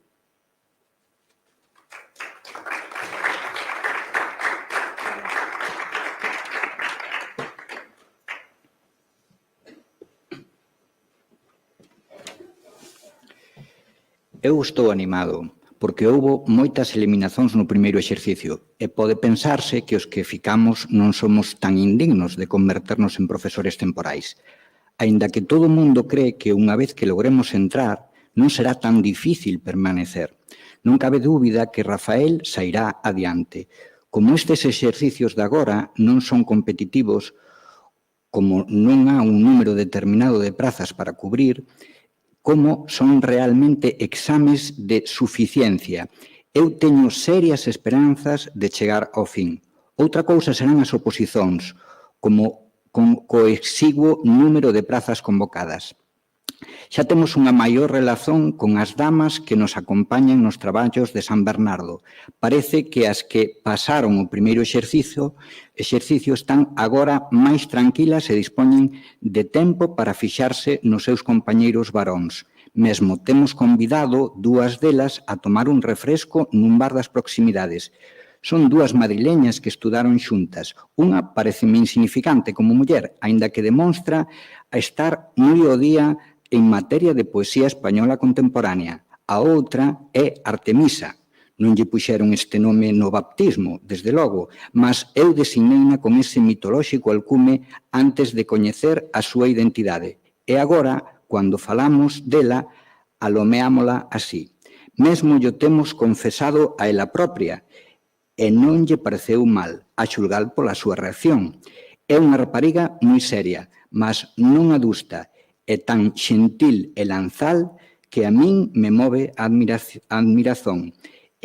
Eu estou animado, porque houbo moitas eliminacións no primeiro exercicio e pode pensarse que os que ficamos non somos tan indignos de converternos en profesores temporais. Aínda que todo o mundo cree que unha vez que logremos entrar, non será tan difícil permanecer. Non cabe dúbida que Rafael sairá adiante. Como estes exercicios de agora non son competitivos, como non há un número determinado de prazas para cubrir, como son realmente exames de suficiencia. Eu teño serias esperanzas de chegar ao fin. Outra cousa serán as oposicións, como con co exiguo número de prazas convocadas. Xa temos unha maior relación con as damas que nos acompañan nos traballos de San Bernardo. Parece que as que pasaron o primeiro exercicio están agora máis tranquilas e dispoñen de tempo para fixarse nos seus compañeiros varóns. Mesmo temos convidado 2 delas a tomar un refresco nun bar das proximidades. Son 2 madrileñas que estudaron xuntas. Unha pareceme insignificante como muller, aínda que demonstra a estar moi ao día en materia de poesía española contemporánea. A outra é Artemisa. Non lle puxeron este nome no baptismo, desde logo, mas eu designeina con ese mitolóxico alcume antes de coñecer a súa identidade. E agora, cando falamos dela, alomeámola así. Mesmo lle temos confesado a ela propia, e non lle pareceu mal, a xulgar pola súa reacción. É unha rapariga moi seria, mas non adusta, é tan xentil e lanzal que a min me move a admiración.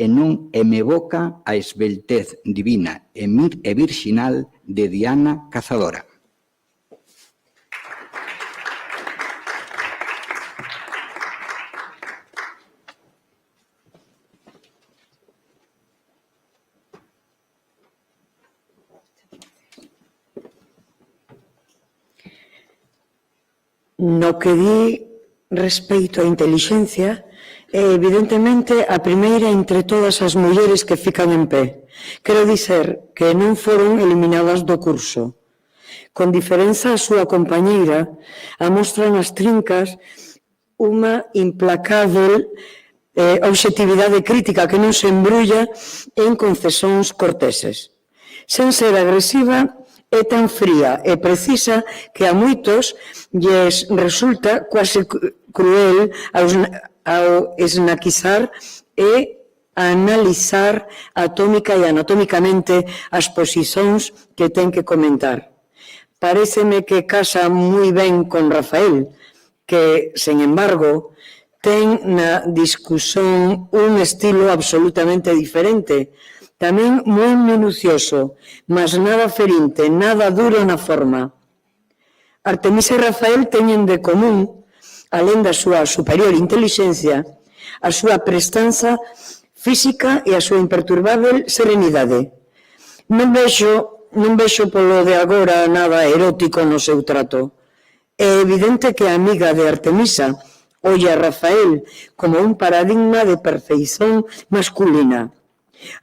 e non e me evoca a esbeltez divina e virxinal de Diana Cazadora. No que di respecto á intelixencia, é evidentemente a primeira entre todas as mulleres que fican en pé. Quero dizer que non foron eliminadas do curso. Con diferenza a súa compañeira, amostra nas trincas unha implacável obxectividade crítica que non se embrulla en concesións corteses. Sen ser agresiva, é tan fría e precisa que a moitos lles resulta quase cruel ao esnaquizar e analizar atómica e anatómicamente as posicións que ten que comentar. Paréceme que casa moi ben con Rafael, que, sen embargo, ten na discusión un estilo absolutamente diferente, tamén moi minucioso, mas nada ferinte, nada duro na forma. Artemisa e Rafael teñen de común, alén da súa superior intelixencia, a súa prestanza física e a súa imperturbável serenidade. Non vexo polo de agora nada erótico no seu trato. É evidente que a amiga de Artemisa olla a Rafael como un paradigma de perfeición masculina.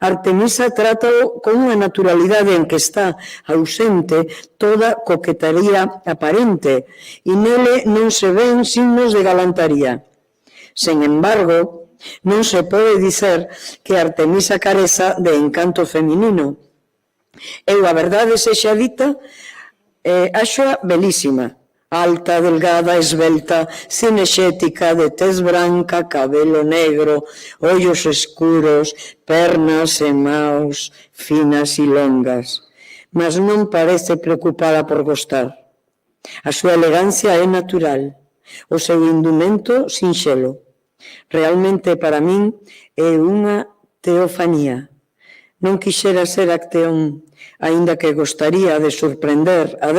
Artemisa trata-o con unha naturalidade en que está ausente toda coquetaría aparente e nele non se ven signos de galantaría. Sen embargo, non se pode dizer que Artemisa careza de encanto feminino. Eu, a verdade sexa dita, axoa belísima. Alta, delgada, esbelta, cinexética, de tez branca, cabelo negro, ollos escuros, pernas e maos finas e longas. Mas non parece preocupada por gostar. A súa elegancia é natural, o seu indumento sinxelo. Realmente, para min, é unha teofanía. Non quixera ser Acteón, aínda que gostaría de sorprender a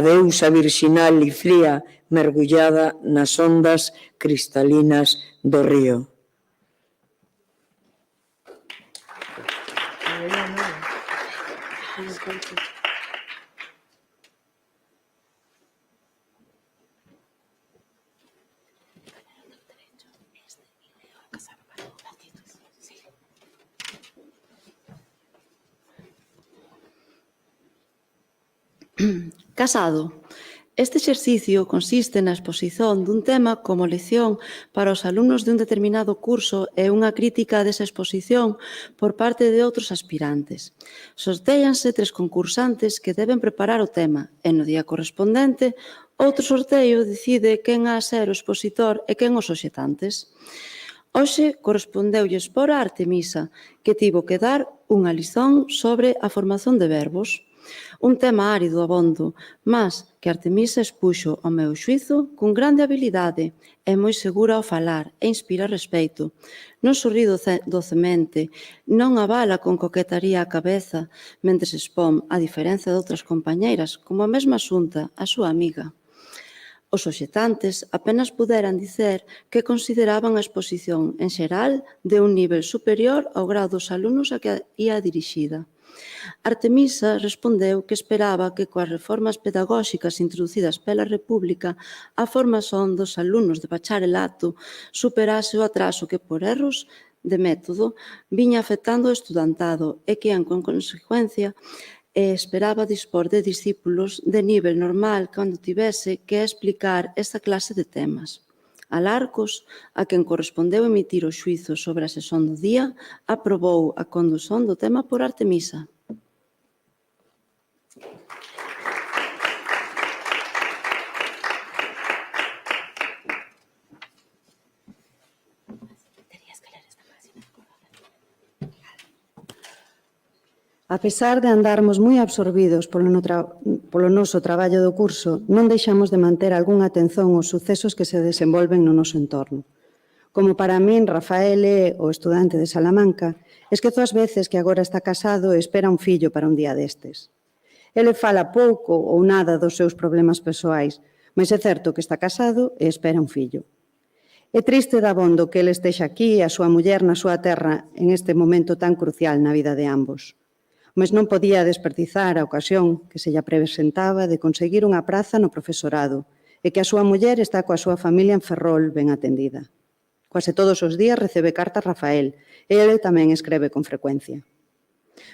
deusa virxinal e fría mergullada nas ondas cristalinas do río. Casado. Este exercicio consiste na exposición dun tema como lección para os alumnos de un determinado curso e unha crítica desa exposición por parte de outros aspirantes. Sortéanse 3 concursantes que deben preparar o tema e no día correspondente outro sorteo decide quen ha a ser o expositor e quen os oxetantes. Hoxe correspondeulle expor a Artemisa, que tivo que dar unha lición sobre a formación de verbos. Un tema árido abondo, mas que Artemisa expuxo ao meu xuízo con grande habilidade, é moi segura ao falar e inspira respeito. Non sorrí docemente, non avala con coquetaría a cabeza, mentres expón, a diferenza de outras compañeiras, como a mesma Xunta, a súa amiga. Os oxetantes apenas puderan dicer que consideraban a exposición en xeral de un nivel superior ao grau dos alumnos a que ia dirixida. Artemisa respondeu que esperaba que coas reformas pedagóxicas introducidas pela República a formación dos alumnos de bacharelato superase o atraso que por erros de método viña afectando o estudantado e que, en consecuencia, esperaba dispor de discípulos de nivel normal cando tivese que explicar esta clase de temas. Alarcos, a quen correspondeu emitir o xuízo sobre a sesión do día, aprobou a condución do tema por Artemisa. A pesar de andarmos moi absorbidos polo noso traballo do curso, non deixamos de manter algunha atención aos sucesos que se desenvolven no noso entorno. Como para min, Rafael é o estudante de Salamanca, esquezo as veces que agora está casado e espera un fillo para un día destes. Ele fala pouco ou nada dos seus problemas persoais, mas é certo que está casado e espera un fillo. É triste dabondo que ele estexa aquí e a súa muller na súa terra en este momento tan crucial na vida de ambos. Mas non podía desperdizar a ocasión que se lle presentaba de conseguir unha praza no profesorado e que a súa muller está coa súa familia en Ferrol ben atendida. Quase todos os días recebe cartas Rafael e ele tamén escreve con frecuencia.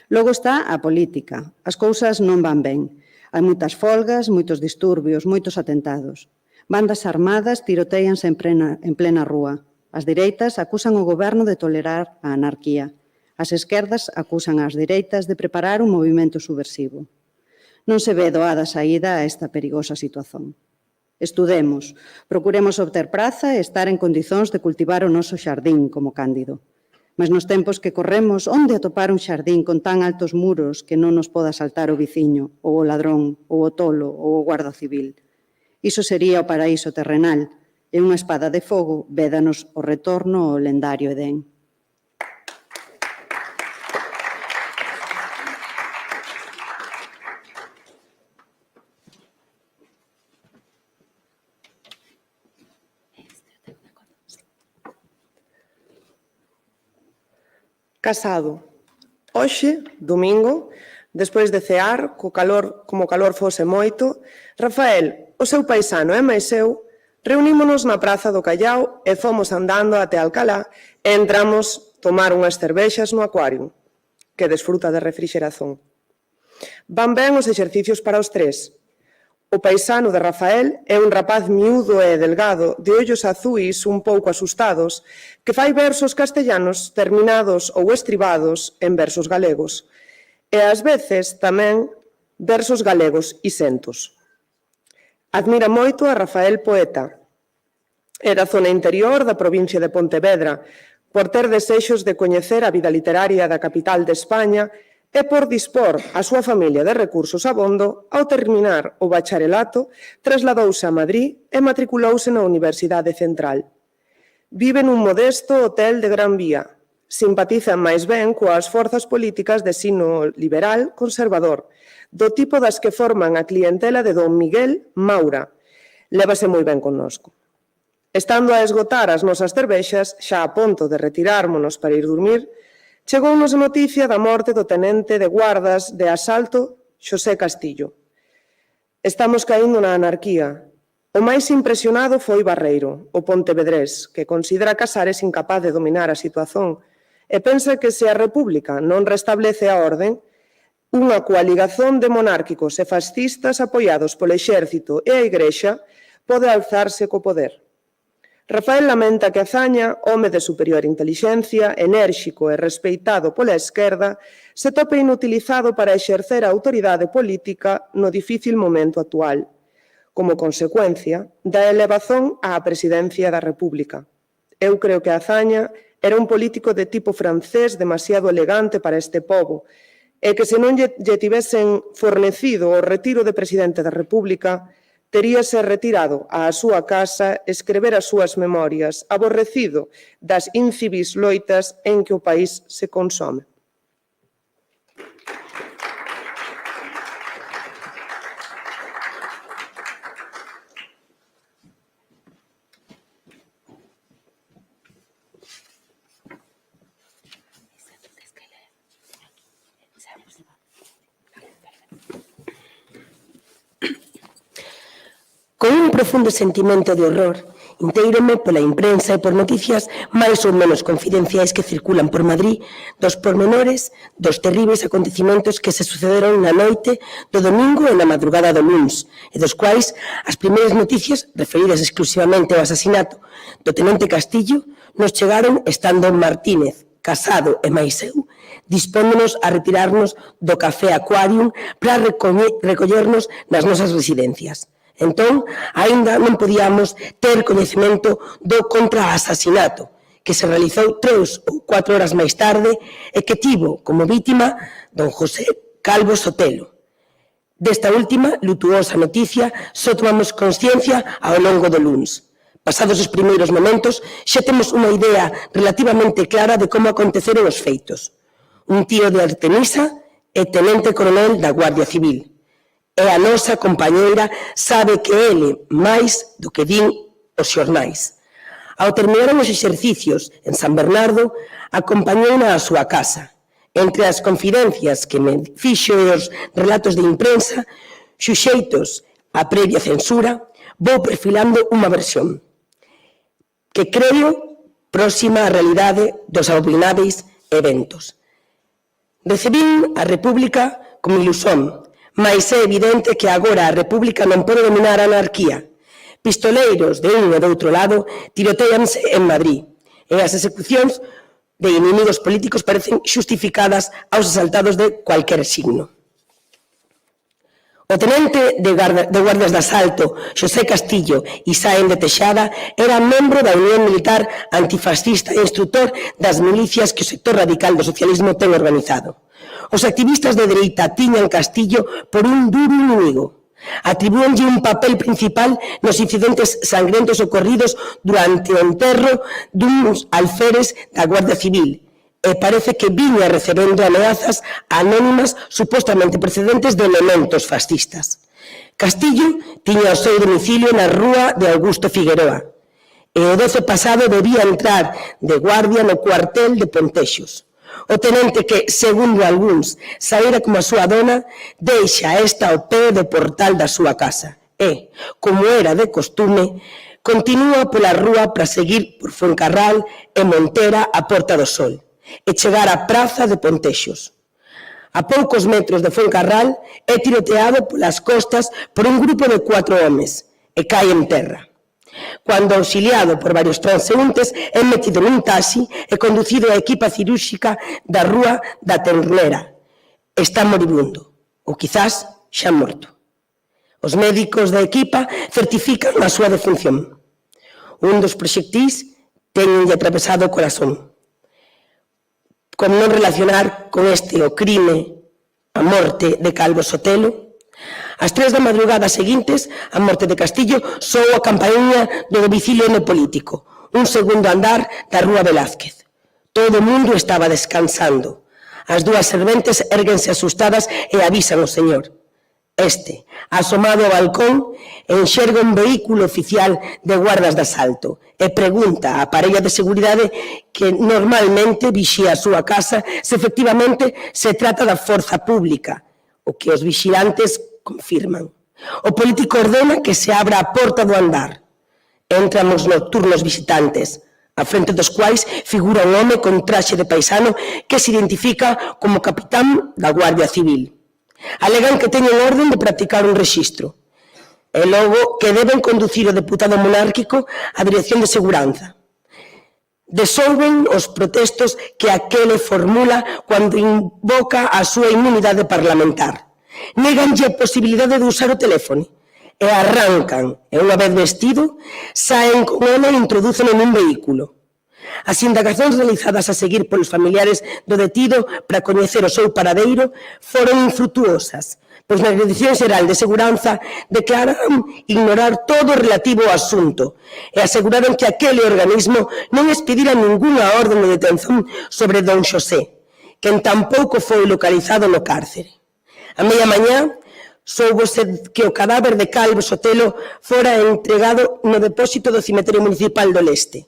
Logo está a política. As cousas non van ben. Hai moitas folgas, moitos disturbios, moitos atentados. Bandas armadas tiroteanse en plena rúa. As dereitas acusan o goberno de tolerar a anarquía. As esquerdas acusan as dereitas de preparar un movimento subversivo. Non se ve doada saída a esta perigosa situación. Estudemos, procuremos obter praza e estar en condicións de cultivar o noso xardín como Cándido. Mas nos tempos que corremos, onde atopar un xardín con tan altos muros que non nos poda saltar o viciño, ou o ladrón, ou o tolo, ou o guarda civil? Iso sería o paraíso terrenal, e unha espada de fogo védanos o retorno ao lendario Edén. Casado. Hoxe, domingo, despois de cear, como o calor fose moito, Rafael, o seu paisano e máis eu, reunímonos na praza do Callao e fomos andando até Alcalá e entramos tomar unhas cervexas no Aquarium, que desfruta de refrixeración. Van ben os exercicios para os tres. O paisano de Rafael é un rapaz miúdo e delgado, de ollos azuis un pouco asustados, que fai versos castellanos terminados ou estribados en versos galegos, e ás veces tamén versos galegos isentos. Admira moito a Rafael poeta. É da zona interior da provincia de Pontevedra, por ter desexos de coñecer a vida literaria da capital de España e por dispor a súa familia de recursos abondo, ao terminar o bacharelato, trasladouse a Madrid e matriculouse na Universidade Central. Vive nun modesto hotel de Gran Vía. Simpatiza máis ben coas forzas políticas de sino liberal conservador, do tipo das que forman a clientela de don Miguel Maura. Lévase moi ben connosco. Estando a esgotar as nosas cervexas, xa a punto de retirármonos para ir dormir, chegounos a noticia da morte do tenente de guardas de asalto Xosé Castillo. Estamos caíndo na anarquía. O máis impresionado foi Barreiro, o pontevedrés, que considera Casares incapaz de dominar a situación e pensa que se a República non restablece a orden, unha coaligación de monárquicos e fascistas apoiados polo exército e a Igrexa pode alzarse co poder. Rafael lamenta que Azaña, home de superior intelixencia, enérxico e respeitado pola esquerda, se tope inutilizado para exercer a autoridade política no difícil momento actual, como consecuencia da elevazón á presidencia da República. Eu creo que Azaña era un político de tipo francés demasiado elegante para este pobo, e que se non lle tivesen fornecido o retiro de presidente da República, teríase retirado á súa casa escrever as súas memorias, aborrecido das incivís loitas en que o país se consome. Con un profundo sentimento de horror, inteírome pola imprensa e por noticias máis ou menos confidenciais que circulan por Madrid dos pormenores dos terribles acontecimentos que se sucederon na noite do domingo e na madrugada do luns, e dos quais as primeiras noticias, referidas exclusivamente ao asasinato do tenente Castillo, nos chegaron estando Martínez, Casado e máis eu, dispóndonos a retirarnos do Café Aquarium para recollernos nas nosas residencias. Entón, aínda non podíamos ter coñecemento do contraasasinato, que se realizou 3 ou 4 horas máis tarde e que tivo como vítima don José Calvo Sotelo. Desta última lutuosa noticia só tomamos consciencia ao longo do luns. Pasados os primeiros momentos, xa temos unha idea relativamente clara de como aconteceron os feitos. Un tío de Artemisa e tenente coronel da Guardia Civil. E a nosa compañeira sabe que ele máis do que din os xornais. Ao terminar os exercicios en San Bernardo, acompañouna á súa casa. Entre as confidencias que me fixo e os relatos de imprensa, suxeitos a previa censura, vou perfilando unha versión que creo próxima á realidade dos abomináveis eventos. Recibín a República como ilusón, mais é evidente que agora a República non pode dominar a anarquía. Pistoleiros de un e do outro lado tiroteanse en Madrid e as execucións de inimigos políticos parecen xustificadas aos asaltados de cualquier signo. O tenente de guardas de asalto, Xosé Castillo e Sáenz de Teixada, era membro da Unión Militar Antifascista e instructor das milicias que o sector radical do socialismo ten organizado. Os activistas de dereita tiñan Castillo por un duro inimigo. Atribúenlle un papel principal nos incidentes sangrentos ocorridos durante o enterro duns alférez da Guardia Civil, e parece que viña recebendo ameazas anónimas supostamente procedentes de elementos fascistas. Castillo tiña o seu domicilio na rúa de Augusto Figueroa, e o 12 pasado debía entrar de guardia no cuartel de Pontexos. O tenente que, segundo algúns, saíra como a súa dona, deixa esta ao pé do portal da súa casa e, como era de costume, continúa pola rúa para seguir por Fuencarral e Montera a Porta do Sol e chegar á praza de Pontexos. A poucos metros de Fuencarral é tiroteado polas costas por un grupo de 4 homes e cae en terra. Cando, auxiliado por varios transeúntes, é metido nun taxi e conducido á equipa cirúrxica da rúa da Ternera. Está moribundo, ou quizás xa morto. Os médicos da equipa certifican a súa defunción. Un dos proxectís teñenlle atravesado o corazón. Como non relacionar con este o crime, a morte de Calvo Sotelo? Ás 3 da madrugada seguintes, a morte de Castillo, soou a campainha do domicilio no político, un segundo andar da Rúa Velázquez. Todo o mundo estaba descansando. As dúas serventes érguense asustadas e avisan o señor. Este, asomado ao balcón, enxerga un vehículo oficial de guardas de asalto e pregunta á parella de seguridade que normalmente vixía a súa casa se efectivamente se trata da forza pública, o que os vixilantes confirman. O político ordena que se abra a porta do andar. Entran os nocturnos visitantes, a frente dos quais figura un home con traxe de paisano que se identifica como capitán da Guardia Civil. Alegan que teñen orden de practicar un rexistro e logo que deben conducir o deputado monárquico á Dirección de Seguranza. Desolven os protestos que aquele formula cando invoca a súa inmunidade parlamentar. Néganlle a posibilidade de usar o teléfono e arrancan, e unha vez vestido, saen con ele e introducen en un vehículo. As indagacións realizadas a seguir polos familiares do detido para coñecer o seu paradeiro foron infrutuosas, pois na Dirección Xeral de Seguranza declararon ignorar todo o relativo ao asunto e aseguraron que aquele organismo non expedira ningunha orden de detención sobre don Xosé, quen tampouco foi localizado no cárcere. A media mañá, soubose que o cadáver de Calvo Sotelo fora entregado no depósito do cemiterio municipal do Leste.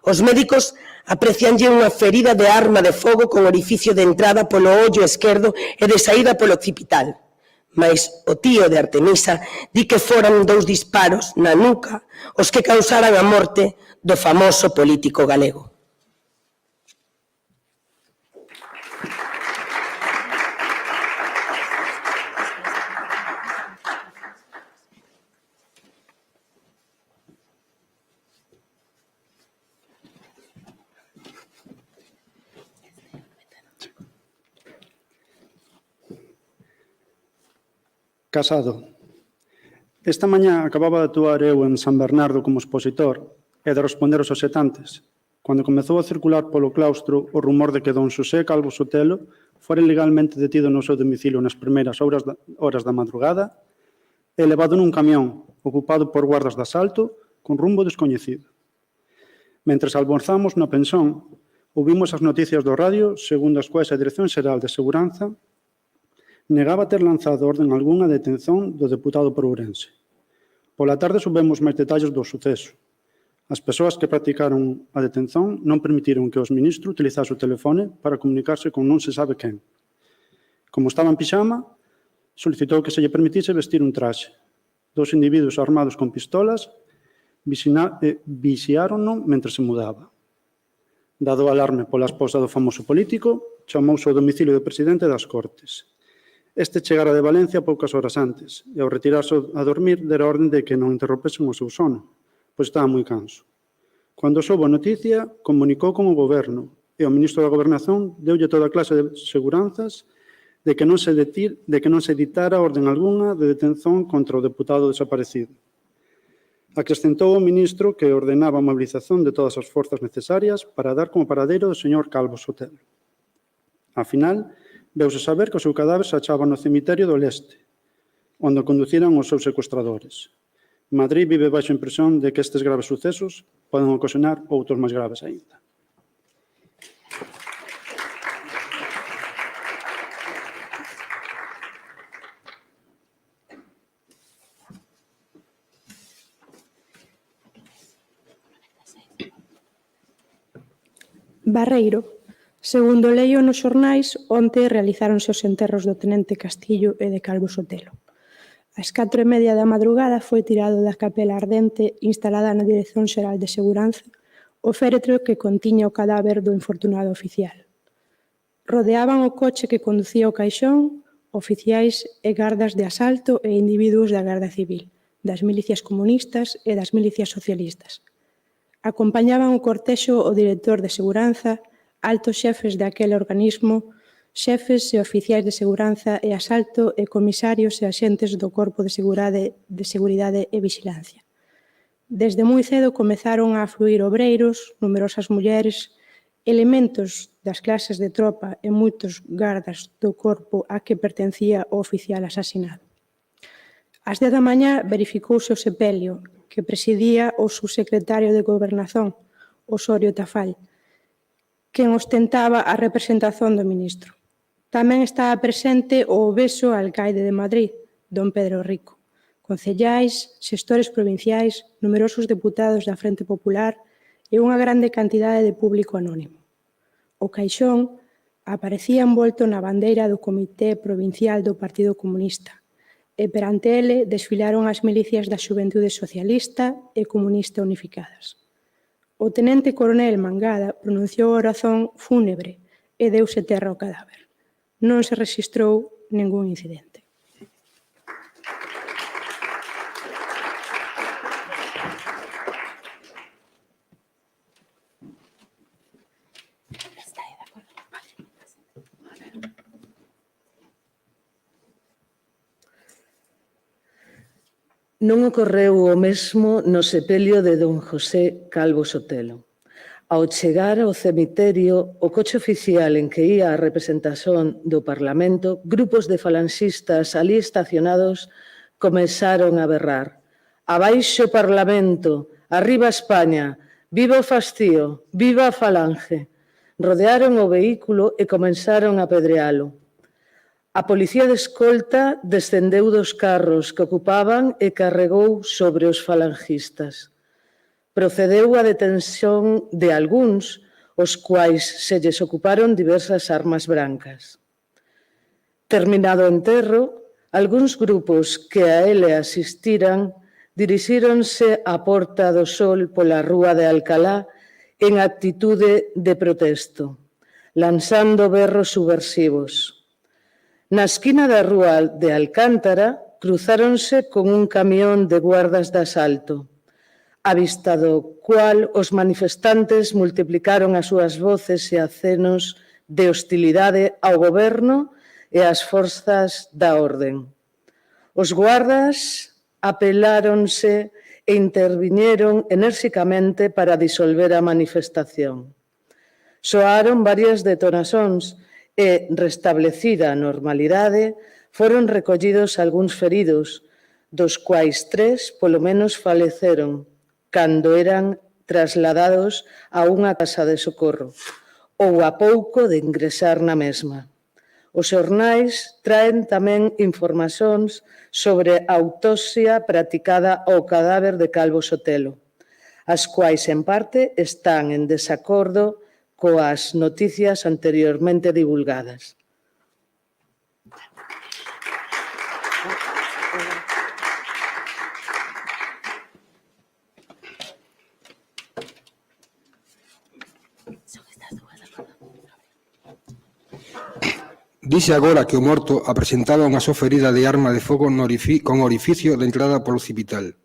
Os médicos aprecianlle unha ferida de arma de fogo con orificio de entrada polo ollo esquerdo e de saída polo occipital. Mais o tío de Artemisa di que foran 2 disparos na nuca os que causaran a morte do famoso político galego. Casado. Esta mañá acababa de actuar eu en San Bernardo como expositor e de responder aos asetantes, cando comezou a circular polo claustro o rumor de que don Xosé Calvo Sotelo fora ilegalmente detido no seu domicilio nas primeiras horas da madrugada e levado nun camión ocupado por guardas de asalto con rumbo descoñecido. Mentres almorzamos na pensión, ouvimos as noticias do radio, segundo as quais a Dirección Xeral de Seguranza negaba ter lanzado orden algunha de detención do deputado por Ourense. Pola tarde subemos máis detalles do suceso. As persoas que practicaron a detención non permitiron que os ministros utilizase o telefone para comunicarse con non se sabe quen. Como estaba en pixama, solicitou que se lle permitise vestir un traxe. Dos individuos armados con pistolas vixiárono mentre se mudaba. Dado o alarme pola esposa do famoso político, chamouse ao domicilio do presidente das Cortes. Este chegara de Valencia poucas horas antes e ao retirarse a dormir dera orden de que non interrompesen o seu sono, pois estaba moi canso. Cando soubo a noticia, comunicou con o goberno e o ministro da Gobernación deulle toda a clase de seguranzas de que non se dictara orden algunha de detención contra o deputado desaparecido. Acrescentou o ministro que ordenaba a mobilización de todas as forzas necesarias para dar como paradeiro do señor Calvo Sotelo. Ao final, veuse saber que o seu cadáver se achaba no cemiterio do Leste, onde o conduciran os seus secuestradores. Madrid vive baixo a impresión de que estes graves sucesos poden ocasionar outros máis graves aínda. Barreiro. Segundo leio nos xornais, onte realizáronse os enterros do Tenente Castillo e de Calvo Sotelo. Ás 4:30 da madrugada foi tirado da capela ardente instalada na Dirección Xeral de Seguranza o féretro que contiña o cadáver do infortunado oficial. Rodeaban o coche que conducía o caixón oficiais e gardas de asalto e individuos da Garda Civil, das milicias comunistas e das milicias socialistas. Acompañaban o cortexo o director de Seguranza, altos xefes de aquel organismo, xefes e oficiais de seguranza e asalto e comisarios e axentes do Corpo de Seguridade e Vixilancia. Desde moi cedo comezaron a afluir obreiros, numerosas mulleres, elementos das clases de tropa e moitos gardas do corpo a que pertencía o oficial asasinado. Ás 10 da mañá verificouse o sepelio que presidía o subsecretario de Gobernación, Osorio Tafall, quen ostentaba a representación do ministro. Tamén estaba presente o obeso alcaide de Madrid, don Pedro Rico, concellais, xestores provinciais, numerosos deputados da Frente Popular e unha grande cantidade de público anónimo. O caixón aparecía envolto na bandeira do Comité Provincial do Partido Comunista e perante ele desfilaron as milicias da Xuventude Socialista e Comunista unificadas. O tenente coronel Mangada pronunciou a oración fúnebre e deuse terra ao cadáver. Non se rexistrou ningún incidente. Non ocorreu o mesmo no sepelio de don José Calvo Sotelo. Ao chegar ao cemiterio, o coche oficial en que ía a representación do Parlamento, grupos de falanxistas ali estacionados comezaron a berrar: "Abaixo o Parlamento, arriba España, viva o fastío, viva a falange". Rodearon o vehículo e comenzaron a apedrealo. A policía de escolta descendeu dos carros que ocupaban e carregou sobre os falangistas. Procedeu a detención de algúns, os quais se lles ocuparon diversas armas brancas. Terminado o enterro, algúns grupos que a ele asistiran dirixíronse á Porta do Sol pola Rúa de Alcalá en actitude de protesto, lanzando berros subversivos. Na esquina da Rúa de Alcántara cruzáronse con un camión de guardas de asalto, a vista do cual os manifestantes multiplicaron as súas voces e acenos de hostilidade ao goberno e ás forzas da orden. Os guardas apeláronse e interviñeron enérxicamente para disolver a manifestación. Soaron varias detonacións e, restablecida a normalidade, foron recollidos algúns feridos, dos quais 3, polo menos, faleceron, cando eran trasladados a unha casa de socorro ou a pouco de ingresar na mesma. Os xornais traen tamén informacións sobre a autopsia practicada ao cadáver de Calvo Sotelo, as quais en parte están en desacordo coas noticias anteriormente divulgadas. Dixe agora que o morto apresentaba unha só ferida de arma de fogo con orificio de entrada polo occipital.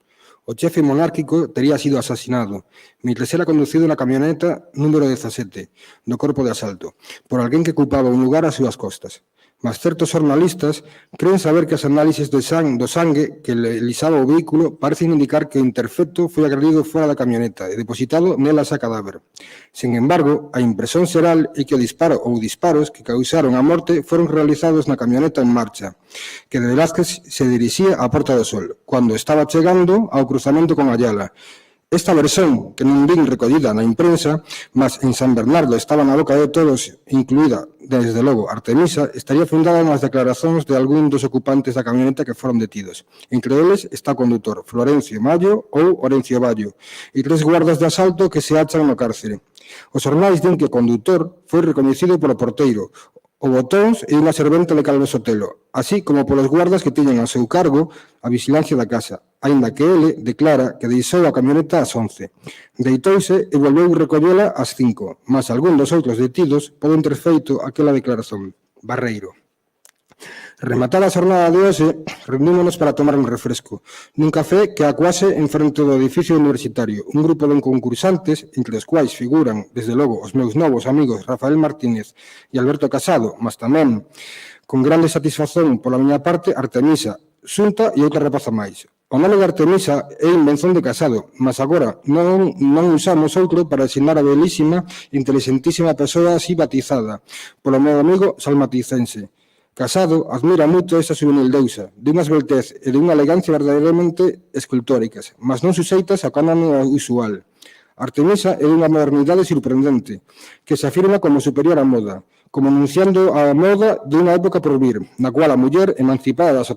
O chefe monárquico tería sido asasinado, mentres era conducido na camioneta número 17 do corpo de asalto, por alguén que ocupaba un lugar ás súas costas. Mas certos xornalistas creen saber que as análises do sangue que lisaba o vehículo parecen indicar que o interfecto foi agredido fora da camioneta e depositado nelas a cadáver. Sen embargo, a impresión xeral é que o disparo ou disparos que causaron a morte foron realizados na camioneta en marcha, que de Velázquez se dirixía á Porta do Sol, cando estaba chegando ao cruzamento con Ayala. Esta versión, que non vin recollida na imprensa, mas en San Bernardo estaba na boca de todos, incluída, desde logo, Artemisa, estaría fundada nas declaracións de algún dos ocupantes da camioneta que foron detidos. Entre eles está o condutor, Florencio Mallo ou Orencio Ballo, e 3 guardas de asalto que se achan no cárcere. Os xornais din que o condutor foi recoñecido polo porteiro, o botóns e unha servente de Calvo Sotelo, así como polos guardas que tiñan ao seu cargo a vigilancia da casa, aínda que ele declara que deixou a camioneta ás 11. Deitouse e volveu recollela ás 5, mas algún dos outros detidos poden ter feito aquela declaración. Barreiro. Rematada a xornada de hoxe, reunímonos para tomar un refresco nun café que acuase en frente do edificio universitario. Un grupo de concursantes, entre os quais figuran, desde logo, os meus novos amigos Rafael Martínez e Alberto Casado, mas tamén, con grande satisfacción pola miña parte, Artemisa, Xunta e outra rapaza máis. O nome de Artemisa é invención de Casado, mas agora non usamos outro para asignar a belísima e inteligentísima persoa así batizada polo meu amigo salmaticense. Casado admira moito esa juvenil deusa, dunha esbeltez e dunha elegancia verdadeiramente escultóricas, mas non suxeitas ao canon usual. Artemisa é dunha modernidade sorprendente, que se afirma como superior á moda, como anunciando a moda dunha época por vir, na cual a muller, emancipada das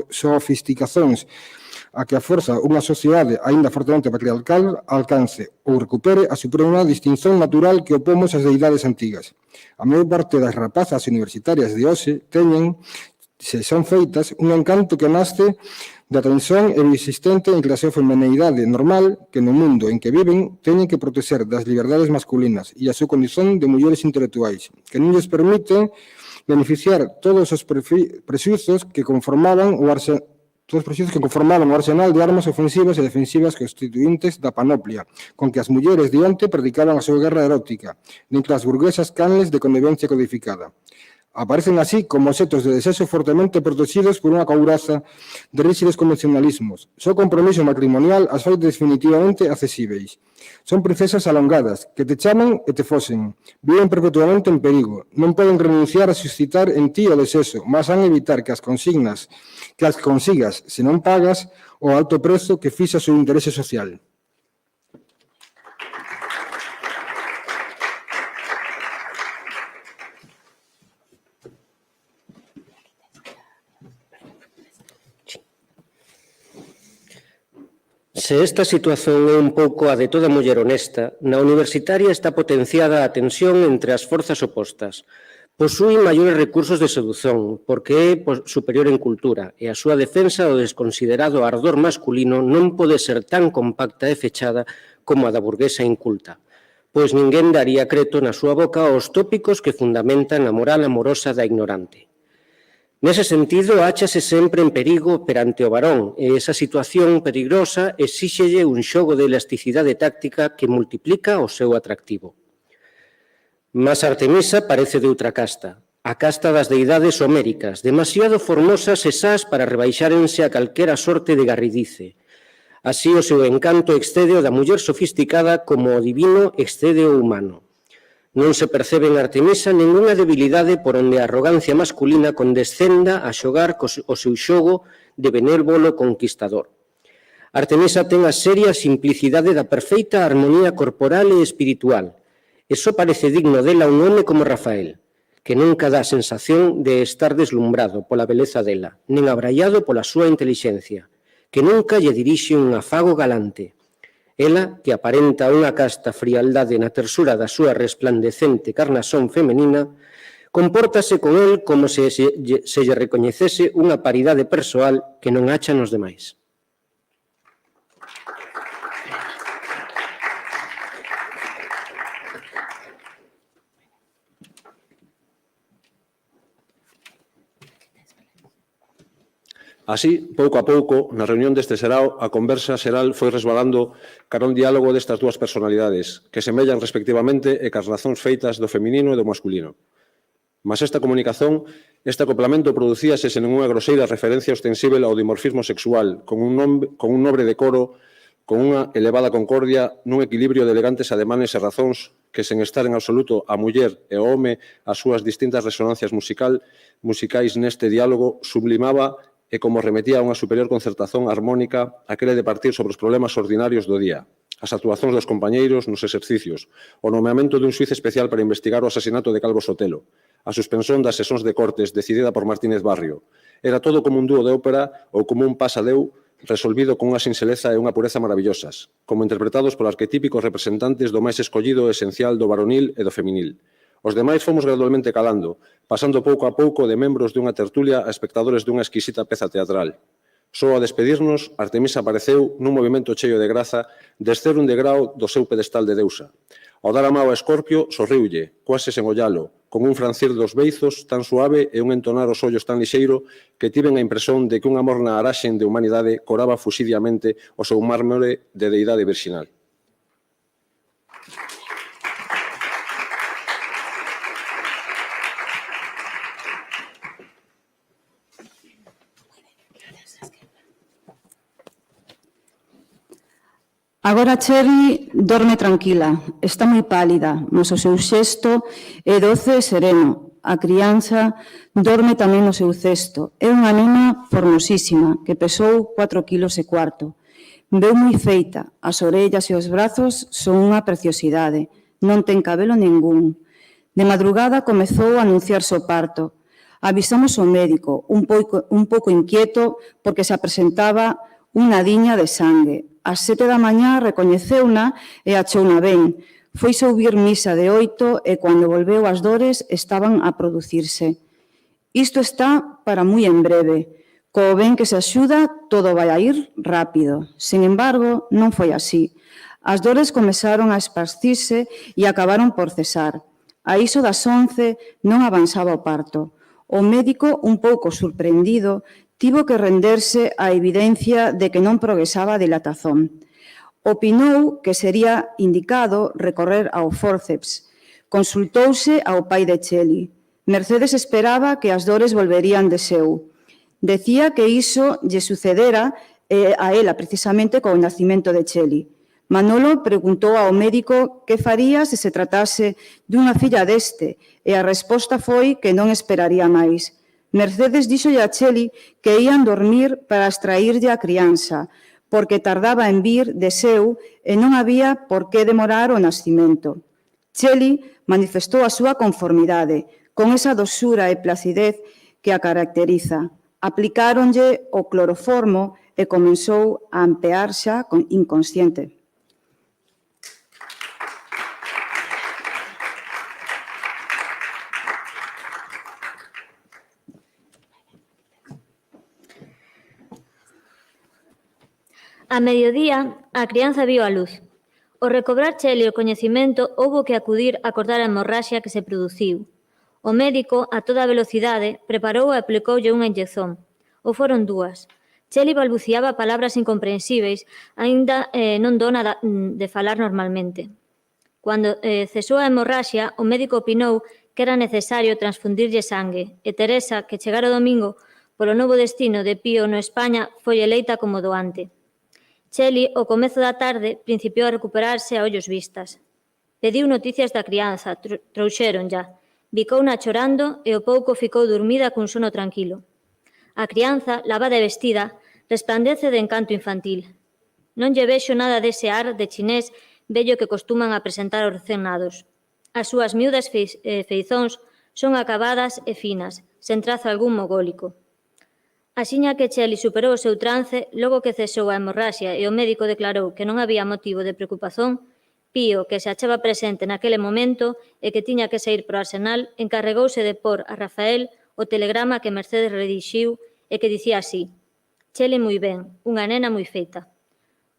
sofisticacións a que a forza unha sociedade aínda fortemente patriarcal alcance ou recupere a suprema distinción natural que opomos ás deidades antigas. A maior parte das rapazas universitarias de hoxe teñen, se son feitas, un encanto que nasce da tensión existente entre a súa femineidade normal que no mundo en que viven teñen que proteger das liberdades masculinas e a súa condición de mulleres intelectuais, que non lles permiten beneficiar todos os prexuizos que conformaban o arsenal de armas ofensivas e defensivas constituintes da panoplia, con que as mulleres de onte predicaban a súa guerra erótica, dentre as burguesas canles de convivencia codificada. Aparecen así como obxetos de desexo fortemente protegidos por unha couraza de ríxidos convencionalismos. Só compromiso matrimonial as fai definitivamente accesíveis. Son princesas alongadas, que te chaman e te fosen. Viven perpetuamente en perigo. Non poden renunciar a suscitar en ti o desexo, mas han evitar que as consigas, se non pagas o alto prezo que fixa o seu interese social. Se esta situación é un pouco a de toda muller honesta, na universitaria está potenciada a tensión entre as forzas opostas. Posúe maiores recursos de sedución, porque é superior en cultura, e a súa defensa do desconsiderado ardor masculino non pode ser tan compacta e fechada como a da burguesa inculta, pois ninguén daría creto na súa boca aos tópicos que fundamentan a moral amorosa da ignorante. Nese sentido, áchase sempre en perigo perante o varón e esa situación perigosa exíxelle un xogo de elasticidade táctica que multiplica o seu atractivo. Mas Artemisa parece de outra casta, a casta das deidades homéricas, demasiado formosas e sás para rebaixárense a calquera sorte de garridice. Así o seu encanto excede o da muller sofisticada como o divino excede o humano. Non se percebe en Artemisa ningunha debilidade por onde a arrogancia masculina condescenda a xogar o seu xogo de benévolo conquistador. Artemisa ten a seria simplicidade da perfeita armonía corporal e espiritual. E só parece digno dela un home como Rafael, que nunca dá a sensación de estar deslumbrado pola beleza dela, nen abraiado pola súa intelixencia, que nunca lle dirixe un afago galante. Ela, que aparenta unha casta frialdade na tersura da súa resplandecente carnasón femenina, compórtase con el como se lle recoñecese unha paridade persoal que non acha nos demais. Así, pouco a pouco, na reunión deste serao, a conversa xeral foi resbalando cara un diálogo destas dúas personalidades, que semellan respectivamente e cas razóns feitas do feminino e do masculino. Mas esta comunicación, este acoplamento producíase sen unha groseira referencia ostensível ao dimorfismo sexual, con un nobre decoro, con unha elevada concordia, nun equilibrio de elegantes ademanes e razóns que, sen estar en absoluto a muller e o home as súas distintas resonancias musicais neste diálogo, sublimaba e como remetía a unha superior concertación armónica aquele de partir sobre os problemas ordinarios do día, as actuacións dos compañeiros nos exercicios, o nomeamento dun xuiz especial para investigar o asasinato de Calvo Sotelo, a suspensión das sesións de cortes decidida por Martínez Barrio. Era todo como un dúo de ópera ou como un pasadeu resolvido con unha sinxeleza e unha pureza maravillosas, como interpretados por arquetípicos representantes do máis escollido e esencial do varonil e do feminil. Os demais fomos gradualmente calando, pasando pouco a pouco de membros dunha tertulia a espectadores dunha exquisita peza teatral. Só a despedirnos, Artemisa apareceu nun movimento cheio de graza descer un degrao do seu pedestal de deusa. Ao dar a mao a Escorpio, sorriulle, quase sen ollalo, con un francir dos beizos tan suave e un entonar os ollos tan lixeiro que tiven a impresión de que unha morna araxen de humanidade coraba fuxidiamente o seu mármore de deidade virxinal. Agora Cherry dorme tranquila, está moi pálida, mas o seu xesto é doce e sereno. A crianza dorme tamén no seu cesto. É unha nena formosísima que pesou 4,4 kg. Veu moi feita, as orellas e os brazos son unha preciosidade. Non ten cabelo ningún. De madrugada comezou a anunciarse o parto. Avisamos ao médico, un pouco inquieto porque se apresentaba unha diña de sangue. Ás 7 da mañá recoñeceuna e achouna ben. Foi ouvir misa de 8 e cando volveu as dores estaban a producirse. Isto está para moi en breve. Co ben que se axuda, todo vai a ir rápido. Sen embargo, non foi así. As dores começaron a esparcirse e acabaron por cesar. A iso das 11 non avanzaba o parto. O médico, un pouco sorprendido, tivo que renderse á evidencia de que non progresaba a dilatazón. Opinou que sería indicado recorrer ao fórceps. Consultouse ao pai de Cheli. Mercedes esperaba que as dores volverían de seu. Decía que iso lle sucedera a ela precisamente co nacimento de Cheli. Manolo preguntou ao médico que faría se tratase dunha filla deste e a resposta foi que non esperaría máis. Mercedes díxolle a Cheli que ían dormir para extraírlle a crianza, porque tardaba en vir de seu e non había por que demorar o nascimento. Cheli manifestou a súa conformidade, con esa dosura e placidez que a caracteriza. Aplicáronlle o cloroformo e comenzou a ampear xa inconsciente. A mediodía, a crianza viu a luz. Ao recobrar Cheli o coñecemento, houbo que acudir a cortar a hemorraxia que se produciu. O médico, a toda velocidade, preparou e aplicoulle unha inyección. Ou foron dúas. Cheli balbuciaba palabras incomprensíveis, aínda non dona de falar normalmente. Cando cesou a hemorraxia, o médico opinou que era necesario transfundirlle sangue, e Teresa, que chegara o domingo polo novo destino de Pío no España, foi eleita como doante. Cheli, ao comezo da tarde, principiou a recuperarse a ollos vistas. Pediu noticias da crianza, trouxeron ya. Bicouna chorando e ao pouco ficou dormida cun sono tranquilo. A crianza, lavada e vestida, resplandece de encanto infantil. Non lle vexo nada dese ar de chinés vello que costuman a presentar aos recén-nados. As súas miúdas feizóns son acabadas e finas, sen trazo algún mogólico. Axiña que Cheli superou o seu trance, logo que cesou a hemorraxia e o médico declarou que non había motivo de preocupación, Pío, que se achaba presente naquele momento e que tiña que sair pro Arsenal, encarregouse de pôr a Rafael o telegrama que Mercedes redixiu e que dicía así: Cheli moi ben, unha nena moi feita.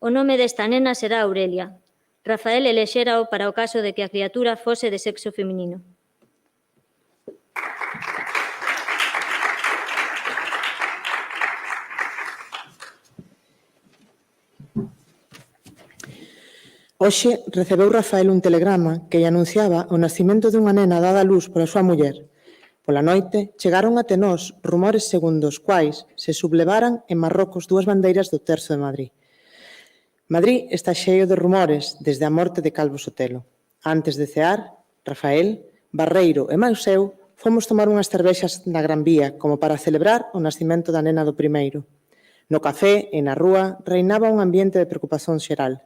O nome desta nena será Aurelia. Rafael elexérao para o caso de que a criatura fose de sexo feminino. Hoxe recebeu Rafael un telegrama que lle anunciaba o nacimento dunha nena dada a luz pola súa muller. Pola noite chegaron até nós rumores segundo os quais se sublevaran en Marrocos dúas bandeiras do Terzo de Madrid. Madrid está cheio de rumores desde a morte de Calvo Sotelo. Antes de cear, Rafael, Barreiro e máis eu fomos tomar unhas cervexas na Gran Vía como para celebrar o nacimento da nena do primeiro. No café e na rúa reinaba un ambiente de preocupación xeral.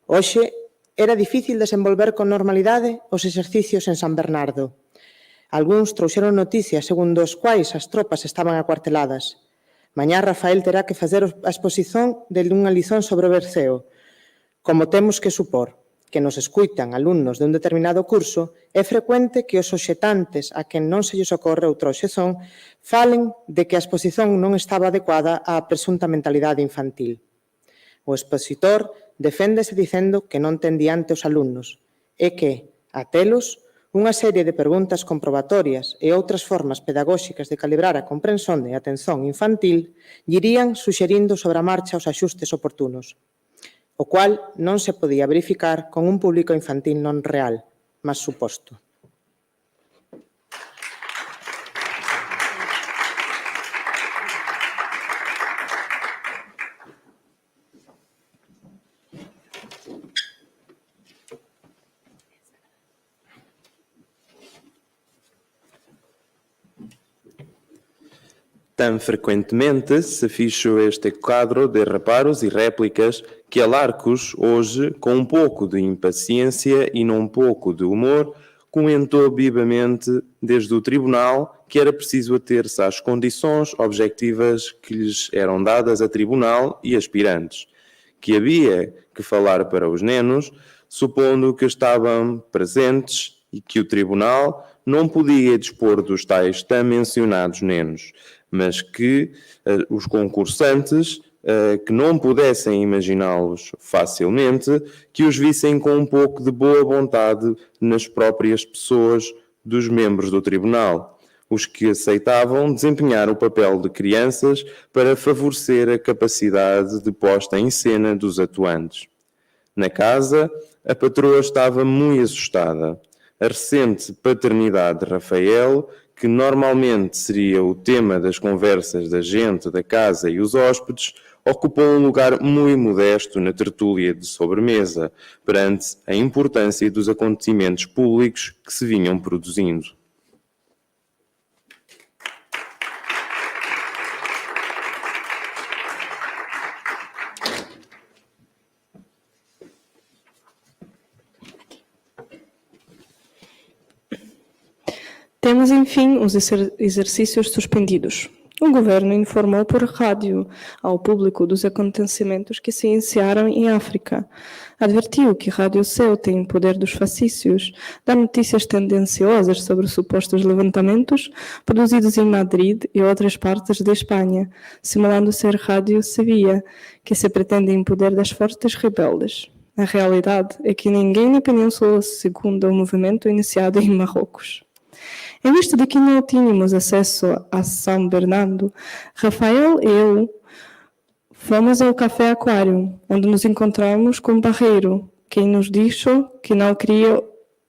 Hoxe era difícil desenvolver con normalidade os exercicios en San Bernardo. Algúns trouxeron noticias segundo os quais as tropas estaban acuarteladas. Mañá Rafael terá que facer a exposición de unha lizón sobre o Berceo. Como temos que supor que nos escuitan alumnos de un determinado curso, é frecuente que os oxetantes a quen non se lles ocorre outra oxezón falen de que a exposición non estaba adecuada á presunta mentalidade infantil. O expositor deféndese dicendo que non ten diante os alumnos e que, a telos, unha serie de preguntas comprobatorias e outras formas pedagóxicas de calibrar a comprensión e atención infantil lle irían suxerindo sobre a marcha os axustes oportunos, o cual non se podía verificar con un público infantil non real, mas suposto. Tan frequentemente se fixo este quadro de reparos e réplicas que Alarcos, hoje, com um pouco de impaciência e num pouco de humor, comentou vivamente desde o tribunal que era preciso ater-se às condições objetivas que lhes eram dadas a tribunal e aspirantes, que havia que falar para os nenos, supondo que estavam presentes e que o tribunal não podia dispor dos tais tão mencionados nenos, mas que os concursantes, que não pudessem imaginá-los facilmente, que os vissem com um pouco de boa vontade nas próprias pessoas dos membros do tribunal, os que aceitavam desempenhar o papel de crianças para favorecer a capacidade de posta em cena dos atuantes. Na casa, a patroa estava muito assustada. A recente paternidade de Rafael, que normalmente seria o tema das conversas da gente da casa e os hóspedes, ocupou um lugar muito modesto na tertúlia de sobremesa, perante a importância dos acontecimentos públicos que se vinham produzindo. Temos, enfim, os exercícios suspendidos. O governo informou por rádio ao público dos acontecimentos que se iniciaram em África. Advertiu que Rádio Seu tem o poder dos fascícios, dá notícias tendenciosas sobre supostos levantamentos produzidos em Madrid e outras partes da Espanha, simulando ser Rádio Sevilla, que se pretende em poder das forças rebeldes. A realidade é que ninguém na Península segunda o movimento iniciado em Marrocos. Em vista de que não tínhamos acesso a São Bernardo, Rafael e eu fomos ao Café Aquário, onde nos encontramos com Barreiro, quem nos disse que não queria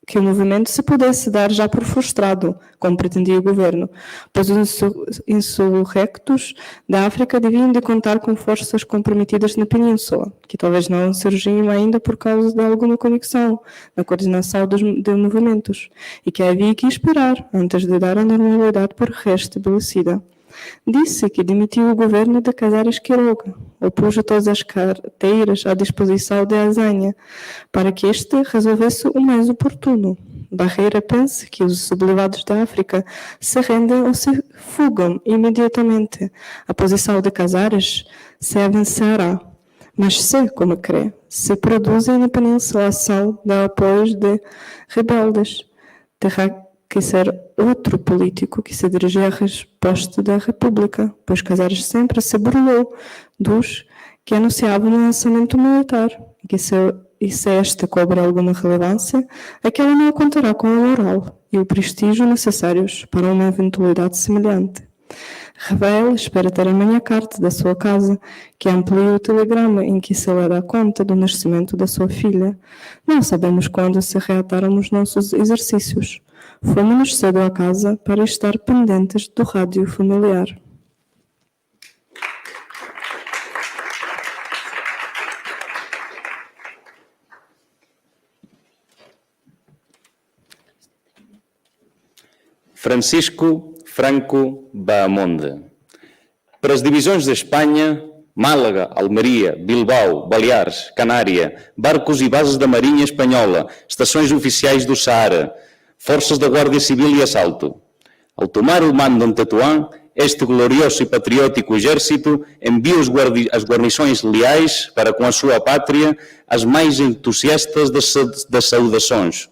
que o movimento se pudesse dar já por frustrado, como pretendia o governo, pois os insurrectos da África deviam de contar com forças comprometidas na Península, que talvez não surgiam ainda por causa de alguma conexão na coordenação de movimentos, e que havia que esperar antes de dar a normalidade por reestabelecida. Disse que demitiu o governo de Casares Quiroga, opôs todas as carteiras à disposição de Azanha, para que este resolvesse o mais oportuno. Barreira pensa que os sublevados da África se rendem ou se fugam imediatamente. A posição de Casares se avançará, mas se, como crê, se produzem na península ação de apoios de rebeldes, terá que ser outro político que se dirige à resposta da República, pois Casares sempre se burlou dos que anunciavam um lançamento militar, e se esta cobra alguma relevância, aquela não contará com a moral e o prestígio necessários para uma eventualidade semelhante. Rafael espera ter amanhã carta da sua casa, que amplia o telegrama em que se lhe dá conta do nascimento da sua filha. Não sabemos quando se reataram os nossos exercícios. Fomos cedo à casa para estar pendentes do rádio familiar. Francisco Franco Bahamonde. Para as divisões da Espanha, Málaga, Almeria, Bilbao, Baleares, Canária, barcos e bases da Marinha Espanhola, estações oficiais do Saara, forças da Guardia Civil e Assalto. Ao tomar o mando em Tetuán, este glorioso e patriótico exército envia as guarnições leais para com a sua pátria as mais entusiastas das saudações.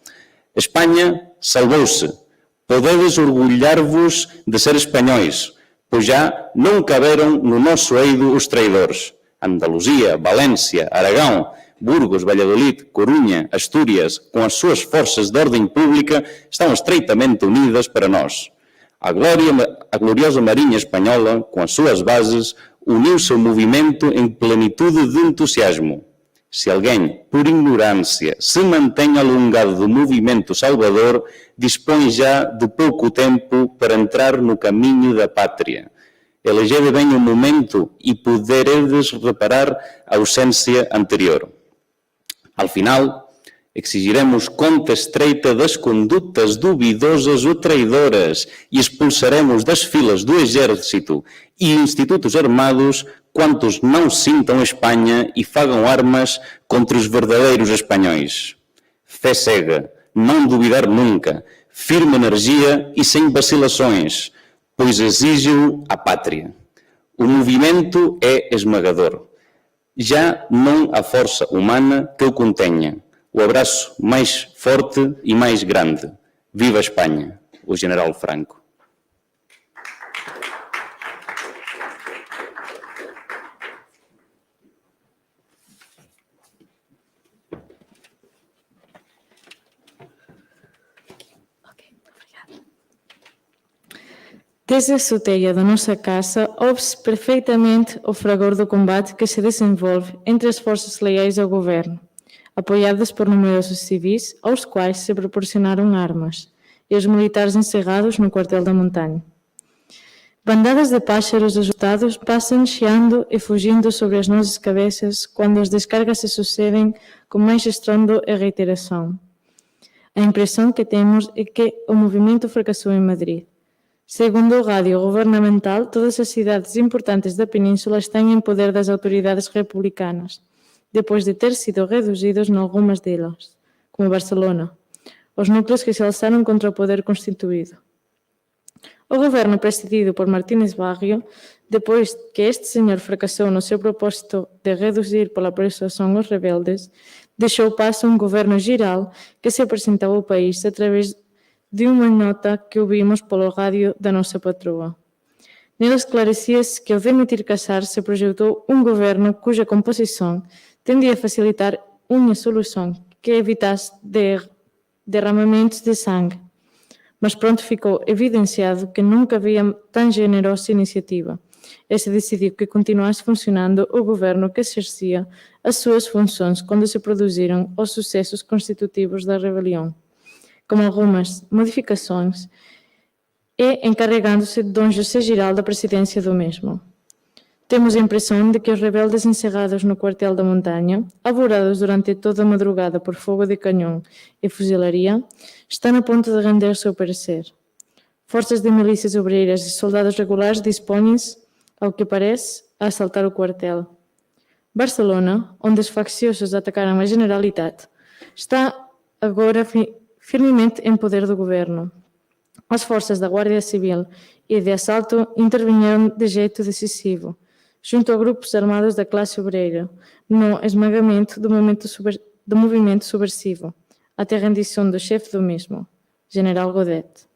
Espanha salvou-se. Podedes orgulhar-vos de ser espanhóis, pois já não caberam no nosso eido os traidores. Andaluzia, Valência, Aragão, Burgos, Valladolid, Corunha, Astúrias, com as suas forças de ordem pública, estão estreitamente unidas para nós. A gloriosa Marinha Espanhola, com as suas bases, uniu-se ao movimento em plenitude de entusiasmo. Se alguém, por ignorância, se mantém alongado do movimento salvador, dispõe já de pouco tempo para entrar no caminho da pátria. Elegede bem o momento e poderedes reparar a ausência anterior. Al final, exigiremos conta estreita das condutas duvidosas ou traidoras e expulsaremos das filas do exército e institutos armados quantos não sintam Espanha e fagam armas contra os verdadeiros espanhóis. Fé cega, não duvidar nunca, firme energia e sem vacilações, pois exige-o a pátria. O movimento é esmagador. Já não há força humana que o contenha. O abraço mais forte e mais grande. Viva a Espanha, o General Franco. Desde a azoteia da nossa casa, ouve-se perfeitamente o fragor do combate que se desenvolve entre as forças leais ao governo, apoiadas por numerosos civis, aos quais se proporcionaram armas, e os militares encerrados no quartel da montanha. Bandadas de pássaros assustados passam chiando e fugindo sobre as nossas cabeças quando as descargas se sucedem com mais estrondo e reiteração. A impressão que temos é que o movimento fracassou em Madrid. Segundo o rádio governamental, todas as cidades importantes da península estão em poder das autoridades republicanas, depois de ter sido reduzidos em algumas delas, como Barcelona, os núcleos que se alçaram contra o poder constituído. O governo presidido por Martínez Barrio, depois que este senhor fracassou no seu propósito de reduzir pela persuasão os rebeldes, deixou passo a um governo geral que se apresentou ao país através de uma nota que ouvimos pelo rádio da nossa patroa. Nela esclarecia-se que ao demitir Casar se projetou um governo cuja composição tendia a facilitar uma solução que evitasse derramamentos de sangue, mas pronto ficou evidenciado que nunca havia tão generosa iniciativa e se decidiu que continuasse funcionando o governo que exercia as suas funções quando se produziram os sucessos constitutivos da rebelião, com algumas modificações, e encarregando-se de Dom José Giral da presidência do mesmo. Temos a impressão de que os rebeldes encerrados no quartel da montanha, alvorados durante toda a madrugada por fogo de canhão e fuzilaria, estão a ponto de render-se ao parecer. Forças de milícias obreiras e soldados regulares dispõem-se, ao que parece, a assaltar o quartel. Barcelona, onde os facciosos atacaram a Generalitat, está agora firmemente em poder do governo. As forças da Guardia Civil e de assalto intervinham de jeito decisivo, junto a grupos armados da classe obreira, no esmagamento do movimento subversivo, até a rendição do chefe do mesmo, General Godet.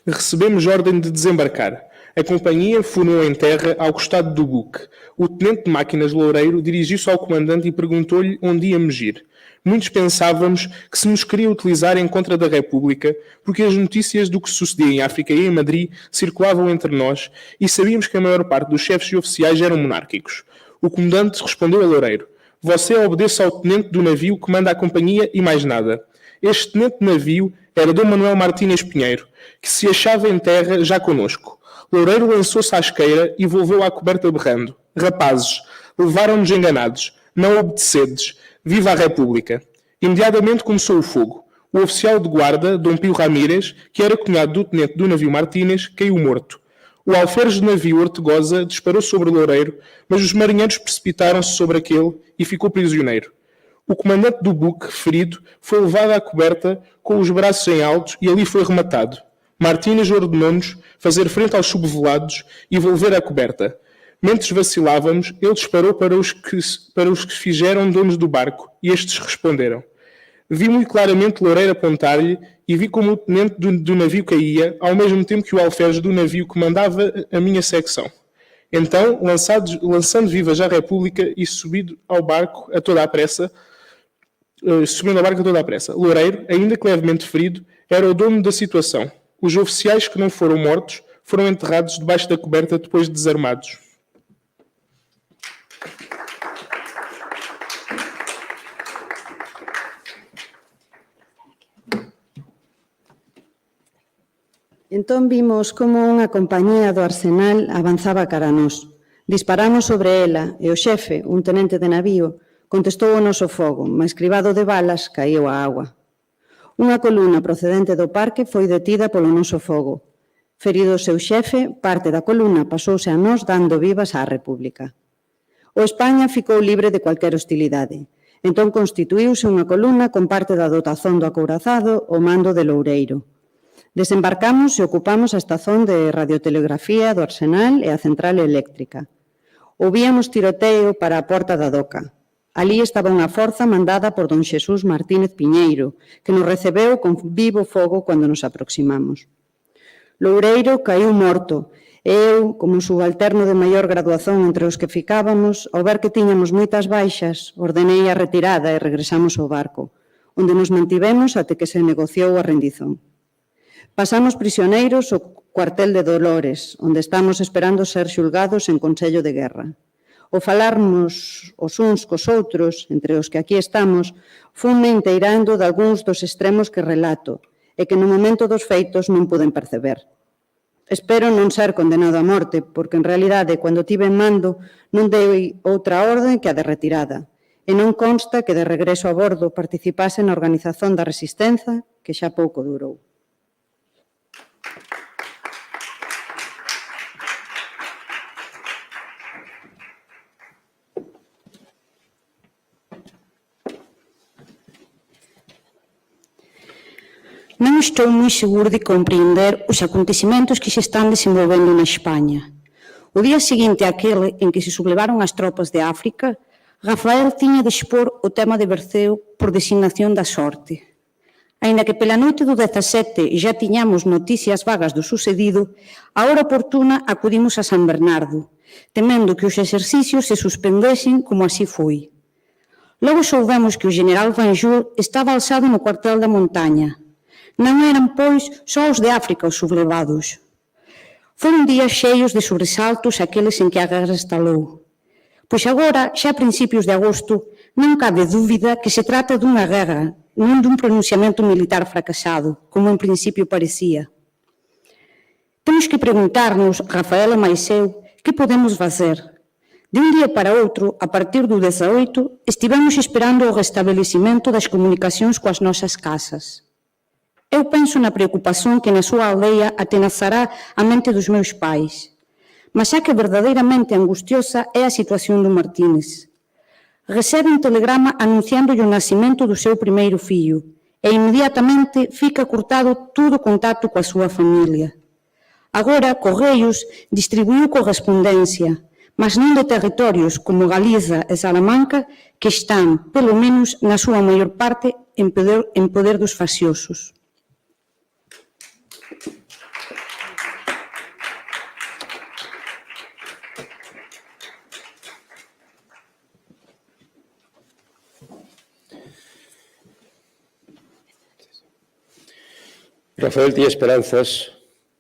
Recebemos ordem de desembarcar. A companhia furou em terra ao costado do buque. O tenente de máquinas Loureiro dirigiu-se ao comandante e perguntou-lhe onde íamos ir. Muitos pensávamos que se nos queria utilizar em contra da República, porque as notícias do que sucedia em África e em Madrid circulavam entre nós e sabíamos que a maior parte dos chefes e oficiais eram monárquicos. O comandante respondeu a Loureiro: "Você obedeça ao tenente do navio que manda a companhia e mais nada." Este tenente de navio era Dom Manuel Martínez Pinheiro, que se achava em terra já conosco. Loureiro lançou-se à esqueira e volveu à coberta berrando: "Rapazes, levaram-nos enganados. Não obedecedes. Viva a República!" Imediatamente começou o fogo. O oficial de guarda, Dom Pio Ramírez, que era cunhado do tenente do navio Martínez, caiu morto. O alferes do navio Ortegoza disparou sobre Loureiro, mas os marinheiros precipitaram-se sobre aquele e ficou prisioneiro. O comandante do buque, ferido, foi levado à coberta com os braços em alto e ali foi rematado. Martínez ordenou-nos fazer frente aos subvelados e volver à coberta. Mentres vacilávamos, ele disparou para os que fizeram donos do barco e estes responderam. Vi muito claramente Loureiro apontar-lhe e vi como o tenente do navio caía, ao mesmo tempo que o alferes do navio comandava a minha secção. Então, lançando vivas à República e subindo ao barco a toda a pressa, Loureiro, ainda que levemente ferido, era o dono da situação. Os oficiais que não foram mortos foram enterrados debaixo da coberta depois de desarmados. Entón vimos como unha compañía do Arsenal avanzaba cara a nós. Disparamos sobre ela e o xefe, un tenente de navío, contestou o noso fogo, mas cribado de balas caíu a agua. Unha columna procedente do parque foi detida polo noso fogo. Ferido o seu xefe, parte da columna pasouse a nós dando vivas á República. O España ficou libre de cualquier hostilidade. Entón constituíuse unha columna con parte da dotazón do acorazado ao mando de Loureiro. Desembarcamos e ocupamos a estación de radiotelegrafía do Arsenal e a central eléctrica. Ouvíamos tiroteo para a porta da doca. Alí estaba unha forza mandada por don Xesús Martínez Piñeiro, que nos recebeu con vivo fogo cando nos aproximamos. Loureiro caíu morto, e eu, como subalterno de maior graduación entre os que ficábamos, ao ver que tiñamos moitas baixas, ordenei a retirada e regresamos ao barco, onde nos mantivemos até que se negociou a rendizón. Pasamos prisioneiros ao cuartel de Dolores, onde estamos esperando ser xulgados en Consello de Guerra. O falarmos os uns cos outros, entre os que aquí estamos, funme inteirando de algúns dos extremos que relato e que no momento dos feitos non puden perceber. Espero non ser condenado a morte, porque en realidade, cando tive en mando, non dei outra orde que a de retirada, e non consta que de regreso a bordo participase na organización da resistencia, que xa pouco durou. Non estou moi seguro de compreender os acontecimentos que se están desenvolvendo na España. O día seguinte àquele en que se sublevaron as tropas de África, Rafael tiña de expor o tema de Berceo por designación da sorte. Aínda que pela noite do 17 já tiñamos noticias vagas do sucedido, a hora oportuna acudimos a San Bernardo, temendo que os exercicios se suspendesen como así foi. Logo soubemos que o general Vanjul estaba alzado no cuartel da montaña. Non eran, pois, só os de África os sublevados. Foron días cheios de sobresaltos aqueles en que a guerra estalou. Pois agora, xa a principios de agosto, non cabe dúbida que se trata dunha guerra, non dun pronunciamento militar fracasado, como en principio parecía. Temos que preguntarnos, Rafaela mais eu, que podemos facer? De un día para outro, a partir do 18, estivemos esperando o restabelecimento das comunicacións coas nosas casas. Eu penso na preocupación que na súa aldea atenazará a mente dos meus pais. Mas xa que verdadeiramente angustiosa é a situación do Martínez. Recebe un telegrama anunciándolle o nacimento do seu primeiro fillo e inmediatamente fica cortado todo o contacto coa súa familia. Agora, Correios distribuiu correspondencia, mas non de territorios como Galiza e Salamanca que están, polo menos na súa maior parte, en poder dos facciosos. Rafael tiña esperanzas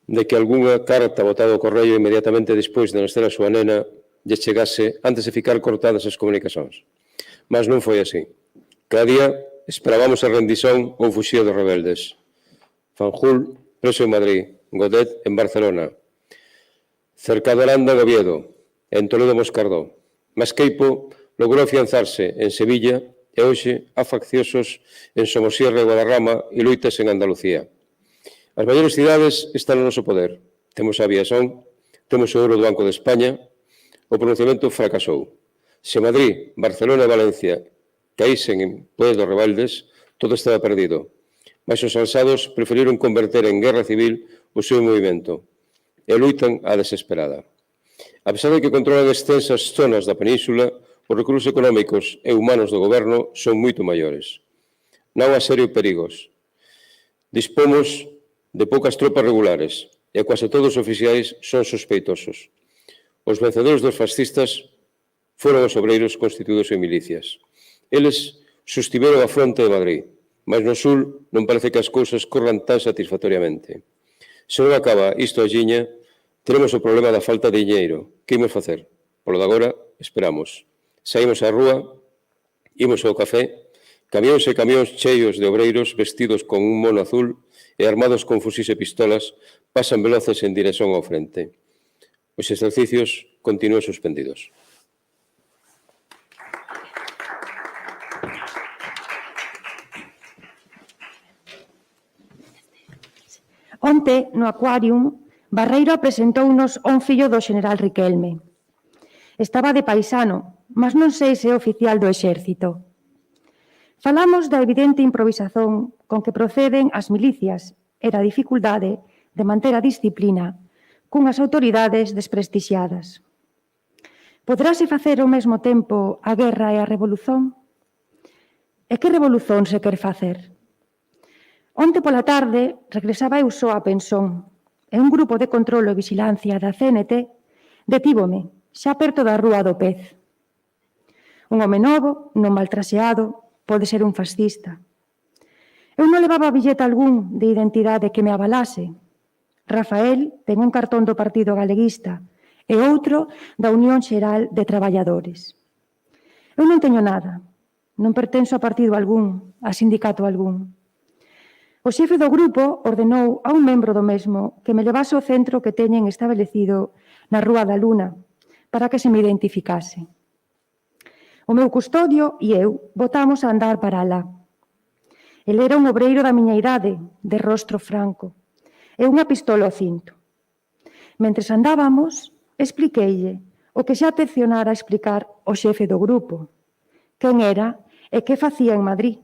de que algunha carta botada ao correio inmediatamente despois de nascer a súa nena lle chegase antes de ficar cortadas as comunicacións. Mas non foi así. Cada día esperábamos a rendición ou fuxía dos rebeldes. Fanjul, preso en Madrid, Godet en Barcelona, Cercado Aranda en Oviedo, en Toledo Moscardó. Mas Queipo logrou afianzarse en Sevilla e hoxe há facciosos en Somosierra e Guadarrama e loitas en Andalucía. As maiores cidades están no noso poder. Temos a aviación, temos o ouro do Banco de España, o pronunciamento fracasou. Se Madrid, Barcelona e Valencia caísen en poder dos rebeldes, todo estaba perdido. Mas os alzados preferiron converter en guerra civil o seu movimento e loitan a desesperada. A pesar de que controlan extensas zonas da península, os recursos económicos e humanos do goberno son moito maiores. Non há serio perigos. Dispomos de poucas tropas regulares e quase todos os oficiais son sospeitosos. Os vencedores dos fascistas foron os obreiros constituídos en milicias. Eles sostiveron a fronte de Madrid, mas no sul non parece que as cousas corran tan satisfactoriamente. Se non acaba isto axiña, teremos o problema da falta de diñeiro. Que imos facer? Polo de agora, esperamos. Saímos á rúa, imos ao café, camións e camións cheios de obreiros vestidos con un mono azul e armados con fusís e pistolas pasan veloces en dirección ao frente. Os exercicios continúan suspendidos. Onte, no Aquarium, Barreiro apresentounos un fillo do xeneral Riquelme. Estaba de paisano, mas non sei se é oficial do exército. Falamos da evidente improvisación con que proceden as milicias e da dificultade de manter a disciplina cunhas autoridades desprestixiadas. Poderase facer ao mesmo tempo a guerra e a revolución? E que revolución se quer facer? Onte pola tarde regresaba eu só a Pensón e un grupo de controlo e vigilancia da CNT detívome xa perto da Rúa do Pez. Un home novo, non mal traxeado, pode ser un fascista. Eu non levaba billete algún de identidade que me avalase. Rafael ten un cartón do Partido Galeguista e outro da Unión Xeral de Traballadores. Eu non teño nada, non pertenzo a partido algún, a sindicato algún. O xefe do grupo ordenou a un membro do mesmo que me levase ao centro que teñen establecido na Rúa da Luna para que se me identificase. O meu custodio e eu botamos a andar para alá. El era un obreiro da miña idade, de rostro franco, e unha pistola ao cinto. Mentres andábamos, expliqueille o que xa atencionara a explicar o xefe do grupo, quen era e que facía en Madrid,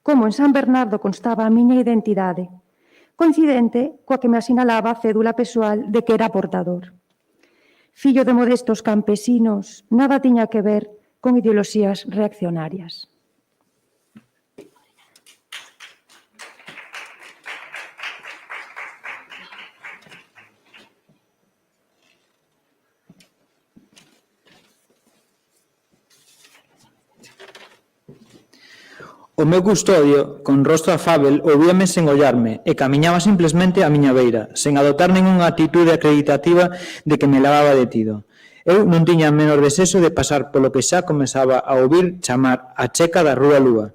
como en San Bernardo constaba a miña identidade, coincidente coa que me asinalaba a cédula persoal de que era portador. Fillo de modestos campesinos, nada tiña que ver con ideoloxías reaccionarias. O meu custodio, con rostro afábel, ouvíame sen ollarme e camiñaba simplesmente á miña beira, sen adoptar ningunha actitude acreditativa de que me levaba detido. Eu non tiña menor desexo de pasar polo que xa comezaba a ouvir chamar a checa da Rúa Lúa.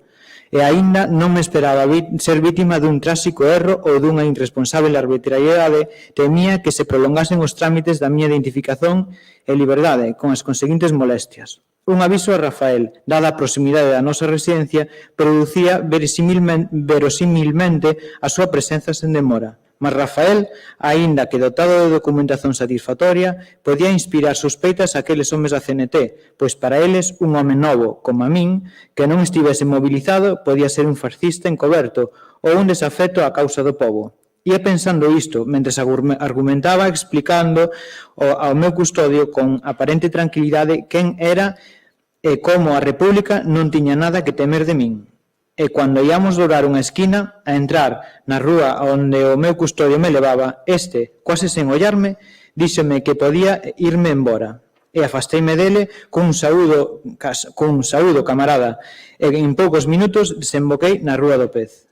e aínda non me esperaba ser vítima dun tráxico erro ou dunha irresponsável arbitrariedade, temía que se prolongasen os trámites da miña identificación e liberdade, con as conseguintes molestias. Un aviso a Rafael, dada a proximidade da nosa residencia, producía verosimilmente a súa presenza sen demora. Mas Rafael, aínda que dotado de documentación satisfactoria, podía inspirar sospeitas aqueles homes da CNT, pois para eles un home novo, como a min, que non estivese mobilizado, podía ser un fascista encoberto ou un desafeto á causa do pobo. Ia pensando isto, mentres argumentaba explicando ao meu custodio con aparente tranquilidade quen era e como a República non tiña nada que temer de min. E cando íamos dobrar unha esquina, a entrar na rúa onde o meu custodio me levaba, quase sen ollarme, díxome que podía irme embora. E afasteime dele cun saúdo camarada, e en poucos minutos desemboquei na Rúa do Pez.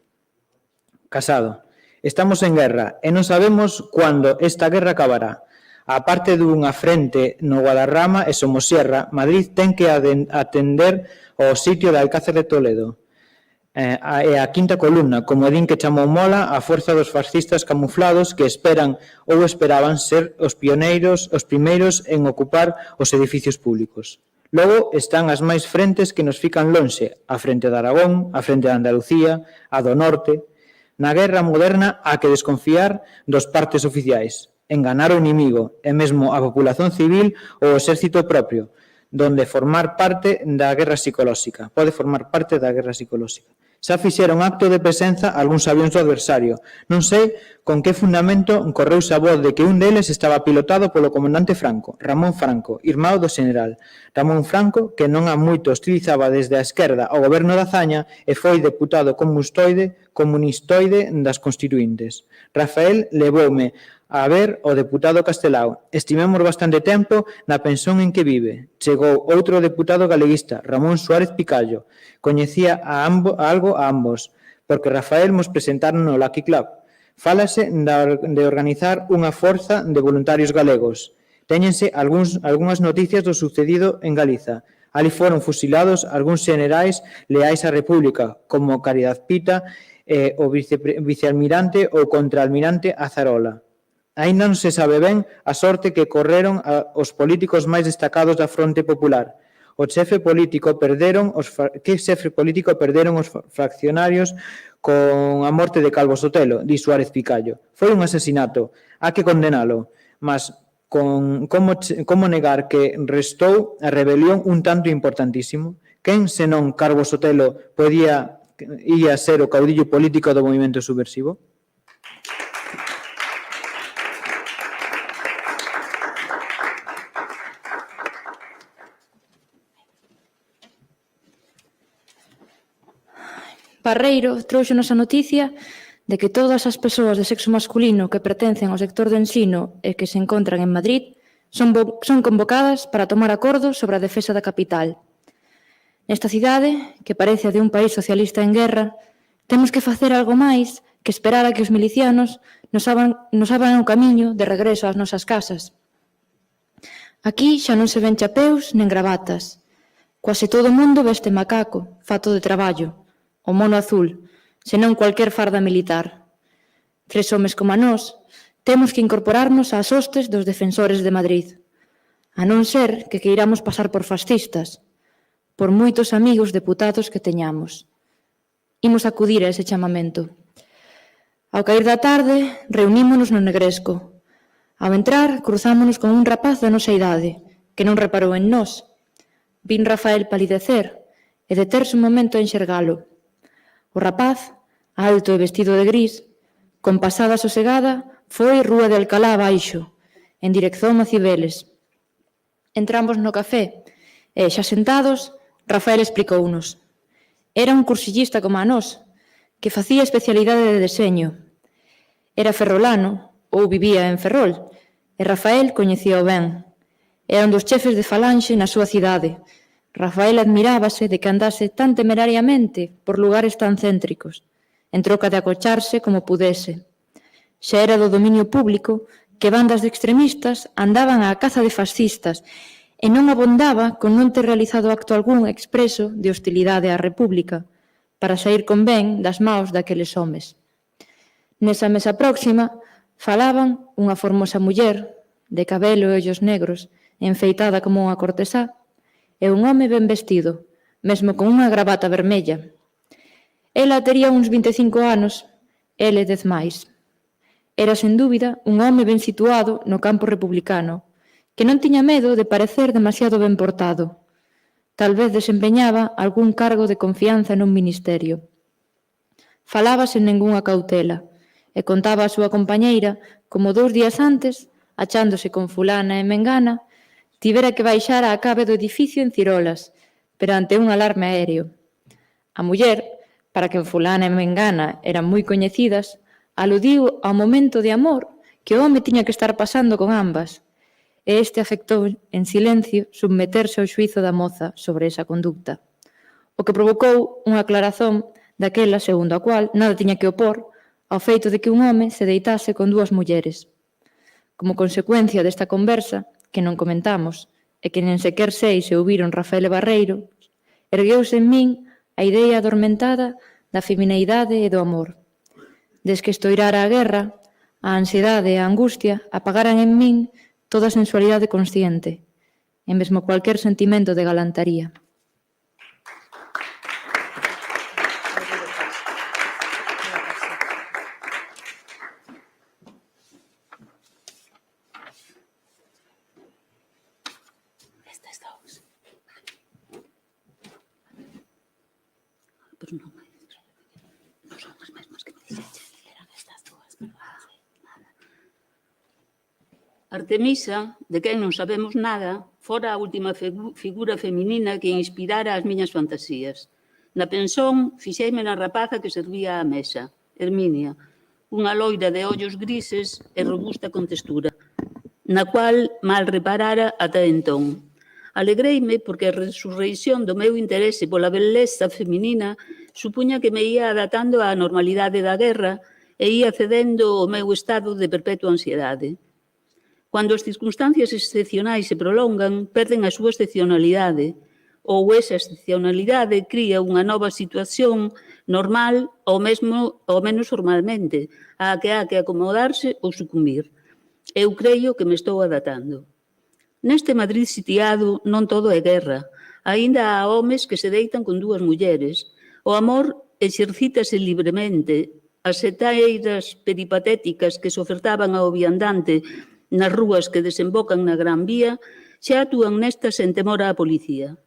Casado. Estamos en guerra e non sabemos cando esta guerra acabará. A parte dunha frente no Guadarrama e Somosierra, Madrid ten que atender ao sitio de Alcázar de Toledo. E a quinta columna, como din que chamou mola a forza dos fascistas camuflados que esperan ou esperaban ser os primeiros en ocupar os edificios públicos. Logo están as máis frentes que nos fican lonxe, a frente de Aragón, a frente de Andalucía, a do norte. Na guerra moderna há que desconfiar dos partes oficiais, enganar o inimigo e mesmo a populación civil ou o exército propio, donde pode formar parte da guerra psicolóxica. Xa fixeron acto de presenza algúns avións do adversario. Non sei con que fundamento correuse a voz de que un deles estaba pilotado polo comandante Franco, Ramón Franco, irmão do general. Ramón Franco, que non há moito hostilizaba desde a esquerda ao goberno da Zaña e foi deputado comunistoide das Constituíntes. Rafael levoume a ver o deputado Castelao. Estimemos bastante tempo na pensión en que vive. Chegou outro deputado galeguista, Ramón Suárez Picallo. Coñecía algo a ambos, porque Rafael mos presentaron no Lucky Club. Fálase de organizar unha forza de voluntarios galegos. Téñense algunhas noticias do sucedido en Galiza. Ali foron fusilados algúns generais leais á República, como Caridad Pita, o vicealmirante ou contraalmirante Azarola. Aínda non se sabe ben a sorte que correron os políticos máis destacados da Fronte Popular. Que xefe político perderon os fraccionarios con a morte de Calvo Sotelo, di Suárez Picallo. Foi un asesinato, há que condenalo, mas como negar que restou a rebelión un tanto importantísimo? Quen senón Calvo Sotelo ia ser o caudillo político do movimento subversivo? Barreiro trouxonos a noticia de que todas as persoas de sexo masculino que pertencen ao sector do ensino e que se encontran en Madrid son convocadas para tomar acordos sobre a defensa da capital. Nesta cidade, que parece a de un país socialista en guerra, temos que facer algo máis que esperar a que os milicianos nos abran o camiño de regreso ás nosas casas. Aquí xa non se ven chapeus nen gravatas. Quase todo o mundo veste macaco, fato de traballo, o mono azul, senón cualquier farda militar. 3 homes como a nós, temos que incorporarnos ás hostes dos defensores de Madrid, a non ser que queiramos pasar por fascistas, por moitos amigos deputados que teñamos. Imos acudir a ese chamamento. Ao cair da tarde, reunímonos no Negresco. Ao entrar, cruzámonos con un rapaz da nosa idade, que non reparou en nós. Vin Rafael palidecer e deterse un momento a enxergalo. O rapaz, alto e vestido de gris, con pasada sosegada, foi Rúa de Alcalá abaixo, en dirección a Cibeles. Entramos no café e, xa sentados, Rafael explicounos. Era un cursillista como a nós, que facía especialidade de deseño. Era ferrolano, ou vivía en Ferrol, e Rafael coñecía o ben. Era un dos chefes de falanxe na súa cidade. Rafael admirábase de que andase tan temerariamente por lugares tan céntricos, en troca de acocharse como pudese. Xa era do dominio público que bandas de extremistas andaban á caza de fascistas e non abondaba con non ter realizado acto algún expreso de hostilidade á República, para sair con ben das maos daqueles homes. Nesa mesa próxima falaban unha formosa muller, de cabelo e ollos negros, enfeitada como unha cortesá, e un home ben vestido, mesmo con unha gravata vermella. Ela tería uns 25 anos, ele 10 máis. Era, sen dúbida, un home ben situado no campo republicano, que non tiña medo de parecer demasiado ben portado. Tal vez desempeñaba algún cargo de confianza nun ministerio. Falaba sen ningunha cautela, e contaba a súa compañeira como 2 días antes, achándose con fulana e mengana, tivera que baixar á cabe do edificio en Cirolas, perante un alarme aéreo. A muller, para que fulana e mengana eran moi coñecidas, aludiu ao momento de amor que o home tiña que estar pasando con ambas, e este afectou en silencio submeterse ao xuizo da moza sobre esa conducta, o que provocou unha aclarazón daquela segundo a cual nada tiña que opor ao feito de que un home se deitase con 2 mulleres. Como consecuencia desta conversa, que non comentamos, e que nen sequer sei se ouviron Rafael e Barreiro, ergueuse en min a idea adormentada da femineidade e do amor. Des que estoirara a guerra, a ansiedade e a angustia apagaran en min toda a sensualidade consciente, e mesmo cualquier sentimento de galantaría. Artemisa, de quen non sabemos nada, fora a última figura feminina que inspirara as miñas fantasías. Na pensón, fixeime na rapaza que servía á mesa, Herminia, unha loira de ollos grises e robusta con textura, na cual mal reparara ata entón. Alegreime porque a resurreición do meu interese pola beleza feminina supuña que me ia adaptando á normalidade da guerra e ia cedendo o meu estado de perpetua ansiedade. Cando as circunstancias excepcionais se prolongan, perden a súa excepcionalidade, ou esa excepcionalidade cría unha nova situación normal ou mesmo ou menos formalmente, á que há que acomodarse ou sucumbir. Eu creio que me estou adaptando. Neste Madrid sitiado non todo é guerra. Aínda há homes que se deitan con 2 mulleres. O amor exercítase libremente. As seteiras peripatéticas que se ofertaban ao viandante nas rúas que desembocan na Gran Vía xa actúan nestas sen temor á policía.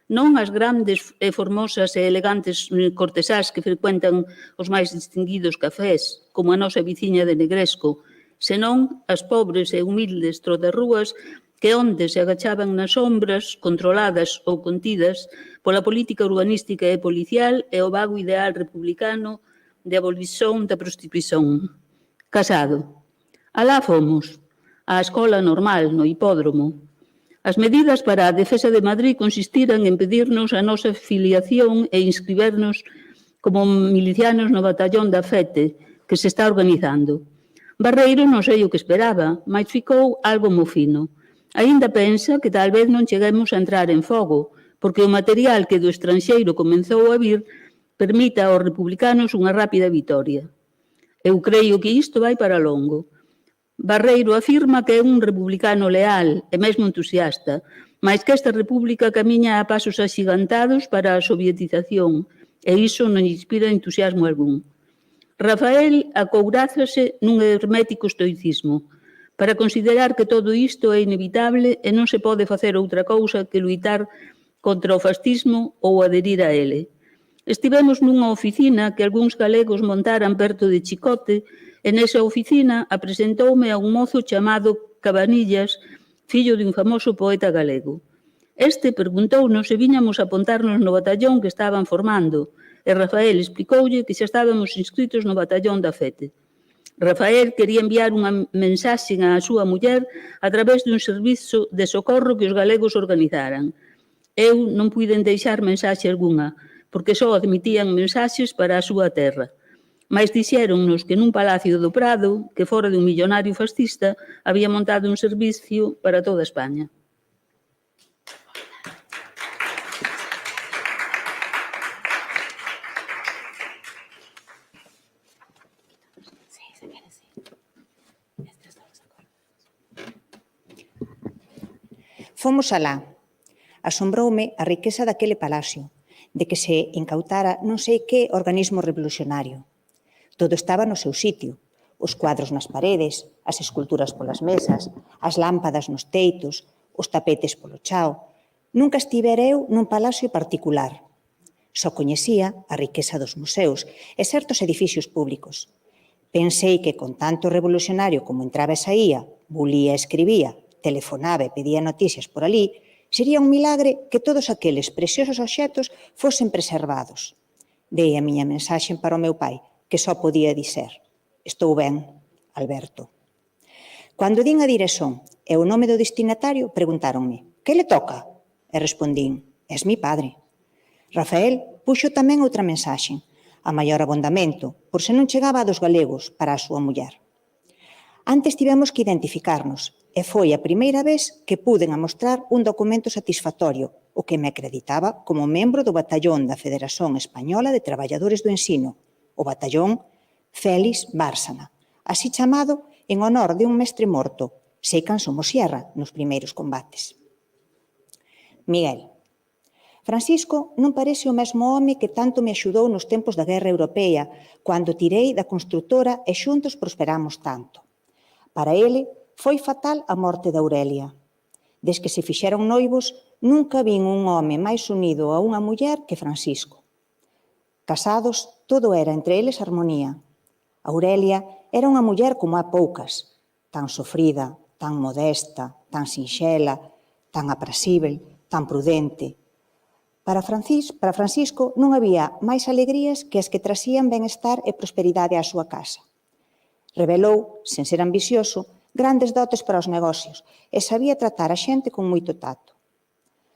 Non as grandes e formosas e elegantes cortesás que frecuentan os máis distinguidos cafés, como a nosa viciña de Negresco, senón as pobres e humildes trotarrúas que onde se agachaban nas sombras, controladas ou contidas pola política urbanística e policial e o vago ideal republicano de abolición da prostitución. Casado. Alá fomos. A escola normal, no hipódromo. As medidas para a defesa de Madrid consistiran en pedirnos a nosa filiación e inscribernos como milicianos no batallón da FETE, que se está organizando. Barreiro non sei o que esperaba, mas ficou algo mofino. Aínda pensa que tal vez non cheguemos a entrar en fogo, porque o material que do estranxeiro comenzou a vir permita aos republicanos unha rápida vitoria. Eu creio que isto vai para longo. Barreiro afirma que é un republicano leal e mesmo entusiasta, mas que esta república camiña a pasos axigantados para a sovietización, e iso non inspira entusiasmo algún. Rafael acourázase nun hermético estoicismo, para considerar que todo isto é inevitable e non se pode facer outra cousa que luitar contra o fascismo ou adherir a ele. Estivemos nunha oficina que algúns galegos montaran perto de Chicote, e nesa oficina apresentoume a un mozo chamado Cabanillas, fillo de un famoso poeta galego. Este preguntounos se viñamos a apuntarnos no batallón que estaban formando, e Rafael explicoulle que xa estábamos inscritos no batallón da FETE. Rafael quería enviar unha mensaxe á súa muller a través dun servizo de socorro que os galegos organizaran. Eu non puiden deixar mensaxe algunha, porque só admitían mensaxes para a súa terra. Mais dixéronnos que nun palacio do Prado, que fora de un millonario fascista, había montado un servicio para toda España. Fomos alá. Asombroume a riqueza daquele palacio, de que se incautara non sei que organismo revolucionario. Todo estaba no seu sitio. Os cuadros nas paredes, as esculturas polas mesas, as lámpadas nos teitos, os tapetes polo chao. Nunca estivera eu nun palacio particular. Só coñecía a riqueza dos museos e certos edificios públicos. Pensei que con tanto revolucionario como entraba e saía, bulía e escribía, telefonaba e pedía noticias por ali, sería un milagre que todos aqueles preciosos obxetos fosen preservados. Dei a miña mensaxe para o meu pai, que só podía dizer: estou ben, Alberto. Cando din a dirección e o nome do destinatario, preguntáronme: que le toca? E respondín: es mi padre. Rafael puxo tamén outra mensaxe, a maior abondamento, por se non chegaba a dos galegos para a súa muller. Antes tivemos que identificarnos, e foi a primeira vez que puden amostrar un documento satisfactorio, o que me acreditaba como membro do batallón da Federación Española de Traballadores do Ensino, o batallón Félix Bársana, así chamado en honor de un mestre morto, Seican Somosierra, nos primeiros combates. Miguel. Francisco non parece o mesmo home que tanto me axudou nos tempos da Guerra Europea, cando tirei da construtora e xuntos prosperamos tanto. Para ele, foi fatal a morte de Aurelia. Des que se fixeron noivos, nunca vin un home máis unido a unha muller que Francisco. Casados, todo era entre eles armonía. Aurelia era unha muller como a poucas, tan sofrida, tan modesta, tan sinxela, tan aprasível, tan prudente. Para Francisco non había máis alegrías que as que trasían benestar e prosperidade á súa casa. Revelou, sen ser ambicioso, grandes dotes para os negocios e sabía tratar a xente con moito tacto.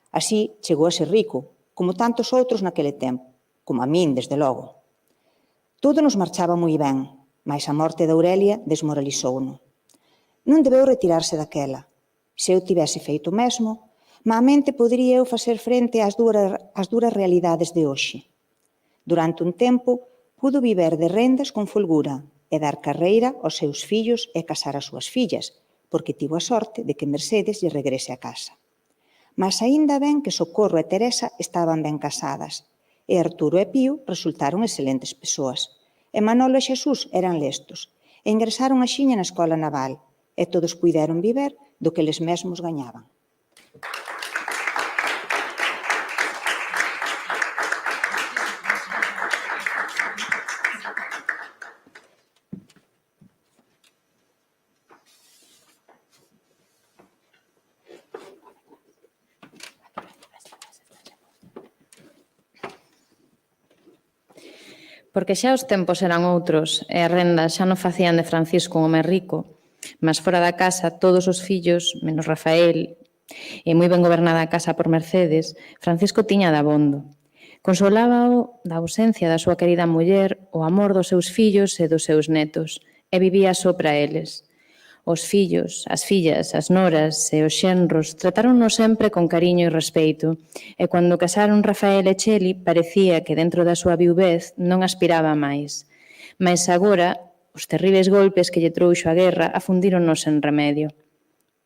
Así chegou a ser rico, como tantos outros naquele tempo, como a min, desde logo. Todo nos marchaba moi ben, mas a morte de Aurelia desmoralizouno. Non debeu retirarse daquela. Se eu tivese feito o mesmo, mamente podería eu facer frente ás duras realidades de hoxe. Durante un tempo, pudo viver de rendas con folgura e dar carreira aos seus fillos e casar as súas fillas, porque tivo a sorte de que Mercedes lle regrese a casa. Mas aínda ben que Socorro e Teresa estaban ben casadas, e Arturo e Pío resultaron excelentes persoas, e Manolo e Xesús eran lestos, e ingresaron a xiña na escola naval, e todos puideron viver do que eles mesmos gañaban. Porque xa os tempos eran outros e as rendas xa non facían de Francisco un home rico, mas fora da casa todos os fillos, menos Rafael, e moi ben gobernada a casa por Mercedes, Francisco tiña dabondo. Consolábao da ausencia da súa querida muller, o amor dos seus fillos e dos seus netos, e vivía só para eles. Os fillos, as fillas, as noras e os xenros tratáronnos sempre con cariño e respeito, e cando casaron Rafael e Cheli parecía que dentro da súa viuvez non aspiraba a máis. Mais agora, os terribles golpes que lle trouxo a guerra afundíronnos en remedio.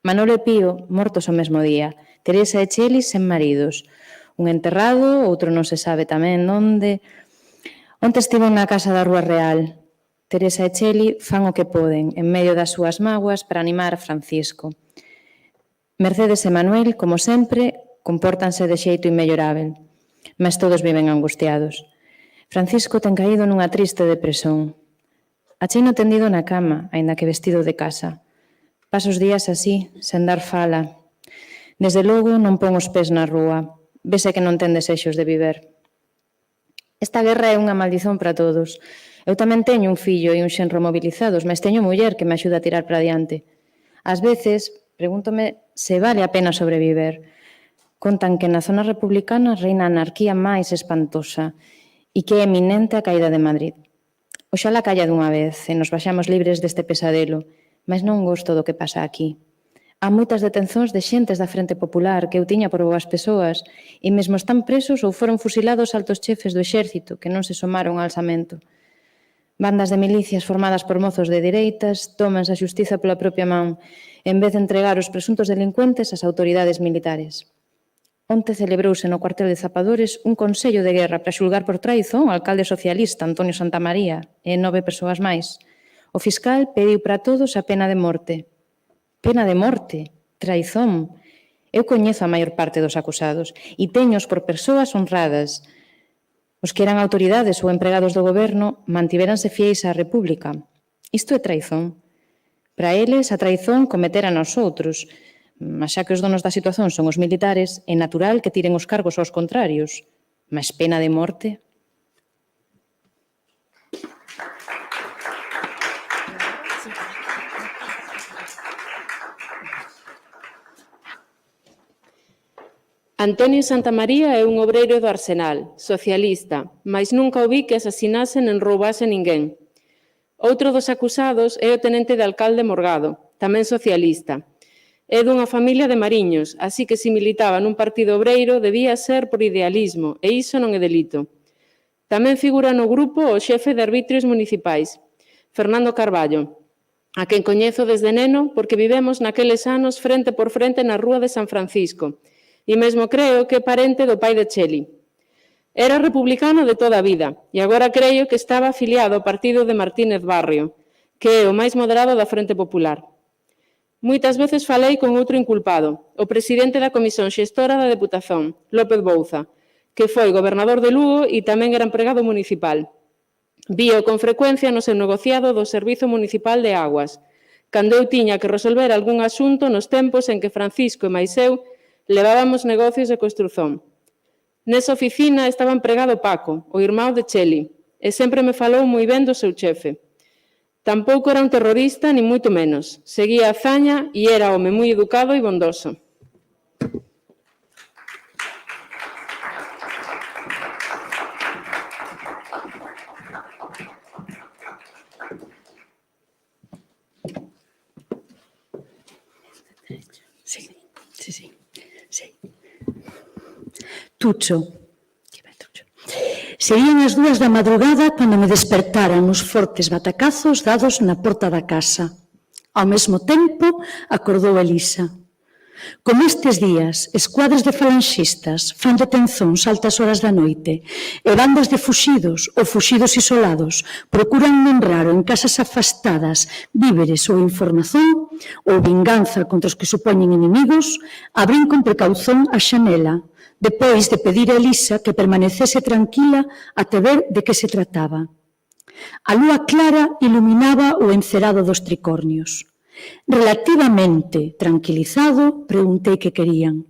Manolo e Pío, mortos o mesmo día, Teresa e Cheli sen maridos, un enterrado, outro non se sabe tamén onde. Onte estivo na casa da Rúa Real. Teresa e Cheli fan o que poden, en medio das súas mágoas, para animar a Francisco. Mercedes e Manuel, como sempre, compórtanse de xeito inmellorável, mas todos viven angustiados. Francisco ten caído nunha triste depresión. Acheino tendido na cama, aínda que vestido de casa. Paso os días así, sen dar fala. Desde logo non pon os pés na rúa. Vese que non ten desexos de viver. Esta guerra é unha maldición para todos. Eu tamén teño un fillo e un xenro mobilizados, mas teño muller que me axuda a tirar para adiante. Ás veces, pregúntome se vale a pena sobreviver. Contan que na zona republicana reina a anarquía máis espantosa e que é eminente a caída de Madrid. Oxalá calla dunha vez e nos baixamos libres deste pesadelo, mas non gosto do que pasa aquí. Há moitas detencións de xentes da Frente Popular que eu tiña por boas persoas e mesmo están presos ou foron fusilados altos chefes do exército que non se somaron ao alzamento. Bandas de milicias formadas por mozos de dereitas tomanse a xustiza pola propia man, en vez de entregar os presuntos delincuentes ás autoridades militares. Onte celebrouse no cuartel de Zapadores un consello de guerra para xulgar por traizón o alcalde socialista Antonio Santamaría e 9 persoas máis. O fiscal pediu para todos a pena de morte. Pena de morte? Traizón? Eu coñezo a maior parte dos acusados e teños por persoas honradas. Os que eran autoridades ou empregados do goberno mantiveranse fiéis á República. Isto é traizón. Para eles, a traizón cometera nos outros, mas xa que os donos da situación son os militares, é natural que tiren os cargos aos contrarios. Mas pena de morte? Antonio Santamaría é un obreiro do Arsenal, socialista, mais nunca o vi que asasinase nen roubase ninguén. Outro dos acusados é o tenente de alcalde Morgado, tamén socialista. É dunha familia de mariños, así que se militaba nun partido obreiro debía ser por idealismo, e iso non é delito. Tamén figura no grupo o xefe de arbitrios municipais, Fernando Carballo, a quen coñezo desde neno porque vivemos naqueles anos frente por frente na rúa de San Francisco, e mesmo creo que é parente do pai de Cheli. Era republicano de toda a vida e agora creo que estaba afiliado ao partido de Martínez Barrio, que é o máis moderado da Frente Popular. Moitas veces falei con outro inculpado, o presidente da Comisión Xestora da Deputación, López Bouza, que foi gobernador de Lugo e tamén era empregado municipal. Vío con frecuencia no seu negociado do Servizo Municipal de Aguas, cando eu tiña que resolver algún asunto nos tempos en que Francisco e máis eu levábamos negocios de construción. Nesa oficina estaba empregado Paco, o irmão de Cheli, e sempre me falou moi ben do seu chefe. Tampouco era un terrorista, ni moito menos. Seguía a hazaña e era home moi educado e bondoso. Tucho. Serían as 2 da madrugada cando me despertaran os fortes batacazos dados na porta da casa. Ao mesmo tempo, acordou Elisa. Como estes días, escuadras de falanxistas fan detencións altas horas da noite e bandas de fuxidos ou fuxidos isolados procuran nombrar en casas afastadas víveres ou información ou vinganza contra os que supoñen inimigos, abrín con precaución a xanela, depois de pedir a Elisa que permanecese tranquila até ver de que se trataba. A lúa clara iluminaba o encerado dos tricornios. Relativamente tranquilizado, preguntei que querían.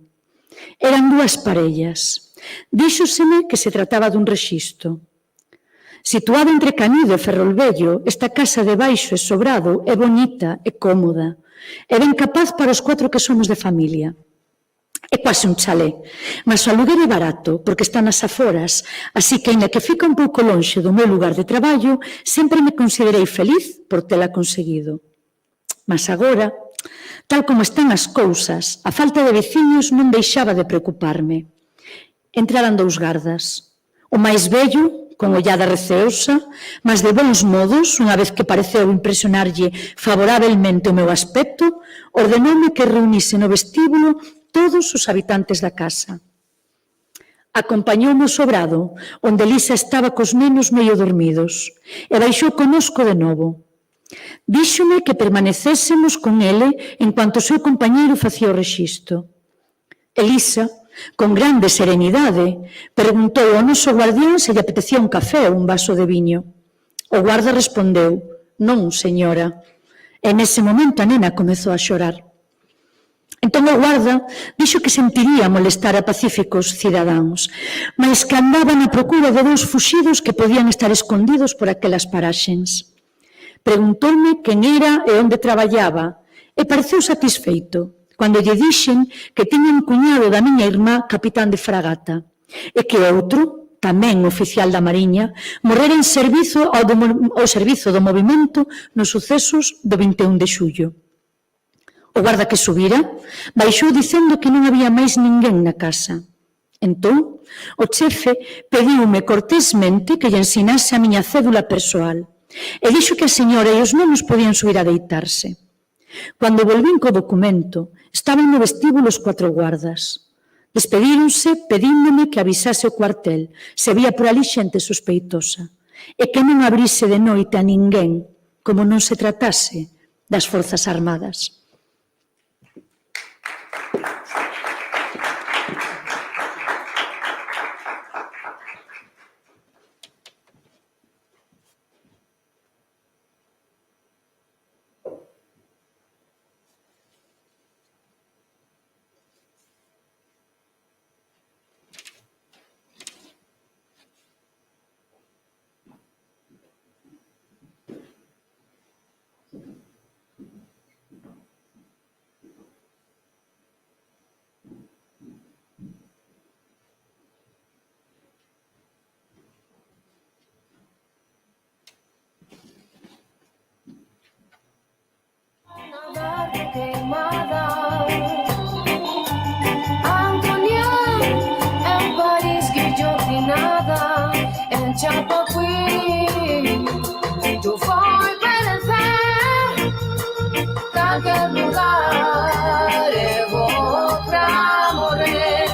Eran 2 parellas. Díxoseme que se trataba dun rexistro. Situada entre Canido e Ferrolvello, esta casa de baixo e sobrado é bonita e cómoda. É ben capaz para os 4 que somos de familia. É quase un chalé, mas o aluguer é barato porque está nas aforas, así que, ainda que fica un pouco lonxe do meu lugar de traballo, sempre me considerei feliz por tela conseguido. Mas agora, tal como están as cousas, a falta de veciños non deixaba de preocuparme. Entraran 2 gardas. O máis vello, con ollada receosa, mas de bons modos, unha vez que pareceu impresionarlle favorablemente o meu aspecto, ordenoume que reunise no vestíbulo todos os habitantes da casa. Acompañoume ao sobrado, onde Elisa estaba cos nenos medio dormidos, e baixou conosco de novo. Díxome que permanecésemos con ele en cuanto o seu compañeiro facía o rexistro. Elisa, con grande serenidade, preguntou ao noso guardián se lle apetecía un café ou un vaso de viño. O guarda respondeu, non, señora. E nese momento a nena comezou a xorar. Entón o guarda dixo que sentiría molestar a pacíficos cidadáns, mas que andaba na procura de 2 fuxidos que podían estar escondidos por aquelas paraxens. Preguntoume quen era e onde traballaba e pareceu satisfeito cando lle dixen que tiña un cuñado da miña irmá capitán de fragata e que outro, tamén oficial da Mariña, morrera en servizo ao servizo do movimento nos sucesos do 21 de xullo. O guarda que subira baixou dicendo que non había máis ninguén na casa. Entón, o chefe pediume cortésmente que lle ensinase a miña cédula persoal E dixo que a señora e os nenos podían subir a deitarse. Cando volvín co documento, estaban no vestíbulo os 4 guardas. Despedíronse pedíndome que avisase o cuartel se había por ali xente sospeitosa e que non abrise de noite a ninguén, como non se tratase das Forzas Armadas. Queimada, Antonia, en París, guillotinada, en Chapaquí, tu foi perecer, calquer lugar, eu vou pra morrer,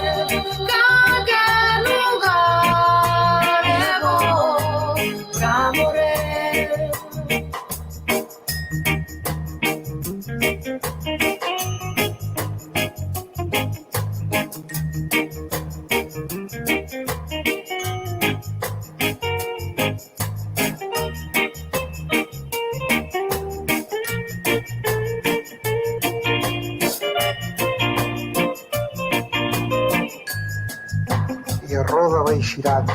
calquer lugar, eu vou pra morrer. E a roda vai xirando.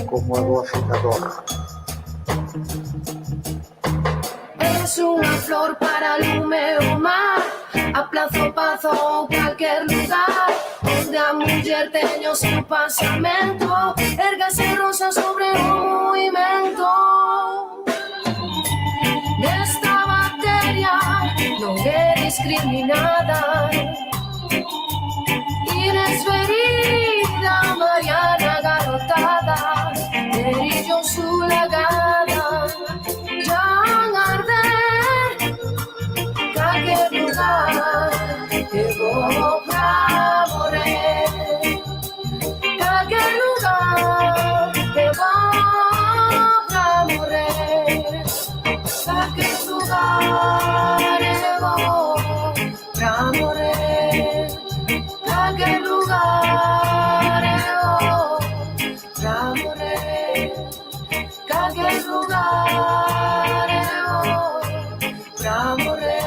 Como a do afinador. Es unha flor para lume o mar, a plazo pazo ou calquer lugar, onde a muller teña o seu pasamento, ergase rosa sobre o movimento. Nesta materia non é discriminada, inesferida, Mariana garrotada, erillo sulagada, Jean Arder, calquer lugar, eu vou pra morrer, calquer lugar, eu vou pra morrer, calquer lugar, eu vou pra morrer, calquer lugar, eu vou pra morrer, calquer lugar, eu vou pra morrer.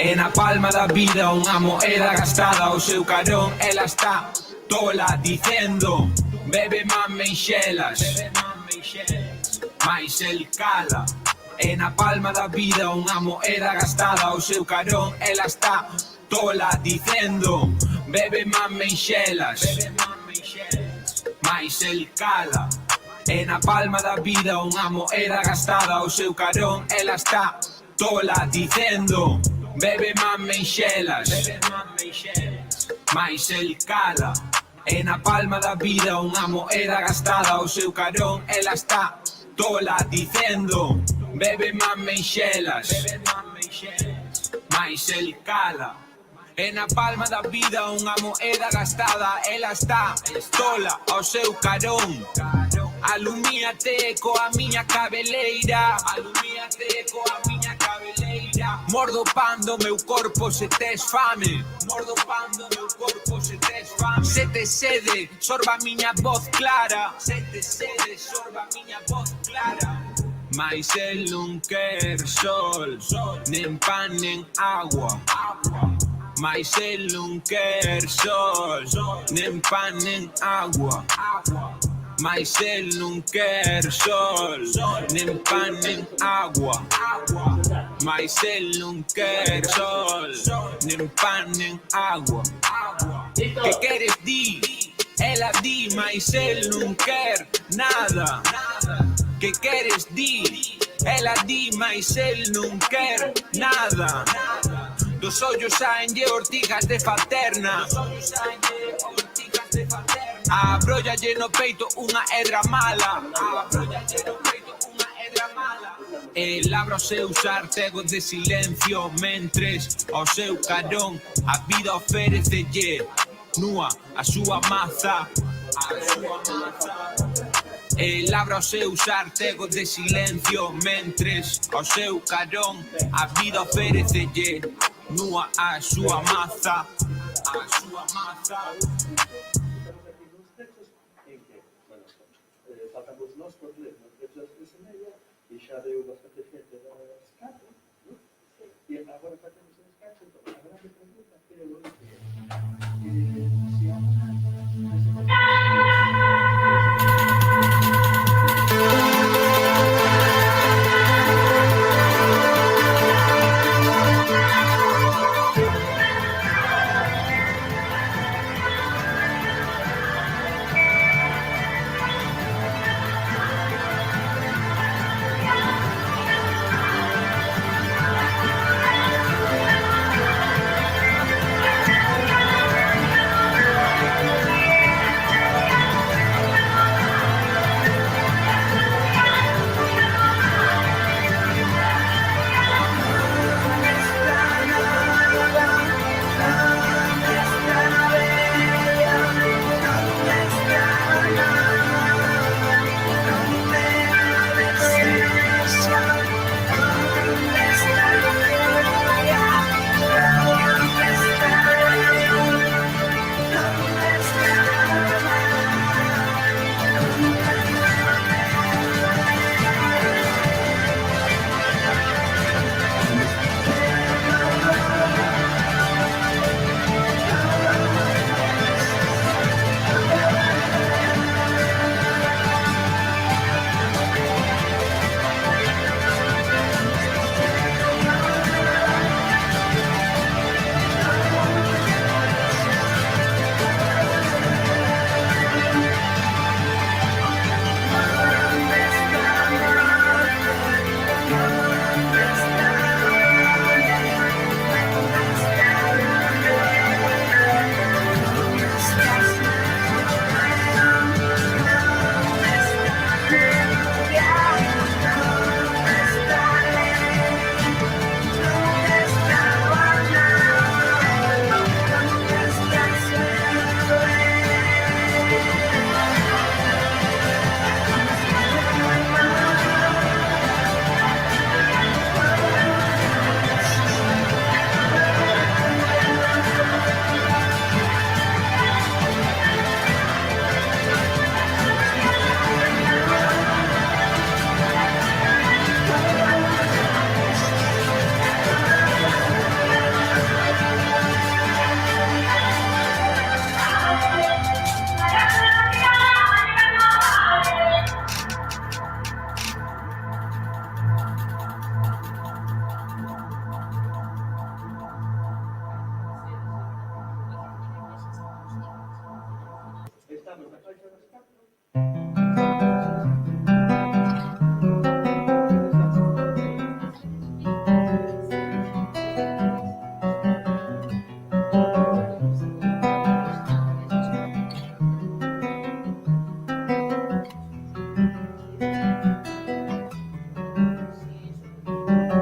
E na palma da vida unha moeda gastada ao seu carón, ela está tola dicendo: bebe mame e xelas, mais el cala. E na palma da vida unha moeda gastada ao seu carón, ela está tola dicendo: bebe mame e xelas, mais el cala. E na palma da vida unha moeda gastada ao seu carón, ela está tola dicendo: bebe mame e xelas, mais el cala. E na palma da vida unha moeda gastada ao seu carón, ela está tola dicendo: bebe mame e xelas, mais el cala. E na palma da vida unha moeda gastada, ela está tola ao seu carón. Alumíate coa miña cabeleira, alumíate coa miña cabeleira. Mordo pan do meu corpo se tes fame. Mordo pan do meu corpo se tes fame. Se te sede, sorba a miña voz clara. Se te sede, sorba a miña voz clara. Mais el non quer sol, nen pan nen agua. Mais el non quer sol, nen pan nen agua. Mais el non quer sol, nen pan nen agua. Mais el non quer sol, nen pan nen agua. Que queres di? Ela di, mais el non quer nada. Que queres di? Ela di, mais el non quer nada. Dos ollos saenlle ortigas de faterna. A brollalle no peito unha hedra mala. El abra os seus artegos de silencio mentres ao seu carón a vida oferecelle nua a súa maza. El abra os seus artegos de silencio mentres ao seu carón a vida oferecelle nua a súa maza. A súa maza. Faltamos nós por ler nas redes das 3:30 e xa deu bastante gente das 4, ¿no? E agora facemos as 4, então, a grande pregunta que eu se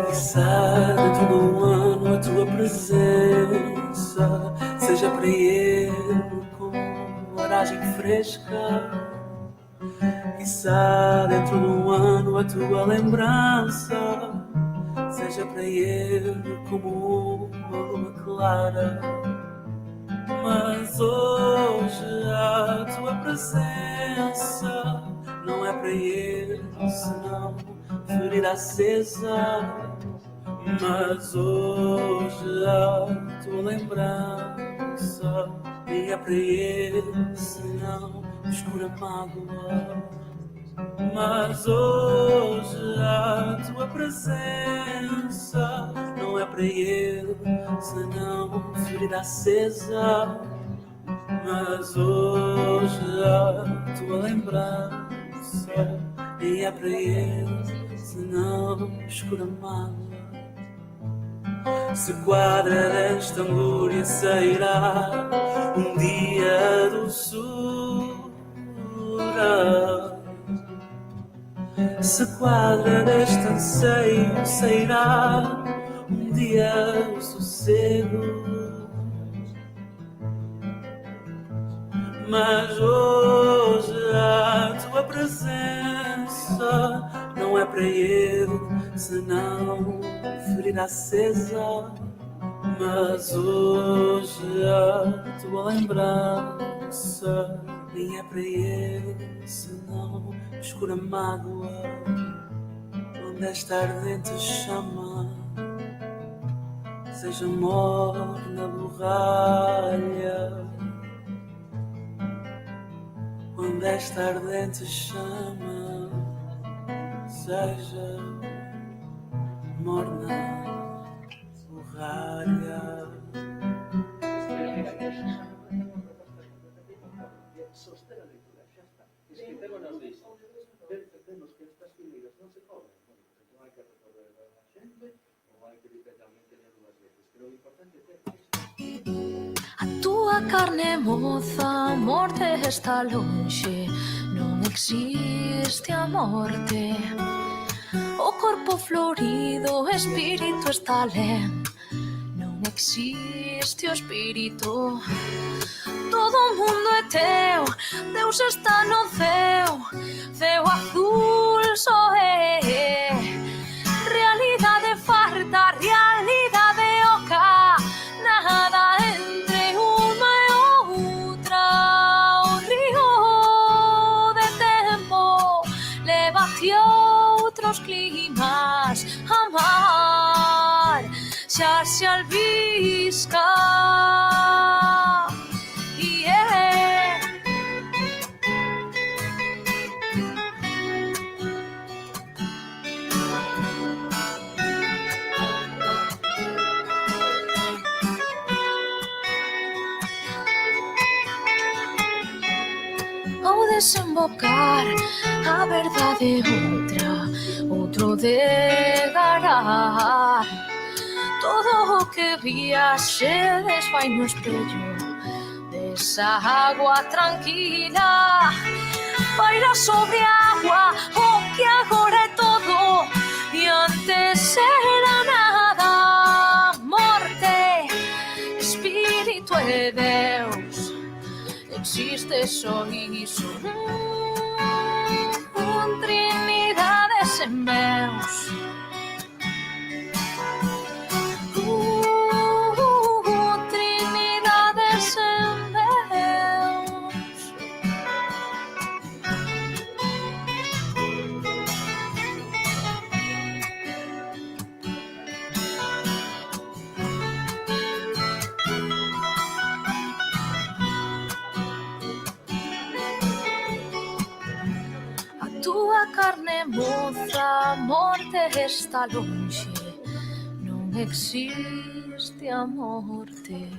Quizá dentro de ano a tua presença seja para ele como aragem fresca. Quizá dentro de ano a tua lembrança seja para ele como uma lua clara. Mas hoje a tua presença não é para ele, senão ferida acesa. Mas hoje a tua lembrança nem é para ele, senão escura mágoa. Mas hoje a tua presença não é para ele, senão ferida acesa. Mas hoje a tua lembrança nem é para ele, senão escura mágoa. Se quadra desta angúria sairá um dia doçura. Se quadra deste anseio sairá um dia o sossego. Mas hoje a tua presença não é para ele, senão ferida acesa. Mas hoje a tua lembrança nem é para ele, senão escura mágoa. Onde esta ardente chama seja morna borralha. Onde esta ardente chama seja morna borralha. Soster a lectura, ya está. Escritémonos disto. Vemos que estas figuras non se cobran. Bueno, pues non hai que recorrer a la xente, non hai que literalmente ler dúas veces. Pero o importante é que a tua carne moza, a morte está lonxe, non existe a morte. O corpo florido, o espírito está alén, non existe o espírito. Todo o mundo é teu, Deus está no céu, céu azul só é. Realidade farta, realidade oca, nada entre uma e outra. O río de tempo leva-te a outros climas, amar xa se albisca. Desembocar a verdade outra, outro desgarrar. Todo o que vías se desfai no espello desa água tranquila. Paira sobre a água o que agora é todo e antes era nada. Morte, espírito e Deus, existe só iso. Trinidades en veus. Trinidades en veus. Carne moza, a morte está longe, non existe a morte.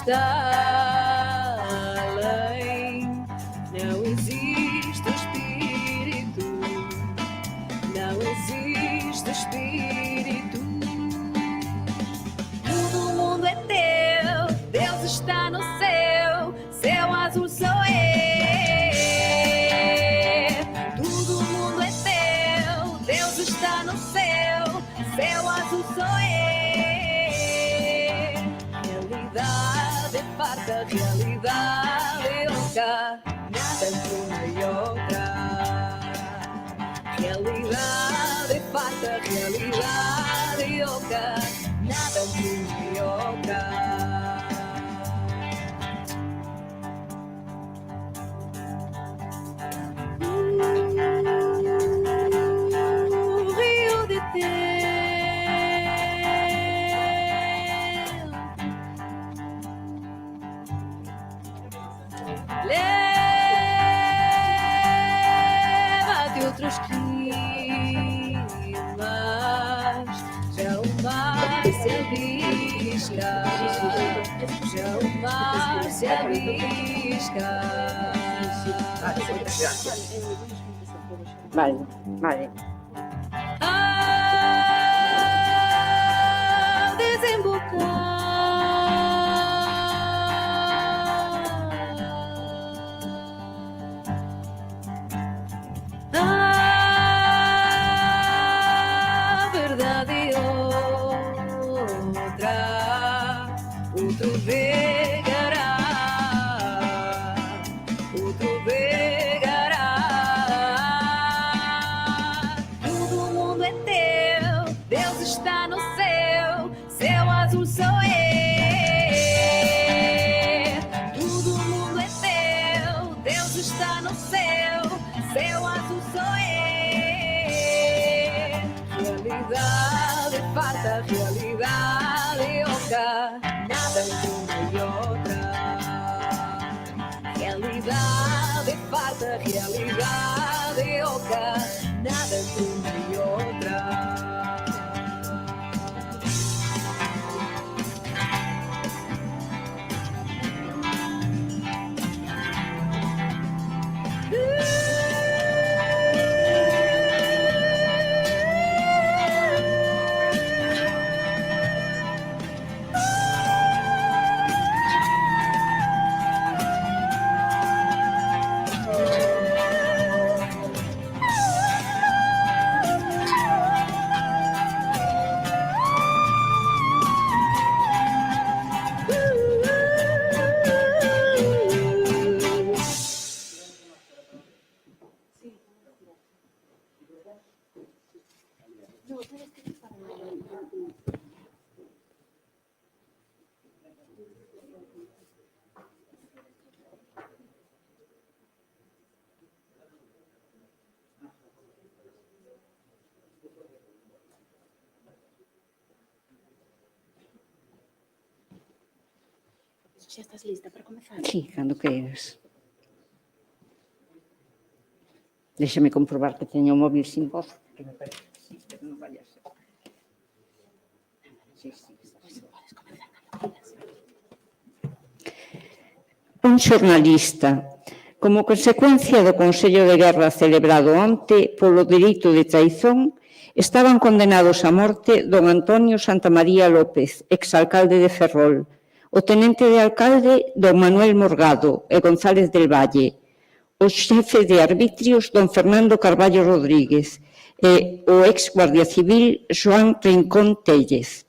está além. Não existe espírito, não existe espírito. Todo mundo é teu, Deus está no céu, céu azul sou eu. Todo mundo é teu, Deus está no céu, céu azul sou eu. Realidade farta, realidade oca, nada entre uma e outra. Realidade farta, realidade oca, nada entre uma e outra. Rio de leva-te outros climas, já o mar se abisca, já o mar se abisca. Vale, vale. A desembocar a verdade outra, outro vegará, outro vegará. Todo mundo é teu, Deus está no céu, céu azul sou eu. Todo mundo é teu, Deus está no céu, céu azul sou eu. Realidade farta, realidade oca, nada entre uma e outra. Realidade farta, realidade oca, nada entre uma e outra. Xa estás lista para comezar? Sí, cando queiras. Déxame comprobar que teño o móvil sin voz, que me parece que sí, pero non vaya a ser. Sí, podes comezar cando queiras. Un xornalista. Como consecuencia do Consello de Guerra celebrado onte polo delito de traizón, estaban condenados a morte don Antonio Santamaría López, exalcalde de Ferrol, o tenente de alcalde don Manuel Morgado e González del Valle, o xefe de arbitrios don Fernando Carballo Rodríguez e o ex guardia civil Joan Rincón Tellez.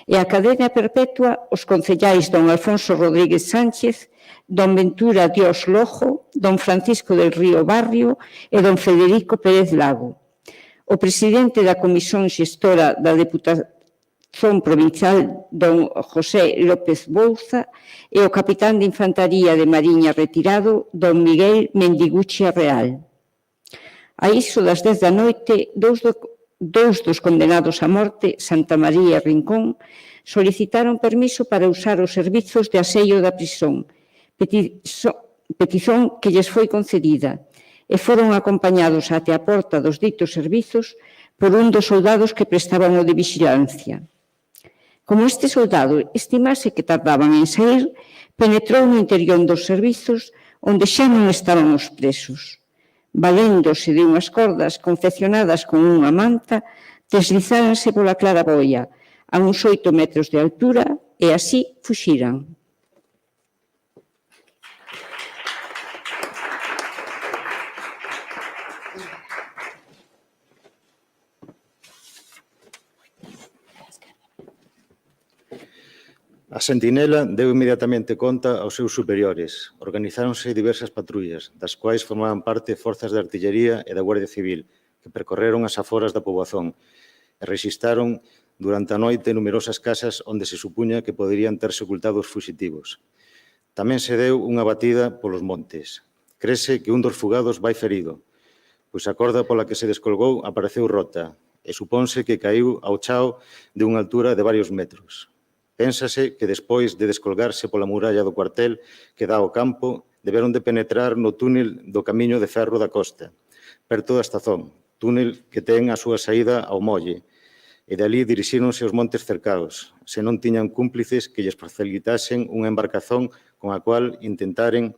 E a cadena perpetua os concellais don Alfonso Rodríguez Sánchez, don Ventura Dios Lojo, don Francisco del Río Barrio e don Federico Pérez Lago. O presidente da Comisión Xestora da Deputación Provincial, don José López Bouza, e o capitán de Infantaría de Mariña retirado, don Miguel Mendiguchi Real. A iso das 10 da noite, dous dos condenados a morte, Santamaría e Rincón, solicitaron permiso para usar os servizos de aseio da prisón, petición que lles foi concedida, e foron acompañados até a porta dos ditos servizos por un dos soldados que prestaban o de vixilancia. Como este soldado estimase que tardaban en sair, penetrou no interior dos servizos onde xa non estaban os presos. Valéndose de unhas cordas confeccionadas con unha manta, deslizáranse pola claraboia a uns 8 metros de altura e así fuxiran. A sentinela deu inmediatamente conta aos seus superiores. Organizáronse diversas patrullas, das quais formaban parte forzas de artillería e da Guardia Civil, que percorreron as aforas da poboación e rexistraron durante a noite numerosas casas onde se supuña que poderían terse ocultado os fuxitivos. Tamén se deu unha batida polos montes. Crese que un dos fugados vai ferido, pois a corda pola que se descolgou apareceu rota e supónse que caiu ao chao de unha altura de varios metros. Pénsase que despois de descolgarse pola muralla do cuartel que dá ao campo, deberon de penetrar no túnel do camiño de ferro da costa, perto da estación, túnel que ten a súa saída ao molle, e de ali dirixíronse aos montes cercados, se non tiñan cúmplices que lles facilitasen unha embarcación con a cual intentaren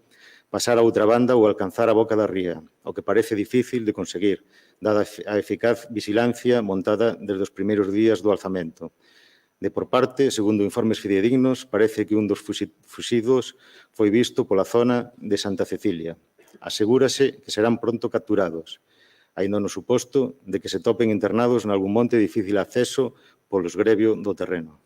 pasar a outra banda ou alcanzar a boca da ría, o que parece difícil de conseguir, dada a eficaz vigilancia montada desde os primeiros días do alzamento. De por parte, segundo informes fidedignos, parece que un dos fuxidos foi visto pola zona de Santa Cecilia. Asegúrase que serán pronto capturados, aínda no suposto de que se topen internados nalgún monte de difícil acceso polo esgrebio do terreno.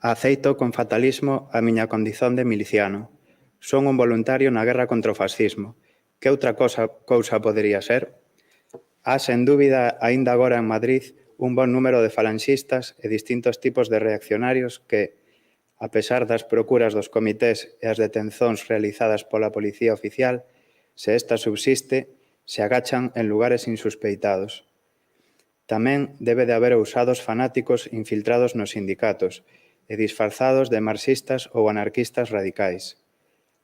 Aceito con fatalismo a miña condición de miliciano. Son un voluntario na guerra contra o fascismo. Que outra cousa podería ser? Há, sen dúbida, aínda agora en Madrid, un bon número de falanxistas e distintos tipos de reaccionarios que, a pesar das procuras dos comités e as detenzóns realizadas pola Policía Oficial, se esta subsiste, se agachan en lugares insuspeitados. Tamén debe de haber ousados fanáticos infiltrados nos sindicatos, e disfarzados de marxistas ou anarquistas radicais.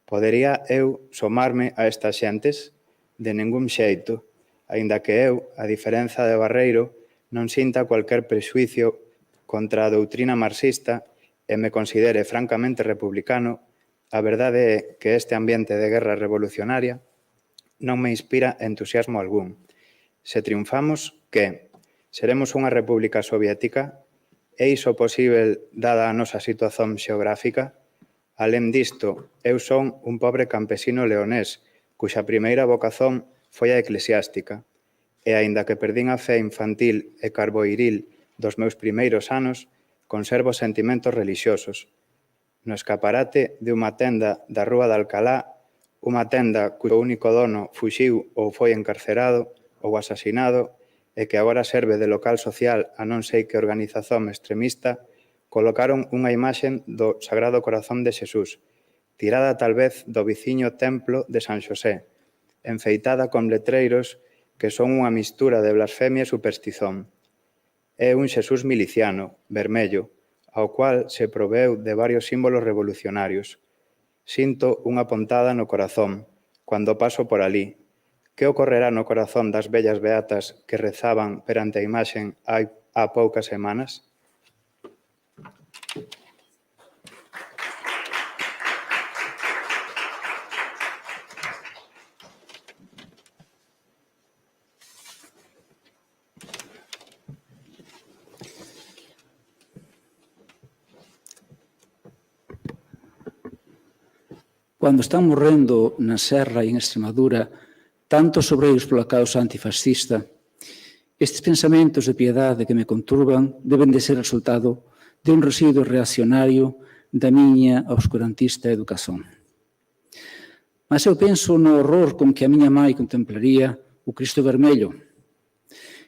Podería eu somarme a estas xentes? De ningún xeito, aínda que eu, a diferenza de Barreiro, non sinta cualquier prexuicio contra a doutrina marxista e me considere francamente republicano, a verdade é que este ambiente de guerra revolucionaria non me inspira entusiasmo algún. Se triunfamos, que? Seremos unha república soviética? É iso posible dada a nosa situación xeográfica? Alén disto, eu son un pobre campesino leonés, cuxa primeira vocación foi a eclesiástica, e aínda que perdín a fe infantil e carboiril dos meus primeiros anos, conservo sentimentos relixiosos. No escaparate de unha tenda da Rúa de Alcalá, unha tenda cuxo único dono fuxiu ou foi encarcerado ou asasinado, e que agora serve de local social a non sei que organización extremista, colocaron unha imaxe do Sagrado Corazón de Xesús, tirada tal vez do viciño templo de San Xosé, enfeitada con letreiros que son unha mistura de blasfemia e superstición. É un Xesús miliciano, vermello, ao cual se proveu de varios símbolos revolucionarios. Sinto unha pontada no corazón, cando paso por alí. Que ocorrerá no corazón das vellas beatas que rezaban perante a imaxen há poucas semanas? Cando están morrendo na Serra e en Extremadura tantos obreiros pola causa antifascista, estes pensamentos de piedade que me conturban deben de ser resultado de un residuo reaccionario da miña obscurantista educación. Mas eu penso no horror con que a miña mãe contemplaría o Cristo vermello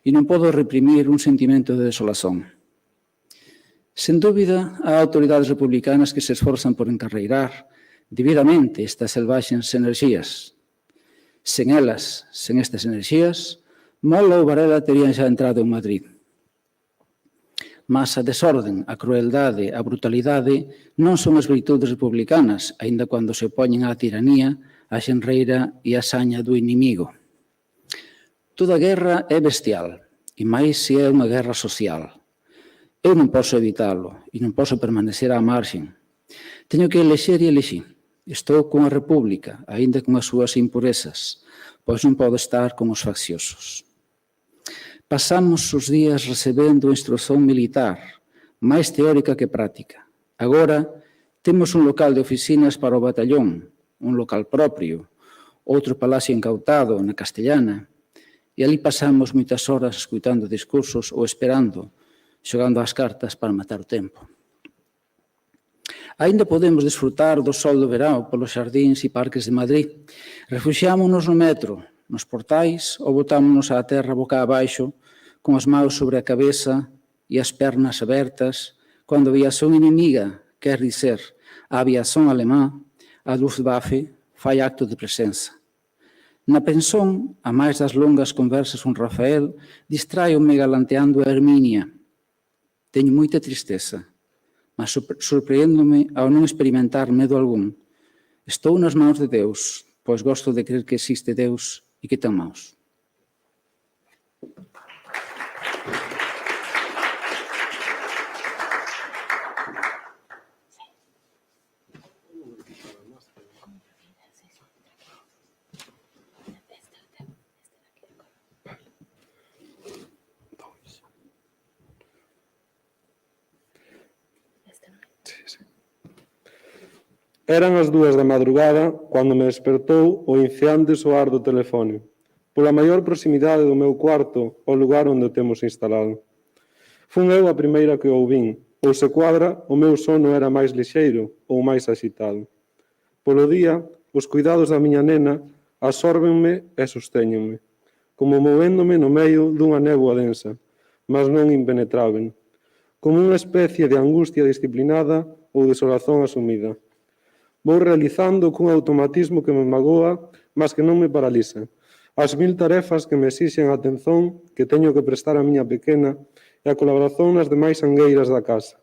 e non podo reprimir un sentimento de desolación. Sen dúbida, há autoridades republicanas que se esforzan por encarreirar debidamente estas selvaxes enerxías. Sen elas, sen estas enerxías, Mola ou Varela terían xa entrado en Madrid. Mas a desorden, a crueldade, a brutalidade non son as virtudes republicanas, aínda cando se opoñen á tiranía, á xenreira e á saña do inimigo. Toda guerra é bestial, e máis se é unha guerra social. Eu non posso evitalo, e non posso permanecer á marxen. Teño que elexer e elexir. Estou con a República, aínda con as súas impurezas, pois non podo estar con os facciosos. Pasamos os días recebendo instrución militar, máis teórica que práctica. Agora, temos un local de oficinas para o batallón, un local propio, outro palacio incautado na Castellana, e ali pasamos moitas horas escutando discursos ou esperando, xogando as cartas para matar o tempo. Aínda podemos desfrutar do sol do verão polos xardíns e parques de Madrid. Refuxiámonos no metro, nos portais ou botámonos á terra boca abaixo, con as maus sobre a cabeza e as pernas abertas, cando a aviación inimiga, quer dizer, a aviación alemá, a Luftwaffe, fai acto de presenza. Na pensón, a máis das longas conversas con Rafael, distraio-me galanteando a Herminia. Teño moita tristeza, mas surpreéndome ao non experimentar medo algún. Estou nas mãos de Deus, pois gosto de crer que existe Deus e que ten mãos. Eran as 2 da madrugada cando me despertou o inciante soar do telefone, pola maior proximidade do meu cuarto ao lugar onde o temos instalado. Fun eu a primeira que o ouvin, ou se cuadra, o meu sono era máis lixeiro ou máis axitado. Polo día, os cuidados da miña nena absórbenme e sustéñenme, como movéndome no medio dunha néboa densa, mas non impenetrável, como unha especie de angustia disciplinada ou desolazón asumida. Vou realizando cun automatismo que me magoa, mas que non me paraliza. As 1000 tarefas que me exixen a atención que teño que prestar á miña pequena e a colaboración nas demais angueiras da casa.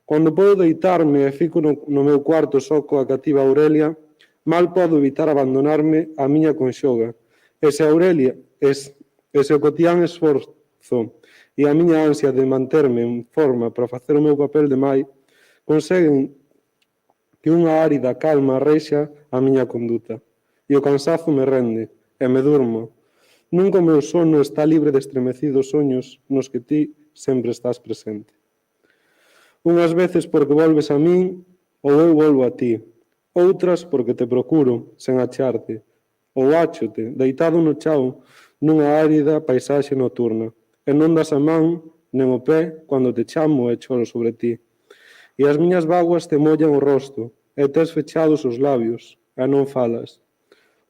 Cando podo deitarme e fico no meu cuarto só coa cativa Aurelia, mal podo evitar abandonarme á miña conxoga. E se Aurelia, e se o cotián esforzo e a miña ansia de manterme en forma para facer o meu papel de mai, conseguen que unha árida calma reixa a miña conduta, e o cansazo me rende, e me durmo. Nunca o meu sono está libre de estremecidos soños nos que ti sempre estás presente. Unhas veces porque volves a min, ou eu volvo a ti. Outras porque te procuro, sen acharte, ou áchote, deitado no chao, nunha árida paisaxe nocturna, e non das a man, nen o pé, cando te chamo e choro sobre ti. E as miñas vaguas te mollan o rosto, e tes fechados os labios, e non falas.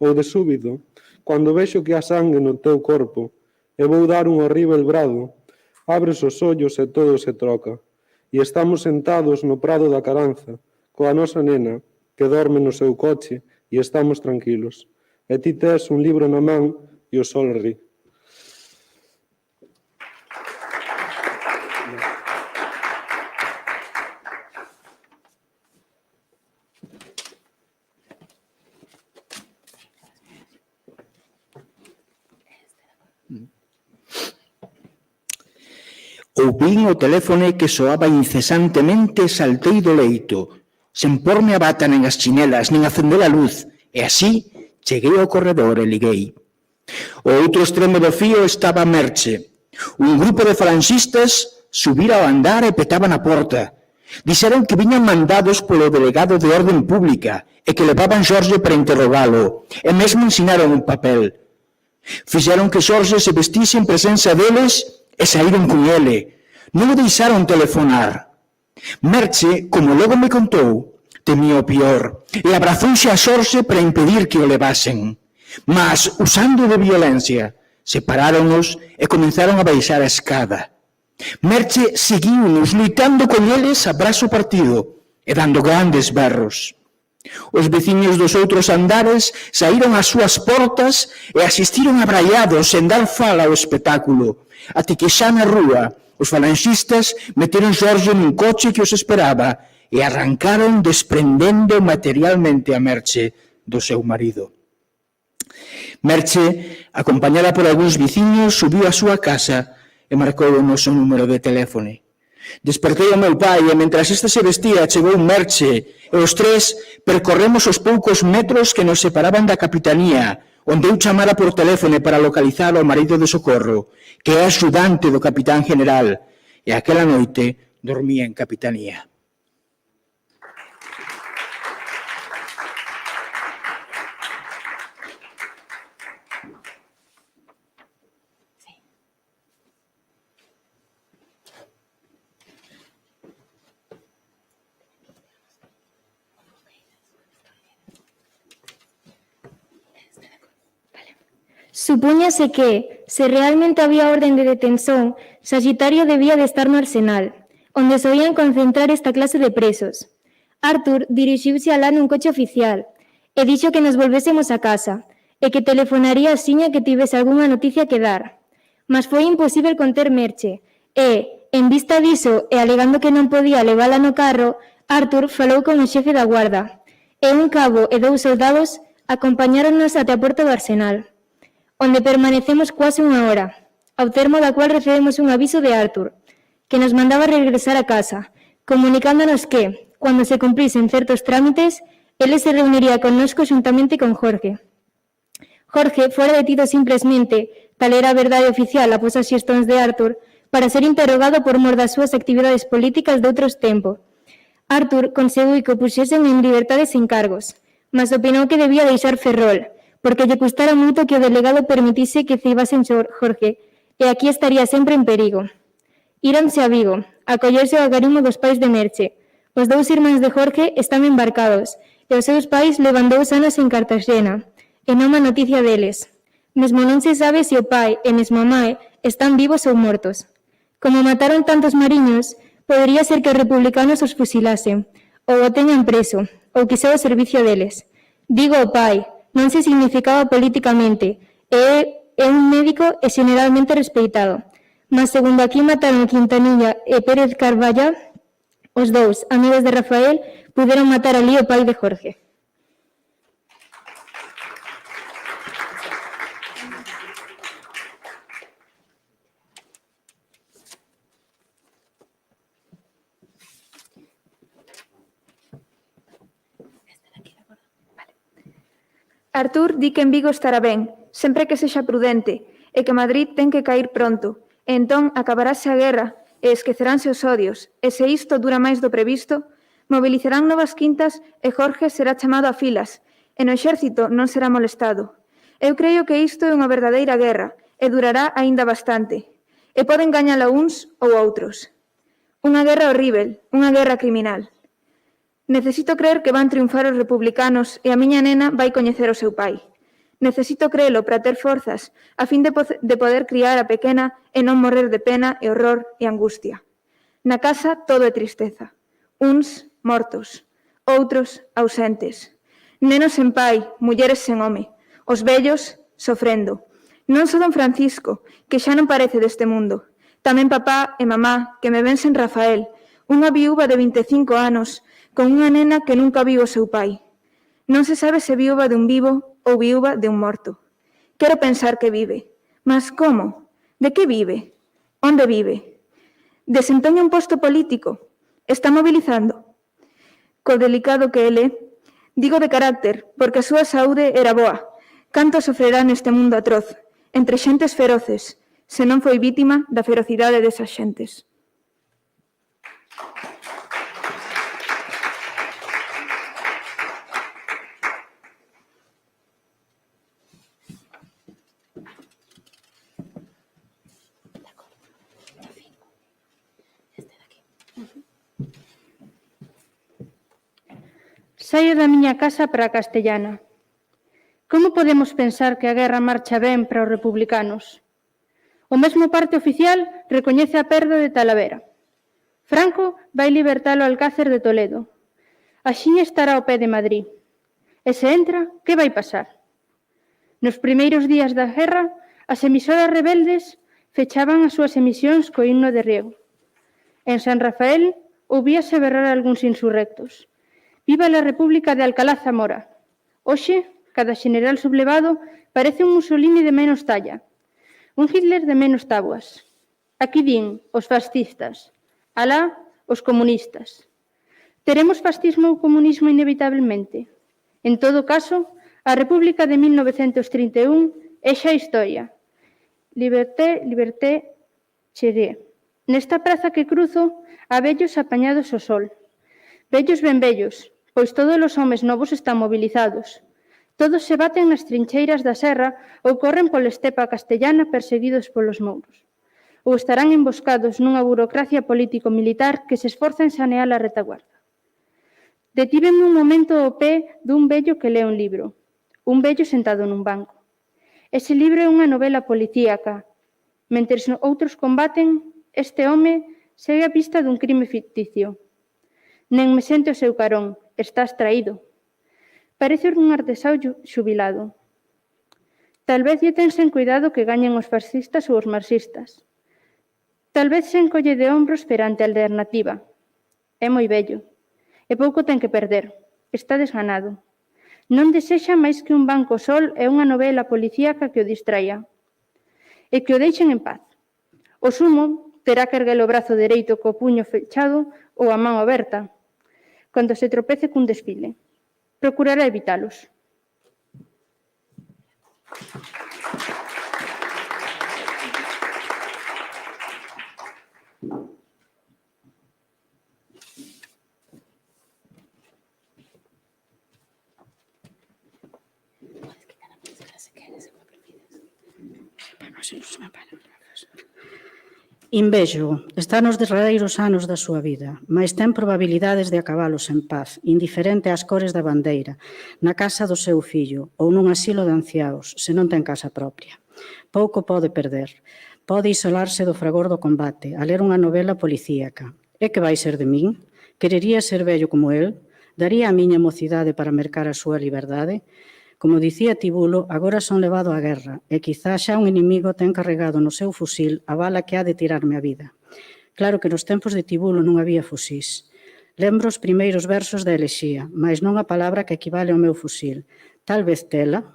Ou de súbito, cando vexo que há sangue no teu corpo, e vou dar un horrível brado, abres os ollos e todo se troca, e estamos sentados no prado da Caranza, coa nosa nena, que dorme no seu coche, e estamos tranquilos. E ti tes un libro na man, e o sol ri. Ouvín o teléfono que soaba incesantemente e saltei do leito, sen porme a bata nen as chinelas, nen acender a luz, e así cheguei ao corredor e liguei. O outro extremo do fío estaba Merche. Un grupo de falanxistas subira ao andar e petaban a porta. Dixeron que viñan mandados polo delegado de Orden Pública e que levaban Xorxe para interrogalo, e mesmo ensinaron un papel. Fixeron que Xorxe se vestise en presenza deles e saíron con ele. Non o deixaron telefonar. Merche, como logo me contou, temía o pior e abrazouse a Xorxe para impedir que o levasen. Mas, usando de violencia, separáronos e comenzaron a baixar a escada. Merche seguiu-nos, loitando con eles a brazo partido e dando grandes berros. Os veciños dos outros andares saíron ás súas portas e asistiron abraiados sen dar fala ao espectáculo, até que xa na rúa os falanxistas meteron Xorge nun coche que os esperaba e arrancaron desprendendo materialmente a Merche do seu marido. Merche, acompañada por algúns veciños, subiu á súa casa e marcou o noso número de teléfono. Despertei ao meu pai e, mentras este se vestía, chegou Merche e os tres percorremos os poucos metros que nos separaban da capitanía, onde eu chamara por teléfono para localizar ao marido de Socorro, que é axudante do capitán general, e aquela noite dormía en capitanía. Supúñase que, se realmente había orden de detención, Saxitario debía de estar no Arsenal, onde solían concentrar esta clase de presos. Arthur dirixiuse alá nun coche oficial e dixo que nos volvésemos a casa e que telefonaría a Xiña que tivese algunha noticia que dar. Mas foi imposible conter Merche e, en vista diso e alegando que non podía levala no carro, Arthur falou con o xefe da guarda e un cabo e 2 soldados acompañáronnos até a porta do Arsenal, onde permanecemos quase unha hora, ao termo da cual recebemos un aviso de Arthur, que nos mandaba regresar a casa, comunicándonos que, cando se cumprisen certos trámites, ele se reuniría connosco xuntamente con Jorge. Jorge fora detido simplemente, tal era a verdade oficial após as xestóns de Arthur, para ser interrogado por mor das súas actividades políticas de outros tempos. Arthur conseguiu que o puxesen en liberdade sen cargos, mas opinou que debía deixar Ferrol, porque lle custara moito que o delegado permitise que ceibasen Jorge, e aquí estaría sempre en perigo. Íranse a Vigo, a collerse ao agarimo dos pais de Merche. Os 2 irmáns de Jorge están embarcados, e os seus pais levan 2 anos en Cartagena, e non má noticia deles. Mesmo non se sabe se o pai e mesmo a mãe están vivos ou mortos. Como mataron tantos mariños, podería ser que os republicanos os fusilasen, ou o teñan preso, ou que sea o servicio deles. Digo o pai, non se significaba políticamente, e é un médico e generalmente respeitado. Mas segundo aquí mataron Quintanilla e Pérez Carballa, os 2 amigos de Rafael puderon matar ali o pai de Jorge. Arthur di que en Vigo estará ben, sempre que sexa prudente, e que Madrid ten que cair pronto, e entón acabarase a guerra e esqueceránse os odios, e se isto dura máis do previsto, mobilizarán novas quintas e Jorge será chamado a filas, e no exército non será molestado. Eu creo que isto é unha verdadeira guerra, e durará aínda bastante, e poden gañala uns ou outros. Unha guerra horrível, unha guerra criminal. Necesito creer que van triunfar os republicanos e a miña nena vai coñecer o seu pai. Necesito creelo para ter forzas a fin de poder criar a pequena e non morrer de pena e horror e angustia. Na casa todo é tristeza. Uns mortos, outros ausentes. Nenos sen pai, mulleres sen home. Os vellos sofrendo. Non só don Francisco, que xa non parece deste mundo. Tamén papá e mamá, que me ven sen Rafael, unha viúva de 25 anos, con unha nena que nunca viu o seu pai. Non se sabe se viúva dun vivo ou viúva de un morto. Quero pensar que vive. Mas como? De que vive? Onde vive? Desempeña un posto político? Está mobilizando? Co delicado que ele, digo de carácter, porque a súa saúde era boa. Canto sofrerá neste mundo atroz, entre xentes feroces, se non foi vítima da ferocidade desas xentes. Saio da miña casa para a Castellana. Como podemos pensar que a guerra marcha ben para os republicanos? O mesmo parte oficial recoñece a perda de Talavera. Franco vai libertar o Alcácer de Toledo. Axiña estará ao pé de Madrid. E se entra, que vai pasar? Nos primeiros días da guerra, as emisoras rebeldes fechaban as súas emisións co himno de Riego. En San Rafael, ouvíase berrar algúns insurrectos. Viva la República de Alcalá Zamora. Hoxe, cada xeneral sublevado parece un Mussolini de menos talla, un Hitler de menos tabuas. Aquí din os fascistas, alá os comunistas. Teremos fascismo ou comunismo inevitablemente? En todo caso, a República de 1931 é xa historia. Liberté, liberté, cheré. Nesta praza que cruzo, há vellos apañados ao sol. Vellos ben vellos, pois todos os homes novos están movilizados. Todos se baten nas trincheiras da serra ou corren pola estepa castellana perseguidos polos mouros. Ou estarán emboscados nunha burocracia político-militar que se esforza en sanear a retaguarda. Detíveme un momento ao pé dun vello que lee un libro. Un vello sentado nun banco. Ese libro é unha novela policíaca. Mentres outros combaten, este home segue a pista dun crime ficticio. Nen me sente o seu carón, estás traído. Parece un artesao xubilado. Tal vez lle ten sen cuidado que gañen os fascistas ou os marxistas. Tal vez se encolle de ombros perante a alternativa. É moi vello. E pouco ten que perder. Está desganado. Non desexa máis que un banco sol e unha novela policíaca que o distraia. E que o deixen en paz. O sumo terá que erguer o brazo dereito co puño fechado ou a man aberta, cando se tropece cun desfile. Procurará evitalos. Invejo, está nos derradeiros anos da súa vida, mais ten probabilidades de acabalos en paz, indiferente ás cores da bandeira, na casa do seu fillo ou nun asilo de anciaos, se non ten casa propia. Pouco pode perder. Pode isolarse do fragor do combate, a ler unha novela policíaca. E que vai ser de min? Querería ser vello como el? Daría a miña mocidade para mercar a súa liberdade? Como dicía Tibulo, agora son levado á guerra e quizá xa un inimigo ten carregado no seu fusil a bala que ha de tirarme a vida. Claro que nos tempos de Tibulo non había fusís. Lembro os primeiros versos da elexía, mas non a palabra que equivale ao meu fusil. Tal vez tela.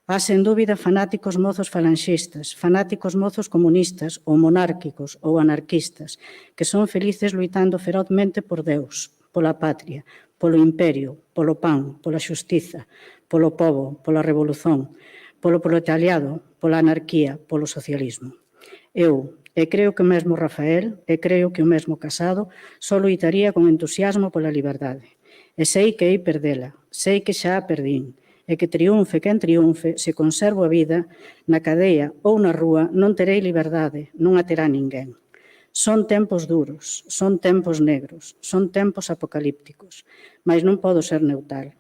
Há, sen dúbida, fanáticos mozos falanxistas, fanáticos mozos comunistas ou monárquicos ou anarquistas, que son felices luitando ferozmente por Deus, pola patria, polo imperio, polo pan, pola xustiza, polo pobo, pola revolución, polo proletariado, pola anarquía, polo socialismo. Eu, e creo que o mesmo Rafael, e creo que o mesmo Casado, só loitaría con entusiasmo pola liberdade. E sei que hei perdela, sei que xa a perdín, e que triunfe quen triunfe, se conservo a vida, na cadea ou na rúa non terei liberdade, non a terá ninguén. Son tempos duros, son tempos negros, son tempos apocalípticos, mas non podo ser neutral.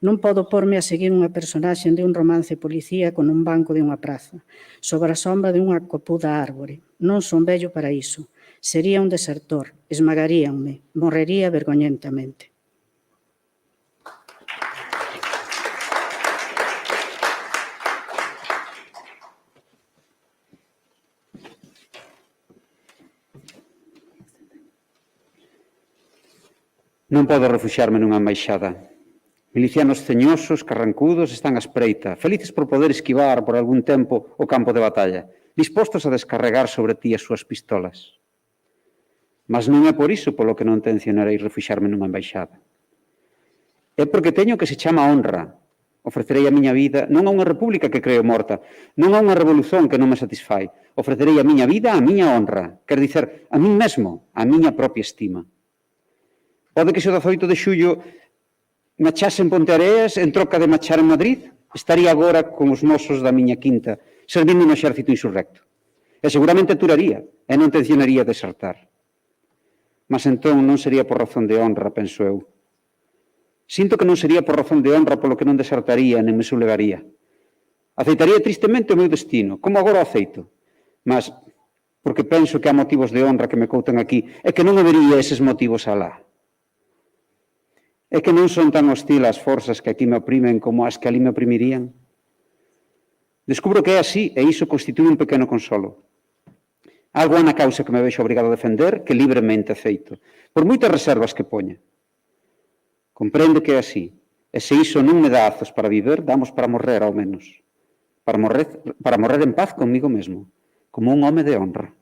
Non podo porme a seguir unha personaxe de un romance policíaco nun banco de unha praza, sobre a sombra de unha copuda árbore. Non son vello para iso. Sería un desertor, esmagaríanme, morrería vergoñentamente. Non podo refuxiarme nunha embaixada. Milicianos ceñosos, carrancudos, están á espreita, felices por poder esquivar por algún tempo o campo de batalla, dispostos a descarregar sobre ti as súas pistolas. Mas non é por iso polo que non tencionarei refuxiarme nunha embaixada. É porque teño que se chama honra. Ofrecerei a miña vida non a unha república que creo morta, non a unha revolución que non me satisfai. Ofrecerei a miña vida a miña honra, quer dicer, a min mesmo, a miña propia estima. Pode que se o 18 de xullo me achase en Ponteareas en troca de machar en Madrid, estaría agora con os mozos da miña quinta, servindo no exército insurrecto. E seguramente aturaría, e non tencionaría desertar. Mas entón non sería por razón de honra, penso eu. Sinto que non sería por razón de honra polo que non desertaría nen me sublevaría. Aceitaría tristemente o meu destino, como agora o aceito. Mas, porque penso que há motivos de honra que me coutan aquí, e que non habería eses motivos alá. É que non son tan hostil as forzas que aquí me oprimen como as que ali me oprimirían? Descubro que é así e iso constitúe un pequeno consolo. Algo na causa que me vexo obrigado a defender que libremente aceito, por moitas reservas que poña. Comprende que é así, e se iso non me dá azos para viver, damos para morrer ao menos. Para morrer en paz comigo mesmo, como un home de honra.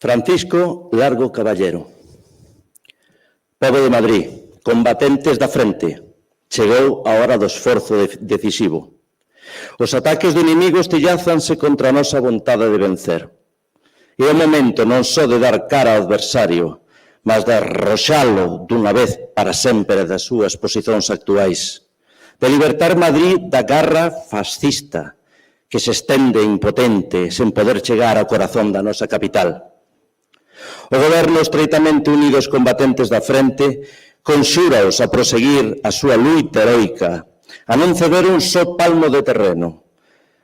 Francisco Largo Caballero. Pobo de Madrid, combatentes da frente, chegou a hora do esforzo decisivo. Os ataques do inimigo estilázanse contra a nosa vontade de vencer. É o momento non só de dar cara ao adversario, mas de arroxalo dunha vez para sempre das súas posicións actuais, de libertar Madrid da garra fascista que se estende impotente sen poder chegar ao corazón da nosa capital. O goberno estreitamente unido aos combatentes da frente conxúraos a proseguir a súa luita heroica, a non ceder un só palmo de terreno,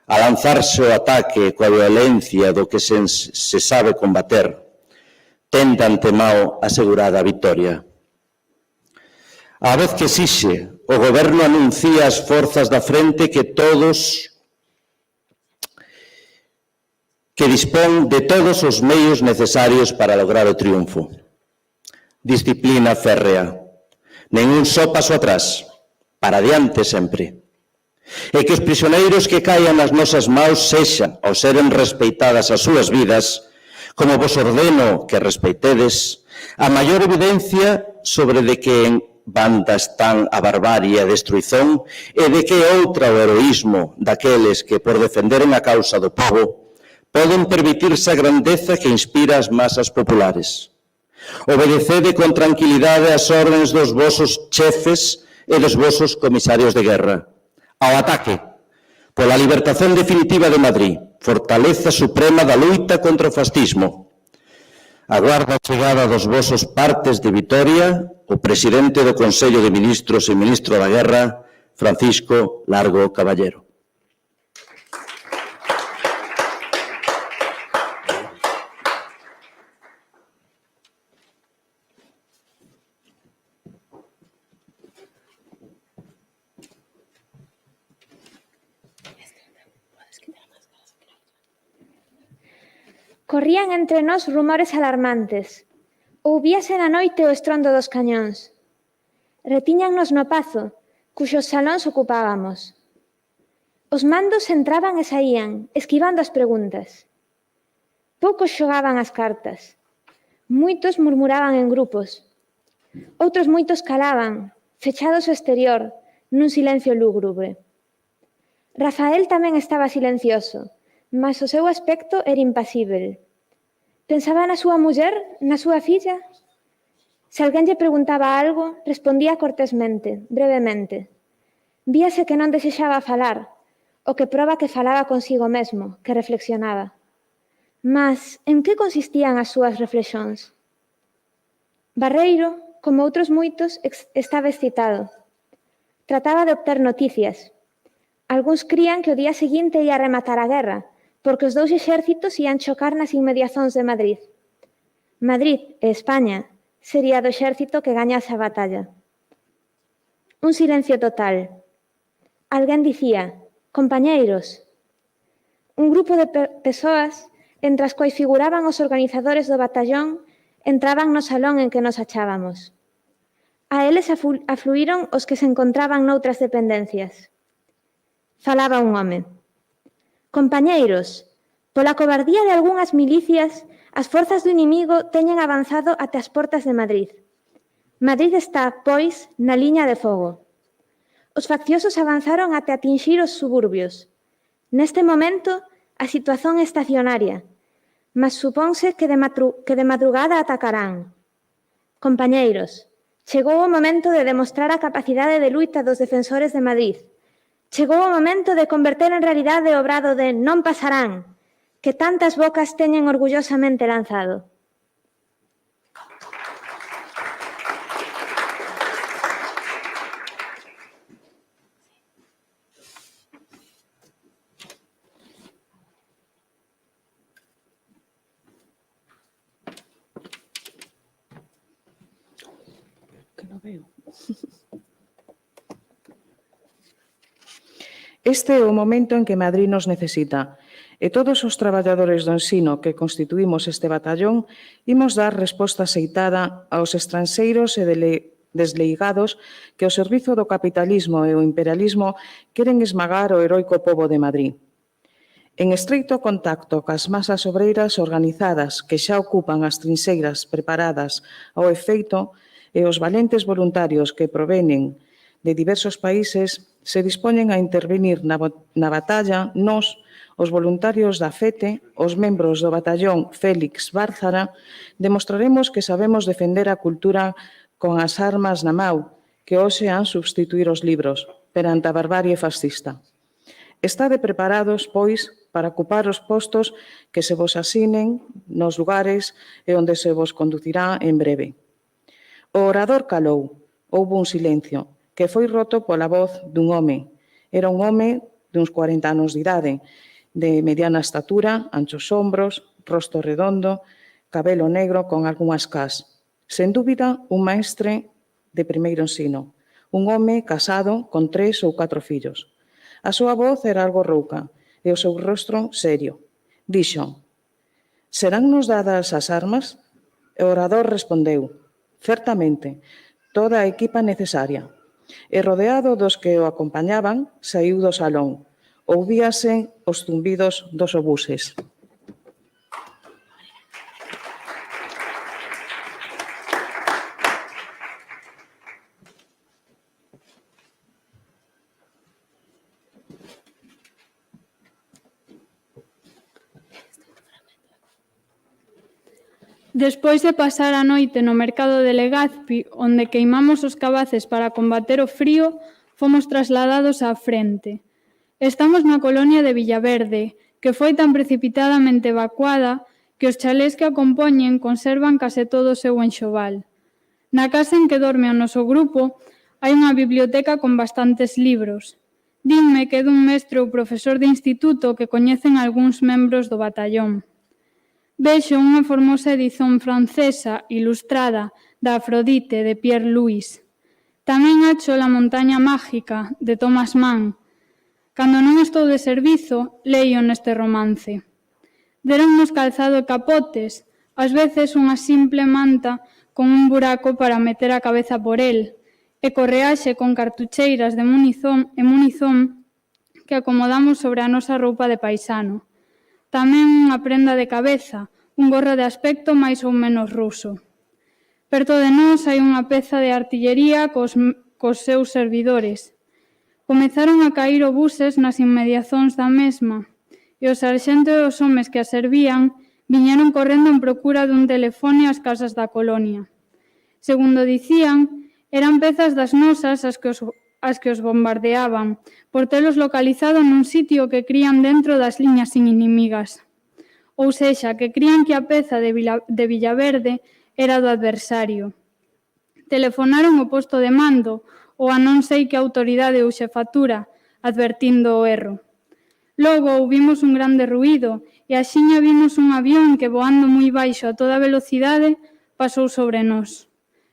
a lanzarse o ataque coa violencia do que se sabe combater, tende antemao asegurada a vitoria. A vez que exixe, o goberno anuncia ás forzas da frente que dispón de todos os meios necesarios para lograr o triunfo. Disciplina férrea, nen un só paso atrás, para adiante sempre. E que os prisioneiros que caian nas nosas maus sexa, ao seren respeitadas as súas vidas, como vos ordeno que respeitedes, a maior evidencia sobre de que en banda están a barbarie e a destruizón e de que outra o heroísmo daqueles que por defenderen a causa do povo poden permitirse a grandeza que inspira as masas populares. Obedecede con tranquilidade as órdenes dos vosos chefes e dos vosos comisarios de guerra. Ao ataque, pola libertación definitiva de Madrid, fortaleza suprema da luita contra o fascismo. Aguarda a chegada dos vosos partes de vitoria o presidente do Consello de Ministros e ministro da Guerra, Francisco Largo Caballero. Corrían entre nós rumores alarmantes. Ouvíase na noite o estrondo dos cañóns. Retíñannos no pazo, cuxos salóns ocupábamos. Os mandos entraban e saían, esquivando as preguntas. Poucos xogaban as cartas. Moitos murmuraban en grupos. Outros moitos calaban, fechados ao exterior, nun silencio lúgubre. Rafael tamén estaba silencioso, mas o seu aspecto era impasível. Pensaba na súa muller, na súa filla? Se alguén lle preguntaba algo, respondía cortésmente, brevemente. Víase que non desexaba falar, o que proba que falaba consigo mesmo, que reflexionaba. Mas, en que consistían as súas reflexións? Barreiro, como outros moitos, estaba excitado. Trataba de obter noticias. Algúns crían que o día seguinte ia rematar a guerra, porque os dous exércitos ian chocar nas inmediazóns de Madrid. Madrid e España sería do exército que gañase a batalla. Un silencio total. Alguén dicía, compañeiros. Un grupo de persoas, entre as quais figuraban os organizadores do batallón, entraban no salón en que nos achábamos. A eles afluíron os que se encontraban noutras dependencias. Falaba un home. Compañeiros, pola cobardía de algunhas milicias, as forzas do inimigo teñen avanzado até as portas de Madrid. Madrid está, pois, na liña de fogo. Os facciosos avanzaron até atinxir os suburbios. Neste momento, a situación é estacionaria, mas suponse que de madrugada atacarán. Compañeiros, chegou o momento de demostrar a capacidade de luita dos defensores de Madrid. Chegou o momento de converter en realidade o brado de non pasarán, que tantas bocas teñen orgullosamente lanzado. veo. Este é o momento en que Madrid nos necesita e todos os traballadores do ensino que constituímos este batallón imos dar resposta aceitada aos estranxeiros e desleigados que o servizo do capitalismo e o imperialismo queren esmagar o heroico pobo de Madrid. En estreito contacto cas masas obreiras organizadas que xa ocupan as trinxeiras preparadas ao efeito e os valentes voluntarios que provenen de diversos países se dispoñen a intervenir na batalla, nós, os voluntarios da FETE, os membros do batallón Félix Bárzara, demostraremos que sabemos defender a cultura con as armas na mau, que hoxe han substituir os libros perante a barbarie fascista. Estade preparados, pois, para ocupar os postos que se vos asinen nos lugares e onde se vos conducirá en breve. O orador calou, houbo un silencio, que foi roto pola voz dun home. Era un home duns 40 anos de idade, de mediana estatura, anchos ombros, rosto redondo, cabelo negro con algunhas cas. Sen dúbida, un maestre de primeiro ensino, un home casado con 3 ou 4 fillos. A súa voz era algo rouca e o seu rostro serio. Dixo: serán nos dadas as armas? O orador respondeu: certamente, toda a equipa necesaria. E rodeado dos que o acompañaban, saiu do salón. Ouvíase os zumbidos dos obuses. Despois de pasar a noite no mercado de Legazpi, onde queimamos os cabaces para combater o frío, fomos trasladados á frente. Estamos na colonia de Villaverde, que foi tan precipitadamente evacuada que os chalés que a compoñen conservan case todo o seu enxoval. Na casa en que dorme o noso grupo hai unha biblioteca con bastantes libros. Dinme que é dun mestre ou profesor de instituto que coñecen algúns membros do batallón. Vexo unha formosa edición francesa ilustrada da Afrodite de Pierre Louis. Tamén acho La montaña mágica de Thomas Mann. Cando non estou de servizo, leio neste romance. Deronnos calzado e capotes, ás veces unha simple manta con un buraco para meter a cabeza por el, e correaxe con cartucheiras de munición que acomodamos sobre a nosa roupa de paisano. Tamén unha prenda de cabeza, un gorro de aspecto máis ou menos ruso. Perto de nós hai unha peza de artillería cos seus servidores. Comezaron a cair obuses nas inmediazóns da mesma, e os sarxentos e os homes que a servían viñeron correndo en procura dun telefone ás casas da colonia. Segundo dicían, eran pezas das nosas as que os bombardeaban, por telos localizado nun sitio que crían dentro das liñas inimigas. Ou sexa, que crían que a peza de Villaverde era do adversario. Telefonaron ao posto de mando ou a non sei que autoridade ou xefatura, advertindo o erro. Logo ouvimos un grande ruído e axiña vimos un avión que voando moi baixo a toda velocidade pasou sobre nós.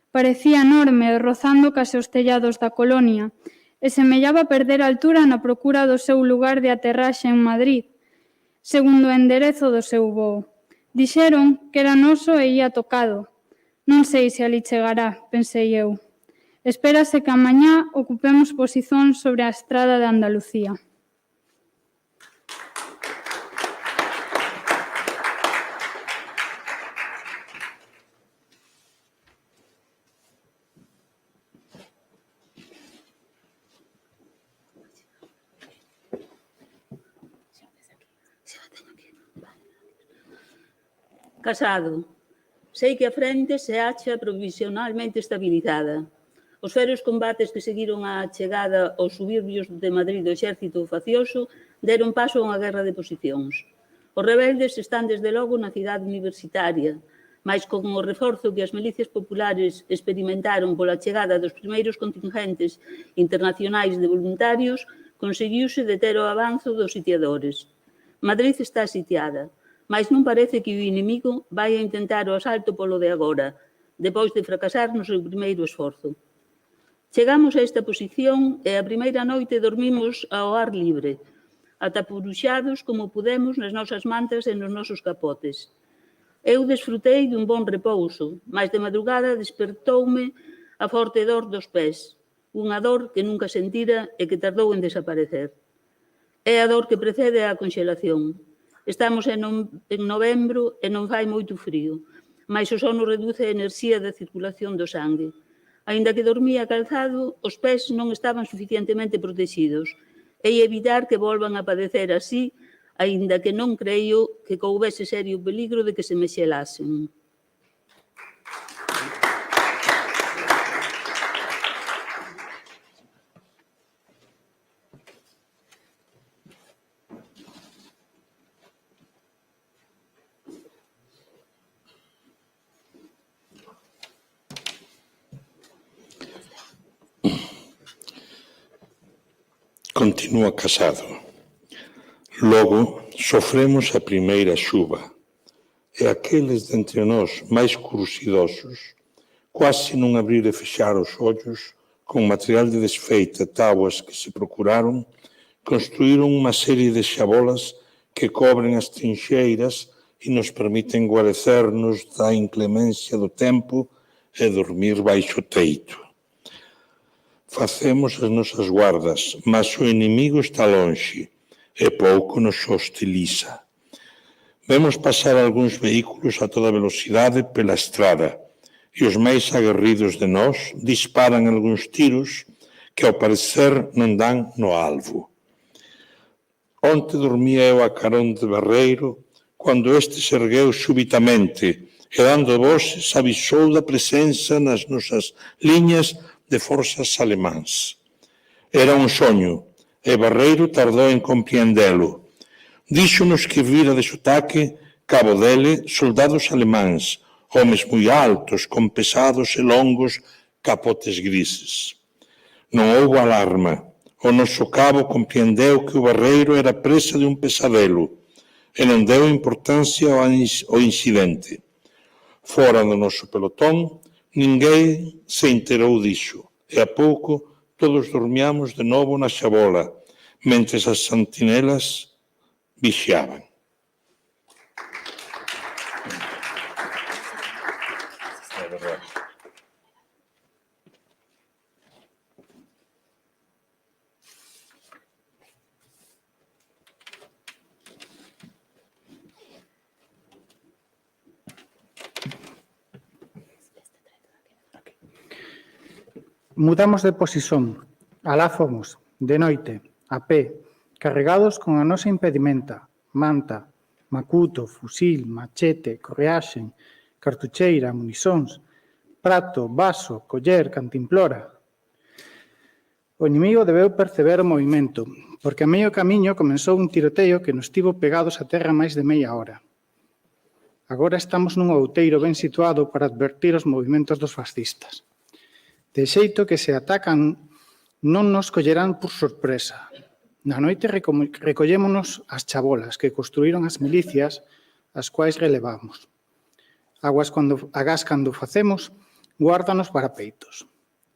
Parecía enorme, rozando case os tellados da colonia, e semellaba perder altura na procura do seu lugar de aterraxe en Madrid, segundo o enderezo do seu voo. Dixeron que era noso e ía tocado. Non sei se ali chegará, pensei eu. Espérase que amañá ocupemos posición sobre a estrada de Andalucía. Casado. Sei que a frente se acha provisionalmente estabilizada. Os ferios combates que seguiron a chegada aos suburbios de Madrid do exército facioso deron paso a unha guerra de posicións. Os rebeldes están desde logo na cidade universitaria, mais con o reforzo que as milicias populares experimentaron pola chegada dos primeiros contingentes internacionais de voluntarios, conseguiuse deter o avanzo dos sitiadores. Madrid está sitiada, mais non parece que o inimigo vai a intentar o asalto polo de agora, depois de fracasar no seu primeiro esforzo. Chegamos a esta posición e a primeira noite dormimos ao ar libre, atapuruxados como pudemos nas nosas mantas e nos nosos capotes. Eu desfrutei dun bon repouso, mas de madrugada despertoume a forte dor dos pés, unha dor que nunca sentira e que tardou en desaparecer. É a dor que precede á conxelación. Estamos en novembro e non fai moito frío, mas o sono reduce a enerxía da circulación do sangue. Aínda que dormía calzado, os pés non estaban suficientemente protegidos e evitar que volvan a padecer así, aínda que non creio que coubese serio peligro de que se me xelasen. Continúa casado. Logo, sofremos a primeira xuva, e aqueles de entre nós máis curiosidоsos, quase non abrir e fechar os ollos, con material de desfeita, tábuas que se procuraron, construíron unha serie de xabolas que cobren as trinxeiras e nos permiten guarecernos da inclemencia do tempo e dormir baixo teito. Facemos as nosas guardas, mas o inimigo está lonxe e pouco nos hostiliza. Vemos pasar algúns vehículos a toda velocidade pela estrada e os máis aguerridos de nós disparan algúns tiros que ao parecer non dan no alvo. Onte dormía eu a carón de Barreiro cando este se ergueu súbitamente e dando voces avisou da presenza nas nosas liñas de forzas alemáns. Era un soño, e Barreiro tardou en compreendelo. Díxonos que vira de sotaque, cabo dele, soldados alemáns, homes moi altos, con pesados e longos capotes grises. Non houbo alarma. O noso cabo compreendeu que o Barreiro era presa de un pesadelo e non deu importancia ao incidente. Fora do noso pelotón, ninguén se enterou diso, e a pouco todos dormiamos de novo na xabola, mentres as sentinelas vixiaban. É verdade. Mudamos de posición. Alá fomos, de noite, a pé, carregados con a nosa impedimenta, manta, macuto, fusil, machete, correaxen, cartucheira, municións, prato, vaso, coller, cantimplora. O inimigo debeu perceber o movimento, porque a medio camiño comenzou un tiroteo que nos tivo pegados a terra máis de media hora. Agora estamos nun outeiro ben situado para advertir os movimentos dos fascistas. De xeito que se atacan non nos collerán por sorpresa. Na noite recollémonos as chabolas que construíron as milicias as quais relevamos. Agás cando facemos, guárdanos parapeitos.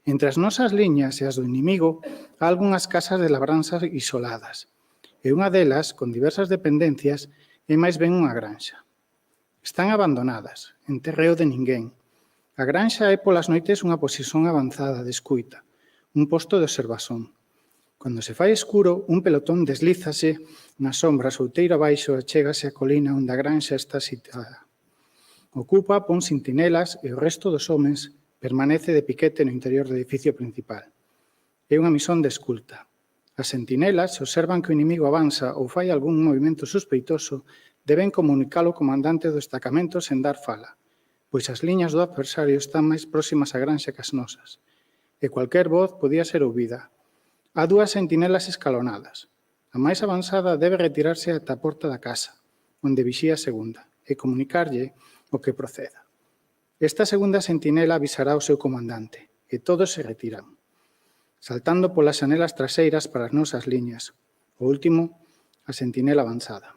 Entre as nosas liñas e as do inimigo, há algunhas casas de labranzas isoladas, e unha delas, con diversas dependencias, é máis ben unha granxa. Están abandonadas, en terreo de ninguén. A granxa é polas noites unha posición avanzada de escuita, un posto de observación. Cando se fai escuro, un pelotón deslízase na sombra solteiro abaixo e chégase á colina onde a granxa está situada. Ocupa, pon sentinelas e o resto dos homens permanece de piquete no interior do edificio principal. É unha misión de esculta. As sentinelas, se observan que o inimigo avanza ou fai algún movimento sospeitoso, deben comunicalo ao comandante do destacamento sen dar fala, pois as liñas do adversario están máis próximas á granxa que as nosas, e cualquer voz podía ser ouvida. Há dúas sentinelas escalonadas. A máis avanzada debe retirarse ata a porta da casa, onde vixía a segunda, e comunicarlle o que proceda. Esta segunda sentinela avisará ao seu comandante, e todos se retiran, saltando polas xanelas traseiras para as nosas liñas. O último, a sentinela avanzada.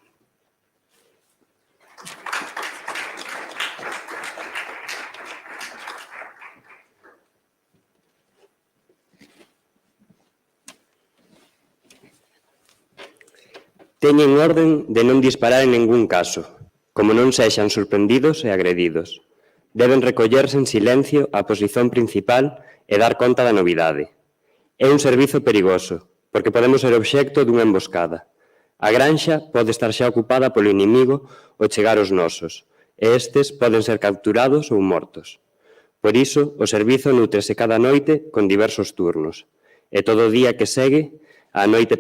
Teñen orden de non disparar en ningún caso, como non sexan sorprendidos e agredidos. Deben recollerse en silencio á posición principal e dar conta da novidade. É un servizo perigoso, porque podemos ser obxecto dunha emboscada. A granxa pode estar xa ocupada polo inimigo ao chegar os nosos, e estes poden ser capturados ou mortos. Por iso, o servizo nútrese cada noite con diversos turnos, e todo o día que segue, a noite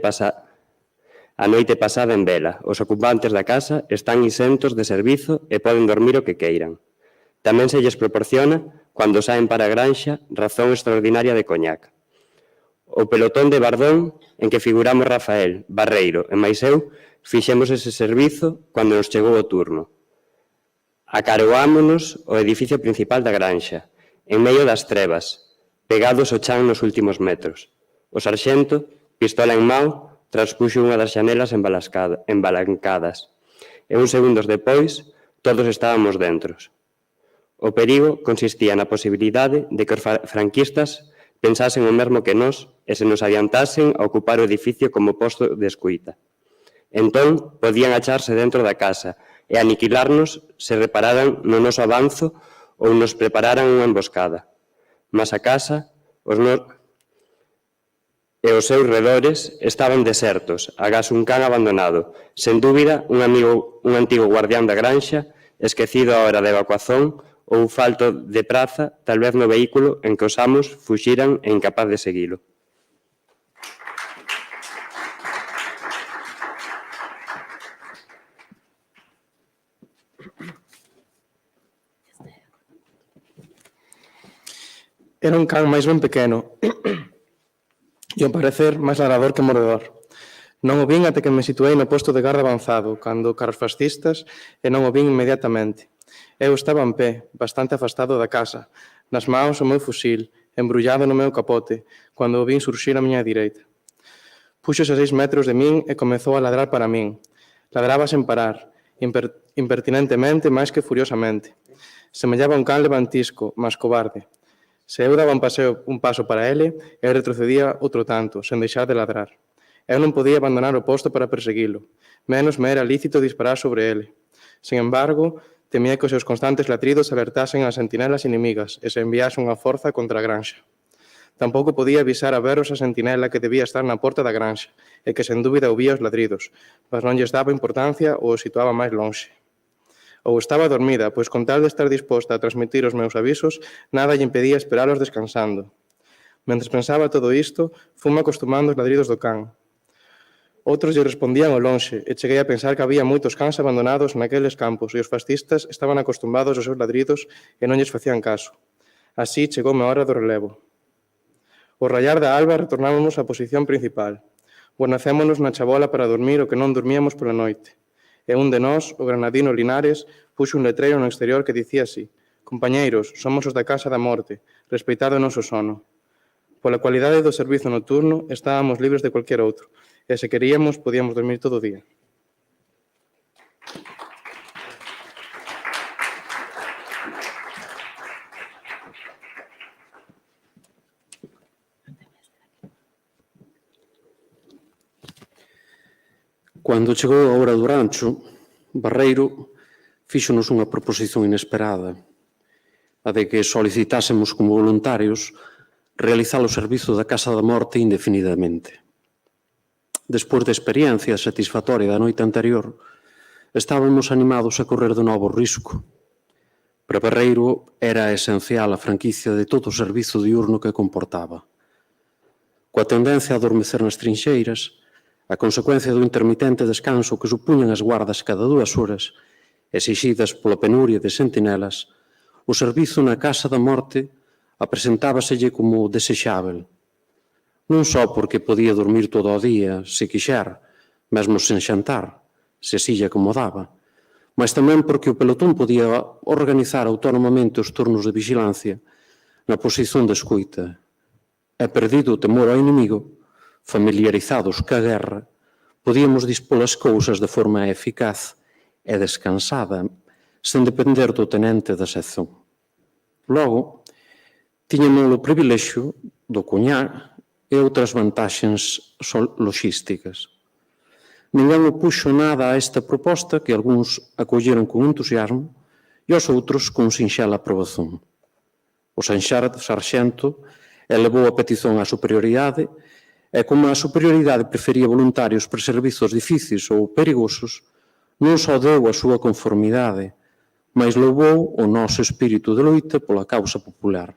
pasada en vela. Os ocupantes da casa están isentos de servizo e poden dormir o que queiran. Tamén se lles proporciona, cando saen para a granxa, razón extraordinaria de coñac. O pelotón de Bardón, en que figuramos Rafael, Barreiro e mais eu, fixemos ese servizo cando nos chegou o turno. Acaroámonos ao edificio principal da granxa, en medio das trevas, pegados ao chan nos últimos metros. O sarxento, pistola en mão, transpuxo unha das xanelas embalancadas, e uns segundos depois, todos estábamos dentros. O perigo consistía na posibilidade de que os franquistas pensasen o mesmo que nós e se nos adiantasen a ocupar o edificio como posto de escuita. Entón, podían acharse dentro da casa e aniquilarnos se repararan no noso avanzo ou nos prepararan unha emboscada. Mas a casa e os seus redores estaban desertos, agás un can abandonado. Sen dúbida, un antigo guardián da granxa, esquecido á hora da evacuación, ou falto de praza, tal vez no vehículo en que os amos fuxiran e incapaz de seguilo. Era un can máis ben pequeno e, ao parecer, máis ladrador que mordedor. Non o vin até que me situei no posto de garda avanzado, cando caros fascistas, e non o vin inmediatamente. Eu estaba en pé, bastante afastado da casa, nas mãos o meu fusil, embrullado no meu capote, cando o vin surxir á miña direita. Puxose a 6 metros de min e comezou a ladrar para min. Ladraba sen parar, impertinentemente máis que furiosamente. Semellaba un can levantisco, mas cobarde. Se eu daba un paso para ele, el retrocedía outro tanto, sen deixar de ladrar. Eu non podía abandonar o posto para perseguilo, menos me era lícito disparar sobre ele. Sen embargo, temía que os seus constantes latridos alertasen as sentinelas inimigas e se enviase unha forza contra a granxa. Tampouco podía avisar a berros a sentinela que debía estar na porta da granxa e que sen dúbida ouvía os ladridos, mas non lles daba importancia ou o situaba máis lonxe. Ou estaba dormida, pois con tal de estar disposta a transmitir os meus avisos, nada lle impedía esperalos descansando. Mentres pensaba todo isto, fume acostumando os ladridos do can. Outros lle respondían ao lonxe, e cheguei a pensar que había moitos cans abandonados naqueles campos e os fascistas estaban acostumbados aos seus ladridos e non lles facían caso. Así chegoume a hora do relevo. Ao rayar da alba retornámonos á posición principal. Guarnecémonos na chabola para dormir o que non dormíamos pola noite. E un de nós, o granadino Linares, puxo un letreiro no exterior que dicía así: «Compañeiros, somos os da Casa da Morte, respeitado o noso sono». Pola cualidade do servizo nocturno, estábamos libres de cualquier outro, e se queríamos, podíamos dormir todo o día. Cando chegou a hora do rancho, Barreiro fíxonos unha proposición inesperada, a de que solicitásemos como voluntarios realizar o servizo da Casa da Morte indefinidamente. Despois da experiencia satisfactoria da noite anterior, estábamos animados a correr de novo risco. Para Barreiro era esencial a franquicia de todo o servizo diurno que comportaba. Coa tendencia a adormecer nas trincheiras, a consecuencia do intermitente descanso que supuñan as guardas cada 2 horas, exixidas pola penuria de sentinelas, o servizo na Casa da Morte apresentábaselle como desexável. Non só porque podía dormir todo o día, se quixer, mesmo sen xantar, se así lle acomodaba, mas tamén porque o pelotón podía organizar autónomamente os turnos de vigilancia na posición de escuita. E perdido o temor ao inimigo, familiarizados ca guerra, podíamos dispor as cousas de forma eficaz e descansada, sen depender do tenente da sección. Logo, tiñamos o privilexio do coñar e outras vantaxes logísticas. Ninguén opuxo nada a esta proposta que algúns acolleron con entusiasmo e os outros con sinxela aprobación. O sarxento elevou a petición á superioridade e, como a superioridade prefería voluntarios para servizos difíciles ou perigosos, non só deu a súa conformidade, mas louvou o noso espírito de loita pola causa popular.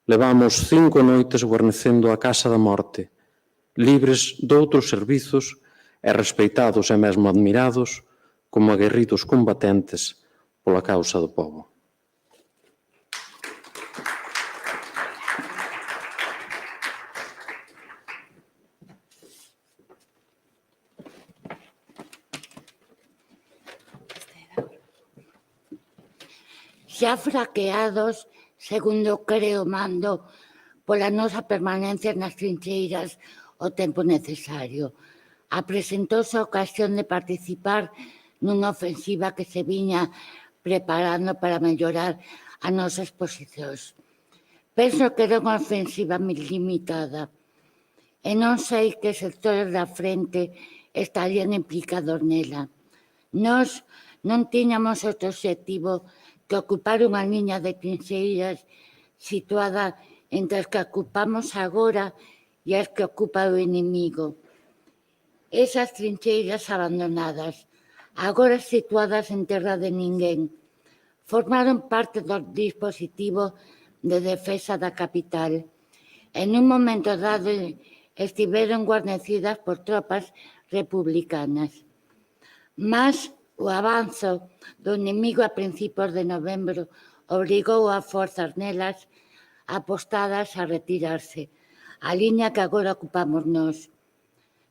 Levamos 5 noites guarnecendo a Casa da Morte, libres doutros servizos e respeitados e mesmo admirados como aguerridos combatentes pola causa do povo. Xa fraqueados, segundo creo mando, pola nosa permanencia nas trincheiras o tempo necesario. Apresentouse a ocasión de participar nunha ofensiva que se viña preparando para mellorar as nosas posicións. Penso que era unha ofensiva limitada e non sei que sectores da frente estarían implicados nela. Nós non tiñamos outro obxectivo que ocupar unha liña de trincheiras situada entre as que ocupamos agora e as que ocupa o inimigo. Esas trincheiras abandonadas, agora situadas en terra de ninguén, formaron parte do dispositivo de defensa da capital e nun momento dado estiveron guarnecidas por tropas republicanas. Mas o avanzo do inimigo a principios de novembro obrigou a forzas nelas apostadas a retirarse, a liña que agora ocupamos nós.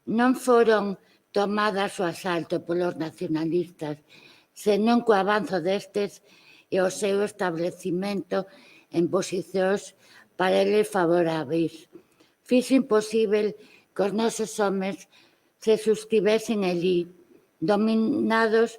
Non foron tomadas o asalto polos nacionalistas, senón co avanzo destes e o seu establecimento en posicións para eles favoráveis. Fixo imposible que os nosos homes se sustivesen alí, dominados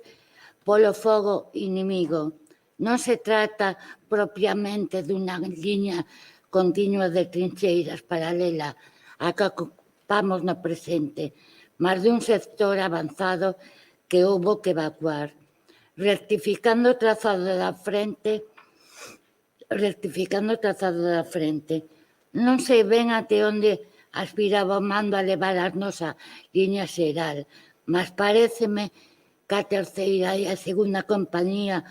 polo fogo inimigo. Non se trata propiamente dunha liña continua de trincheiras paralela a que ocupamos no presente, mas dun sector avanzado que houbo que evacuar. Rectificando o trazado da frente, non sei ben até onde aspiraba o mando a levar a nosa liña xeral, mas paréceme que a terceira e a segunda compañía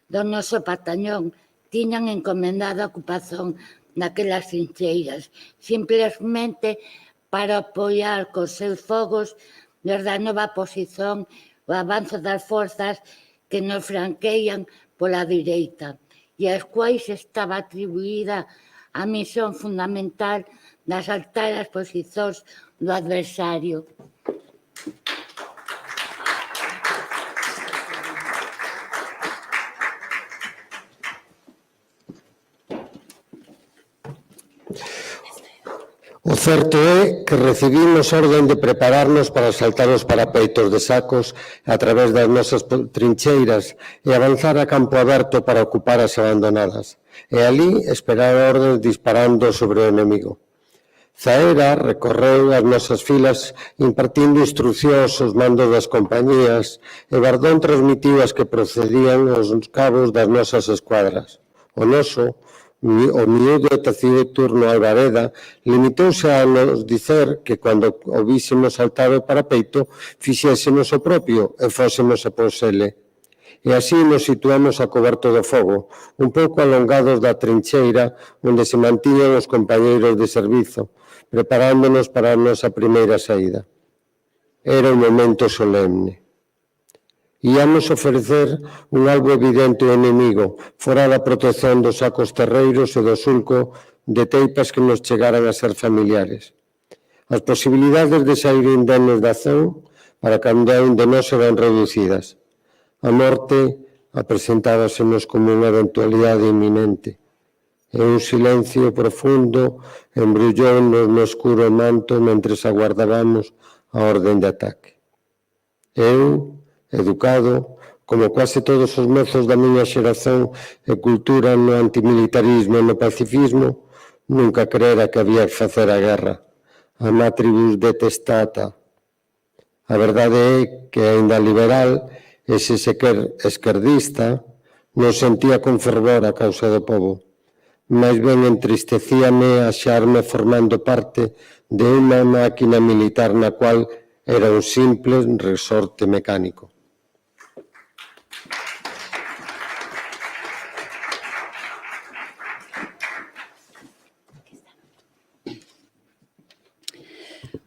do noso batallón tiñan encomendada a ocupación daquelas trincheiras, simplesmente para apoiar cos seus fogos desde a nova posición o avanzo das forzas que nos franquean pola direita e ás quais estaba atribuída a misión fundamental de asaltar as posicións do adversario. O certo é que recibimos orden de prepararnos para saltar os parapeitos de sacos a través das nosas trincheiras e avanzar a campo aberto para ocupar as abandonadas, e ali esperar orden disparando sobre o enemigo. Zaera recorreu as nosas filas impartindo instruccións aos mandos das compañías e Bardón transmitiu as que procedían aos cabos das nosas escuadras. O noso, o miúdo e taciturno Alvareda, limitouse a nos dicer que cando o vísemos saltar o parapeito fixésemos o propio e fósemos a pos ele. E así nos situamos a coberto do fogo, un pouco alongados da trincheira onde se mantiñan os compañeiros de servizo, preparándonos para a nosa primeira saída. Era un momento solemne. Íamos ofrecer un algo evidente ao enemigo, fora da protección dos sacos terreiros e do sulco de teipas que nos chegaran a ser familiares. As posibilidades de sair indemnes da acción para cada un de nós eran reducidas. A morte apresentábasenos como unha eventualidade inminente, e un silencio profundo embrullou-nos no escuro manto mentres aguardábamos a orden de ataque. Eu, educado, como quase todos os mozos da miña xeración e cultura no antimilitarismo e no pacifismo, nunca creera que había que facer a guerra, a matribus detestata. A verdade é que, aínda liberal, ese esquerdista non sentía con fervor a causa do pobo. Mais ben entristecíame axarme formando parte de unha máquina militar na cual era un simple resorte mecánico.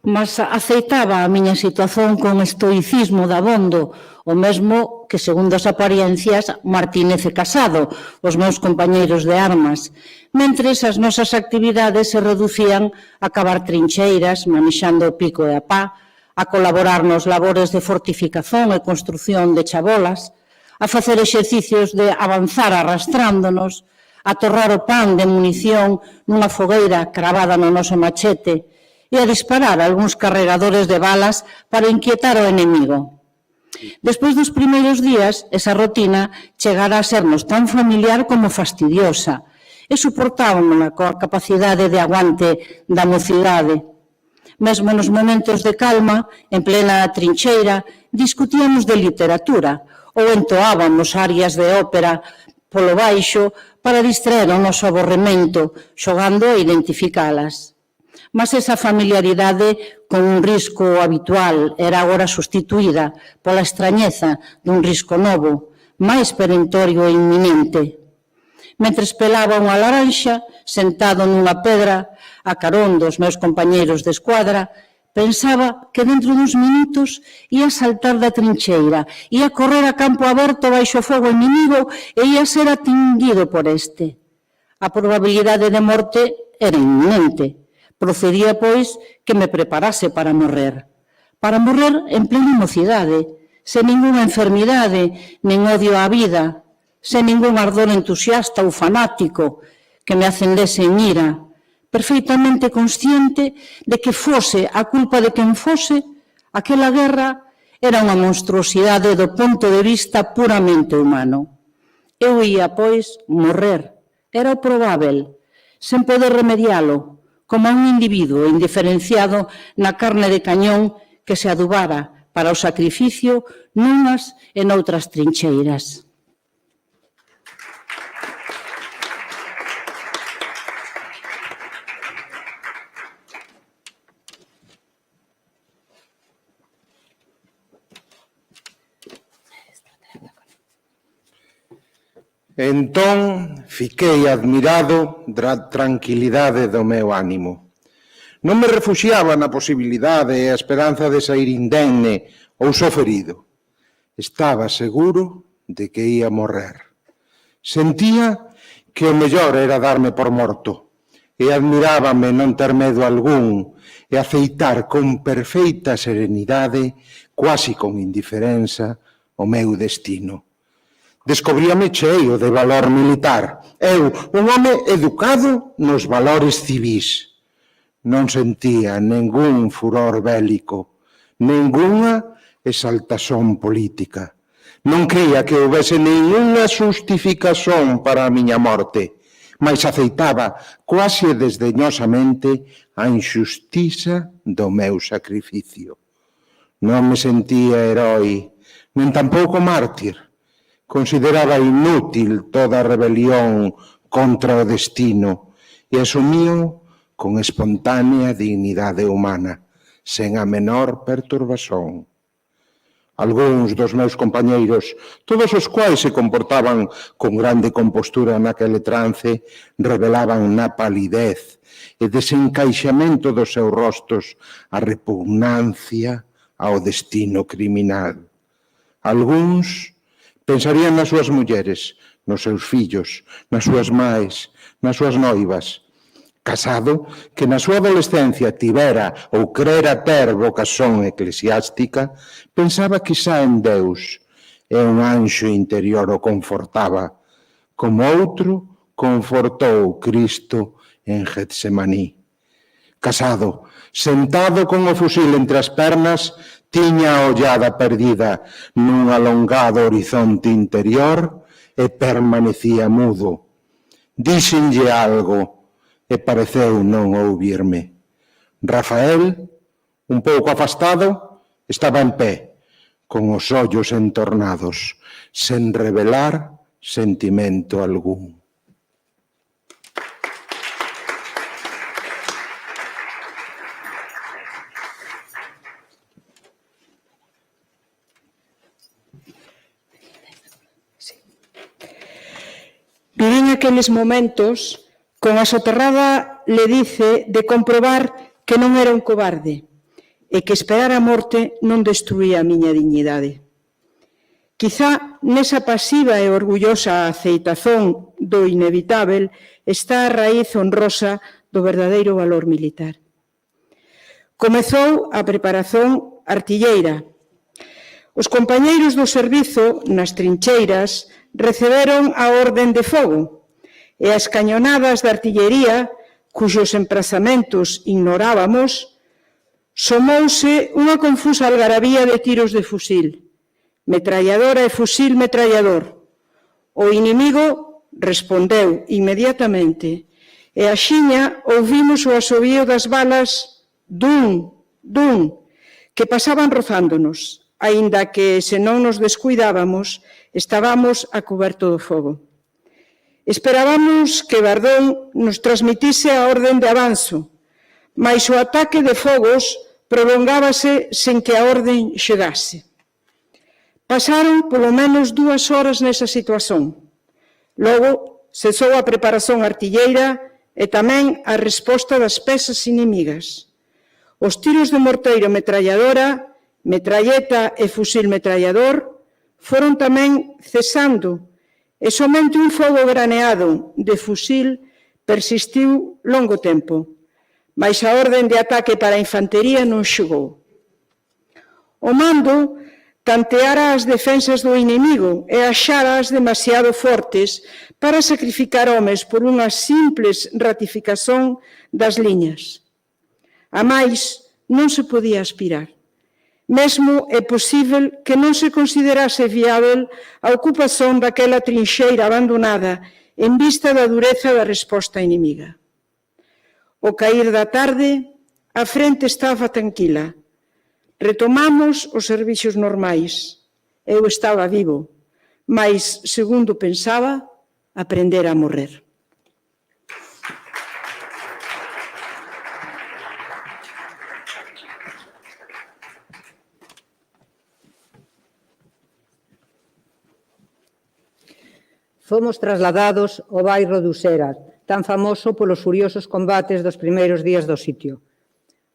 Mas aceitaba a miña situación con estoicismo dabondo, o mesmo que, segundo as apariencias, Martínez e Casado, os meus compañeiros de armas, mentres as nosas actividades se reducían a cavar trincheiras, manexando o pico e a pá, a colaborar nos labores de fortificación e construción de chabolas, a facer exercicios de avanzar arrastrándonos, a torrar o pan de munición nunha fogueira cravada no noso machete, e a disparar algúns carregadores de balas para inquietar o enemigo. Despois dos primeiros días, esa rutina chegara a sernos tan familiar como fastidiosa e suportábamos coa capacidade de aguante da mocidade. Mesmo nos momentos de calma, en plena trincheira, discutíamos de literatura ou entoábamos arias de ópera polo baixo para distraer o noso aborremento, xogando a identificalas. Mas esa familiaridade con un risco habitual era agora sustituída pola extrañeza dun risco novo, máis perentorio e inminente. Mentres pelaba unha laranxa, sentado nunha pedra, a carón dos meus compañeiros de escuadra, pensaba que dentro duns minutos ia saltar da trincheira, ia correr a campo aberto baixo o fogo inimigo e ia ser atingido por este. A probabilidade de morte era inminente. Procedía, pois, que me preparase para morrer. Para morrer en plena mocidade, sen ninguna enfermidade, nin odio á vida, sen ningún ardor entusiasta ou fanático que me acendese en ira, perfeitamente consciente de que fose a culpa de quen fose, aquela guerra era unha monstruosidade do punto de vista puramente humano. Eu ia, pois, morrer. Era o probável, sen poder remedialo, como un individuo indiferenciado na carne de cañón que se adubara para o sacrificio nunhas e noutras trincheiras. Entón, fiquei admirado da tranquilidade do meu ánimo. Non me refuxiaba na posibilidade e a esperanza de sair indemne ou só ferido. Estaba seguro de que ia morrer. Sentía que o mellor era darme por morto e admirábame non ter medo algún e aceitar con perfeita serenidade, quasi con indiferenza, o meu destino. Descobríame cheio de valor militar. Eu, un home educado nos valores civís. Non sentía ningún furor bélico, ningunha exaltación política. Non cría que houvese ninguna justificación para a miña morte, mas aceitaba quase desdeñosamente a injustiza do meu sacrificio. Non me sentía heroi, nen tampouco mártir. Consideraba inútil toda rebelión contra o destino e asumío con espontánea dignidade humana, sen a menor perturbación. Algúns dos meus compañeiros, todos os quais se comportaban con grande compostura naquele trance, revelaban na palidez e desencaixamento dos seus rostos a repugnancia ao destino criminal. Algúns pensarían nas súas mulleres, nos seus fillos, nas súas mães, nas súas noivas. Casado, que na súa adolescencia tivera ou crera ter vocación eclesiástica, pensaba quizá en Deus, e un anxo interior o confortaba, como outro confortou Cristo en Getsemaní. Casado, sentado con o fusil entre as pernas, tiña a ollada perdida nun alongado horizonte interior e permanecía mudo. Díxenlle algo e pareceu non ouvirme. Rafael, un pouco afastado, Estaba en pé, con os ollos entornados, sen revelar sentimento algún. Vivín aqueles momentos con a soterrada le dice de comprobar que non era un cobarde e que esperar a morte non destruía a miña dignidade. Quizá nesa pasiva e orgullosa aceitazón do inevitável está a raíz honrosa do verdadeiro valor militar. Comezou a preparación artilleira. Os compañeiros do servizo nas trincheiras receberon a orden de fogo e as cañonadas da artillería, cujos emprazamentos ignorábamos, somouse unha confusa algarabía de tiros de fusil, metralladora e fusil metrallador. O inimigo respondeu inmediatamente e axiña ouvimos o asobío das balas dun, que pasaban rozándonos, aínda que se non nos descuidábamos, estábamos a coberto do fogo. Esperábamos que Bardón nos transmitise a orden de avanzo, mais o ataque de fogos prolongábase sen que a orden chegase. Pasaron polo menos 2 horas nesa situación. Logo, cesou a preparación artilleira e tamén a resposta das pezas inimigas. Os tiros de morteiro metralladora, metralleta e fusil metrallador foron tamén cesando e somente un fogo graneado de fusil persistiu longo tempo, mais a orden de ataque para a infantería non chegou. O mando tanteara as defensas do inimigo e axáraas demasiado fortes para sacrificar homes por unha simples ratificación das liñas. A máis, non se podía aspirar. Mesmo é posíbel que non se considerase viável a ocupación daquela trinxeira abandonada en vista da dureza da resposta inimiga. Ao cair da tarde, a frente estaba tranquila. Retomamos os servicios normais. Eu estaba vivo, mas, segundo pensaba, aprendera a morrer. Fomos trasladados ao bairro de Usera, tan famoso polos furiosos combates dos primeiros días do sitio.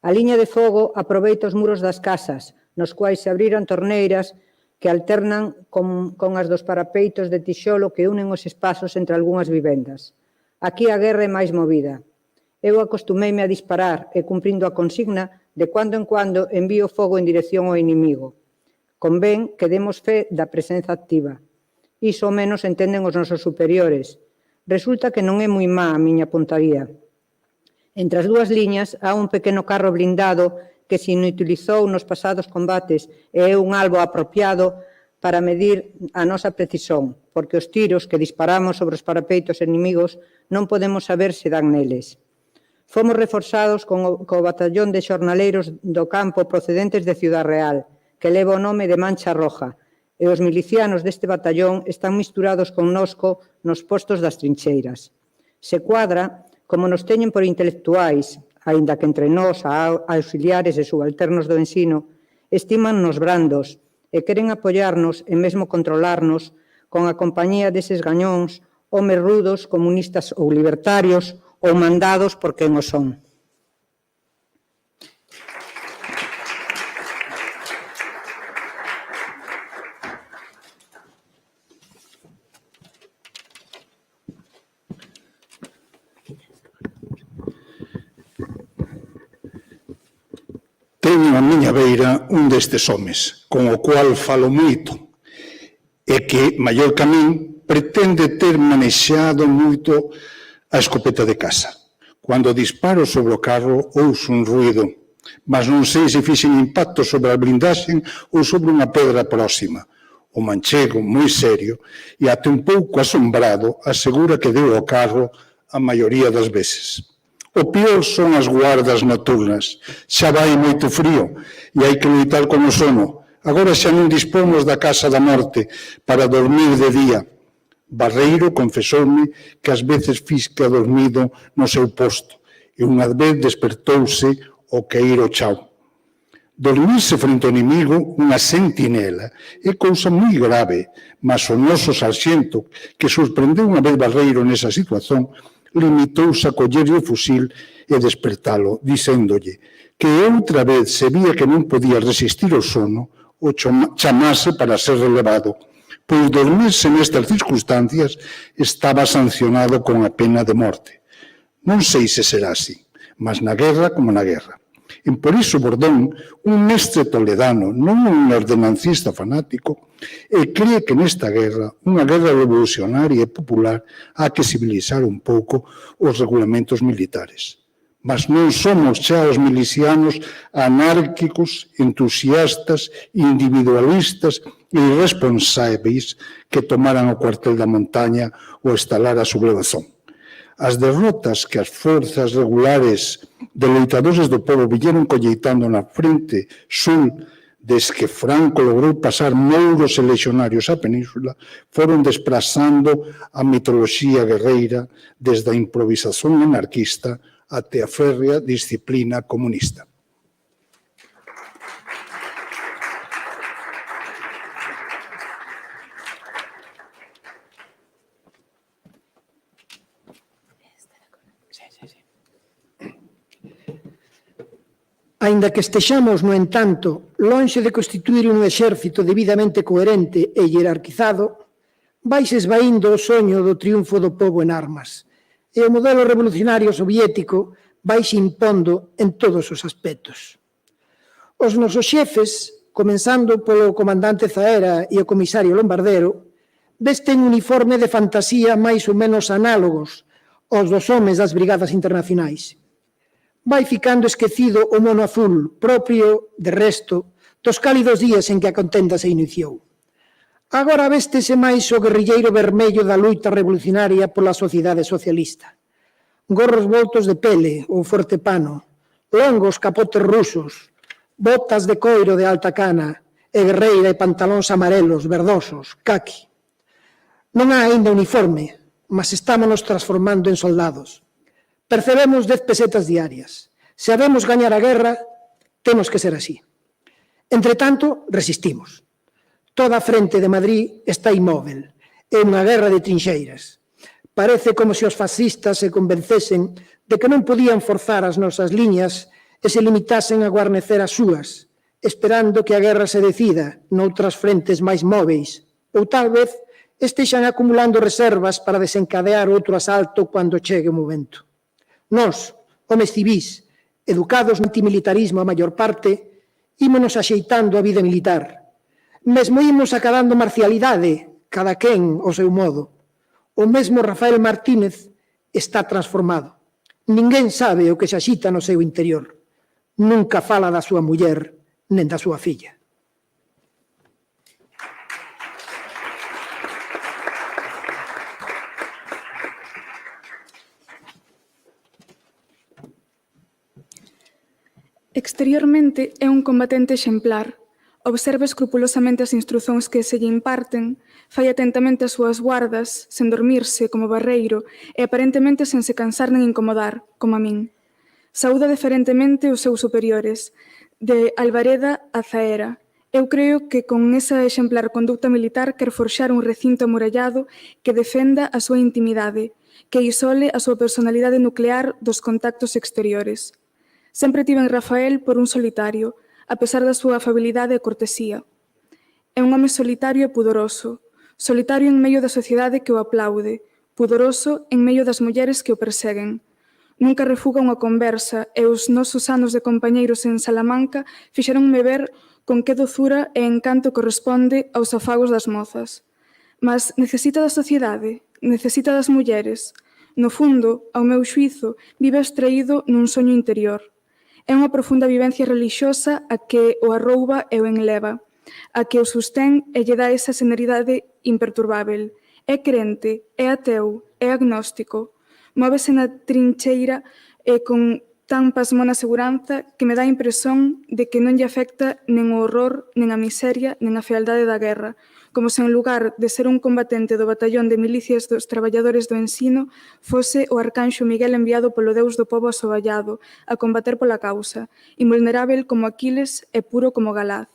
A liña de fogo aproveita os muros das casas, nos quais se abriron torneiras que alternan con as dos parapeitos de tixolo que unen os espazos entre algunhas vivendas. Aquí a guerra é máis movida. Eu acostumeime a disparar e, cumprindo a consigna, de cando en cando envío fogo en dirección ao inimigo. Convén que demos fe da presenza activa. Iso ao menos entenden os nosos superiores. Resulta que non é moi má a miña puntaría. Entre as dúas liñas há un pequeno carro blindado que se inutilizou nos pasados combates e é un albo apropiado para medir a nosa precisión, porque os tiros que disparamos sobre os parapeitos inimigos non podemos saber se dan neles. Fomos reforzados co batallón de xornaleiros do campo procedentes de Ciudad Real, que leva o nome de Mancha Roja, e os milicianos deste batallón están misturados connosco nos postos das trincheiras. Se cuadra, como nos teñen por intelectuais, aínda que entre nós, auxiliares e subalternos do ensino, estiman nos brandos e queren apoiarnos e mesmo controlarnos con a compañía deses gañóns, homes rudos, comunistas ou libertarios, ou mandados por quen o son. Teño a miña beira un destes homes, con o cual falo moito, e que, maior que a min, pretende ter manexado moito a escopeta de casa. Cando disparo sobre o carro, ouso un ruído, mas non sei se fixen impacto sobre a blindaxe ou sobre unha pedra próxima. O manchego, moi serio, e até un pouco asombrado, asegura que deu ao carro a maioría das veces. O peor son as guardas nocturnas. Xa vai moito frío e hai que loitar con o sono. Agora xa non dispomos da casa da morte para dormir de día. Barreiro confesoume que ás veces fisca dormido no seu posto e unha vez despertouse o queiro chao. Dormirse frente ao inimigo, unha sentinela, é cousa moi grave, mas o noso sarxento, que sorprendeu unha vez Barreiro nesa situación, limitouse a collerlle o fusil e despertalo, dicéndolle que outra vez se vía que non podía resistir o sono, o chamase para ser relevado, pois dormirse nestas circunstancias estaba sancionado con a pena de morte. Non sei se será así, mas na guerra como na guerra. Por iso Bordón, un mestre toledano, non un ordenancista fanático, cree que nesta guerra, unha guerra revolucionaria e popular, há que civilizar un pouco os regulamentos militares. Mas non somos xa os milicianos anárquicos, entusiastas, individualistas e irresponsáveis que tomaran o cuartel da montaña ou instalar a sublevación. As derrotas que as forzas regulares de loitadores do povo villeron colleitando na frente sul desde que Franco logrou pasar mouros e lexionarios á península, foron desplazando a mitoloxía guerreira desde a improvisación anarquista até a férrea disciplina comunista. Aínda que estexamos, no entanto, lonxe de constituir un exército debidamente coherente e hierarquizado, vaise esvaíndo o soño do triunfo do pobo en armas, e o modelo revolucionario soviético vaise impondo en todos os aspectos. Os nosos xefes, comenzando polo comandante Zaera e o comisario Lombardero, vesten uniforme de fantasía máis ou menos análogos aos dos homes das brigadas internacionais. Vai ficando esquecido o mono azul propio, de resto, dos cálidos días en que a contenda se iniciou. Agora véstese máis o guerrilleiro vermello da luita revolucionaria pola sociedade socialista. Gorros voltos de pele ou forte pano, longos capotes rusos, botas de coiro de alta cana e guerreira e pantalóns amarelos, verdosos, caqui. Non há aínda uniforme, mas estámonos transformando en soldados. Percebemos 10 pesetas diarias. Se habemos gañar a guerra, temos que ser así. Entre tanto, resistimos. Toda a frente de Madrid está inmóvel. É unha guerra de trinxeiras. Parece como se os fascistas se convencesen de que non podían forzar as nosas liñas e se limitasen a guarnecer as súas, esperando que a guerra se decida noutras frentes máis móveis, ou tal vez estexan acumulando reservas para desencadear outro asalto cando chegue o momento. Nós, homes civís, educados no antimilitarismo a maior parte, ímonos axeitando a vida militar. Mesmo ímos acadando marcialidade, cada quen ao seu modo. O mesmo Rafael Martínez está transformado. Ninguén sabe o que se axita no seu interior. Nunca fala da súa muller, nen da súa filla. Exteriormente é un combatente exemplar. Observa escrupulosamente as instruzóns que se lle imparten, fai atentamente as súas guardas, sen dormirse, como Barreiro, e aparentemente sen se cansar nen incomodar, como a min. Saúda deferentemente os seus superiores, de Alvareda a Zaera. Eu creo que con esa exemplar conducta militar quer forxar un recinto amurallado que defenda a súa intimidade, que isole a súa personalidade nuclear dos contactos exteriores. Sempre tiven Rafael por un solitario, a pesar da súa afabilidade e cortesía. É un home solitario e pudoroso, solitario en medio da sociedade que o aplaude, pudoroso en medio das mulleres que o perseguen. Nunca refuga unha conversa e os nosos anos de compañeiros en Salamanca fixeronme ver con que dozura e encanto corresponde aos afagos das mozas. Mas necesita da sociedade, necesita das mulleres. No fundo, ao meu xuízo, vive extraído nun soño interior. É unha profunda vivencia relixiosa a que o arrouba e o enleva, a que o sostén e lle dá esa serenidade imperturbável. É crente, é ateu, é agnóstico. Móvese na trincheira e con tan pasmona seguranza que me dá a impresión de que non lle afecta nen o horror, nen a miseria, nen a fealdade da guerra, como se en lugar de ser un combatente do batallón de milicias dos traballadores do ensino fose o arcanxo Miguel enviado polo Deus do pobo asoballado a combater pola causa, invulnerável como Aquiles e puro como Galaz.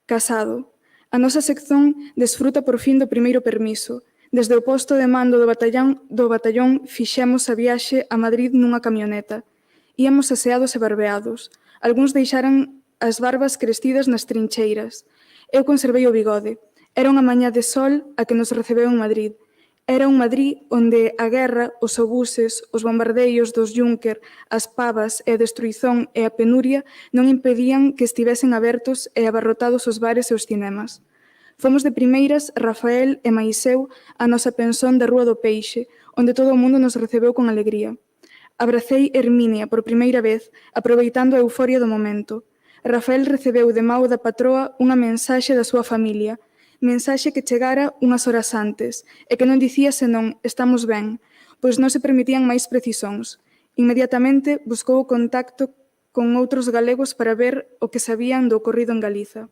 Casado. A nosa sección desfruta por fin do primeiro permiso. Desde o posto de mando do batallón fixemos a viaxe a Madrid nunha camioneta. Íamos aseados e barbeados. Algúns deixaran as barbas crestidas nas trincheiras. Eu conservei o bigode. Era unha mañá de sol a que nos recebeu en Madrid. Era un Madrid onde a guerra, os obuses, os bombardeios dos Juncker, as pavas e a destruizón e a penuria non impedían que estivesen abertos e abarrotados os bares e os cinemas. Fomos de primeiras, Rafael e Maiseu, a nosa pensón da Rúa do Peixe, onde todo o mundo nos recebeu con alegría. Abracei Herminia por primeira vez, aproveitando a euforia do momento. Rafael recebeu de mau da patroa unha mensaxe da súa familia, mensaxe que chegara unhas horas antes, e que non dicía senón «estamos ben», pois non se permitían máis precisóns. Inmediatamente buscou o contacto con outros galegos para ver o que sabían do ocorrido en Galiza.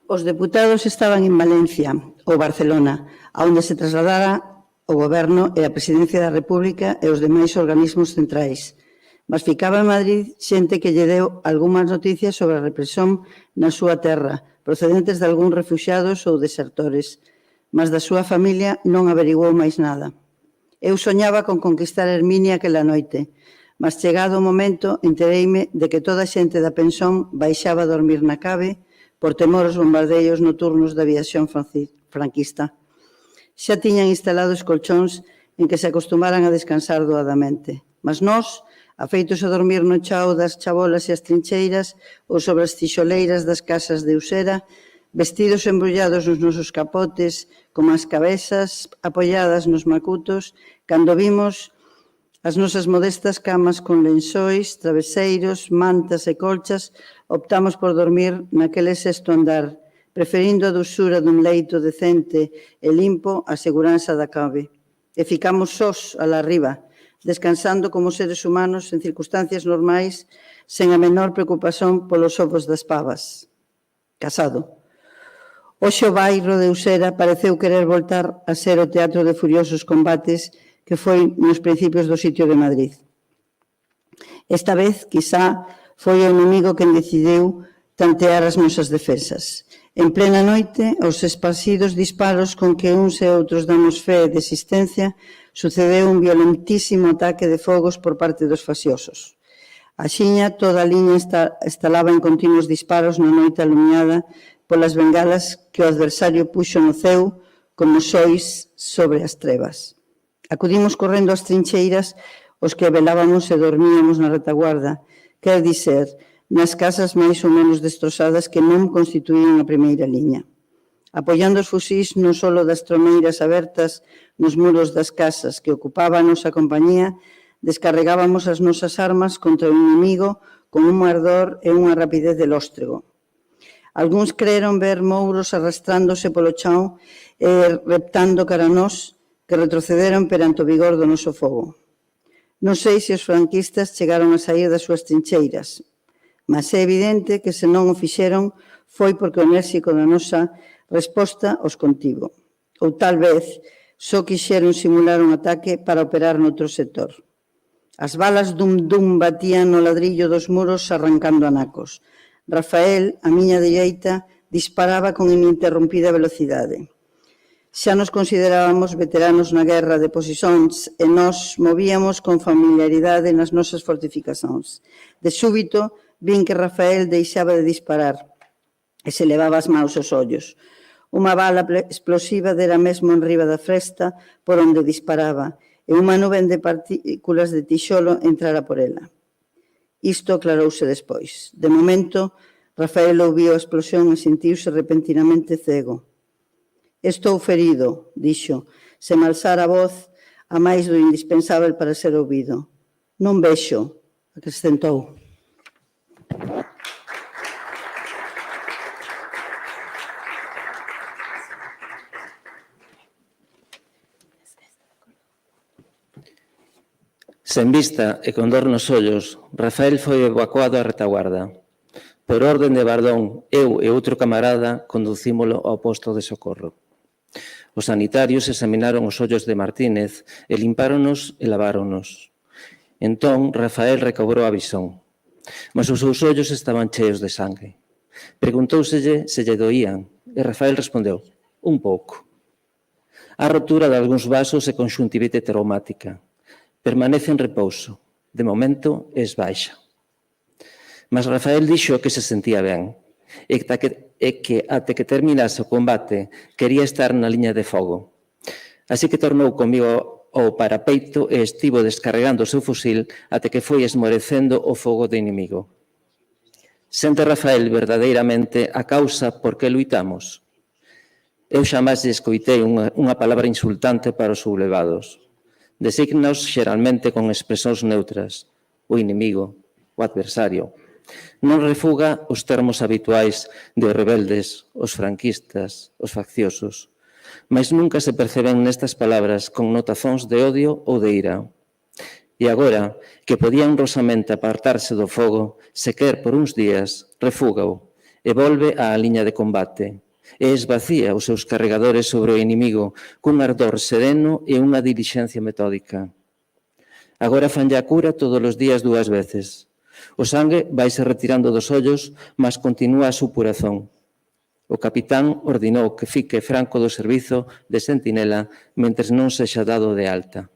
Os deputados estaban en Valencia ou Barcelona, onde se trasladara o Goberno e a Presidencia da República e os demais organismos centrais. Mas ficaba en Madrid xente que lle deu algunhas noticias sobre a represión na súa terra, procedentes de algúns refuxiados ou desertores, mas da súa familia non averiguou máis nada. Eu soñaba con conquistar Herminia aquela noite, mas chegado o momento entereime de que toda a xente da pensión baixaba a dormir na cabe por temor aos bombardeos noturnos da aviación franquista. Xa tiñan instalados colchóns en que se acostumaran a descansar doadamente, mas nós, afeitos a dormir no chao das chabolas e as trincheiras ou sobre as tixoleiras das casas de Usera, vestidos embrullados nos nosos capotes, como as cabezas apoiadas nos macutos, cando vimos as nosas modestas camas con lençóis, traveseiros, mantas e colchas, optamos por dormir naquele sexto andar, preferindo a dosura dun leito decente e limpo a seguranza da cabe. E ficamos sós alá arriba, descansando como seres humanos en circunstancias normais, sen a menor preocupación polos ovos das pavas. Casado. Hoxe o bairro de Usera pareceu querer voltar a ser o teatro de furiosos combates que foi nos principios do sitio de Madrid. Esta vez, quizá, foi o inimigo quen decidiu tantear as nosas defensas. En plena noite, aos esparcidos disparos con que uns e outros damos fe de existencia, sucedeu un violentísimo ataque de fogos por parte dos facciosos. Axiña, toda a liña estalaba en continuos disparos na noite alumiada polas bengalas que o adversario puxo no ceo como sois sobre as trevas. Acudimos correndo ás trincheiras os que velábamos e dormíamos na retaguarda, quer dizer, nas casas máis ou menos destrozadas que non constituían a primeira liña. Apoiando os fusís non só das tromeiras abertas nos muros das casas que ocupaba a nosa compañía, descarregábamos as nosas armas contra o inimigo con un ardor e unha rapidez de lóstrego. Algúns creeron ver mouros arrastrándose polo chão e reptando cara a nós, que retrocederon perante o vigor do noso fogo. Non sei se os franquistas chegaron a sair das súas trincheiras, mas é evidente que se non o fixeron foi porque o enérxico da nosa resposta os contivo. Ou tal vez só quixeron simular un ataque para operar noutro sector. As balas dum-dum batían no ladrillo dos muros arrancando anacos. Rafael, a miña dereita, disparaba con ininterrompida velocidade. Xa nos considerábamos veteranos na guerra de posisións e nos movíamos con familiaridade nas nosas fortificacións. De súbito, vin que Rafael deixaba de disparar e se levaba as maus aos ollos. Unha bala explosiva dera mesmo enriba da fresta por onde disparaba e unha nuvem de partículas de tixolo entrara por ela. Isto aclarouse despois. De momento, Rafael ouviu a explosión e sentiuse repentinamente cego. Estou ferido, dixo, sen alzar a voz a máis do indispensável para ser ouvido. Non vexo, acrescentou. Sen vista e con dor nos ollos, Rafael foi evacuado á retaguarda. Por orden de Bardón, eu e outro camarada conducímolo ao posto de socorro. Os sanitarios examinaron os ollos de Martínez e limpáronos e laváronos. Entón, Rafael recobrou a visón, mas os seus ollos estaban cheos de sangue. Preguntóuselle se lle doían e Rafael respondeu, un pouco. A rotura de algúns vasos e conxuntivite traumática. Permanece en repouso. De momento, es baixa. Mas Rafael dixo que se sentía ben e que até que terminase o combate quería estar na liña de fogo. Así que tornou comigo ao parapeito e estivo descarregando o seu fusil até que foi esmorecendo o fogo do inimigo. Sente Rafael verdadeiramente a causa por que luitamos. Eu xamás lle escoitei unha palabra insultante para os sublevados. Designaos xeralmente con expresións neutras, o inimigo, o adversario. Non refuga os termos habituais de rebeldes, os franquistas, os facciosos, mas nunca se perceben nestas palabras connotazóns de odio ou de ira. E agora, que podía honrosamente apartarse do fogo, sequer por uns días, refúgao e volve á liña de combate, e esvacía os seus carregadores sobre o inimigo cun ardor sereno e unha dilixencia metódica. Agora fanlle a cura todos os días 2 veces. O sangue vaise retirando dos ollos, mas continúa a supuración. O capitán ordinou que fique franco do servizo de sentinela mentres non sexa dado de alta.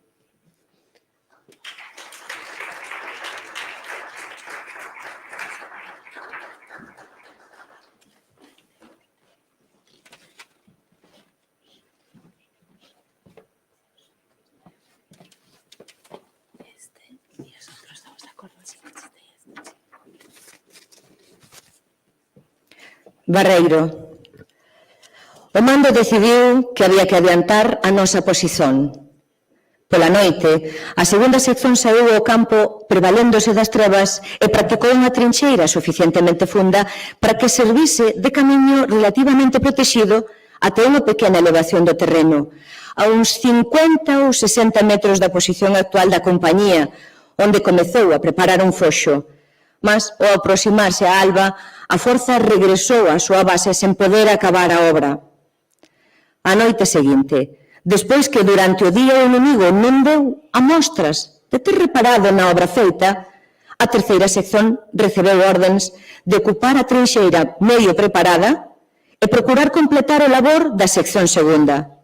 Barreiro. O mando decidiu que había que adiantar a nosa posición. Pola noite, a segunda sección saiu ao campo prevaléndose das trevas e practicou unha trincheira suficientemente funda para que servise de camiño relativamente protegido até unha pequena elevación do terreno, a uns 50 ou 60 metros da posición actual da compañía, onde comezou a preparar un foxo. Mas, ao aproximarse a alba, a forza regresou á súa base sen poder acabar a obra. A noite seguinte, despois que durante o día o inimigo non deu amostras de ter reparado na obra feita, a terceira sección recebeu ordens de ocupar a trinxeira medio preparada e procurar completar o labor da sección segunda.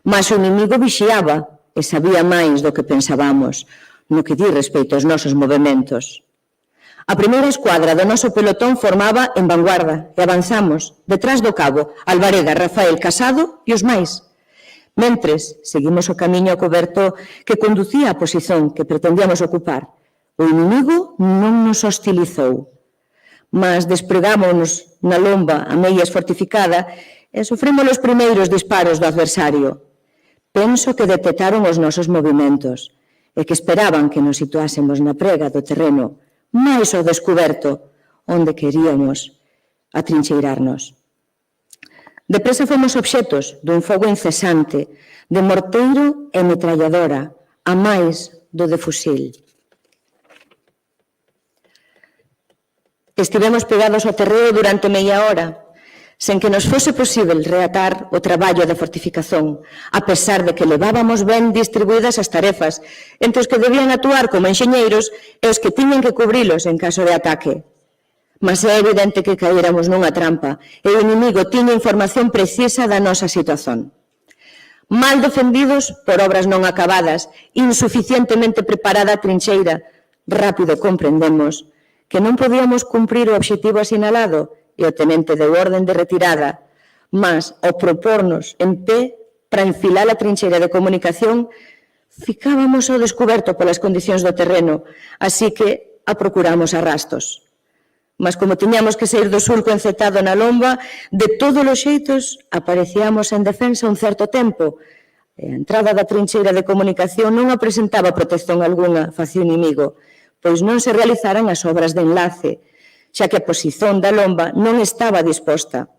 Mas o inimigo vixiaba e sabía máis do que pensábamos, no que di respeito aos nosos movementos. A primeira escuadra do noso pelotón formaba en vanguarda e avanzamos, detrás do cabo, Alvareda, Rafael, Casado e os máis. Mentres, seguimos o camiño coberto que conducía á posición que pretendíamos ocupar. O inimigo non nos hostilizou, mas despregámonos na lomba a meias fortificada e sofremos os primeiros disparos do adversario. Penso que detectaron os nosos movimentos e que esperaban que nos situásemos na prega do terreno máis ao descoberto, onde queríamos atrincheirarnos. Depresa fomos obxetos dun fogo incesante, de morteiro e metralladora, a máis do de fusil. Estivemos pegados ao terreo durante media hora, sen que nos fose posible reatar o traballo da fortificación, a pesar de que levábamos ben distribuídas as tarefas entre os que debían actuar como enxeñeiros e os que tiñan que cubrilos en caso de ataque. Mas é evidente que caíramos nunha trampa e o inimigo tiña información precisa da nosa situación. Mal defendidos por obras non acabadas, insuficientemente preparada a trincheira, rápido comprendemos que non podíamos cumprir o obxectivo asinalado e o tenente deu orden de retirada, mas ao propornos en pé para enfilar a trincheira de comunicación, ficábamos ao descoberto polas condicións do terreno, así que a procuramos a rastos. Mas como tiñamos que sair do sulco encetado na lomba, de todos os xeitos aparecíamos en defensa un certo tempo, A entrada da trincheira de comunicación non apresentaba protección algunha facia o inimigo, pois non se realizaran as obras de enlace, xa que a posición da lomba non estaba disposta.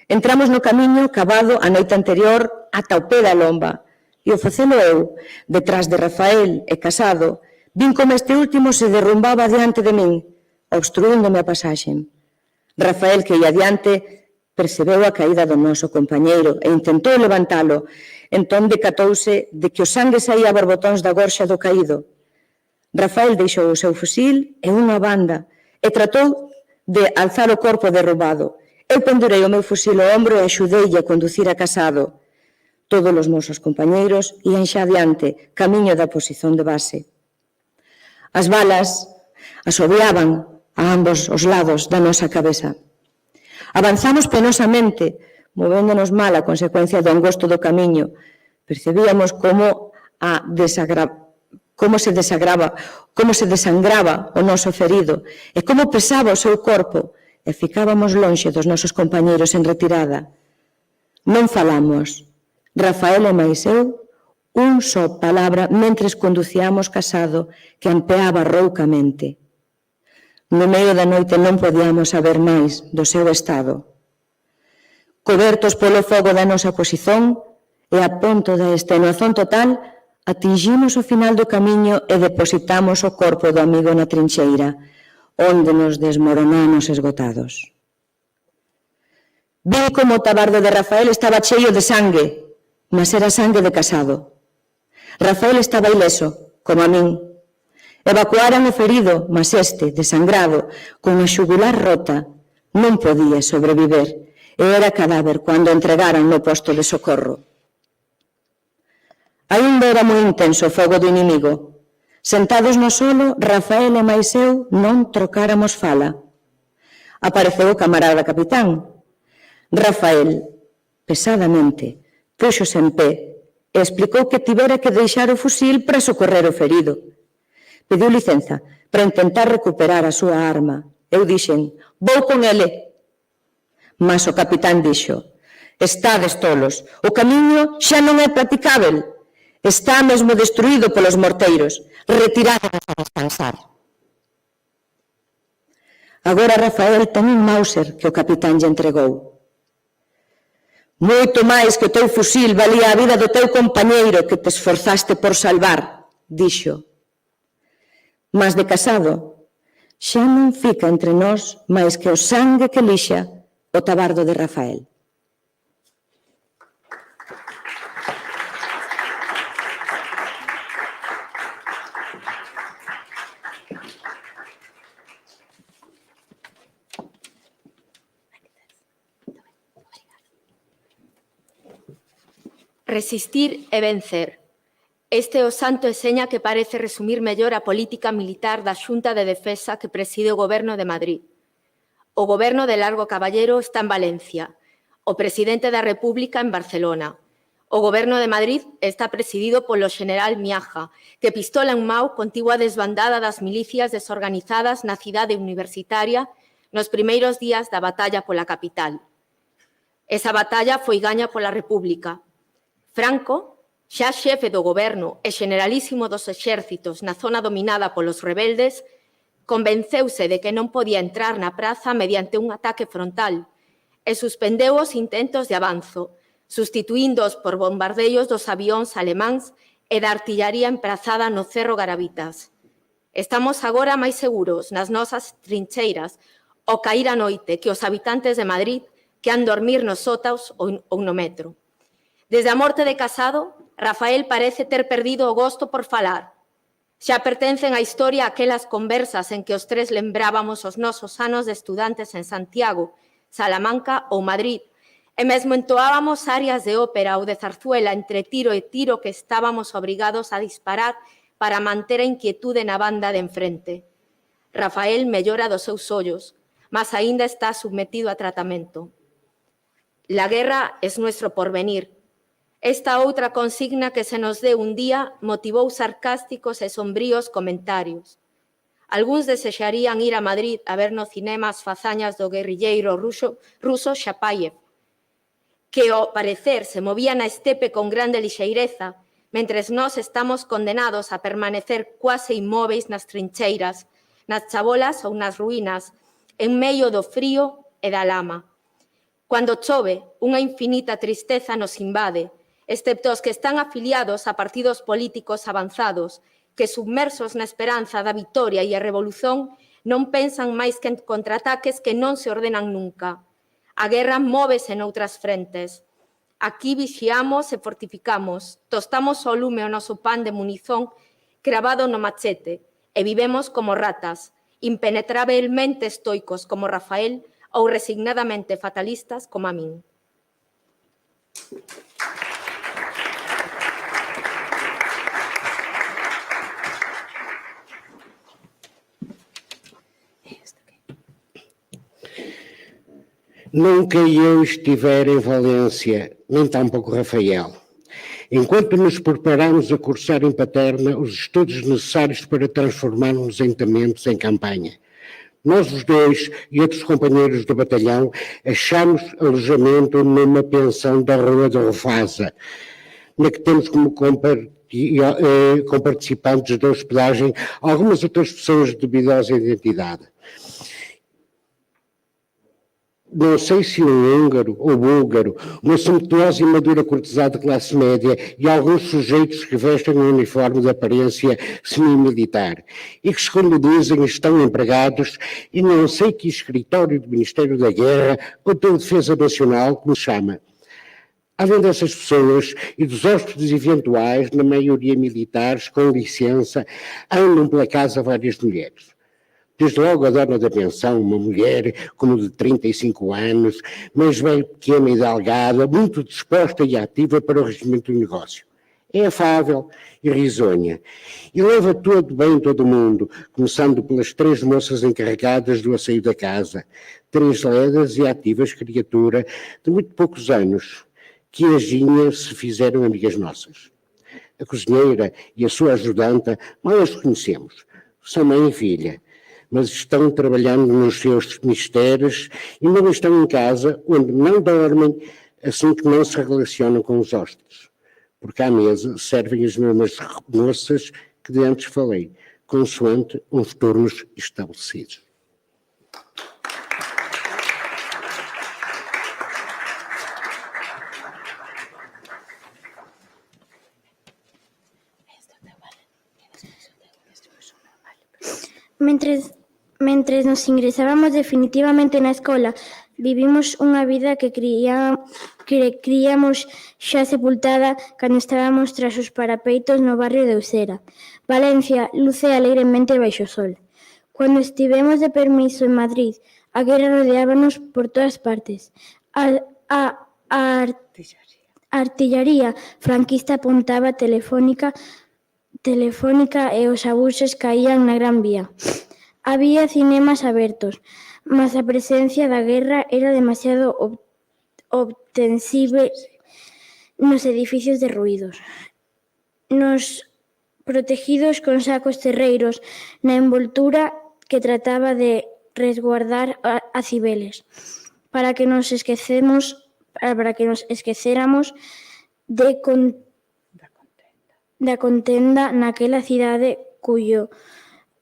Entramos no camiño cavado a noite anterior ata o pé da lomba, e ao facelo eu, detrás de Rafael e Casado, vin como este último se derrumbaba diante de min, obstruíndome a pasaxe. Rafael, que ia adiante, percebeu a caída do noso compañeiro e intentou levantalo, entón decatouse de que o sangue saía a borbotóns da gorxa do caído. Rafael deixou o seu fusil e unha banda e tratou de alzar o corpo derrubado. Eu pendurei o meu fusil ao ombro e axudeille a conducir a Casado. Todos os nosos compañeiros ian xa adiante, camiño da posición de base. As balas asobiaban a ambos os lados da nosa cabeza. Avanzamos penosamente, movéndonos mal a consecuencia do angosto do camiño. Percebíamos como se desangraba o noso ferido e como pesaba o seu corpo, e ficábamos lonxe dos nosos compañeiros en retirada. Non falamos, Rafael e máis eu, un só palabra mentres conducíamos Casado, que ampeaba roucamente. No medio da noite non podíamos saber máis do seu estado. Cobertos polo fogo da nosa posición e a punto da extenuación total, atingimos o final do camiño e depositamos o corpo do amigo na trincheira, onde nos desmoronamos esgotados. Vi como o tabardo de Rafael estaba cheio de sangue, mas era sangue de Casado. Rafael estaba ileso, como a min. Evacuaran o ferido, mas este, desangrado, con a xugular rota, non podía sobreviver e era cadáver cando entregaran no posto de socorro. Ainda era moi intenso o fogo do inimigo. Sentados no solo, Rafael e máis eu non trocáramos fala. Apareceu o camarada capitán. Rafael, pesadamente, púxose en pé e explicou que tivera que deixar o fusil para socorrer o ferido. Pediu licenza para intentar recuperar a súa arma. Eu dixen, vou con ele. Mas o capitán dixo, estades tolos, o camiño xa non é practicável. Está mesmo destruído polos morteiros. Retirámonos a descansar. Agora Rafael ten un Mauser que o capitán lle entregou. Moito máis que o teu fusil valía a vida do teu compañeiro que te esforzaste por salvar, dixo. Mas de Casado xa non fica entre nós máis que o sangue que lixa o tabardo de Rafael. Resistir e vencer. Este é o santo e seña que parece resumir mellor a política militar da Xunta de Defensa que preside o Goberno de Madrid. O Goberno de Largo Caballero está en Valencia, o Presidente da República en Barcelona. O Goberno de Madrid está presidido polo General Miaja, que pistola en mao contigo a desbandada das milicias desorganizadas na cidade universitaria nos primeiros días da batalla pola capital. Esa batalla foi gaña pola República. Franco, xa xefe do goberno e generalísimo dos exércitos na zona dominada polos rebeldes, convenceuse de que non podía entrar na praza mediante un ataque frontal e suspendeu os intentos de avanzo, sustituíndoos por bombardeos dos avións alemáns e da artillaría emprazada no Cerro Garavitas. Estamos agora máis seguros nas nosas trincheiras ao cair a noite que os habitantes de Madrid que han dormir nos sótaos ou no metro. Desde a morte de Casado, Rafael parece ter perdido o gosto por falar. Xa pertencen á historia aquelas conversas en que os tres lembrábamos os nosos anos de estudantes en Santiago, Salamanca ou Madrid, e mesmo entoábamos arias de ópera ou de zarzuela entre tiro e tiro que estábamos obrigados a disparar para manter a inquietude na banda de enfrente. Rafael mellora dos seus ollos, mas aínda está submetido a tratamento. La guerra es nuestro porvenir. Esta outra consigna que se nos deu un día motivou sarcásticos e sombríos comentarios. Algúns desexarían ir a Madrid a ver no cinema as fazañas do guerrilleiro ruso Chapayev, que ao parecer se movía na estepe con grande lixeireza, mentres nós estamos condenados a permanecer quase inmóveis nas trincheiras, nas chabolas ou nas ruínas, en medio do frío e da lama. Cando chove, unha infinita tristeza nos invade, excepto os que están afiliados a partidos políticos avanzados, que submersos na esperanza da vitoria e a revolución non pensan máis que en contraataques que non se ordenan nunca. A guerra móvese noutras frentes. Aquí vixiamos e fortificamos, tostamos ao lume o noso pan de munizón cravado no machete e vivemos como ratas, impenetrablemente estoicos como Rafael ou resignadamente fatalistas como a min. Non que eu estiver em Valência, nem tampouco Rafael. Enquanto nos preparamos a cursar em Paterna os estudos necessários para transformarmos em tamentos em campanha. Nós os dois e outros companheiros do batalhão achamos alojamento numa pensão da Rua da Rufasa, na que temos como participantes da hospedagem algumas outras pessoas de duvidosa identidade. Não sei se um húngaro ou búlgaro, uma sumptuosa e madura cortesã de classe média e alguns sujeitos que vestem um uniforme de aparência semi-militar e que, segundo dizem, estão empregados e não sei que escritório do Ministério da Guerra ou da Defesa Nacional que me chama. Além dessas pessoas e dos hóspedes eventuais, na maioria militares, com licença, andam pela casa várias mulheres. Desde logo a dona da pensão, uma mulher como de 35 anos, mas bem pequena e delgada, muito disposta e ativa para o regimento do negócio. É afável e risonha, e leva todo mundo, começando pelas 3 moças encarregadas do asseio da casa, 3 ledas e ativas criaturas de muito poucos anos, que aginhas se fizeram amigas nossas. A cozinheira e a sua ajudanta mal as conhecemos, são mãe e filha, mas estão trabalhando nos seus mistérios e não estão em casa, onde não dormem, assim que não se relacionam com os hóspedes. Porque à mesa servem as mesmas moças que de antes falei, consoante uns turnos estabelecidos. Mentres nos ingresábamos definitivamente na escola, vivimos unha vida que criamos xa sepultada cando estábamos tras os parapeitos no barrio de Usera. Valencia luce alegremente baixo o sol. Cando estivemos de permiso en Madrid, a guerra rodeábanos por todas partes. A artillaría franquista apuntaba telefónica e os abusos caían na Gran Vía. Había cinemas abertos, mas a presencia da guerra era demasiado ostensible nos edificios derruídos. Nos protegidos con sacos terreiros, na envoltura que trataba de resguardar a Cibeles, para que nos esquecéramos da contenda naquela cidade cuyo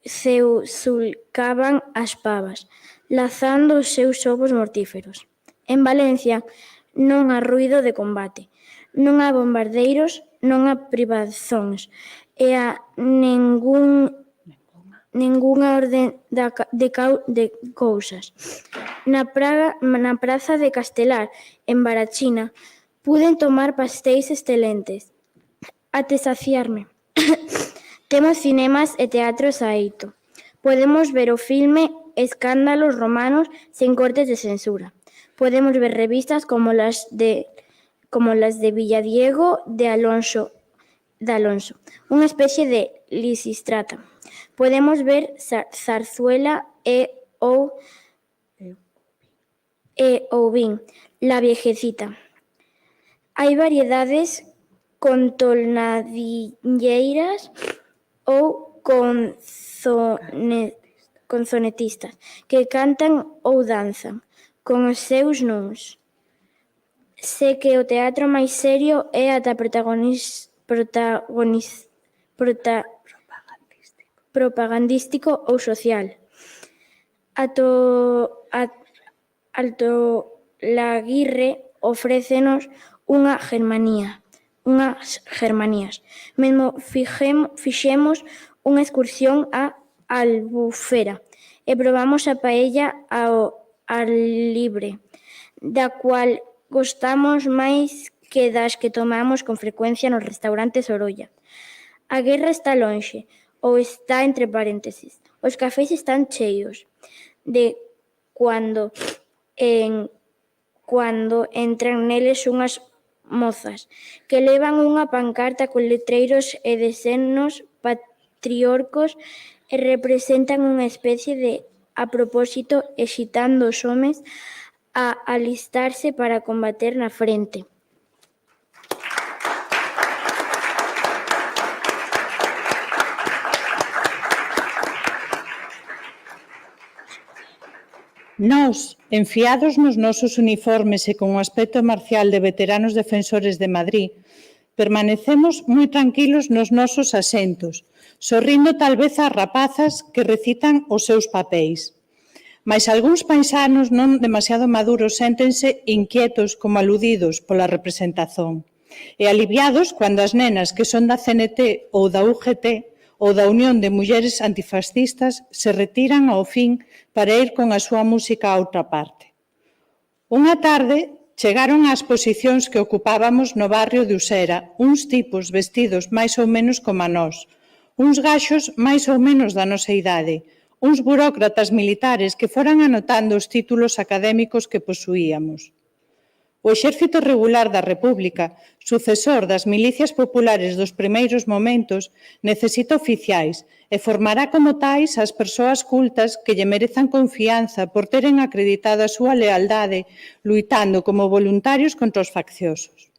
ceu sulcaban as pavas, lazando os seus ovos mortíferos. En Valencia non há ruído de combate, non há bombardeiros, non há privazóns e há ningunha orden de cousas. Na praza de Castelar, en Barachina, puden tomar pastéis excelentes, até saciarme. Temos cinemas e teatros a eito. Podemos ver o filme Escándalos romanos sen cortes de censura. Podemos ver revistas como las de Villadiego de Alonso, unha especie de Lisístrata. Podemos ver Zarzuela e Ovín, La Viejecita. Hai variedades con tonadilleiras ou con sonetistas que cantan ou danzan con os seus nuns. Sé que o teatro máis serio é ata propagandístico ou social. Alto Laguirre ofrécenos unhas germanías. Mesmo fixemos unha excursión a Albufera e probamos a paella ao ar libre, da cual gostamos máis que das que tomamos con frecuencia nos restaurantes Orolla. A guerra está lonxe, ou está entre paréntesis. Os cafés están cheios de cando entran neles unhas mozas que levan unha pancarta con letreiros e deseños patrióricos e representan unha especie de a propósito excitando os homes a alistarse para combater na frente. Nós, enfiados nos nosos uniformes e con o aspecto marcial de veteranos defensores de Madrid, permanecemos moi tranquilos nos nosos asentos, sorrindo tal vez ás rapazas que recitan os seus papéis. Mais algúns paisanos non demasiado maduros séntense inquietos como aludidos pola representación e aliviados cando as nenas que son da CNT ou da UGT ou da Unión de Mulleres Antifascistas se retiran ao fin para ir con a súa música a outra parte. Unha tarde chegaron ás posicións que ocupábamos no barrio de Usera uns tipos vestidos máis ou menos como a nós, uns gaxos máis ou menos da nosa idade, uns burócratas militares que foran anotando os títulos académicos que posuíamos. O Exército Regular da República, sucesor das milicias populares dos primeiros momentos, necesita oficiais e formará como tais as persoas cultas que lle merezan confianza por teren acreditado a súa lealdade luitando como voluntarios contra os facciosos.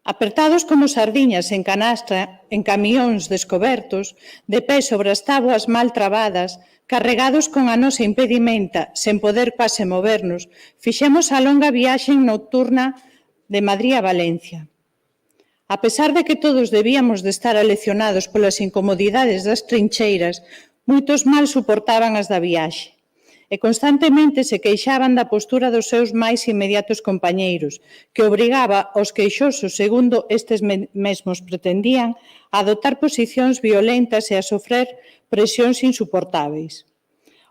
Apertados como sardiñas en canastra, en camións descobertos, de pé sobre as táboas mal trabadas, carregados con a nosa impedimenta, sen poder quase movernos, fixemos a longa viaxe nocturna de Madrid a Valencia. A pesar de que todos debíamos de estar aleccionados polas incomodidades das trincheiras, moitos mal suportaban as da viaxe e constantemente se queixaban da postura dos seus máis inmediatos compañeiros, que obrigaba aos queixosos, segundo estes mesmos pretendían, a adoptar posicións violentas e a sofrer presións insuportáveis.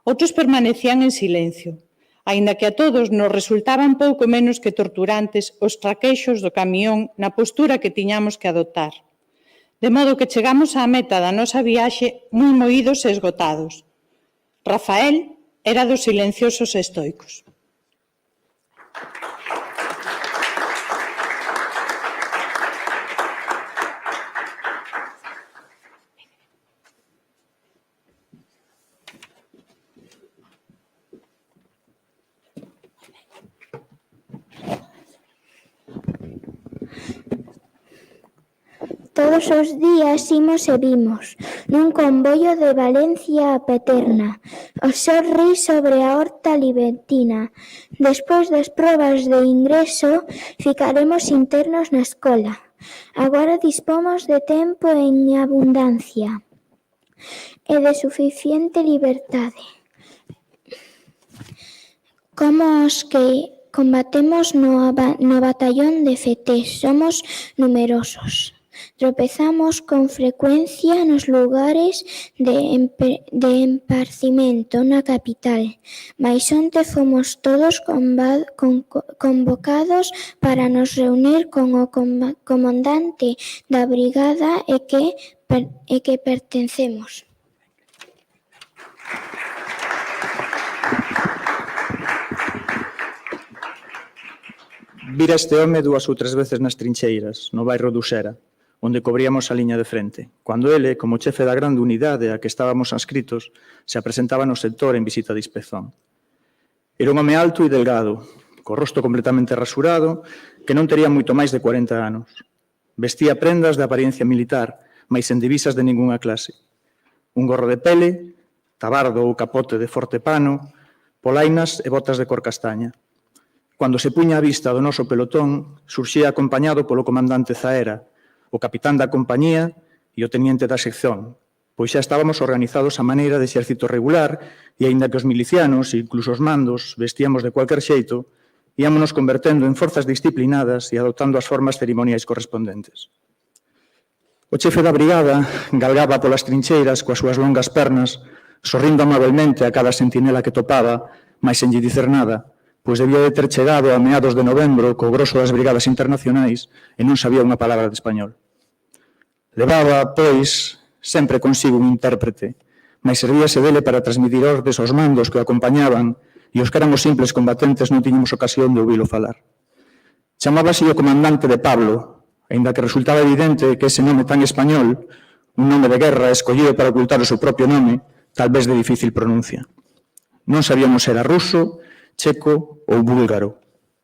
Outros permanecían en silencio, aínda que a todos nos resultaban pouco menos que torturantes os traqueixos do camión na postura que tiñamos que adoptar. De modo que chegamos á meta da nosa viaxe moi moídos e esgotados. Rafael era dos silenciosos estoicos. Todos os días imos e vimos, nun convoio de Valencia a Paterna, o sol ri sobre a horta libentina. Despois das probas de ingreso, ficaremos internos na escola. Agora dispomos de tempo en abundancia e de suficiente liberdade. Como os que combatemos no batallón de Fetés, somos numerosos. Tropezamos con frecuencia nos lugares de emparcimento na capital, mais onte fomos todos convocados para nos reunir con o comandante da brigada e que pertencemos. Vira este home 2 ou 3 veces nas trincheiras, no bairro de Usera, onde cobríamos a liña de frente, cando ele, como chefe da grande unidade a que estábamos adscritos, se apresentaba no sector en visita de inspección. Era un home alto e delgado, co rosto completamente rasurado, que non tería moito máis de 40 anos. Vestía prendas de apariencia militar, mais sen divisas de ningunha clase. Un gorro de pele, tabardo ou capote de forte pano, polainas e botas de cor castaña. Cando se puña a vista do noso pelotón, surxía acompañado polo comandante Zaera, o capitán da compañía e o teniente da sección, pois xa estábamos organizados a maneira de exército regular e, aínda que os milicianos e incluso os mandos vestíamos de cualquier xeito, íamonos convertendo en forzas disciplinadas e adoptando as formas ceremoniais correspondentes. O chefe da brigada galgaba polas trincheiras coas súas longas pernas, sorrindo amablemente a cada sentinela que topaba, mais sen lle dicer nada, pois debía de ter chegado a meados de novembro co grosso das brigadas internacionais e non sabía unha palabra de español. Levaba, pois, sempre consigo un intérprete, mas servíase dele para transmitir ordes aos mandos que o acompañaban e os que éramos simples combatentes non tiñamos ocasión de ouvilo falar. Chamábase o comandante de Pablo, aínda que resultaba evidente que ese nome tan español, un nome de guerra escollido para ocultar o seu propio nome, tal vez de difícil pronuncia. Non sabíamos se era ruso, checo ou búlgaro.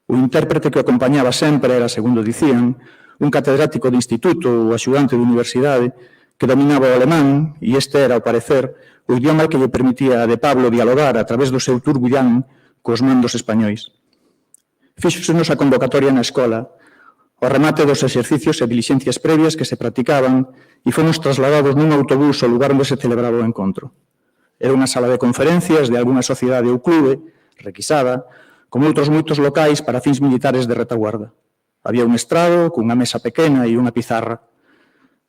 O intérprete que o acompañaba sempre era, segundo dicían, un catedrático de instituto ou axudante de universidade que dominaba o alemán e este era, ao parecer, o idioma que lle permitía a de Pablo dialogar a través do seu turbullán cos mandos españois. Fíxosenos a convocatoria na escola, o remate dos exercicios e diligencias previas que se practicaban e fomos trasladados nun autobús ao lugar onde se celebraba o encontro. Era unha sala de conferencias de algunha sociedade ou clube, requisada, como outros moitos locais para fins militares de retaguarda. Había un estrado cunha mesa pequena e unha pizarra.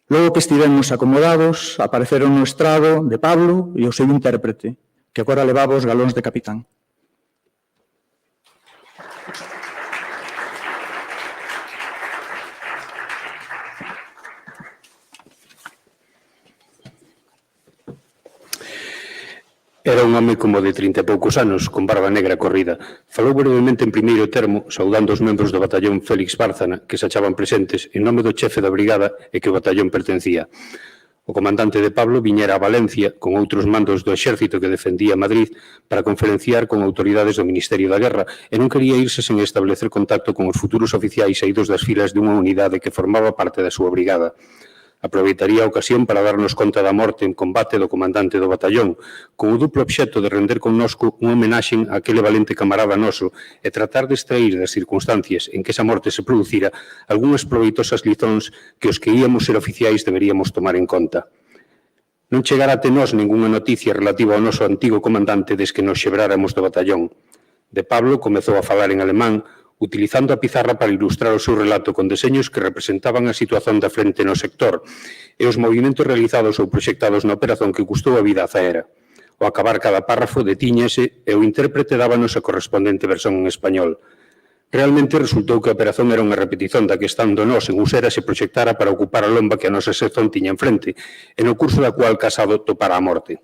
Logo que estivemos acomodados, apareceron no estrado de Pablo e o seu intérprete, que agora levaba os galóns de capitán. Era un home como de 30 e poucos anos, con barba negra corrida. Falou brevemente en primeiro termo, saudando os membros do batallón Félix Bárcena, que se achaban presentes, en nome do chefe da brigada e que o batallón pertencía. O comandante de Pablo viñera a Valencia con outros mandos do exército que defendía Madrid para conferenciar con autoridades do Ministerio da Guerra e non quería irse sen establecer contacto con os futuros oficiais saídos das filas dunha unidade que formaba parte da súa brigada. Aproveitaría a ocasión para darnos conta da morte en combate do comandante do batallón, con o duplo obxecto de render connosco unha homenaxe a aquele valente camarada noso e tratar de extrair das circunstancias en que esa morte se producira algunhas proveitosas lizóns que os que íamos ser oficiais deberíamos tomar en conta. Non chegara até nós ningunha noticia relativa ao noso antigo comandante des que nos xebráramos do batallón. De Pablo comezou a falar en alemán, utilizando a pizarra para ilustrar o seu relato con deseños que representaban a situación da frente no sector e os movimentos realizados ou proxectados na operación que custou a vida a Zaera. Ao acabar cada párrafo detíñese e o intérprete dábanos a correspondente versión en español. Realmente resultou que a operación era unha repetición da que estando nós en Usera se proxectara para ocupar a lomba que a nosa sección tiña enfrente e no curso da cual Casado topara a morte.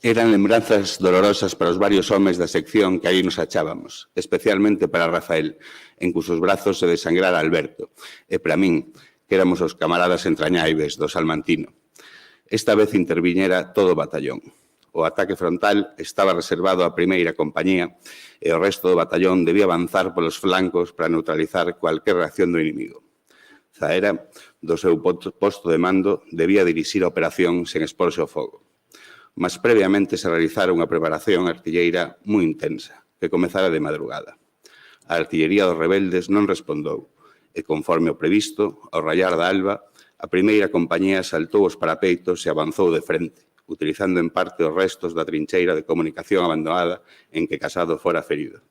Eran lembranzas dolorosas para os varios homes da sección que aí nos achábamos, especialmente para Rafael, en cusos brazos se desangrara Alberto, e para min, que éramos os camaradas entrañaibes do Salmantino. Esta vez interviñera todo o batallón. O ataque frontal estaba reservado á primeira compañía e o resto do batallón debía avanzar polos flancos para neutralizar cualquier reacción do inimigo. Zaera, do seu posto de mando, debía dirixir a operación sen exporse ao fogo. Mas previamente se realizara unha preparación artilleira moi intensa, que comezara de madrugada. A artillería dos rebeldes non respondou, e conforme o previsto, ao rayar da alba, a primeira compañía saltou os parapeitos e avanzou de frente, utilizando en parte os restos da trincheira de comunicación abandonada en que Casado fora ferido.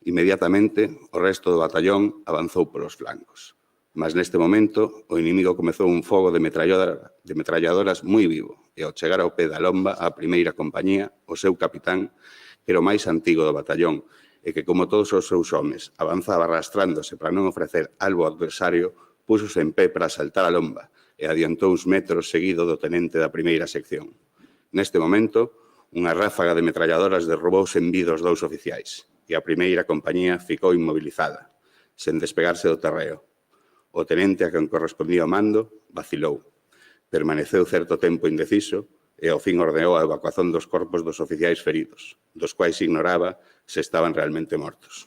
Inmediatamente, o resto do batallón avanzou polos flancos. Mas neste momento, o inimigo comezou un fogo de metralladoras moi vivo e ao chegar ao pé da lomba a primeira compañía, o seu capitán, que era o máis antigo do batallón e que, como todos os seus homes, avanzaba arrastrándose para non ofrecer algo ao adversario, púxose en pé para saltar a lomba e adiantou uns metros seguido do tenente da primeira sección. Neste momento, unha ráfaga de metralladoras derrubouse en vida os dous oficiais e a primeira compañía ficou inmobilizada, sen despegarse do terreo. O tenente a quen correspondía o mando vacilou, permaneceu certo tempo indeciso e ao fin ordenou a evacuación dos corpos dos oficiais feridos, dos quais ignoraba se estaban realmente mortos.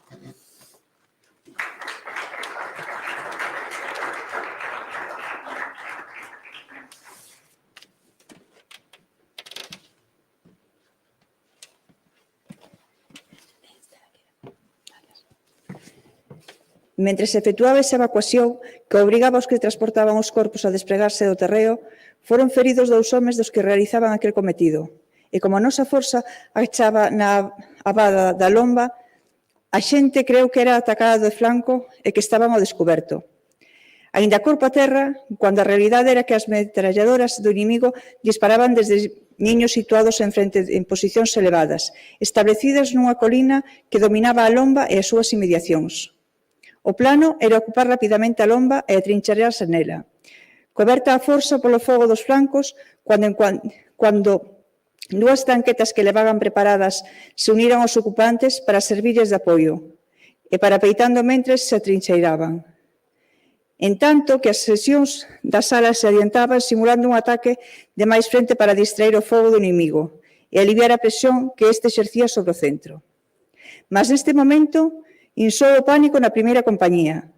Mentre se efectuaba esa evacuación que obrigaba aos que transportaban os corpos a despregarse do terreo, foron feridos 2 homes dos que realizaban aquel cometido. E como a nosa forza achaba na abada da Lomba, a xente creu que era atacada de flanco e que estaban ao descoberto. Ainda corpo a terra, cando a realidade era que as metralladoras do inimigo disparaban desde niños situados en posicións elevadas, establecidas nunha colina que dominaba a Lomba e as súas inmediacións. O plano era ocupar rapidamente a Lomba e atrincherarse nela. Coberta a forza polo fogo dos flancos, cando 2 tanquetas que levaban preparadas se uniran aos ocupantes para servirles de apoio e parapeitando mentres se atrincheiraban. En tanto que as sesións das salas se adiantaban simulando un ataque de máis frente para distraer o fogo do inimigo e aliviar a presión que este exercía sobre o centro. Mas neste momento insou o pánico na primeira compañía,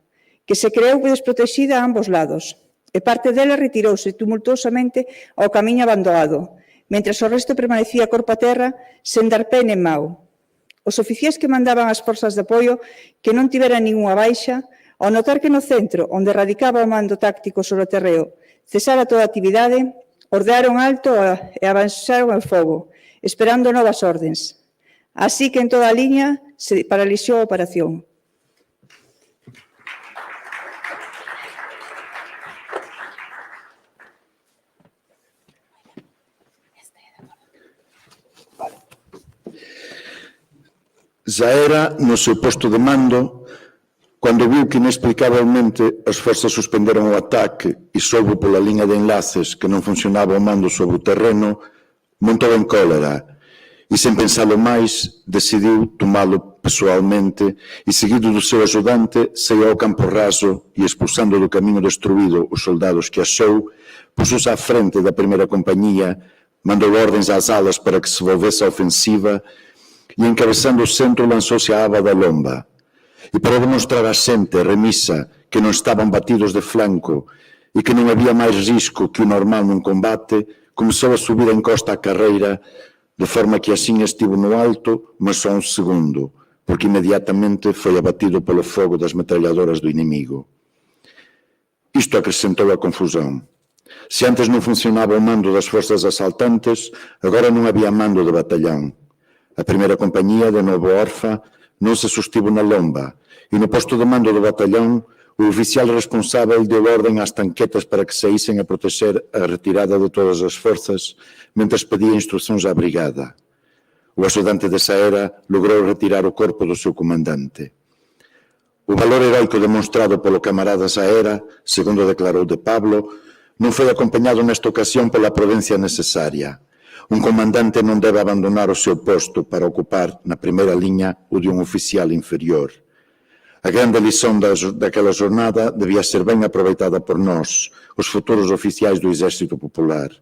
que se creou desprotexida a ambos lados, e parte dela retirouse tumultuosamente ao camiño abandonado, mentres o resto permanecía corpo a terra sen dar pé nen mau. Os oficiais que mandaban as forzas de apoio que non tiveran ninguna baixa, ao notar que no centro, onde radicaba o mando táctico sobre o terreo, cesara toda a actividade, ordearon alto e avanzaron ao fogo, esperando novas ordens. Así que en toda a liña se paralizou a operación. Zaera, no seu posto de mando, cando viu que inexplicablemente as forzas suspenderon o ataque e soubo pola liña de enlaces que non funcionaba o mando sobre o terreno, montou en cólera e, sen pensalo máis, decidiu tomalo pessoalmente e, seguido do seu ajudante, saiu ao campo raso e, expulsando do camiño destruído os soldados que achou, puxose á frente da primeira compañía, mandou ordens ás alas para que se volvese a ofensiva e, encabezando o centro, lançouse á aba da Lomba. E para demonstrar á xente remisa que non estaban batidos de flanco e que non había máis risco que o normal nun combate, comezou a subir en costa a carreira, de forma que asín estivo no alto, mas só un segundo, porque inmediatamente foi abatido polo fogo das metralladoras do inimigo. Isto acrescentou a confusón. Se antes non funcionaba o mando das forzas asaltantes, agora non había mando de batallón. A primeira compañía, de novo orfa, non se sostivo na Lomba, e no posto de mando do batallón, o oficial responsável deu orden ás tanquetas para que saísen a protexer a retirada de todas as forzas, mentres pedía instruccións á brigada. O axudante de Zaera logrou retirar o corpo do seu comandante. O valor heroico demonstrado polo camarada Zaera, segundo declarou de Pablo, non foi acompañado nesta ocasión pola prudencia necesaria. Un comandante non debe abandonar o seu posto para ocupar na primeira liña o de un oficial inferior. A grande lição daquela jornada debía ser ben aproveitada por nós, os futuros oficiais do Exército Popular.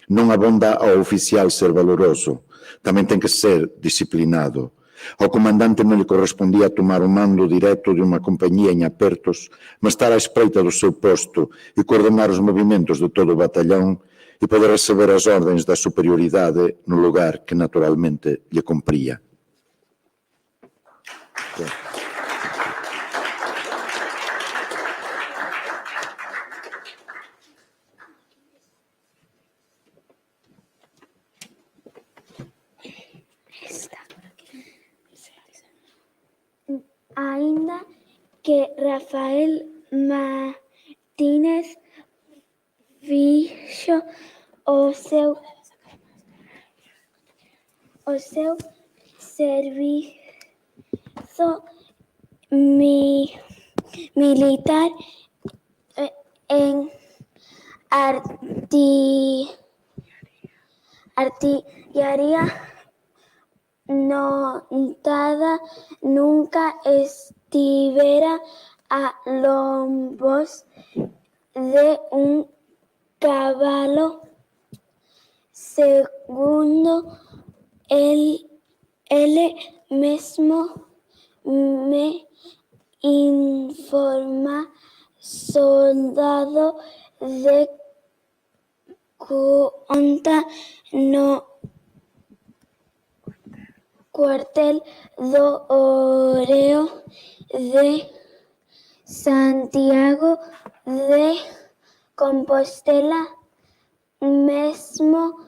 Non abonda ao oficial ser valoroso, tamén ten que ser disciplinado. Ao comandante non lle correspondía tomar o mando directo de unha compañía en apertos, mas estar á espreita do seu posto e coordenar os movimentos de todo o batallón e poder receber as ordens da superioridade no lugar que naturalmente lle cumpría. Aínda que Rafael Martínez fixo o seu servizo militar en artillería notada, nunca estivera a lombos de un cabalo, segundo ele mesmo me informa, soldado de conta no cuartel do Oreo de Santiago de Compostela mesmo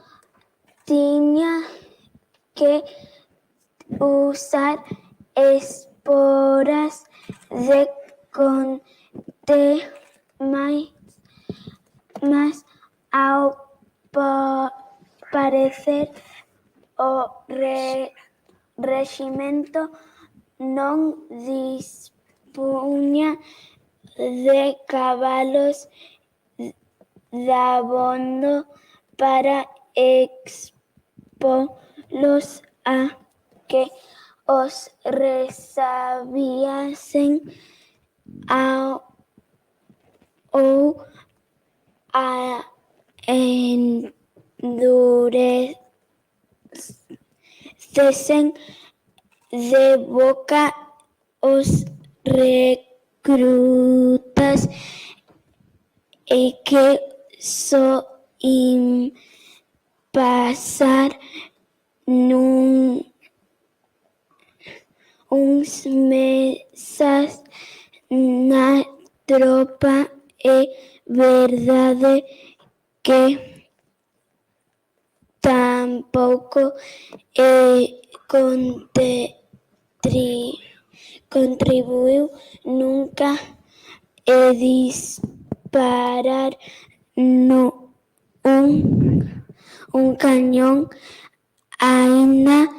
tiña que usar esporas de conte mas ao parecer o reximento non dispunha de cabalos dabondo para expolos a que os resabiasen ou a endurecesen de boca os recrutas e que só pasar uns meses na tropa. É verdade que tampouco contribuiu nunca a disparar un cañón, aínda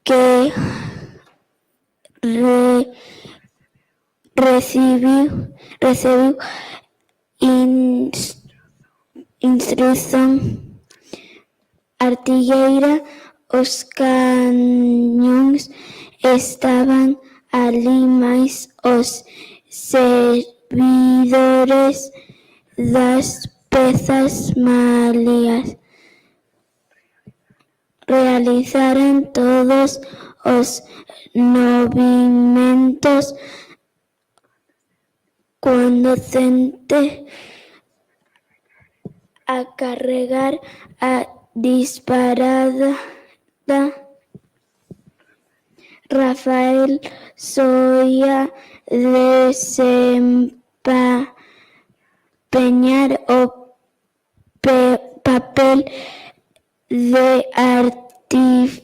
que recibiu instrución artilleira. Os cañóns estaban ali, mais os servidores das pezas mallas realizaron todos os movimentos conducente a carregar a disparada. Rafael soía desempeñar o papel de artificio.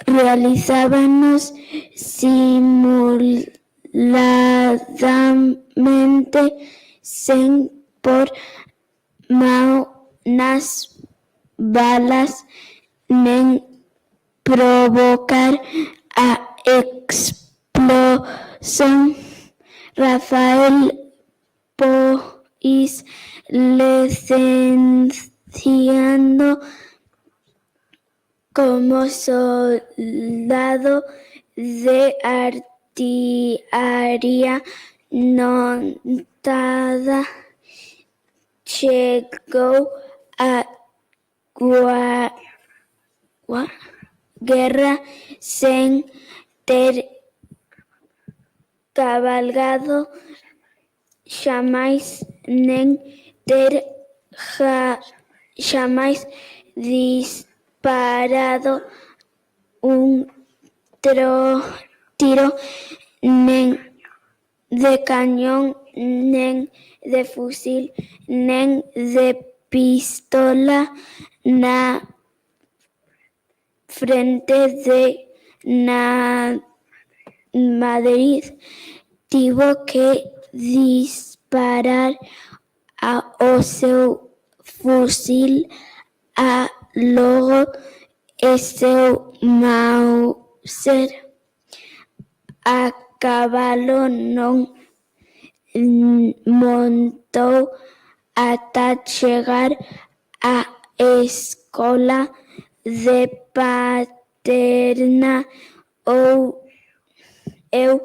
Realizábanos simuladamente, sen por mão nas balas, nen provocar a explosión. Rafael, pois, licenciado como soldado de artillería notada, chegou a guerra sen ter cabalgado xamais, nen ter xamais disparado un tiro, nen de cañón, nen de fusil, nen de pistola na frente de Madrid. Tivo que disparar o seu fusil a logo e seu Mauser a cabalo non montou ata chegar á escola de Paterna. Eu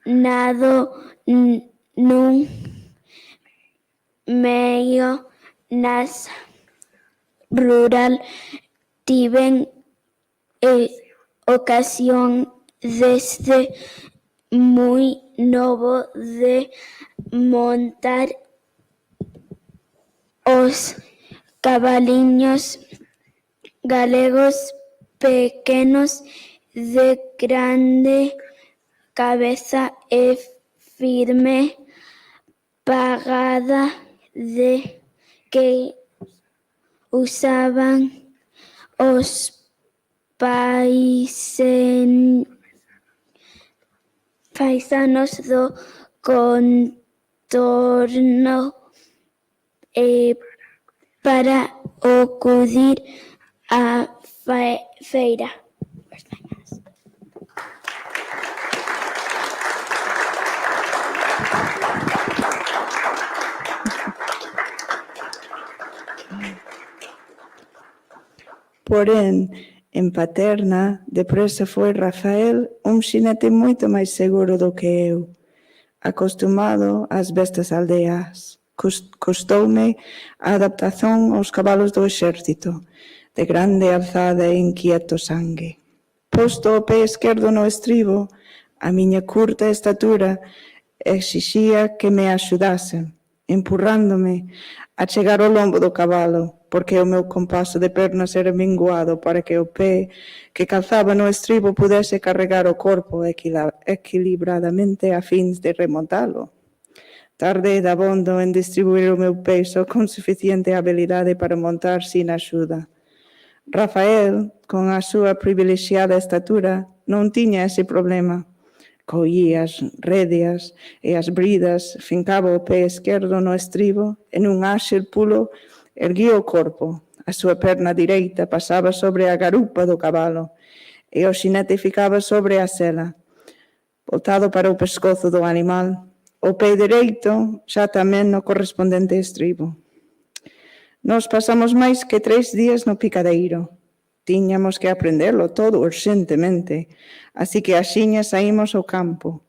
nado nun meio nas rural, tiven ocasión desde moi novo de montar os cabaliños galegos pequenos, de grande cabeza e firme pagada de que usaban os paisanos do contorno para acudir á feira. Porén, en Paterna, depresa foi Rafael un xinete moito máis seguro do que eu, acostumado ás bestas aldeas. Costoume a adaptación aos cabalos do exército, de grande alzada e inquieto sangue. Posto o pé esquerdo no estribo, a miña curta estatura exixía que me axudasen, empurrándome a chegar ao lombo do cabalo, porque o meu compaso de pernas era minguado para que o pé que calzaba no estribo pudese carregar o corpo equilibradamente a fins de remontalo. Tardei dabondo en distribuir o meu peso con suficiente habilidade para montar sin axuda. Rafael, con a súa privilexiada estatura, non tiña ese problema. Collía as rédeas e as bridas, fincaba o pé esquerdo no estribo e nun áxil pulo erguía o corpo. A súa perna direita pasaba sobre a garupa do cabalo e o xinete ficaba sobre a sela, voltado para o pescozo do animal. O pé dereito xa tamén no correspondente estribo. Nos pasamos máis que 3 días no picadeiro. Tiñamos que aprendelo todo urxentemente, así que axiña saímos ao campo.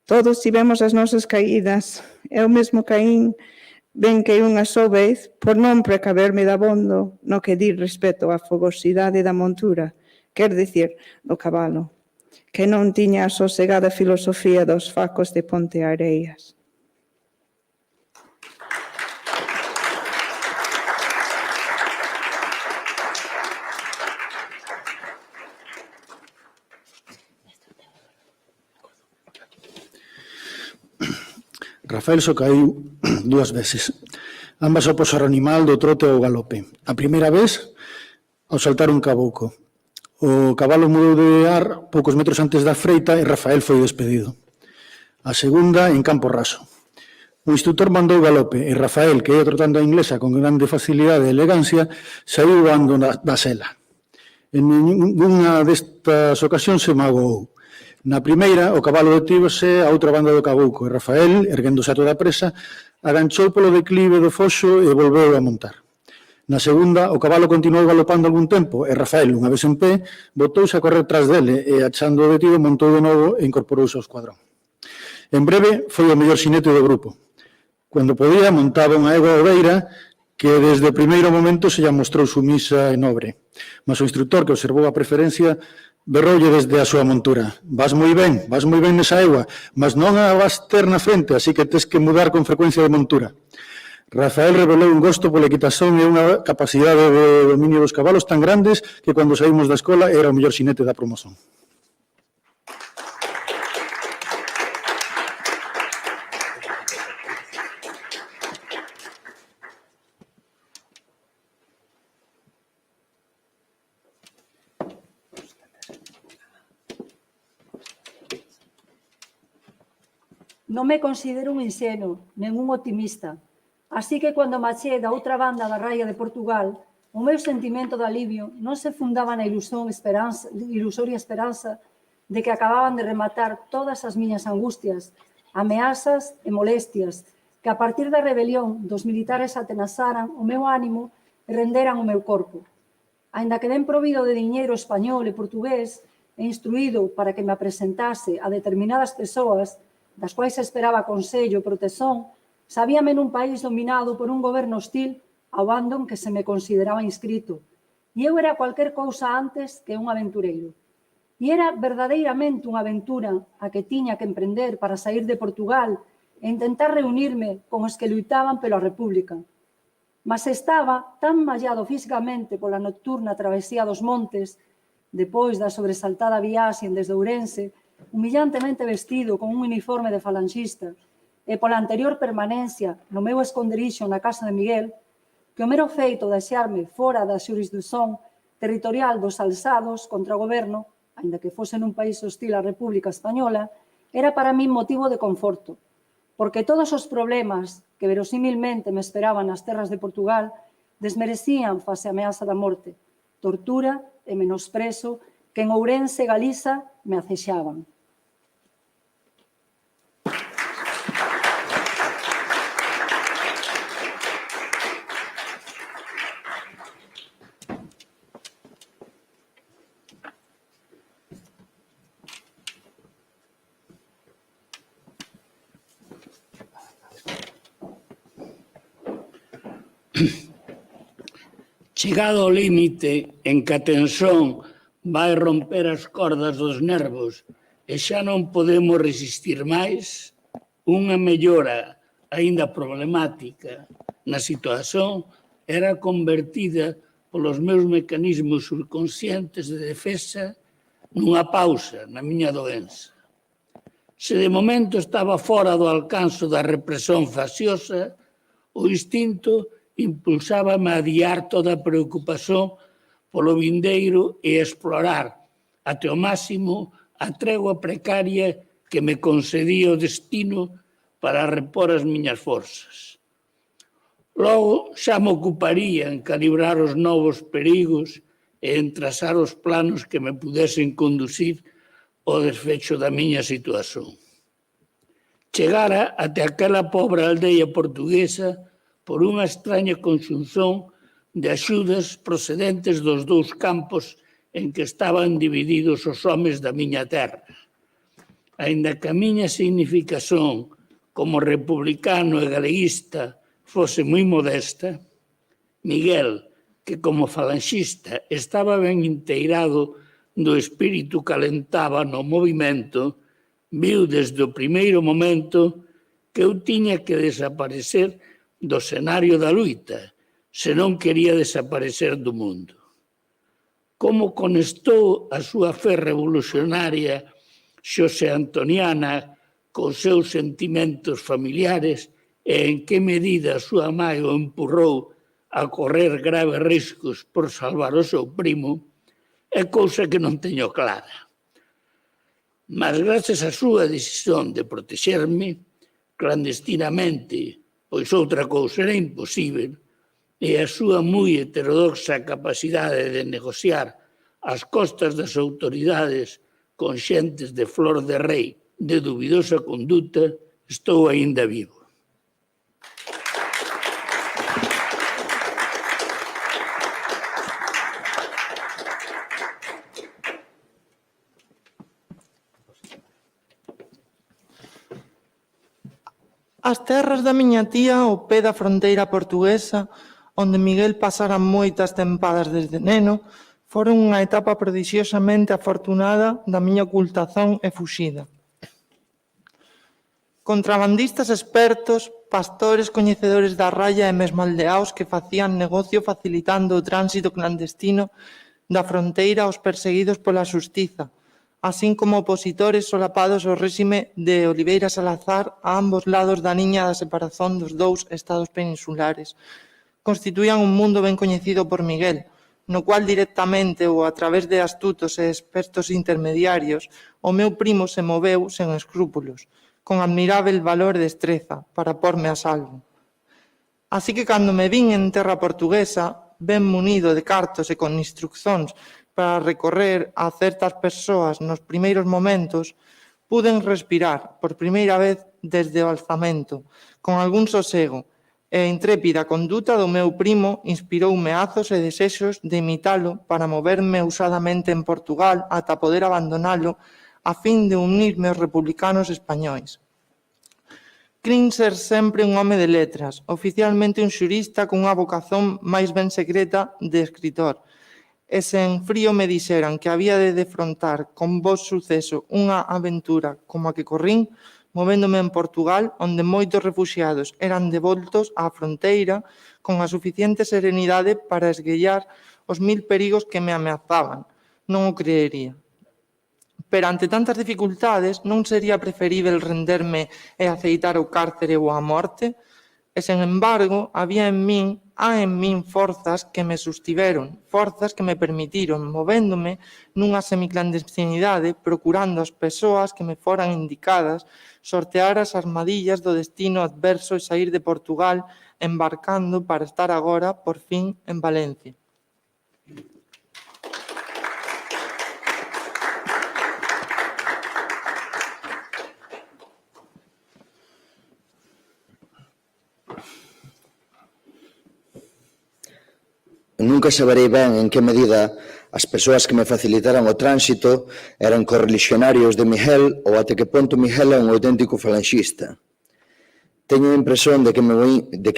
Todos tivemos as nosas caídas. Eu mesmo caín ben que unha só vez por non precaverme dabondo no que di respecto á fogosidade da montura, quer dicir, do cabalo, que non tiña a sosegada filosofía dos facos de Ponteareas. Rafael só caíu 2 veces, ambas ao posar animal do trote ao galope. A primeira vez, ao saltar un cabouco. O cabalo mudou de ar poucos metros antes da freita e Rafael foi despedido. A segunda, en campo raso. O instructor mandou galope e Rafael, que ia trotando a inglesa con grande facilidade e elegancia, saiu voando da sela. En ninguna destas ocasións se magoou. Na primeira, o cabalo detívose a outra banda do cabouco e Rafael, erguéndose a toda presa, aganchou polo declive do foxo e volveu a montar. Na segunda, o cabalo continuou galopando algún tempo e Rafael, unha vez en pé, botouse a correr tras dele e, achando o detido, montou de novo e incorporouse ao escuadrón. En breve, foi o mellor xinete do grupo. Cando podía, montaba unha égua oveira que desde o primeiro momento se lla mostrou sumisa e nobre. Mas o instructor, que observou a preferencia, berroulle desde a súa montura. Vas moi ben nesa égua, mas non a vas ter na frente, así que tes que mudar con frecuencia de montura. Rafael revelou un gosto pola equitación e unha capacidade de dominio dos cabalos tan grandes que cando saímos da escola era o mellor xinete da promoción. Non me considero un inxenuo, nen un optimista. Así que, cando marché da outra banda da raia de Portugal, o meu sentimento de alivio non se fundaba na ilusoria esperanza de que acababan de rematar todas as miñas angustias, ameazas e molestias, que a partir da rebelión dos militares atenazaran o meu ánimo e renderan o meu corpo. Aínda que ben provido de diñeiro español e portugués e instruído para que me apresentase a determinadas persoas das quais esperaba consello e protección, sabíame nun país dominado por un goberno hostil ao bando en que se me consideraba inscrito. E eu era cualquier cousa antes que un aventureiro. E era verdadeiramente unha aventura a que tiña que emprender para sair de Portugal e intentar reunirme con os que luitaban pela República. Mas estaba tan mallado físicamente pola nocturna travesía dos montes Depois da sobresaltada viaxe desde Ourense, humillantemente vestido con un uniforme de falanxista, e pola anterior permanencia no meu esconderixo na casa de Miguel, que o mero feito de axearme fora da xurisdición territorial dos alzados contra o goberno, aínda que fose nun país hostil á República Española, era para min motivo de conforto, porque todos os problemas que verosímilmente me esperaban nas terras de Portugal desmerecían face a ameaza da morte, tortura e menosprezo que en Ourense e Galiza me acexaban. Chegado ao límite en que a tensión vai romper as cordas dos nervos e xa non podemos resistir máis, unha mellora aínda problemática na situación era convertida polos meus mecanismos subconscientes de defensa nunha pausa na miña doenza. Se de momento estaba fora do alcance da represión facciosa, o instinto impulsábame a adiar toda a preocupación polo vindeiro e explorar até o máximo a tregua precaria que me concedía o destino para repor as miñas forzas. Logo xa me ocuparía en calibrar os novos perigos e en trazar os planos que me pudesen conducir ao desfecho da miña situación. Chegara até aquela pobre aldea portuguesa por unha extraña conxunción de axudas procedentes dos dous campos en que estaban divididos os homes da miña terra. Aínda que a miña significación como republicano e galeguista fose moi modesta, Miguel, que como falanxista estaba ben inteirado do espírito que alentaba no movimento, viu desde o primeiro momento que eu tiña que desaparecer do escenario da luita, se non quería desaparecer do mundo. Como conectou a súa fe revolucionaria xose antoniana cos seus sentimentos familiares e en que medida a súa mãe o empurrou a correr graves riscos por salvar o seu primo, é cousa que non teño clara. Mas gracias á súa decisión de protexerme clandestinamente, pois outra cousa era imposible, e a súa moi heterodoxa capacidade de negociar ás costas das autoridades con xentes de flor de rei de dubidosa conduta, estou aínda vivo. As terras da miña tía ao pé da fronteira portuguesa, onde Miguel pasara moitas tempadas desde neno, foron unha etapa prodixiosamente afortunada da miña ocultación e fuxida. Contrabandistas expertos, pastores coñecedores da raya e mesmo aldeaos que facían negocio facilitando o tránsito clandestino da fronteira aos perseguidos pola xustiza, así como opositores solapados ao réxime de Oliveira Salazar a ambos lados da liña da separación dos dous estados peninsulares, constituían un mundo ben coñecido por Miguel, no cual directamente ou a través de astutos e expertos intermediarios, o meu primo se moveu sen escrúpulos, con admirável valor e destreza para porme a salvo. Así que cando me vin en terra portuguesa, ben munido de cartos e con instruccións para recorrer a certas persoas nos primeiros momentos, puden respirar por primeira vez desde o alzamento, con algún sosego, e a intrépida conduta do meu primo inspiroume azos e desexos de imitalo para moverme usadamente en Portugal ata poder abandonalo a fin de unirme aos republicanos españois. Crin ser sempre un home de letras, oficialmente un xurista cunha vocación máis ben secreta de escritor, e sen frío me dixeran que había de defrontar con vos suceso unha aventura como a que corrín, movéndome en Portugal, onde moitos refuxiados eran devoltos á fronteira con a suficiente serenidade para esguellar os 1000 perigos que me ameazaban, non o creería. Pero ante tantas dificultades, non sería preferível renderme e aceitar o cárcere ou a morte? E, sen embargo, há en min forzas que me sustiveron, forzas que me permitiron, movéndome nunha semiclandestinidade, procurando as persoas que me foran indicadas, sortear as armadillas do destino adverso e sair de Portugal, embarcando para estar agora, por fin, en Valencia. Nunca saberei ben en que medida as persoas que me facilitaran o tránsito eran correligionarios de Miguel ou até que ponto Miguel é un auténtico falanxista. Teño a impresión de que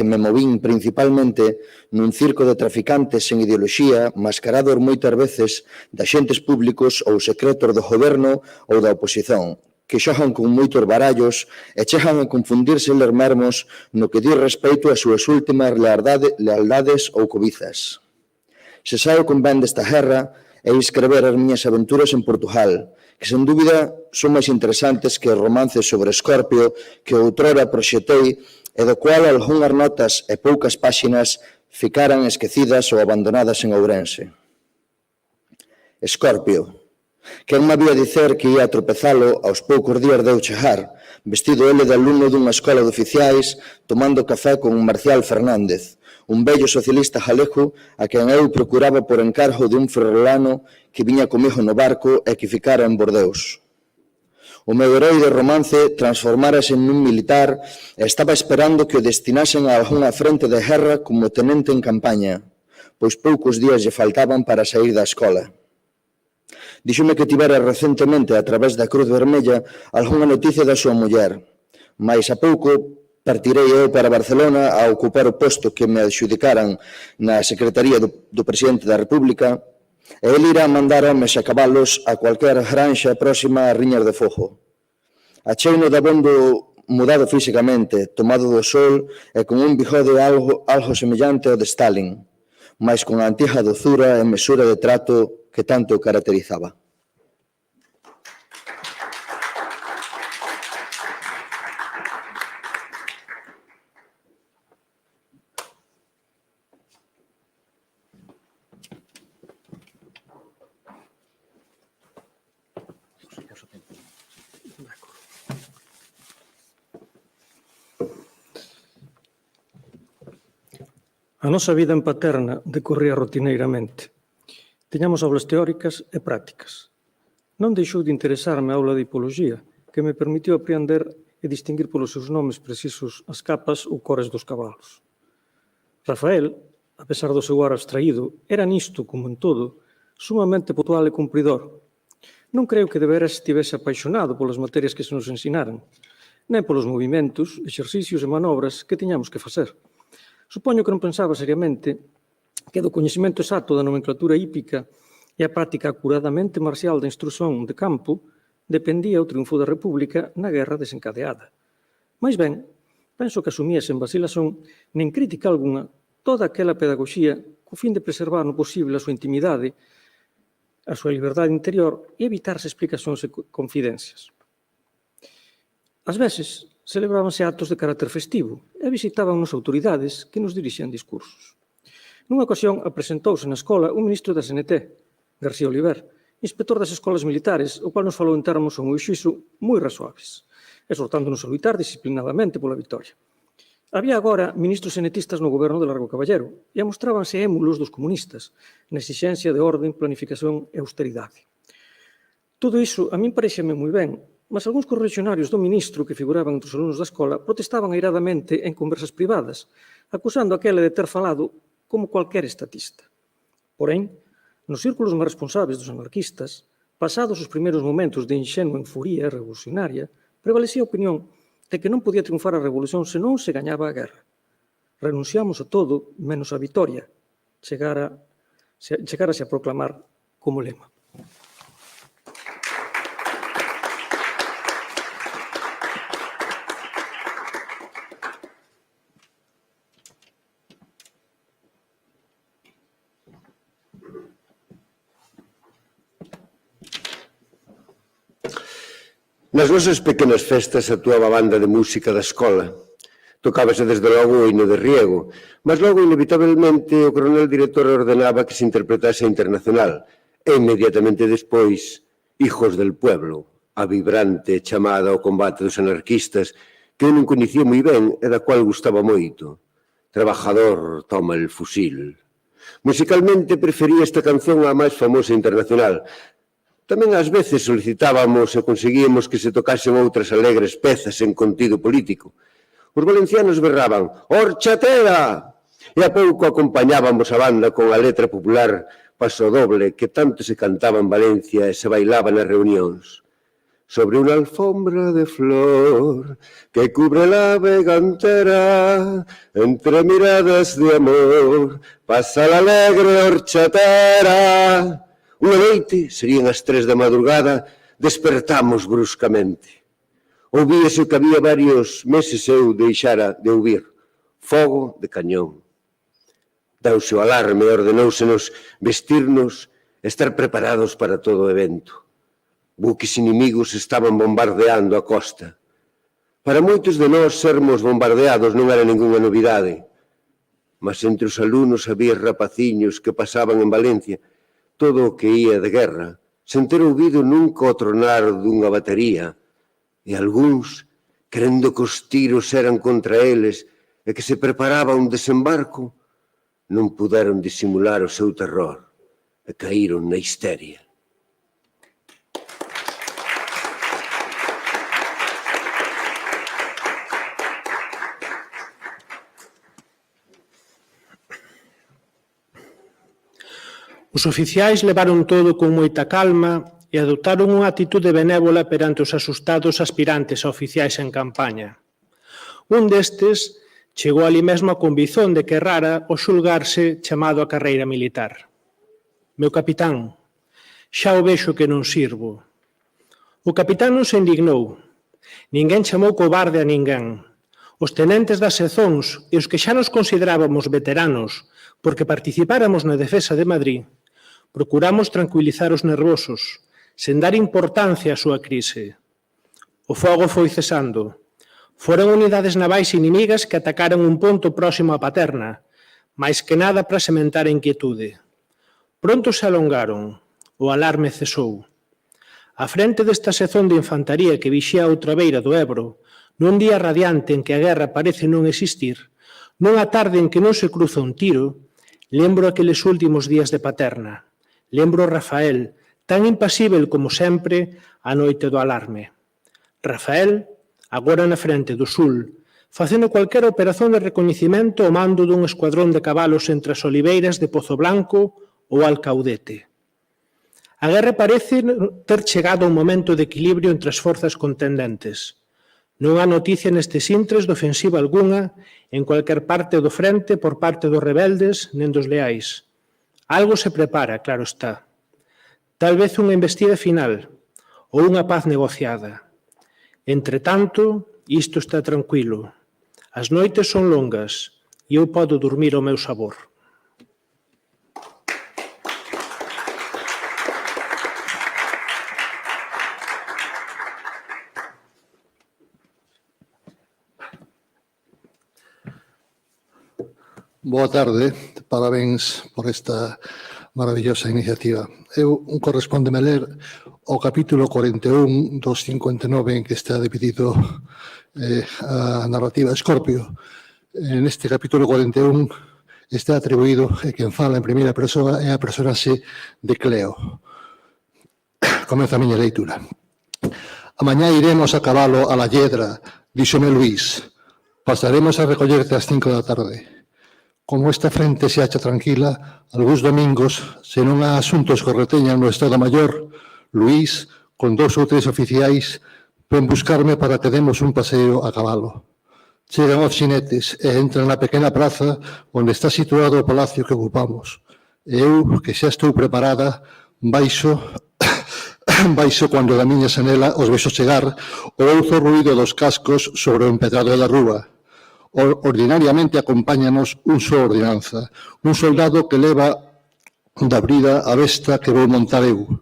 me movín principalmente nun circo de traficantes sen ideoloxía, mascarados moitas veces de axentes públicos ou secretos do goberno ou da oposición, que xogan con moitos barallos e chegan a confundirse eles mesmos no que di respeito ás súas últimas lealdades ou cobizas. Se saio con ben desta guerra, é escrever as miñas aventuras en Portugal, que sen dúbida son máis interesantes que os romances sobre Escorpio que outrora proxetei e do cual algunhas notas e poucas páxinas ficaran esquecidas ou abandonadas en Ourense. Escorpio. Quen me había dicer que ia tropezalo aos poucos días de eu chegar, vestido ele de alumno dunha escola de oficiais, tomando café con Marcial Fernández, un vello socialista galego a quen eu procuraba por encargo de un ferrolano que viña comigo no barco e que ficara en Bordeus. O meu heroi de romance transformárase nun militar e estaba esperando que o destinasen a algunha frente de guerra como tenente en campaña, pois poucos días lle faltaban para sair da escola. Díxome que tivera recentemente, a través da Cruz Vermella, algunha noticia da súa muller, mais a pouco partirei eu para Barcelona a ocupar o posto que me adxudicaran na Secretaría do Presidente da República e ele irá mandar homes a cabalos a cualquier granxa próxima a Riñas de Fogo. Acheino de abondo mudado físicamente, tomado do sol e con un bigode algo semellante ao de Stalin, mas con a antiga dozura e mesura de trato que tanto o caracterizaba. A nosa vida en Paterna decorría rotineiramente. Tiñamos aulas teóricas e prácticas. Non deixou de interesarme a aula de hipoloxía, que me permitiu apreender e distinguir polos seus nomes precisos as capas ou cores dos cabalos. Rafael, a pesar do seu ar abstraído, era nisto, como en todo, sumamente puntual e cumpridor. Non creo que de veras estivese apaixonado polas materias que se nos ensinaran, nem polos movimentos, exercicios e manobras que tiñamos que facer. Supoño que non pensaba seriamente que do coñecemento exacto da nomenclatura hípica e a práctica acuradamente marcial da instrución de campo dependía o triunfo da República na guerra desencadeada. Mais ben, penso que asumía sen vacilación nin crítica algunha toda aquela pedagogía co fin de preservar no posible a súa intimidade, a súa liberdade interior e evitarse explicacións e confidencias. Ás veces, celebrábanse actos de carácter festivo e visitábanos autoridades que nos dirixían discursos. Nunha ocasión apresentouse na escola un ministro da SNT, García Oliver, inspector das escolas militares, o cual nos falou en termos, ao meu xuízo, moi razoables, exhortándonos a luitar disciplinadamente pola vitoria. Había agora ministros senetistas no goberno de Largo Caballero e amostrábanse émulos dos comunistas na exixencia de orden, planificación e austeridade. Todo iso a min pareceme moi ben, mas algúns correligionarios do ministro que figuraban entre os alumnos da escola protestaban airadamente en conversas privadas, acusando aquele de ter falado como cualquier estatista. Porén, nos círculos máis responsables dos anarquistas, pasados os primeiros momentos de inxenua enfuría revolucionaria, prevalecía a opinión de que non podía triunfar a revolución se non se gañaba a guerra. Renunciamos a todo menos a vitoria, chegarase a proclamar como lema. Nas nosas pequenas festas actuaba a banda de música da escola. Tocábase desde logo o hino de Riego, mas logo, inevitablemente, o coronel director ordenaba que se interpretase a Internacional e, inmediatamente despois, Hijos del Pueblo, a vibrante chamada ao combate dos anarquistas que eu non coñecía moi ben e da cual gustaba moito. Trabajador, toma el fusil. Musicalmente prefería esta canción á máis famosa Internacional. Tamén ás veces solicitábamos e conseguíamos que se tocasen outras alegres pezas en contido político. Os valencianos berraban «Horchatera!» e a pouco acompañábamos a banda con a letra popular Paso Doble que tanto se cantaba en Valencia e se bailaba nas reunións. Sobre unha alfombra de flor que cubre la vega entera, entre miradas de amor, pasa la alegre horchatera. Unha noite, serían as 3 da madrugada, despertamos bruscamente. Ouvíase que había varios meses eu deixara de ouvir. Fogo de cañón. Deuse o alarme e ordenóusenos vestirnos e estar preparados para todo o evento. Buques inimigos estaban bombardeando a costa. Para moitos de nós sermos bombardeados non era ningunha novidade. Mas entre os alumnos había rapaciños que pasaban en Valencia todo o que ía de guerra, sen ter ouvido nunca o tronar dunha batería, e algúns, crendo que os tiros eran contra eles e que se preparaba un desembarco, non puderon disimular o seu terror e caíron na histeria. Os oficiais levaron todo con moita calma e adoptaron unha actitude benévola perante os asustados aspirantes a oficiais en campaña. Un destes chegou ali mesmo a convicción de que errara o xulgarse chamado a carreira militar. Meu capitán, xa o vexo que non sirvo. O capitán non se indignou. Ninguén chamou cobarde a ninguén. Os tenentes das sezóns e os que xa nos considerábamos veteranos porque participáramos na defensa de Madrid, procuramos tranquilizar os nervosos, sen dar importancia á súa crise. O fogo foi cesando. Foron unidades navais inimigas que atacaron un ponto próximo a Paterna, máis que nada para sementar a inquietude. Pronto se alongaron. O alarme cesou. A frente desta sezón de infantaría que vixía a outra beira do Ebro, nun día radiante en que a guerra parece non existir, nunha tarde en que non se cruza un tiro, lembro aqueles últimos días de Paterna. Lembro Rafael, tan impasível como sempre, a noite do alarme. Rafael, agora na frente do sul, facendo cualquera operación de recoñecimento ao mando dun escuadrón de cabalos entre as oliveiras de Pozo Blanco ou Alcaudete. A guerra parece ter chegado a un momento de equilibrio entre as forzas contendentes. Non há noticia nestes intres de ofensiva algunha en cualquier parte do frente por parte dos rebeldes nen dos leais. Algo se prepara, claro está. Tal vez unha embestida final ou unha paz negociada. Entre tanto, isto está tranquilo. As noites son longas e eu podo dormir ao meu sabor. Boa tarde, parabéns por esta maravillosa iniciativa. Eu correspóndeme ler o capítulo 41 dos 59 en que está dividido a narrativa Escorpio. En este capítulo 41 está atribuído e quen fala en primeira persoa é a personaxe de Cleo. Comeza a miña leitura. A mañá iremos a cabalo a la Lledra, díxome Luís. Pasaremos a recollerte ás 5 da tarde. Como esta frente se acha tranquila, algúns domingos, se non há asuntos que reteñan no Estado Maior, Luís, con 2 ou 3 oficiais, ven buscarme para que demos un paseo a cabalo. Chegan os xinetes e entran na pequena praza onde está situado o palacio que ocupamos. E eu, que xa estou preparada, baixo cando da miña xanela os vexo chegar o ouzo ruído dos cascos sobre o empedrado da rúa. Ordinariamente acompáñanos un só ordenanza, un soldado que leva da brida a besta que vou montar eu.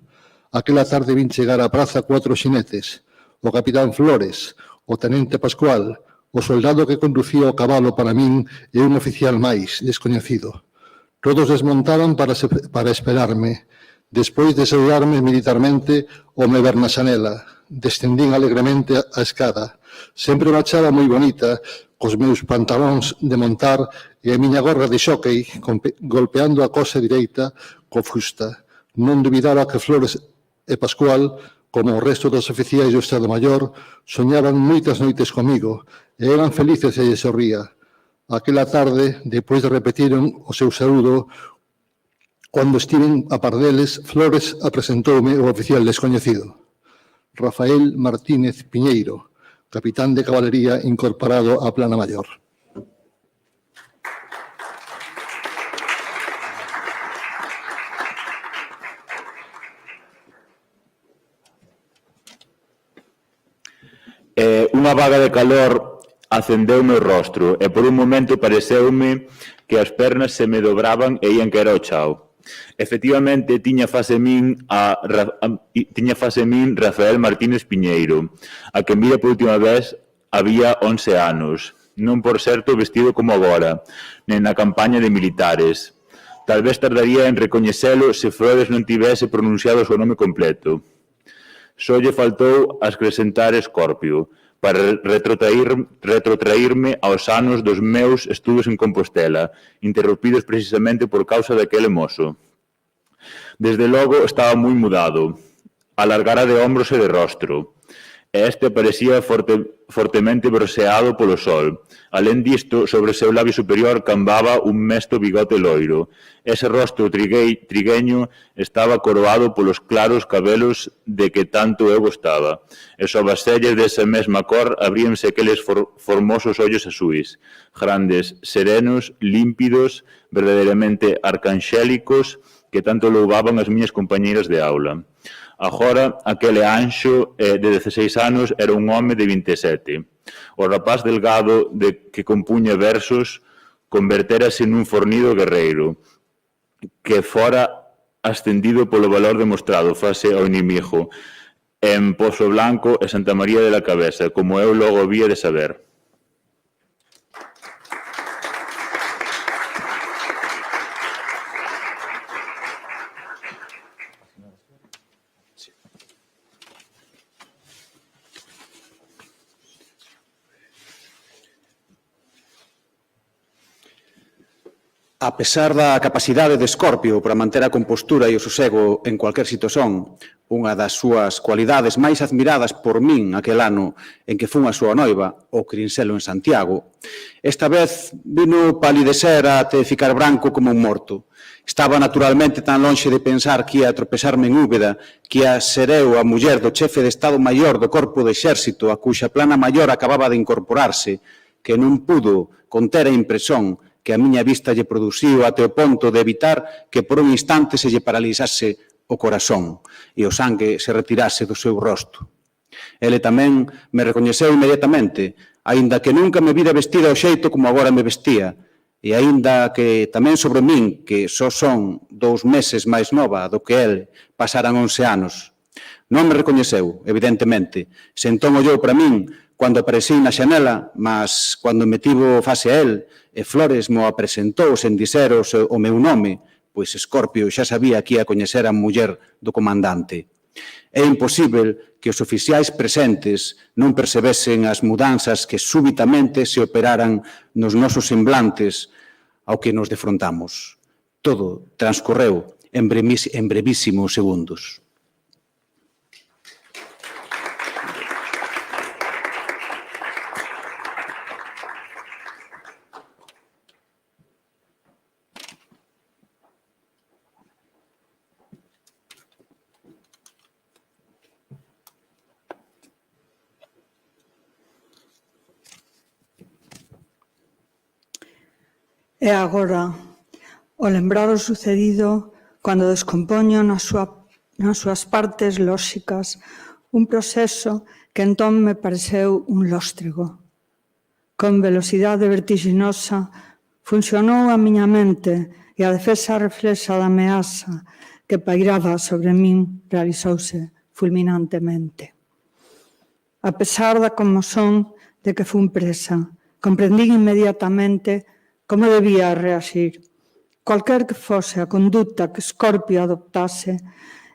Aquela tarde vin chegar á praza 4 xinetes. o capitán Flores, o tenente Pascual, o soldado que conducía o cabalo para min e un oficial máis, descoñecido. Todos desmontaban para esperarme. Despois de saludarme militarmente, o me ver na xanela. Descendín alegremente a escada. Sempre marchaba moi bonita, cos meus pantalóns de montar e a miña gorra de xóquei, golpeando a cosa direita co fusta. Non dubidaba que Flores e Pascual, como o resto dos oficiais do Estado Maior, soñaban moitas noites comigo e eran felices e lle sorría. Aquela tarde, depois de repetiron o seu saúdo, cando estiven a par deles, Flores apresentoume o oficial descoñecido. Rafael Martínez Piñeiro, capitán de cabalería incorporado á Plana Maior. Unha vaga de calor acendeu o meu rostro e por un momento pareceume que as pernas se me dobraban e ían caer ao chao. Efectivamente, tiña face min Rafael Martínez Piñeiro, a que mira por última vez había 11 anos, non por certo vestido como agora, nen na campaña de militares. Tal vez tardaría en recoñecelo se Flores non tivese pronunciado o seu nome completo. Só lle faltou acrescentar Escorpio, para retrotraírme aos anos dos meus estudos en Compostela, interrompidos precisamente por causa daquele mozo. Desde logo estaba moi mudado, alargara de ombros e de rostro, e este parecía fortemente bronceado polo sol. Alén disto, sobre o seu labio superior cambaba un mesto bigote loiro. Ese rostro trigueño estaba coroado polos claros cabelos de que tanto eu gostaba, e sobaselles desa mesma cor abríanse aqueles formosos ollos azuis, grandes, serenos, límpidos, verdadeiramente arcanxélicos, que tanto louvaban as miñas compañeiras de aula. Agora, aquele anxo de 16 anos era un home de 27. O rapaz delgado que compuña versos convertérase nun fornido guerreiro, que fora ascendido polo valor demostrado face ao inimigo en Pozo Blanco e Santa María de la Cabeza, como eu logo había de saber. A pesar da capacidade de Escorpio para manter a compostura e o sosego en cualquier situación, unha das súas cualidades máis admiradas por min aquel ano en que fun a súa noiva, o Crinselo en Santiago, esta vez vino palidecer até ficar branco como un morto. Estaba naturalmente tan lonxe de pensar que ia tropezarme en Úbeda, que ia ser eu a muller do chefe de Estado Maior do Corpo de Exército, a cuxa Plana Maior acababa de incorporarse, que non pudo conter a impresión que a miña vista lle produciu até o ponto de evitar que por un instante se lle paralizase o corazón e o sangue se retirase do seu rosto. Ele tamén me recoñeceu inmediatamente, aínda que nunca me vira vestida ao xeito como agora me vestía, e aínda que tamén sobre min, que só son 2 meses máis nova do que ele, pasaran 11 anos. Non me recoñeceu, evidentemente, se entón ollou para min cando aparecí na xanela, mas cando me tivo face a el, e Flores mo apresentou sen dizer o meu nome, pois Escorpio xa sabía que ia coñecer a muller do comandante. É imposible que os oficiais presentes non percebesen as mudanzas que súbitamente se operaran nos nosos semblantes ao que nos defrontamos. Todo transcorreu en brevísimos segundos. E agora, o lembrar o sucedido, cando descompoño nas súas partes lóxicas, un proceso que entón me pareceu un lóstrego. Con velocidade vertiginosa, funcionou a miña mente e a defesa reflexa da ameaza que pairaba sobre min realizouse fulminantemente. A pesar da conmoción de que fun presa, comprendín inmediatamente como debía reagir. Cualquer que fose a conduta que Scorpio adoptase,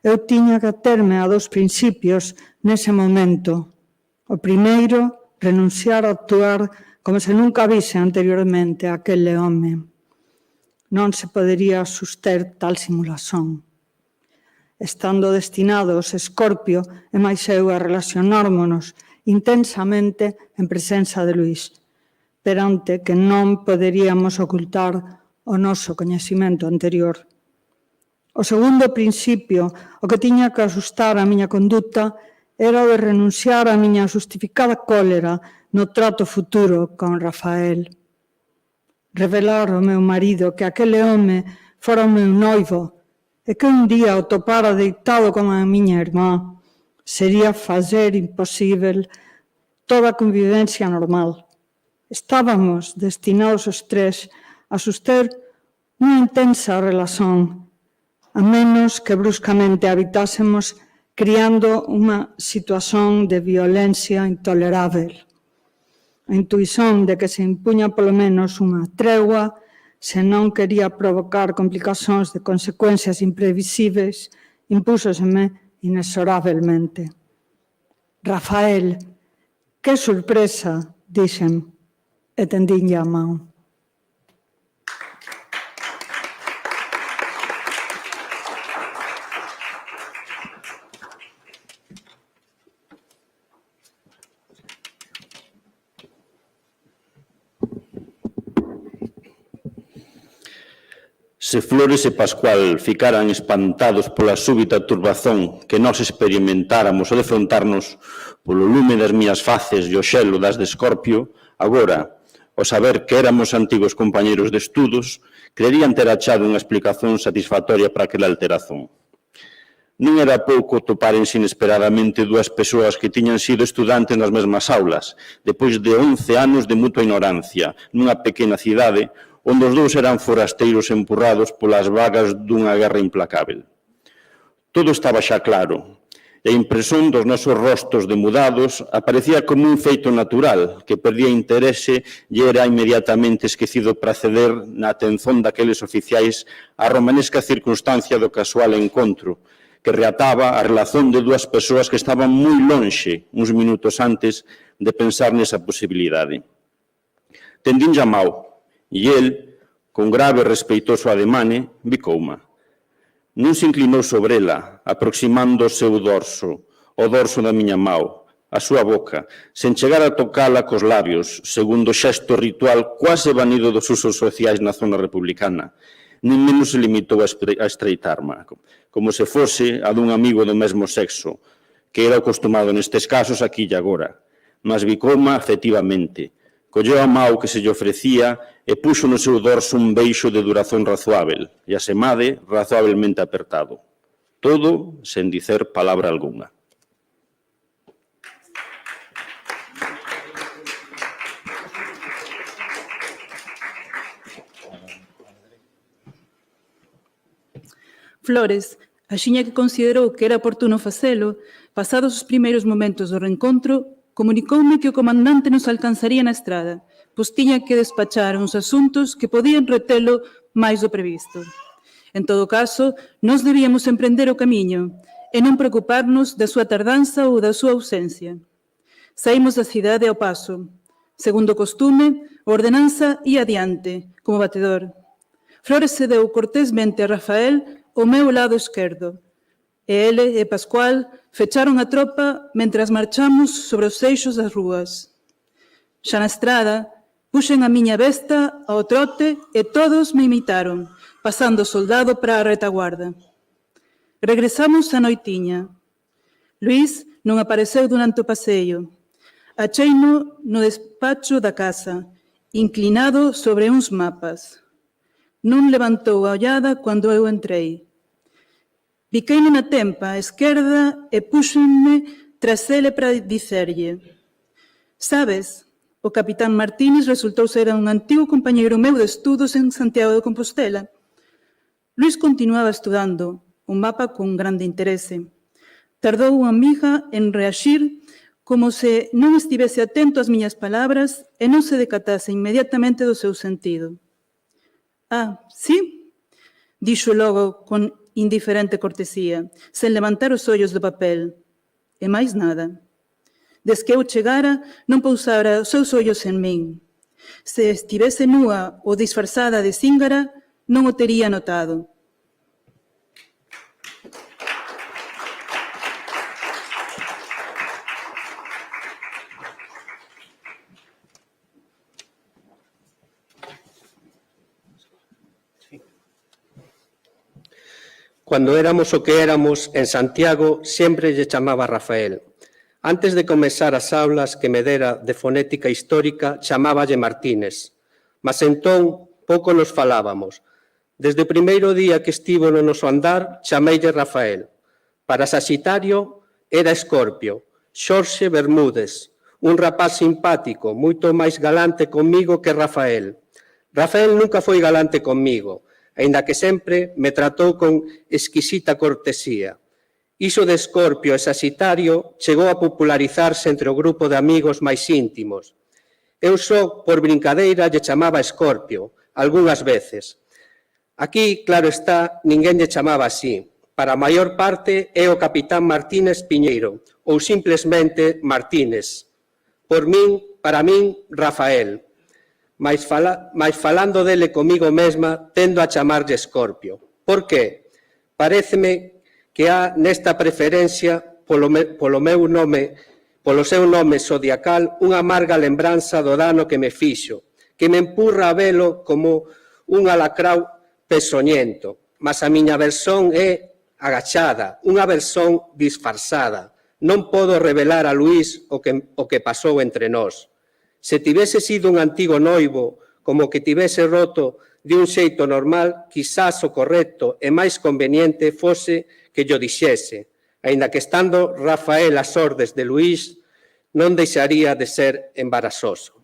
eu tiña que aterme a dos principios nese momento. O primeiro, renunciar a actuar como se nunca vise anteriormente a aquele home. Non se podería suster tal simulación. Estando destinados Scorpio e máis eu a relacionármonos intensamente en presenza de Luís, perante que non poderíamos ocultar o noso coñecimento anterior. O segundo principio, o que tiña que asustar a miña conduta, era o de renunciar á miña justificada cólera no trato futuro con Rafael. Revelar ao meu marido que aquele home fora o meu noivo e que un día o topara deitado con a miña irmá sería facer imposível toda a convivencia normal. Estábamos destinados os tres a soster unha intensa relación, a menos que bruscamente habitásemos criando unha situación de violencia intolerável. A intuición de que se impuña polo menos unha tregua se non quería provocar complicacións de consecuencias imprevisíveis, impúsoseme inexorablemente. Rafael, que sorpresa, dixen, e tendinlle a man. Se Flores e Pascual ficaran espantados pola súbita turbazón que nós experimentáramos ao defrontarnos polo lume das miñas faces e o xelo das de Scorpio, agora, ao saber que éramos antigos compañeros de estudos, creerían ter achado unha explicación satisfactoria para aquela alterazón. Non era pouco toparense inesperadamente dúas persoas que tiñan sido estudantes nas mesmas aulas, depois de 11 anos de mutua ignorancia, nunha pequena cidade onde os dous eran forasteiros empurrados polas vagas dunha guerra implacável. Todo estaba xa claro, e a impresión dos nosos rostros demudados aparecía como un feito natural que perdía interese e era inmediatamente esquecido para ceder na atención daqueles oficiais a romanesca circunstancia do casual encontro, que reataba a relación de dúas persoas que estaban moi lonxe uns minutos antes de pensar nesa posibilidade. Tendín llamao, e el, con grave e respeitoso ademane, bicouma. Non se inclinou sobre ela, aproximando o seu dorso, o dorso da miña mao, a súa boca, sen chegar a tocala cos labios, segundo o xesto ritual quase banido dos usos sociais na zona republicana. Nin menos se limitou a estreitarma, como se fose a dun amigo do mesmo sexo, que era acostumado nestes casos aquí e agora. Mas bicouma afectivamente, colleu a mao que se lle ofrecía e puxo no seu dorso un beixo de duración razoável e asemade razoablemente apertado. Todo sen dicer palabra algunha. Flores, axiña que considerou que era oportuno facelo, pasados os primeiros momentos do reencontro, comunicoume que o comandante nos alcanzaría na estrada, pois tiña que despachar uns asuntos que podían retelo máis do previsto. En todo caso, nós debíamos emprender o camiño e non preocuparnos da súa tardanza ou da súa ausencia. Saímos da cidade ao paso. Segundo o costume, a ordenanza ia adiante, como batedor. Flores cedeu cortésmente a Rafael ao meu lado esquerdo, e ele e Pascual fecharon a tropa mentras marchamos sobre os eixos das rúas. Xa na estrada, puxen a miña besta ao trote e todos me imitaron, pasando o soldado para a retaguarda. Regresamos a noitiña. Luís non apareceu durante o paseio. Acheino no despacho da casa, inclinado sobre uns mapas. Non levantou a ollada cando eu entrei. Biqueime na tempa a esquerda e púxenme tras ele para dicerlle: sabes, o capitán Martínez resultou ser un antigo compañeiro meu de estudos en Santiago de Compostela. Luís continuaba estudando un mapa con grande interese. Tardou unha miga en reaxir como se non estivese atento ás miñas palabras e non se decatase inmediatamente do seu sentido. Ah, sí? Dixo logo con indiferente cortesía, sen levantar os ollos do papel. E máis nada. Des que eu chegara, non pousara os seus ollos en min. Se estivese nua ou disfrazada de cíngara, non o tería notado. Cuando éramos o que éramos, en Santiago, sempre lle chamaba Rafael. Antes de comezar as aulas que me dera de fonética histórica, chamáballe Martínez. Mas entón, pouco nos falábamos. Desde o primeiro día que estivo no noso andar, chameille Rafael. Para Saxitario, era Escorpio, Xorxe Bermúdez, un rapaz simpático, moito máis galante comigo que Rafael. Rafael nunca foi galante comigo, aínda que sempre me tratou con exquisita cortesía. Iso de Escorpio e Saxitario chegou a popularizarse entre o grupo de amigos máis íntimos. Eu só, por brincadeira, lle chamaba Escorpio, algunhas veces. Aquí, claro está, ninguén lle chamaba así. Para a maior parte é o capitán Martínez Piñeiro, ou simplemente Martínez. Para min, Rafael. Mais falando dele comigo mesma, tendo a chamarlle Escorpio. Por que? Paréceme que há nesta preferencia polo seu nome zodiacal unha amarga lembranza do dano que me fixo, que me empurra a velo como un alacrau pesoñento. Mas a miña versión é agachada, unha versión disfarzada. Non podo revelar a Luís o que pasou entre nós. Se tivese sido un antigo noivo, como que tivese roto de un xeito normal, quizás o correcto e máis conveniente fose que llo dixese, aínda que estando Rafael ás ordes de Luís, non deixaría de ser embarazoso.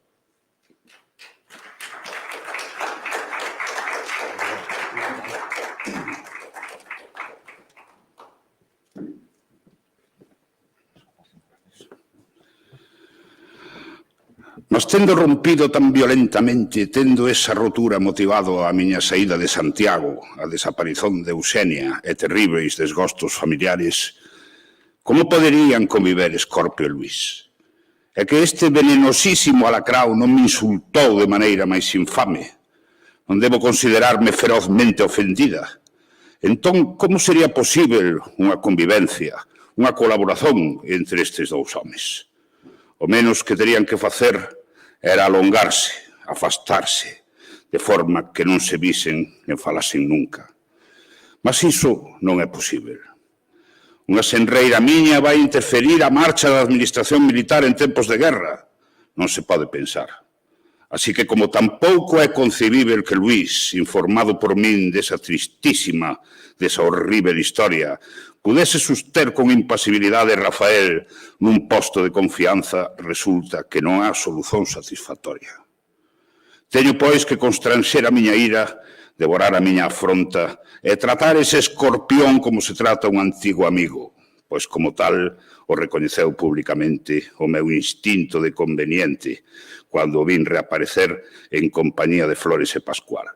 Mas tendo rompido tan violentamente, tendo esa rotura motivado a miña saída de Santiago, a desaparición de Eusenia e terríveis desgostos familiares, como poderían conviver Escorpio e Luís? É que este venenosísimo alacrao non me insultou de maneira máis infame. Non debo considerarme ferozmente ofendida. Entón, como sería posible unha convivencia, unha colaboración entre estes dous homes? O menos que terían que facer era alongarse, afastarse, de forma que non se visen nen falasen nunca. Mas iso non é posible. Unha senreira miña vai interferir a marcha da administración militar en tempos de guerra. Non se pode pensar. Así que, como tampouco é concebível que Luís, informado por min desa tristísima, desa horrível historia, pudese suster con impasibilidade Rafael nun posto de confianza, resulta que non há solución satisfactoria. Teño, pois, que constranxer a miña ira, devorar a miña afronta e tratar ese escorpión como se trata un antigo amigo, pois como tal o recoñeceu públicamente o meu instinto de conveniente cando o vin reaparecer en compañía de Flores e Pascual.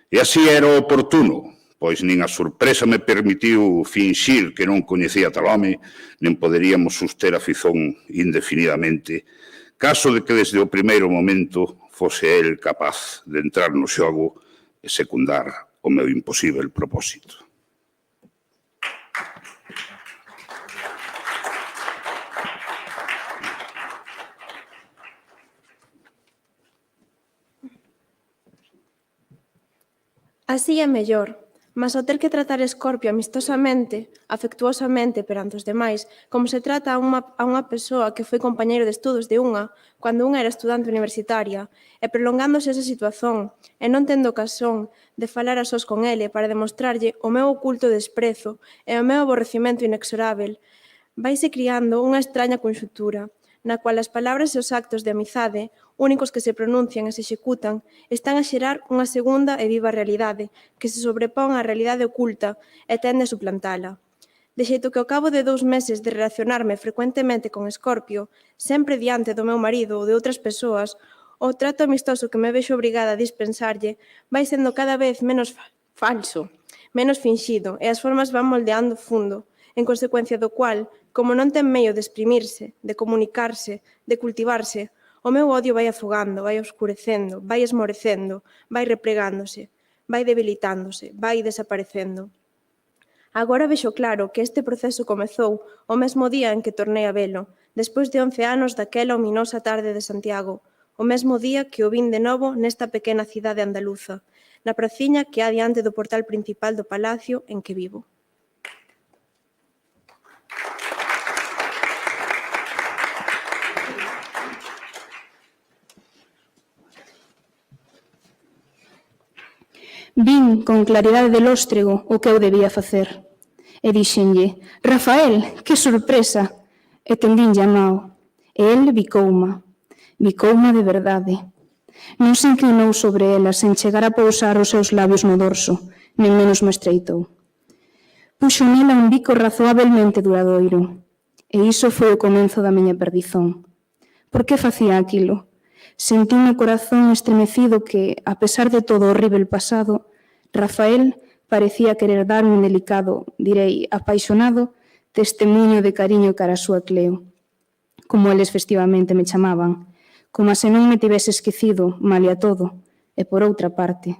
E así era oportuno, pois nin a sorpresa me permitiu finxir que non coñecía tal home, nen poderíamos suster a fizón indefinidamente, caso de que desde o primeiro momento fose el capaz de entrar no xogo e secundar o meu imposible propósito. Así é mellor, mas ao ter que tratar Escorpio amistosamente, afectuosamente perante os demais, como se trata a unha persoa que foi compañeiro de estudos de unha, cando unha era estudante universitaria, e prolongándose esa situación, e non tendo ocasión de falar a sós con ele para demostrarlle o meu oculto desprezo e o meu aborrecimento inexorável, vaise criando unha extraña conxuntura, na cual as palabras e os actos de amizade, únicos que se pronuncian e se executan, están a xerar unha segunda e viva realidade que se sobrepón á realidade oculta e tende a suplantala. De xeito que ao cabo de 2 meses de relacionarme frecuentemente con Escorpio, sempre diante do meu marido ou de outras persoas, o trato amistoso que me vexo obrigada a dispensarlle vai sendo cada vez menos falso, menos finxido, e as formas van moldeando fundo, en consecuencia do cual, como non ten medio de exprimirse, de comunicarse, de cultivarse, o meu odio vai afogando, vai oscurecendo, vai esmorecendo, vai replegándose, vai debilitándose, vai desaparecendo. Agora vexo claro que este proceso comezou o mesmo día en que tornei a velo, despois de 11 anos daquela ominosa tarde de Santiago, o mesmo día que o vin de novo nesta pequena cidade andaluza, na praciña que há diante do portal principal do palacio en que vivo. Vin con claridade de lóstrego o que eu debía facer. E dixenlle, Rafael, que sorpresa! E tendinlle a mao. E el bicouma de verdade. Non se inclinou sobre ela sen chegar a pousar os seus labios no dorso, nen menos me estreitou. Puxo nela un bico razoablemente duradoiro. E iso foi o comenzo da miña perdizón. Por que facía aquilo? Sentí no corazón estremecido que, a pesar de todo o horrível pasado, Rafael parecía querer darme un delicado, direi, apaixonado, testemunho de cariño cara a súa Cleo, como eles festivamente me chamaban, como se non me tivese esquecido, malia todo, e por outra parte.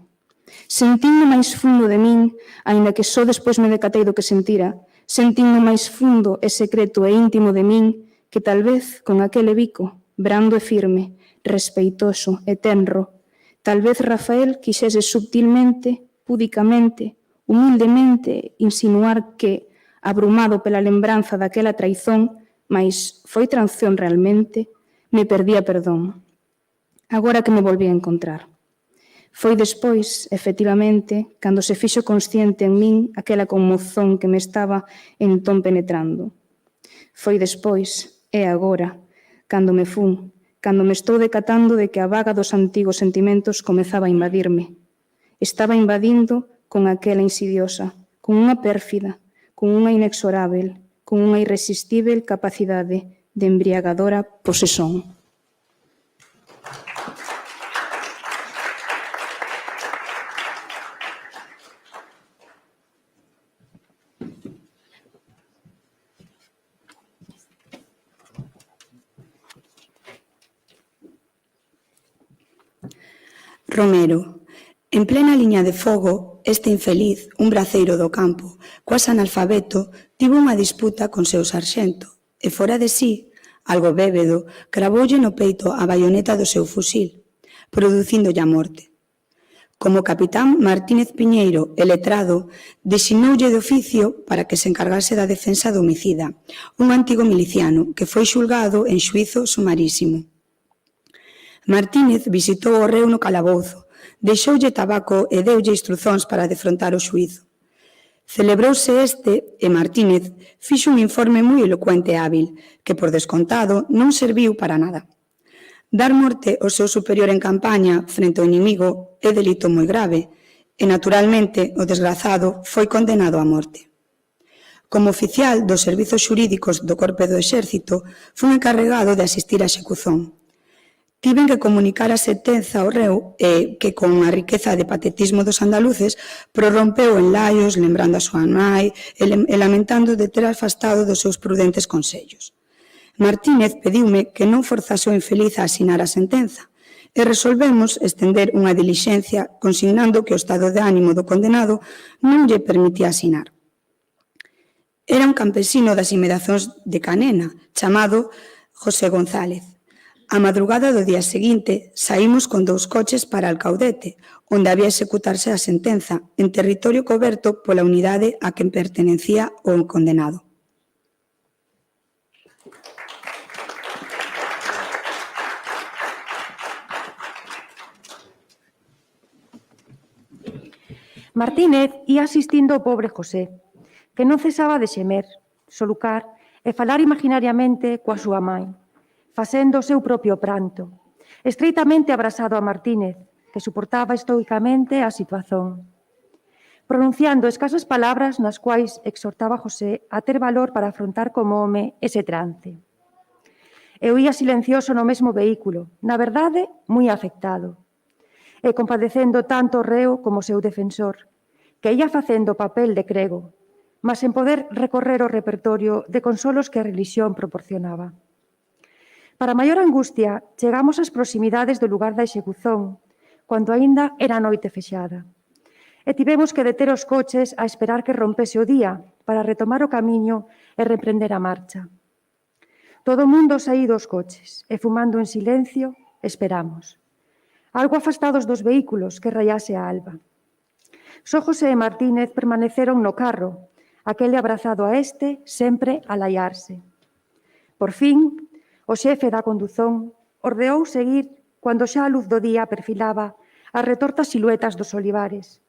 Sentín no máis fundo de min, aínda que só despois me decatei do que sentira, sentín no máis fundo e secreto e íntimo de min que tal vez con aquele bico, brando e firme, respeitoso e tenro, tal vez Rafael quixese subtilmente, púdicamente, humildemente insinuar que, abrumado pela lembranza daquela traizón, mais foi traición realmente, me perdía perdón. Agora que me volví a encontrar. Foi despois, efectivamente, cando se fixo consciente en min aquela conmozón que me estaba entón penetrando. Foi despois, e agora, cando me fun, cando me estou decatando de que a vaga dos antigos sentimentos comezaba a invadirme. Estaba invadindo con aquela insidiosa, con unha pérfida, con unha inexorável, con unha irresistível capacidade de embriagadora posesón. Romero. En plena liña de fogo, este infeliz, un braceiro do campo, cuas analfabeto, tivo unha disputa con seu sarxento, e fora de sí, algo bébedo, cravoulle no peito a baioneta do seu fusil, producíndolle a morte. Como capitán Martínez Piñeiro, el letrado, desinoulle de oficio para que se encargase da defensa do homicida, un antigo miliciano que foi xulgado en xuízo sumarísimo. Martínez visitou o reo no calabouzo, deixoulle tabaco e deulle instruzóns para defrontar o xuízo. Celebrouse este e Martínez fixo un informe moi elocuente e hábil, que por descontado non serviu para nada. Dar morte ao seu superior en campaña frente ao inimigo é delito moi grave e, naturalmente, o desgrazado foi condenado a morte. Como oficial dos servizos xurídicos do Corpo do Exército, fun encarregado de asistir á execución. Tiven que comunicar a sentenza ao reo e que, con a riqueza de patetismo dos andaluces, prorrompeu en laios, lembrando a súa nai e lamentando de ter afastado dos seus prudentes consellos. Martínez pediume que non forzase o infeliz a asinar a sentenza e resolvemos estender unha dilixencia consignando que o estado de ánimo do condenado non lle permitía asinar. Era un campesino das inmediacións de Canena, chamado José González. A madrugada do día seguinte, saímos con 2 coches para Alcaudete, onde había executarse a sentenza, en territorio coberto pola unidade a quen pertenencía o condenado. Martínez ía asistindo ao pobre José, que non cesaba de xemer, solucar e falar imaginariamente coa súa mãe, facendo o seu propio pranto, estreitamente abrazado a Martínez, que suportaba estoicamente a situación. pronunciando escasas palabras nas quais exhortaba a José a ter valor para afrontar como home ese trance. Eu ia silencioso no mesmo vehículo, na verdade, moi afectado, e compadecendo tanto o reo como o seu defensor, que ia facendo papel de crego, mas sen poder recorrer o repertorio de consolos que a religión proporcionaba. Para maior angustia, chegamos ás proximidades do lugar da execución, cando aínda era noite fexada, e tivemos que deter os coches a esperar que rompese o día para retomar o camiño e reprender a marcha. Todo o mundo saí dos coches e, fumando en silencio, esperamos, algo afastados dos vehículos que raiase a alba. Só José e Martínez permaneceron no carro, aquele abrazado a este, sempre a laiarse. Por fin, o xefe da conduzón ordeou seguir cando xa a luz do día perfilaba as retortas siluetas dos olivares,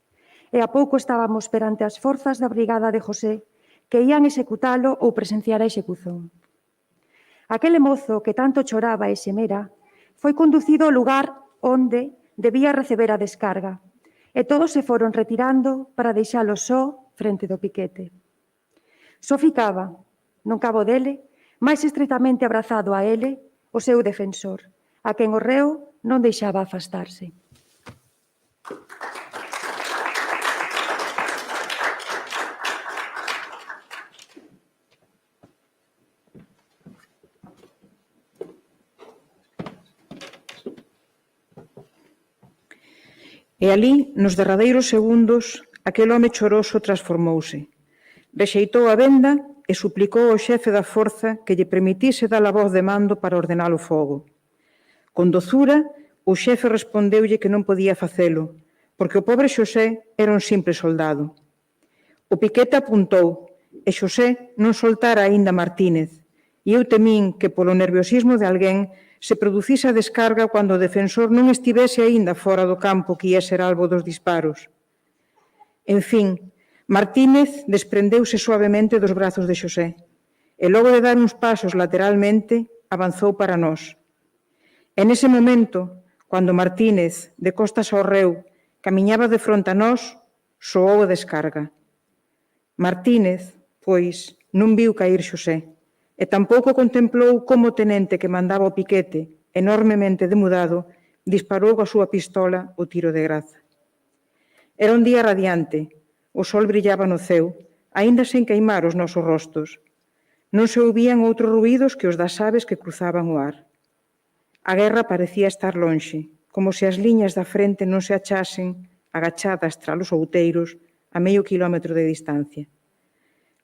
e a pouco estábamos perante as forzas da brigada de José que ían executalo ou presenciar a execución. Aquele mozo que tanto choraba e xemera foi conducido ao lugar onde debía receber a descarga, e todos se foron retirando para deixalo só frente do piquete. Só ficaba, non cabo dele, máis estreitamente abrazado a ele, o seu defensor, a quen o reo non deixaba afastarse. E alí, nos derradeiros segundos, aquel home choroso transformouse. Rexeitou a venda e suplicou ao xefe da forza que lle permitise dar a voz de mando para ordenar o fogo. Con dozura, o xefe respondeulle que non podía facelo, porque o pobre Xosé era un simple soldado. O piquete apuntou, e Xosé non soltara aínda Martínez, e eu temín que polo nerviosismo de alguén se producise a descarga cando o defensor non estivese aínda fora do campo que ia ser albo dos disparos. En fin, Martínez desprendeuse suavemente dos brazos de Xosé e logo de dar uns pasos lateralmente avanzou para nós. E nese momento, cando Martínez, de costas ao reo, camiñaba de fronte a nós, soou a descarga. Martínez, pois, non viu cair Xosé, e tampouco contemplou como o tenente que mandaba o piquete, enormemente demudado, disparou coa súa pistola o tiro de graza. Era un día radiante, o sol brillaba no ceo, aínda sen queimar os nosos rostos. Non se ouvían outros ruídos que os das aves que cruzaban o ar. A guerra parecía estar lonxe, como se as liñas da frente non se achasen, agachadas tras os outeiros, a medio kilómetro de distancia.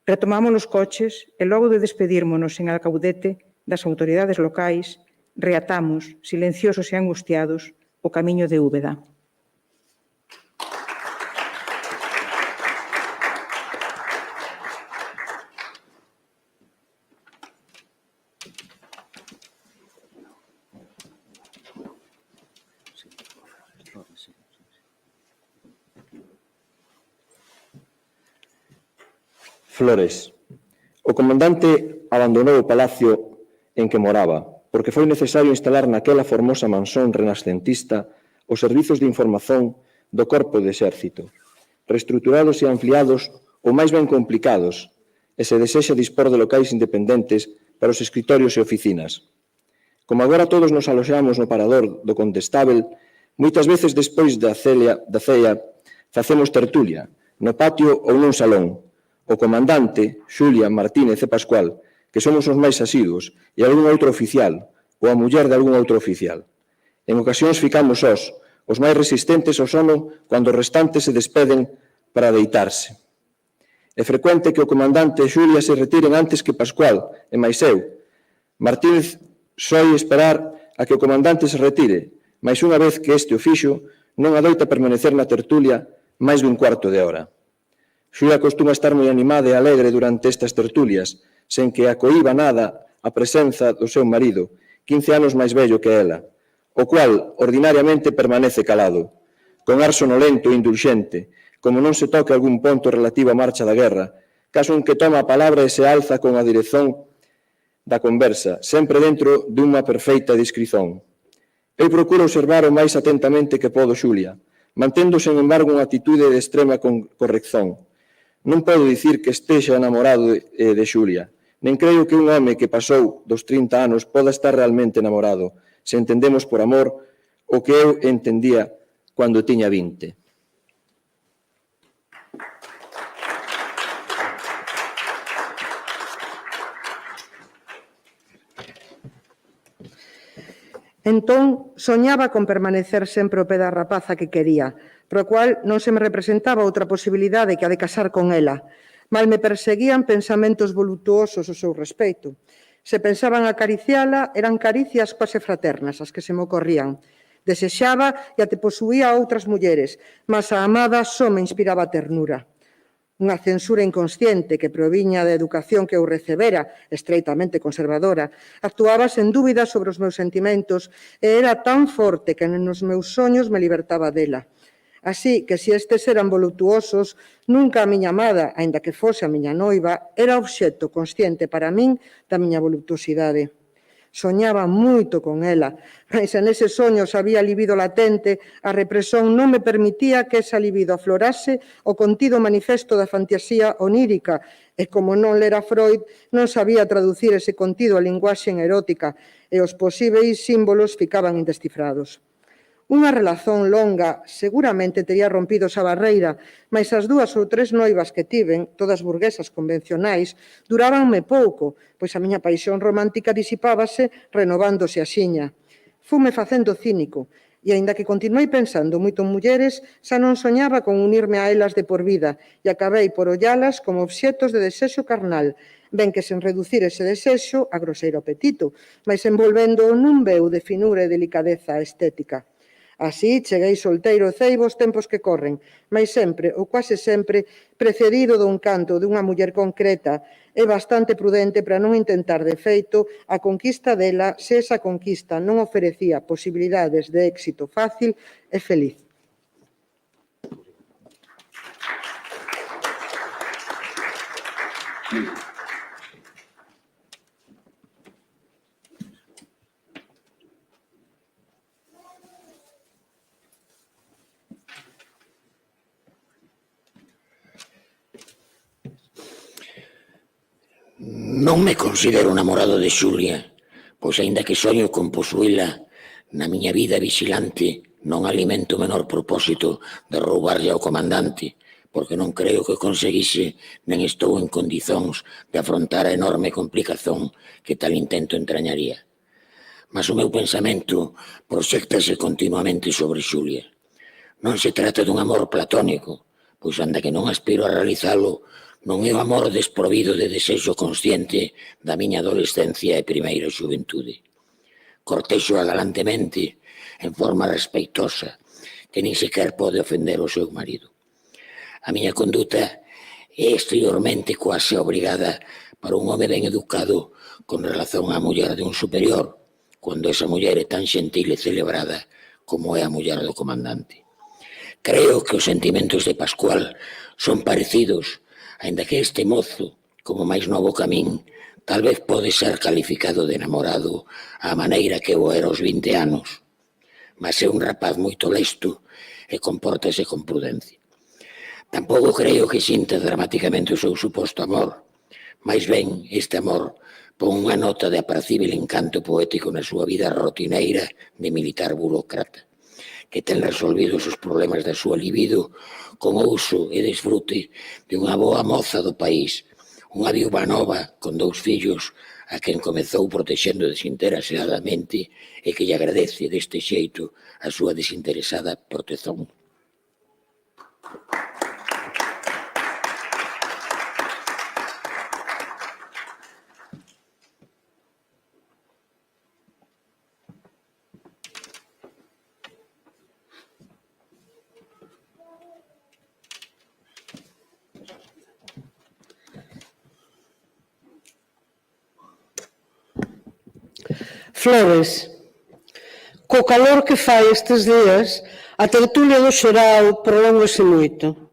Retomamos os coches e logo de despedírmonos en alcaudete das autoridades locais, reatamos, silenciosos e angustiados, o camiño de Úbeda. Flores. O comandante abandonou o palacio en que moraba, porque foi necesario instalar naquela formosa mansón renascentista os servizos de información do Corpo de Exército, reestruturados e ampliados ou máis ben complicados, e se desexa dispor de locais independentes para os escritorios e oficinas. Como agora todos nos aloxamos no parador do Condestábel, moitas veces despois da ceia facemos tertulia, no patio ou nun salón. O comandante, Xulia, Martínez e Pascual, que somos os máis asiduos, e algún outro oficial, ou a muller de algún outro oficial. En ocasións ficamos sós, os máis resistentes ao sono, cando os restantes se despeden para deitarse. É frecuente que o comandante e Xulia se retiren antes que Pascual, e máis eu. Martínez soi esperar a que o comandante se retire, mais unha vez que este o fixo, non adoita permanecer na tertulia máis dun cuarto de hora. Xulia costuma estar moi animada e alegre durante estas tertulias, sen que a coíba nada a presenza do seu marido, 15 anos máis vello que ela, o cual ordinariamente permanece calado, con ar sonolento e indulxente, como non se toque algún ponto relativo á marcha da guerra, caso en que toma a palabra e se alza con a dirección da conversa, sempre dentro dunha perfeita discrición. Eu procuro observar o máis atentamente que podo Xulia, mantendo, sen embargo, unha actitude de extrema corrección. Non podo dicir que estexa enamorado de Xulia, nen creo que un home que pasou dos 30 anos poda estar realmente enamorado, se entendemos por amor o que eu entendía cando tiña 20. Entón, soñaba con permanecer sempre ao pé da rapaza que quería, pro cual non se me representaba outra posibilidade que a de casar con ela. Mal me perseguían pensamentos voluptuosos ao seu respeito. Se pensaban acariciala, eran caricias quase fraternas as que se me ocorrían. Desexaba e até posuía a outras mulleres, mas a amada só me inspiraba ternura. Unha censura inconsciente que proviña da educación que eu recebera, estreitamente conservadora, actuaba sen dúbida sobre os meus sentimentos e era tan forte que nos meus soños me libertaba dela. Así que, se estes eran voluptuosos, nunca a miña amada, aínda que fose a miña noiva, era obxecto consciente para min da miña voluptuosidade. Soñaba moito con ela, mas en eses soños había libido latente, a represión non me permitía que esa libido aflorase o contido manifesto da fantasía onírica, e como non lera Freud, non sabía traducir ese contido a linguaxe erótica, e os posíveis símbolos ficaban indescifrados. Unha relación longa seguramente tería rompido esa barreira, mas as 2 ou 3 noivas que tiven, todas burguesas convencionais, durábanme pouco, pois a miña paixón romántica disipábase renovándose axiña. Fume facendo cínico, e aínda que continuei pensando moito en mulleres, xa non soñaba con unirme a elas de por vida, e acabei por ollalas como obxectos de desexo carnal, ben que sen reducir ese desexo a groseiro apetito, mas envolvendo nun veu de finura e delicadeza estética. Así, cheguei solteiro e ceibo os tempos que corren, mas sempre, ou quase sempre, precedido dun canto dunha muller concreta e bastante prudente para non intentar de feito a conquista dela se esa conquista non oferecía posibilidades de éxito fácil e feliz. Non me considero namorado de Xulia, pois aínda que soño con posuíla na miña vida vigilante, non alimento o menor propósito de roubarlle ao comandante, porque non creo que conseguise, nen estou en condicións de afrontar a enorme complicación que tal intento entrañaría. Mas o meu pensamento proxéctase continuamente sobre Xulia. Non se trata dun amor platónico, pois anda que non aspiro a realizalo, non é o amor desprovido de desexo consciente da miña adolescencia e primeira xuventude. Cortexo galantemente, en forma respeitosa, que nin sequer pode ofender o seu marido. A miña conduta é exteriormente quase obrigada para un home ben educado con relación á muller de un superior, cando esa muller é tan xentil e celebrada como é a muller do comandante. Creo que os sentimentos de Pascual son parecidos, aínda que este mozo, como máis novo que a min, tal vez pode ser calificado de enamorado á maneira que o era aos 20 anos, mas é un rapaz moito lesto e compórtase con prudencia. Tampouco creo que sinta dramáticamente o seu suposto amor, máis ben este amor pon unha nota de apracible encanto poético na súa vida rotineira de militar burócrata, que ten resolvido os problemas da súa libido con o uso e desfrute de unha boa moza do país, unha viúva nova con 2 fillos a quen comezou protexendo desinteresadamente e que lle agradece deste xeito a súa desinteresada protección. Flores, co calor que fai estes días, a tertulia do xeral prolóngase moito.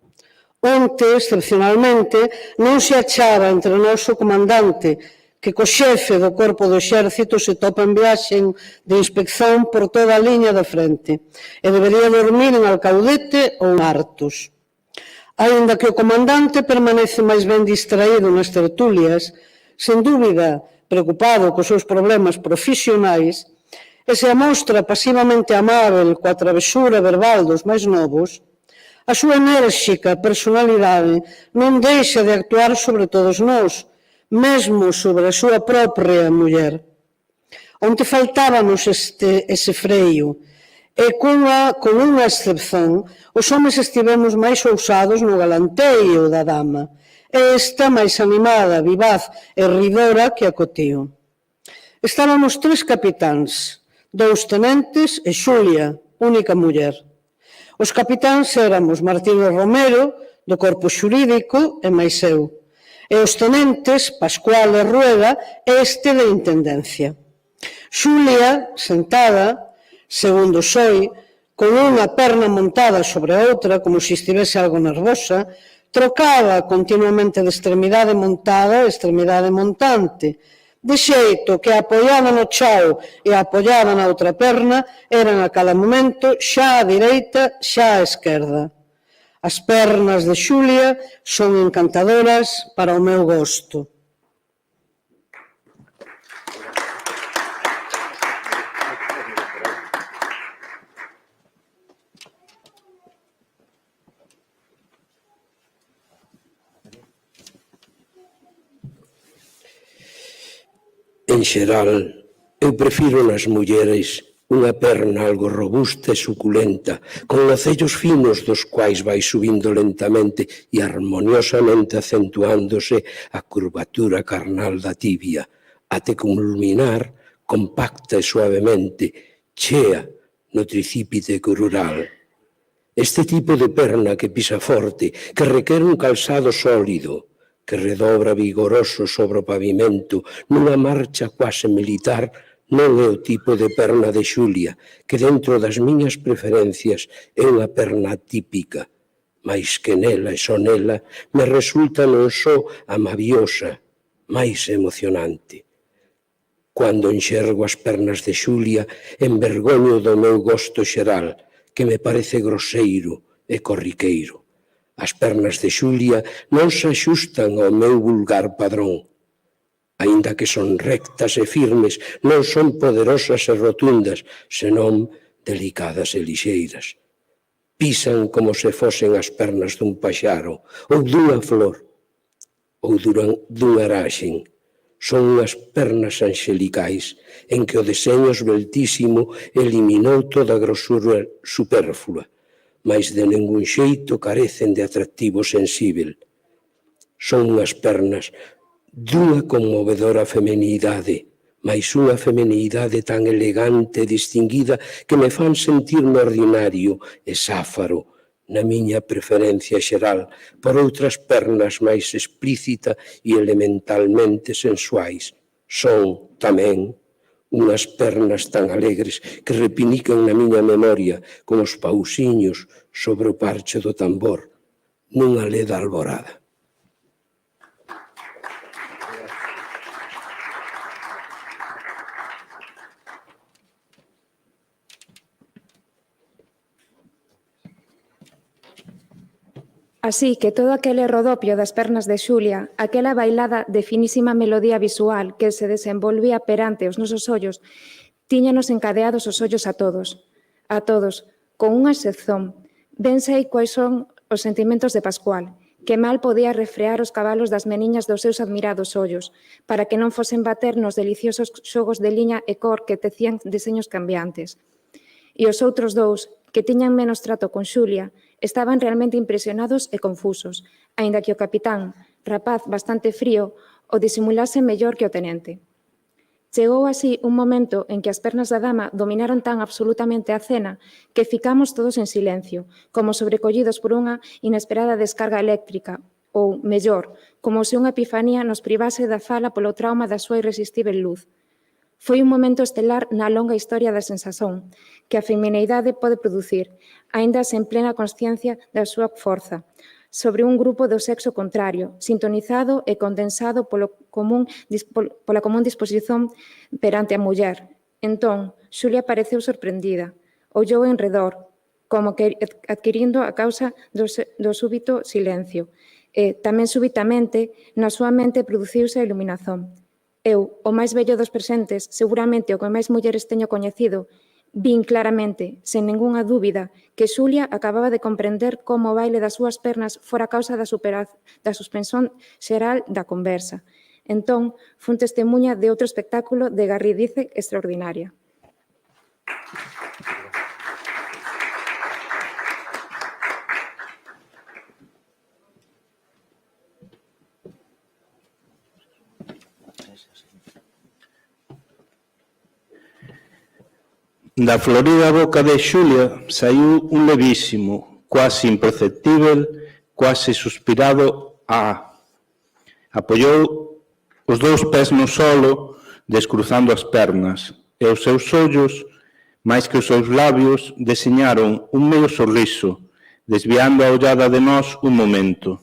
Onte, excepcionalmente, non se achaba entre nós o comandante, que co xefe do corpo do exército se topa en viaxen de inspección por toda a liña da frente e debería dormir en Alcaudete ou en Artos. Aínda que o comandante permanece máis ben distraído nas tertulias, sen dúbida preocupado cos seus problemas profesionais, e se amostra pasivamente amável coa travesura verbal dos máis novos, a súa enérxica personalidade non deixa de actuar sobre todos nós, mesmo sobre a súa propia muller. Onde faltábanos ese freio, e con unha excepción, os homes estivemos máis ousados no galanteio da dama, e esta máis animada, vivaz e ridora que a cotío. Estábamos 3 capitáns, 2 tenentes e Xulia, única muller. Os capitáns éramos Martínez Romero, do corpo xurídico, e máis eu. E os tenentes, Pascual e Rueda, este de intendencia. Xulia, sentada, segundo Soi, con unha perna montada sobre a outra, como se estivese algo nervosa, trocaba continuamente de extremidade montada a extremidade montante, de xeito que a apoiada no chao e a apoiada na outra perna eran a cada momento xa á direita, xa á esquerda. As pernas de Xulia son encantadoras para o meu gosto. En xeral, eu prefiro nas mulleres unha perna algo robusta e suculenta, con nocellos finos dos quais vai subindo lentamente e armoniosamente acentuándose a curvatura carnal da tibia, até culminar compacta e suavemente, chea no tricípite crural. Este tipo de perna que pisa forte, que requer un calzado sólido, que redobra vigoroso sobre o pavimento nunha marcha quase militar, non é o tipo de perna de Xulia, que dentro das miñas preferencias é unha perna típica, mais que nela e só nela me resulta non só amabiosa, máis emocionante. Cando enxergo as pernas de Xulia, envergoño do meu gosto xeral, que me parece groseiro e corriqueiro. As pernas de Xulia non se axustan ao meu vulgar padrón. Aínda que son rectas e firmes, non son poderosas e rotundas, senón delicadas e lixeiras. Pisan como se fosen as pernas dun paxaro, ou dunha flor, ou dunha araxen. Son unhas pernas anxelicais, en que o deseño esbeltísimo eliminou toda a grosura superflua, mas de ningún xeito carecen de atractivo sensível. Son unhas pernas dunha conmovedora feminidade, mais unha feminidade tan elegante e distinguida que me fan sentirme ordinario e sáfaro na miña preferencia xeral por outras pernas máis explícita e elementalmente sensuais. Son, tamén, unhas pernas tan alegres que repinican na miña memoria como os pausiños sobre o parche do tambor nunha leda alborada. Así que todo aquele rodopio das pernas de Xulia, aquela bailada de finísima melodía visual que se desenvolvía perante os nosos ollos, tíñanos encadeados os ollos a todos, con unha excepción. Ben sei quais son os sentimentos de Pascual, que mal podía refrear os cabalos das meniñas dos seus admirados ollos, para que non fosen bater nos deliciosos xogos de liña e cor que tecían deseños cambiantes. E os outros dous, que tiñan menos trato con Xulia, estaban realmente impresionados e confusos, aínda que o capitán, rapaz bastante frío, o disimulase mellor que o tenente. Chegou así un momento en que as pernas da dama dominaron tan absolutamente a cena que ficamos todos en silencio, como sobrecollidos por unha inesperada descarga eléctrica, ou, mellor, como se unha epifanía nos privase da fala polo trauma da súa irresistível luz. Foi un momento estelar na longa historia da sensación que a femineidade pode producir, aínda sen plena consciencia da súa forza, sobre un grupo do sexo contrario, sintonizado e condensado pola común disposición perante a muller. Entón, Xulia pareceu sorprendida. Ollou en redor, como que adquirindo a causa do súbito silencio. E, tamén súbitamente, na súa mente produciuse a iluminación. Eu, o máis vello dos presentes, seguramente o que máis mulleres teño coñecido, vin claramente, sen ningunha dúbida, que Xulia acababa de comprender como o baile das súas pernas fora a causa da suspensión xeral da conversa. Entón, fun testemunha de outro espectáculo de garridice extraordinaria. Da florida boca de Xulia saiu un levísimo, quasi imperceptível, quasi suspirado "a". Apoiou os dous pés no solo, descruzando as pernas, e os seus ollos, máis que os seus labios, deseñaron un medio sorriso, desviando a ollada de nós un momento.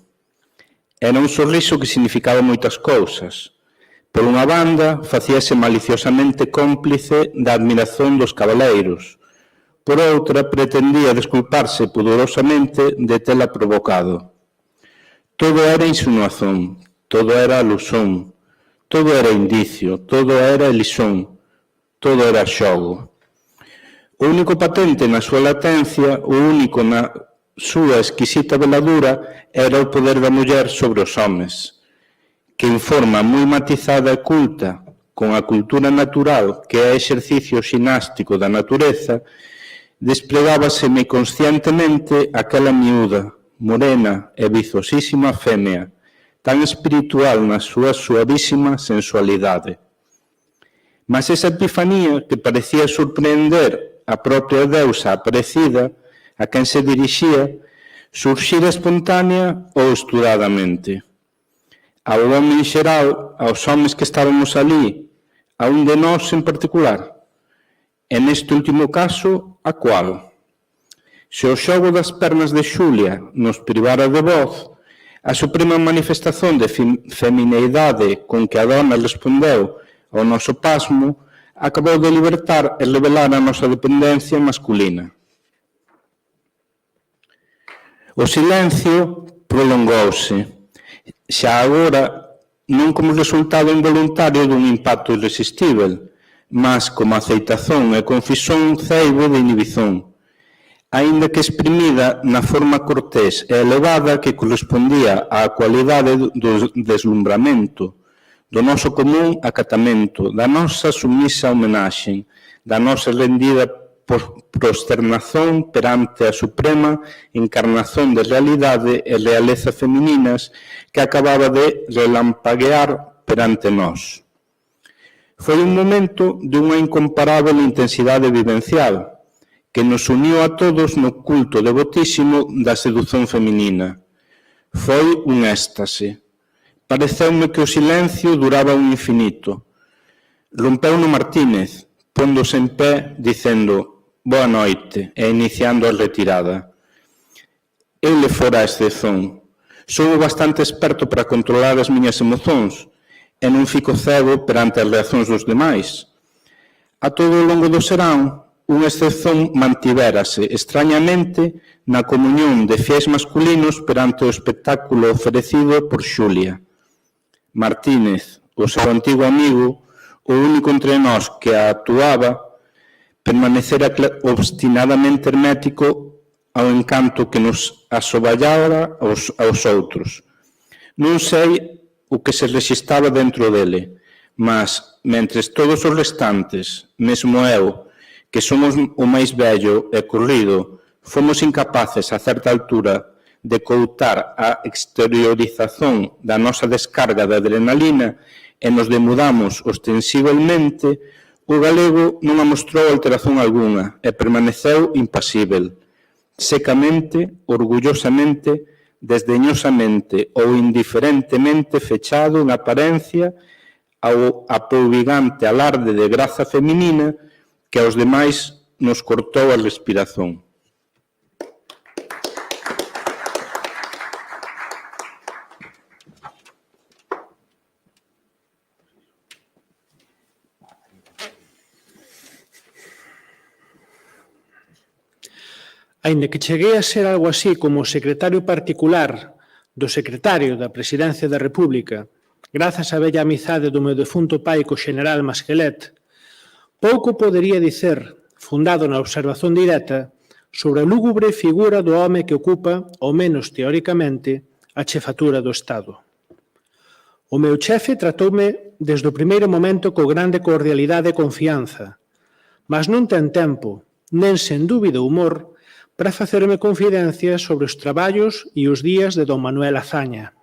Era un sorriso que significaba moitas cousas. Por unha banda, facíase maliciosamente cómplice da admiración dos cabaleiros. Por outra, pretendía desculparse pudorosamente de tela provocado. Todo era insinuación, todo era alusón, todo era indicio, todo era elisón, todo era xogo. O único patente na súa latencia, o único na súa exquisita veladura, era o poder da muller sobre os homes, que en forma moi matizada e culta, con a cultura natural que é exercicio xinástico da natureza, desplegábase conscientemente aquela miúda, morena e vizosísima fémea, tan espiritual na súa suavísima sensualidade. Mas esa epifanía que parecía sorprender a propia deusa aparecida, a quen se dirixía, surxira espontánea ou estudadamente. Ao home en xeral, aos homes que estábamos ali, a un de nós en particular. E neste último caso, a cual? Se o xogo das pernas de Xulia nos privara de voz, a suprema manifestación de femineidade con que a dona respondeu ao noso pasmo acabou de libertar e revelar a nosa dependencia masculina. O silencio prolongouse, xa agora non como resultado involuntario dun impacto irresistível, mas como aceitación e confisón ceibo de inhibición, aínda que exprimida na forma cortés e elevada que correspondía á cualidade do deslumbramento, do noso común acatamento, da nosa sumisa homenaxe, da nosa rendida prosternación perante a suprema encarnación de realidade e realeza femininas que acababa de relampaguear perante nós. Foi un momento de unha incomparável intensidade vivencial que nos uniu a todos no culto devotísimo da sedución feminina. Foi un éxtase. Pareceume que o silencio duraba un infinito. Rompeuno Martínez, póndose en pé, dicendo boa noite e iniciando a retirada. Eu le fora a excepción. Sou bastante experto para controlar as miñas emozóns e non fico cego perante as reaccións dos demais. A todo o longo do serán, unha excepción mantivérase extrañamente na comunión de fiéis masculinos perante o espectáculo oferecido por Xulia. Martínez, o seu antigo amigo, o único entre nós que a actuaba, permanecera obstinadamente hermético ao encanto que nos asoballara aos outros. Non sei o que se rexistaba dentro dele, mas, mentres todos os restantes, mesmo eu, que somos o máis vello e corrido, fomos incapaces a certa altura de coutar a exteriorización da nosa descarga de adrenalina e nos demudamos ostensiblemente, o galego non amostrou alteración algunha e permaneceu impasível, secamente, orgullosamente, desdeñosamente ou indiferentemente fechado en aparencia ao apouvigante alarde de graza feminina que aos demais nos cortou a respiración. Aínda que cheguei a ser algo así como o secretario particular do secretario da Presidencia da República, grazas á bella amizade do meu defunto pai co xeneral Masquelet, pouco podería dicer, fundado na observación directa, sobre a lúgubre figura do home que ocupa, ao menos teóricamente, a chefatura do Estado. O meu chefe tratoume desde o primeiro momento co grande cordialidade e confianza, mas non ten tempo, nen sen dúbida humor, para facerme confidencias sobre os traballos e os días de don Manuel Azaña.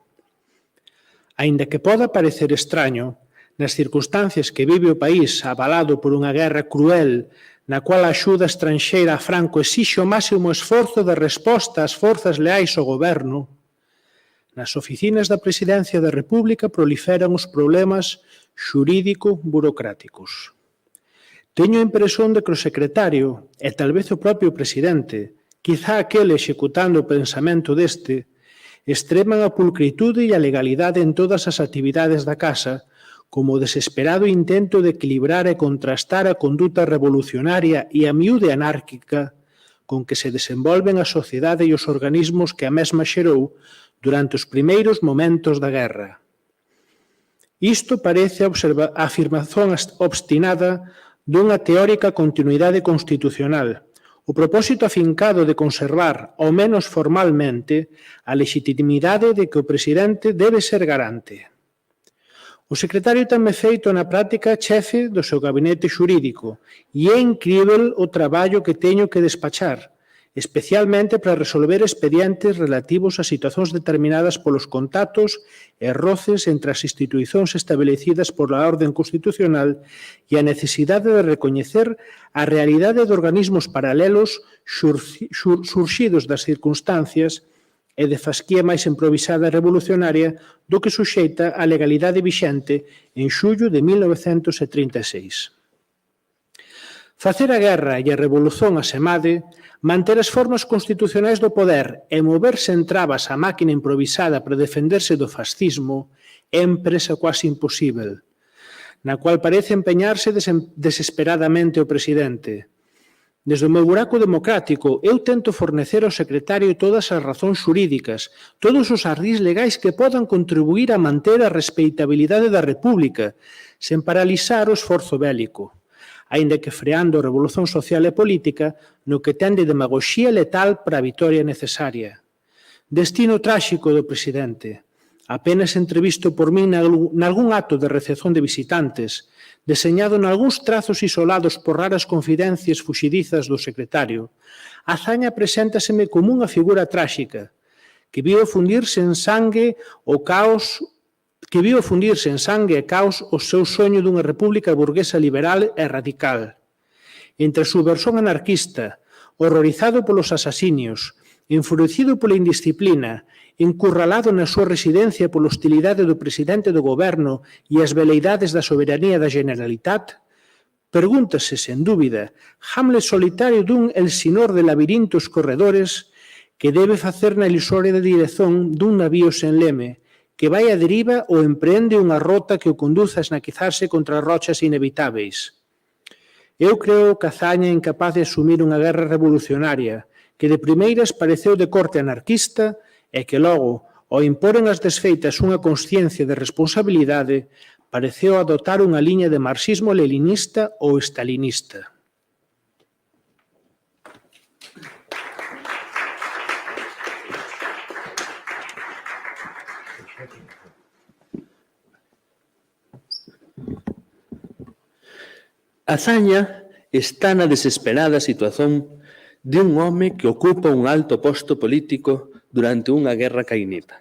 Aínda que poda parecer extraño, nas circunstancias que vive o país avalado por unha guerra cruel na cual a axuda estranxeira a Franco exixe o máximo esforzo de resposta ás forzas leais ao goberno, nas oficinas da Presidencia da República proliferan os problemas xurídico-burocráticos. Teño a impresión de que o secretario, e tal vez o propio presidente, quizá aquele executando o pensamento deste, extreman a pulcritude e a legalidade en todas as actividades da casa, como o desesperado intento de equilibrar e contrastar a conduta revolucionaria e a miúde anárquica con que se desenvolven a sociedade e os organismos que a mesma xerou durante os primeiros momentos da guerra. Isto parece a afirmación obstinada dunha teórica continuidade constitucional, o propósito afincado de conservar, ao menos formalmente, a legitimidade de que o presidente debe ser garante. O secretario tenme feito na práctica chefe do seu gabinete xurídico e é incrível o traballo que teño que despachar, especialmente para resolver expedientes relativos a situacións determinadas polos contactos e roces entre as institucións establecidas pola orden constitucional e a necesidade de recoñecer a realidade de organismos paralelos surxidos das circunstancias e de fasquía máis improvisada e revolucionaria do que suxeita a legalidade vixente en xullo de 1936. Facer a guerra e a revolución asemade, manter as formas constitucionais do poder e moverse en trabas á máquina improvisada para defenderse do fascismo é empresa quase imposível, na cual parece empeñarse desesperadamente o presidente. Desde o meu buraco democrático, eu tento fornecer ao secretario todas as razóns xurídicas, todos os ardís legais que podan contribuir a manter a respeitabilidade da República, sen paralizar o esforzo bélico, aínda que freando a revolución social e política no que ten de demagoxía letal para a vitoria necesaria. Destino tráxico do presidente, apenas entrevisto por min nalgún acto de recepción de visitantes, deseñado nalgúns trazos isolados por raras confidencias fuxidizas do secretario, Azaña preséntaseme como unha figura tráxica, que viu fundirse en sangue e caos o seu soño dunha república burguesa liberal e radical. Entre a subversión anarquista, horrorizado polos asasinios, enfurecido pola indisciplina, encurralado na súa residencia pola hostilidade do presidente do goberno e as veleidades da soberanía da Generalitat, pregúntase, sen dúbida, Hamlet solitario dun Elsinor de labirintos corredores que debe facer na ilusoria dirección dun navío sen leme, que vai a deriva ou emprende unha rota que o conduza a esnaquizarse contra rochas inevitáveis. Eu creo que Azaña é incapaz de asumir unha guerra revolucionaria, que de primeiras pareceu de corte anarquista e que logo, ao imporen as desfeitas unha consciencia de responsabilidade, pareceu adoptar unha liña de marxismo-leninista ou stalinista. Azaña está na desesperada situación de un home que ocupa un alto posto político durante unha guerra cainita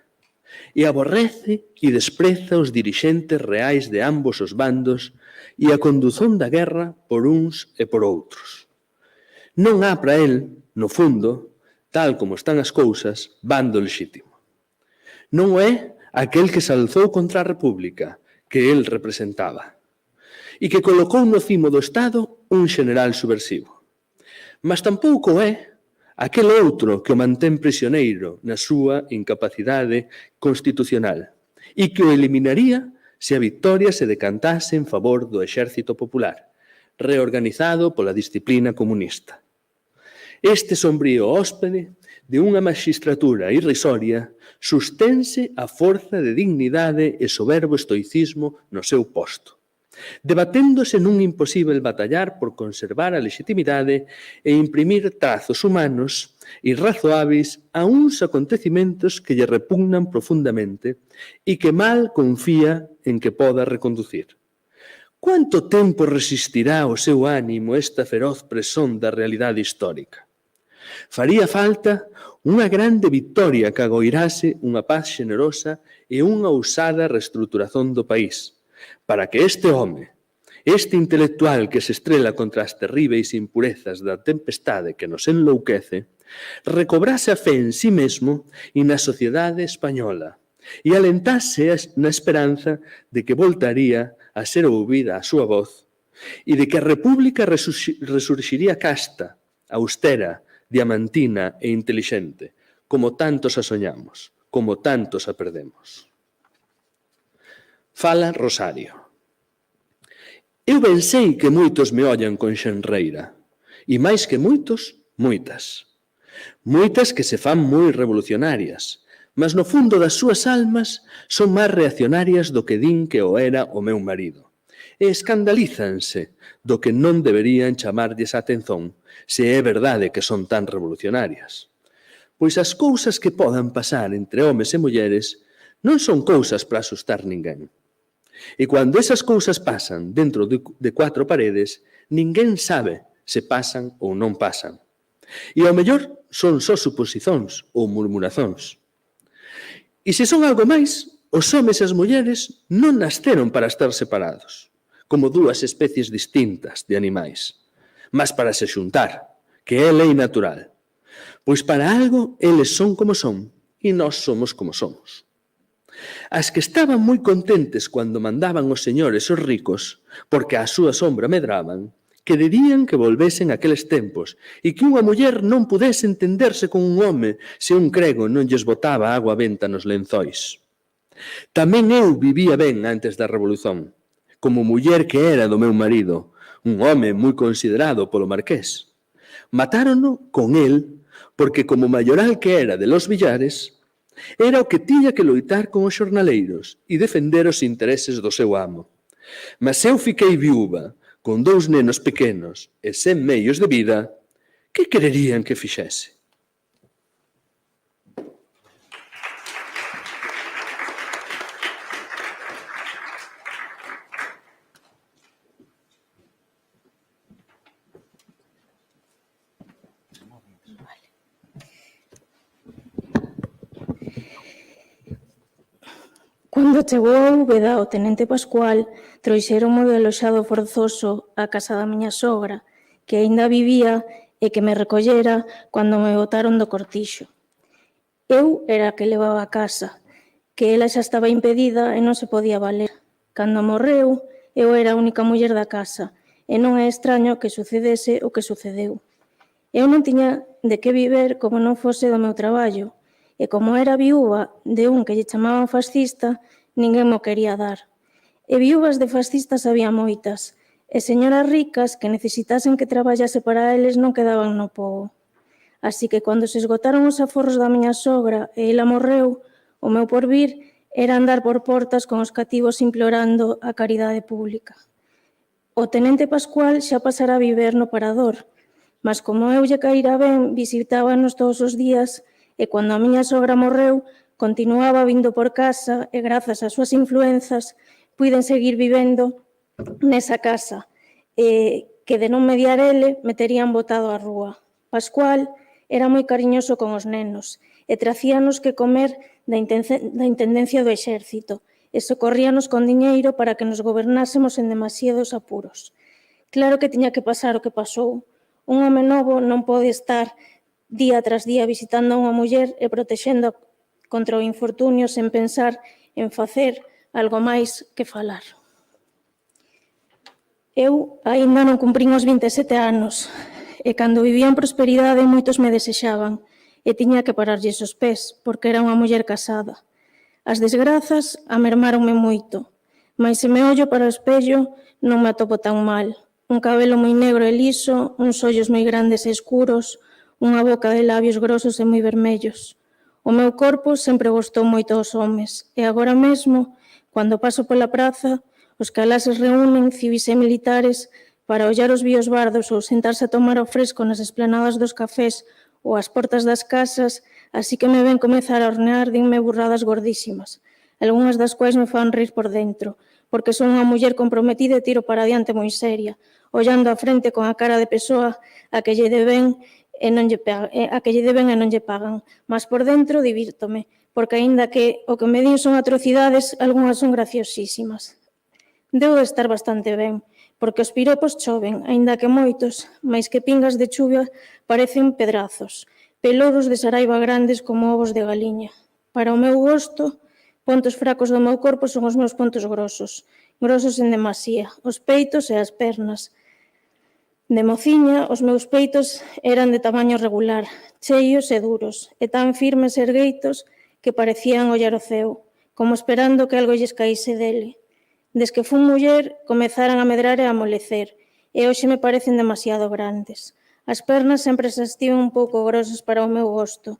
e aborrece e despreza os dirixentes reais de ambos os bandos e a condución da guerra por uns e por outros. Non há para el, no fundo, tal como están as cousas, bando lexítimo. Non é aquel que se alzou contra a República que el representaba e que colocou no cimo do Estado un xeneral subversivo. Mas tampouco é aquel outro que o mantén prisioneiro na súa incapacidade constitucional e que o eliminaría se a victoria se decantase en favor do exército popular, reorganizado pola disciplina comunista. Este sombrío hóspede de unha maxistratura irrisoria sustense a forza de dignidade e soberbo estoicismo no seu posto, debaténdose nun imposible batallar por conservar a legitimidade e imprimir trazos humanos irrazoáveis a uns acontecimentos que lle repugnan profundamente e que mal confía en que poda reconducir. Quanto tempo resistirá o seu ánimo esta feroz presón da realidade histórica? Faría falta unha grande victoria que agoirase unha paz xenerosa e unha ousada reestruturación do país, para que este home, este intelectual que se estrela contra as terríveis impurezas da tempestade que nos enlouquece, recobrase a fe en sí mesmo e na sociedade española e alentase na esperanza de que voltaría a ser ouvida a súa voz e de que a República resurxiría casta, austera, diamantina e intelixente, como tantos a soñamos, como tantos a perdemos. Fala Rosario. Eu ben sei que moitos me ollan con xenreira, e máis que moitos, moitas. Moitas que se fan moi revolucionarias, mas no fundo das súas almas son máis reaccionarias do que din que o era o meu marido. E escandalízanse do que non deberían chamarlles a atención se é verdade que son tan revolucionarias. Pois as cousas que podan pasar entre homes e mulleres non son cousas para asustar ninguén. E cando esas cousas pasan dentro de 4 paredes, ninguén sabe se pasan ou non pasan. E ao mellor son só suposicións ou murmurazóns. E se son algo máis, os homes e as mulleres non nasceron para estar separados, como 2 especies distintas de animais, mas para se xuntar, que é lei natural. Pois para algo eles son como son e nós somos como somos. As que estaban moi contentes cando mandaban os señores os ricos, porque á súa sombra medraban, quererían que volvesen aqueles tempos e que unha muller non pudese entenderse con un home se un crego non lles botaba agua benta nos lenzóis. Tamén eu vivía ben antes da Revolución, como muller que era do meu marido, un home moi considerado polo marqués. Matárono con el porque como maioral que era de Los Villares, era o que tiña que loitar con os xornaleiros e defender os intereses do seu amo. Mas eu fiquei viúva, con 2 nenos pequenos e 100 meios de vida, que quererían que fixese? Cando chegou a Úbeda o tenente Pascual, trouxeronme de aloxado forzoso á casa da miña sogra, que aínda vivía e que me recollera cando me botaron do cortixo. Eu era a que levaba a casa, que ela xa estaba impedida e non se podía valer. Cando morreu, eu era a única muller da casa, e non é extraño que sucedese o que sucedeu. Eu non tiña de que viver como non fose do meu traballo, e como era viúva de un que lle chamaban fascista, ninguén mo quería dar. E viúvas de fascistas había moitas, e señoras ricas que necesitasen que traballase para eles non quedaban no pobo. Así que cando se esgotaron os aforros da miña sogra e ela morreu, o meu porvir era andar por portas con os cativos implorando a caridade pública. O tenente Pascual xa pasara a viver no Parador, mas como eu lle caíra ben, visitábanos todos os días e cando a miña sogra morreu, continuaba vindo por casa e grazas ás súas influenzas puiden seguir vivendo nesa casa que de non mediar ele me terían botado á rúa. Pascual era moi cariñoso con os nenos e tracíanos que comer da Intendencia do Exército e socorríanos con diñeiro para que nos gobernásemos en demasiados apuros. Claro que tiña que pasar o que pasou. Un home novo non pode estar día tras día visitando a unha muller e protexendo contra o infortunio sen pensar en facer algo máis que falar. Eu aínda non cumprín os 27 anos e cando vivía en prosperidade moitos me desexaban e tiña que pararlles os pés porque era unha muller casada. As desgrazas amermáronme moito, mas se me ollo para o espello non me atopo tan mal. Un cabelo moi negro e liso, uns ollos moi grandes e escuros, unha boca de labios grosos e moi vermellos. O meu corpo sempre gostou moito aos homes, e agora mesmo, cando paso pola praza, os calases reúnen civis e militares para ollar os víos bardos ou sentarse a tomar ao fresco nas esplanadas dos cafés ou ás portas das casas, así que me ven comezar a hornear, dinme burradas gordísimas, algunhas das quais me fan rir por dentro, porque son unha muller comprometida e tiro para adiante moi seria, ollando a frente con a cara de persoa a que lle deben e non lle pagan, mas por dentro divírtome, porque aínda que o que me din son atrocidades, algunhas son graciosísimas. Debo de estar bastante ben, porque os piropos choven, aínda que moitos, máis que pingas de chuvia, parecen pedrazos, pelouros de saraiva grandes como ovos de galiña. Para o meu gosto, pontos fracos do meu corpo son os meus pontos grosos en demasía, os peitos e as pernas. De mociña, os meus peitos eran de tamaño regular, cheios e duros, e tan firmes e ergueitos que parecían ollar o ceo, como esperando que algo lles caíse dele. Des que fun muller, comezaran a medrar e a amolecer, e hoxe me parecen demasiado grandes. As pernas sempre se estiven un pouco grosas para o meu gosto.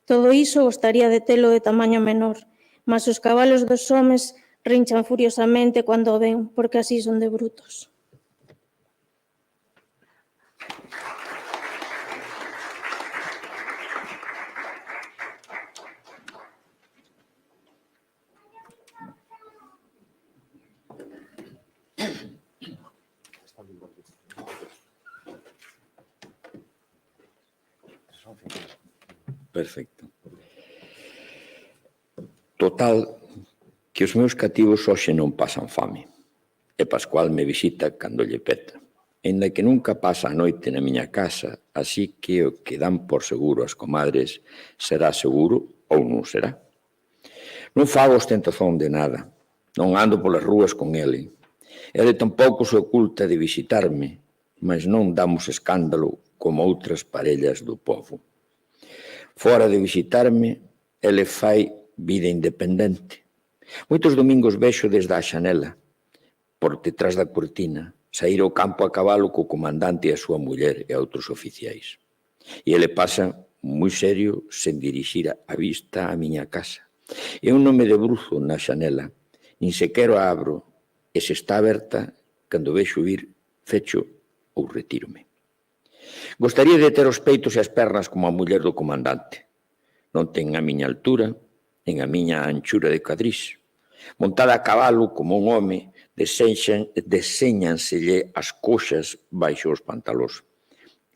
Todo iso gostaría de telo de tamaño menor, mas os cabalos dos homes rinchan furiosamente cando o ven, porque así son de brutos. Perfecto. Total, que os meus cativos hoxe non pasan fame. E Pascual me visita cando lle peta. Ainda que nunca pasa a noite na miña casa, así que o que dan por seguro as comadres será seguro ou non será. Non fago ostentación de nada. Non ando polas rúas con ele. Ele tampouco se oculta de visitarme, mas non damos escándalo como outras parellas do povo. Fora de visitarme, ele fai vida independente. Moitos domingos vexo desde a xanela, por detrás da cortina, saír ao campo a cabalo co comandante e a súa muller e outros oficiais. E ele pasa moi serio sen dirixir a vista á miña casa. Eu non me debruzo na xanela, nin sequero a abro, e se está aberta, cando vexo ir, fecho ou retírome. Gostaría de ter os peitos e as pernas como a muller do comandante. Non ten a miña altura, nen a miña anchura de cuadrís. Montada a cabalo como un home, deséñanselle as coxas baixo os pantalós.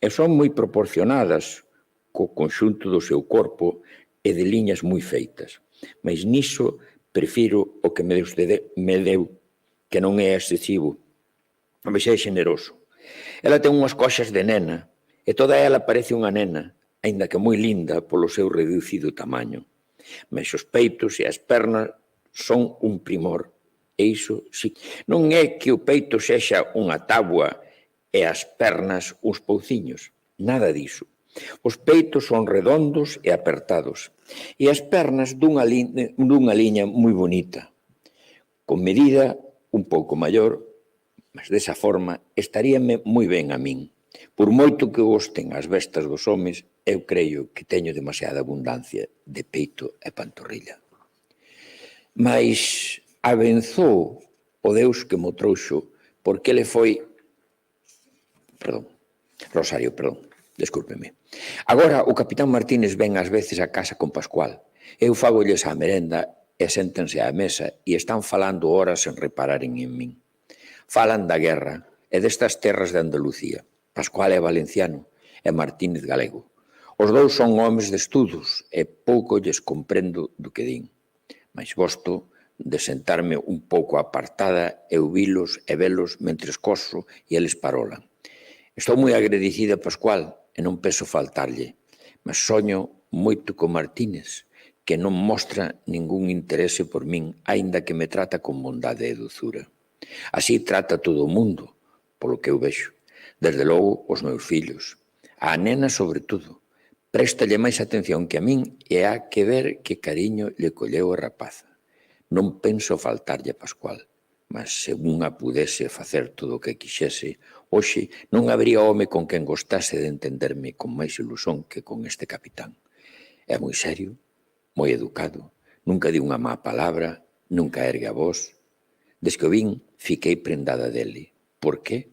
E son moi proporcionadas co conxunto do seu corpo e de liñas moi feitas. Mas niso prefiro o que me deu, que non é excesivo, mas é xeneroso. Ela ten unhas coxas de nena, e toda ela parece unha nena, aínda que moi linda polo seu reducido tamaño. Mas os peitos e as pernas son un primor, e iso sí. Non é que o peito sexa unha tábua e as pernas uns pouciños, nada diso. Os peitos son redondos e apertados, e as pernas dunha liña moi bonita. Con medida un pouco maior, mas desa forma estaríame moi ben a min. Por moito que gosten as vestas dos homes, eu creio que teño demasiada abundancia de peito e pantorrilla. Mas avenzou o Deus que mo trouxo, porque ele foi... Rosario, descúlpeme. Agora o capitán Martínez ven ás veces a casa con Pascual. Eu fagolles a merenda e séntanse á mesa e están falando horas sen repararen en min. Falan da guerra e destas terras de Andalucía. Pascual é valenciano e Martínez galego. Os dous son homes de estudos e pouco lles comprendo do que din. Mais gosto de sentarme un pouco apartada e ouvilos e velos mentres coso e eles parolan. Estou moi agradecida a Pascual e non penso faltarlle, mas soño moito con Martínez, que non mostra ningún interese por min, aínda que me trata con bondade e dozura. Así trata todo o mundo, polo que eu vexo. Desde logo, os meus fillos. A nena, sobre todo. Préstalle máis atención que a min e há que ver que cariño lle colleu a rapaza. Non penso faltarlle a Pascual. mas se unha pudese facer todo o que quixese, hoxe non habería home con quen gostase de entenderme con máis ilusón que con este capitán. É moi serio, moi educado, nunca di unha má palabra, nunca ergue a voz. Des que o vin, fiquei prendada dele. Por qué?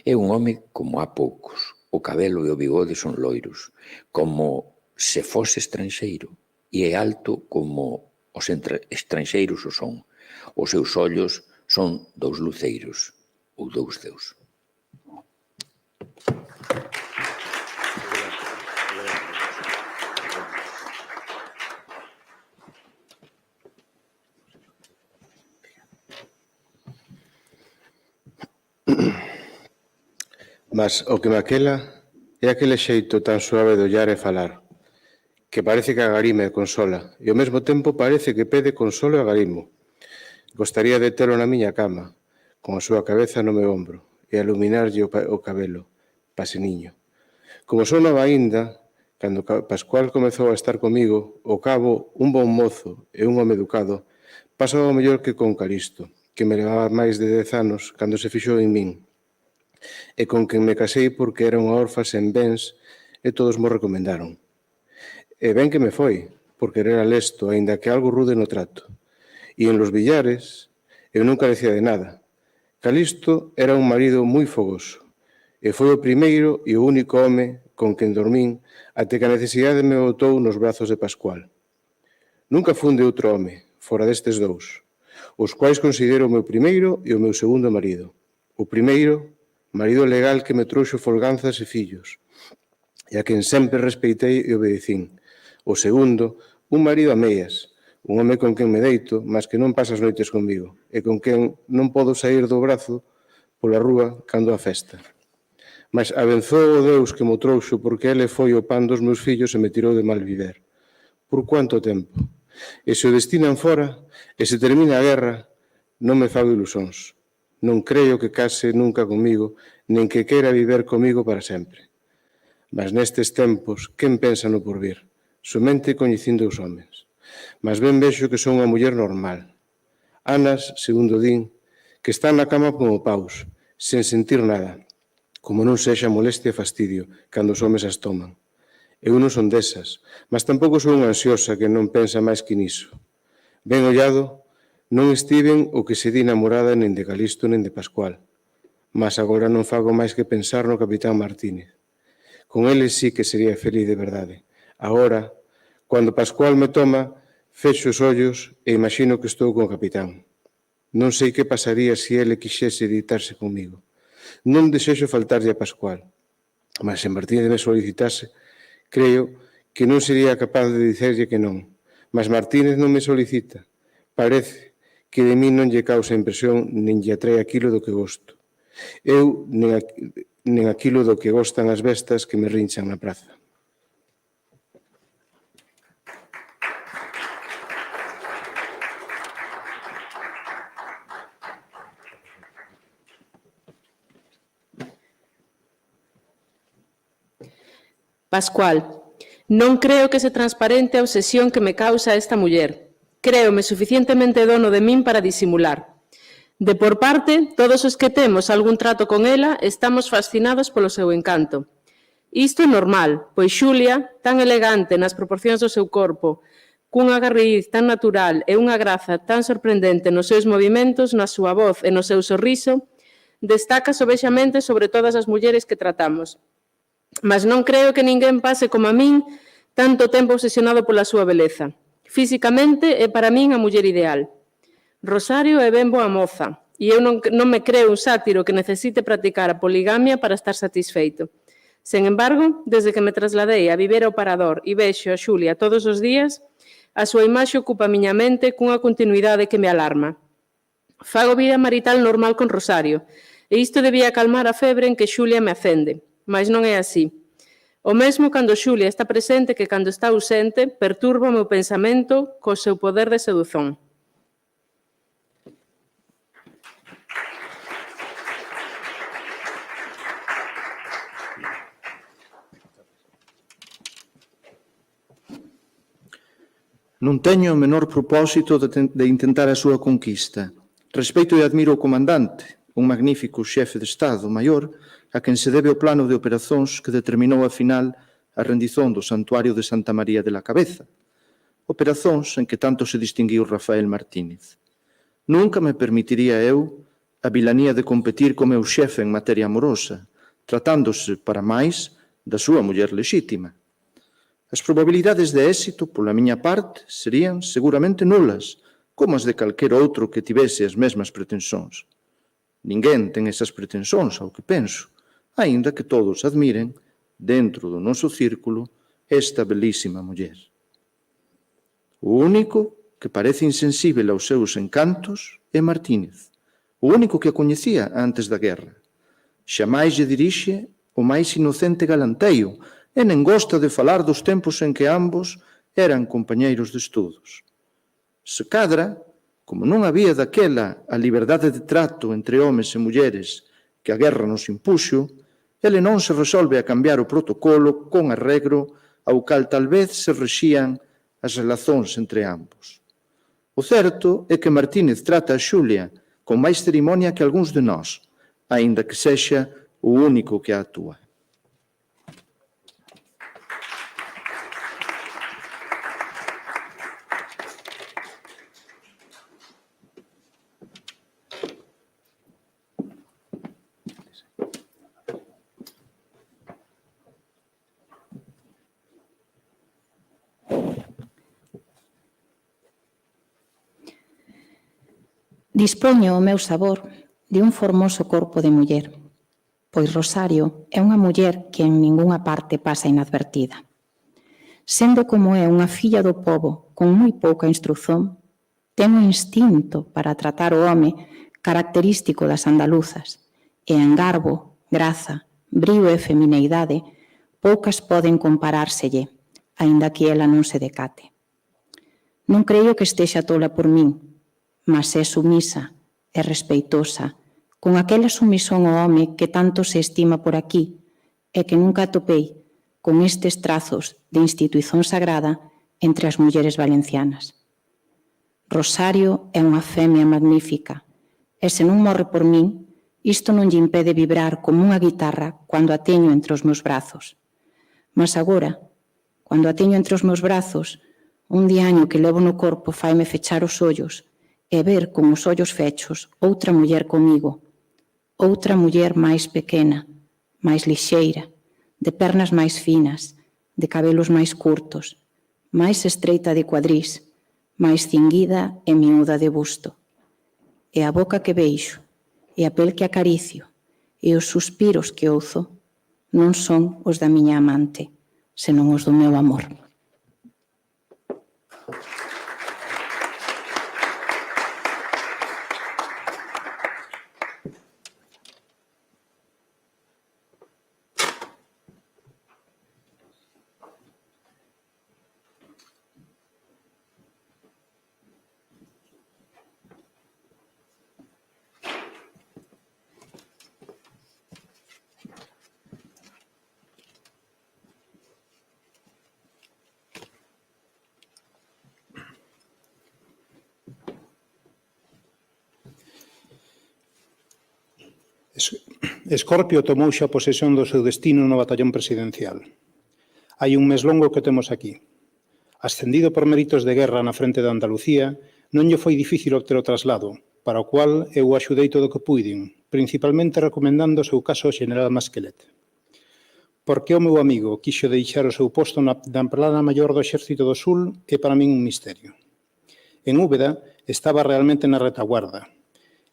É un home como há poucos. O cabelo e o bigode son loiros, como se fose estranxeiro, e é alto como os estranxeiros o son. Os seus ollos son dous luceiros, ou dous deus. Mas o que me aquela é aquele xeito tan suave de ollar e falar, que parece que agarima e consola, e ao mesmo tempo parece que pede consolo e agarimo. Gostaría de telo na miña cama, con a súa cabeza no meu ombro, e iluminarlle o cabelo, paseniño. Como son nova aínda, cando Pascual comezou a estar comigo, ao cabo, un bon mozo e un home educado, pasaba o mellor que con Calisto, que me levaba máis de 10 anos cando se fixou en min, e con quen me casei porque era unha orfa sen bens e todos mo recomendaron. E ben que me foi, porque era lesto, aínda que algo rude no trato. E en los billares eu non carecía de nada. Calisto era un marido moi fogoso, e foi o primeiro e o único home con quen dormín até que a necesidade me botou nos brazos de Pascual. Nunca fun de outro home, fora destes dous, os quais considero o meu primeiro e o meu segundo marido. O primeiro, marido legal que me trouxo folganzas e fillos, e a quen sempre respeitei e obedecín. O segundo, un marido a meias, un home con quen me deito, mas que non pasa as noites comigo, e con quen non podo sair do brazo pola rúa cando a festa. Mas abenzou o Deus que mo trouxo porque ele foi o pan dos meus fillos e me tirou de mal viver. Por cuánto tempo? E se o destinan fora, e se termina a guerra, non me fago ilusóns. Non creo que case nunca comigo, nen que queira viver comigo para sempre. Mas nestes tempos, quen pensa no porvir? Somente coñecindo os homens. Mas ben vexo que son unha muller normal. Anas, segundo din, que están na cama como paus, sen sentir nada, como non sexa molestia e fastidio, cando os homes as toman. Eu non son desas, mas tampouco son unha ansiosa que non pensa máis que niso. Ben ollado, non estiven o que se di namorada nen de Calisto nen de Pascual, mas agora non fago máis que pensar no capitán Martínez. Con ele sí que sería feliz de verdade. Agora, cando Pascual me toma, fexo os ollos e imagino que estou con o capitán. Non sei que pasaría se ele quixese editarse comigo. Non desexo faltarlle a Pascual, mas se Martínez me solicitase, creo que non sería capaz de dicerlle que non. Mas Martínez non me solicita. Parece que de mí non lle causa impresión nen lle atrae aquilo do que gosto. Eu nen aquilo do que gostan as bestas que me rinchan na praza. Pascual, non creo que se transparente a obsesión que me causa esta muller. Créome suficientemente dono de min para disimular. De por parte, todos os que temos algún trato con ela estamos fascinados polo seu encanto. Isto é normal, pois Xulia, tan elegante nas proporcións do seu corpo, cunha garriz tan natural e unha graza tan sorprendente nos seus movimentos, na súa voz e no seu sorriso, destaca sobexamente sobre todas as mulleres que tratamos. Mas non creo que ninguén pase como a min tanto tempo obsesionado pola súa beleza. Físicamente é para min a muller ideal. Rosario é ben boa moza, e eu non me creo un sátiro que necesite practicar a poligamia para estar satisfeito. Sen embargo, desde que me trasladei a viver ao Parador e vexo a Xulia todos os días, a súa imaxe ocupa a miña mente cunha continuidade que me alarma. Fago vida marital normal con Rosario, e isto debía calmar a febre en que Xulia me acende, mas non é así. O mesmo cando Xulia está presente que cando está ausente, perturba o meu pensamento co seu poder de sedución. Non teño o menor propósito de intentar a súa conquista. Respeito e admiro o comandante, un magnífico xefe de Estado maior, a quen se debe o plano de operacións que determinou a final a rendición do santuario de Santa María de la Cabeza, operacións en que tanto se distinguiu Rafael Martínez. Nunca me permitiría eu a vilanía de competir co meu xefe en materia amorosa, tratándose, para máis, da súa muller lexítima. As probabilidades de éxito, pola miña parte, serían seguramente nulas, como as de calquer outro que tivese as mesmas pretensóns. Ninguén ten esas pretensóns, ao que penso, aínda que todos admiren, dentro do noso círculo, esta belísima muller. O único que parece insensível aos seus encantos é Martínez, o único que a coñecía antes da guerra. Xamais lle dirixe o máis inocente galanteio e nen gosta de falar dos tempos en que ambos eran compañeiros de estudos. Se cadra, como non había daquela a liberdade de trato entre homes e mulleres que a guerra nos impuxo, ele non se resolve a cambiar o protocolo con arreglo ao cal tal vez se rexían as relacións entre ambos. O certo é que Martínez trata a Xulia con máis cerimonia que algúns de nós, aínda que sexa o único que a atúa. Dispoño o meu sabor de un formoso corpo de muller, pois Rosario é unha muller que en ningunha parte pasa inadvertida. Sendo como é unha filla do pobo con moi pouca instrución, ten o instinto para tratar o home característico das andaluzas, e en garbo, graza, brío e femineidade, poucas poden comparárselle, aínda que ela non se decate. Non creio que estexa tola por min, mas é sumisa e respeitosa, con aquela sumisón ao home que tanto se estima por aquí e que nunca atopei con estes trazos de institución sagrada entre as mulleres valencianas. Rosario é unha femia magnífica e se non morre por min, isto non lle impede vibrar como unha guitarra cando a teño entre os meus brazos. Mas agora, cando a teño entre os meus brazos, un diaño que levo no corpo faime fechar os ollos e ver con os ollos fechos outra muller comigo, outra muller máis pequena, máis lixeira, de pernas máis finas, de cabelos máis curtos, máis estreita de cuadrís, máis cinguida e miúda de busto. E a boca que beixo, e a pel que acaricio, e os suspiros que ouzo, non son os da miña amante, senón os do meu amor. Escorpio tomou xa posesión do seu destino no batallón presidencial. Hai un mes longo que temos aquí. Ascendido por méritos de guerra na frente de Andalucía, non lle foi difícil obter o traslado, para o cual eu axudei todo o que puiden, principalmente recomendando o seu caso ao general Masquelet. Porque o meu amigo quixo deixar o seu posto na plana maior do Exército do Sul é para min un misterio. En Úbeda estaba realmente na retaguarda,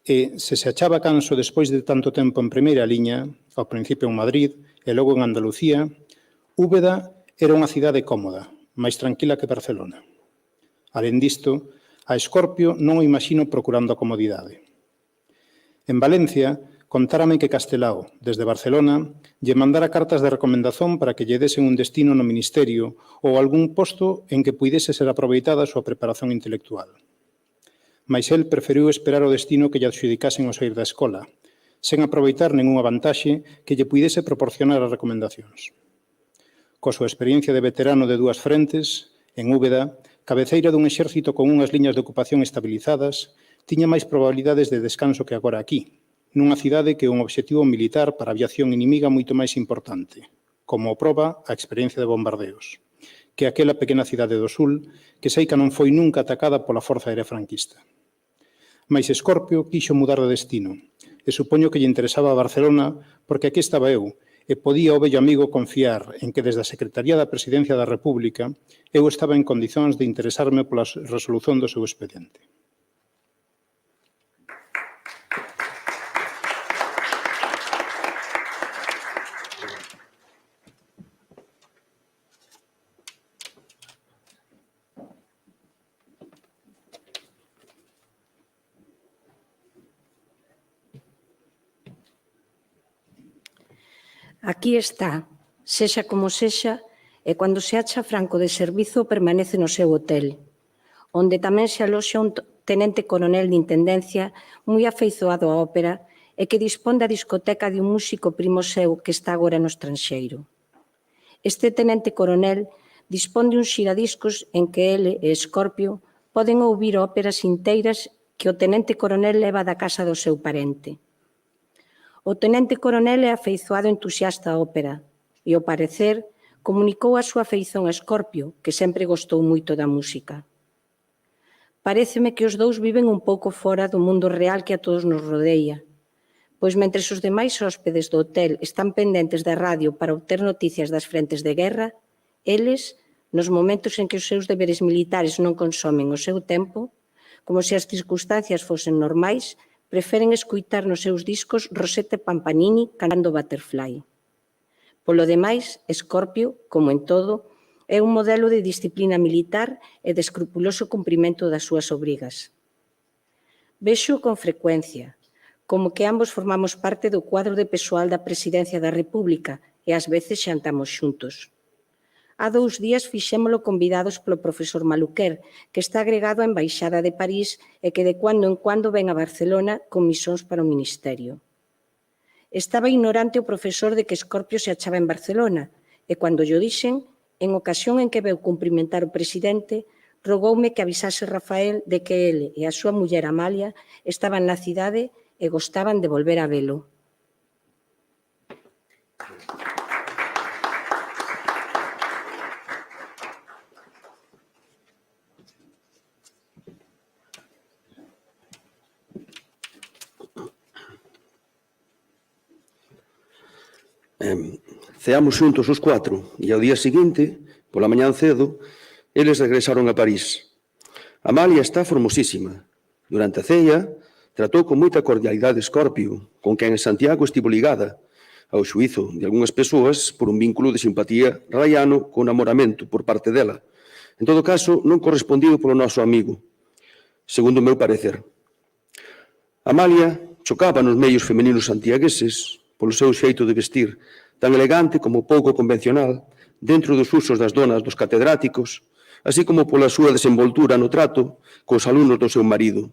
e se achaba canso despois de tanto tempo en primeira liña, ao principio en Madrid e logo en Andalucía, Úbeda era unha cidade cómoda, máis tranquila que Barcelona. Alén disto, a Escorpio non o imagino procurando a comodidade. En Valencia, contárame que Castelao, desde Barcelona, lle mandara cartas de recomendación para que lle desen un destino no ministerio ou algún posto en que puidese ser aproveitada a súa preparación intelectual. Mais el preferiu esperar o destino que lle adxudicasen ao sair da escola, sen aproveitar nenhunha vantaxe que lle puidese proporcionar as recomendacións. Coa súa experiencia de veterano de dúas frentes, en Úbeda, cabeceira dun exército con unhas liñas de ocupación estabilizadas, tiña máis probabilidades de descanso que agora aquí, nunha cidade que é un obxectivo militar para a aviación inimiga moito máis importante, como proba a experiencia de bombardeos, que aquela pequena cidade do sul que Seica non foi nunca atacada pola Forza Aérea franquista. Mais Escorpio quixo mudar de destino, e supoño que lle interesaba a Barcelona porque aquí estaba eu, e podía o vello amigo confiar en que desde a Secretaría da Presidencia da República eu estaba en condicións de interesarme pola resolución do seu expediente. Aquí está, sexa como sexa, e cando se acha franco de servizo permanece no seu hotel, onde tamén se aloxa un tenente coronel de intendencia moi afeizoado á ópera e que dispón da discoteca de un músico primo seu que está agora no estranxeiro. Este tenente coronel dispón de un xiradiscos en que ele e Escorpio poden ouvir óperas inteiras que o tenente coronel leva da casa do seu parente. O tenente coronel é afeizoado entusiasta á ópera e, ao parecer, comunicou a súa afeición a Escorpio, que sempre gostou moito da música. Paréceme que os dous viven un pouco fora do mundo real que a todos nos rodeia, pois mentre os demais hóspedes do hotel están pendentes da radio para obter noticias das frentes de guerra, eles, nos momentos en que os seus deberes militares non consomen o seu tempo, como se as circunstancias fosen normais, preferen escoitar nos seus discos Rosette Pampanini cantando Butterfly. Polo demais, Escorpio, como en todo, é un modelo de disciplina militar e de escrupuloso cumprimento das súas obrigas. Vexo con frecuencia, como que ambos formamos parte do cuadro de persoal da Presidencia da República e ás veces xantamos xuntos. Há 2 días fixémolo convidados polo profesor Maluquer, que está agregado á Embaixada de París e que de cuando en cuando ven a Barcelona con misións para o Ministerio. Estaba ignorante o profesor de que Escorpio se achaba en Barcelona e, cando llo dixen, en ocasión en que veu cumprimentar o presidente, rogoume que avisase Rafael de que ele e a súa muller Amalia estaban na cidade e gostaban de volver a velo. Ceamos xuntos os 4 e ao día seguinte, pola mañán cedo, eles regresaron a París. Amalia está formosísima. Durante a ceia, tratou con moita cordialidade Escorpio, con quen en Santiago estivo ligada, ao xuízo de algunhas persoas por un vínculo de simpatía raiano con namoramento por parte dela. En todo caso, non correspondido polo noso amigo, segundo o meu parecer. Amalia chocaba nos medios femeninos santiagueses polo seu xeito de vestir, tan elegante como pouco convencional, dentro dos usos das donas dos catedráticos, así como pola súa desenvoltura no trato cos alumnos do seu marido.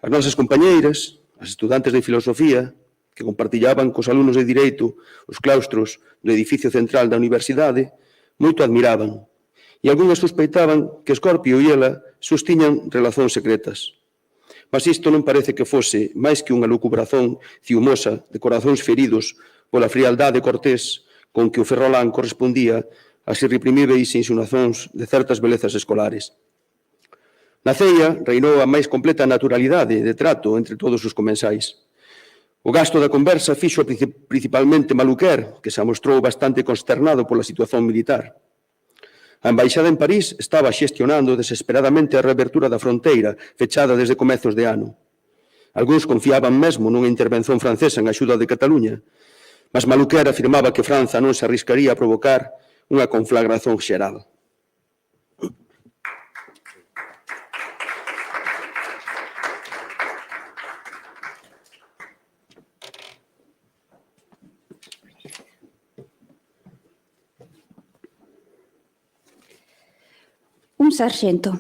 As nosas compañeiras, as estudantes de filosofía, que compartillaban cos alumnos de Direito os claustros do edificio central da universidade, moito admiraban, e algunhas sospeitaban que Escorpio e ela sostiñan relacións secretas. Mas isto non parece que fose máis que unha lucubrazón ciumosa de corazóns feridos pola frialdade cortés con que o Ferrolán correspondía ás irreprimíveis insinuacións de certas belezas escolares. Na ceia reinou a máis completa naturalidade de trato entre todos os comensais. O gasto da conversa fixo principalmente Maluquer, que se amostrou bastante consternado pola situación militar. A embaixada en París estaba xestionando desesperadamente a reabertura da fronteira, fechada desde comezos de ano. Algúns confiaban mesmo nunha intervención francesa en axuda de Cataluña, mas Maluquer afirmaba que Franza non se arriscaría a provocar unha conflagración xeral. Un sarxento.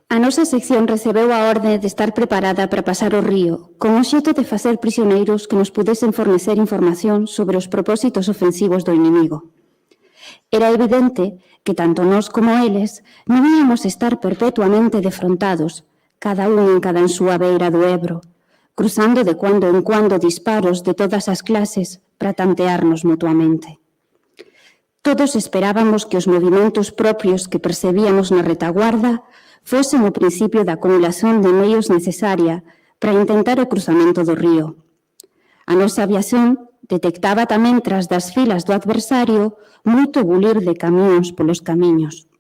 A nosa sección recebeu a orde de estar preparada para pasar o río, con o xeito de facer prisioneiros que nos pudesen fornecer información sobre os propósitos ofensivos do inimigo. Era evidente que tanto nós como eles non íamos estar perpetuamente defrontados, cada un en cada ensúa beira do Ebro, cruzando de cuando en cuando disparos de todas as clases para tantearnos mutuamente. Todos esperábamos que os movimentos propios que percebíamos na retaguarda fosen o principio da acumulación de medios necesaria para intentar o cruzamento do río. A nosa aviación detectaba tamén tras das filas do adversario moito bulir de camións polos camiños.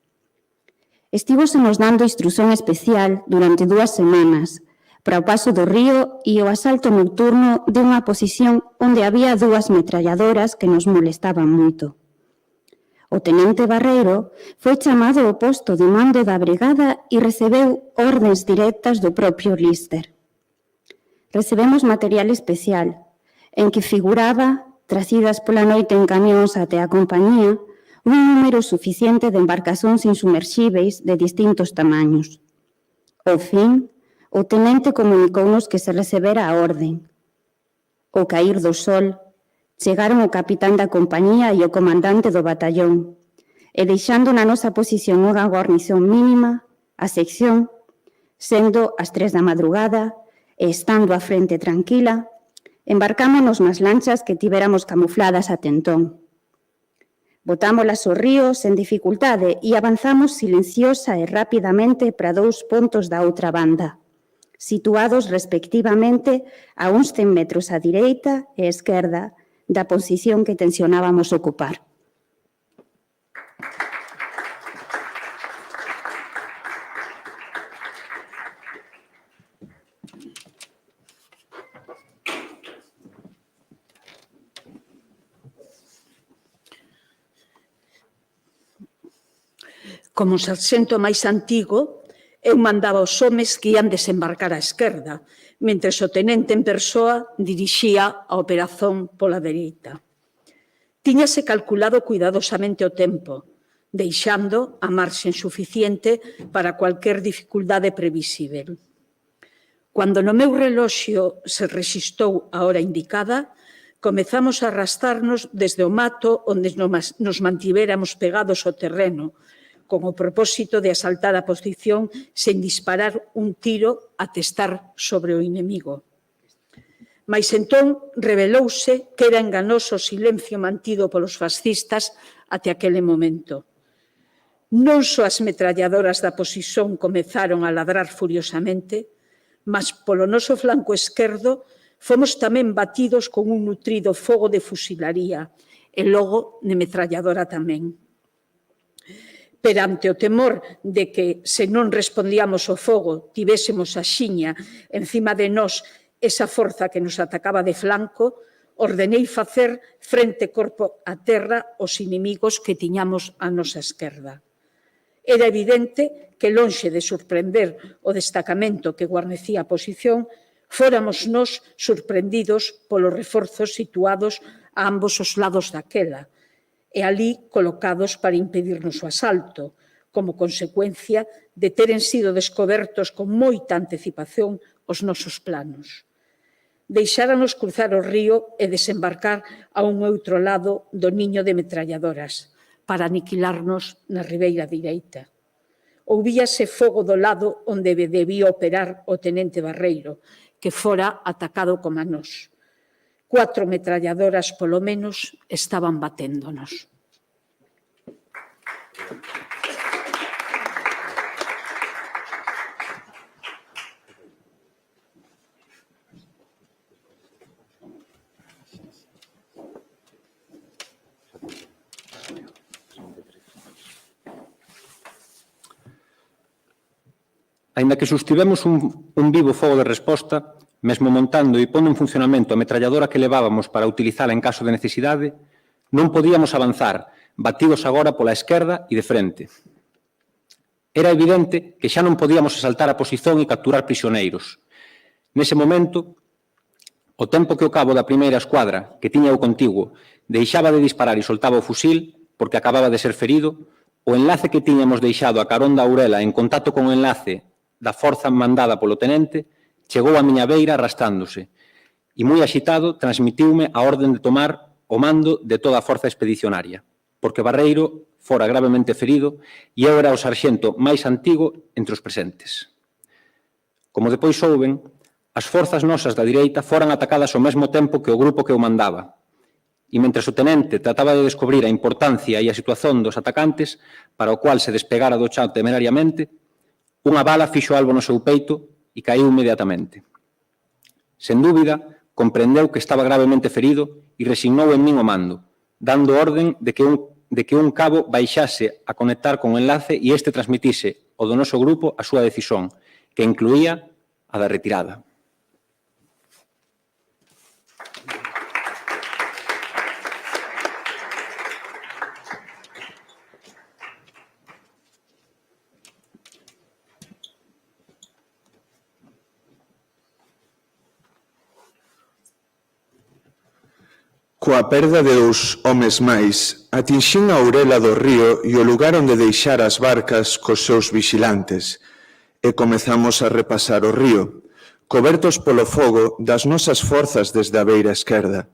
Estivosenos dando instrución especial durante 2 semanas para o paso do río e o asalto nocturno de unha posición onde había 2 metralladoras que nos molestaban moito. O tenente Barreiro foi chamado ao posto de mando da brigada e recebeu ordes directas do propio Lister. Recebemos material especial, en que figuraba, tracidas pola noite en camións até a compañía, un número suficiente de embarcacións insumerxíveis de distintos tamaños. Ao fin, o tenente comunicounos que se recebera a orden. Ao cair do sol, chegaron o capitán da compañía e o comandante do batallón, e deixando na nosa posición unha guarnición mínima, a sección, sendo as 3 da madrugada e estando a frente tranquila, embarcámonos nas lanchas que tiveramos camufladas ate entón. Botámolas ao río sen dificultade e avanzamos silenciosa e rapidamente para 2 pontos da outra banda, situados respectivamente a uns 100 metros á direita e esquerda da posición que tensionábamos ocupar. Como sarxento máis antigo, eu mandaba os homes que ian desembarcar á esquerda, mentres o tenente en persoa dirixía a operación pola dereita. Tiñase calculado cuidadosamente o tempo, deixando a marxen suficiente para cualquier dificultade previsível. Cando no meu reloxio se rexistou a hora indicada, comezamos a arrastarnos desde o mato onde nos mantivéramos pegados ao terreno, con o propósito de asaltar a posición sen disparar un tiro a testar sobre o inimigo. Mais entón revelouse que era enganoso o silencio mantido polos fascistas até aquele momento. Non só as metralladoras da posición comezaron a ladrar furiosamente, mas polo noso flanco esquerdo fomos tamén batidos con un nutrido fogo de fusilaría e logo de metralladora tamén. Perante o temor de que, se non respondíamos ao fogo, tivésemos a xiña encima de nós esa forza que nos atacaba de flanco, ordenei facer frente corpo a terra os inimigos que tiñamos á nosa esquerda. Era evidente que, lonxe de sorprender o destacamento que guarnecía a posición, fóramos nós sorprendidos polos reforzos situados a ambos os lados daquela, e alí colocados para impedirnos o asalto, como consecuencia de teren sido descobertos con moita anticipación os nosos planos. Deixáranos cruzar o río e desembarcar a un outro lado do niño de metralladoras, para aniquilarnos na ribeira direita. Ouvíase fogo do lado onde debía operar o tenente Barreiro, que fora atacado como a nós. 4 metralladoras, polo menos, estaban baténdonos. Aínda que sustivemos un vivo fogo de resposta, mesmo montando e pondo en funcionamento a metralladora que levábamos para utilizala en caso de necesidade, non podíamos avanzar, batidos agora pola esquerda e de frente. Era evidente que xa non podíamos asaltar a posición e capturar prisioneiros. Nese momento, o tempo que o cabo da primeira escuadra, que tiña o contiguo, deixaba de disparar e soltaba o fusil, porque acababa de ser ferido, o enlace que tiñamos deixado a carón da Aurela en contacto con o enlace da forza mandada polo tenente, chegou á miña beira arrastrándose e, moi axitado, transmitiume a orden de tomar o mando de toda a forza expedicionaria, porque Barreiro fora gravemente ferido e eu era o sarxento máis antigo entre os presentes. Como depois souben, as forzas nosas da direita foran atacadas ao mesmo tempo que o grupo que o mandaba. E mentres o tenente trataba de descubrir a importancia e a situación dos atacantes, para o cual se despegara do chão temerariamente, unha bala fixo algo no seu peito e caíu inmediatamente. Sen dúbida, comprendeu que estaba gravemente ferido e resignou en min o mando, dando orden de que un cabo baixase a conectar con o enlace e este transmitise ao do noso grupo a súa decisión, que incluía a da retirada. Coa perda de 2 homes máis, atinxín a ourela do río e o lugar onde deixar as barcas cos seus vixilantes, e comezamos a repasar o río, cobertos polo fogo das nosas forzas desde a beira esquerda.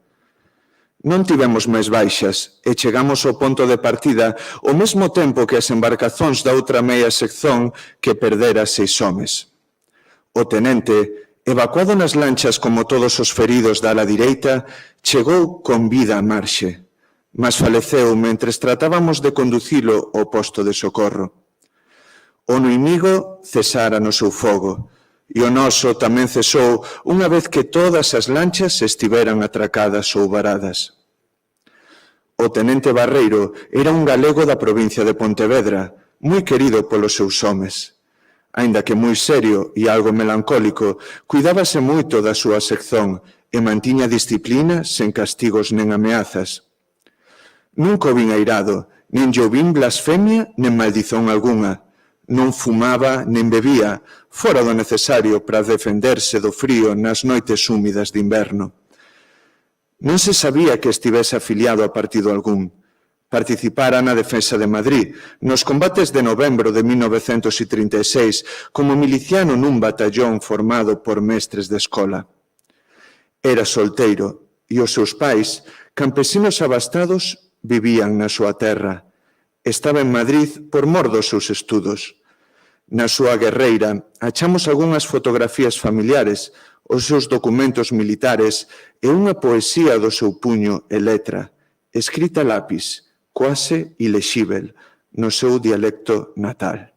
Non tivemos máis baixas e chegamos ao ponto de partida ao mesmo tempo que as embarcazóns da outra meia sección que perdera 6 homes. O tenente, evacuado nas lanchas como todos os feridos da ala direita, chegou con vida a marxe, mas faleceu mentres tratábamos de conducilo ao posto de socorro. O inimigo cesara no seu fogo, e o noso tamén cesou unha vez que todas as lanchas estiveran atracadas ou varadas. O tenente Barreiro era un galego da provincia de Pontevedra, moi querido polos seus homes. Aínda que moi serio e algo melancólico, cuidábase moito da súa sección e mantiña disciplina sen castigos nen ameazas. Nunca o vin airado, nen lle vin blasfemia nen maldizón algunha. Non fumaba nen bebía, fora do necesario para defenderse do frío nas noites húmidas de inverno. Non se sabía que estivese afiliado a partido algún. Participara na defensa de Madrid, nos combates de novembro de 1936, como miliciano nun batallón formado por mestres de escola. Era solteiro e os seus pais, campesinos abastados, vivían na súa terra. Estaba en Madrid por mor dos seus estudos. Na súa guerreira, achamos algunhas fotografías familiares, os seus documentos militares e unha poesía do seu puño e letra, escrita a lápis, quase ilexível, no seu dialecto natal.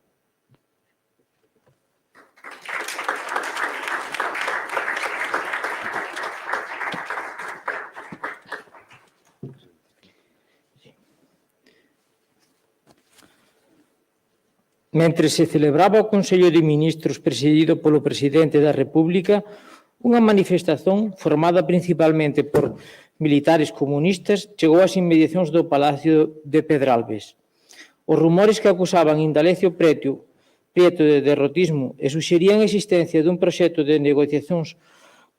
Mentre se celebraba o Consello de Ministros presidido polo Presidente da República, unha manifestación formada principalmente por militares comunistas chegou ás inmediacións do Palacio de Pedralbes. Os rumores que acusaban Indalecio Prieto de derrotismo e suxerían a existencia dun proxecto de negociacións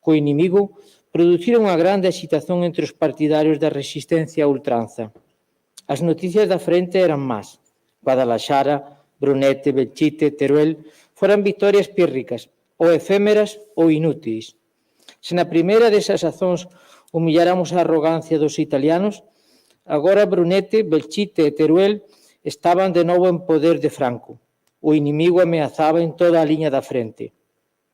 co inimigo produciron unha grande excitación entre os partidarios da resistencia a ultranza. As noticias da frente eran más. Guadalaxara, Brunete, Belchite, Teruel foran victorias pírricas, ou efémeras ou inúteis. Se na primeira desas azóns humilláramos a arrogancia dos italianos, agora Brunete, Belchite e Teruel estaban de novo en poder de Franco. O inimigo ameazaba en toda a liña da frente.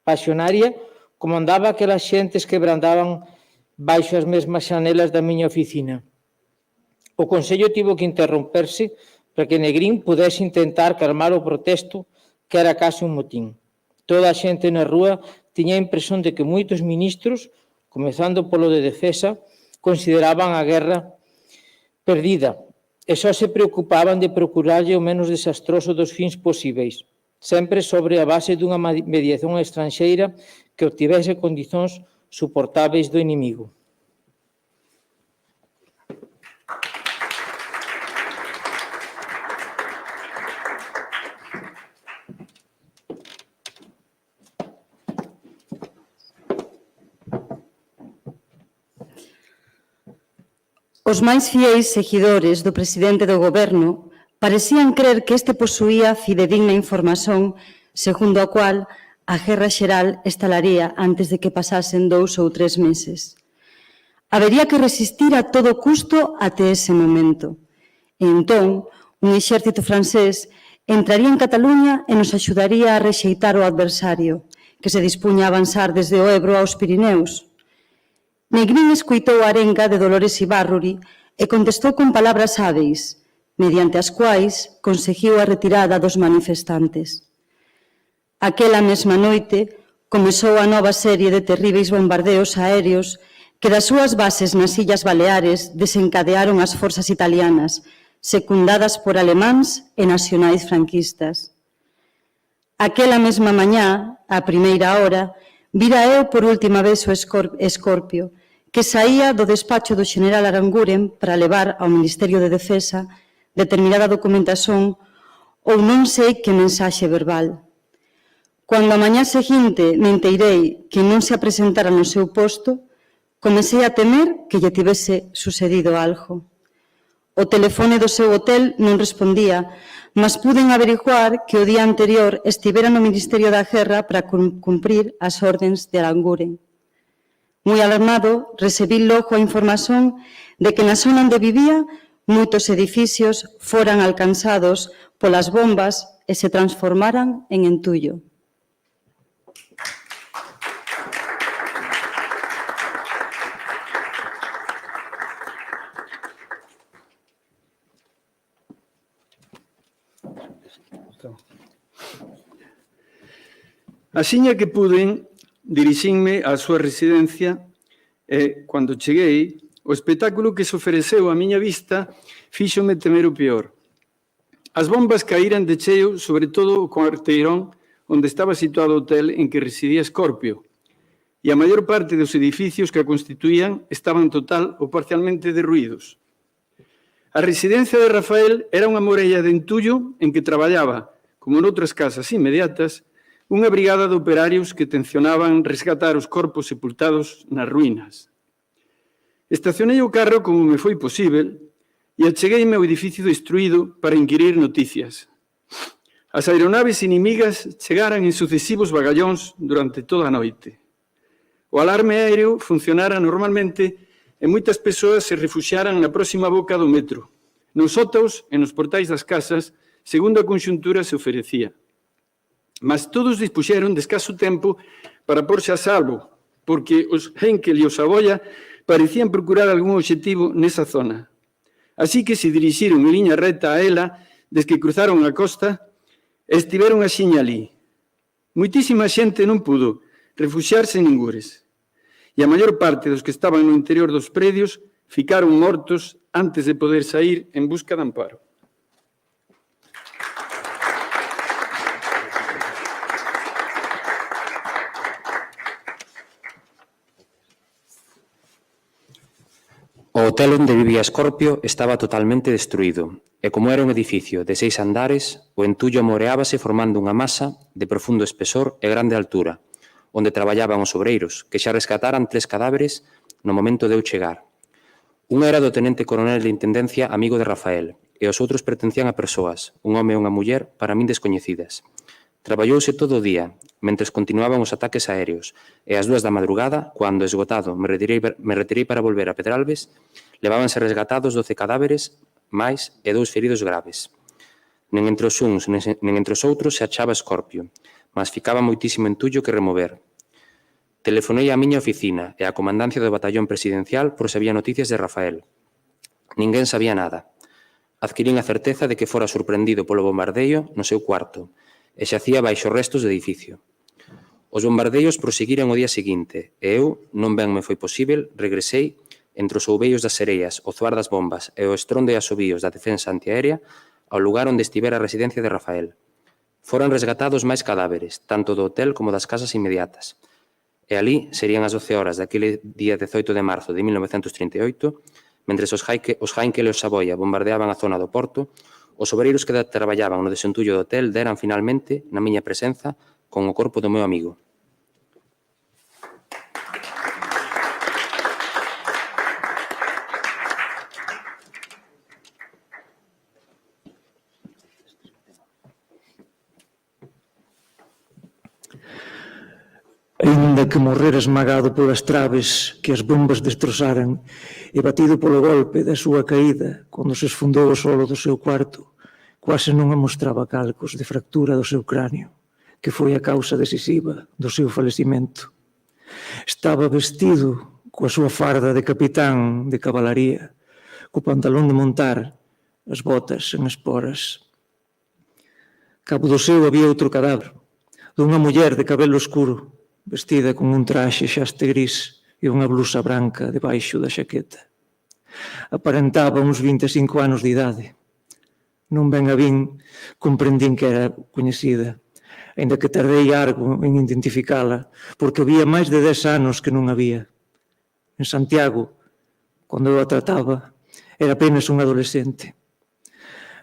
Pasionaria comandaba aquelas xentes que brandaban baixo as mesmas xanelas da miña oficina. O Consello tivo que interromperse para que Negrín pudese intentar calmar o protesto que era case un motín. Toda a xente na rúa tiña a impresión de que moitos ministros, comezando polo de Defensa, consideraban a guerra perdida e só se preocupaban de procurarlle o menos desastroso dos fins posíveis, sempre sobre a base dunha mediación estranxeira que obtivese condicións suportáveis do inimigo. Os máis fiéis seguidores do presidente do goberno parecían crer que este posuía fidedigna información segundo a cual a guerra xeral estalaría antes de que pasasen 2 ou 3 meses. Habería que resistir a todo custo até ese momento. E entón, un exército francés entraría en Cataluña e nos axudaría a rexeitar o adversario, que se dispuña a avanzar desde o Ebro aos Pirineos. Negrín escuitou a arenga de Dolores Ibárruri e contestou con palabras hábeis, mediante as quais conseguiu a retirada dos manifestantes. Aquela mesma noite comezou a nova serie de terríveis bombardeos aéreos que das súas bases nas Illas Baleares desencadearon as forzas italianas, secundadas por alemáns e nacionais franquistas. Aquela mesma mañá, a primeira hora, vira eu por última vez o Escorpio, que saía do despacho do xeneral Aranguren para levar ao Ministerio de Defensa determinada documentación ou non sei que mensaxe verbal. Cando a mañá seguinte me enteirei que non se apresentara no seu posto, comecei a temer que lle tivese sucedido algo. O telefone do seu hotel non respondía, mas puden averiguar que o día anterior estivera no Ministerio da Guerra para cumprir as ordes de Aranguren. Moi alarmado, recibí logo a información de que na zona onde vivía moitos edificios foran alcanzados polas bombas e se transformaran en entullo. Axiña que puden, dirixinme á súa residencia e, cando cheguei, o espectáculo que se ofereceu á miña vista fíxome temer o peor. As bombas caíran de cheo, sobre todo o cuarteirón onde estaba situado o hotel en que residía Escorpio, e a maior parte dos edificios que a constituían estaban total ou parcialmente derruídos. A residencia de Rafael era unha morella de entullo en que traballaba, como noutras casas inmediatas, unha brigada de operarios que tencionaban rescatar os corpos sepultados nas ruínas. Estacionei o carro como me foi posíbel e achegueime ao edificio destruído para inquirir noticias. As aeronaves inimigas chegaran en sucesivos bagallóns durante toda a noite. O alarme aéreo funcionara normalmente e moitas persoas se refuxiaran na próxima boca do metro, nos sótaos e nos portais das casas, segundo a conxuntura se oferecía. Mas todos dispuxeron de escaso tempo para porse a salvo, porque os Henkel e os Saboya parecían procurar algún obxectivo nesa zona. Así que se dirixiron en liña recta a ela desde que cruzaron a costa e estiveron axiña ali. Moitísima xente non pudo refuxiarse en ningures, e a maior parte dos que estaban no interior dos predios ficaron mortos antes de poder sair en busca de amparo. O hotel onde vivía Escorpio estaba totalmente destruído, e como era un edificio de 6 andares, o entullo amoreábase formando unha masa de profundo espesor e grande altura, onde traballaban os obreiros, que xa rescataran 3 cadáveres no momento de eu chegar. Un era do tenente coronel de intendencia amigo de Rafael, e os outros pertencían a persoas, un home e unha muller, para min descoñecidas. Traballouse todo o día, mentres continuaban os ataques aéreos, e ás 2 da madrugada, cando esgotado me retirei para volver a Pedralbes, levábanse resgatados 12 cadáveres, máis e 2 feridos graves. Nen entre os uns, nen entre os outros se achaba Escorpio, mas ficaba moitísimo entullo que remover. Telefonei á miña oficina e á comandancia do batallón presidencial por se había noticias de Rafael. Ninguén sabía nada. Adquirín a certeza de que fora sorprendido polo bombardeio no seu cuarto, e xacía baixo restos do edificio. Os bombardeos proseguiran o día seguinte, e eu, non ben me foi posíbel, regresei entre os ouvellos das sereas, o zoar das bombas e o estrondo e asobíos da defensa antiaérea ao lugar onde estivera a residencia de Rafael. Foran resgatados máis cadáveres, tanto do hotel como das casas inmediatas. E ali serían as 12 horas daquele día 18 de marzo de 1938, mentres os Heinkel e os Saboya bombardeaban a zona do porto, os obreiros que traballaban no desentullo do hotel deran finalmente, na miña presenza, con o corpo do meu amigo. Aínda que morrera esmagado polas traves que as bombas destrozaran e batido polo golpe da súa caída cando se esfundou o solo do seu cuarto, quase non amostraba calcos de fractura do seu cráneo, que foi a causa decisiva do seu falecimento. Estaba vestido coa súa farda de capitán de cabalaría, co pantalón de montar, as botas en esporas. Cabo do seu había outro cadáver, dunha muller de cabelo escuro, vestida con un traxe xaste gris e unha blusa branca debaixo da xaqueta. Aparentaba uns 25 anos de idade. Non ben a vin, comprendín que era coñecida, ainda que tardei algo en identificala, porque había máis de 10 anos que non había. En Santiago, cando eu a trataba, era apenas un adolescente.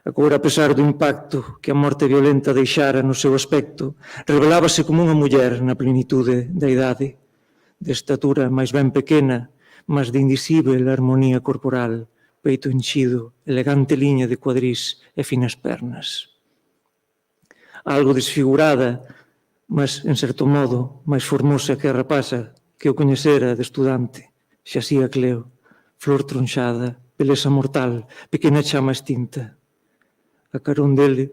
Agora, a pesar do impacto que a morte violenta deixara no seu aspecto, revelábase como unha muller na plenitude da idade, de estatura máis ben pequena, mas de indisível armonía corporal, peito enchido, elegante liña de cuadrís e finas pernas. Algo desfigurada, mas, en certo modo, máis formosa que a rapaza que o coñecera de estudante, xasía Cleo, flor tronchada, beleza mortal, pequena chama extinta. A carón dele,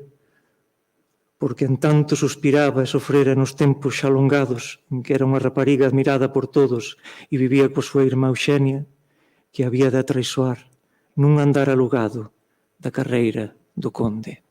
porque en tanto suspiraba e sofrera nos tempos xa alongados en que era unha rapariga admirada por todos e vivía coa súa irmá Eugenia, que había de atraizoar nun andar alugado da carreira do conde.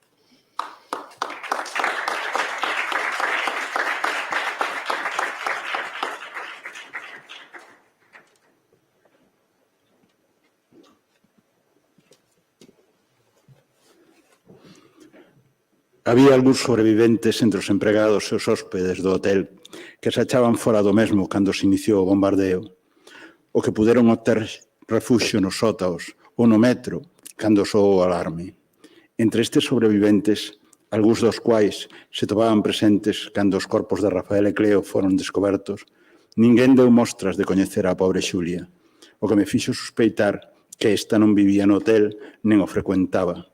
Había algúns sobreviventes entre os empregados e os hóspedes do hotel que se achaban fora do mesmo cando se iniciou o bombardeo, o que puderon obter refuxio nos sótaos ou no metro cando soou o alarme. Entre estes sobreviventes, algúns dos quais se topaban presentes cando os corpos de Rafael e Cleo foron descobertos, ninguén deu mostras de coñecer a pobre Xulia, o que me fixo sospeitar que esta non vivía no hotel nen o frecuentaba.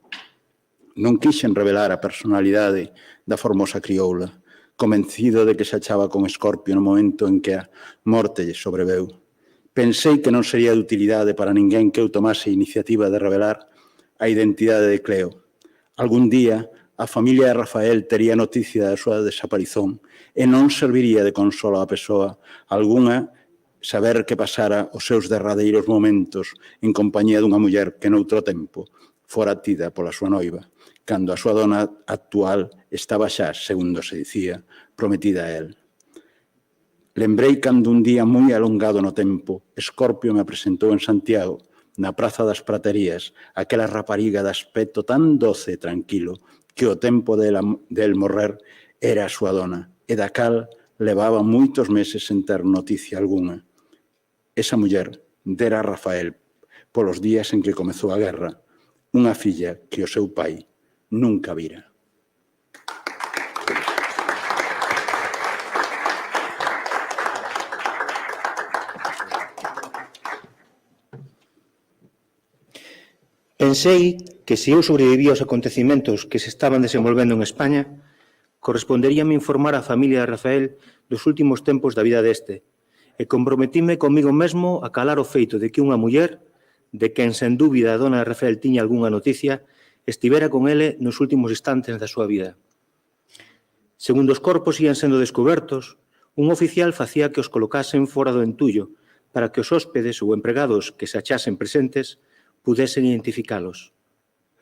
Non quixen revelar a personalidade da formosa crioula, convencido de que se achaba con Escorpio no momento en que a morte lle sobreveu. Pensei que non sería de utilidade para ninguén que eu tomase a iniciativa de revelar a identidade de Cleo. Algún día, a familia de Rafael tería noticia da súa desaparición e non serviría de consolo a persoa algunha saber que pasara os seus derradeiros momentos en compañía dunha muller que noutro tempo fora tida pola súa noiva, cando a súa dona actual estaba xa, segundo se dicía, prometida a él. Lembrei cando un día moi alongado no tempo, Escorpio me presentou en Santiago, na Praza das Praterías, aquela rapariga de aspecto tan doce e tranquilo que o tempo del morrer era a súa dona, e da cal levaba moitos meses sen ter noticia algunha. Esa muller dera a Rafael polos días en que comezou a guerra, unha filla que o seu pai nunca vira. Pensei que se eu sobrevivía aos acontecimentos que se estaban desenvolvendo en España, corresponderíame informar á familia de Rafael dos últimos tempos da vida deste, e comprometíme comigo mesmo a calar o feito de que unha muller, de quen sen dúbida a dona de Rafael tiña algunha noticia, estivera con ele nos últimos instantes da súa vida. Segundo os corpos ian sendo descobertos, un oficial facía que os colocasen fora do entullo para que os hóspedes ou empregados que se achasen presentes pudesen identificalos.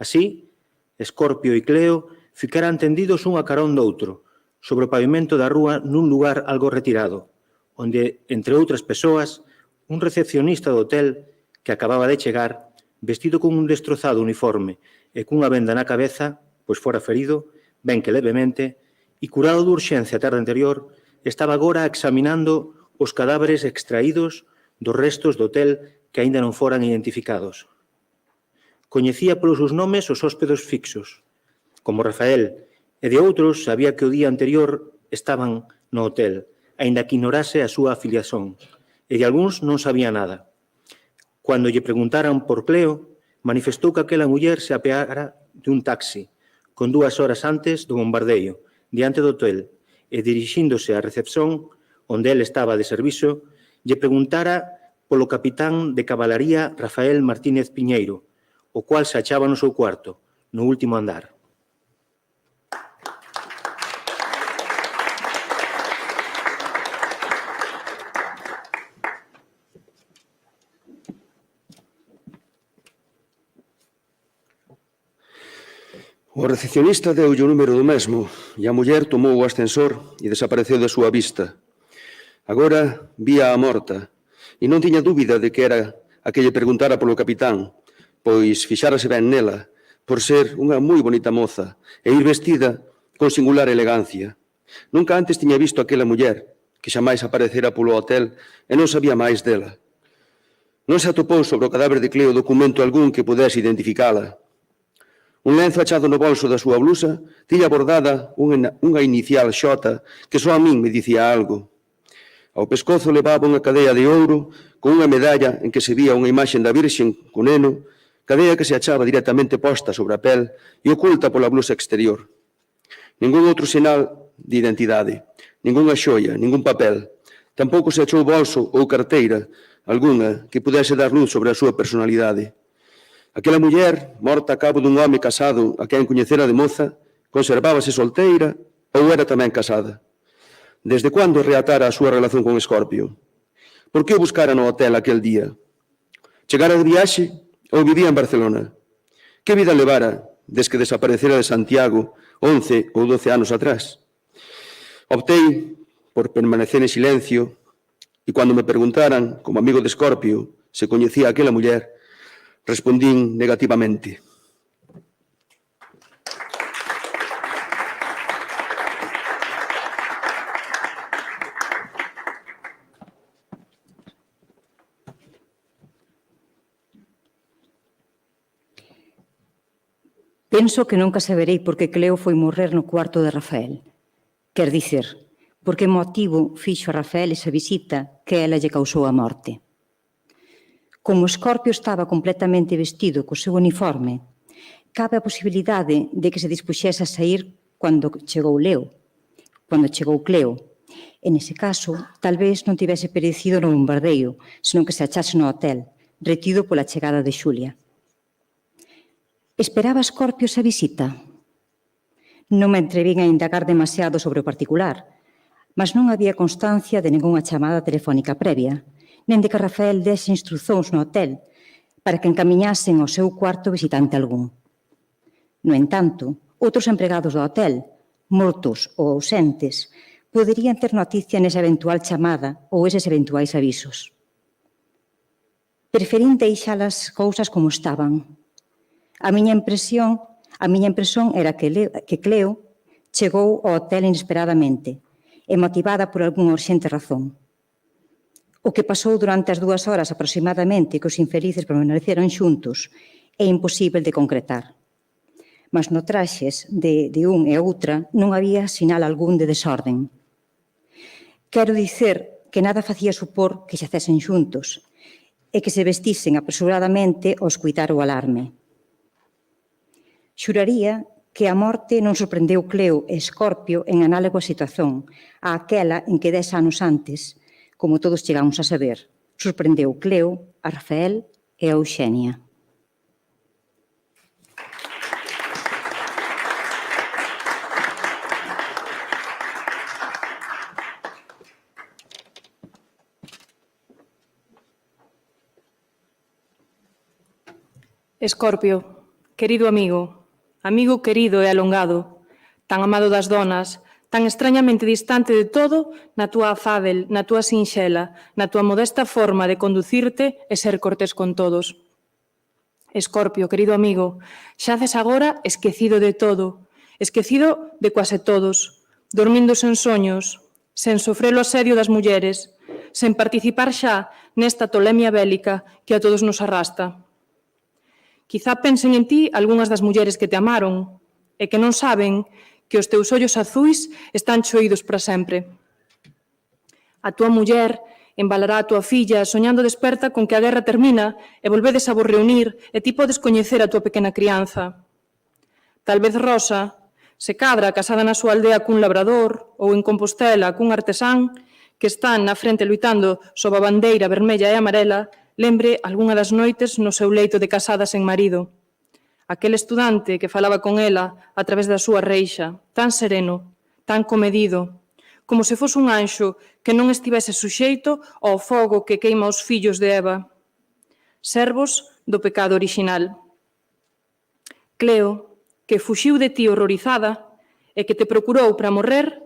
Así, Escorpio e Cleo ficaran tendidos un a carón do outro, sobre o pavimento da rúa nun lugar algo retirado, onde, entre outras persoas, un recepcionista do hotel que acababa de chegar, vestido con un destrozado uniforme e cunha venda na cabeza, pois fora ferido, ben que levemente, e curado de urxencia a tarde anterior, estaba agora examinando os cadáveres extraídos dos restos do hotel que aínda non foran identificados. Coñecía polos seus nomes os hóspedes fixos, como Rafael, e de outros sabía que o día anterior estaban no hotel, aínda que ignorase a súa afiliación, e de algúns non sabía nada. Cando lle preguntaran por Cleo, manifestou que aquela muller se apeara de un taxi, con 2 horas antes do bombardeio, diante do hotel, e dirixíndose á recepción, onde el estaba de servizo, lle preguntara polo capitán de cabalaría Rafael Martínez Piñeiro, o cual se achaba no seu cuarto, no último andar. O recepcionista deulle o número do mesmo e a muller tomou o ascensor e desapareceu da súa vista. Agora vía a morta e non tiña dúbida de que era a que lle preguntara polo capitán, pois fixárase ben nela, por ser unha moi bonita moza e ir vestida con singular elegancia. Nunca antes tiña visto aquela muller, que xamais aparecera polo hotel e non sabía máis dela. Non se atopou sobre o cadáver de Cleo documento algún que pudese identificala. Un lenzo achado no bolso da súa blusa tiña bordada unha inicial X que só a min me dicía algo. Ao pescozo levaba unha cadea de ouro con unha medalla en que se vía unha imaxe da Virxen co neno, cadea que se achaba directamente posta sobre a pel e oculta pola blusa exterior. Ningún outro sinal de identidade, ningunha xoia, ningún papel. Tampouco se achou bolso ou carteira algunha que pudese dar luz sobre a súa personalidade. Aquela muller, morta a cabo dun home casado a quen coñecera de moza, conservábase solteira ou era tamén casada. Desde cando reatara a súa relación con Escorpio? Por que o buscara no hotel aquel día? Chegara de viaxe ou vivía en Barcelona? Que vida levara desde que desaparecera de Santiago 11 ou 12 anos atrás? Optei por permanecer en silencio e cando me preguntaran, como amigo de Escorpio, se coñecía aquela muller, respondín negativamente. Penso que nunca saberei por que Cleo foi morrer no cuarto de Rafael. Quer dicer, por que motivo fixo a Rafael esa visita que ela lle causou a morte. Como Escorpio estaba completamente vestido co seu uniforme, cabe a posibilidade de que se dispuxese a sair cando chegou Cleo. En ese caso, tal vez non tivese perecido no bombardeio, senón que se achase no hotel, retido pola chegada de Xulia. Esperaba Escorpio esa visita? Non me atrevín a indagar demasiado sobre o particular, mas non había constancia de ningunha chamada telefónica previa, nen de que Rafael dese instruzóns no hotel para que encamiñasen ao seu cuarto visitante algún. No entanto, outros empregados do hotel, mortos ou ausentes, poderían ter noticia nesa eventual chamada ou eses eventuais avisos. Preferín deixar as cousas como estaban. A miña impresión era que Cleo chegou ao hotel inesperadamente e motivada por algunha urxente razón. O que pasou durante as 2 horas aproximadamente que os infelices permaneceron xuntos é imposible de concretar. Mas no traxes de un e outra non había sinal algún de desorden. Quero dicer que nada facía supor que xacesen xuntos e que se vestisen apresuradamente ao escuitar o alarme. Xuraría que a morte non sorprendeu Cleo e Escorpio en análoga situación a aquela en que 10 anos antes, como todos chegamos a saber, sorprendeu Cleo, a Rafael e a Eugenia. Escorpio, querido amigo querido e alongado, tan amado das donas, tan extrañamente distante de todo na túa afábel, na túa sinxela, na túa modesta forma de conducirte e ser cortés con todos. Escorpio, querido amigo, xaces agora esquecido de todo, esquecido de quase todos, dormindo sen soños, sen sofrer o asedio das mulleres, sen participar xa nesta tolemia bélica que a todos nos arrasta. Quizá pensen en ti algunhas das mulleres que te amaron e que non saben que os teus ollos azuis están choídos para sempre. A túa muller embalará a túa filla soñando desperta con que a guerra termina e volvedes a vos reunir e ti podes coñecer a túa pequena crianza. Tal vez Rosa, se cadra casada na súa aldea cun labrador ou en Compostela cun artesán que están na frente luitando sob a bandeira vermella e amarela, lembre algunha das noites no seu leito de casada sen marido. Aquel estudante que falaba con ela a través da súa reixa, tan sereno, tan comedido, como se fose un anxo que non estivese suxeito ao fogo que queima os fillos de Eva. Servos do pecado orixinal. Cleo, que fuxiu de ti horrorizada e que te procurou para morrer,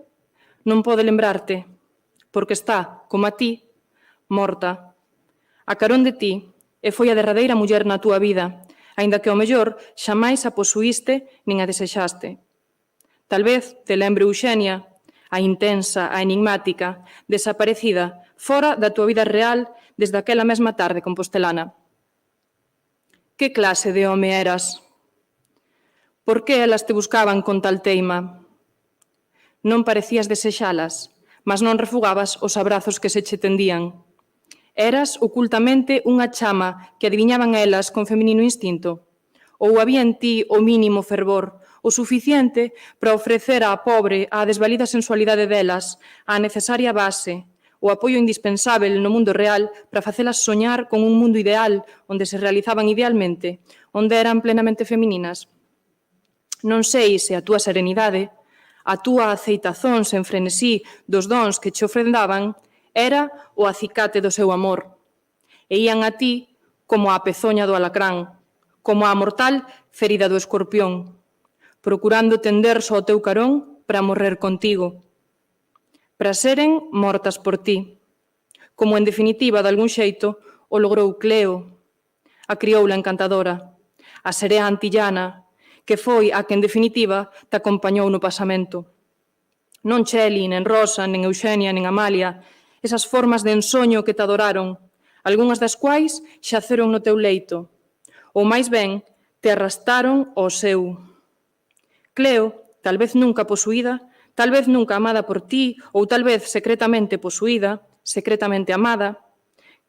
non pode lembrarte, porque está, como a ti, morta. A carón de ti, e foi a derradeira muller na túa vida, aínda que ao mellor xamais a posuíste nin a desexaste. Tal vez te lembre Eugenia, a intensa, a enigmática, desaparecida, fora da túa vida real desde aquela mesma tarde compostelana. Que clase de home eras? Por que elas te buscaban con tal teima? Non parecías desexalas, mas non refugabas os abrazos que se che tendían. Eras ocultamente unha chama que adiviñaban elas con feminino instinto? Ou había en ti o mínimo fervor, o suficiente para ofrecer á pobre, á desvalida sensualidade delas, á necesaria base, o apoio indispensável no mundo real para facelas soñar con un mundo ideal onde se realizaban idealmente, onde eran plenamente femininas? Non sei se a túa serenidade, a túa aceitazón sen frenesí dos dons que che ofrendaban, era o acicate do seu amor. E ían a ti como a pezoña do alacrán, como a mortal ferida do escorpión, procurando tender só o teu carón para morrer contigo, para seren mortas por ti, como en definitiva, de algún xeito, o logrou Cleo, a crioula encantadora, a serea antillana, que foi a que en definitiva te acompañou no pasamento. Non Cheli, nen Rosa, nen Eugenia, nen Amalia, esas formas de ensoño que te adoraron, algunhas das quais xaceron no teu leito, ou máis ben, te arrastaron ao seu. Cleo, tal vez nunca posuída, tal vez nunca amada por ti, ou tal vez secretamente posuída, secretamente amada,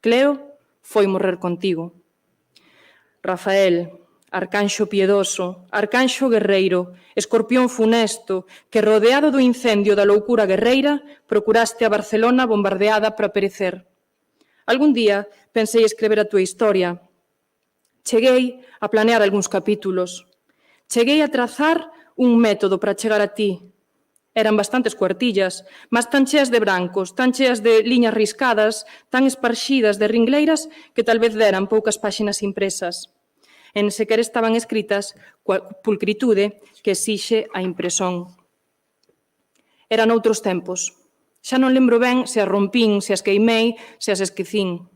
Cleo foi morrer contigo. Rafael, arcanxo piedoso, arcanxo guerreiro, escorpión funesto, que rodeado do incendio da loucura guerreira, procuraste a Barcelona bombardeada para perecer. Algún día pensei escrever a túa historia. Cheguei a planear algúns capítulos. Cheguei a trazar un método para chegar a ti. Eran bastantes cuartillas, mas tan cheas de brancos, tan cheas de liñas riscadas, tan esparxidas de ringleiras que tal vez deran poucas páxinas impresas. En sequer estaban escritas coa pulcritude que exixe a impresión. Eran outros tempos. Xa non lembro ben se as rompín, se as queimei, se as esquecín.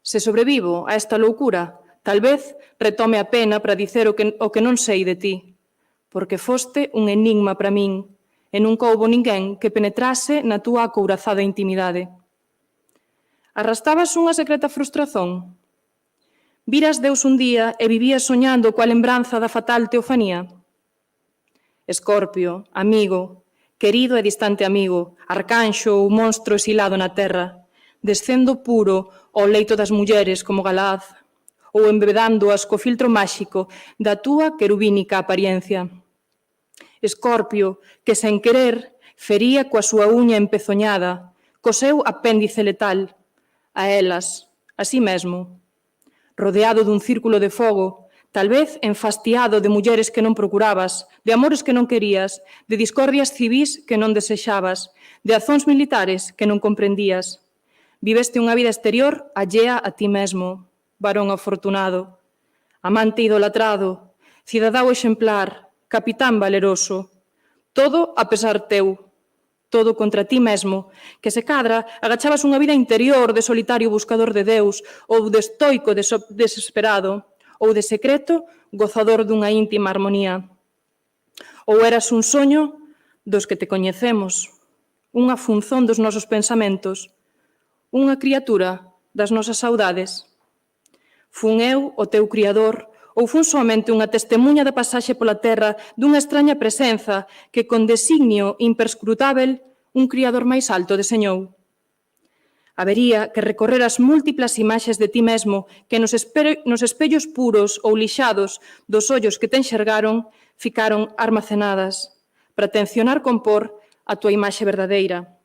Se sobrevivo a esta loucura, tal vez retome a pena para dicer o que non sei de ti, porque foste un enigma para min, e nunca houbo ninguén que penetrase na túa acourazada intimidade. Arrastabas unha secreta frustración? Viras Deus un día e vivías soñando coa lembranza da fatal teofanía? Escorpio, amigo, querido e distante amigo, arcanxo ou monstro exilado na terra, descendo puro ao leito das mulleres como Galaad, ou embebedándoas co filtro máxico da túa querubínica apariencia. Escorpio, que sen querer fería coa súa uña empezoñada, co seu apéndice letal, a elas, a sí mesmo, rodeado dun círculo de fogo, tal vez enfastiado de mulleres que non procurabas, de amores que non querías, de discordias civís que non desexabas, de azóns militares que non comprendías. Viveste unha vida exterior allea a ti mesmo, varón afortunado, amante idolatrado, cidadão exemplar, capitán valeroso, todo a pesar teu, todo contra ti mesmo, que se cadra agachabas unha vida interior de solitario buscador de Deus, ou de estoico desesperado, ou de secreto gozador dunha íntima armonía. Ou eras un soño dos que te coñecemos, unha función dos nosos pensamentos, unha criatura das nosas saudades. Fun eu o teu criador, ou fun somente unha testemunha da pasaxe pola terra dunha extraña presenza que con designio imperscrutável un criador máis alto deseñou. Habería que recorrer as múltiplas imaxes de ti mesmo que nos espellos puros ou lixados dos ollos que te enxergaron ficaron armacenadas para tencionar compor a tua imaxe verdadeira.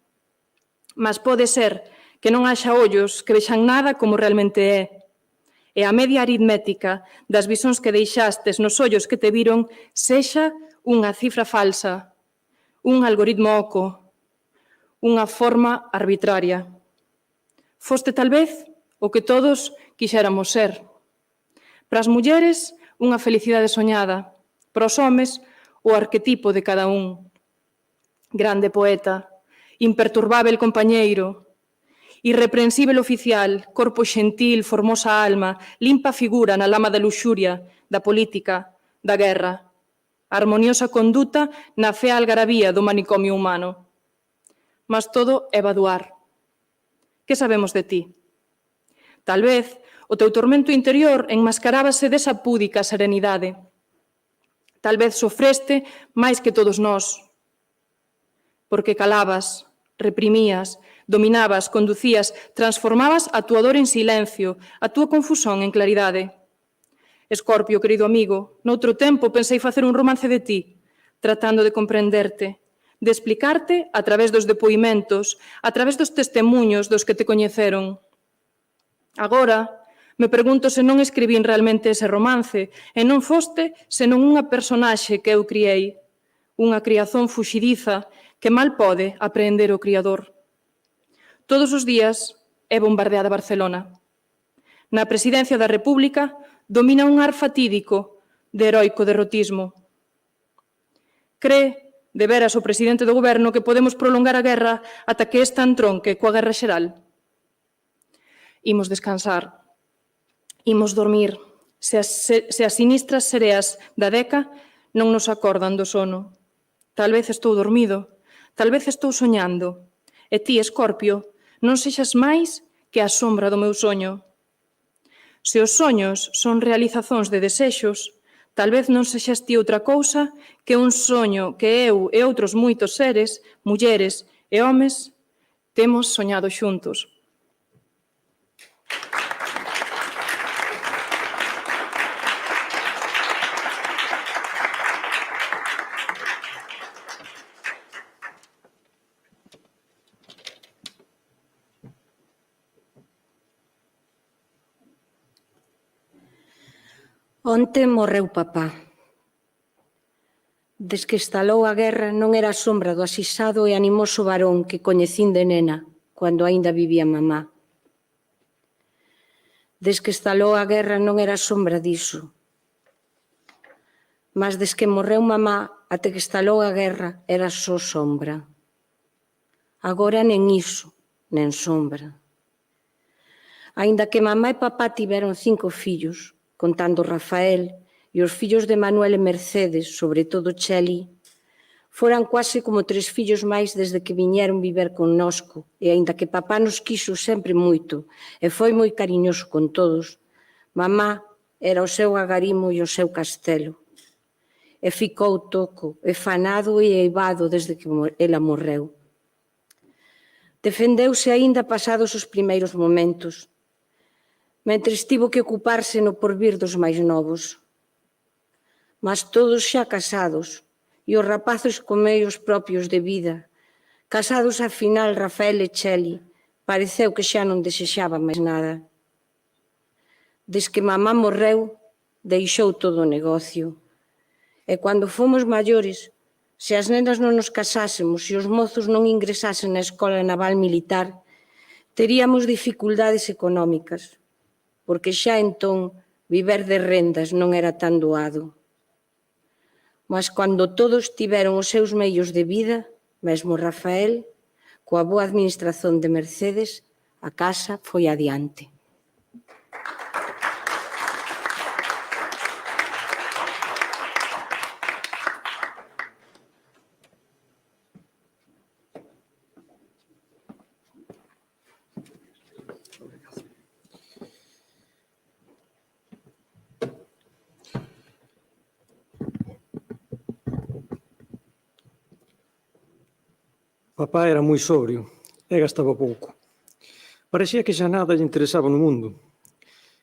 Mas pode ser que non haxa ollos que vexan nada como realmente é, e a media aritmética das visóns que deixastes nos ollos que te viron sexa unha cifra falsa, un algoritmo oco, unha forma arbitraria. Foste tal vez o que todos quixéramos ser. Para as mulleres, unha felicidade soñada, Para os homes, o arquetipo de cada un. Grande poeta, imperturbável compañeiro, irreprensível oficial, corpo xentil, formosa alma, limpa figura na lama da luxuria, da política, da guerra, harmoniosa conduta na fea algarabía do manicomio humano. Mas todo é vaduar. Que sabemos de ti? Tal vez o teu tormento interior enmascarábase desa púdica serenidade. Tal vez sofreste máis que todos nós, porque calabas, reprimías, dominabas, conducías, transformabas a túa dor en silencio, a túa confusión en claridade. Escorpio, querido amigo, noutro tempo pensei facer un romance de ti, tratando de comprenderte, de explicarte a través dos depoimentos, a través dos testemunhos dos que te coñeceron. Agora, me pregunto se non escribín realmente ese romance e non foste senón unha personaxe que eu criei, unha criazón fuxidiza que mal pode aprehender o criador. Todos os días é bombardeada Barcelona. Na presidencia da República domina un ar fatídico de heroico derrotismo. Cree, de veras, o presidente do goberno que podemos prolongar a guerra ata que esta entronque coa guerra xeral? Imos descansar, imos dormir, se as sinistras sereas da Deca non nos acordan do sono. Tal vez estou dormido, tal vez estou soñando, e ti, Escorpio, non sexas máis que a sombra do meu soño. Se os soños son realizazóns de desexos, tal vez non sexas ti outra cousa que un soño que eu e outros moitos seres, mulleres e homes, temos soñado xuntos. Onte morreu papá. Des que estalou a guerra non era a sombra do asisado e animoso varón que coñecín de nena, cando aínda vivía mamá. Des que estalou a guerra non era a sombra diso. Mas des que morreu mamá até que estalou a guerra era só sombra. Agora nen iso, nen sombra. Aínda que mamá e papá tiveron 5 fillos, contando Rafael e os fillos de Manuel e Mercedes, sobre todo Cheli, foran quase como 3 fillos máis desde que viñeron viver connosco, e aínda que papá nos quiso sempre moito e foi moi cariñoso con todos, mamá era o seu agarimo e o seu castelo. E ficou toco, e fanado e eivado desde que ela morreu. Defendeuse aínda pasados os primeiros momentos, mentres tivo que ocuparse no porvir dos máis novos. Mas todos xa casados, e os rapaces con meios propios de vida, casados a final Rafael e Cheli, pareceu que xa non desexaba máis nada. Des que mamá morreu, deixou todo o negocio. E cando fomos maiores, se as nenas non nos casásemos e os mozos non ingresasen na escola naval militar, teríamos dificultades económicas, porque xa entón viver de rendas non era tan doado. Mas cando todos tiveron os seus meios de vida, mesmo Rafael, coa boa administración de Mercedes, a casa foi adiante. Papá era moi sobrio e gastaba pouco. Parecía que xa nada lle interesaba no mundo,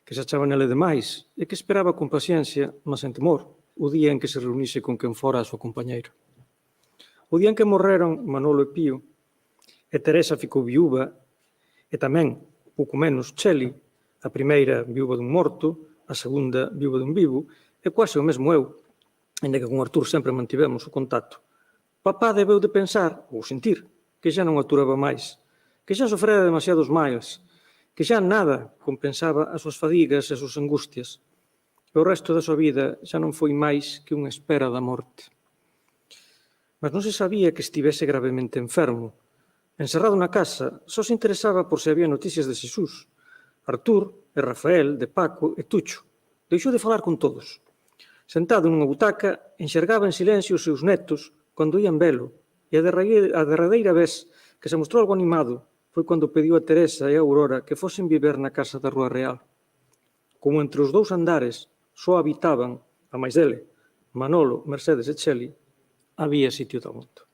que se achaba nele demais e que esperaba con paciencia, mas sen temor, o día en que se reunise con quen fora a súa compañeira. O día en que morreron Manolo e Pío, e Teresa ficou viúva, e tamén, pouco menos, Cheli, a primeira viúva dun morto, a segunda viúva dun vivo, e quase o mesmo eu, ainda que con Artur sempre mantivemos o contacto. Papá debeu de pensar, ou sentir, que xa non aturaba máis, que xa sofrera demasiados males, que xa nada compensaba as súas fadigas e as súas angustias. e o resto da súa vida xa non foi máis que unha espera da morte. Mas non se sabía que estivese gravemente enfermo. Encerrado na casa, só se interesaba por se había noticias de Xesús. Artur, de Rafael, de Paco e Tucho. Deixou de falar con todos. Sentado nunha butaca, enxergaba en silencio os seus netos cando ían velo, e a derradeira vez que se mostrou algo animado foi cando pediu a Teresa e a Aurora que fosen viver na casa da Rúa Real. Como entre os dous andares só habitaban, a máis dele, Manolo, Mercedes e Cheli, había sitio dabondo.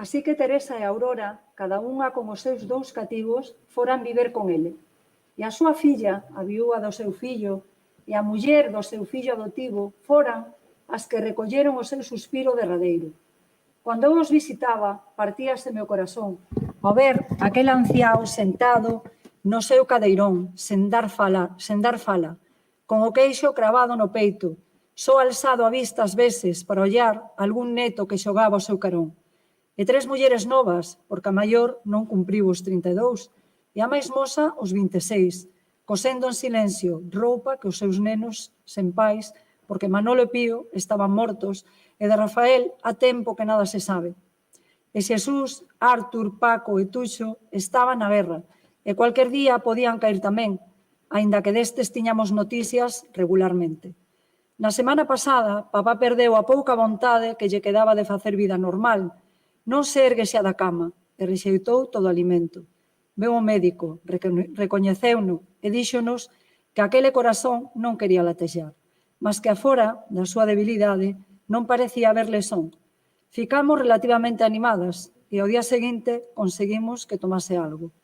Así que Teresa e Aurora, cada unha con os seus dous cativos, foran viver con ele. E a súa filla, a viúva do seu fillo, e a muller do seu fillo adotivo foran as que recolleron o seu suspiro derradeiro. Cando eu os visitaba, partíaseme o corazón ao ver aquel anciao sentado no seu cadeirón, sen dar fala, con o queixo cravado no peito, só alzado a vista ás veces para ollar algún neto que xogaba ao seu carón. E tres mulleres novas, porque a maior non cumpriu os 32, e a máis moza os 26, cosendo en silencio roupa que os seus nenos sen pais, porque Manolo e Pío estaban mortos, e de Rafael a tempo que nada se sabe. E Xesús, Artur, Paco e Tuxo estaban na guerra, e cualquier día podían caer tamén, aínda que destes tiñamos noticias regularmente. Na semana pasada, papá perdeu a pouca vontade que lle quedaba de facer vida normal. Non se ergue xa da cama e rexeitou todo o alimento. Veu o médico, recoñeceuno e díxonos que aquele corazón non quería latexar, mas que afora da súa debilidade non parecía haber lesón. Ficamos relativamente animadas e ao día seguinte conseguimos que tomase algo.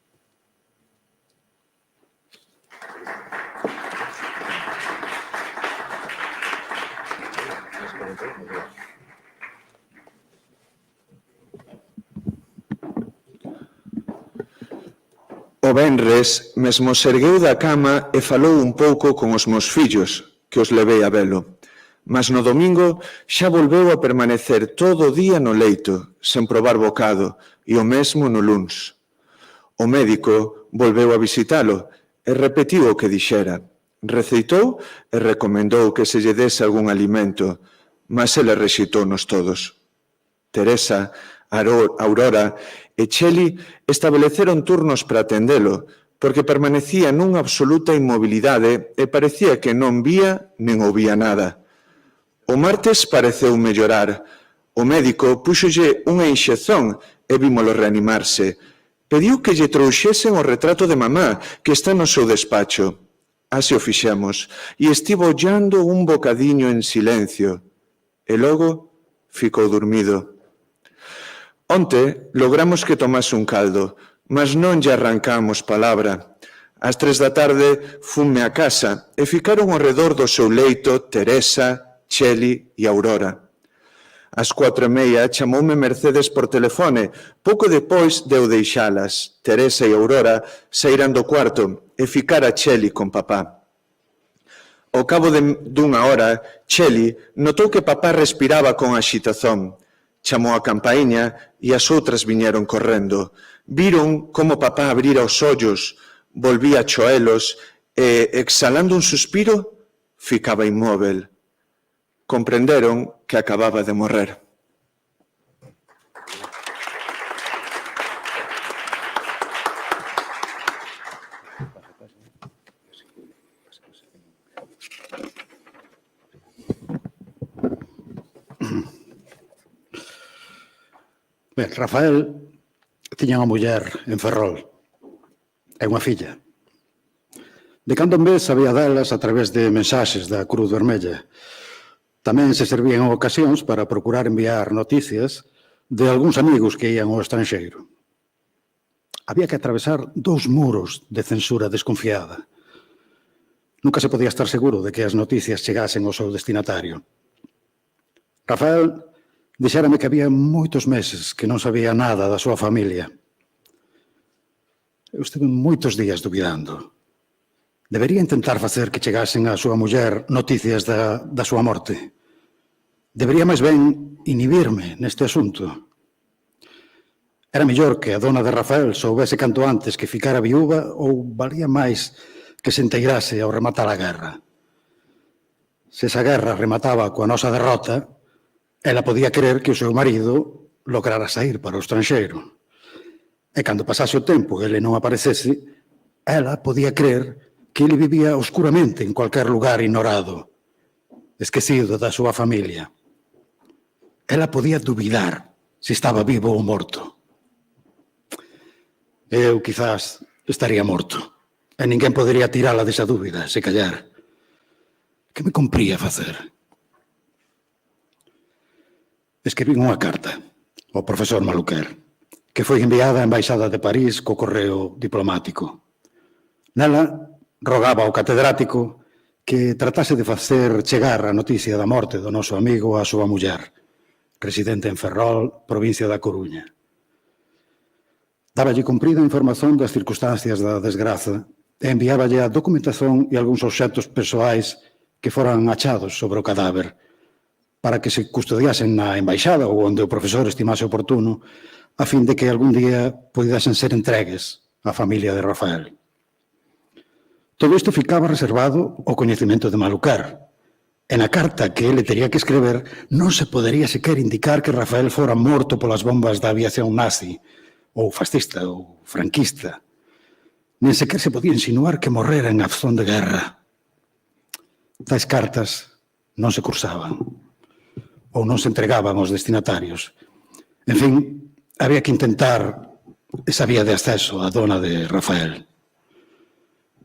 O venres mesmo se ergueu da cama e falou un pouco con os meus fillos, que os levei a velo. Mas no domingo xa volveu a permanecer todo o día no leito, sen probar bocado, e o mesmo no luns. O médico volveu a visitalo e repetiu o que dixera. Receitou e recomendou que se lle dese algún alimento, mas ele rexeitou-nos todos. Teresa, Aurora e Cheli estabeleceron turnos para atendelo, porque permanecía nunha absoluta inmobilidade e parecía que non vía nen ouvía nada. O martes pareceu mellorar. O médico púxolle unha inxección e vímolo reanimarse. Pediu que lle trouxesen o retrato de mamá, que está no seu despacho. Así o fixemos, e estivo ollando un bocadiño en silencio. E logo ficou dormido. Onte logramos que tomase un caldo, mas non lle arrancamos palabra. Ás 3 da tarde funme a casa e ficaron ao redor do seu leito Teresa, Cheli e Aurora. Ás 4:30 chamoume Mercedes por telefone. Pouco depois deu deixalas. Teresa e Aurora saíran do cuarto e ficara Cheli con papá. Ao cabo dunha hora, Cheli notou que papá respiraba con axitación. Chamou a campaíña e as outras viñeron correndo. Viron como papá abrira os ollos, volvía a choelos e, exhalando un suspiro, ficaba inmóvel. Comprenderon que acababa de morrer. Ben, Rafael tiña unha muller en Ferrol e unha filla. De cando en vez sabía delas a través de mensaxes da Cruz Vermella. Tamén se servían en ocasións para procurar enviar noticias de algúns amigos que ían ao estranxeiro. Había que atravesar 2 muros de censura desconfiada. Nunca se podía estar seguro de que as noticias chegasen ao seu destinatario. Rafael dixérame que había moitos meses que non sabía nada da súa familia. Eu estive moitos días dubidando. Debería intentar facer que chegasen á súa muller noticias da súa morte. Debería máis ben inhibirme neste asunto. Era mellor que a dona de Rafael soubese canto antes que ficara viúva ou valía máis que se enteirase ao rematar a guerra. Se esa guerra remataba coa nosa derrota, ela podía crer que o seu marido lograra sair para o estranxeiro. E cando pasase o tempo e ele non aparecese, ela podía crer que ele vivía oscuramente en cualquier lugar ignorado, esquecido da súa familia. Ela podía dubidar se estaba vivo ou morto. Eu, quizás, estaría morto, e ninguén podería tirala desa dúbida, se callar. Que me cumpría facer? Escribín unha carta ao profesor Maluquer, que foi enviada á Embaixada de París co correo diplomático. Nela, rogaba ao catedrático que tratase de facer chegar a noticia da morte do noso amigo á súa muller, residente en Ferrol, provincia da Coruña. Dáballe cumprida información das circunstancias da desgraza e enviáballe a documentación e algúns obxectos persoais que foran achados sobre o cadáver para que se custodiasen na embaixada ou onde o profesor estimase oportuno a fin de que algún día pudiesen ser entregues á familia de Rafael. Todo isto ficaba reservado ao coñecemento de Maluquer. E na carta que ele tería que escrever non se podería sequer indicar que Rafael fora morto polas bombas da aviación nazi, ou fascista, ou franquista. Nen sequer se podía insinuar que morrera en acción de guerra. Tais cartas non se cursaban, ou non se entregaban aos destinatarios. En fin, había que intentar esa vía de acceso á dona de Rafael.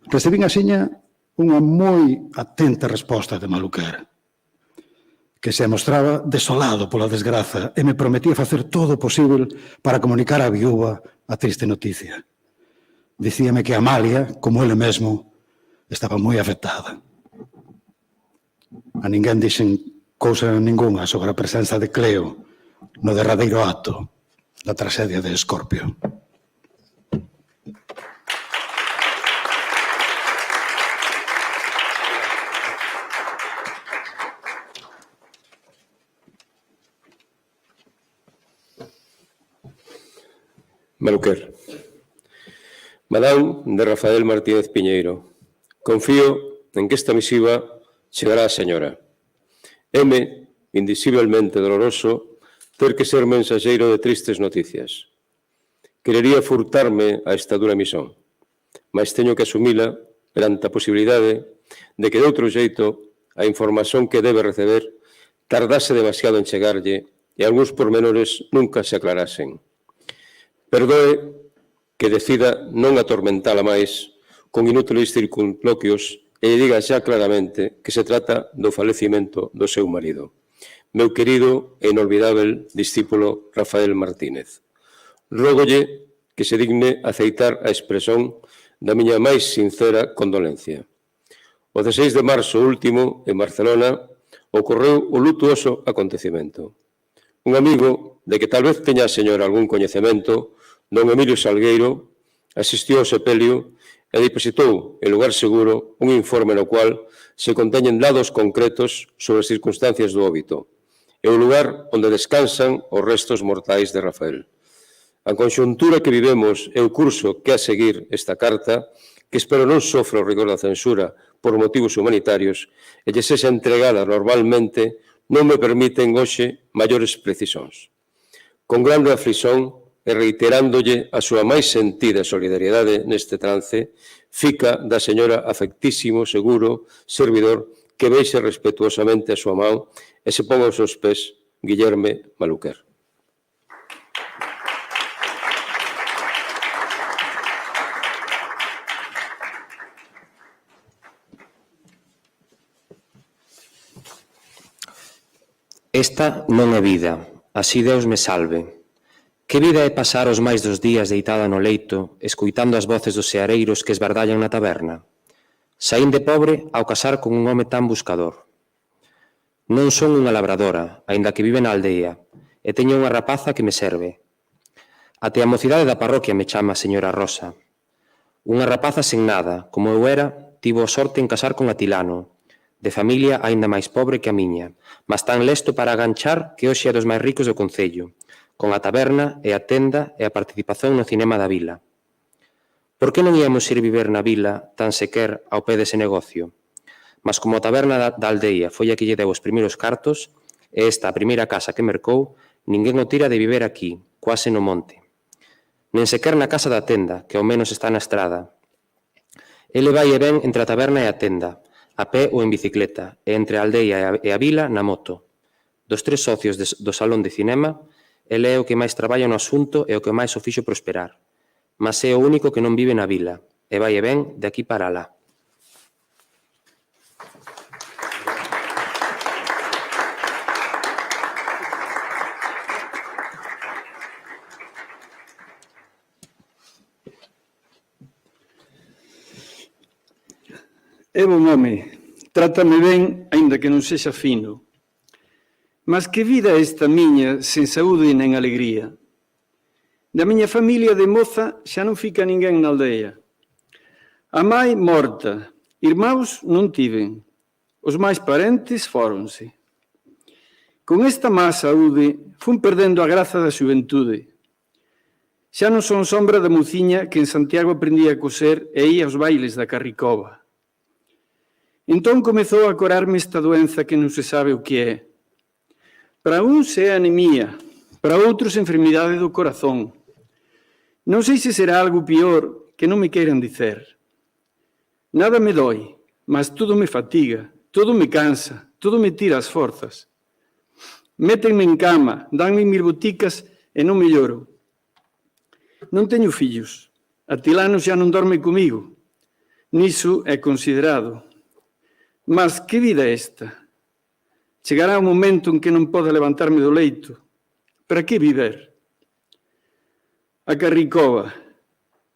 Recibín axiña unha moi atenta resposta de Maluquer, que se mostraba desolado pola desgraza e me prometía facer todo o posible para comunicar á viúva a triste noticia. Dicíame que Amalia, como ele mesmo, estaba moi afectada. A ninguén dixen cousa ningunha sobre a presenza de Cleo no derradeiro acto da traxedia de Escorpio. Maluquer. Madame de Rafael Martínez Piñeiro, confío en que esta misiva chegará á señora. Éme, indisiblemente doloroso, ter que ser mensaxeiro de tristes noticias. Querería furtarme a esta dura misión, mas teño que asumila perante a posibilidade de que de outro xeito a información que debe receber tardase demasiado en chegarlle e algúns pormenores nunca se aclarasen. Perdoe que decida non atormentala máis con inútiles circunloquios e lle diga xa claramente que se trata do falecimento do seu marido, meu querido e inolvidável discípulo Rafael Martínez. Rógolle que se digne aceitar a expresión da miña máis sincera condolencia. O 16 de marzo último, en Barcelona, ocorreu o lutuoso acontecimento. Un amigo, de que tal vez teña a señora algún coñecemento, don Emilio Salgueiro, asistiu ao sepelio e depositou en lugar seguro un informe no cual se conteñen dados concretos sobre as circunstancias do óbito e o lugar onde descansan os restos mortais de Rafael. A conxuntura que vivemos e o curso que a seguir esta carta, que espero non sofra o rigor da censura por motivos humanitarios e lle sexa entregada normalmente, non me permiten hoxe maiores precisións. Con grande aflición, e reiterándolle a súa máis sentida solidariedade neste trance, fica da señora afectísimo, seguro, servidor, que veixe respetuosamente a súa man e se ponga aos seus pés, Guillerme Maluquer. Esta non é vida, así Deus me salve. Que vida é pasar os máis dos días deitada no leito, escoitando as voces dos seareiros que esbardallan na taberna? Saín de pobre ao casar con un home tan buscador. Non son unha labradora, aínda que vive na aldea, e teño unha rapaza que me serve. Até a mocidade da parroquia me chama señora Rosa. Unha rapaza sen nada, como eu era, tivo a sorte en casar con Atilano, de familia aínda máis pobre que a miña, mas tan lesto para aganchar que hoxe é dos máis ricos do concello, con a taberna e a tenda e a participación no cinema da vila. Por que non íamos ir viver na vila tan sequer ao pé dese negocio? Mas como a taberna da aldea foi a que lle deu os primeiros cartos, e esta a primeira casa que mercou, ninguén o tira de viver aquí, quase no monte. Nen sequer na casa da tenda, que ao menos está na estrada. Ele vai e ven entre a taberna e a tenda, a pé ou en bicicleta, e entre a aldea e a vila na moto. Dos 3 socios do salón de cinema, ele é o que máis traballa no asunto e o que máis o fixo prosperar. Mas é o único que non vive na vila, e vai e ven de aquí para alá. É bon home, trátame ben, aínda que non sexa fino. Mas que vida é esta miña sen saúde nen alegría? Da miña familia de moza xa non fica ninguén na aldea. A mai morta, irmáus non tiven, os máis parentes fóronse. Con esta má saúde fun perdendo a graza da xuventude. Xa non son sombra da muciña que en Santiago aprendía a coser e ia aos bailes da Carricova. Entón comezou a corarme esta doenza que non se sabe o que é. Para uns é anemia, para outros enfermidade do corazón. Non sei se será algo pior que non me queiran dicer. Nada me dói, mas todo me fatiga, todo me cansa, todo me tira as forzas. Métenme en cama, danme mil boticas e non melloro. Non teño fillos. Atilano xa non dorme comigo. Niso é considerado. Mas que vida é esta? Chegará un momento en que non poda levantarme do leito. Para que viver? A Carricova.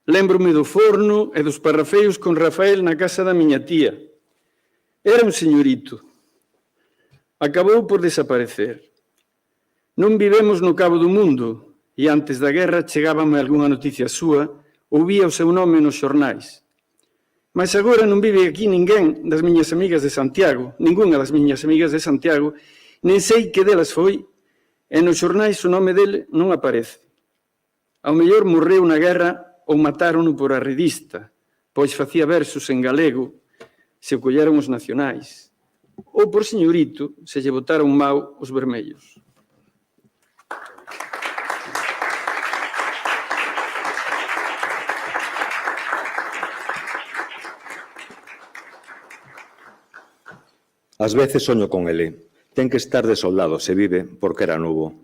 Lémbrome do forno e dos parrafeos con Rafael na casa da miña tía. Era un señorito. Acabou por desaparecer. Non vivemos no cabo do mundo e antes da guerra chegábame algunha noticia súa ou vía o seu nome nos xornais. Mas agora non vive aquí ninguén das miñas amigas de Santiago, ningunha das miñas amigas de Santiago, nen sei que delas foi, e nos xornais o nome dele non aparece. Ao mellor morreu na guerra ou matárono por arredista, pois facía versos en galego, se o colleron os nacionais, ou por señorito, se lle botaron mau os vermellos. Ás veces soño con ele. Ten que estar de soldado se vive porque era novo.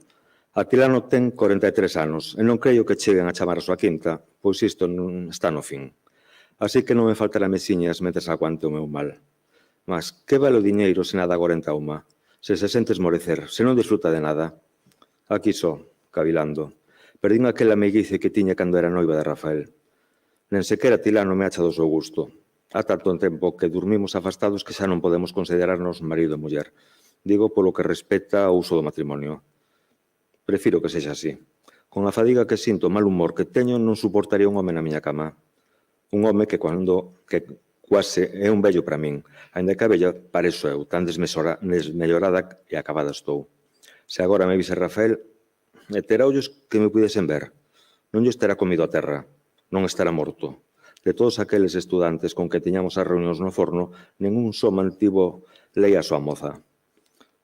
Atilano ten 43 anos e non creio que cheguen a chamar a súa quinta, pois isto non está no fin. Así que non me faltará mesiñas mentres aguante o meu mal. Mas que vale o diñeiro se nada agora entauma? Se se sente esmorecer, se non disfruta de nada. Aquí só, cavilando. Perdín aquela meiguice que tiña cando era noiva de Rafael. Nen sequera Atilano me acha do seu gusto. Há tanto tempo que dormimos afastados que xa non podemos considerarnos marido e muller. Digo polo que respecta ao uso do matrimonio. Prefiro que sexa así. Con a fadiga que sinto, o mal humor que teño, non suportaría un home na miña cama. Un home que quase é un vello para min. Ainda que a vella parezo eu, tan desmellorada e acabada estou. Se agora me vise Rafael, e terá ollos que me pudesen ver. Non lle estará comido a terra, non estará morto. De todos aqueles estudantes con que tiñamos as reunións no forno, ningún só mantivo lei a súa moza.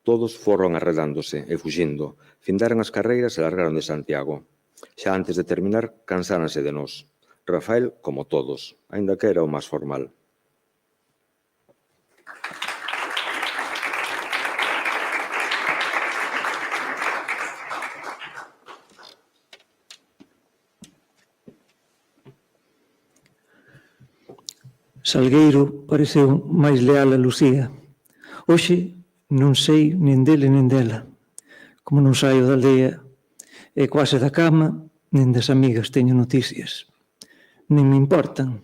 Todos foron arredándose e fuxindo, findaran as carreiras e largaron de Santiago. Xa antes de terminar, cansáranse de nós. Rafael, como todos, aínda que era o máis formal. Salgueiro pareceu máis leal a Lucía. Hoxe non sei nen dele nen dela. Como non saio da aldea e quase da cama, nen das amigas teño noticias. Nen me importan.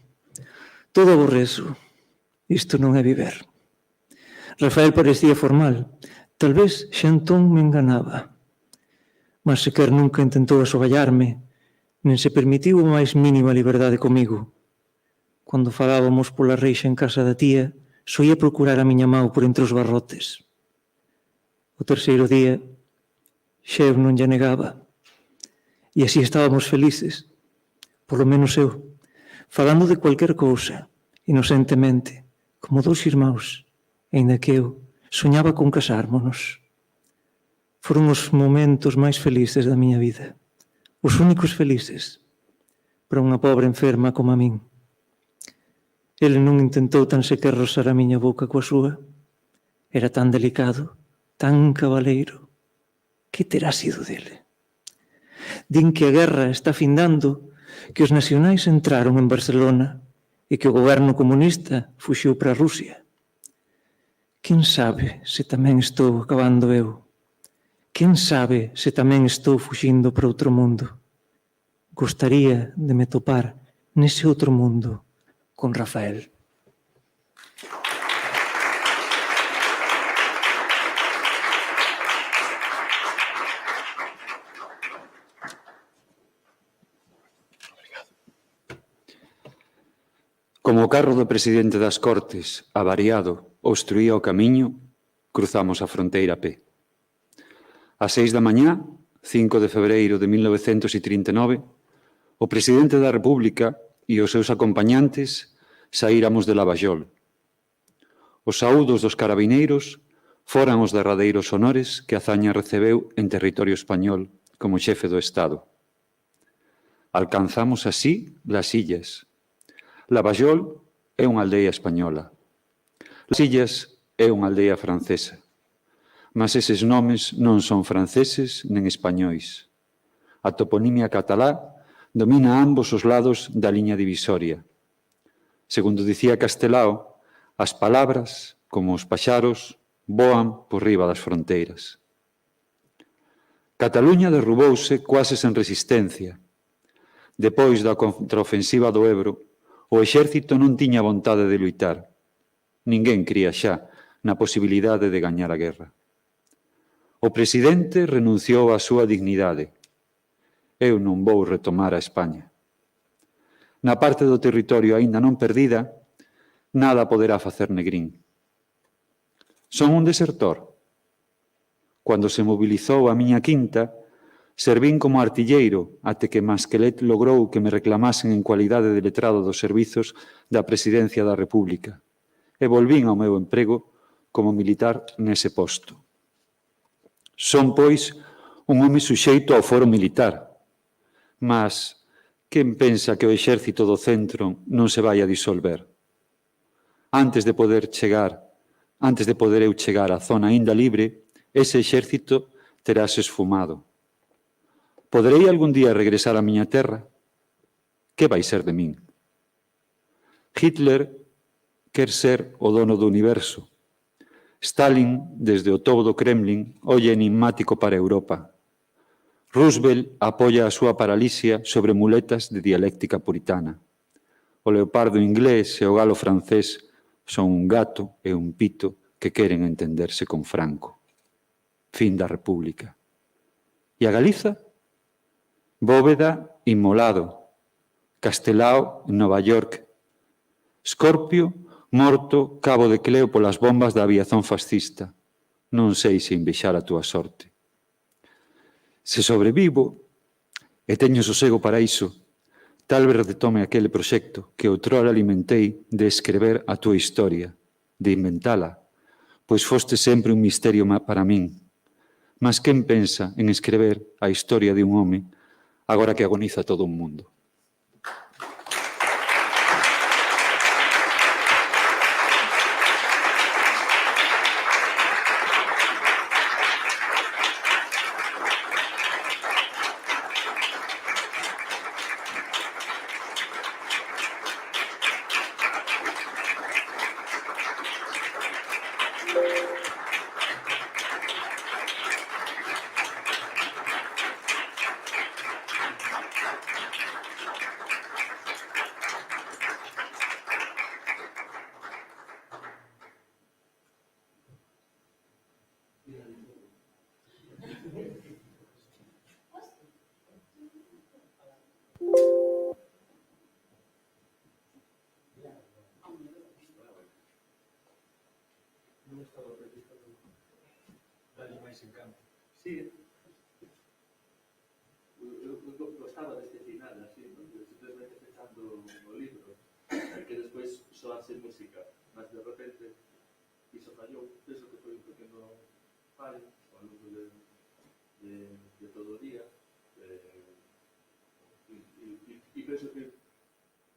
Todo aborrezo. Isto non é viver. Rafael parecía formal. Tal vez xa entón me enganaba. Mas sequer nunca intentou asogallarme, nen se permitiu a máis mínima liberdade comigo. Cando falábamos pola reixa en casa da tía, soía procurar a miña mau por entre os barrotes. O terceiro día, xa eu non lle negaba. E así estábamos felices, polo menos eu, falando de cualquier cousa, inocentemente, como dous irmáus, aínda que eu soñaba con casármonos. Foron os momentos máis felices da miña vida, os únicos felices, para unha pobre enferma como a min. Ele non intentou tan sequer rozar a miña boca coa súa. Era tan delicado, tan cabaleiro. Que terá sido dele? Din que a guerra está findando, que os nacionais entraron en Barcelona e que o goberno comunista fuxiu para Rusia. Quen sabe se tamén estou acabando eu? Quen sabe se tamén estou fuxindo para outro mundo? Gostaría de me topar nese outro mundo con Rafael. Como o carro do presidente das Cortes, avariado, obstruía o camiño, cruzamos a fronteira a pé. Ás 6 da mañá, 5 de febreiro de 1939, o presidente da República e os seus acompañantes saíramos de Lavallol. Os saúdos dos carabineiros foran os derradeiros honores que Azaña recebeu en territorio español como xefe do Estado. Alcanzamos así Las Illas. Lavallol é unha aldea española. Las Illas é unha aldea francesa. Mas eses nomes non son franceses nen españois. A toponimia catalá domina ambos os lados da liña divisoria. Segundo dicía Castelao, as palabras, como os paxaros, voan por riba das fronteiras. Cataluña derrubouse quase sen resistencia. Depois da contraofensiva do Ebro, o exército non tiña vontade de luitar. Ninguén cría xa na posibilidade de gañar a guerra. O presidente renunciou á súa dignidade. Eu non vou retomar a España. Na parte do territorio aínda non perdida, nada poderá facer Negrín. Son un desertor. Cando se mobilizou a miña quinta, servín como artilleiro até que Masquelet logrou que me reclamasen en cualidade de letrado dos servizos da Presidencia da República e volvín ao meu emprego como militar nese posto. Son, pois, un home suxeito ao foro militar, mas quen pensa que o exército do centro non se vai a disolver? Antes de poder eu chegar á zona aínda libre, ese exército terase esfumado. Poderei algún día regresar á miña terra? Que vai ser de min? Hitler quer ser o dono do universo. Stalin, desde o topo do Kremlin, olla enigmático para Europa. Roosevelt apoia a súa paralisia sobre muletas de dialéctica puritana. O leopardo inglés e o galo francés son un gato e un pito que queren entenderse con Franco. Fin da República. E a Galiza? Bóveda, inmolado. Castelao, en Nova York. Scorpio, morto, cabo de Cleo polas bombas da aviación fascista. Non sei se invexar a túa sorte. Se sobrevivo e teño sosego para iso, tal vez retome aquele proxecto que outrora alimentei de escrever a túa historia, de inventala, pois foste sempre un misterio para min. Mas quen pensa en escrever a historia de un home agora que agoniza todo un mundo? Sí. Eu gostaba deste final, así, non? Simplemente fechando o libro, que despois soase música, mas de repente iso fallou. Penso que foi un pequeno fallo ao longo de todo o día. E penso que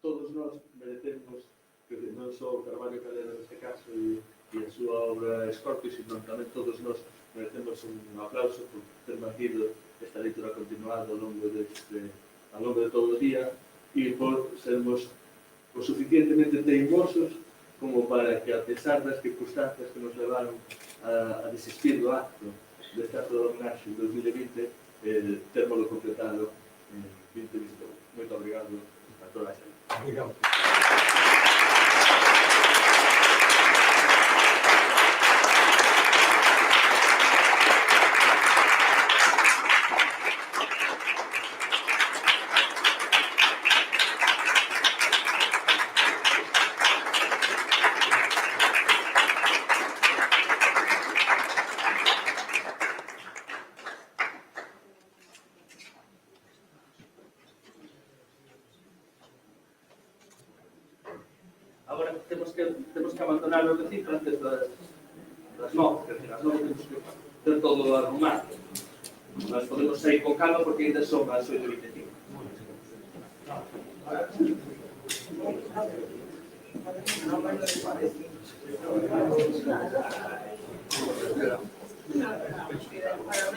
todos nós merecemos que non só Carballo Calero neste caso e a súa obra Escorpio, sino tamén todos nós merecemos un aplauso por ter mantido esta lectura continuada ao longo de todo o día e por sermos o suficientemente teimosos como para que, a pesar das circunstancias que nos levaron a desistir do acto deste acto de homenaxe en 2020, termolo completado en 2021. Moito obrigado a toda a xente. Obrigado. Agora temos que abandonar o recinto antes das 9, quer dizer, as 9 temos que ter todo arrumado. Nós podemos sair con calma porque ainda son as 8:25.